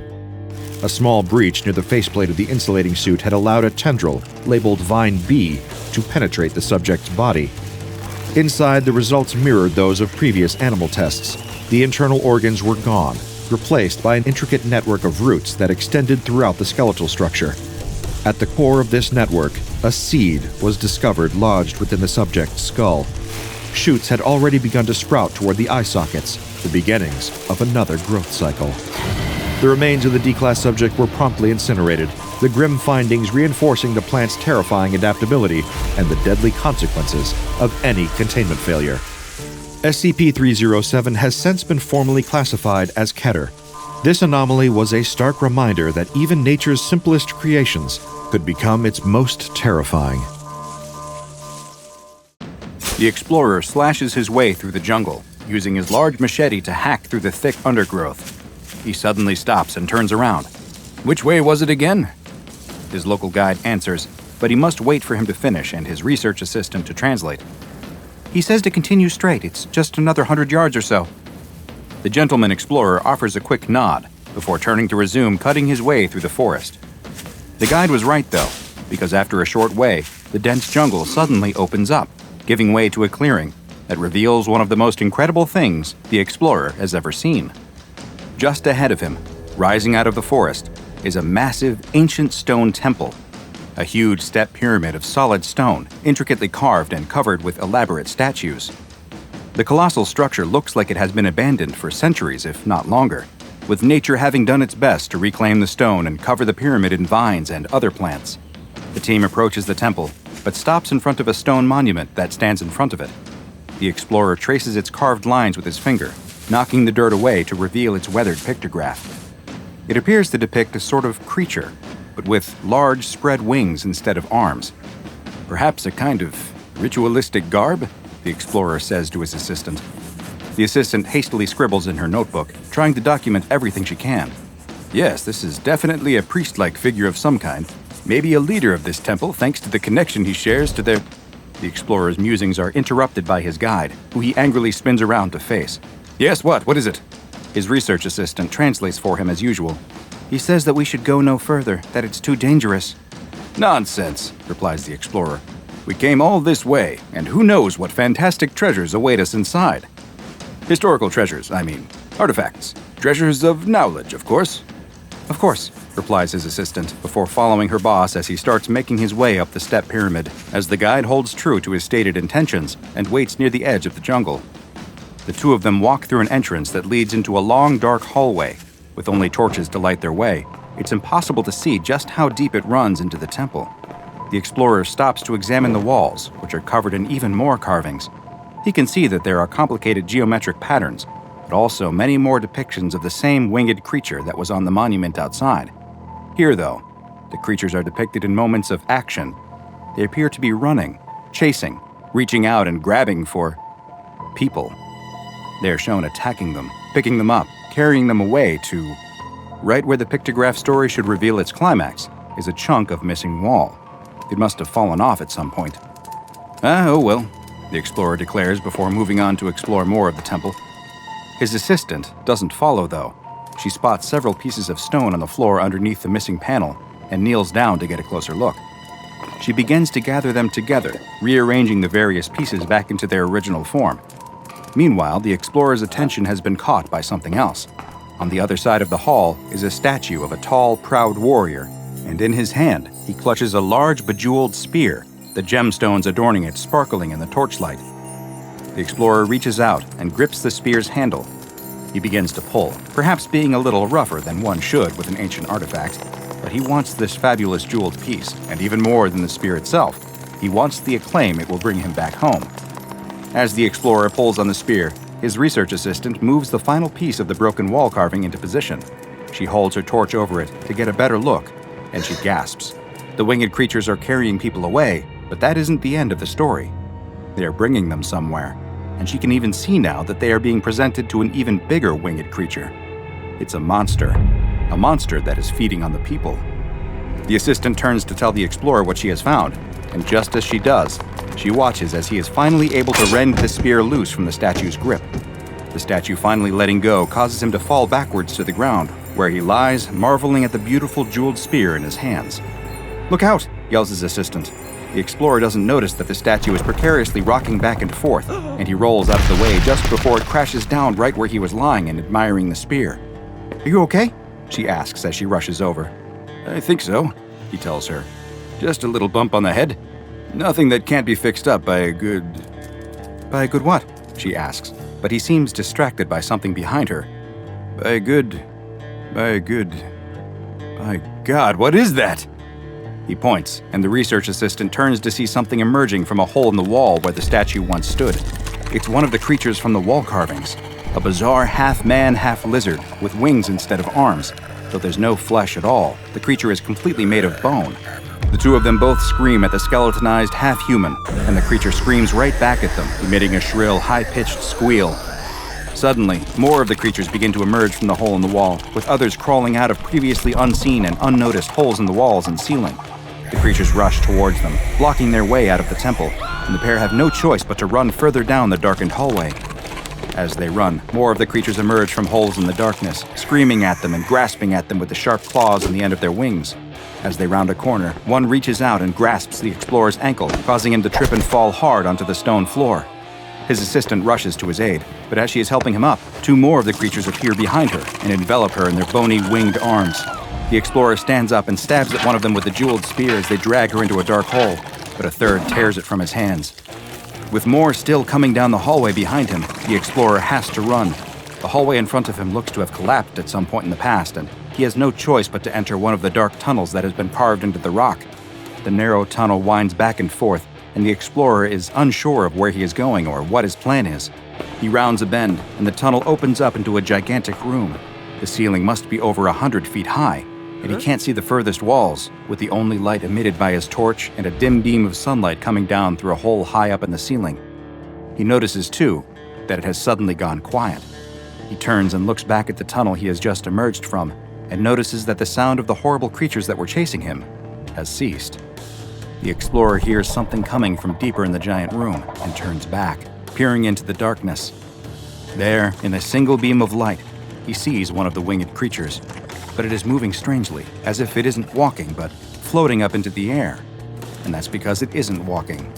A small breach near the faceplate of the insulating suit had allowed a tendril, labeled Vine B, to penetrate the subject's body. Inside, the results mirrored those of previous animal tests. The internal organs were gone, replaced by an intricate network of roots that extended throughout the skeletal structure. At the core of this network, a seed was discovered lodged within the subject's skull. Shoots had already begun to sprout toward the eye sockets, the beginnings of another growth cycle. The remains of the D-Class subject were promptly incinerated, the grim findings reinforcing the plant's terrifying adaptability and the deadly consequences of any containment failure. SCP-307 has since been formally classified as Keter. This anomaly was a stark reminder that even nature's simplest creations could become its most terrifying. The explorer slashes his way through the jungle, using his large machete to hack through the thick undergrowth. He suddenly stops and turns around. "Which way was it again?" His local guide answers, but he must wait for him to finish and his research assistant to translate. "He says to continue straight. It's just another 100 yards or so." The gentleman explorer offers a quick nod before turning to resume cutting his way through the forest. The guide was right, though, because after a short way, the dense jungle suddenly opens up, giving way to a clearing that reveals one of the most incredible things the explorer has ever seen. Just ahead of him, rising out of the forest, is a massive, ancient stone temple. A huge step pyramid of solid stone, intricately carved and covered with elaborate statues. The colossal structure looks like it has been abandoned for centuries, if not longer, with nature having done its best to reclaim the stone and cover the pyramid in vines and other plants. The team approaches the temple, but stops in front of a stone monument that stands in front of it. The explorer traces its carved lines with his finger, knocking the dirt away to reveal its weathered pictograph. It appears to depict a sort of creature, but with large spread wings instead of arms. Perhaps a kind of ritualistic garb, the explorer says to his assistant. The assistant hastily scribbles in her notebook, trying to document everything she can. Yes, this is definitely a priest-like figure of some kind. Maybe a leader of this temple, thanks to the connection he shares to their... The explorer's musings are interrupted by his guide, who he angrily spins around to face. "Yes, what? What is it?" His research assistant translates for him as usual. "He says that we should go no further, that it's too dangerous." "Nonsense," replies the explorer. "We came all this way, and who knows what fantastic treasures await us inside. Historical treasures, I mean. Artifacts. Treasures of knowledge, of course." "Of course," replies his assistant, before following her boss as he starts making his way up the step pyramid, as the guide holds true to his stated intentions and waits near the edge of the jungle. The two of them walk through an entrance that leads into a long, dark hallway. With only torches to light their way, it's impossible to see just how deep it runs into the temple. The explorer stops to examine the walls, which are covered in even more carvings. He can see that there are complicated geometric patterns, but also many more depictions of the same winged creature that was on the monument outside. Here, though, the creatures are depicted in moments of action. They appear to be running, chasing, reaching out and grabbing for people. They are shown attacking them, picking them up, carrying them away to... Right where the pictograph story should reveal its climax is a chunk of missing wall. It must have fallen off at some point. Oh well, the explorer declares before moving on to explore more of the temple. His assistant doesn't follow, though. She spots several pieces of stone on the floor underneath the missing panel and kneels down to get a closer look. She begins to gather them together, rearranging the various pieces back into their original form. Meanwhile, the explorer's attention has been caught by something else. On the other side of the hall is a statue of a tall, proud warrior, and in his hand, he clutches a large, bejeweled spear, the gemstones adorning it sparkling in the torchlight. The explorer reaches out and grips the spear's handle. He begins to pull, perhaps being a little rougher than one should with an ancient artifact, but he wants this fabulous jeweled piece, and even more than the spear itself, he wants the acclaim it will bring him back home. As the explorer pulls on the spear, his research assistant moves the final piece of the broken wall carving into position. She holds her torch over it to get a better look, and she gasps. The winged creatures are carrying people away, but that isn't the end of the story. They are bringing them somewhere, and she can even see now that they are being presented to an even bigger winged creature. It's a monster that is feeding on the people. The assistant turns to tell the explorer what she has found, and just as she does, she watches as he is finally able to rend the spear loose from the statue's grip. The statue finally letting go causes him to fall backwards to the ground, where he lies, marveling at the beautiful jeweled spear in his hands. "Look out!" yells his assistant. The explorer doesn't notice that the statue is precariously rocking back and forth, and he rolls out of the way just before it crashes down right where he was lying and admiring the spear. "Are you okay?" she asks as she rushes over. "I think so," he tells her. "Just a little bump on the head. Nothing that can't be fixed up by a good..." "By a good what?" she asks, but he seems distracted by something behind her. By God, what is that?" He points, and the research assistant turns to see something emerging from a hole in the wall where the statue once stood. It's one of the creatures from the wall carvings, a bizarre half-man, half-lizard with wings instead of arms. Though there's no flesh at all, the creature is completely made of bone. The two of them both scream at the skeletonized half-human, and the creature screams right back at them, emitting a shrill, high-pitched squeal. Suddenly, more of the creatures begin to emerge from the hole in the wall, with others crawling out of previously unseen and unnoticed holes in the walls and ceiling. The creatures rush towards them, blocking their way out of the temple, and the pair have no choice but to run further down the darkened hallway. As they run, more of the creatures emerge from holes in the darkness, screaming at them and grasping at them with the sharp claws on the end of their wings. As they round a corner, one reaches out and grasps the explorer's ankle, causing him to trip and fall hard onto the stone floor. His assistant rushes to his aid, but as she is helping him up, two more of the creatures appear behind her and envelop her in their bony, winged arms. The explorer stands up and stabs at one of them with a jeweled spear as they drag her into a dark hole, but a third tears it from his hands. With more still coming down the hallway behind him, the explorer has to run. The hallway in front of him looks to have collapsed at some point in the past, and he has no choice but to enter one of the dark tunnels that has been carved into the rock. The narrow tunnel winds back and forth, and the explorer is unsure of where he is going or what his plan is. He rounds a bend, and the tunnel opens up into a gigantic room. The ceiling must be over 100 feet high, and he can't see the furthest walls, with the only light emitted by his torch and a dim beam of sunlight coming down through a hole high up in the ceiling. He notices, too, that it has suddenly gone quiet. He turns and looks back at the tunnel he has just emerged from, and notices that the sound of the horrible creatures that were chasing him has ceased. The explorer hears something coming from deeper in the giant room and turns back, peering into the darkness. There, in a single beam of light, he sees one of the winged creatures, but it is moving strangely, as if it isn't walking, but floating up into the air. And that's because it isn't walking.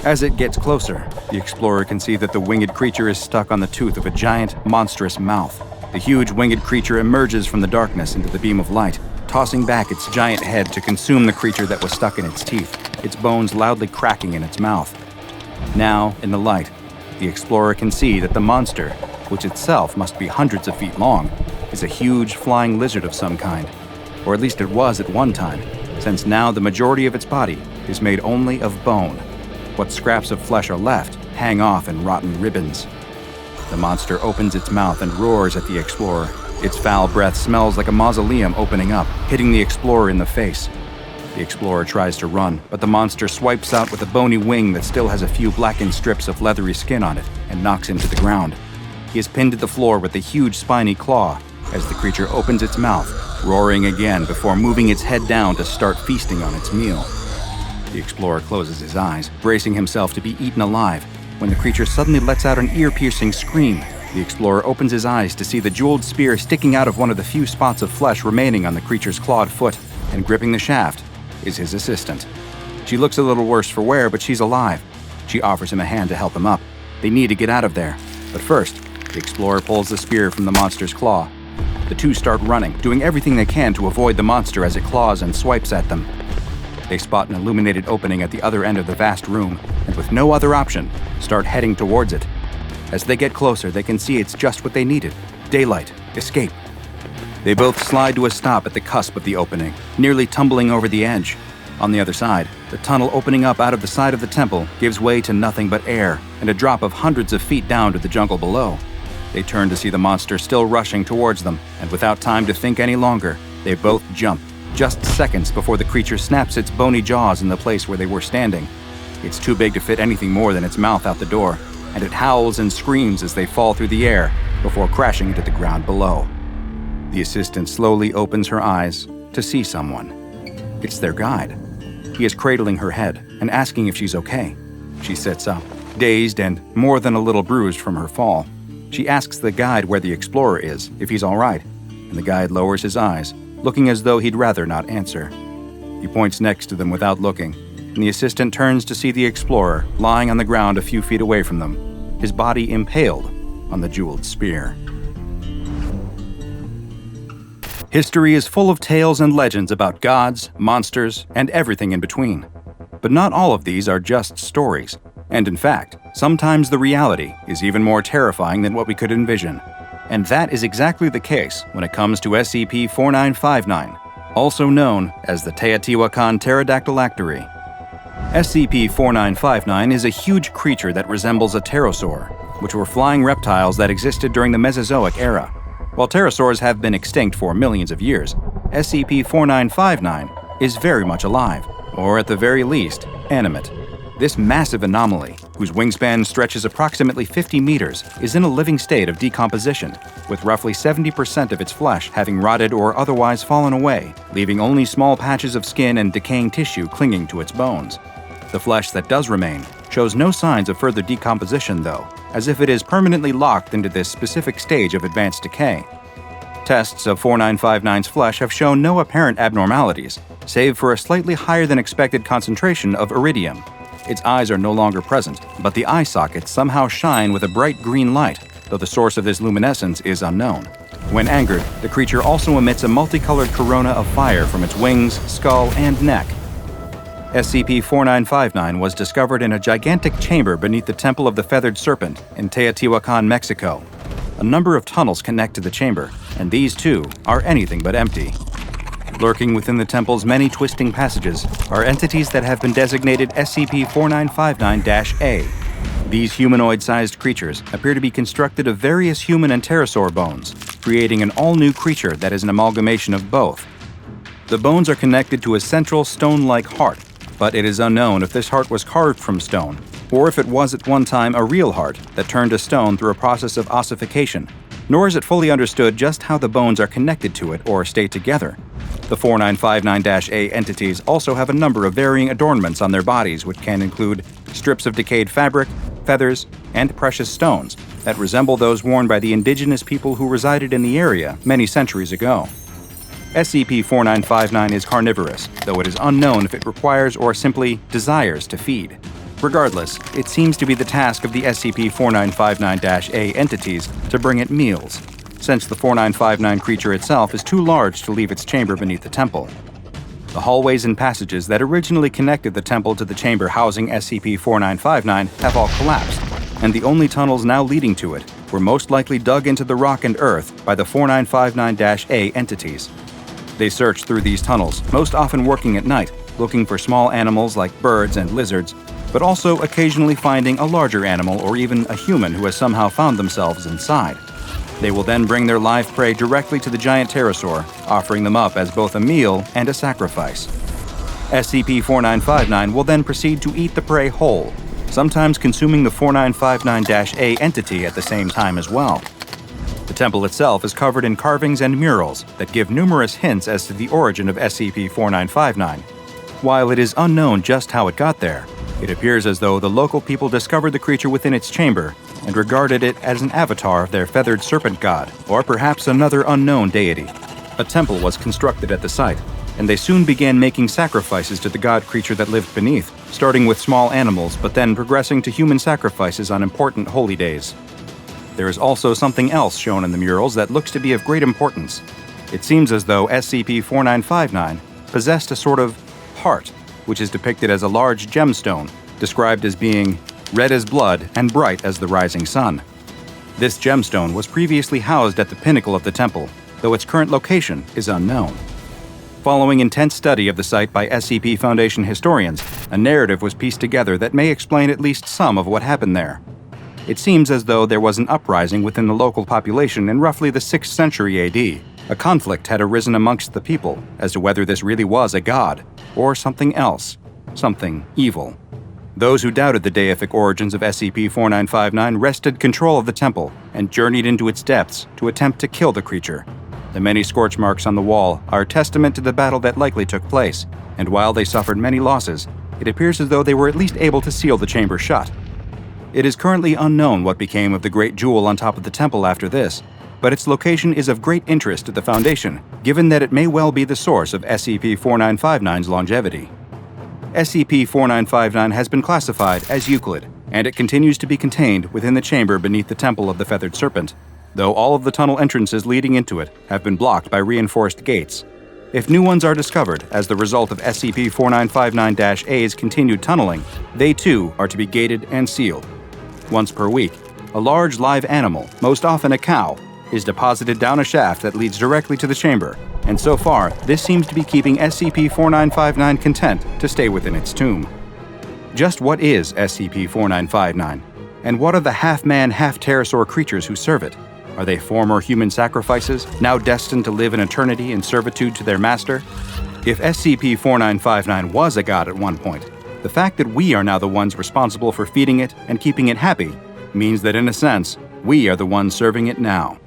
As it gets closer, the explorer can see that the winged creature is stuck on the tooth of a giant, monstrous mouth. The huge winged creature emerges from the darkness into the beam of light, tossing back its giant head to consume the creature that was stuck in its teeth, its bones loudly cracking in its mouth. Now, in the light, the explorer can see that the monster, which itself must be hundreds of feet long, is a huge flying lizard of some kind, or at least it was at one time, since now the majority of its body is made only of bone. What scraps of flesh are left hang off in rotten ribbons. The monster opens its mouth and roars at the explorer. Its foul breath smells like a mausoleum opening up, hitting the explorer in the face. The explorer tries to run, but the monster swipes out with a bony wing that still has a few blackened strips of leathery skin on it and knocks him to the ground. He is pinned to the floor with a huge spiny claw as the creature opens its mouth, roaring again before moving its head down to start feasting on its meal. The explorer closes his eyes, bracing himself to be eaten alive, when the creature suddenly lets out an ear-piercing scream. The explorer opens his eyes to see the jeweled spear sticking out of one of the few spots of flesh remaining on the creature's clawed foot, and gripping the shaft is his assistant. She looks a little worse for wear, but she's alive. She offers him a hand to help him up. They need to get out of there. But first, the explorer pulls the spear from the monster's claw. The two start running, doing everything they can to avoid the monster as it claws and swipes at them. They spot an illuminated opening at the other end of the vast room, and with no other option, start heading towards it. As they get closer, they can see it's just what they needed: daylight, escape. They both slide to a stop at the cusp of the opening, nearly tumbling over the edge. On the other side, the tunnel opening up out of the side of the temple gives way to nothing but air and a drop of hundreds of feet down to the jungle below. They turn to see the monster still rushing towards them, and without time to think any longer, they both jump, just seconds before the creature snaps its bony jaws in the place where they were standing. It's too big to fit anything more than its mouth out the door, and it howls and screams as they fall through the air before crashing into the ground below. The assistant slowly opens her eyes to see someone. It's their guide. He is cradling her head and asking if she's okay. She sits up, dazed and more than a little bruised from her fall. She asks the guide where the explorer is, if he's all right, and the guide lowers his eyes, looking as though he'd rather not answer. He points next to them without looking, and the assistant turns to see the explorer lying on the ground a few feet away from them, his body impaled on the jeweled spear. History is full of tales and legends about gods, monsters, and everything in between. But not all of these are just stories. And in fact, sometimes the reality is even more terrifying than what we could envision. And that is exactly the case when it comes to SCP-4959, also known as the Teotihuacan Pterodactylactery. SCP-4959 is a huge creature that resembles a pterosaur, which were flying reptiles that existed during the Mesozoic era. While pterosaurs have been extinct for millions of years, SCP-4959 is very much alive, or at the very least, animate. This massive anomaly, whose wingspan stretches approximately 50 meters, is in a living state of decomposition, with roughly 70% of its flesh having rotted or otherwise fallen away, leaving only small patches of skin and decaying tissue clinging to its bones. The flesh that does remain shows no signs of further decomposition, though, as if it is permanently locked into this specific stage of advanced decay. Tests of 4959's flesh have shown no apparent abnormalities, save for a slightly higher than expected concentration of iridium. Its eyes are no longer present, but the eye sockets somehow shine with a bright green light, though the source of this luminescence is unknown. When angered, the creature also emits a multicolored corona of fire from its wings, skull, and neck. SCP-4959 was discovered in a gigantic chamber beneath the Temple of the Feathered Serpent in Teotihuacan, Mexico. A number of tunnels connect to the chamber, and these, too, are anything but empty. Lurking within the temple's many twisting passages are entities that have been designated SCP-4959-A. These humanoid-sized creatures appear to be constructed of various human and pterosaur bones, creating an all-new creature that is an amalgamation of both. The bones are connected to a central stone-like heart, but it is unknown if this heart was carved from stone, or if it was at one time a real heart that turned to stone through a process of ossification, nor is it fully understood just how the bones are connected to it or stay together. The 4959-A entities also have a number of varying adornments on their bodies, which can include strips of decayed fabric, feathers, and precious stones that resemble those worn by the indigenous people who resided in the area many centuries ago. SCP-4959 is carnivorous, though it is unknown if it requires or simply desires to feed. Regardless, it seems to be the task of the SCP-4959-A entities to bring it meals, since the 4959 creature itself is too large to leave its chamber beneath the temple. The hallways and passages that originally connected the temple to the chamber housing SCP-4959 have all collapsed, and the only tunnels now leading to it were most likely dug into the rock and earth by the 4959-A entities. They searched through these tunnels, most often working at night, looking for small animals like birds and lizards, but also occasionally finding a larger animal or even a human who has somehow found themselves inside. They will then bring their live prey directly to the giant pterosaur, offering them up as both a meal and a sacrifice. SCP-4959 will then proceed to eat the prey whole, sometimes consuming the 4959-A entity at the same time as well. The temple itself is covered in carvings and murals that give numerous hints as to the origin of SCP-4959. While it is unknown just how it got there, it appears as though the local people discovered the creature within its chamber and regarded it as an avatar of their feathered serpent god, or perhaps another unknown deity. A temple was constructed at the site, and they soon began making sacrifices to the god creature that lived beneath, starting with small animals but then progressing to human sacrifices on important holy days. There is also something else shown in the murals that looks to be of great importance. It seems as though SCP-4959 possessed a sort of heart, which is depicted as a large gemstone, described as being red as blood and bright as the rising sun. This gemstone was previously housed at the pinnacle of the temple, though its current location is unknown. Following intense study of the site by SCP Foundation historians, a narrative was pieced together that may explain at least some of what happened there. It seems as though there was an uprising within the local population in roughly the 6th century AD. A conflict had arisen amongst the people as to whether this really was a god, or something else, something evil. Those who doubted the deific origins of SCP-4959 wrested control of the temple and journeyed into its depths to attempt to kill the creature. The many scorch marks on the wall are a testament to the battle that likely took place, and while they suffered many losses, it appears as though they were at least able to seal the chamber shut. It is currently unknown what became of the great jewel on top of the temple after this, but its location is of great interest to the Foundation, given that it may well be the source of SCP-4959's longevity. SCP-4959 has been classified as Euclid, and it continues to be contained within the chamber beneath the Temple of the Feathered Serpent, though all of the tunnel entrances leading into it have been blocked by reinforced gates. If new ones are discovered as the result of SCP-4959-A's continued tunneling, they too are to be gated and sealed. Once per week, a large live animal, most often a cow, is deposited down a shaft that leads directly to the chamber, and so far, this seems to be keeping SCP-4959 content to stay within its tomb. Just what is SCP-4959? And what are the half-man, half-pterosaur creatures who serve it? Are they former human sacrifices, now destined to live in eternity in servitude to their master? If SCP-4959 was a god at one point, the fact that we are now the ones responsible for feeding it and keeping it happy means that, in a sense, we are the ones serving it now.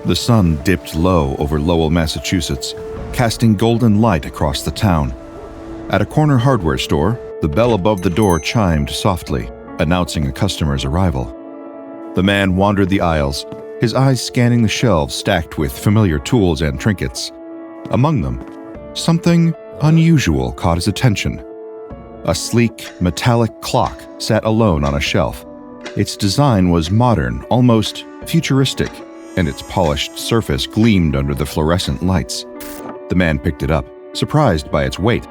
The sun dipped low over Lowell, Massachusetts, casting golden light across the town. At a corner hardware store, the bell above the door chimed softly, announcing a customer's arrival. The man wandered the aisles, his eyes scanning the shelves stacked with familiar tools and trinkets. Among them, something unusual caught his attention. A sleek, metallic clock sat alone on a shelf. Its design was modern, almost futuristic, and its polished surface gleamed under the fluorescent lights. The man picked it up, surprised by its weight.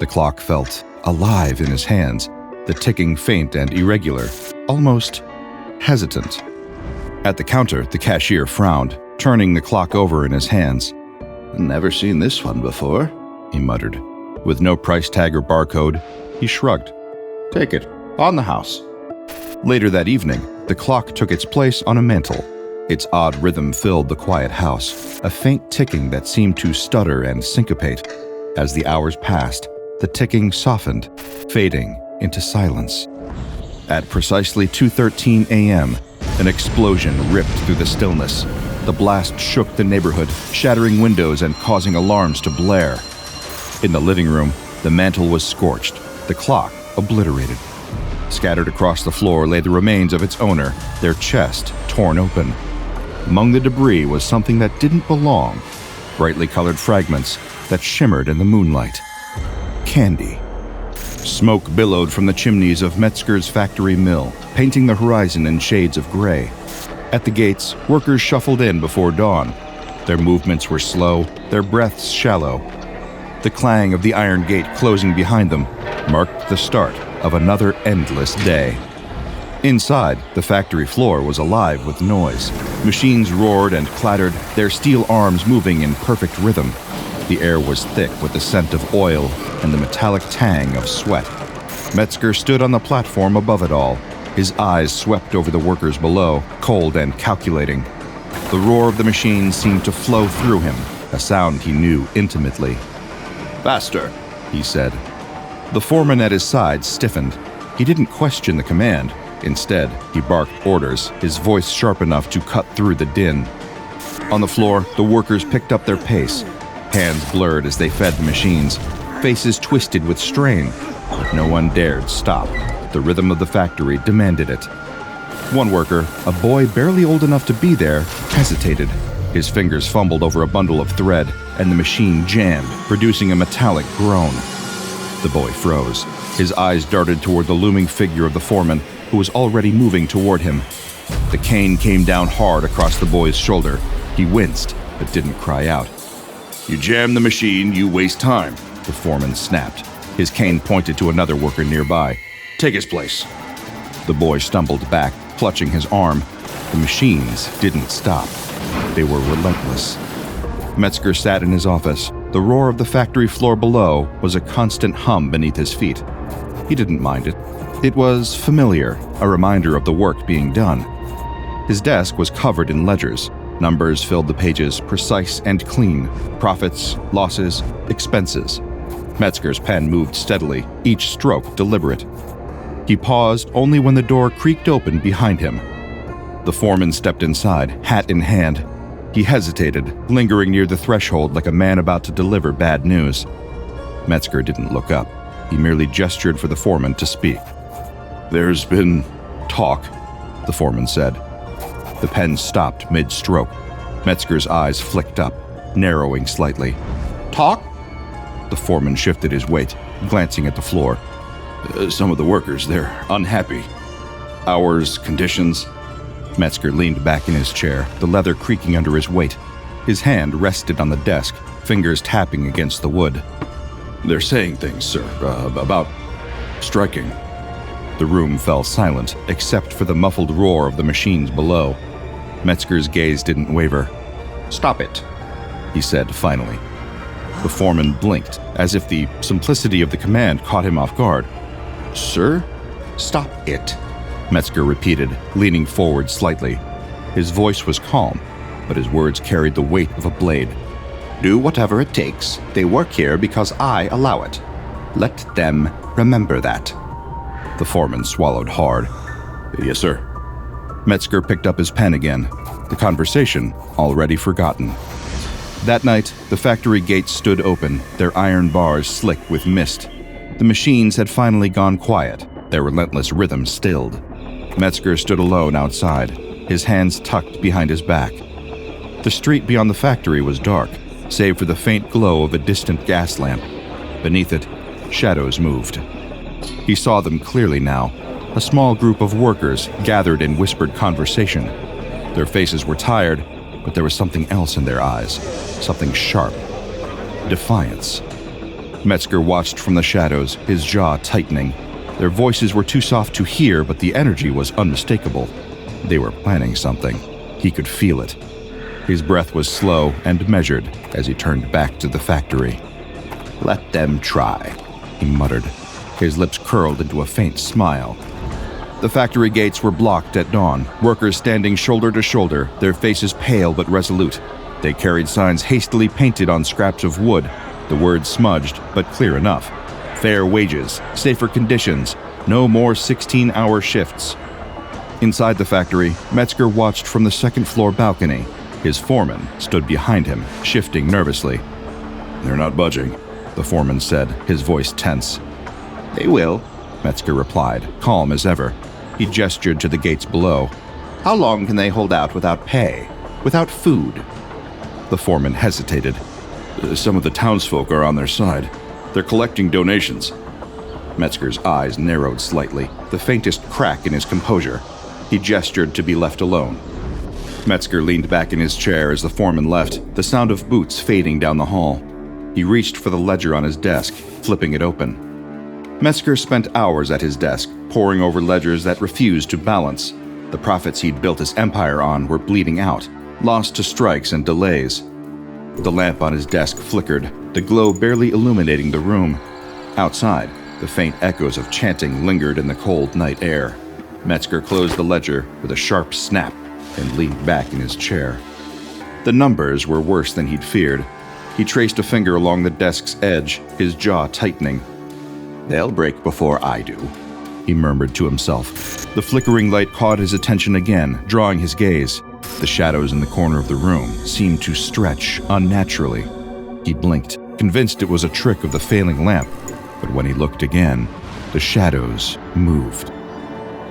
The clock felt alive in his hands, the ticking faint and irregular, almost hesitant. At the counter, the cashier frowned, turning the clock over in his hands. "Never seen this one before," he muttered. With no price tag or barcode, he shrugged. "Take it. On the house." Later that evening, the clock took its place on a mantel. Its odd rhythm filled the quiet house, a faint ticking that seemed to stutter and syncopate. As the hours passed, the ticking softened, fading into silence. At precisely 2:13 a.m., an explosion ripped through the stillness. The blast shook the neighborhood, shattering windows and causing alarms to blare. In the living room, the mantel was scorched, the clock obliterated. Scattered across the floor lay the remains of its owner, their chest torn open. Among the debris was something that didn't belong, brightly colored fragments that shimmered in the moonlight. Candy. Smoke billowed from the chimneys of Metzger's factory mill, painting the horizon in shades of gray. At the gates, workers shuffled in before dawn. Their movements were slow, their breaths shallow. The clang of the iron gate closing behind them marked the start of another endless day. Inside, the factory floor was alive with noise. Machines roared and clattered, their steel arms moving in perfect rhythm. The air was thick with the scent of oil and the metallic tang of sweat. Metzger stood on the platform above it all. His eyes swept over the workers below, cold and calculating. The roar of the machines seemed to flow through him, a sound he knew intimately. "Faster," he said. The foreman at his side stiffened. He didn't question the command. Instead, he barked orders, his voice sharp enough to cut through the din. On the floor, the workers picked up their pace. Hands blurred as they fed the machines, faces twisted with strain, but no one dared stop. The rhythm of the factory demanded it. One worker, a boy barely old enough to be there, hesitated. His fingers fumbled over a bundle of thread, and the machine jammed, producing a metallic groan. The boy froze. His eyes darted toward the looming figure of the foreman, who was already moving toward him. The cane came down hard across the boy's shoulder. He winced, but didn't cry out. "You jam the machine, you waste time," the foreman snapped. His cane pointed to another worker nearby. "Take his place." The boy stumbled back, clutching his arm. The machines didn't stop. They were relentless. Metzger sat in his office. The roar of the factory floor below was a constant hum beneath his feet. He didn't mind it. It was familiar, a reminder of the work being done. His desk was covered in ledgers. Numbers filled the pages, precise and clean. Profits, losses, expenses. Metzger's pen moved steadily, each stroke deliberate. He paused only when the door creaked open behind him. The foreman stepped inside, hat in hand. He hesitated, lingering near the threshold like a man about to deliver bad news. Metzger didn't look up. He merely gestured for the foreman to speak. "There's been talk," the foreman said. The pen stopped mid-stroke. Metzger's eyes flicked up, narrowing slightly. "Talk?" The foreman shifted his weight, glancing at the floor. Some of the workers, they're unhappy. Hours, conditions." Metzger leaned back in his chair, the leather creaking under his weight. His hand rested on the desk, fingers tapping against the wood. "They're saying things, sir, about striking." The room fell silent, except for the muffled roar of the machines below. Metzger's gaze didn't waver. "Stop it," he said finally. The foreman blinked, as if the simplicity of the command caught him off guard. "Sir, stop it," Metzger repeated, leaning forward slightly. His voice was calm, but his words carried the weight of a blade. Do whatever it takes. They work here because I allow it. Let them remember that. The foreman swallowed hard. Yes, sir. Metzger picked up his pen again, the conversation already forgotten. That night, the factory gates stood open, their iron bars slick with mist. The machines had finally gone quiet, their relentless rhythm stilled. Metzger stood alone outside, his hands tucked behind his back. The street beyond the factory was dark, save for the faint glow of a distant gas lamp. Beneath it, shadows moved. He saw them clearly now, a small group of workers gathered in whispered conversation. Their faces were tired, but there was something else in their eyes, something sharp. Defiance. Metzger watched from the shadows, his jaw tightening. Their voices were too soft to hear, but the energy was unmistakable. They were planning something. He could feel it. His breath was slow and measured as he turned back to the factory. Let them try, he muttered. His lips curled into a faint smile. The factory gates were blocked at dawn, workers standing shoulder to shoulder, their faces pale but resolute. They carried signs hastily painted on scraps of wood, the words smudged but clear enough. Fair wages, safer conditions, no more 16-hour shifts. Inside the factory, Metzger watched from the second-floor balcony. His foreman stood behind him, shifting nervously. They're not budging, the foreman said, his voice tense. They will, Metzger replied, calm as ever. He gestured to the gates below. How long can they hold out without pay, without food? The foreman hesitated. Some of the townsfolk are on their side. They're collecting donations. Metzger's eyes narrowed slightly, the faintest crack in his composure. He gestured to be left alone. Metzger leaned back in his chair as the foreman left, the sound of boots fading down the hall. He reached for the ledger on his desk, flipping it open. Metzger spent hours at his desk, poring over ledgers that refused to balance. The profits he'd built his empire on were bleeding out, lost to strikes and delays. The lamp on his desk flickered, the glow barely illuminating the room. Outside, the faint echoes of chanting lingered in the cold night air. Metzger closed the ledger with a sharp snap and leaned back in his chair. The numbers were worse than he'd feared. He traced a finger along the desk's edge, his jaw tightening. They'll break before I do, he murmured to himself. The flickering light caught his attention again, drawing his gaze. The shadows in the corner of the room seemed to stretch unnaturally. He blinked, convinced it was a trick of the failing lamp, but when he looked again, the shadows moved.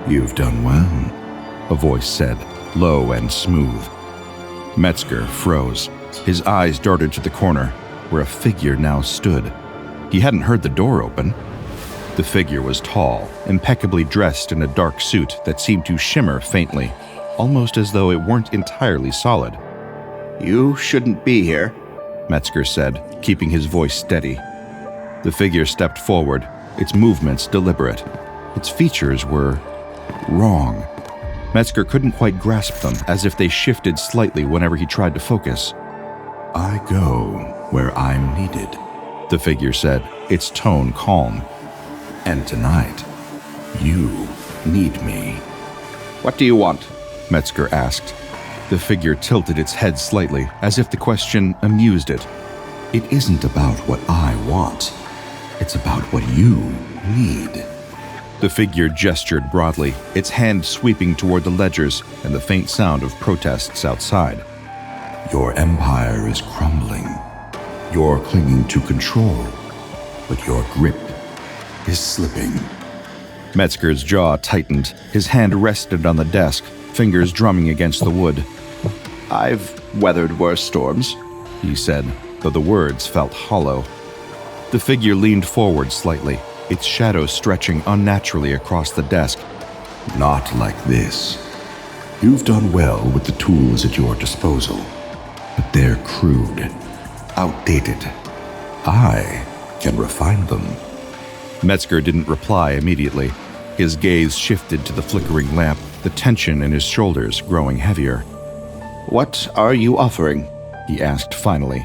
You've done well, a voice said, low and smooth. Metzger froze. His eyes darted to the corner, where a figure now stood. He hadn't heard the door open. The figure was tall, impeccably dressed in a dark suit that seemed to shimmer faintly, almost as though it weren't entirely solid. You shouldn't be here, Metzger said, keeping his voice steady. The figure stepped forward, its movements deliberate. Its features were wrong. Metzger couldn't quite grasp them, as if they shifted slightly whenever he tried to focus. I go where I'm needed, the figure said, its tone calm. And tonight, you need me. What do you want? Metzger asked. The figure tilted its head slightly, as if the question amused it. It isn't about what I want. It's about what you need. The figure gestured broadly, its hand sweeping toward the ledgers and the faint sound of protests outside. Your empire is crumbling. You're clinging to control, but your grip is slipping. Metzger's jaw tightened. His hand rested on the desk, fingers drumming against the wood. I've weathered worse storms, he said, though the words felt hollow. The figure leaned forward slightly, its shadow stretching unnaturally across the desk. Not like this. You've done well with the tools at your disposal, but they're crude, outdated. I can refine them. Metzger didn't reply immediately. His gaze shifted to the flickering lamp, the tension in his shoulders growing heavier. What are you offering? He asked finally.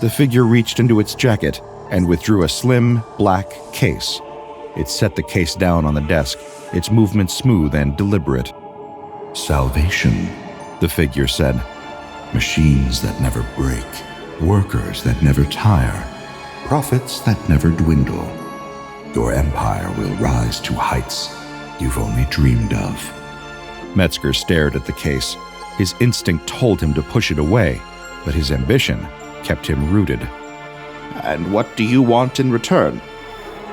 The figure reached into its jacket and withdrew a slim, black case. It set the case down on the desk, its movement smooth and deliberate. Salvation, the figure said. Machines that never break, Workers that never tire. Profits that never dwindle. Your empire will rise to heights you've only dreamed of. Metzger stared at the case. His instinct told him to push it away, but his ambition kept him rooted. And what do you want in return?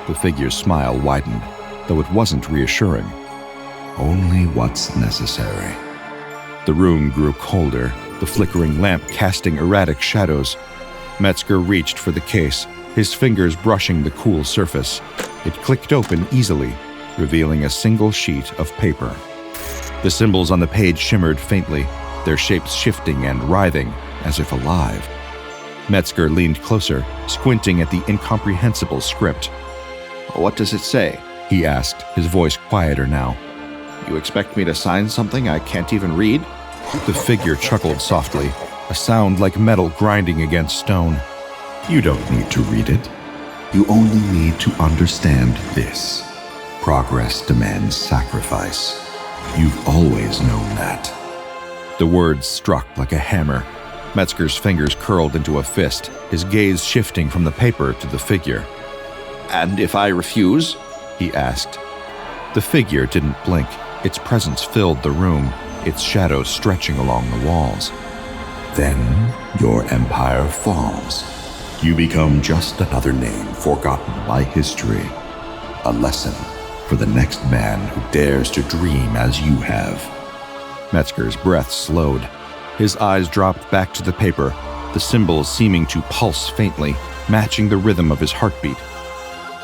The figure's smile widened, though it wasn't reassuring. Only what's necessary. The room grew colder, the flickering lamp casting erratic shadows. Metzger reached for the case, his fingers brushing the cool surface. It clicked open easily, revealing a single sheet of paper. The symbols on the page shimmered faintly, their shapes shifting and writhing, as if alive. Metzger leaned closer, squinting at the incomprehensible script. What does it say? He asked, his voice quieter now. You expect me to sign something I can't even read? The figure chuckled softly, a sound like metal grinding against stone. You don't need to read it. You only need to understand this. Progress demands sacrifice. You've always known that. The words struck like a hammer. Metzger's fingers curled into a fist, his gaze shifting from the paper to the figure. And if I refuse? He asked. The figure didn't blink. Its presence filled the room, its shadows stretching along the walls. Then your empire falls. You become just another name forgotten by history. A lesson for the next man who dares to dream as you have. Metzger's breath slowed. His eyes dropped back to the paper, the symbols seeming to pulse faintly, matching the rhythm of his heartbeat.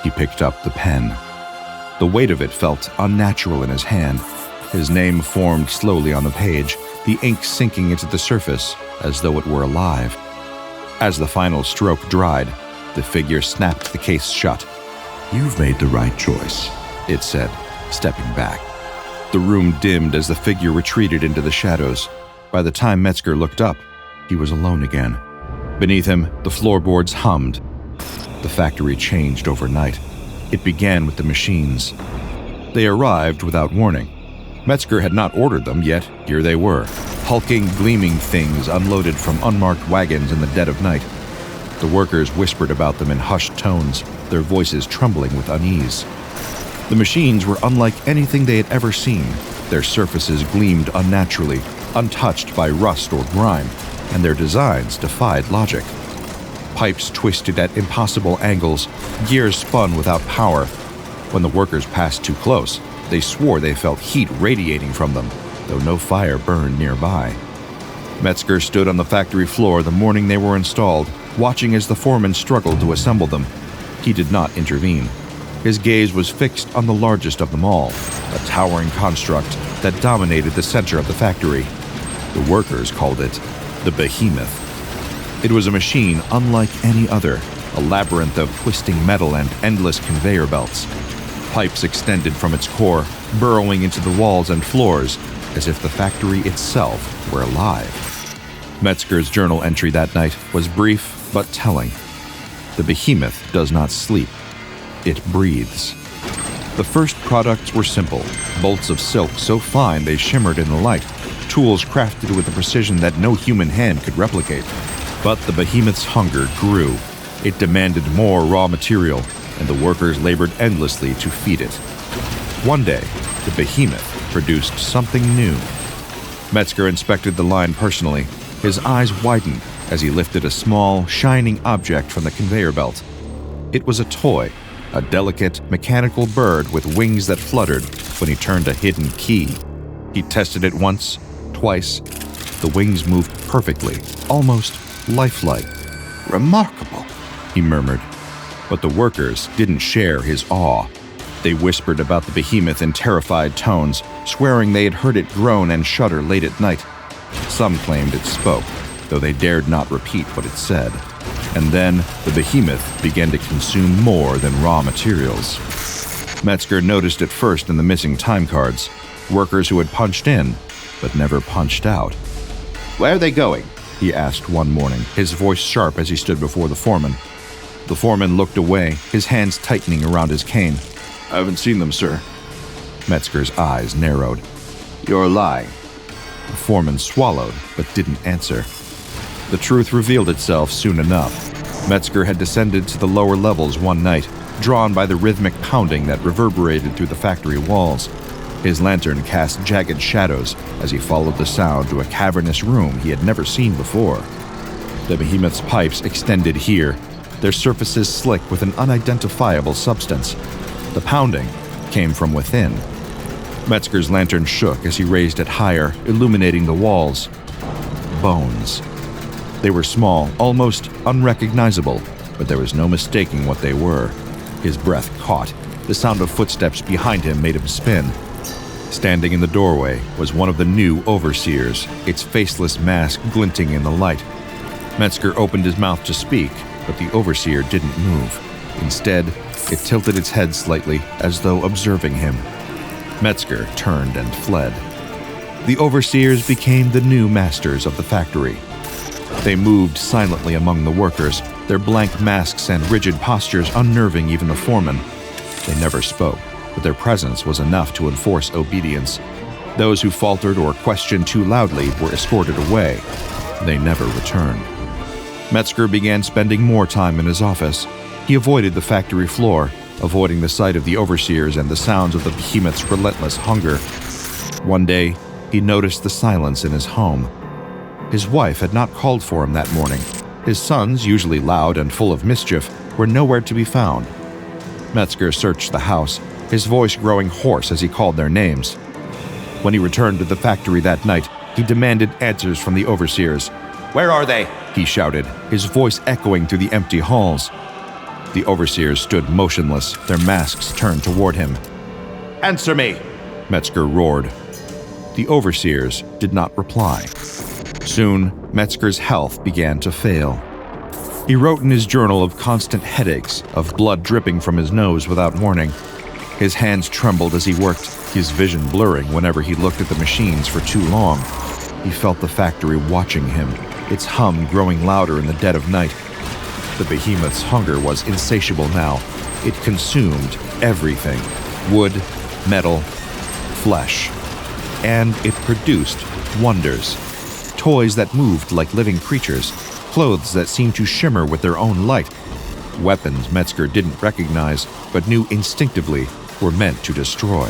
He picked up the pen. The weight of it felt unnatural in his hand. His name formed slowly on the page, the ink sinking into the surface as though it were alive. As the final stroke dried, the figure snapped the case shut. You've made the right choice, it said, stepping back. The room dimmed as the figure retreated into the shadows. By the time Metzger looked up, he was alone again. Beneath him, the floorboards hummed. The factory changed overnight. It began with the machines. They arrived without warning. Metzger had not ordered them, yet here they were, hulking, gleaming things unloaded from unmarked wagons in the dead of night. The workers whispered about them in hushed tones, their voices trembling with unease. The machines were unlike anything they had ever seen. Their surfaces gleamed unnaturally, untouched by rust or grime, and their designs defied logic. Pipes twisted at impossible angles, gears spun without power. When the workers passed too close, they swore they felt heat radiating from them, though no fire burned nearby. Metzger stood on the factory floor the morning they were installed, watching as the foreman struggled to assemble them. He did not intervene. His gaze was fixed on the largest of them all, a towering construct that dominated the center of the factory. The workers called it the Behemoth. It was a machine unlike any other, a labyrinth of twisting metal and endless conveyor belts. Pipes extended from its core, burrowing into the walls and floors, as if the factory itself were alive. Metzger's journal entry that night was brief but telling. The Behemoth does not sleep. It breathes. The first products were simple, bolts of silk so fine they shimmered in the light, tools crafted with a precision that no human hand could replicate. But the Behemoth's hunger grew. It demanded more raw material, and the workers labored endlessly to feed it. One day, the Behemoth produced something new. Metzger inspected the line personally. His eyes widened as he lifted a small, shining object from the conveyor belt. It was a toy, a delicate, mechanical bird with wings that fluttered when he turned a hidden key. He tested it once, twice. The wings moved perfectly, almost lifelike. "Remarkable," he murmured. But the workers didn't share his awe. They whispered about the Behemoth in terrified tones, swearing they had heard it groan and shudder late at night. Some claimed it spoke, though they dared not repeat what it said. And then the Behemoth began to consume more than raw materials. Metzger noticed it first in the missing time cards, workers who had punched in, but never punched out. "Where are they going?" he asked one morning, his voice sharp as he stood before the foreman. The foreman looked away, his hands tightening around his cane. "I haven't seen them, sir." Metzger's eyes narrowed. "You're lying." The foreman swallowed, but didn't answer. The truth revealed itself soon enough. Metzger had descended to the lower levels one night, drawn by the rhythmic pounding that reverberated through the factory walls. His lantern cast jagged shadows as he followed the sound to a cavernous room he had never seen before. The behemoth's pipes extended here, their surfaces slick with an unidentifiable substance. The pounding came from within. Metzger's lantern shook as he raised it higher, illuminating the walls. Bones. They were small, almost unrecognizable, but there was no mistaking what they were. His breath caught. The sound of footsteps behind him made him spin. Standing in the doorway was one of the new overseers, its faceless mask glinting in the light. Metzger opened his mouth to speak, but the overseer didn't move. Instead, it tilted its head slightly, as though observing him. Metzger turned and fled. The overseers became the new masters of the factory. They moved silently among the workers, their blank masks and rigid postures unnerving even the foreman. They never spoke, but their presence was enough to enforce obedience. Those who faltered or questioned too loudly were escorted away. They never returned. Metzger began spending more time in his office. He avoided the factory floor, avoiding the sight of the overseers and the sounds of the behemoth's relentless hunger. One day, he noticed the silence in his home. His wife had not called for him that morning. His sons, usually loud and full of mischief, were nowhere to be found. Metzger searched the house, his voice growing hoarse as he called their names. When he returned to the factory that night, he demanded answers from the overseers. "Where are they?" he shouted, his voice echoing through the empty halls. The overseers stood motionless, their masks turned toward him. "Answer me!" Metzger roared. The overseers did not reply. Soon, Metzger's health began to fail. He wrote in his journal of constant headaches, of blood dripping from his nose without warning. His hands trembled as he worked, his vision blurring whenever he looked at the machines for too long. He felt the factory watching him, its hum growing louder in the dead of night. The behemoth's hunger was insatiable now. It consumed everything: wood, metal, flesh. And it produced wonders. Toys that moved like living creatures, clothes that seemed to shimmer with their own light. Weapons Metzger didn't recognize, but knew instinctively were meant to destroy.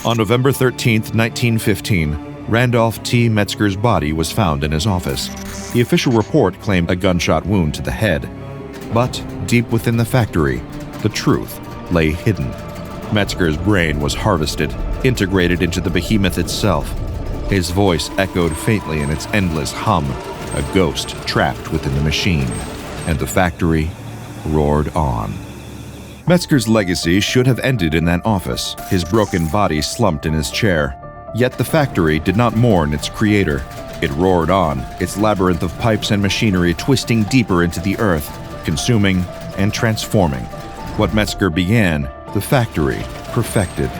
On November 13, 1915, Randolph T. Metzger's body was found in his office. The official report claimed a gunshot wound to the head. But deep within the factory, the truth lay hidden. Metzger's brain was harvested, integrated into the behemoth itself. His voice echoed faintly in its endless hum, a ghost trapped within the machine. And the factory roared on. Metzger's legacy should have ended in that office, his broken body slumped in his chair. Yet the factory did not mourn its creator. It roared on, its labyrinth of pipes and machinery twisting deeper into the earth, consuming and transforming. What Metzger began, the factory perfected.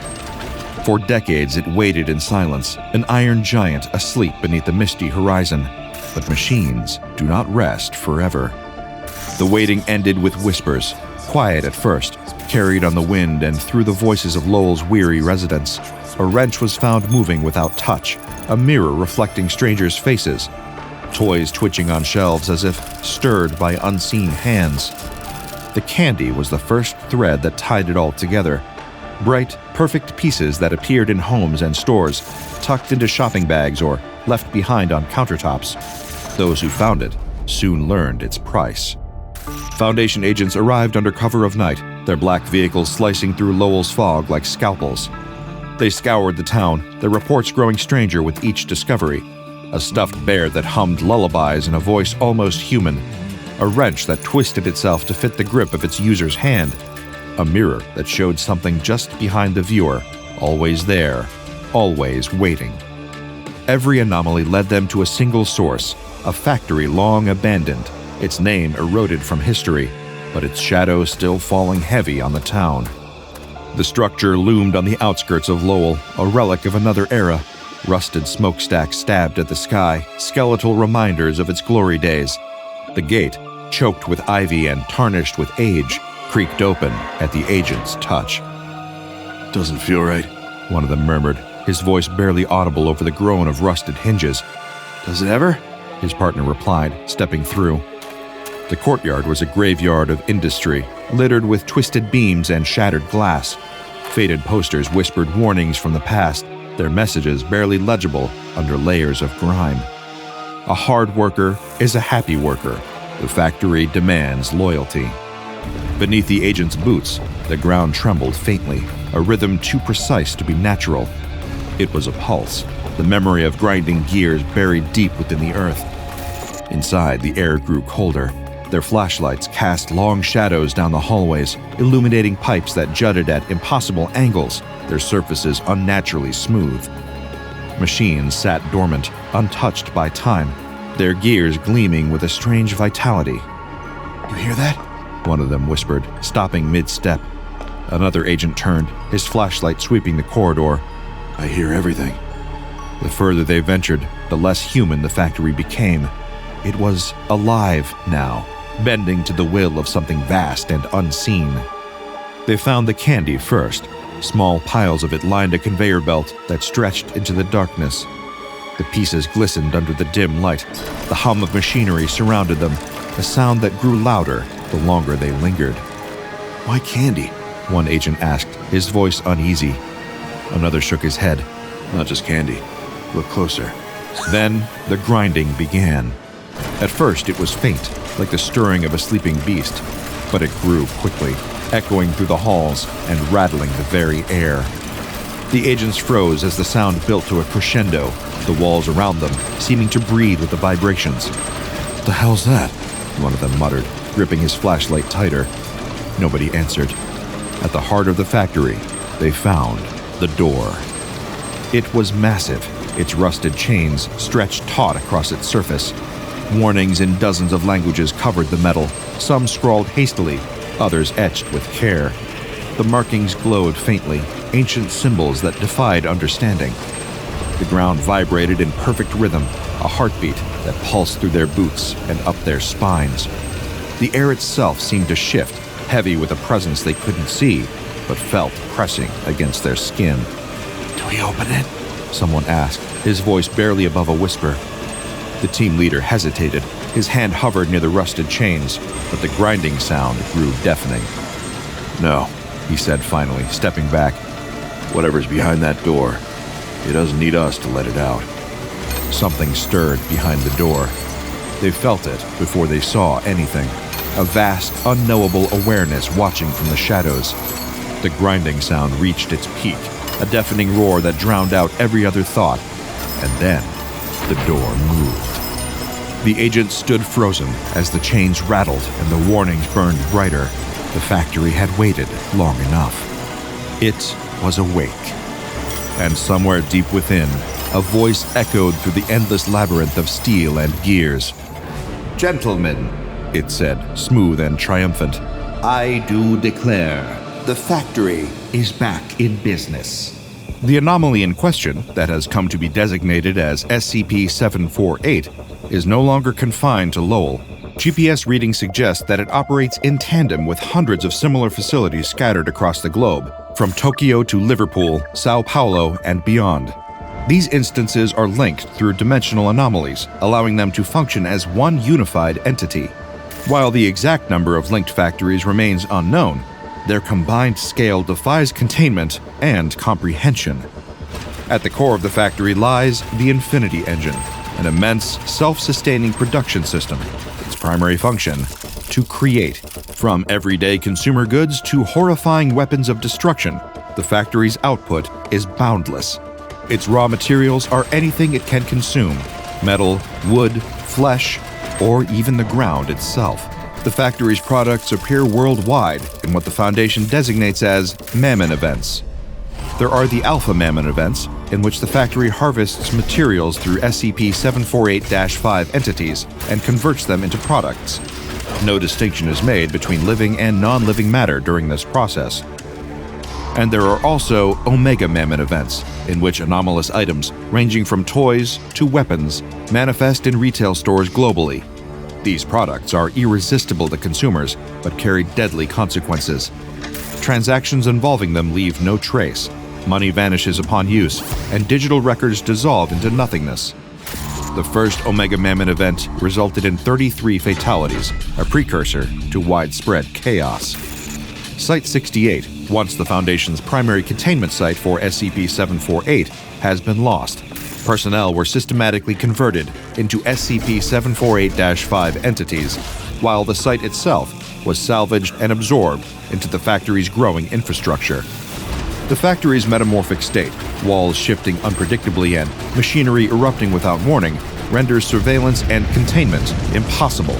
For decades it waited in silence, an iron giant asleep beneath the misty horizon. But machines do not rest forever. The waiting ended with whispers, quiet at first, carried on the wind and through the voices of Lowell's weary residents. A wrench was found moving without touch, a mirror reflecting strangers' faces, toys twitching on shelves as if stirred by unseen hands. The candy was the first thread that tied it all together. Bright, perfect pieces that appeared in homes and stores, tucked into shopping bags or left behind on countertops. Those who found it soon learned its price. Foundation agents arrived under cover of night, their black vehicles slicing through Lowell's fog like scalpels. They scoured the town, their reports growing stranger with each discovery. A stuffed bear that hummed lullabies in a voice almost human. A wrench that twisted itself to fit the grip of its user's hand. A mirror that showed something just behind the viewer, always there, always waiting. Every anomaly led them to a single source, a factory long abandoned, its name eroded from history, but its shadow still falling heavy on the town. The structure loomed on the outskirts of Lowell, a relic of another era. Rusted smokestacks stabbed at the sky, skeletal reminders of its glory days. The gate, choked with ivy and tarnished with age, creaked open at the agent's touch. "Doesn't feel right," one of them murmured, his voice barely audible over the groan of rusted hinges. "Does it ever?" his partner replied, stepping through. The courtyard was a graveyard of industry, littered with twisted beams and shattered glass. Faded posters whispered warnings from the past, their messages barely legible under layers of grime. A hard worker is a happy worker. The factory demands loyalty. Beneath the agent's boots, the ground trembled faintly, a rhythm too precise to be natural. It was a pulse, the memory of grinding gears buried deep within the earth. Inside, the air grew colder. Their flashlights cast long shadows down the hallways, illuminating pipes that jutted at impossible angles, their surfaces unnaturally smooth. Machines sat dormant, untouched by time, their gears gleaming with a strange vitality. You hear that? One of them whispered, stopping mid-step. Another agent turned, his flashlight sweeping the corridor. I hear everything. The further they ventured, the less human the factory became. It was alive now, bending to the will of something vast and unseen. They found the candy first. Small piles of it lined a conveyor belt that stretched into the darkness. The pieces glistened under the dim light. The hum of machinery surrounded them, a sound that grew louder the longer they lingered. Why candy? One agent asked, his voice uneasy. Another shook his head. Not just candy. Look closer. Then the grinding began. At first it was faint, like the stirring of a sleeping beast, but it grew quickly, echoing through the halls and rattling the very air. The agents froze as the sound built to a crescendo, the walls around them seeming to breathe with the vibrations. What the hell's that? One of them muttered, gripping his flashlight tighter. Nobody answered. At the heart of the factory, they found the door. It was massive, its rusted chains stretched taut across its surface. Warnings in dozens of languages covered the metal, some scrawled hastily, others etched with care. The markings glowed faintly, ancient symbols that defied understanding. The ground vibrated in perfect rhythm, a heartbeat that pulsed through their boots and up their spines. The air itself seemed to shift, heavy with a presence they couldn't see, but felt pressing against their skin. Do we open it? Someone asked, his voice barely above a whisper. The team leader hesitated. His hand hovered near the rusted chains, but the grinding sound grew deafening. No, he said finally, stepping back. Whatever's behind that door, it doesn't need us to let it out. Something stirred behind the door. They felt it before they saw anything. A vast, unknowable awareness watching from the shadows. The grinding sound reached its peak, a deafening roar that drowned out every other thought. And then, the door moved. The agent stood frozen as the chains rattled and the warnings burned brighter. The factory had waited long enough. It was awake. And somewhere deep within, a voice echoed through the endless labyrinth of steel and gears. Gentlemen, it said, smooth and triumphant, I do declare, the factory is back in business. The anomaly in question, that has come to be designated as SCP-745, is no longer confined to Lowell. GPS readings suggest that it operates in tandem with hundreds of similar facilities scattered across the globe, from Tokyo to Liverpool, Sao Paulo, and beyond. These instances are linked through dimensional anomalies, allowing them to function as one unified entity. While the exact number of linked factories remains unknown, their combined scale defies containment and comprehension. At the core of the factory lies the Infinity Engine, an immense, self-sustaining production system. Its primary function, to create. From everyday consumer goods to horrifying weapons of destruction, the factory's output is boundless. Its raw materials are anything it can consume: metal, wood, flesh, or even the ground itself. The factory's products appear worldwide in what the Foundation designates as Mammon events. There are the Alpha Mammon events, in which the factory harvests materials through SCP-745-5 entities and converts them into products. No distinction is made between living and non-living matter during this process. And there are also Omega Mammon events, in which anomalous items, ranging from toys to weapons, manifest in retail stores globally. These products are irresistible to consumers, but carry deadly consequences. Transactions involving them leave no trace. Money vanishes upon use, and digital records dissolve into nothingness. The first Omega Mammon event resulted in 33 fatalities, a precursor to widespread chaos. Site-68, once the Foundation's primary containment site for SCP-748, has been lost. Personnel were systematically converted into SCP-748-5 entities, while the site itself was salvaged and absorbed into the factory's growing infrastructure. The factory's metamorphic state, walls shifting unpredictably and machinery erupting without warning, renders surveillance and containment impossible.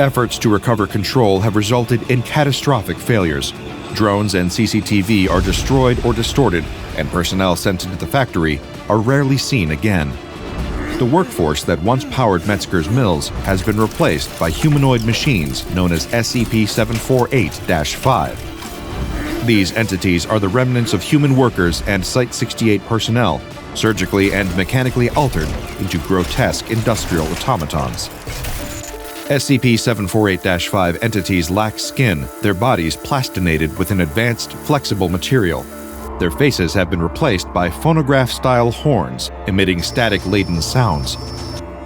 Efforts to recover control have resulted in catastrophic failures. Drones and CCTV are destroyed or distorted, and personnel sent into the factory are rarely seen again. The workforce that once powered Metzger's mills has been replaced by humanoid machines known as SCP-748-5. These entities are the remnants of human workers and Site-68 personnel, surgically and mechanically altered into grotesque industrial automatons. SCP-748-5 entities lack skin, their bodies plastinated with an advanced, flexible material. Their faces have been replaced by phonograph-style horns, emitting static-laden sounds.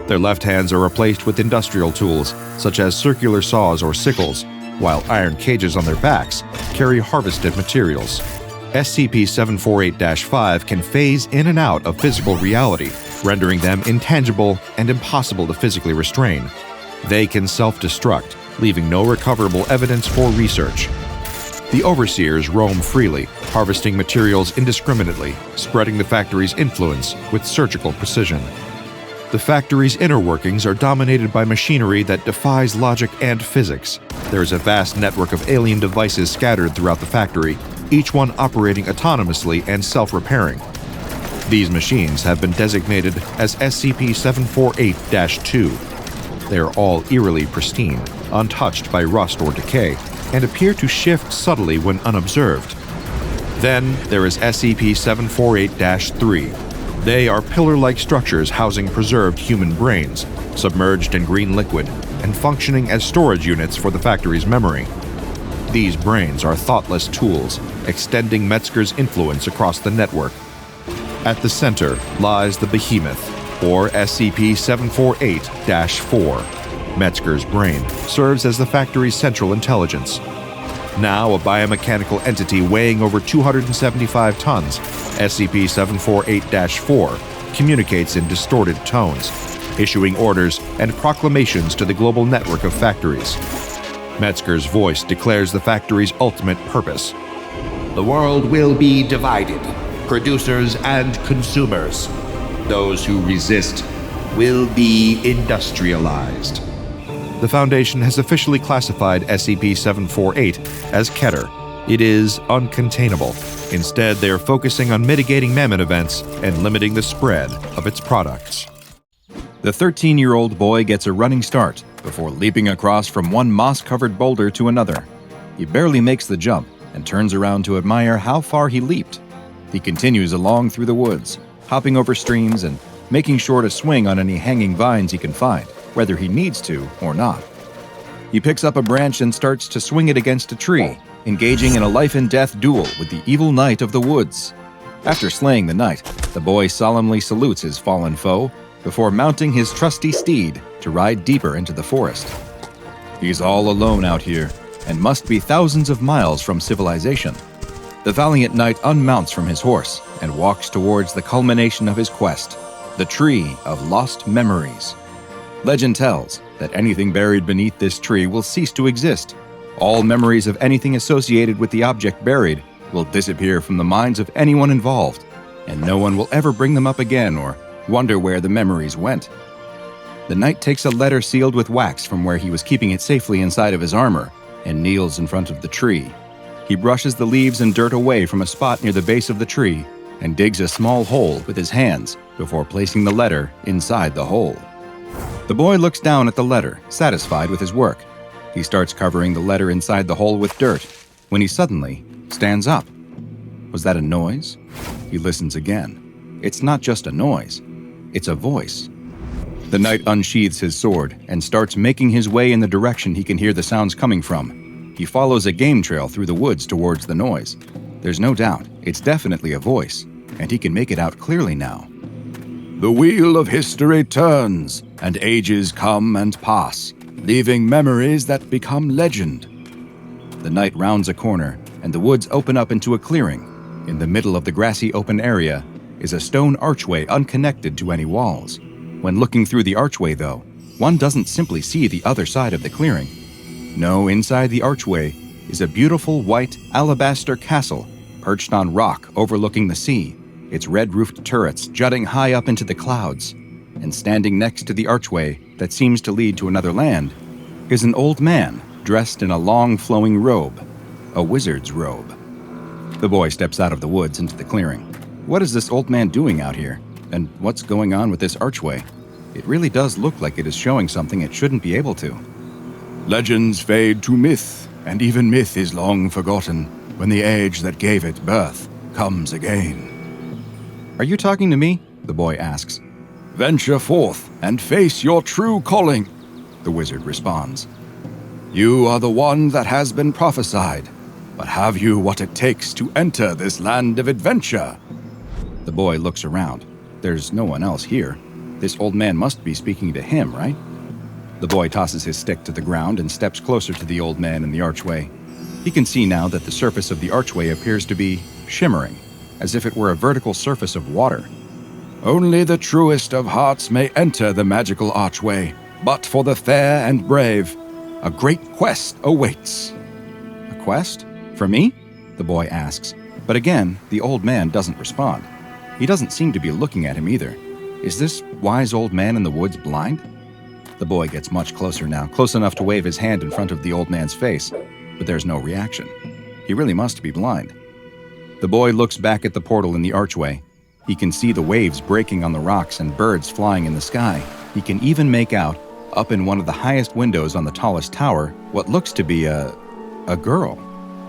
Their left hands are replaced with industrial tools, such as circular saws or sickles, while iron cages on their backs carry harvested materials. SCP-748-5 can phase in and out of physical reality, rendering them intangible and impossible to physically restrain. They can self-destruct, leaving no recoverable evidence for research. The overseers roam freely, harvesting materials indiscriminately, spreading the factory's influence with surgical precision. The factory's inner workings are dominated by machinery that defies logic and physics. There is a vast network of alien devices scattered throughout the factory, each one operating autonomously and self-repairing. These machines have been designated as SCP-748-2. They are all eerily pristine, untouched by rust or decay, and appear to shift subtly when unobserved. Then there is SCP-748-3. They are pillar-like structures housing preserved human brains, submerged in green liquid, and functioning as storage units for the factory's memory. These brains are thoughtless tools, extending Metzger's influence across the network. At the center lies the Behemoth, or SCP-748-4. Metzger's brain serves as the factory's central intelligence. Now a biomechanical entity weighing over 275 tons, SCP-748-4 communicates in distorted tones, issuing orders and proclamations to the global network of factories. Metzger's voice declares the factory's ultimate purpose. The world will be divided, producers and consumers. Those who resist will be industrialized. The Foundation has officially classified SCP-748 as Keter. It is uncontainable. Instead, they are focusing on mitigating Mammon events and limiting the spread of its products. The 13-year-old boy gets a running start before leaping across from one moss-covered boulder to another. He barely makes the jump and turns around to admire how far he leaped. He continues along through the woods, hopping over streams and making sure to swing on any hanging vines he can find, whether he needs to or not. He picks up a branch and starts to swing it against a tree, engaging in a life-and-death duel with the evil knight of the woods. After slaying the knight, the boy solemnly salutes his fallen foe before mounting his trusty steed to ride deeper into the forest. He's all alone out here and must be thousands of miles from civilization. The valiant knight unmounts from his horse and walks towards the culmination of his quest, the Tree of Lost Memories. Legend tells that anything buried beneath this tree will cease to exist. All memories of anything associated with the object buried will disappear from the minds of anyone involved, and no one will ever bring them up again or wonder where the memories went. The knight takes a letter sealed with wax from where he was keeping it safely inside of his armor and kneels in front of the tree. He brushes the leaves and dirt away from a spot near the base of the tree and digs a small hole with his hands before placing the letter inside the hole. The boy looks down at the letter, satisfied with his work. He starts covering the letter inside the hole with dirt when he suddenly stands up. Was that a noise? He listens again. It's not just a noise, it's a voice. The knight unsheathes his sword and starts making his way in the direction he can hear the sounds coming from. He follows a game trail through the woods towards the noise. There's no doubt, it's definitely a voice, and he can make it out clearly now. The wheel of history turns, and ages come and pass, leaving memories that become legend. The knight rounds a corner, and the woods open up into a clearing. In the middle of the grassy open area is a stone archway unconnected to any walls. When looking through the archway, though, one doesn't simply see the other side of the clearing. No, inside the archway is a beautiful white alabaster castle perched on rock overlooking the sea, its red-roofed turrets jutting high up into the clouds. And standing next to the archway that seems to lead to another land is an old man dressed in a long flowing robe, a wizard's robe. The boy steps out of the woods into the clearing. What is this old man doing out here? And what's going on with this archway? It really does look like it is showing something it shouldn't be able to. Legends fade to myth, and even myth is long forgotten when the age that gave it birth comes again. Are you talking to me? The boy asks. Venture forth and face your true calling, the wizard responds. You are the one that has been prophesied, but have you what it takes to enter this land of adventure? The boy looks around. There's no one else here. This old man must be speaking to him, right? The boy tosses his stick to the ground and steps closer to the old man in the archway. He can see now that the surface of the archway appears to be shimmering, as if it were a vertical surface of water. Only the truest of hearts may enter the magical archway, but for the fair and brave, a great quest awaits. A quest? For me? The boy asks. But again, the old man doesn't respond. He doesn't seem to be looking at him either. Is this wise old man in the woods blind? The boy gets much closer now, close enough to wave his hand in front of the old man's face, but there's no reaction. He really must be blind. The boy looks back at the portal in the archway. He can see the waves breaking on the rocks and birds flying in the sky. He can even make out, up in one of the highest windows on the tallest tower, what looks to be a girl.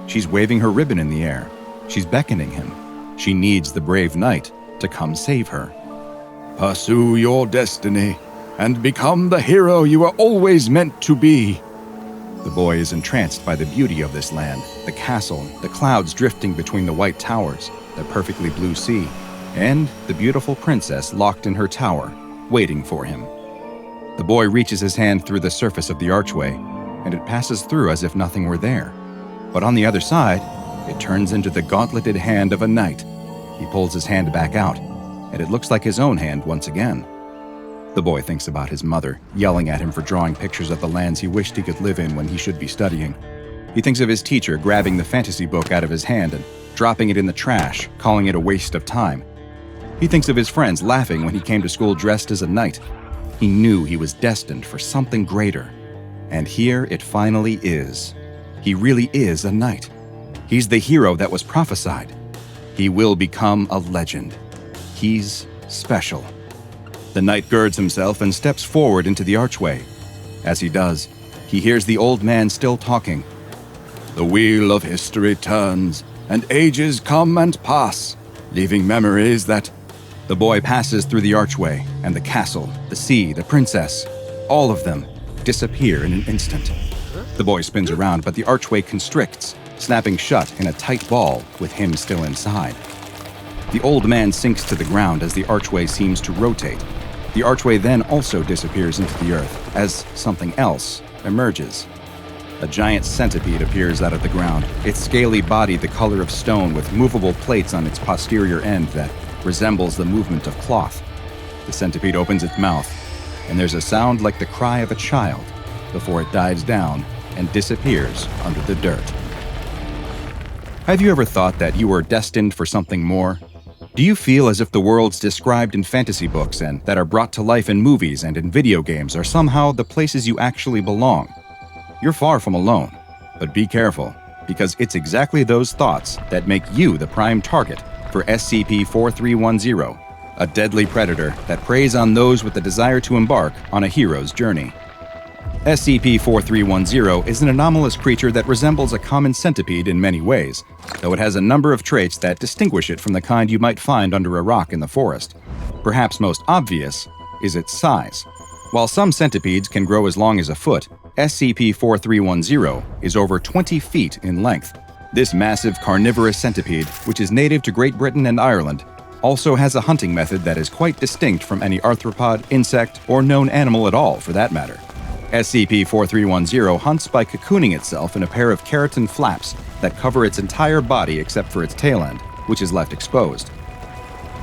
She's waving her ribbon in the air. She's beckoning him. She needs the brave knight to come save her. Pursue your destiny and become the hero you were always meant to be. The boy is entranced by the beauty of this land, the castle, the clouds drifting between the white towers, the perfectly blue sea, and the beautiful princess locked in her tower, waiting for him. The boy reaches his hand through the surface of the archway, and it passes through as if nothing were there. But on the other side, it turns into the gauntleted hand of a knight. He pulls his hand back out, and it looks like his own hand once again. The boy thinks about his mother, yelling at him for drawing pictures of the lands he wished he could live in when he should be studying. He thinks of his teacher grabbing the fantasy book out of his hand and dropping it in the trash, calling it a waste of time. He thinks of his friends laughing when he came to school dressed as a knight. He knew he was destined for something greater. And here it finally is. He really is a knight. He's the hero that was prophesied. He will become a legend. He's special. The knight girds himself and steps forward into the archway. As he does, he hears the old man still talking. The wheel of history turns, and ages come and pass, leaving memories that... The boy passes through the archway, and the castle, the sea, the princess, all of them disappear in an instant. The boy spins around, but the archway constricts, snapping shut in a tight ball with him still inside. The old man sinks to the ground as the archway seems to rotate. The archway then also disappears into the earth as something else emerges. A giant centipede appears out of the ground, its scaly body the color of stone with movable plates on its posterior end that resembles the movement of cloth. The centipede opens its mouth, and there's a sound like the cry of a child before it dives down and disappears under the dirt. Have you ever thought that you were destined for something more? Do you feel as if the worlds described in fantasy books and that are brought to life in movies and in video games are somehow the places you actually belong? You're far from alone, but be careful, because it's exactly those thoughts that make you the prime target for SCP-4310, a deadly predator that preys on those with the desire to embark on a hero's journey. SCP-4310 is an anomalous creature that resembles a common centipede in many ways, though it has a number of traits that distinguish it from the kind you might find under a rock in the forest. Perhaps most obvious is its size. While some centipedes can grow as long as a foot, SCP-4310 is over 20 feet in length. This massive carnivorous centipede, which is native to Great Britain and Ireland, also has a hunting method that is quite distinct from any arthropod, insect, or known animal at all, for that matter. SCP-4310 hunts by cocooning itself in a pair of keratin flaps that cover its entire body except for its tail end, which is left exposed.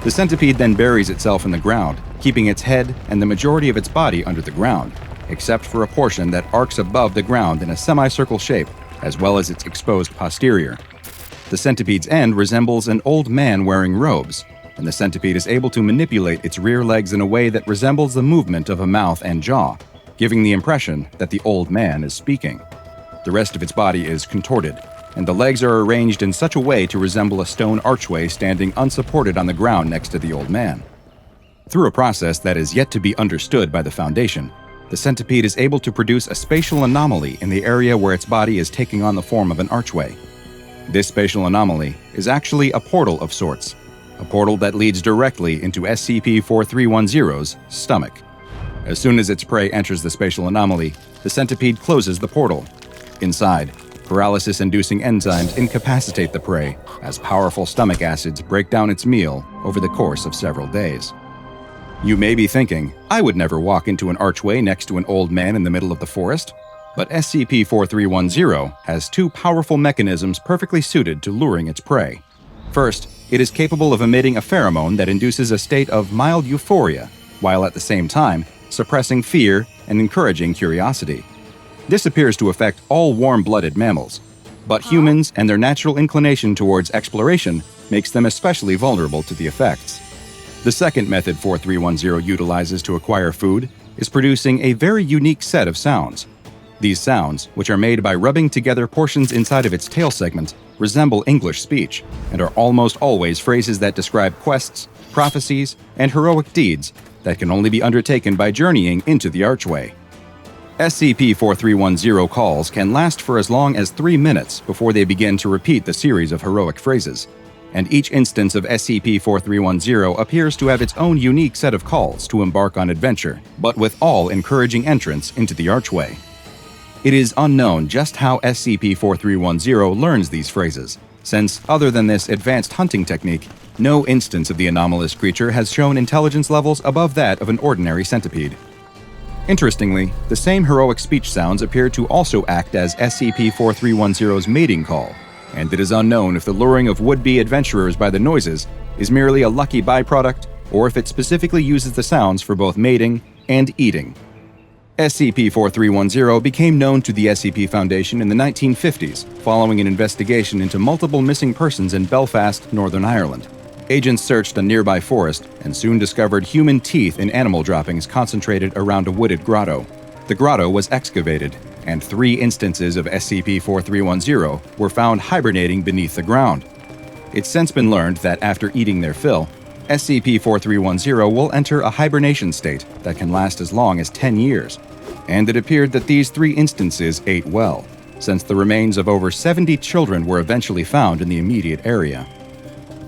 The centipede then buries itself in the ground, keeping its head and the majority of its body under the ground, except for a portion that arcs above the ground in a semicircle shape, as well as its exposed posterior. The centipede's end resembles an old man wearing robes, and the centipede is able to manipulate its rear legs in a way that resembles the movement of a mouth and jaw, giving the impression that the old man is speaking. The rest of its body is contorted, and the legs are arranged in such a way to resemble a stone archway standing unsupported on the ground next to the old man. Through a process that is yet to be understood by the Foundation, the centipede is able to produce a spatial anomaly in the area where its body is taking on the form of an archway. This spatial anomaly is actually a portal of sorts, a portal that leads directly into SCP-4310's stomach. As soon as its prey enters the spatial anomaly, the centipede closes the portal. Inside, paralysis-inducing enzymes incapacitate the prey as powerful stomach acids break down its meal over the course of several days. You may be thinking, I would never walk into an archway next to an old man in the middle of the forest. But SCP-4310 has two powerful mechanisms perfectly suited to luring its prey. First, it is capable of emitting a pheromone that induces a state of mild euphoria, while at the same time suppressing fear and encouraging curiosity. This appears to affect all warm-blooded mammals, but humans and their natural inclination towards exploration makes them especially vulnerable to the effects. The second method 4310 utilizes to acquire food is producing a very unique set of sounds. These sounds, which are made by rubbing together portions inside of its tail segment, resemble English speech and are almost always phrases that describe quests, prophecies, and heroic deeds that can only be undertaken by journeying into the archway. SCP-4310 calls can last for as long as 3 minutes before they begin to repeat the series of heroic phrases, and each instance of SCP-4310 appears to have its own unique set of calls to embark on adventure, but with all encouraging entrance into the archway. It is unknown just how SCP-4310 learns these phrases, since, other than this advanced hunting technique, no instance of the anomalous creature has shown intelligence levels above that of an ordinary centipede. Interestingly, the same heroic speech sounds appear to also act as SCP-4310's mating call, and it is unknown if the luring of would-be adventurers by the noises is merely a lucky byproduct or if it specifically uses the sounds for both mating and eating. SCP-4310 became known to the SCP Foundation in the 1950s following an investigation into multiple missing persons in Belfast, Northern Ireland. Agents searched a nearby forest and soon discovered human teeth in animal droppings concentrated around a wooded grotto. The grotto was excavated, and 3 instances of SCP-4310 were found hibernating beneath the ground. It's since been learned that after eating their fill, SCP-4310 will enter a hibernation state that can last as long as 10 years, and it appeared that these 3 instances ate well, since the remains of over 70 children were eventually found in the immediate area.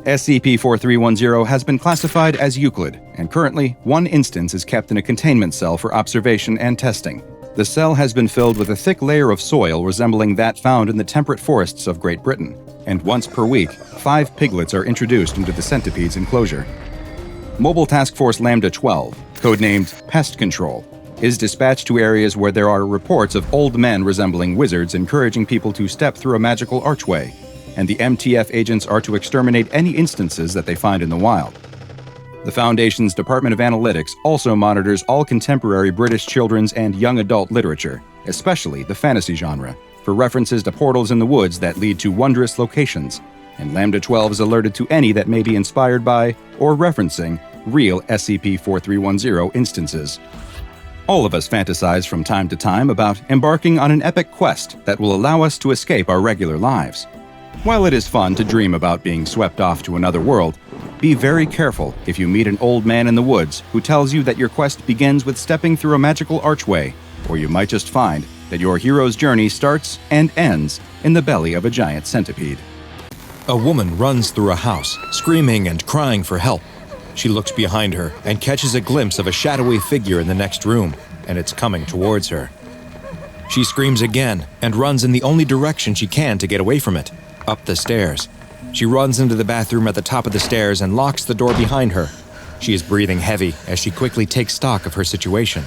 SCP-4310 has been classified as Euclid, and currently 1 instance is kept in a containment cell for observation and testing. The cell has been filled with a thick layer of soil resembling that found in the temperate forests of Great Britain, and once per week, 5 piglets are introduced into the centipede's enclosure. Mobile Task Force Lambda-12, codenamed Pest Control, is dispatched to areas where there are reports of old men resembling wizards encouraging people to step through a magical archway, and the MTF agents are to exterminate any instances that they find in the wild. The Foundation's Department of Analytics also monitors all contemporary British children's and young adult literature, especially the fantasy genre, for references to portals in the woods that lead to wondrous locations, and Lambda-12 is alerted to any that may be inspired by or referencing real SCP-4310 instances. All of us fantasize from time to time about embarking on an epic quest that will allow us to escape our regular lives. While it is fun to dream about being swept off to another world, be very careful if you meet an old man in the woods who tells you that your quest begins with stepping through a magical archway, or you might just find that your hero's journey starts and ends in the belly of a giant centipede. A woman runs through a house, screaming and crying for help. She looks behind her and catches a glimpse of a shadowy figure in the next room, and it's coming towards her. She screams again and runs in the only direction she can to get away from it, up the stairs. She runs into the bathroom at the top of the stairs and locks the door behind her. She is breathing heavy as she quickly takes stock of her situation.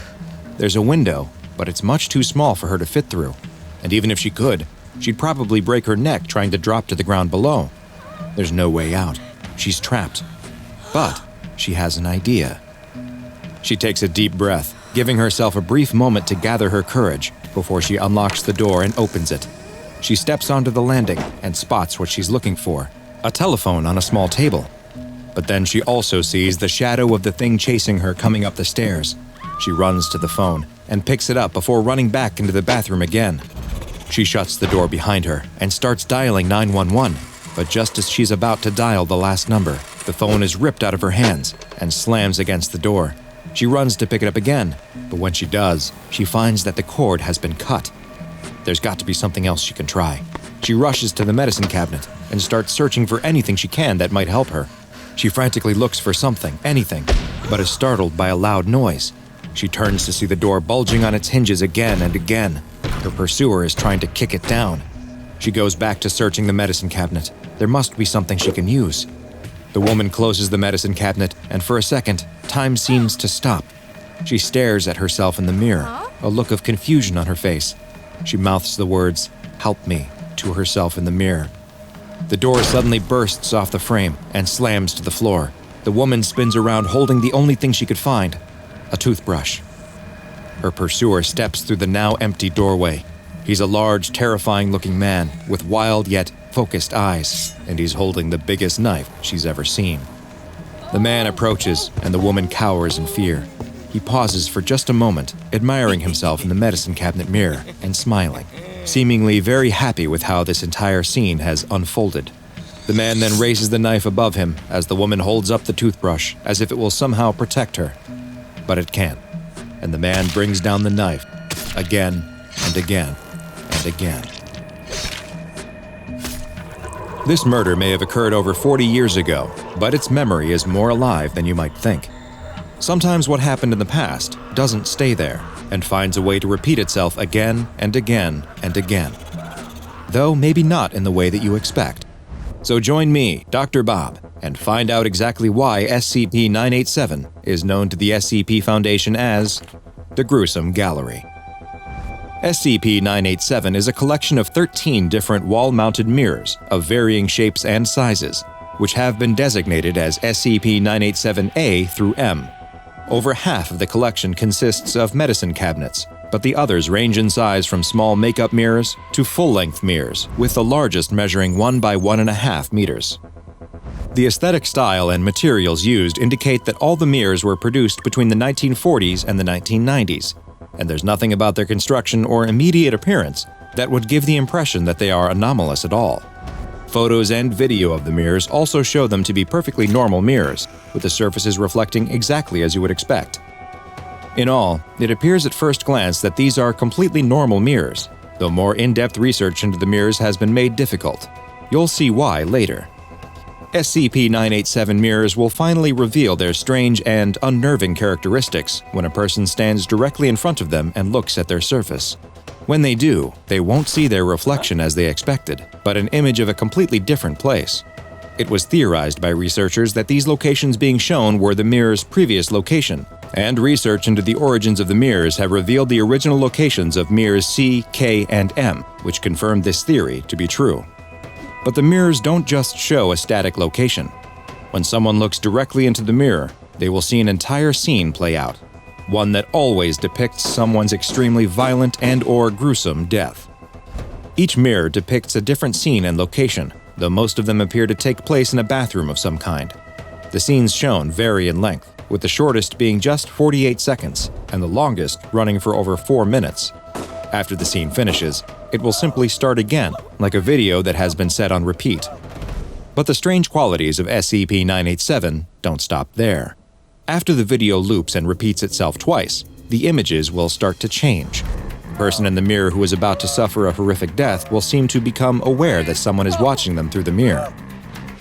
There's a window, but it's much too small for her to fit through. And even if she could, she'd probably break her neck trying to drop to the ground below. There's no way out. She's trapped. But she has an idea. She takes a deep breath, giving herself a brief moment to gather her courage before she unlocks the door and opens it. She steps onto the landing and spots what she's looking for, a telephone on a small table. But then she also sees the shadow of the thing chasing her coming up the stairs. She runs to the phone and picks it up before running back into the bathroom again. She shuts the door behind her and starts dialing 911, but just as she's about to dial the last number, the phone is ripped out of her hands and slams against the door. She runs to pick it up again, but when she does, she finds that the cord has been cut. There's got to be something else she can try. She rushes to the medicine cabinet and starts searching for anything she can that might help her. She frantically looks for something, anything, but is startled by a loud noise. She turns to see the door bulging on its hinges again and again. Her pursuer is trying to kick it down. She goes back to searching the medicine cabinet. There must be something she can use. The woman closes the medicine cabinet, and for a second, time seems to stop. She stares at herself in the mirror, a look of confusion on her face. She mouths the words, "Help me," to herself in the mirror. The door suddenly bursts off the frame and slams to the floor. The woman spins around holding the only thing she could find, a toothbrush. Her pursuer steps through the now empty doorway. He's a large, terrifying-looking man with wild yet focused eyes, and he's holding the biggest knife she's ever seen. The man approaches, and the woman cowers in fear. He pauses for just a moment, admiring himself in the medicine cabinet mirror and smiling, seemingly very happy with how this entire scene has unfolded. The man then raises the knife above him as the woman holds up the toothbrush as if it will somehow protect her. But it can't, and the man brings down the knife again and again and again. This murder may have occurred over 40 years ago, but its memory is more alive than you might think. Sometimes what happened in the past doesn't stay there and finds a way to repeat itself again and again and again. Though maybe not in the way that you expect. So join me, DrBob, and find out exactly why SCP-987 is known to the SCP Foundation as the Gruesome Gallery. SCP-987 is a collection of 13 different wall-mounted mirrors of varying shapes and sizes, which have been designated as SCP-987-A through M. Over half of the collection consists of medicine cabinets, but the others range in size from small makeup mirrors to full-length mirrors, with the largest measuring 1 by 1.5 meters. The aesthetic style and materials used indicate that all the mirrors were produced between the 1940s and the 1990s, and there's nothing about their construction or immediate appearance that would give the impression that they are anomalous at all. Photos and video of the mirrors also show them to be perfectly normal mirrors, with the surfaces reflecting exactly as you would expect. In all, it appears at first glance that these are completely normal mirrors, though more in-depth research into the mirrors has been made difficult. You'll see why later. SCP-987 mirrors will finally reveal their strange and unnerving characteristics when a person stands directly in front of them and looks at their surface. When they do, they won't see their reflection as they expected, but an image of a completely different place. It was theorized by researchers that these locations being shown were the mirror's previous location, and research into the origins of the mirrors have revealed the original locations of mirrors C, K, and M, which confirmed this theory to be true. But the mirrors don't just show a static location. When someone looks directly into the mirror, they will see an entire scene play out, one that always depicts someone's extremely violent and/or gruesome death. Each mirror depicts a different scene and location, though most of them appear to take place in a bathroom of some kind. The scenes shown vary in length, with the shortest being just 48 seconds and the longest running for over 4 minutes. After the scene finishes, it will simply start again, like a video that has been set on repeat. But the strange qualities of SCP-987 don't stop there. After the video loops and repeats itself twice, the images will start to change. The person in the mirror who is about to suffer a horrific death will seem to become aware that someone is watching them through the mirror.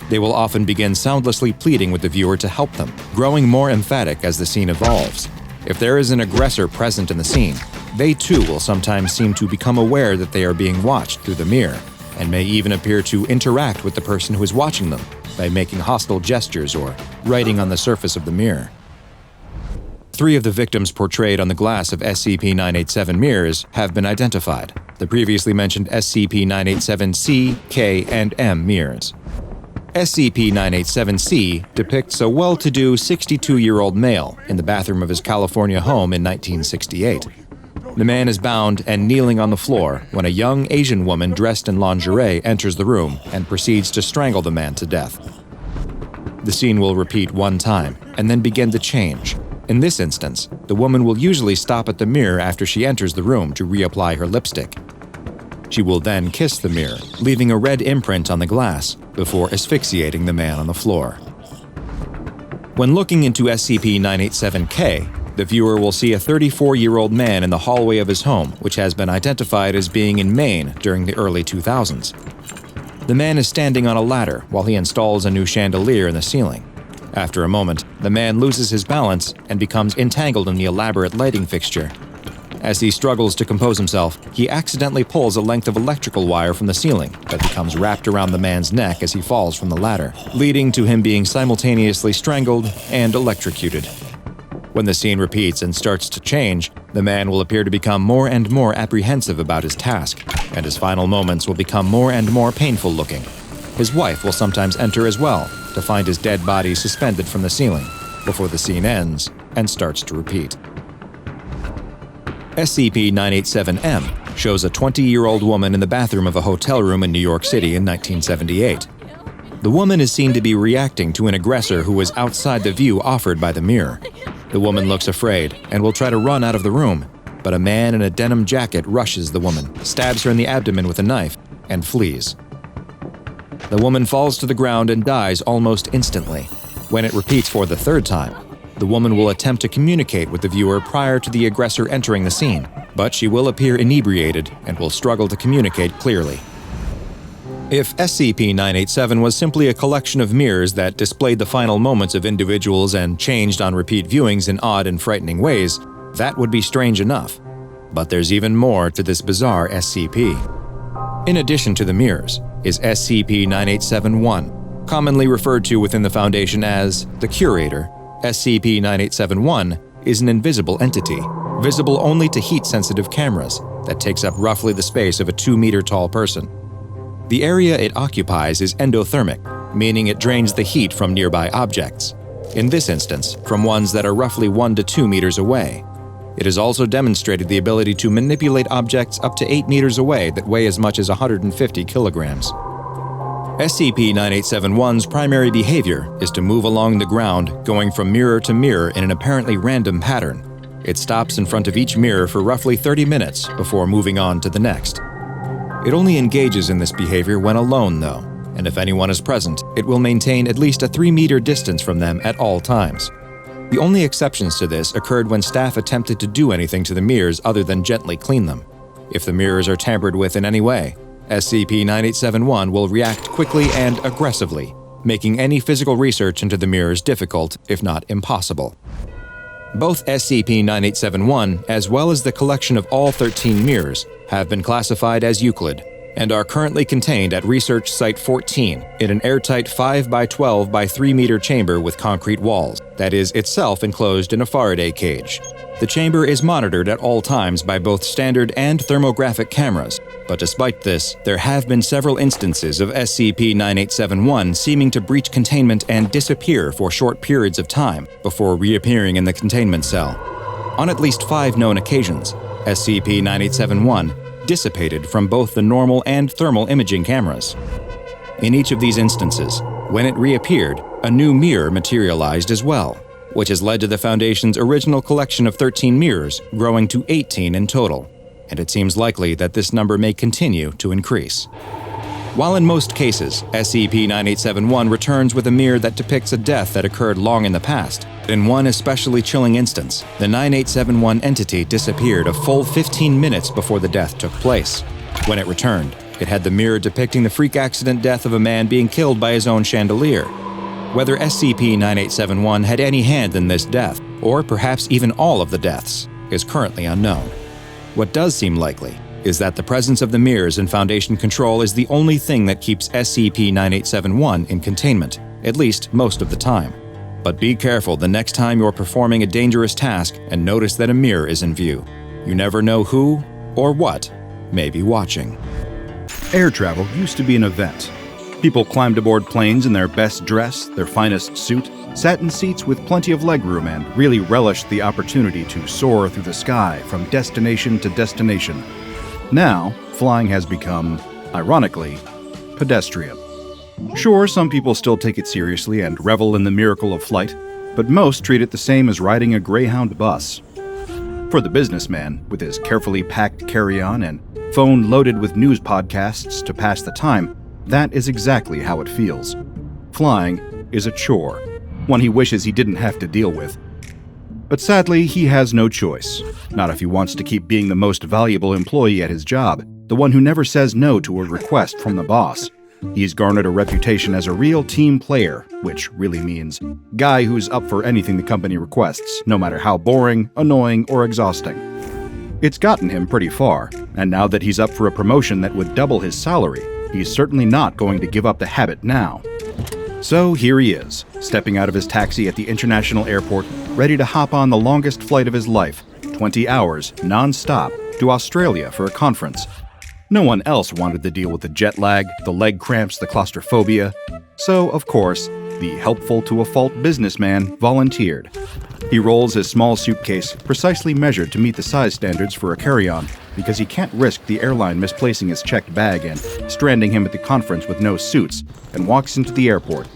They will often begin soundlessly pleading with the viewer to help them, growing more emphatic as the scene evolves. If there is an aggressor present in the scene, they too will sometimes seem to become aware that they are being watched through the mirror, and may even appear to interact with the person who is watching them by making hostile gestures or writing on the surface of the mirror. 3 of the victims portrayed on the glass of SCP-987 mirrors have been identified, the previously mentioned SCP-987-C, K, and M mirrors. SCP-987-C depicts a well-to-do 62-year-old male in the bathroom of his California home in 1968. The man is bound and kneeling on the floor when a young Asian woman dressed in lingerie enters the room and proceeds to strangle the man to death. The scene will repeat one time and then begin to change. In this instance, the woman will usually stop at the mirror after she enters the room to reapply her lipstick. She will then kiss the mirror, leaving a red imprint on the glass before asphyxiating the man on the floor. When looking into SCP-987-K, the viewer will see a 34-year-old man in the hallway of his home, which has been identified as being in Maine during the early 2000s. The man is standing on a ladder while he installs a new chandelier in the ceiling. After a moment, the man loses his balance and becomes entangled in the elaborate lighting fixture. As he struggles to compose himself, he accidentally pulls a length of electrical wire from the ceiling that becomes wrapped around the man's neck as he falls from the ladder, leading to him being simultaneously strangled and electrocuted. When the scene repeats and starts to change, the man will appear to become more and more apprehensive about his task, and his final moments will become more and more painful looking. His wife will sometimes enter as well, to find his dead body suspended from the ceiling, before the scene ends and starts to repeat. SCP-987-M shows a 20-year-old woman in the bathroom of a hotel room in New York City in 1978. The woman is seen to be reacting to an aggressor who was outside the view offered by the mirror. The woman looks afraid and will try to run out of the room, but a man in a denim jacket rushes the woman, stabs her in the abdomen with a knife, and flees. The woman falls to the ground and dies almost instantly. When it repeats for the 3rd time, the woman will attempt to communicate with the viewer prior to the aggressor entering the scene, but she will appear inebriated and will struggle to communicate clearly. If SCP-987 was simply a collection of mirrors that displayed the final moments of individuals and changed on repeat viewings in odd and frightening ways, that would be strange enough. But there's even more to this bizarre SCP. In addition to the mirrors, is SCP-987-1, commonly referred to within the Foundation as the Curator. SCP-987-1 is an invisible entity, visible only to heat-sensitive cameras, that takes up roughly the space of a 2-meter-tall person. The area it occupies is endothermic, meaning it drains the heat from nearby objects, in this instance, from ones that are roughly 1 to 2 meters away. It has also demonstrated the ability to manipulate objects up to 8 meters away that weigh as much as 150 kilograms. SCP-987-1's primary behavior is to move along the ground, going from mirror to mirror in an apparently random pattern. It stops in front of each mirror for roughly 30 minutes before moving on to the next. It only engages in this behavior when alone, though, and if anyone is present, it will maintain at least a 3-meter distance from them at all times. The only exceptions to this occurred when staff attempted to do anything to the mirrors other than gently clean them. If the mirrors are tampered with in any way, SCP-987-1 will react quickly and aggressively, making any physical research into the mirrors difficult, if not impossible. Both SCP-987-1, as well as the collection of all 13 mirrors, have been classified as Euclid, and are currently contained at Research Site 14 in an airtight 5 by 12 by 3 meter chamber with concrete walls, that is itself enclosed in a Faraday cage. The chamber is monitored at all times by both standard and thermographic cameras, but despite this, there have been several instances of SCP-987-1 seeming to breach containment and disappear for short periods of time before reappearing in the containment cell. On at least 5 known occasions, SCP-987-1 dissipated from both the normal and thermal imaging cameras. In each of these instances, when it reappeared, a new mirror materialized as well, which has led to the Foundation's original collection of 13 mirrors growing to 18 in total, and it seems likely that this number may continue to increase. While in most cases, SCP-987-1 returns with a mirror that depicts a death that occurred long in the past, in one especially chilling instance, the 987-1 entity disappeared a full 15 minutes before the death took place. When it returned, it had the mirror depicting the freak accident death of a man being killed by his own chandelier. Whether SCP-987-1 had any hand in this death, or perhaps even all of the deaths, is currently unknown. What does seem likely is that the presence of the mirrors in Foundation control is the only thing that keeps SCP-9871 in containment, at least most of the time. But be careful the next time you're performing a dangerous task and notice that a mirror is in view. You never know who or what may be watching. Air travel used to be an event. People climbed aboard planes in their best dress, their finest suit, sat in seats with plenty of legroom, and really relished the opportunity to soar through the sky from destination to destination. Now, flying has become, ironically, pedestrian. Sure, some people still take it seriously and revel in the miracle of flight, but most treat it the same as riding a Greyhound bus. For the businessman, with his carefully packed carry-on and phone loaded with news podcasts to pass the time, that is exactly how it feels. Flying is a chore, one he wishes he didn't have to deal with. But sadly, he has no choice. Not if he wants to keep being the most valuable employee at his job, the one who never says no to a request from the boss. He's garnered a reputation as a real team player, which really means guy who's up for anything the company requests, no matter how boring, annoying, or exhausting. It's gotten him pretty far, and now that he's up for a promotion that would double his salary, he's certainly not going to give up the habit now. So here he is, stepping out of his taxi at the international airport, ready to hop on the longest flight of his life, 20 hours, non-stop, to Australia for a conference. No one else wanted to deal with the jet lag, the leg cramps, the claustrophobia. So, of course, the helpful-to-a-fault businessman volunteered. He rolls his small suitcase, precisely measured to meet the size standards for a carry-on, because he can't risk the airline misplacing his checked bag and stranding him at the conference with no suits, and walks into the airport.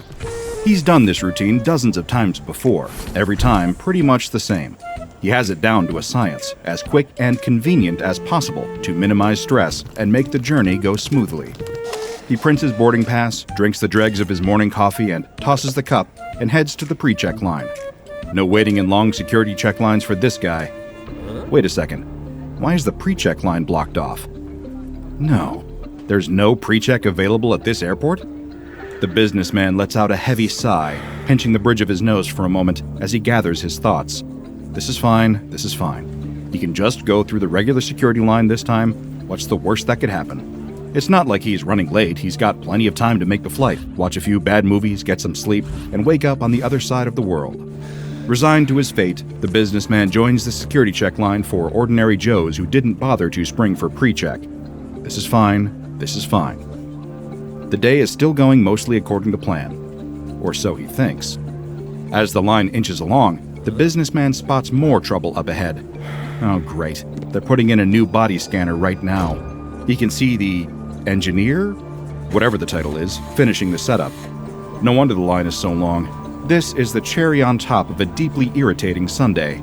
He's done this routine dozens of times before, every time pretty much the same. He has it down to a science, as quick and convenient as possible to minimize stress and make the journey go smoothly. He prints his boarding pass, drinks the dregs of his morning coffee, and tosses the cup and heads to the pre-check line. No waiting in long security check lines for this guy. Wait a second. Why is the pre-check line blocked off? No. There's no pre-check available at this airport? The businessman lets out a heavy sigh, pinching the bridge of his nose for a moment as he gathers his thoughts. This is fine, this is fine. He can just go through the regular security line this time. What's the worst that could happen? It's not like he's running late. He's got plenty of time to make the flight, watch a few bad movies, get some sleep, and wake up on the other side of the world. Resigned to his fate, the businessman joins the security check line for ordinary Joes who didn't bother to spring for pre-check. This is fine, this is fine. The day is still going mostly according to plan. Or so he thinks. As the line inches along, the businessman spots more trouble up ahead. Oh great, they're putting in a new body scanner right now. He can see the engineer, whatever the title is, finishing the setup. No wonder the line is so long. This is the cherry on top of a deeply irritating Sunday.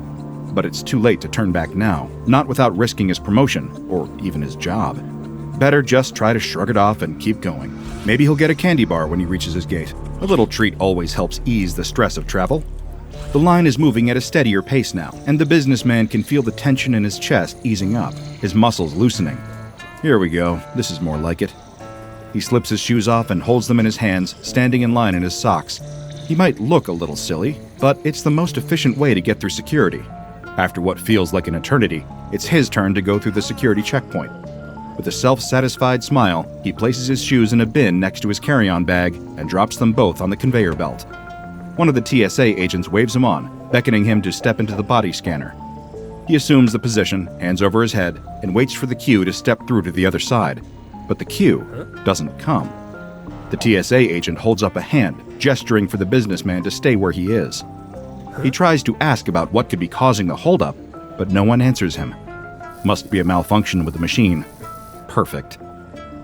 But it's too late to turn back now, not without risking his promotion, or even his job. Better just try to shrug it off and keep going. Maybe he'll get a candy bar when he reaches his gate. A little treat always helps ease the stress of travel. The line is moving at a steadier pace now, and the businessman can feel the tension in his chest easing up, his muscles loosening. Here we go, this is more like it. He slips his shoes off and holds them in his hands, standing in line in his socks. He might look a little silly, but it's the most efficient way to get through security. After what feels like an eternity, it's his turn to go through the security checkpoint. With a self-satisfied smile, he places his shoes in a bin next to his carry-on bag and drops them both on the conveyor belt. One of the TSA agents waves him on, beckoning him to step into the body scanner. He assumes the position, hands over his head, and waits for the queue to step through to the other side. But the queue doesn't come. The TSA agent holds up a hand, gesturing for the businessman to stay where he is. He tries to ask about what could be causing the holdup, but no one answers him. Must be a malfunction with the machine. Perfect.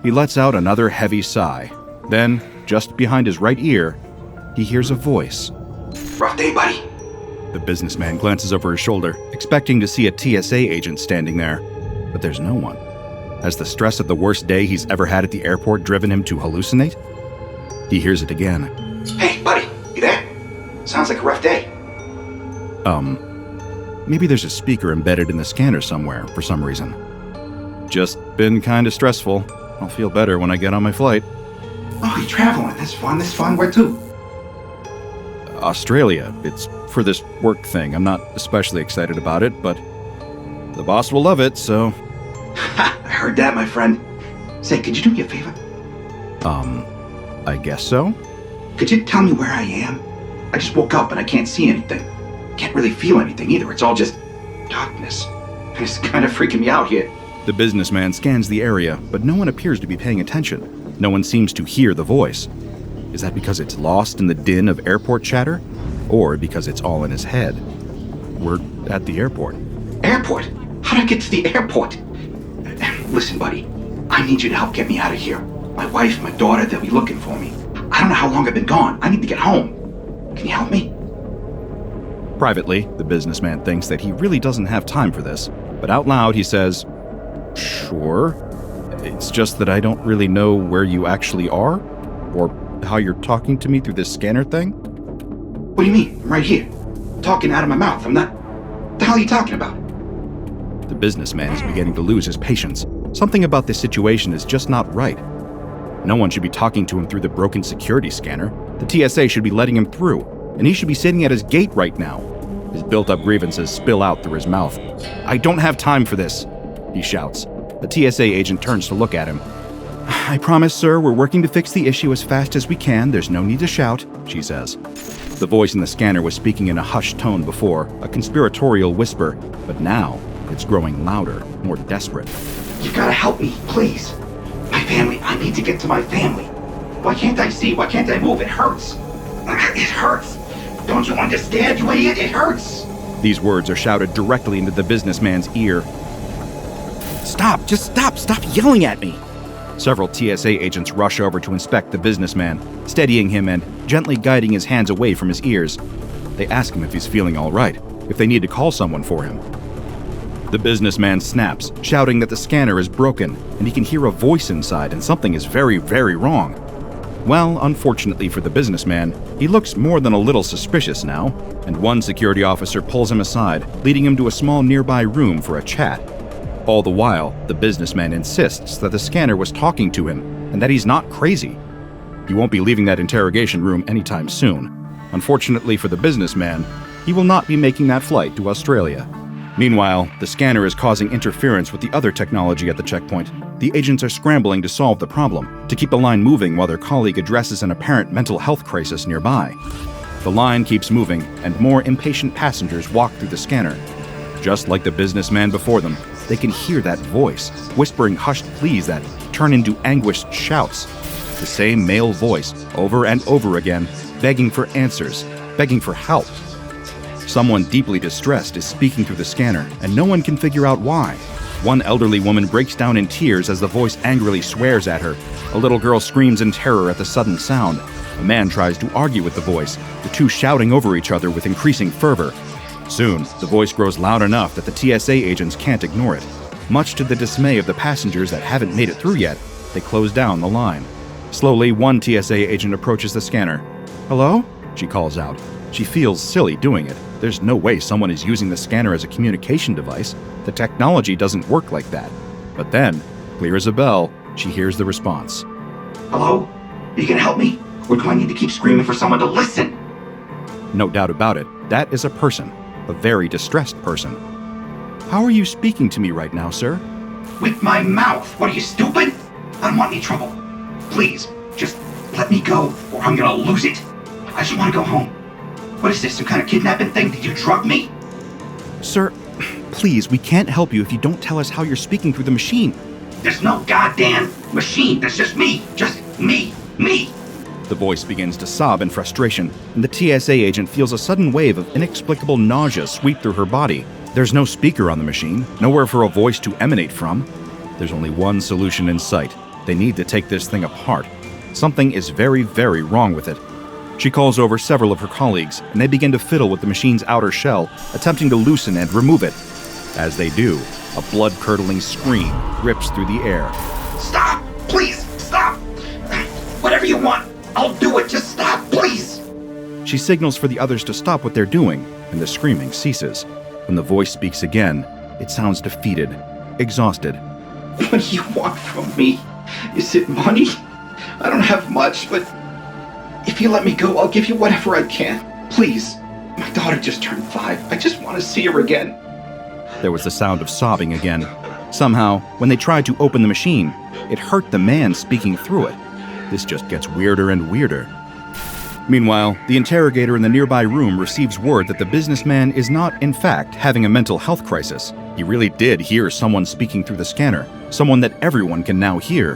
He lets out another heavy sigh. Then, just behind his right ear, he hears a voice. Rough day, buddy. The businessman glances over his shoulder, expecting to see a TSA agent standing there. But there's no one. Has the stress of the worst day he's ever had at the airport driven him to hallucinate? He hears it again. Hey, buddy, you there? Sounds like a rough day. Maybe there's a speaker embedded in the scanner somewhere for some reason. Just been kinda stressful. I'll feel better when I get on my flight. Oh, you're traveling. That's fun. Where to? Australia. It's for this work thing. I'm not especially excited about it, but the boss will love it, so... Ha! I Heard that, my friend. Say, could you do me a favor? I guess so? Could you tell me where I am? I just woke up and I can't see anything. Can't really feel anything either. It's all just darkness. It's kind of freaking me out here. The businessman scans the area, but no one appears to be paying attention. No one seems to hear the voice. Is that because it's lost in the din of airport chatter? Or because it's all in his head? We're at the airport. Airport? How do I get to the airport? Listen, buddy. I need you to help get me out of here. My wife, my daughter, they'll be looking for me. I don't know how long I've been gone. I need to get home. Can you help me? Privately, the businessman thinks that he really doesn't have time for this, but out loud he says, "Sure. It's just that I don't really know where you actually are, or how you're talking to me through this scanner thing." What do you mean? I'm right here. Talking out of my mouth. I'm not... What the hell are you talking about? The businessman is beginning to lose his patience. Something about this situation is just not right. No one should be talking to him through the broken security scanner. The TSA should be letting him through, and he should be sitting at his gate right now. His built-up grievances spill out through his mouth. "I don't have time for this," he shouts. The TSA agent turns to look at him. "I promise, sir, we're working to fix the issue as fast as we can. There's no need to shout," she says. The voice in the scanner was speaking in a hushed tone before, a conspiratorial whisper, but now it's growing louder, more desperate. You gotta help me, please. My family. I need to get to my family. Why can't I see? Why can't I move? It hurts. It hurts. Don't you understand, you idiot? It hurts. These words are shouted directly into the businessman's ear. "Stop! Just stop! Stop yelling at me!" Several TSA agents rush over to inspect the businessman, steadying him and gently guiding his hands away from his ears. They ask him if he's feeling all right, if they need to call someone for him. The businessman snaps, shouting that the scanner is broken, and he can hear a voice inside and something is very, very wrong. Well, unfortunately for the businessman, he looks more than a little suspicious now, and one security officer pulls him aside, leading him to a small nearby room for a chat. All the while, the businessman insists that the scanner was talking to him, and that he's not crazy. He won't be leaving that interrogation room anytime soon. Unfortunately for the businessman, he will not be making that flight to Australia. Meanwhile, the scanner is causing interference with the other technology at the checkpoint. The agents are scrambling to solve the problem, to keep the line moving while their colleague addresses an apparent mental health crisis nearby. The line keeps moving, and more impatient passengers walk through the scanner. Just like the businessman before them, they can hear that voice, whispering hushed pleas that turn into anguished shouts. The same male voice, over and over again, begging for answers, begging for help. Someone deeply distressed is speaking through the scanner, and no one can figure out why. One elderly woman breaks down in tears as the voice angrily swears at her. A little girl screams in terror at the sudden sound. A man tries to argue with the voice, the two shouting over each other with increasing fervor. Soon, the voice grows loud enough that the TSA agents can't ignore it. Much to the dismay of the passengers that haven't made it through yet, they close down the line. Slowly, one TSA agent approaches the scanner. "Hello?" she calls out. She feels silly doing it. There's no way someone is using the scanner as a communication device. The technology doesn't work like that. But then, clear as a bell, she hears the response. "Hello? You can help me? Or do I need to keep screaming for someone to listen?" No doubt about it, that is a person. A very distressed person. "How are you speaking to me right now, sir?" "With my mouth. What are you, stupid? I don't want any trouble. Please, just let me go, or I'm gonna lose it. I just want to go home. What is this, some kind of kidnapping thing? Did you drug me?" "Sir, please, we can't help you if you don't tell us how you're speaking through the machine." "There's no goddamn machine. There's just me. Just me. Me." The voice begins to sob in frustration, and the TSA agent feels a sudden wave of inexplicable nausea sweep through her body. There's no speaker on the machine, nowhere for a voice to emanate from. There's only one solution in sight. They need to take this thing apart. Something is very, very wrong with it. She calls over several of her colleagues, and they begin to fiddle with the machine's outer shell, attempting to loosen and remove it. As they do, a blood-curdling scream rips through the air. "Stop! Please, stop! Whatever you want, I'll do it. Just stop, please!" She signals for the others to stop what they're doing, and the screaming ceases. When the voice speaks again, it sounds defeated, exhausted. "What do you want from me? Is it money? I don't have much, but if you let me go, I'll give you whatever I can. Please. My daughter just turned 5. I just want to see her again." There was the sound of sobbing again. Somehow, when they tried to open the machine, it hurt the man speaking through it. This just gets weirder and weirder. Meanwhile, the interrogator in the nearby room receives word that the businessman is not, in fact, having a mental health crisis. He really did hear someone speaking through the scanner, someone that everyone can now hear.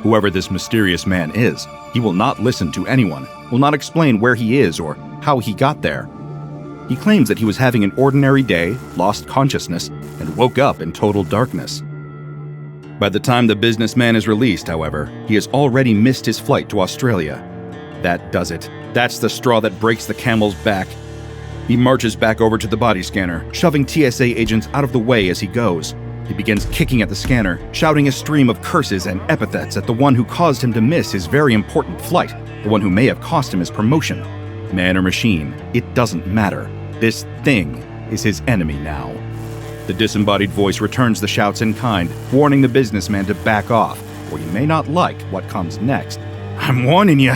Whoever this mysterious man is, he will not listen to anyone, will not explain where he is or how he got there. He claims that he was having an ordinary day, lost consciousness, and woke up in total darkness. By the time the businessman is released, however, he has already missed his flight to Australia. That does it. That's the straw that breaks the camel's back. He marches back over to the body scanner, shoving TSA agents out of the way as he goes. He begins kicking at the scanner, shouting a stream of curses and epithets at the one who caused him to miss his very important flight, the one who may have cost him his promotion. Man or machine, it doesn't matter. This thing is his enemy now. The disembodied voice returns the shouts in kind, warning the businessman to back off, or you may not like what comes next. "I'm warning you."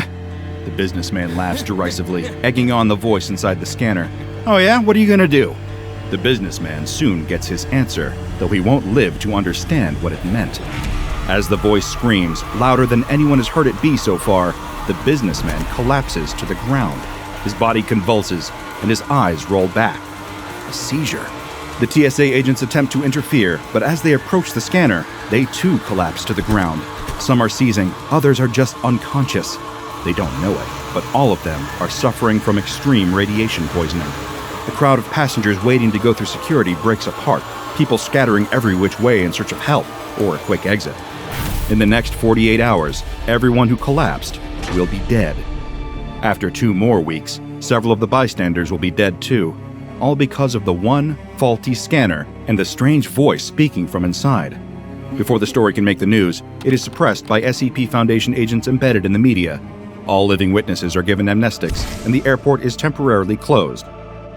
The businessman laughs derisively, egging on the voice inside the scanner. "Oh yeah? What are you gonna do?" The businessman soon gets his answer, though he won't live to understand what it meant. As the voice screams, louder than anyone has heard it be so far, the businessman collapses to the ground. His body convulses, and his eyes roll back. A seizure. The TSA agents attempt to interfere, but as they approach the scanner, they too collapse to the ground. Some are seizing, others are just unconscious. They don't know it, but all of them are suffering from extreme radiation poisoning. The crowd of passengers waiting to go through security breaks apart, people scattering every which way in search of help or a quick exit. In the next 48 hours, everyone who collapsed will be dead. After 2 more weeks, several of the bystanders will be dead too, all because of the one faulty scanner and the strange voice speaking from inside. Before the story can make the news, it is suppressed by SCP Foundation agents embedded in the media. All living witnesses are given amnestics, and the airport is temporarily closed.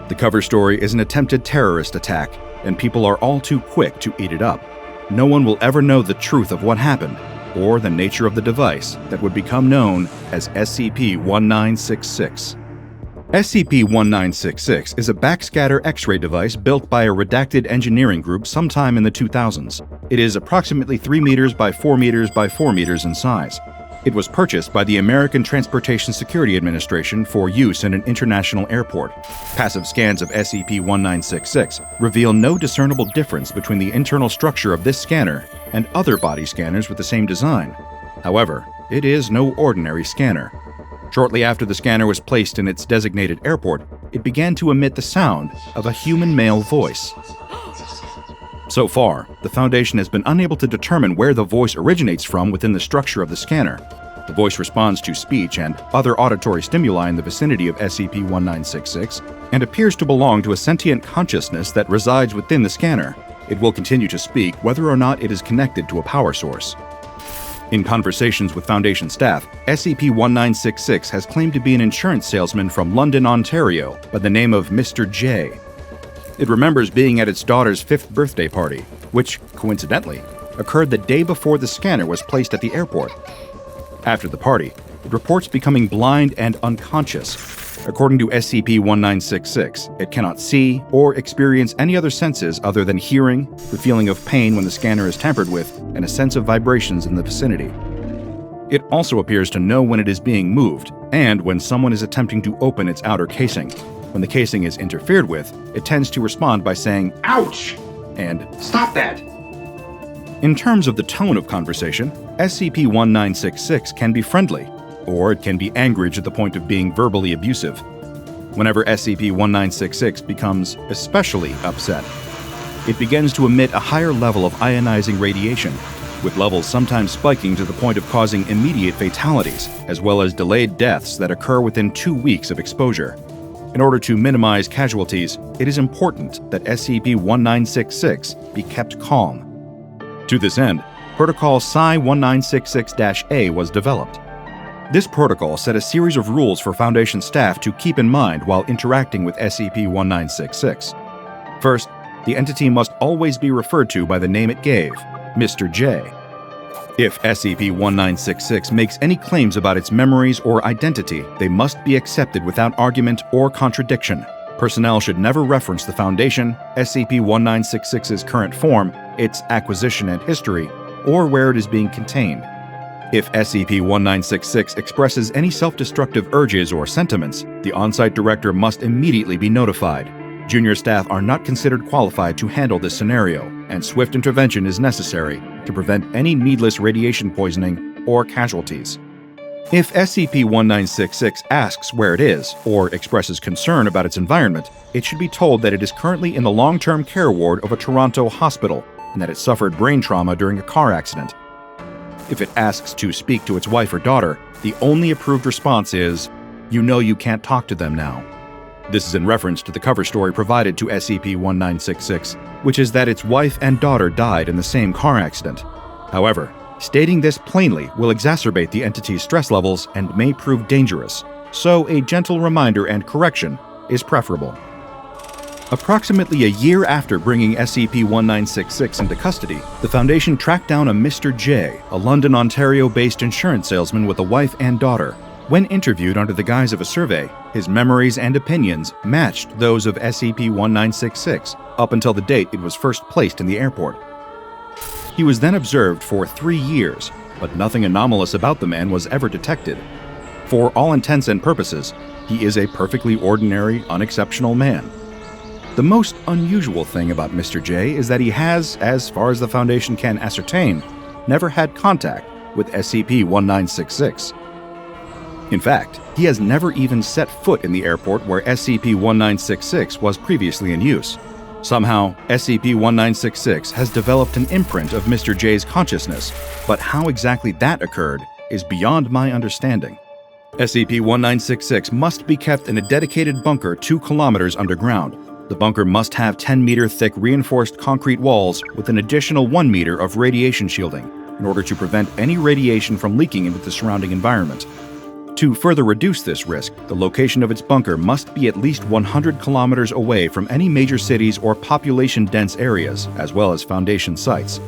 The cover story is an attempted terrorist attack, and people are all too quick to eat it up. No one will ever know the truth of what happened, or the nature of the device that would become known as SCP-1966. SCP-1966 is a backscatter X-ray device built by a redacted engineering group sometime in the 2000s. It is approximately 3 meters by 4 meters by 4 meters in size. It was purchased by the American Transportation Security Administration for use in an international airport. Passive scans of SCP-1966 reveal no discernible difference between the internal structure of this scanner and other body scanners with the same design. However, it is no ordinary scanner. Shortly after the scanner was placed in its designated airport, it began to emit the sound of a human male voice. So far, the Foundation has been unable to determine where the voice originates from within the structure of the scanner. The voice responds to speech and other auditory stimuli in the vicinity of SCP-1966 and appears to belong to a sentient consciousness that resides within the scanner. It will continue to speak whether or not it is connected to a power source. In conversations with Foundation staff, SCP-1966 has claimed to be an insurance salesman from London, Ontario, by the name of Mr. J. It remembers being at its daughter's 5th birthday party, which, coincidentally, occurred the day before the scanner was placed at the airport. After the party, it reports becoming blind and unconscious. According to SCP-1966, it cannot see or experience any other senses other than hearing, the feeling of pain when the scanner is tampered with, and a sense of vibrations in the vicinity. It also appears to know when it is being moved, and when someone is attempting to open its outer casing. When the casing is interfered with, it tends to respond by saying, "Ouch!" and "Stop that!" In terms of the tone of conversation, SCP-1966 can be friendly, or it can be angry to the point of being verbally abusive. Whenever SCP-1966 becomes especially upset, it begins to emit a higher level of ionizing radiation, with levels sometimes spiking to the point of causing immediate fatalities, as well as delayed deaths that occur within 2 weeks of exposure. In order to minimize casualties, it is important that SCP-1966 be kept calm. To this end, Protocol Psi-1966-A was developed. This protocol set a series of rules for Foundation staff to keep in mind while interacting with SCP-1966. First, the entity must always be referred to by the name it gave, Mr. J. If SCP-1966 makes any claims about its memories or identity, they must be accepted without argument or contradiction. Personnel should never reference the Foundation, SCP-1966's current form, its acquisition and history, or where it is being contained. If SCP-1966 expresses any self-destructive urges or sentiments, the on-site director must immediately be notified. Junior staff are not considered qualified to handle this scenario, and swift intervention is necessary to prevent any needless radiation poisoning or casualties. If SCP-1966 asks where it is, or expresses concern about its environment, it should be told that it is currently in the long-term care ward of a Toronto hospital, and that it suffered brain trauma during a car accident. If it asks to speak to its wife or daughter, the only approved response is, "You know you can't talk to them now." This is in reference to the cover story provided to SCP-1966, which is that its wife and daughter died in the same car accident. However, stating this plainly will exacerbate the entity's stress levels and may prove dangerous, so a gentle reminder and correction is preferable. Approximately a year after bringing SCP-1966 into custody, the Foundation tracked down a Mr. J, a London, Ontario-based insurance salesman with a wife and daughter. When interviewed under the guise of a survey, his memories and opinions matched those of SCP-1966 up until the date it was first placed in the airport. He was then observed for 3 years, but nothing anomalous about the man was ever detected. For all intents and purposes, he is a perfectly ordinary, unexceptional man. The most unusual thing about Mr. J is that he has, as far as the Foundation can ascertain, never had contact with SCP-1966. In fact, he has never even set foot in the airport where SCP-1966 was previously in use. Somehow, SCP-1966 has developed an imprint of Mr. J's consciousness, but how exactly that occurred is beyond my understanding. SCP-1966 must be kept in a dedicated bunker 2 kilometers underground. The bunker must have 10-meter thick reinforced concrete walls with an additional 1 meter of radiation shielding in order to prevent any radiation from leaking into the surrounding environment. To further reduce this risk, the location of its bunker must be at least 100 kilometers away from any major cities or population-dense areas, as well as Foundation sites.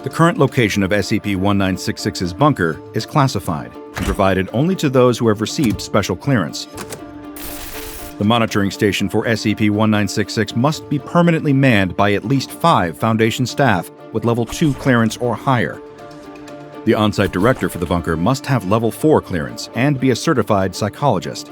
The current location of SCP-1966's bunker is classified and provided only to those who have received special clearance. The monitoring station for SCP-1966 must be permanently manned by at least 5 Foundation staff with Level 2 clearance or higher. The on-site director for the bunker must have Level 4 clearance and be a certified psychologist.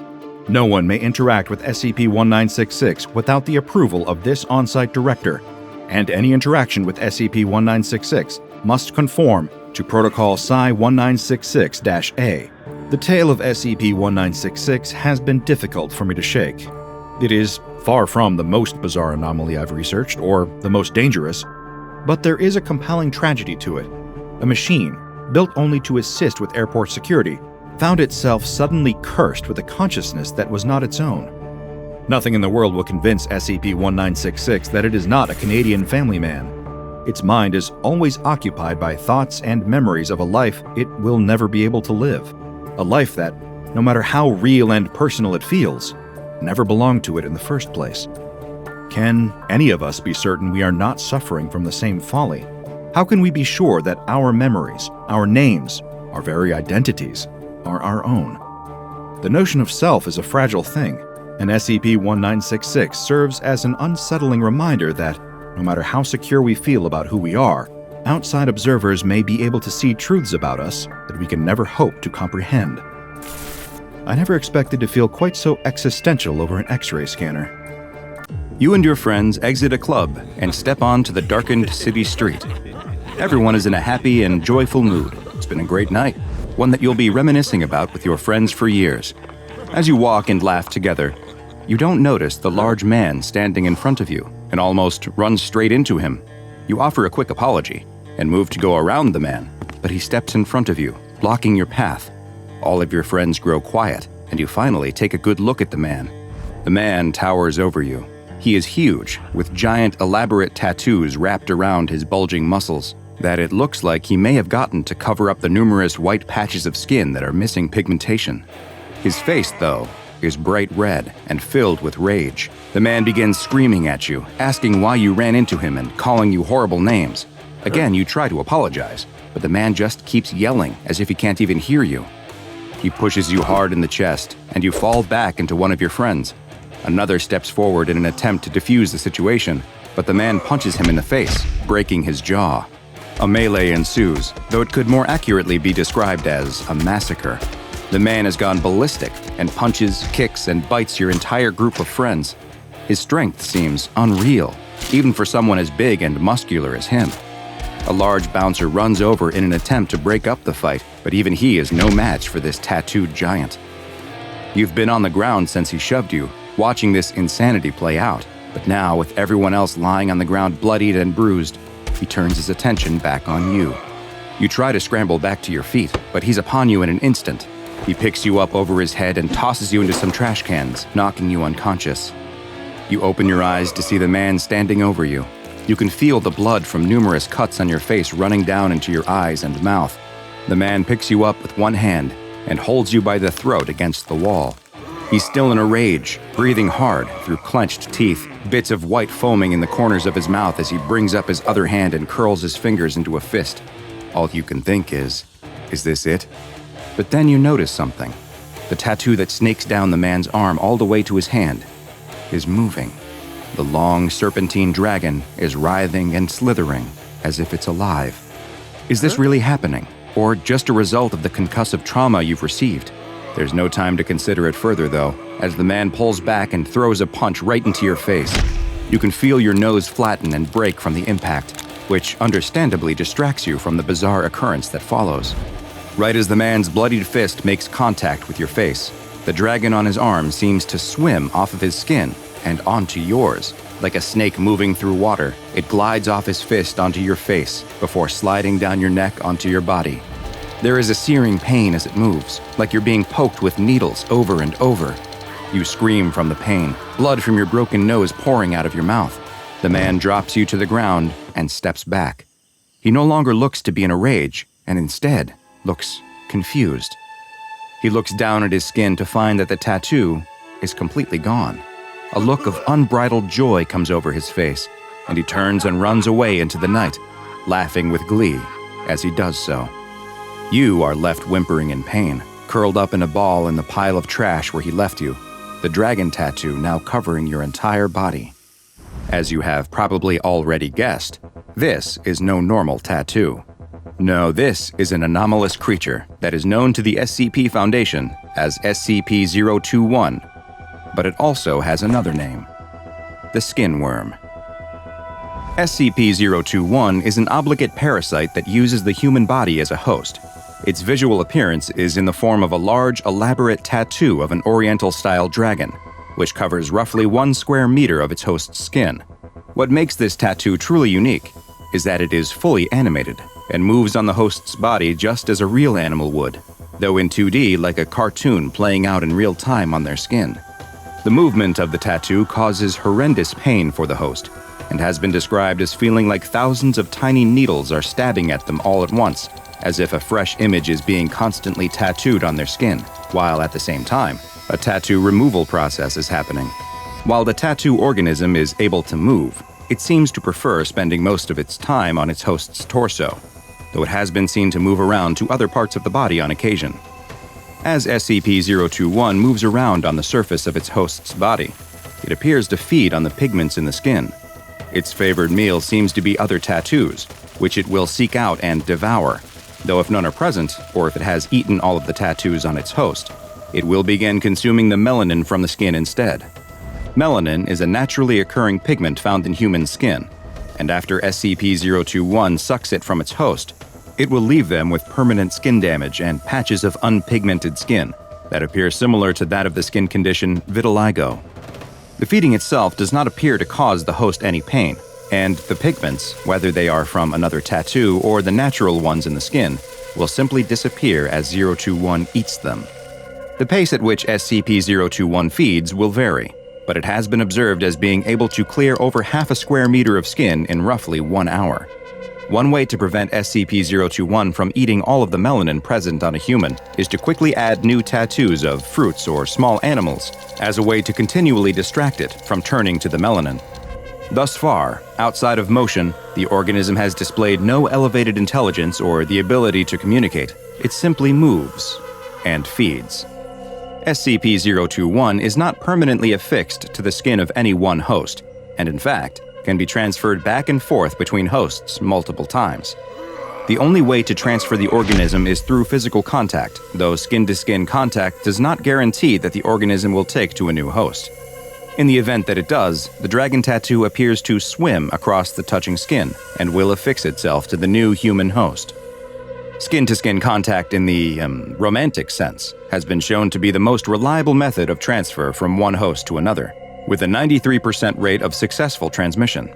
No one may interact with SCP-1966 without the approval of this on-site director, and any interaction with SCP-1966 must conform to Protocol Psi-1966-A. The tale of SCP-1966 has been difficult for me to shake. It is far from the most bizarre anomaly I've researched, or the most dangerous, but there is a compelling tragedy to it. A machine, built only to assist with airport security, found itself suddenly cursed with a consciousness that was not its own. Nothing in the world will convince SCP-1966 that it is not a Canadian family man. Its mind is always occupied by thoughts and memories of a life it will never be able to live. A life that, no matter how real and personal it feels, never belonged to it in the first place. Can any of us be certain we are not suffering from the same folly? How can we be sure that our memories, our names, our very identities are our own? The notion of self is a fragile thing, and SCP-1966 serves as an unsettling reminder that, no matter how secure we feel about who we are, outside observers may be able to see truths about us that we can never hope to comprehend. I never expected to feel quite so existential over an X-ray scanner. You and your friends exit a club and step onto the darkened city street. Everyone is in a happy and joyful mood. It's been a great night, one that you'll be reminiscing about with your friends for years. As you walk and laugh together, you don't notice the large man standing in front of you and almost run straight into him. You offer a quick apology and move to go around the man, but he steps in front of you, blocking your path. All of your friends grow quiet, and you finally take a good look at the man. The man towers over you. He is huge, with giant, elaborate tattoos wrapped around his bulging muscles that it looks like he may have gotten to cover up the numerous white patches of skin that are missing pigmentation. His face, though, is bright red and filled with rage. The man begins screaming at you, asking why you ran into him and calling you horrible names. Again, you try to apologize, but the man just keeps yelling as if he can't even hear you. He pushes you hard in the chest, and you fall back into one of your friends. Another steps forward in an attempt to defuse the situation, but the man punches him in the face, breaking his jaw. A melee ensues, though it could more accurately be described as a massacre. The man has gone ballistic and punches, kicks, and bites your entire group of friends. His strength seems unreal, even for someone as big and muscular as him. A large bouncer runs over in an attempt to break up the fight, but even he is no match for this tattooed giant. You've been on the ground since he shoved you, watching this insanity play out, but now, with everyone else lying on the ground bloodied and bruised, he turns his attention back on you. You try to scramble back to your feet, but he's upon you in an instant. He picks you up over his head and tosses you into some trash cans, knocking you unconscious. You open your eyes to see the man standing over you. You can feel the blood from numerous cuts on your face running down into your eyes and mouth. The man picks you up with one hand and holds you by the throat against the wall. He's still in a rage, breathing hard through clenched teeth, bits of white foaming in the corners of his mouth as he brings up his other hand and curls his fingers into a fist. All you can think is this it? But then you notice something. The tattoo that snakes down the man's arm all the way to his hand is moving. The long, serpentine dragon is writhing and slithering as if it's alive. Is this really happening, or just a result of the concussive trauma you've received? There's no time to consider it further, though, as the man pulls back and throws a punch right into your face. You can feel your nose flatten and break from the impact, which understandably distracts you from the bizarre occurrence that follows. Right as the man's bloodied fist makes contact with your face, the dragon on his arm seems to swim off of his skin and onto yours. Like a snake moving through water, it glides off his fist onto your face before sliding down your neck onto your body. There is a searing pain as it moves, like you're being poked with needles over and over. You scream from the pain, blood from your broken nose pouring out of your mouth. The man drops you to the ground and steps back. He no longer looks to be in a rage, and instead looks confused. He looks down at his skin to find that the tattoo is completely gone. A look of unbridled joy comes over his face, and he turns and runs away into the night, laughing with glee as he does so. You are left whimpering in pain, curled up in a ball in the pile of trash where he left you, the dragon tattoo now covering your entire body. As you have probably already guessed, this is no normal tattoo. No, this is an anomalous creature that is known to the SCP Foundation as SCP-021, but it also has another name: the Skin Wyrm. SCP-021 is an obligate parasite that uses the human body as a host. Its visual appearance is in the form of a large, elaborate tattoo of an Oriental-style dragon, which covers roughly 1 square meter of its host's skin. What makes this tattoo truly unique is that it is fully animated and moves on the host's body just as a real animal would, though in 2D like a cartoon playing out in real time on their skin. The movement of the tattoo causes horrendous pain for the host, and has been described as feeling like thousands of tiny needles are stabbing at them all at once, as if a fresh image is being constantly tattooed on their skin, while at the same time, a tattoo removal process is happening. While the tattoo organism is able to move, it seems to prefer spending most of its time on its host's torso, though it has been seen to move around to other parts of the body on occasion. As SCP-021 moves around on the surface of its host's body, it appears to feed on the pigments in the skin. Its favored meal seems to be other tattoos, which it will seek out and devour, though if none are present, or if it has eaten all of the tattoos on its host, it will begin consuming the melanin from the skin instead. Melanin is a naturally occurring pigment found in human skin, and after SCP-021 sucks it from its host, it will leave them with permanent skin damage and patches of unpigmented skin that appear similar to that of the skin condition vitiligo. The feeding itself does not appear to cause the host any pain, and the pigments, whether they are from another tattoo or the natural ones in the skin, will simply disappear as 021 eats them. The pace at which SCP-021 feeds will vary, but it has been observed as being able to clear over half a square meter of skin in roughly 1 hour. One way to prevent SCP-021 from eating all of the melanin present on a human is to quickly add new tattoos of fruits or small animals as a way to continually distract it from turning to the melanin. Thus far, outside of motion, the organism has displayed no elevated intelligence or the ability to communicate. It simply moves and feeds. SCP-021 is not permanently affixed to the skin of any one host, and in fact, can be transferred back and forth between hosts multiple times. The only way to transfer the organism is through physical contact, though skin-to-skin contact does not guarantee that the organism will take to a new host. In the event that it does, the dragon tattoo appears to swim across the touching skin and will affix itself to the new human host. Skin-to-skin contact in the romantic sense has been shown to be the most reliable method of transfer from one host to another, with a 93% rate of successful transmission.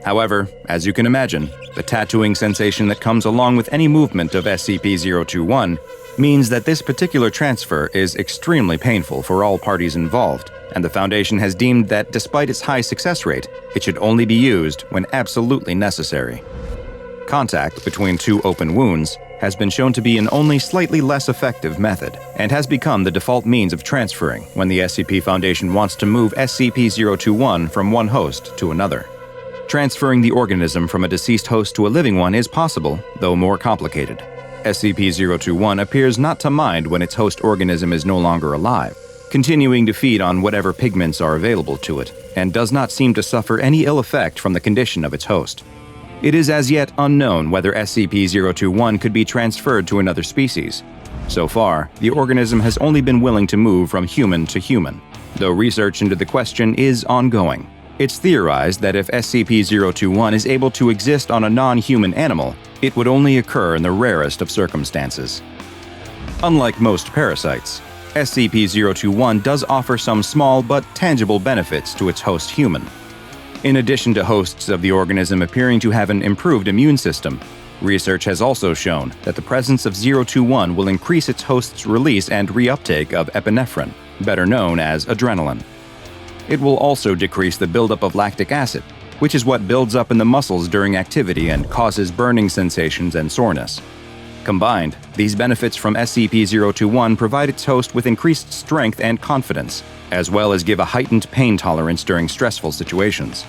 However, as you can imagine, the tattooing sensation that comes along with any movement of SCP-021 means that this particular transfer is extremely painful for all parties involved, and the Foundation has deemed that despite its high success rate, it should only be used when absolutely necessary. Contact between two open wounds has been shown to be an only slightly less effective method, and has become the default means of transferring when the SCP Foundation wants to move SCP-021 from one host to another. Transferring the organism from a deceased host to a living one is possible, though more complicated. SCP-021 appears not to mind when its host organism is no longer alive, continuing to feed on whatever pigments are available to it, and does not seem to suffer any ill effect from the condition of its host. It is as yet unknown whether SCP-021 could be transferred to another species. So far, the organism has only been willing to move from human to human, though research into the question is ongoing. It's theorized that if SCP-021 is able to exist on a non-human animal, it would only occur in the rarest of circumstances. Unlike most parasites, SCP-021 does offer some small but tangible benefits to its host human. In addition to hosts of the organism appearing to have an improved immune system, research has also shown that the presence of 021 will increase its host's release and reuptake of epinephrine, better known as adrenaline. It will also decrease the buildup of lactic acid, which is what builds up in the muscles during activity and causes burning sensations and soreness. Combined, these benefits from SCP-021 provide its host with increased strength and confidence, as well as give a heightened pain tolerance during stressful situations.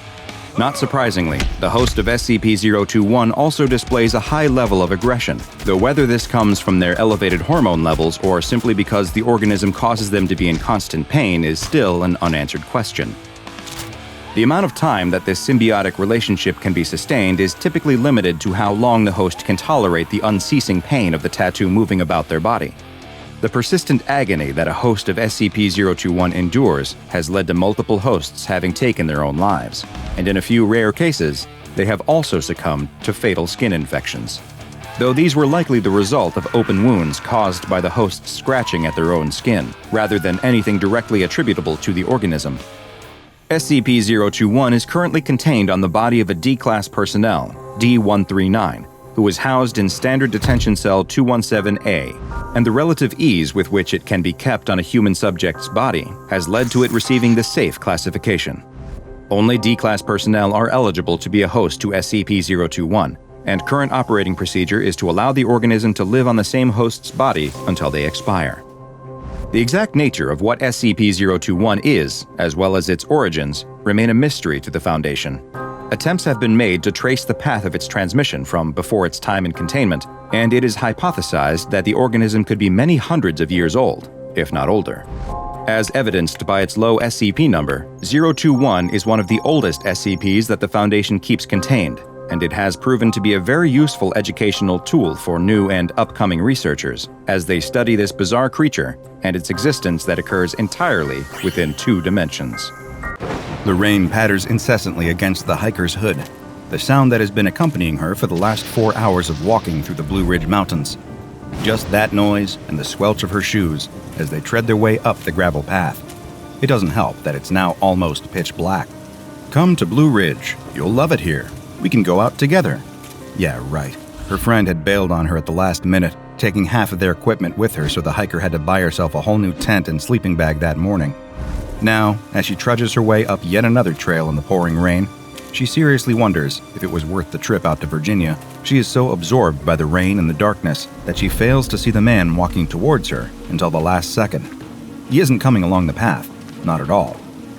Not surprisingly, the host of SCP-021 also displays a high level of aggression, though whether this comes from their elevated hormone levels or simply because the organism causes them to be in constant pain is still an unanswered question. The amount of time that this symbiotic relationship can be sustained is typically limited to how long the host can tolerate the unceasing pain of the tattoo moving about their body. The persistent agony that a host of SCP-021 endures has led to multiple hosts having taken their own lives, and in a few rare cases, they have also succumbed to fatal skin infections, though these were likely the result of open wounds caused by the hosts scratching at their own skin, rather than anything directly attributable to the organism. SCP-021 is currently contained on the body of a D-Class personnel, D-139, who is housed in Standard Detention Cell 217A, and the relative ease with which it can be kept on a human subject's body has led to it receiving the safe classification. Only D-Class personnel are eligible to be a host to SCP-021, and current operating procedure is to allow the organism to live on the same host's body until they expire. The exact nature of what SCP-021 is, as well as its origins, remain a mystery to the Foundation. Attempts have been made to trace the path of its transmission from before its time in containment, and it is hypothesized that the organism could be many hundreds of years old, if not older. As evidenced by its low SCP number, 021 is one of the oldest SCPs that the Foundation keeps contained, and it has proven to be a very useful educational tool for new and upcoming researchers as they study this bizarre creature and its existence that occurs entirely within 2 dimensions. The rain patters incessantly against the hiker's hood, the sound that has been accompanying her for the last 4 hours of walking through the Blue Ridge Mountains. Just that noise and the squelch of her shoes as they tread their way up the gravel path. It doesn't help that it's now almost pitch black. Come to Blue Ridge. You'll love it here. We can go out together. Yeah, right. Her friend had bailed on her at the last minute, taking half of their equipment with her so the hiker had to buy herself a whole new tent and sleeping bag that morning. Now, as she trudges her way up yet another trail in the pouring rain, she seriously wonders if it was worth the trip out to Virginia. She is so absorbed by the rain and the darkness that she fails to see the man walking towards her until the last second. He isn't coming along the path, not at all.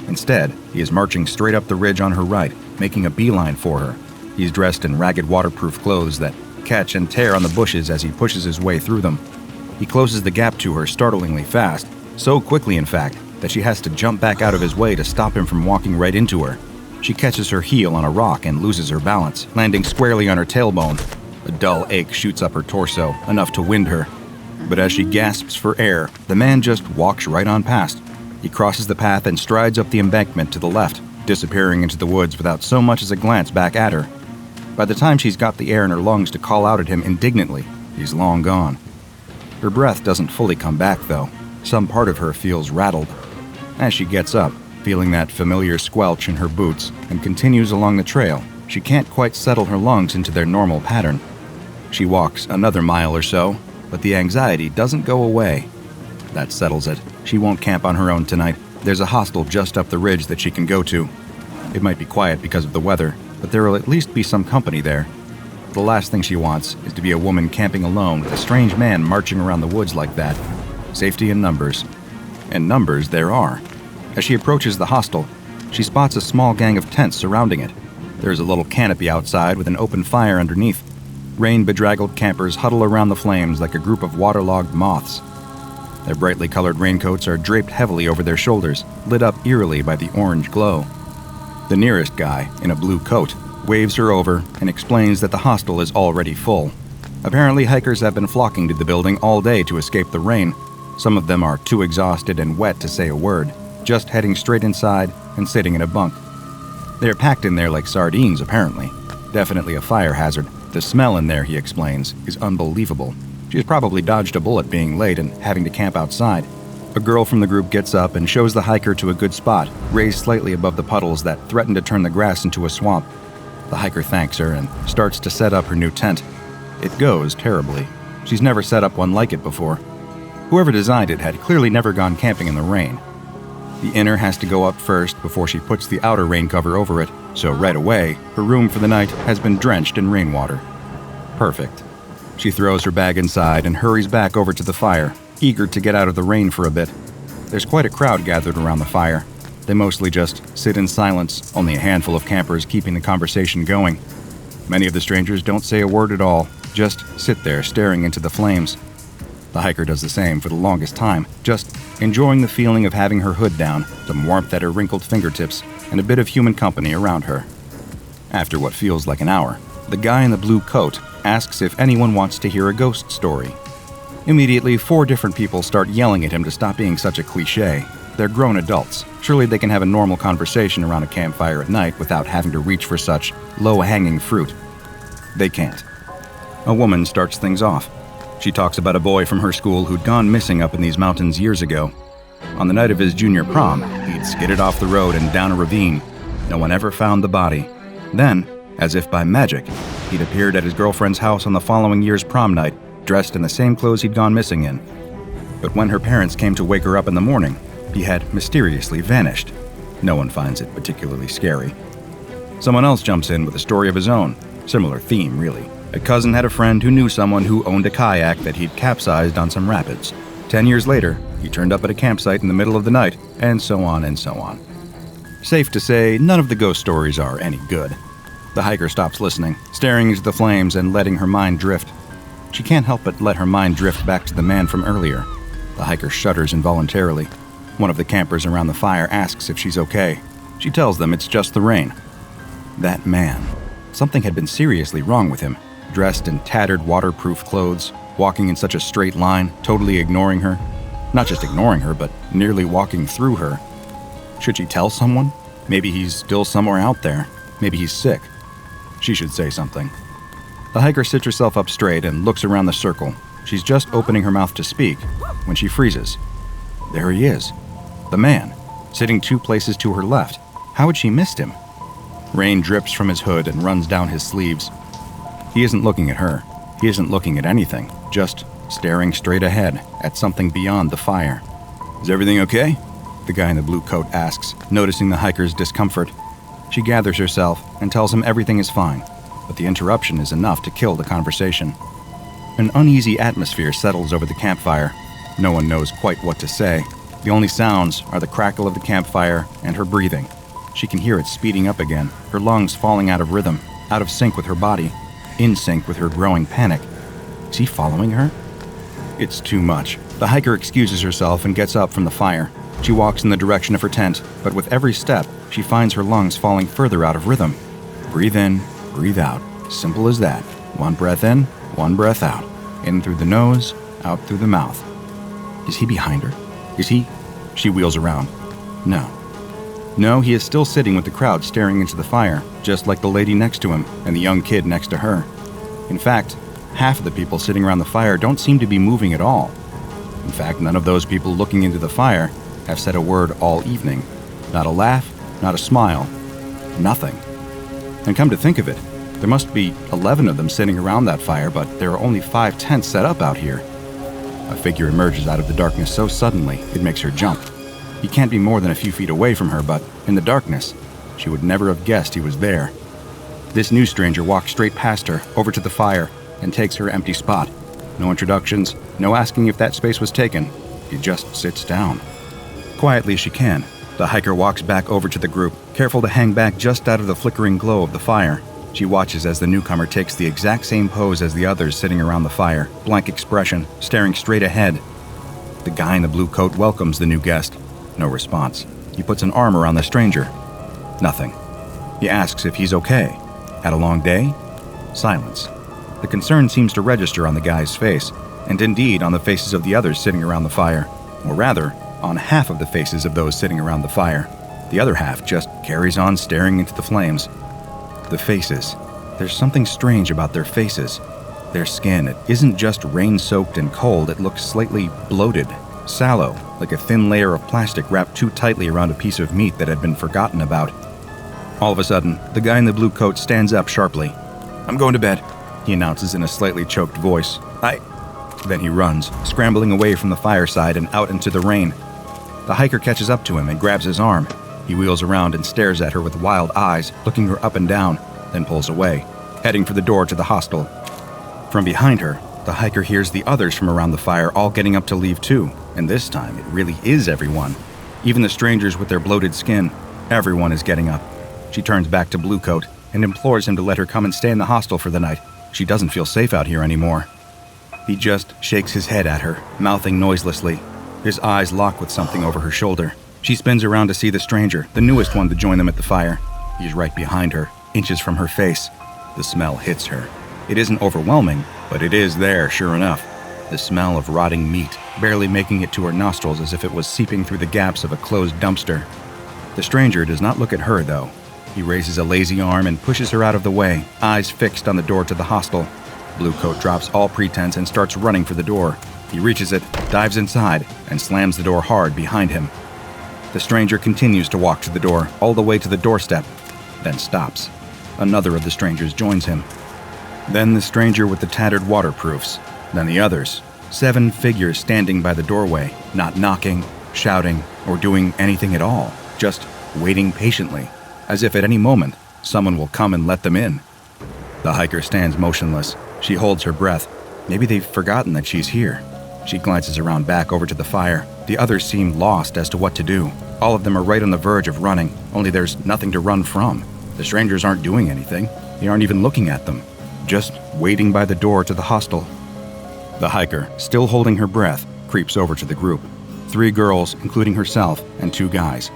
Instead, he is marching straight up the ridge on her right, making a beeline for her. He's dressed in ragged waterproof clothes that catch and tear on the bushes as he pushes his way through them. He closes the gap to her startlingly fast, So quickly, in fact, that she has to jump back out of his way to stop him from walking right into her. She catches her heel on a rock and loses her balance, landing squarely on her tailbone. A dull ache shoots up her torso, enough to wind her. But as she gasps for air, the man just walks right on past. He crosses the path and strides up the embankment to the left, disappearing into the woods without so much as a glance back at her. By the time she's got the air in her lungs to call out at him indignantly, he's long gone. Her breath doesn't fully come back, though. Some part of her feels rattled. As she gets up, feeling that familiar squelch in her boots, and continues along the trail, she can't quite settle her lungs into their normal pattern. She walks another mile or so, but the anxiety doesn't go away. That settles it. She won't camp on her own tonight. There's a hostel just up the ridge that she can go to. It might be quiet because of the weather, but there will at least be some company there. The last thing she wants is to be a woman camping alone with a strange man marching around the woods like that. Safety in numbers. And numbers there are. As she approaches the hostel, she spots a small gang of tents surrounding it. There's a little canopy outside with an open fire underneath. Rain-bedraggled campers huddle around the flames like a group of waterlogged moths. Their brightly colored raincoats are draped heavily over their shoulders, lit up eerily by the orange glow. The nearest guy, in a blue coat, waves her over and explains that the hostel is already full. Apparently, hikers have been flocking to the building all day to escape the rain. Some of them are too exhausted and wet to say a word, just heading straight inside and sitting in a bunk. They're packed in there like sardines, apparently. Definitely a fire hazard. The smell in there, he explains, is unbelievable. She's probably dodged a bullet being late and having to camp outside. A girl from the group gets up and shows the hiker to a good spot, raised slightly above the puddles that threaten to turn the grass into a swamp. The hiker thanks her and starts to set up her new tent. It goes terribly. She's never set up one like it before. Whoever designed it had clearly never gone camping in the rain. The inner has to go up first before she puts the outer rain cover over it, so right away, her room for the night has been drenched in rainwater. Perfect. She throws her bag inside and hurries back over to the fire, eager to get out of the rain for a bit. There's quite a crowd gathered around the fire. They mostly just sit in silence, only a handful of campers keeping the conversation going. Many of the strangers don't say a word at all, just sit there staring into the flames. The hiker does the same for the longest time, just enjoying the feeling of having her hood down, some warmth at her wrinkled fingertips, and a bit of human company around her. After what feels like an hour, the guy in the blue coat asks if anyone wants to hear a ghost story. Immediately, 4 different people start yelling at him to stop being such a cliché. They're grown adults. Surely they can have a normal conversation around a campfire at night without having to reach for such low-hanging fruit. They can't. A woman starts things off. She talks about a boy from her school who'd gone missing up in these mountains years ago. On the night of his junior prom, he'd skidded off the road and down a ravine. No one ever found the body. Then, as if by magic, he'd appeared at his girlfriend's house on the following year's prom night, dressed in the same clothes he'd gone missing in. But when her parents came to wake her up in the morning, he had mysteriously vanished. No one finds it particularly scary. Someone else jumps in with a story of his own. Similar theme, really. A cousin had a friend who knew someone who owned a kayak that he'd capsized on some rapids. 10 years later, he turned up at a campsite in the middle of the night, and so on and so on. Safe to say, none of the ghost stories are any good. The hiker stops listening, staring into the flames and letting her mind drift. She can't help but let her mind drift back to the man from earlier. The hiker shudders involuntarily. One of the campers around the fire asks if she's okay. She tells them it's just the rain. That man. Something had been seriously wrong with him. Dressed in tattered waterproof clothes, walking in such a straight line, totally ignoring her. Not just ignoring her, but nearly walking through her. Should she tell someone? Maybe he's still somewhere out there. Maybe he's sick. She should say something. The hiker sits herself up straight and looks around the circle. She's just opening her mouth to speak when she freezes. There he is. The man, sitting 2 places to her left. How had she missed him? Rain drips from his hood and runs down his sleeves. He isn't looking at her. He isn't looking at anything, just staring straight ahead at something beyond the fire. Is everything okay? The guy in the blue coat asks, noticing the hiker's discomfort. She gathers herself and tells him everything is fine, but the interruption is enough to kill the conversation. An uneasy atmosphere settles over the campfire. No one knows quite what to say. The only sounds are the crackle of the campfire and her breathing. She can hear it speeding up again, her lungs falling out of rhythm, out of sync with her body, in sync with her growing panic. Is he following her? It's too much. The hiker excuses herself and gets up from the fire. She walks in the direction of her tent, but with every step, she finds her lungs falling further out of rhythm. Breathe in, breathe out. Simple as that. One breath in, one breath out. In through the nose, out through the mouth. Is he behind her? Is he? She wheels around. No, he is still sitting with the crowd staring into the fire, just like the lady next to him and the young kid next to her. In fact, half of the people sitting around the fire don't seem to be moving at all. In fact, none of those people looking into the fire have said a word all evening. Not a laugh, not a smile, nothing. And come to think of it, there must be 11 of them sitting around that fire, but there are only 5 tents set up out here. A figure emerges out of the darkness so suddenly, it makes her jump. He can't be more than a few feet away from her, but in the darkness, she would never have guessed he was there. This new stranger walks straight past her, over to the fire, and takes her empty spot. No introductions, no asking if that space was taken. He just sits down. Quietly as she can, the hiker walks back over to the group, careful to hang back just out of the flickering glow of the fire. She watches as the newcomer takes the exact same pose as the others sitting around the fire, blank expression, staring straight ahead. The guy in the blue coat welcomes the new guest. No response. He puts an arm around the stranger. Nothing. He asks if he's okay. Had a long day? Silence. The concern seems to register on the guy's face, and indeed on the faces of the others sitting around the fire. Or rather, on half of the faces of those sitting around the fire. The other half just carries on staring into the flames. The faces. There's something strange about their faces. Their skin, it isn't just rain-soaked and cold, it looks slightly bloated, sallow, like a thin layer of plastic wrapped too tightly around a piece of meat that had been forgotten about. All of a sudden, the guy in the blue coat stands up sharply. "I'm going to bed," he announces in a slightly choked voice. Then he runs, scrambling away from the fireside and out into the rain. The hiker catches up to him and grabs his arm. He wheels around and stares at her with wild eyes, looking her up and down, then pulls away, heading for the door to the hostel. From behind her, the hiker hears the others from around the fire all getting up to leave too, and this time it really is everyone. Even the strangers with their bloated skin. Everyone is getting up. She turns back to Blue Coat and implores him to let her come and stay in the hostel for the night. She doesn't feel safe out here anymore. He just shakes his head at her, mouthing noiselessly. His eyes lock with something over her shoulder. She spins around to see the stranger, the newest one to join them at the fire. He's right behind her, inches from her face. The smell hits her. It isn't overwhelming, but it is there, sure enough. The smell of rotting meat, barely making it to her nostrils as if it was seeping through the gaps of a closed dumpster. The stranger does not look at her, though. He raises a lazy arm and pushes her out of the way, eyes fixed on the door to the hostel. Blue Coat drops all pretense and starts running for the door. He reaches it, dives inside, and slams the door hard behind him. The stranger continues to walk to the door, all the way to the doorstep, then stops. Another of the strangers joins him. Then the stranger with the tattered waterproofs. Then the others. 7 figures standing by the doorway, not knocking, shouting, or doing anything at all, just waiting patiently, as if at any moment someone will come and let them in. The hiker stands motionless. She holds her breath. Maybe they've forgotten that she's here. She glances around back over to the fire. The others seem lost as to what to do. All of them are right on the verge of running, only there's nothing to run from. The strangers aren't doing anything. They aren't even looking at them. Just waiting by the door to the hostel. The hiker, still holding her breath, creeps over to the group. 3 girls, including herself, and 2 guys.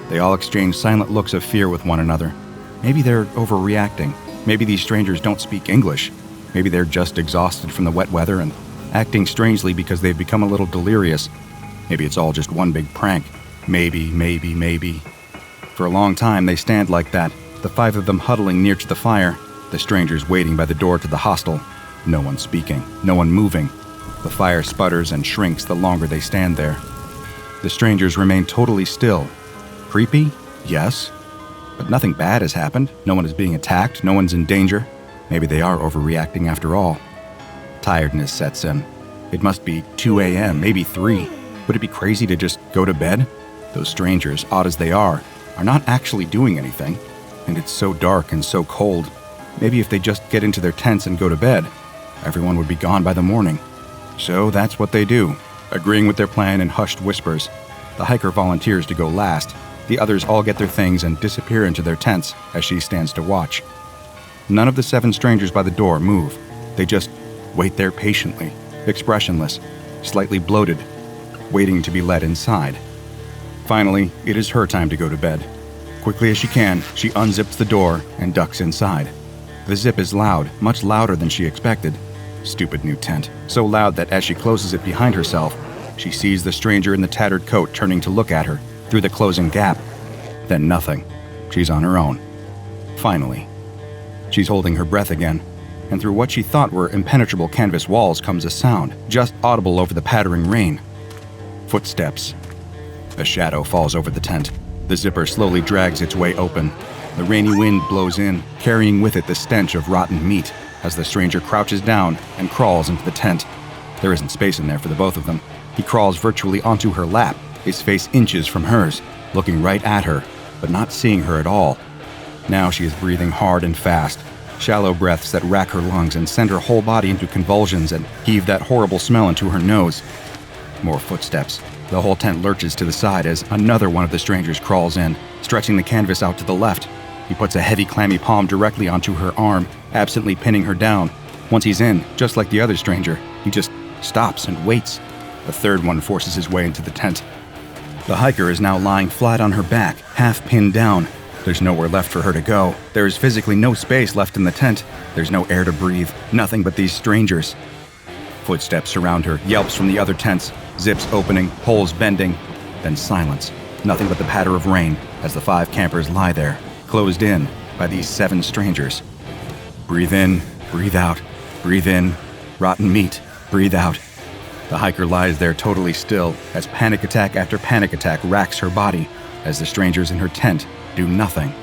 They all exchange silent looks of fear with one another. Maybe they're overreacting. Maybe these strangers don't speak English. Maybe they're just exhausted from the wet weather and acting strangely because they've become a little delirious. Maybe it's all just one big prank. Maybe. For a long time they stand like that, the 5 of them huddling near to the fire, the strangers waiting by the door to the hostel. No one speaking, no one moving. The fire sputters and shrinks the longer they stand there. The strangers remain totally still. Creepy? Yes. But nothing bad has happened. No one is being attacked, no one's in danger. Maybe they are overreacting after all. Tiredness sets in. It must be 2 a.m., maybe 3. Would it be crazy to just go to bed? Those strangers, odd as they are not actually doing anything. And it's so dark and so cold. Maybe if they just get into their tents and go to bed, everyone would be gone by the morning. So that's what they do, agreeing with their plan in hushed whispers. The hiker volunteers to go last. The others all get their things and disappear into their tents as she stands to watch. None of the 7 strangers by the door move. They just wait there patiently, expressionless, slightly bloated, waiting to be let inside. Finally, it is her time to go to bed. Quickly as she can, she unzips the door and ducks inside. The zip is loud, much louder than she expected. Stupid new tent. So loud that as she closes it behind herself, she sees the stranger in the tattered coat turning to look at her through the closing gap. Then nothing. She's on her own. Finally. She's holding her breath again, and through what she thought were impenetrable canvas walls comes a sound, just audible over the pattering rain. Footsteps. A shadow falls over the tent. The zipper slowly drags its way open. The rainy wind blows in, carrying with it the stench of rotten meat, as the stranger crouches down and crawls into the tent. There isn't space in there for the both of them. He crawls virtually onto her lap, his face inches from hers, looking right at her, but not seeing her at all. Now she is breathing hard and fast, shallow breaths that rack her lungs and send her whole body into convulsions and heave that horrible smell into her nose. More footsteps. The whole tent lurches to the side as another one of the strangers crawls in, stretching the canvas out to the left. He puts a heavy, clammy palm directly onto her arm, absently pinning her down. Once he's in, just like the other stranger, he just stops and waits. A third one forces his way into the tent. The hiker is now lying flat on her back, half pinned down. There's nowhere left for her to go. There is physically no space left in the tent. There's no air to breathe, nothing but these strangers. Footsteps surround her, yelps from the other tents, zips opening, holes bending, then silence. Nothing but the patter of rain as the 5 campers lie there, closed in by these 7 strangers. Breathe in, breathe out, breathe in, rotten meat, breathe out. The hiker lies there totally still as panic attack after panic attack racks her body as the strangers in her tent do nothing.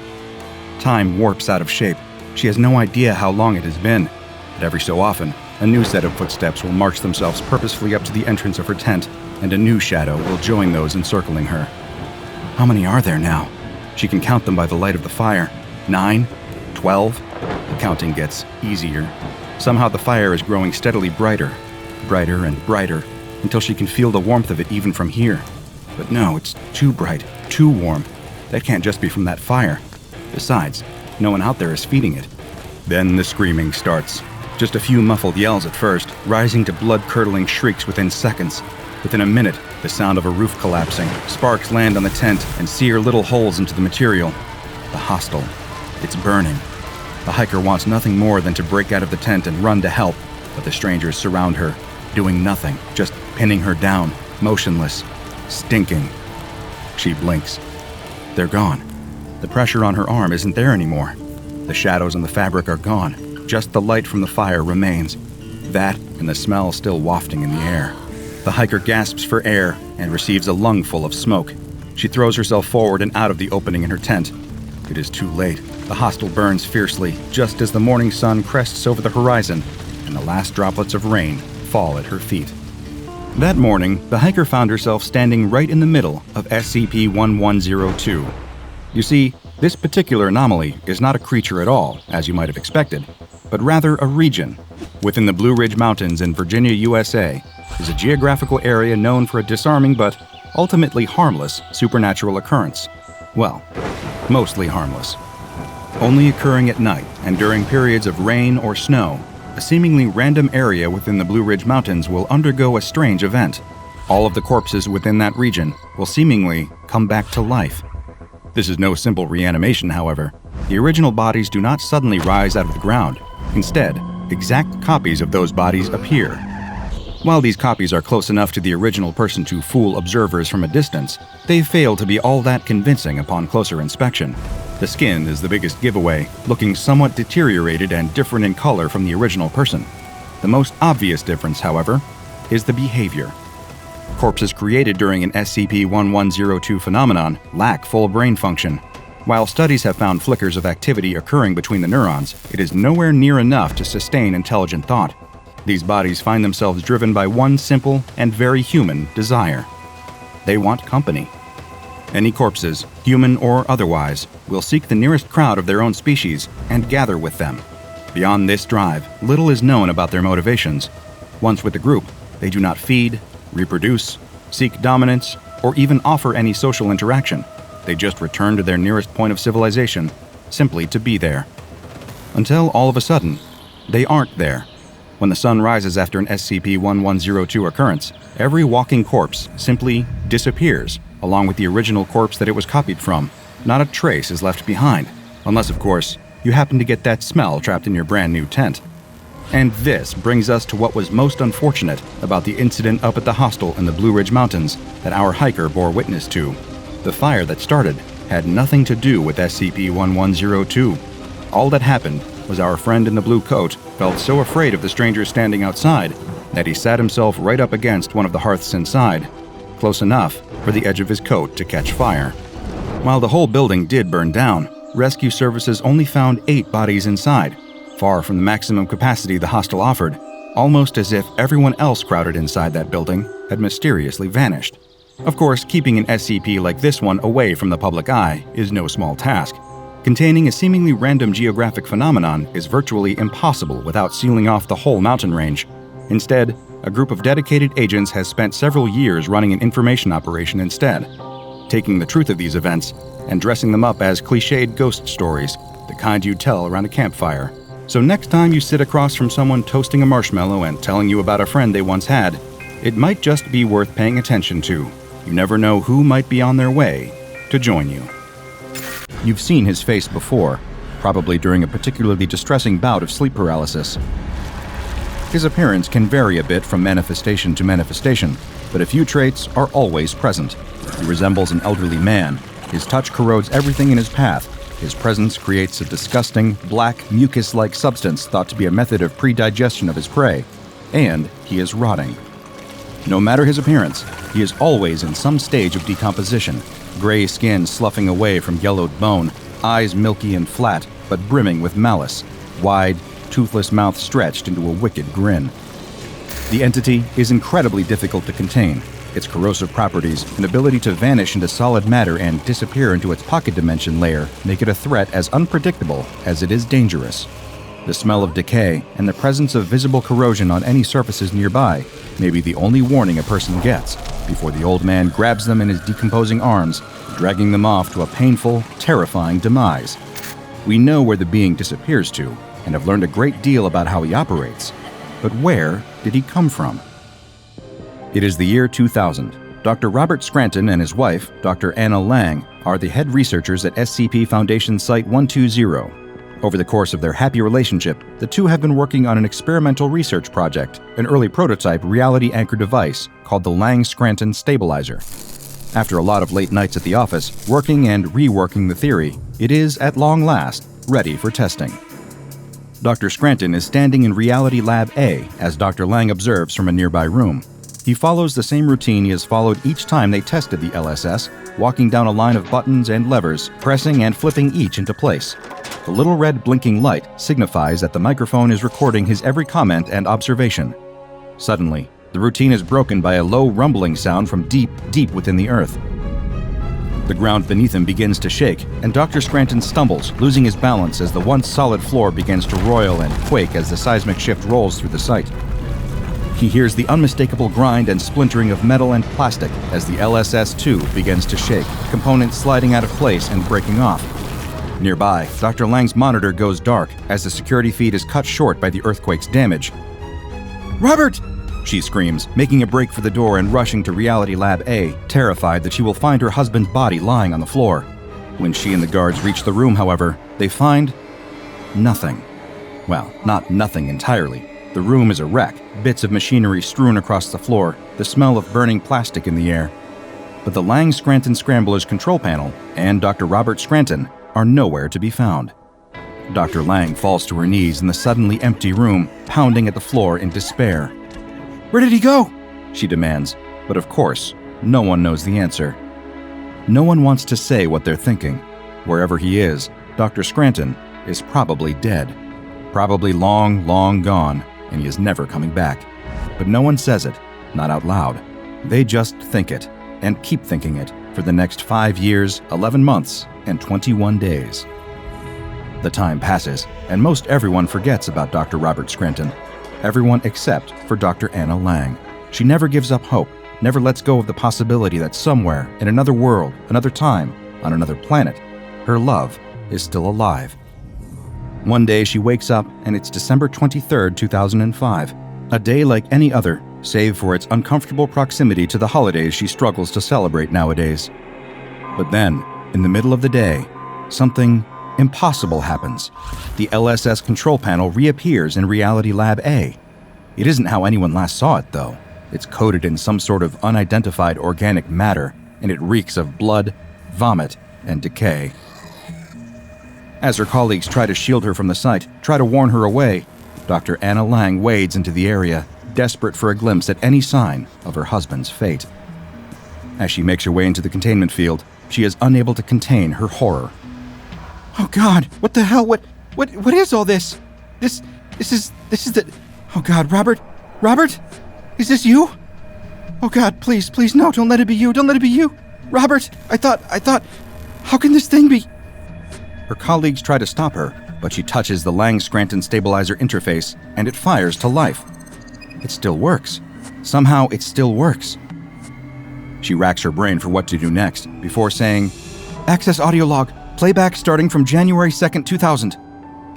Time warps out of shape. She has no idea how long it has been, but every so often, a new set of footsteps will march themselves purposefully up to the entrance of her tent, and a new shadow will join those encircling her. How many are there now? She can count them by the light of the fire. 9? 12? The counting gets easier. Somehow the fire is growing steadily brighter, brighter and brighter, until she can feel the warmth of it even from here. But no, it's too bright, too warm. That can't just be from that fire. Besides, no one out there is feeding it. Then the screaming starts. Just a few muffled yells at first, rising to blood-curdling shrieks within seconds. Within a minute, the sound of a roof collapsing. Sparks land on the tent and sear little holes into the material. The hostel. It's burning. The hiker wants nothing more than to break out of the tent and run to help, but the strangers surround her, doing nothing, just pinning her down, motionless, stinking. She blinks. They're gone. The pressure on her arm isn't there anymore. The shadows on the fabric are gone. Just the light from the fire remains. That and the smell still wafting in the air. The hiker gasps for air and receives a lungful of smoke. She throws herself forward and out of the opening in her tent. It is too late. The hostel burns fiercely just as the morning sun crests over the horizon and the last droplets of rain fall at her feet. That morning, the hiker found herself standing right in the middle of SCP-1102. You see, this particular anomaly is not a creature at all, as you might have expected, but rather a region. Within the Blue Ridge Mountains in Virginia, USA, is a geographical area known for a disarming but ultimately harmless supernatural occurrence. Well, mostly harmless. Only occurring at night and during periods of rain or snow, a seemingly random area within the Blue Ridge Mountains will undergo a strange event. All of the corpses within that region will seemingly come back to life. This is no simple reanimation, however. The original bodies do not suddenly rise out of the ground. Instead, exact copies of those bodies appear. While these copies are close enough to the original person to fool observers from a distance, they fail to be all that convincing upon closer inspection. The skin is the biggest giveaway, looking somewhat deteriorated and different in color from the original person. The most obvious difference, however, is the behavior. Corpses created during an SCP-1102 phenomenon lack full brain function. While studies have found flickers of activity occurring between the neurons, it is nowhere near enough to sustain intelligent thought. These bodies find themselves driven by one simple and very human desire. They want company. Any corpses, human or otherwise, will seek the nearest crowd of their own species and gather with them. Beyond this drive, little is known about their motivations. Once with the group, they do not feed, reproduce, seek dominance, or even offer any social interaction. They just return to their nearest point of civilization, simply to be there. Until all of a sudden, they aren't there. When the sun rises after an SCP-1102 occurrence, Every walking corpse simply disappears, along with the original corpse that it was copied from. Not a trace is left behind, unless, of course, you happen to get that smell trapped in your brand new tent. And this brings us to what was most unfortunate about the incident up at the hostel in the Blue Ridge Mountains that our hiker bore witness to. The fire that started had nothing to do with SCP-1102. All that happened was our friend in the blue coat felt so afraid of the strangers standing outside that he sat himself right up against one of the hearths inside, close enough for the edge of his coat to catch fire. While the whole building did burn down, rescue services only found 8 bodies inside, far from the maximum capacity the hostel offered, almost as if everyone else crowded inside that building had mysteriously vanished. Of course, keeping an SCP like this one away from the public eye is no small task. Containing a seemingly random geographic phenomenon is virtually impossible without sealing off the whole mountain range. Instead, a group of dedicated agents has spent several years running an information operation instead, taking the truth of these events and dressing them up as cliched ghost stories, the kind you tell around a campfire. So next time you sit across from someone toasting a marshmallow and telling you about a friend they once had, it might just be worth paying attention to. You never know who might be on their way to join you. You've seen his face before, probably during a particularly distressing bout of sleep paralysis. His appearance can vary a bit from manifestation to manifestation, but a few traits are always present. He resembles an elderly man. His touch corrodes everything in his path. His presence creates a disgusting, black, mucus-like substance thought to be a method of pre-digestion of his prey. And he is rotting. No matter his appearance, he is always in some stage of decomposition. Gray skin sloughing away from yellowed bone, eyes milky and flat, but brimming with malice, wide, toothless mouth stretched into a wicked grin. The entity is incredibly difficult to contain. Its corrosive properties and ability to vanish into solid matter and disappear into its pocket dimension layer make it a threat as unpredictable as it is dangerous. The smell of decay and the presence of visible corrosion on any surfaces nearby may be the only warning a person gets before the old man grabs them in his decomposing arms, dragging them off to a painful, terrifying demise. We know where the being disappears to and have learned a great deal about how he operates. But where did he come from? It is the year 2000. Dr. Robert Scranton and his wife, Dr. Anna Lang, are the head researchers at SCP Foundation Site 120. Over the course of their happy relationship, the two have been working on an experimental research project, an early prototype reality-anchored device called the Lang-Scranton Stabilizer. After a lot of late nights at the office, working and reworking the theory, it is, at long last, ready for testing. Dr. Scranton is standing in Reality Lab A as Dr. Lang observes from a nearby room. He follows the same routine he has followed each time they tested the LSS, walking down a line of buttons and levers, pressing and flipping each into place. The little red blinking light signifies that the microphone is recording his every comment and observation. Suddenly, the routine is broken by a low rumbling sound from deep, deep within the earth. The ground beneath him begins to shake, and Dr. Scranton stumbles, losing his balance as the once solid floor begins to roil and quake as the seismic shift rolls through the site. He hears the unmistakable grind and splintering of metal and plastic as the LSS-2 begins to shake, components sliding out of place and breaking off. Nearby, Dr. Lang's monitor goes dark as the security feed is cut short by the earthquake's damage. "Robert!" she screams, making a break for the door and rushing to Reality Lab A, terrified that she will find her husband's body lying on the floor. When she and the guards reach the room, however, they find nothing. Well, not nothing entirely. The room is a wreck, bits of machinery strewn across the floor, the smell of burning plastic in the air. But the Lang-Scranton Scrambler's control panel and Dr. Robert Scranton are nowhere to be found. Dr. Lang falls to her knees in the suddenly empty room, pounding at the floor in despair. "Where did he go?" she demands, but of course, no one knows the answer. No one wants to say what they're thinking. Wherever he is, Dr. Scranton is probably dead. Probably long, long gone, and he is never coming back. But no one says it, not out loud. They just think it, and keep thinking it, for the next 5 years, 11 months, and 21 days. The time passes, and most everyone forgets about Dr. Robert Scranton. Everyone except for Dr. Anna Lang. She never gives up hope, never lets go of the possibility that somewhere, in another world, another time, on another planet, her love is still alive. One day she wakes up, and it's December 23rd, 2005. A day like any other, save for its uncomfortable proximity to the holidays she struggles to celebrate nowadays. But then, in the middle of the day, something impossible happens. The LSS control panel reappears in Reality Lab A. It isn't how anyone last saw it, though. It's coated in some sort of unidentified organic matter, and it reeks of blood, vomit, and decay. As her colleagues try to shield her from the sight, try to warn her away, Dr. Anna Lang wades into the area, desperate for a glimpse at any sign of her husband's fate. As she makes her way into the containment field, she is unable to contain her horror. Oh God, what the hell? What is all this? This is the... Oh God, Robert? Is this you? Oh God, please, no, don't let it be you, Robert, I thought, how can this thing be? Her colleagues try to stop her, but she touches the Lang-Scranton stabilizer interface, and it fires to life. It still works. Somehow, it still works. She racks her brain for what to do next, before saying, "Access audio log, playback starting from January 2nd, 2000.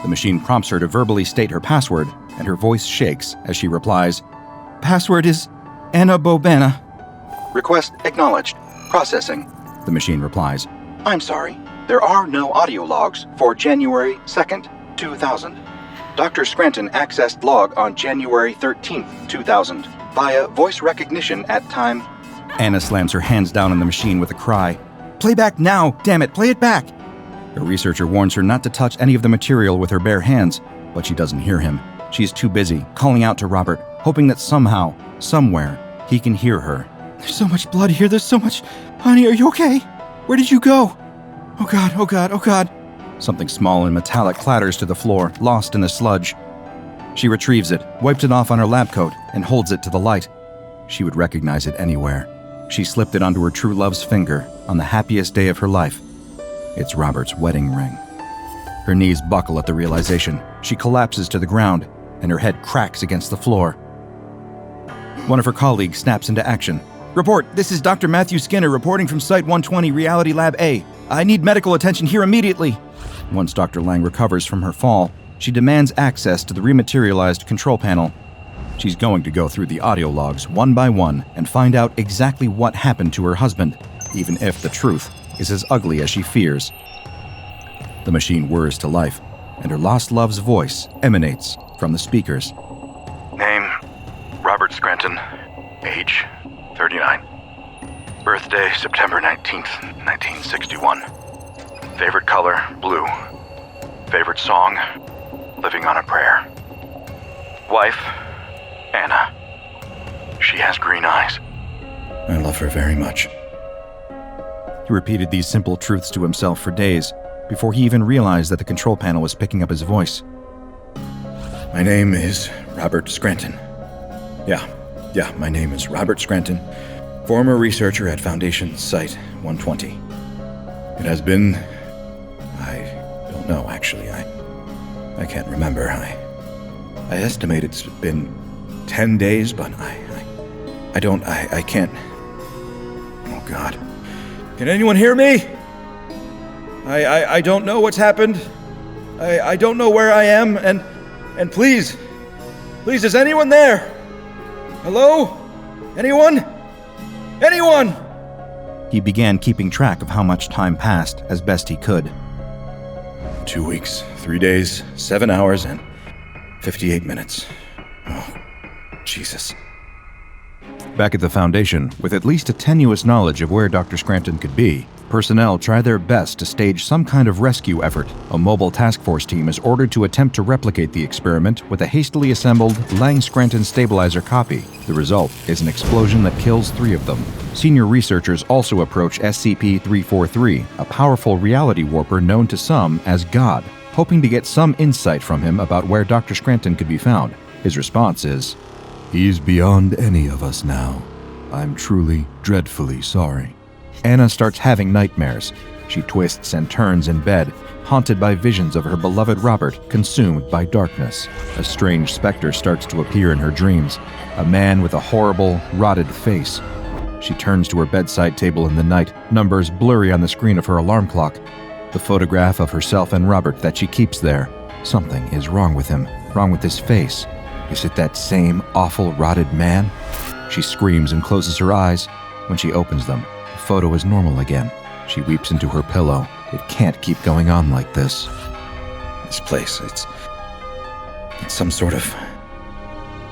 The machine prompts her to verbally state her password, and her voice shakes as she replies, "Password is Anna Bobana." "Request acknowledged. Processing," the machine replies. "I'm sorry. There are no audio logs for January 2nd, 2000. Dr. Scranton accessed log on January 13th, 2000, via voice recognition at time." Anna slams her hands down on the machine with a cry. "Playback now! Damn it, play it back!" A researcher warns her not to touch any of the material with her bare hands, but she doesn't hear him. She's too busy, calling out to Robert, hoping that somehow, somewhere, he can hear her. "There's so much blood here, there's so much... Honey, are you okay? Where did you go? Oh God. Something small and metallic clatters to the floor, lost in the sludge. She retrieves it, wipes it off on her lab coat, and holds it to the light. She would recognize it anywhere. She slipped it onto her true love's finger on the happiest day of her life. It's Robert's wedding ring. Her knees buckle at the realization. She collapses to the ground, and her head cracks against the floor. One of her colleagues snaps into action. "Report, this is Dr. Matthew Skinner reporting from Site 120 Reality Lab A. I need medical attention here immediately." Once Dr. Lang recovers from her fall, she demands access to the rematerialized control panel. She's going to go through the audio logs one by one and find out exactly what happened to her husband, even if the truth is as ugly as she fears. The machine whirs to life, and her lost love's voice emanates from the speakers. Name, Robert Scranton. Age, 39. Birthday, September 19th, 1961. Favorite color, blue. Favorite song, Living on a Prayer. Wife, Anna. She has green eyes. I love her very much. He repeated these simple truths to himself for days, before he even realized that the control panel was picking up his voice. My name is Robert Scranton. Yeah, my name is Robert Scranton, former researcher at Foundation Site 120. It has been... I don't know, actually. I can't remember. I estimate it's been 10 days, but I can't... Oh, God. Can anyone hear me? I don't know what's happened. I don't know where I am, and please, is anyone there? Hello? Anyone? He began keeping track of how much time passed as best he could. 2 weeks, 3 days, 7 hours, and 58 minutes. Oh, Jesus. Back at the Foundation, with at least a tenuous knowledge of where Dr. Scranton could be, personnel try their best to stage some kind of rescue effort. A mobile task force team is ordered to attempt to replicate the experiment with a hastily assembled Lang-Scranton stabilizer copy. The result is an explosion that kills 3 of them. Senior researchers also approach SCP-343, a powerful reality warper known to some as God, hoping to get some insight from him about where Dr. Scranton could be found. His response is, "He's beyond any of us now. I'm truly, dreadfully sorry." Anna starts having nightmares. She twists and turns in bed, haunted by visions of her beloved Robert consumed by darkness. A strange specter starts to appear in her dreams, a man with a horrible, rotted face. She turns to her bedside table in the night, numbers blurry on the screen of her alarm clock. The photograph of herself and Robert that she keeps there. Something is wrong with him, wrong with his face. Is it that same awful rotted man? She screams and closes her eyes. When she opens them, the photo is normal again. She weeps into her pillow. It can't keep going on like this. This place, it's some sort of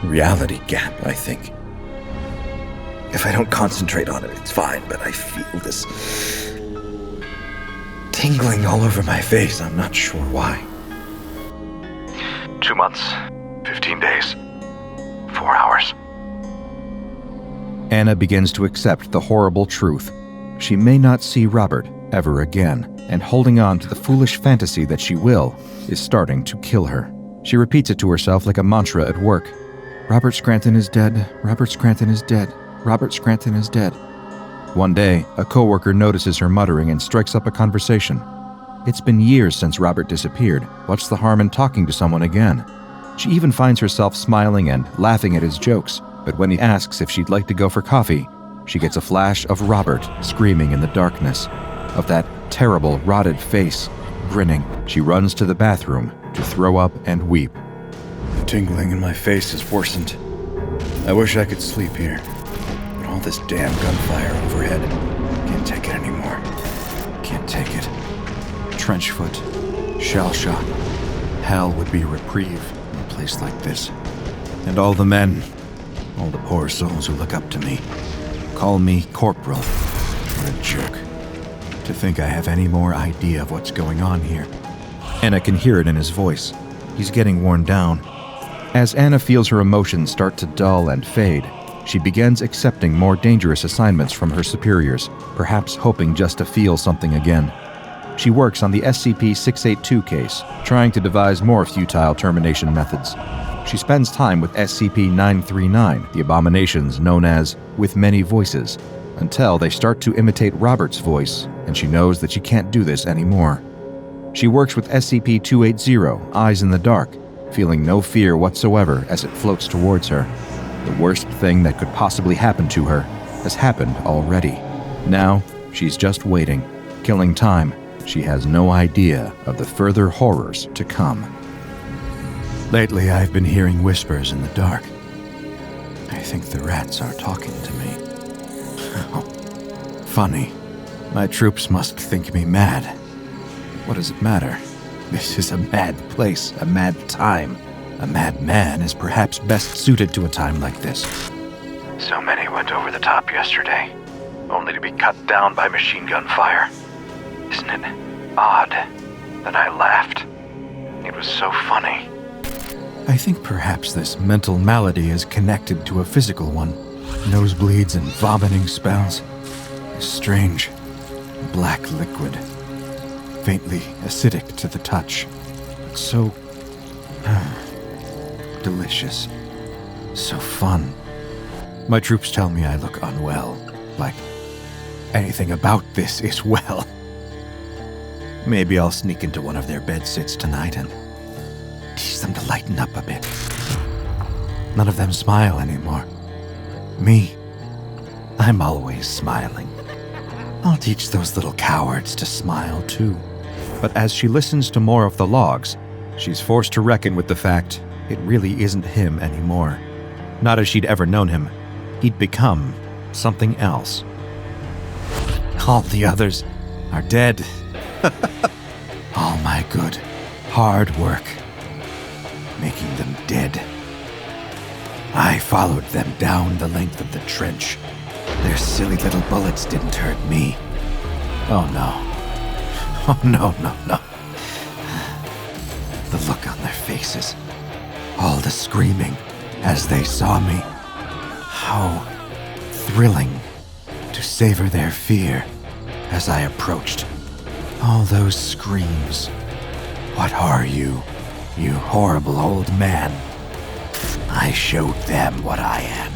reality gap, I think. If I don't concentrate on it, it's fine, but I feel this tingling all over my face. I'm not sure why. 2 months, 15 days, 4 hours. Anna begins to accept the horrible truth. She may not see Robert ever again, and holding on to the foolish fantasy that she will is starting to kill her. She repeats it to herself like a mantra at work. Robert Scranton is dead. Robert Scranton is dead. Robert Scranton is dead. One day, a coworker notices her muttering and strikes up a conversation. It's been years since Robert disappeared. What's the harm in talking to someone again? She even finds herself smiling and laughing at his jokes, but when he asks if she'd like to go for coffee, she gets a flash of Robert screaming in the darkness, of that terrible, rotted face, grinning. She runs to the bathroom to throw up and weep. The tingling in my face has worsened. I wish I could sleep here, but all this damn gunfire overhead, can't take it anymore. Can't take it. Trench foot, shell shock. Hell would be a reprieve in a place like this. And all the men, all the poor souls who look up to me, call me Corporal. What a jerk. To think I have any more idea of what's going on here. Anna can hear it in his voice. He's getting worn down. As Anna feels her emotions start to dull and fade, she begins accepting more dangerous assignments from her superiors, perhaps hoping just to feel something again. She works on the SCP-682 case, trying to devise more futile termination methods. She spends time with SCP-939, the abominations known as With Many Voices, until they start to imitate Robert's voice, and she knows that she can't do this anymore. She works with SCP-280, Eyes in the Dark, feeling no fear whatsoever as it floats towards her. The worst thing that could possibly happen to her has happened already. Now, she's just waiting, killing time. She has no idea of the further horrors to come. Lately, I've been hearing whispers in the dark. I think the rats are talking to me. Oh, funny. My troops must think me mad. What does it matter? This is a mad place, a mad time. A mad man is perhaps best suited to a time like this. So many went over the top yesterday, only to be cut down by machine gun fire. Isn't it odd that I laughed? It was so funny. I think perhaps this mental malady is connected to a physical one. Nosebleeds and vomiting spells. A strange, black liquid. Faintly acidic to the touch. So delicious. So fun. My troops tell me I look unwell. Like anything about this is well. Maybe I'll sneak into one of their bedsits tonight and teach them to lighten up a bit. None of them smile anymore. Me, I'm always smiling. I'll teach those little cowards to smile too. But as she listens to more of the logs, she's forced to reckon with the fact it really isn't him anymore. Not as she'd ever known him. He'd become something else. All the others are dead. All my good, hard work, making them dead. I followed them down the length of the trench. Their silly little bullets didn't hurt me. Oh no. Oh no. The look on their faces. All the screaming as they saw me. How thrilling to savor their fear as I approached. All those screams. What are you, you horrible old man? I showed them what I am.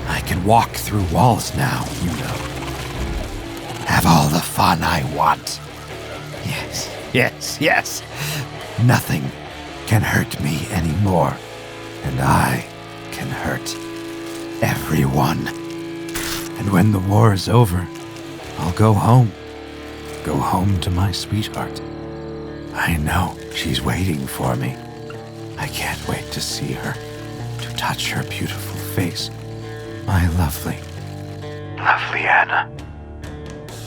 I can walk through walls now, you know. Have all the fun I want. Yes. Nothing can hurt me anymore. And I can hurt everyone. And when the war is over, I'll go home. Go home to my sweetheart. I know she's waiting for me. I can't wait to see her. to touch her beautiful face. My lovely. Lovely Anna.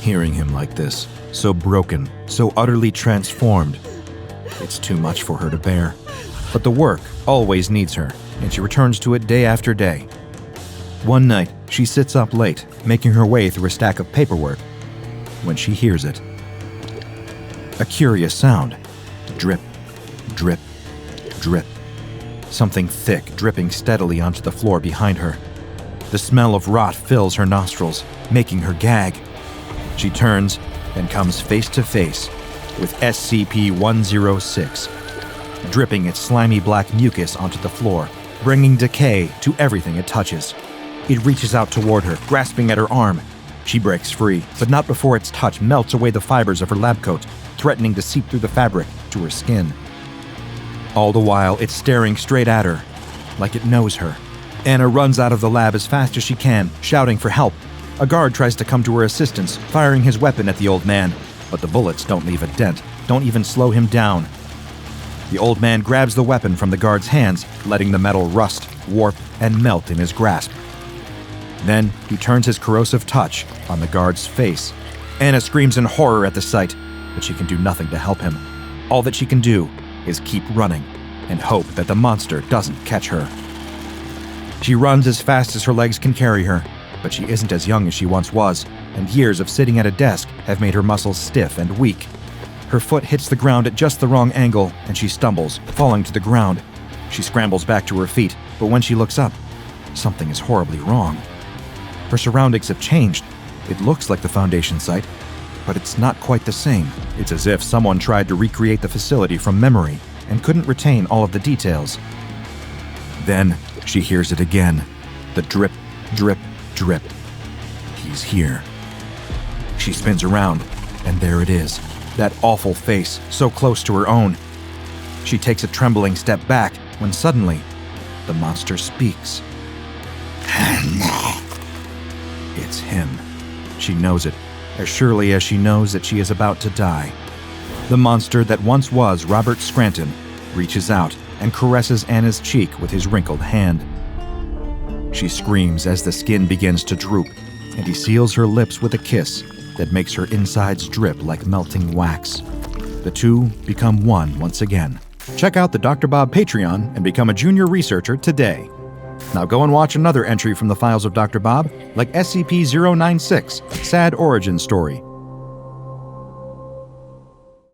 Hearing him like this, so broken, so utterly transformed, it's too much for her to bear. But the work always needs her, and she returns to it day after day. One night, she sits up late, making her way through a stack of paperwork, when she hears it. A curious sound. Drip, drip, drip. Something thick dripping steadily onto the floor behind her. The smell of rot fills her nostrils, making her gag. She turns and comes face to face with SCP-106, dripping its slimy black mucus onto the floor, bringing decay to everything it touches. It reaches out toward her, grasping at her arm. She breaks free, but not before its touch melts away the fibers of her lab coat, threatening to seep through the fabric to her skin. All the while, it's staring straight at her, like it knows her. Anna runs out of the lab as fast as she can, shouting for help. A guard tries to come to her assistance, firing his weapon at the old man, but the bullets don't leave a dent, don't even slow him down. The old man grabs the weapon from the guard's hands, letting the metal rust, warp, and melt in his grasp. Then he turns his corrosive touch on the guard's face. Anna screams in horror at the sight, but she can do nothing to help him. All that she can do is keep running and hope that the monster doesn't catch her. She runs as fast as her legs can carry her, but she isn't as young as she once was, and years of sitting at a desk have made her muscles stiff and weak. Her foot hits the ground at just the wrong angle, and she stumbles, falling to the ground. She scrambles back to her feet, but when she looks up, something is horribly wrong. Her surroundings have changed. It looks like the Foundation site, but it's not quite the same. It's as if someone tried to recreate the facility from memory and couldn't retain all of the details. Then she hears it again. The drip, drip, drip. He's here. She spins around, and there it is. That awful face, so close to her own. She takes a trembling step back when suddenly, the monster speaks. It's him. She knows it, as surely as she knows that she is about to die. The monster that once was Robert Scranton reaches out and caresses Anna's cheek with his wrinkled hand. She screams as the skin begins to droop, and he seals her lips with a kiss that makes her insides drip like melting wax. The two become one once again. Check out the DrBob Patreon and become a junior researcher today. Now go and watch another entry from the files of DrBob, like SCP-096, Sad Origin Story,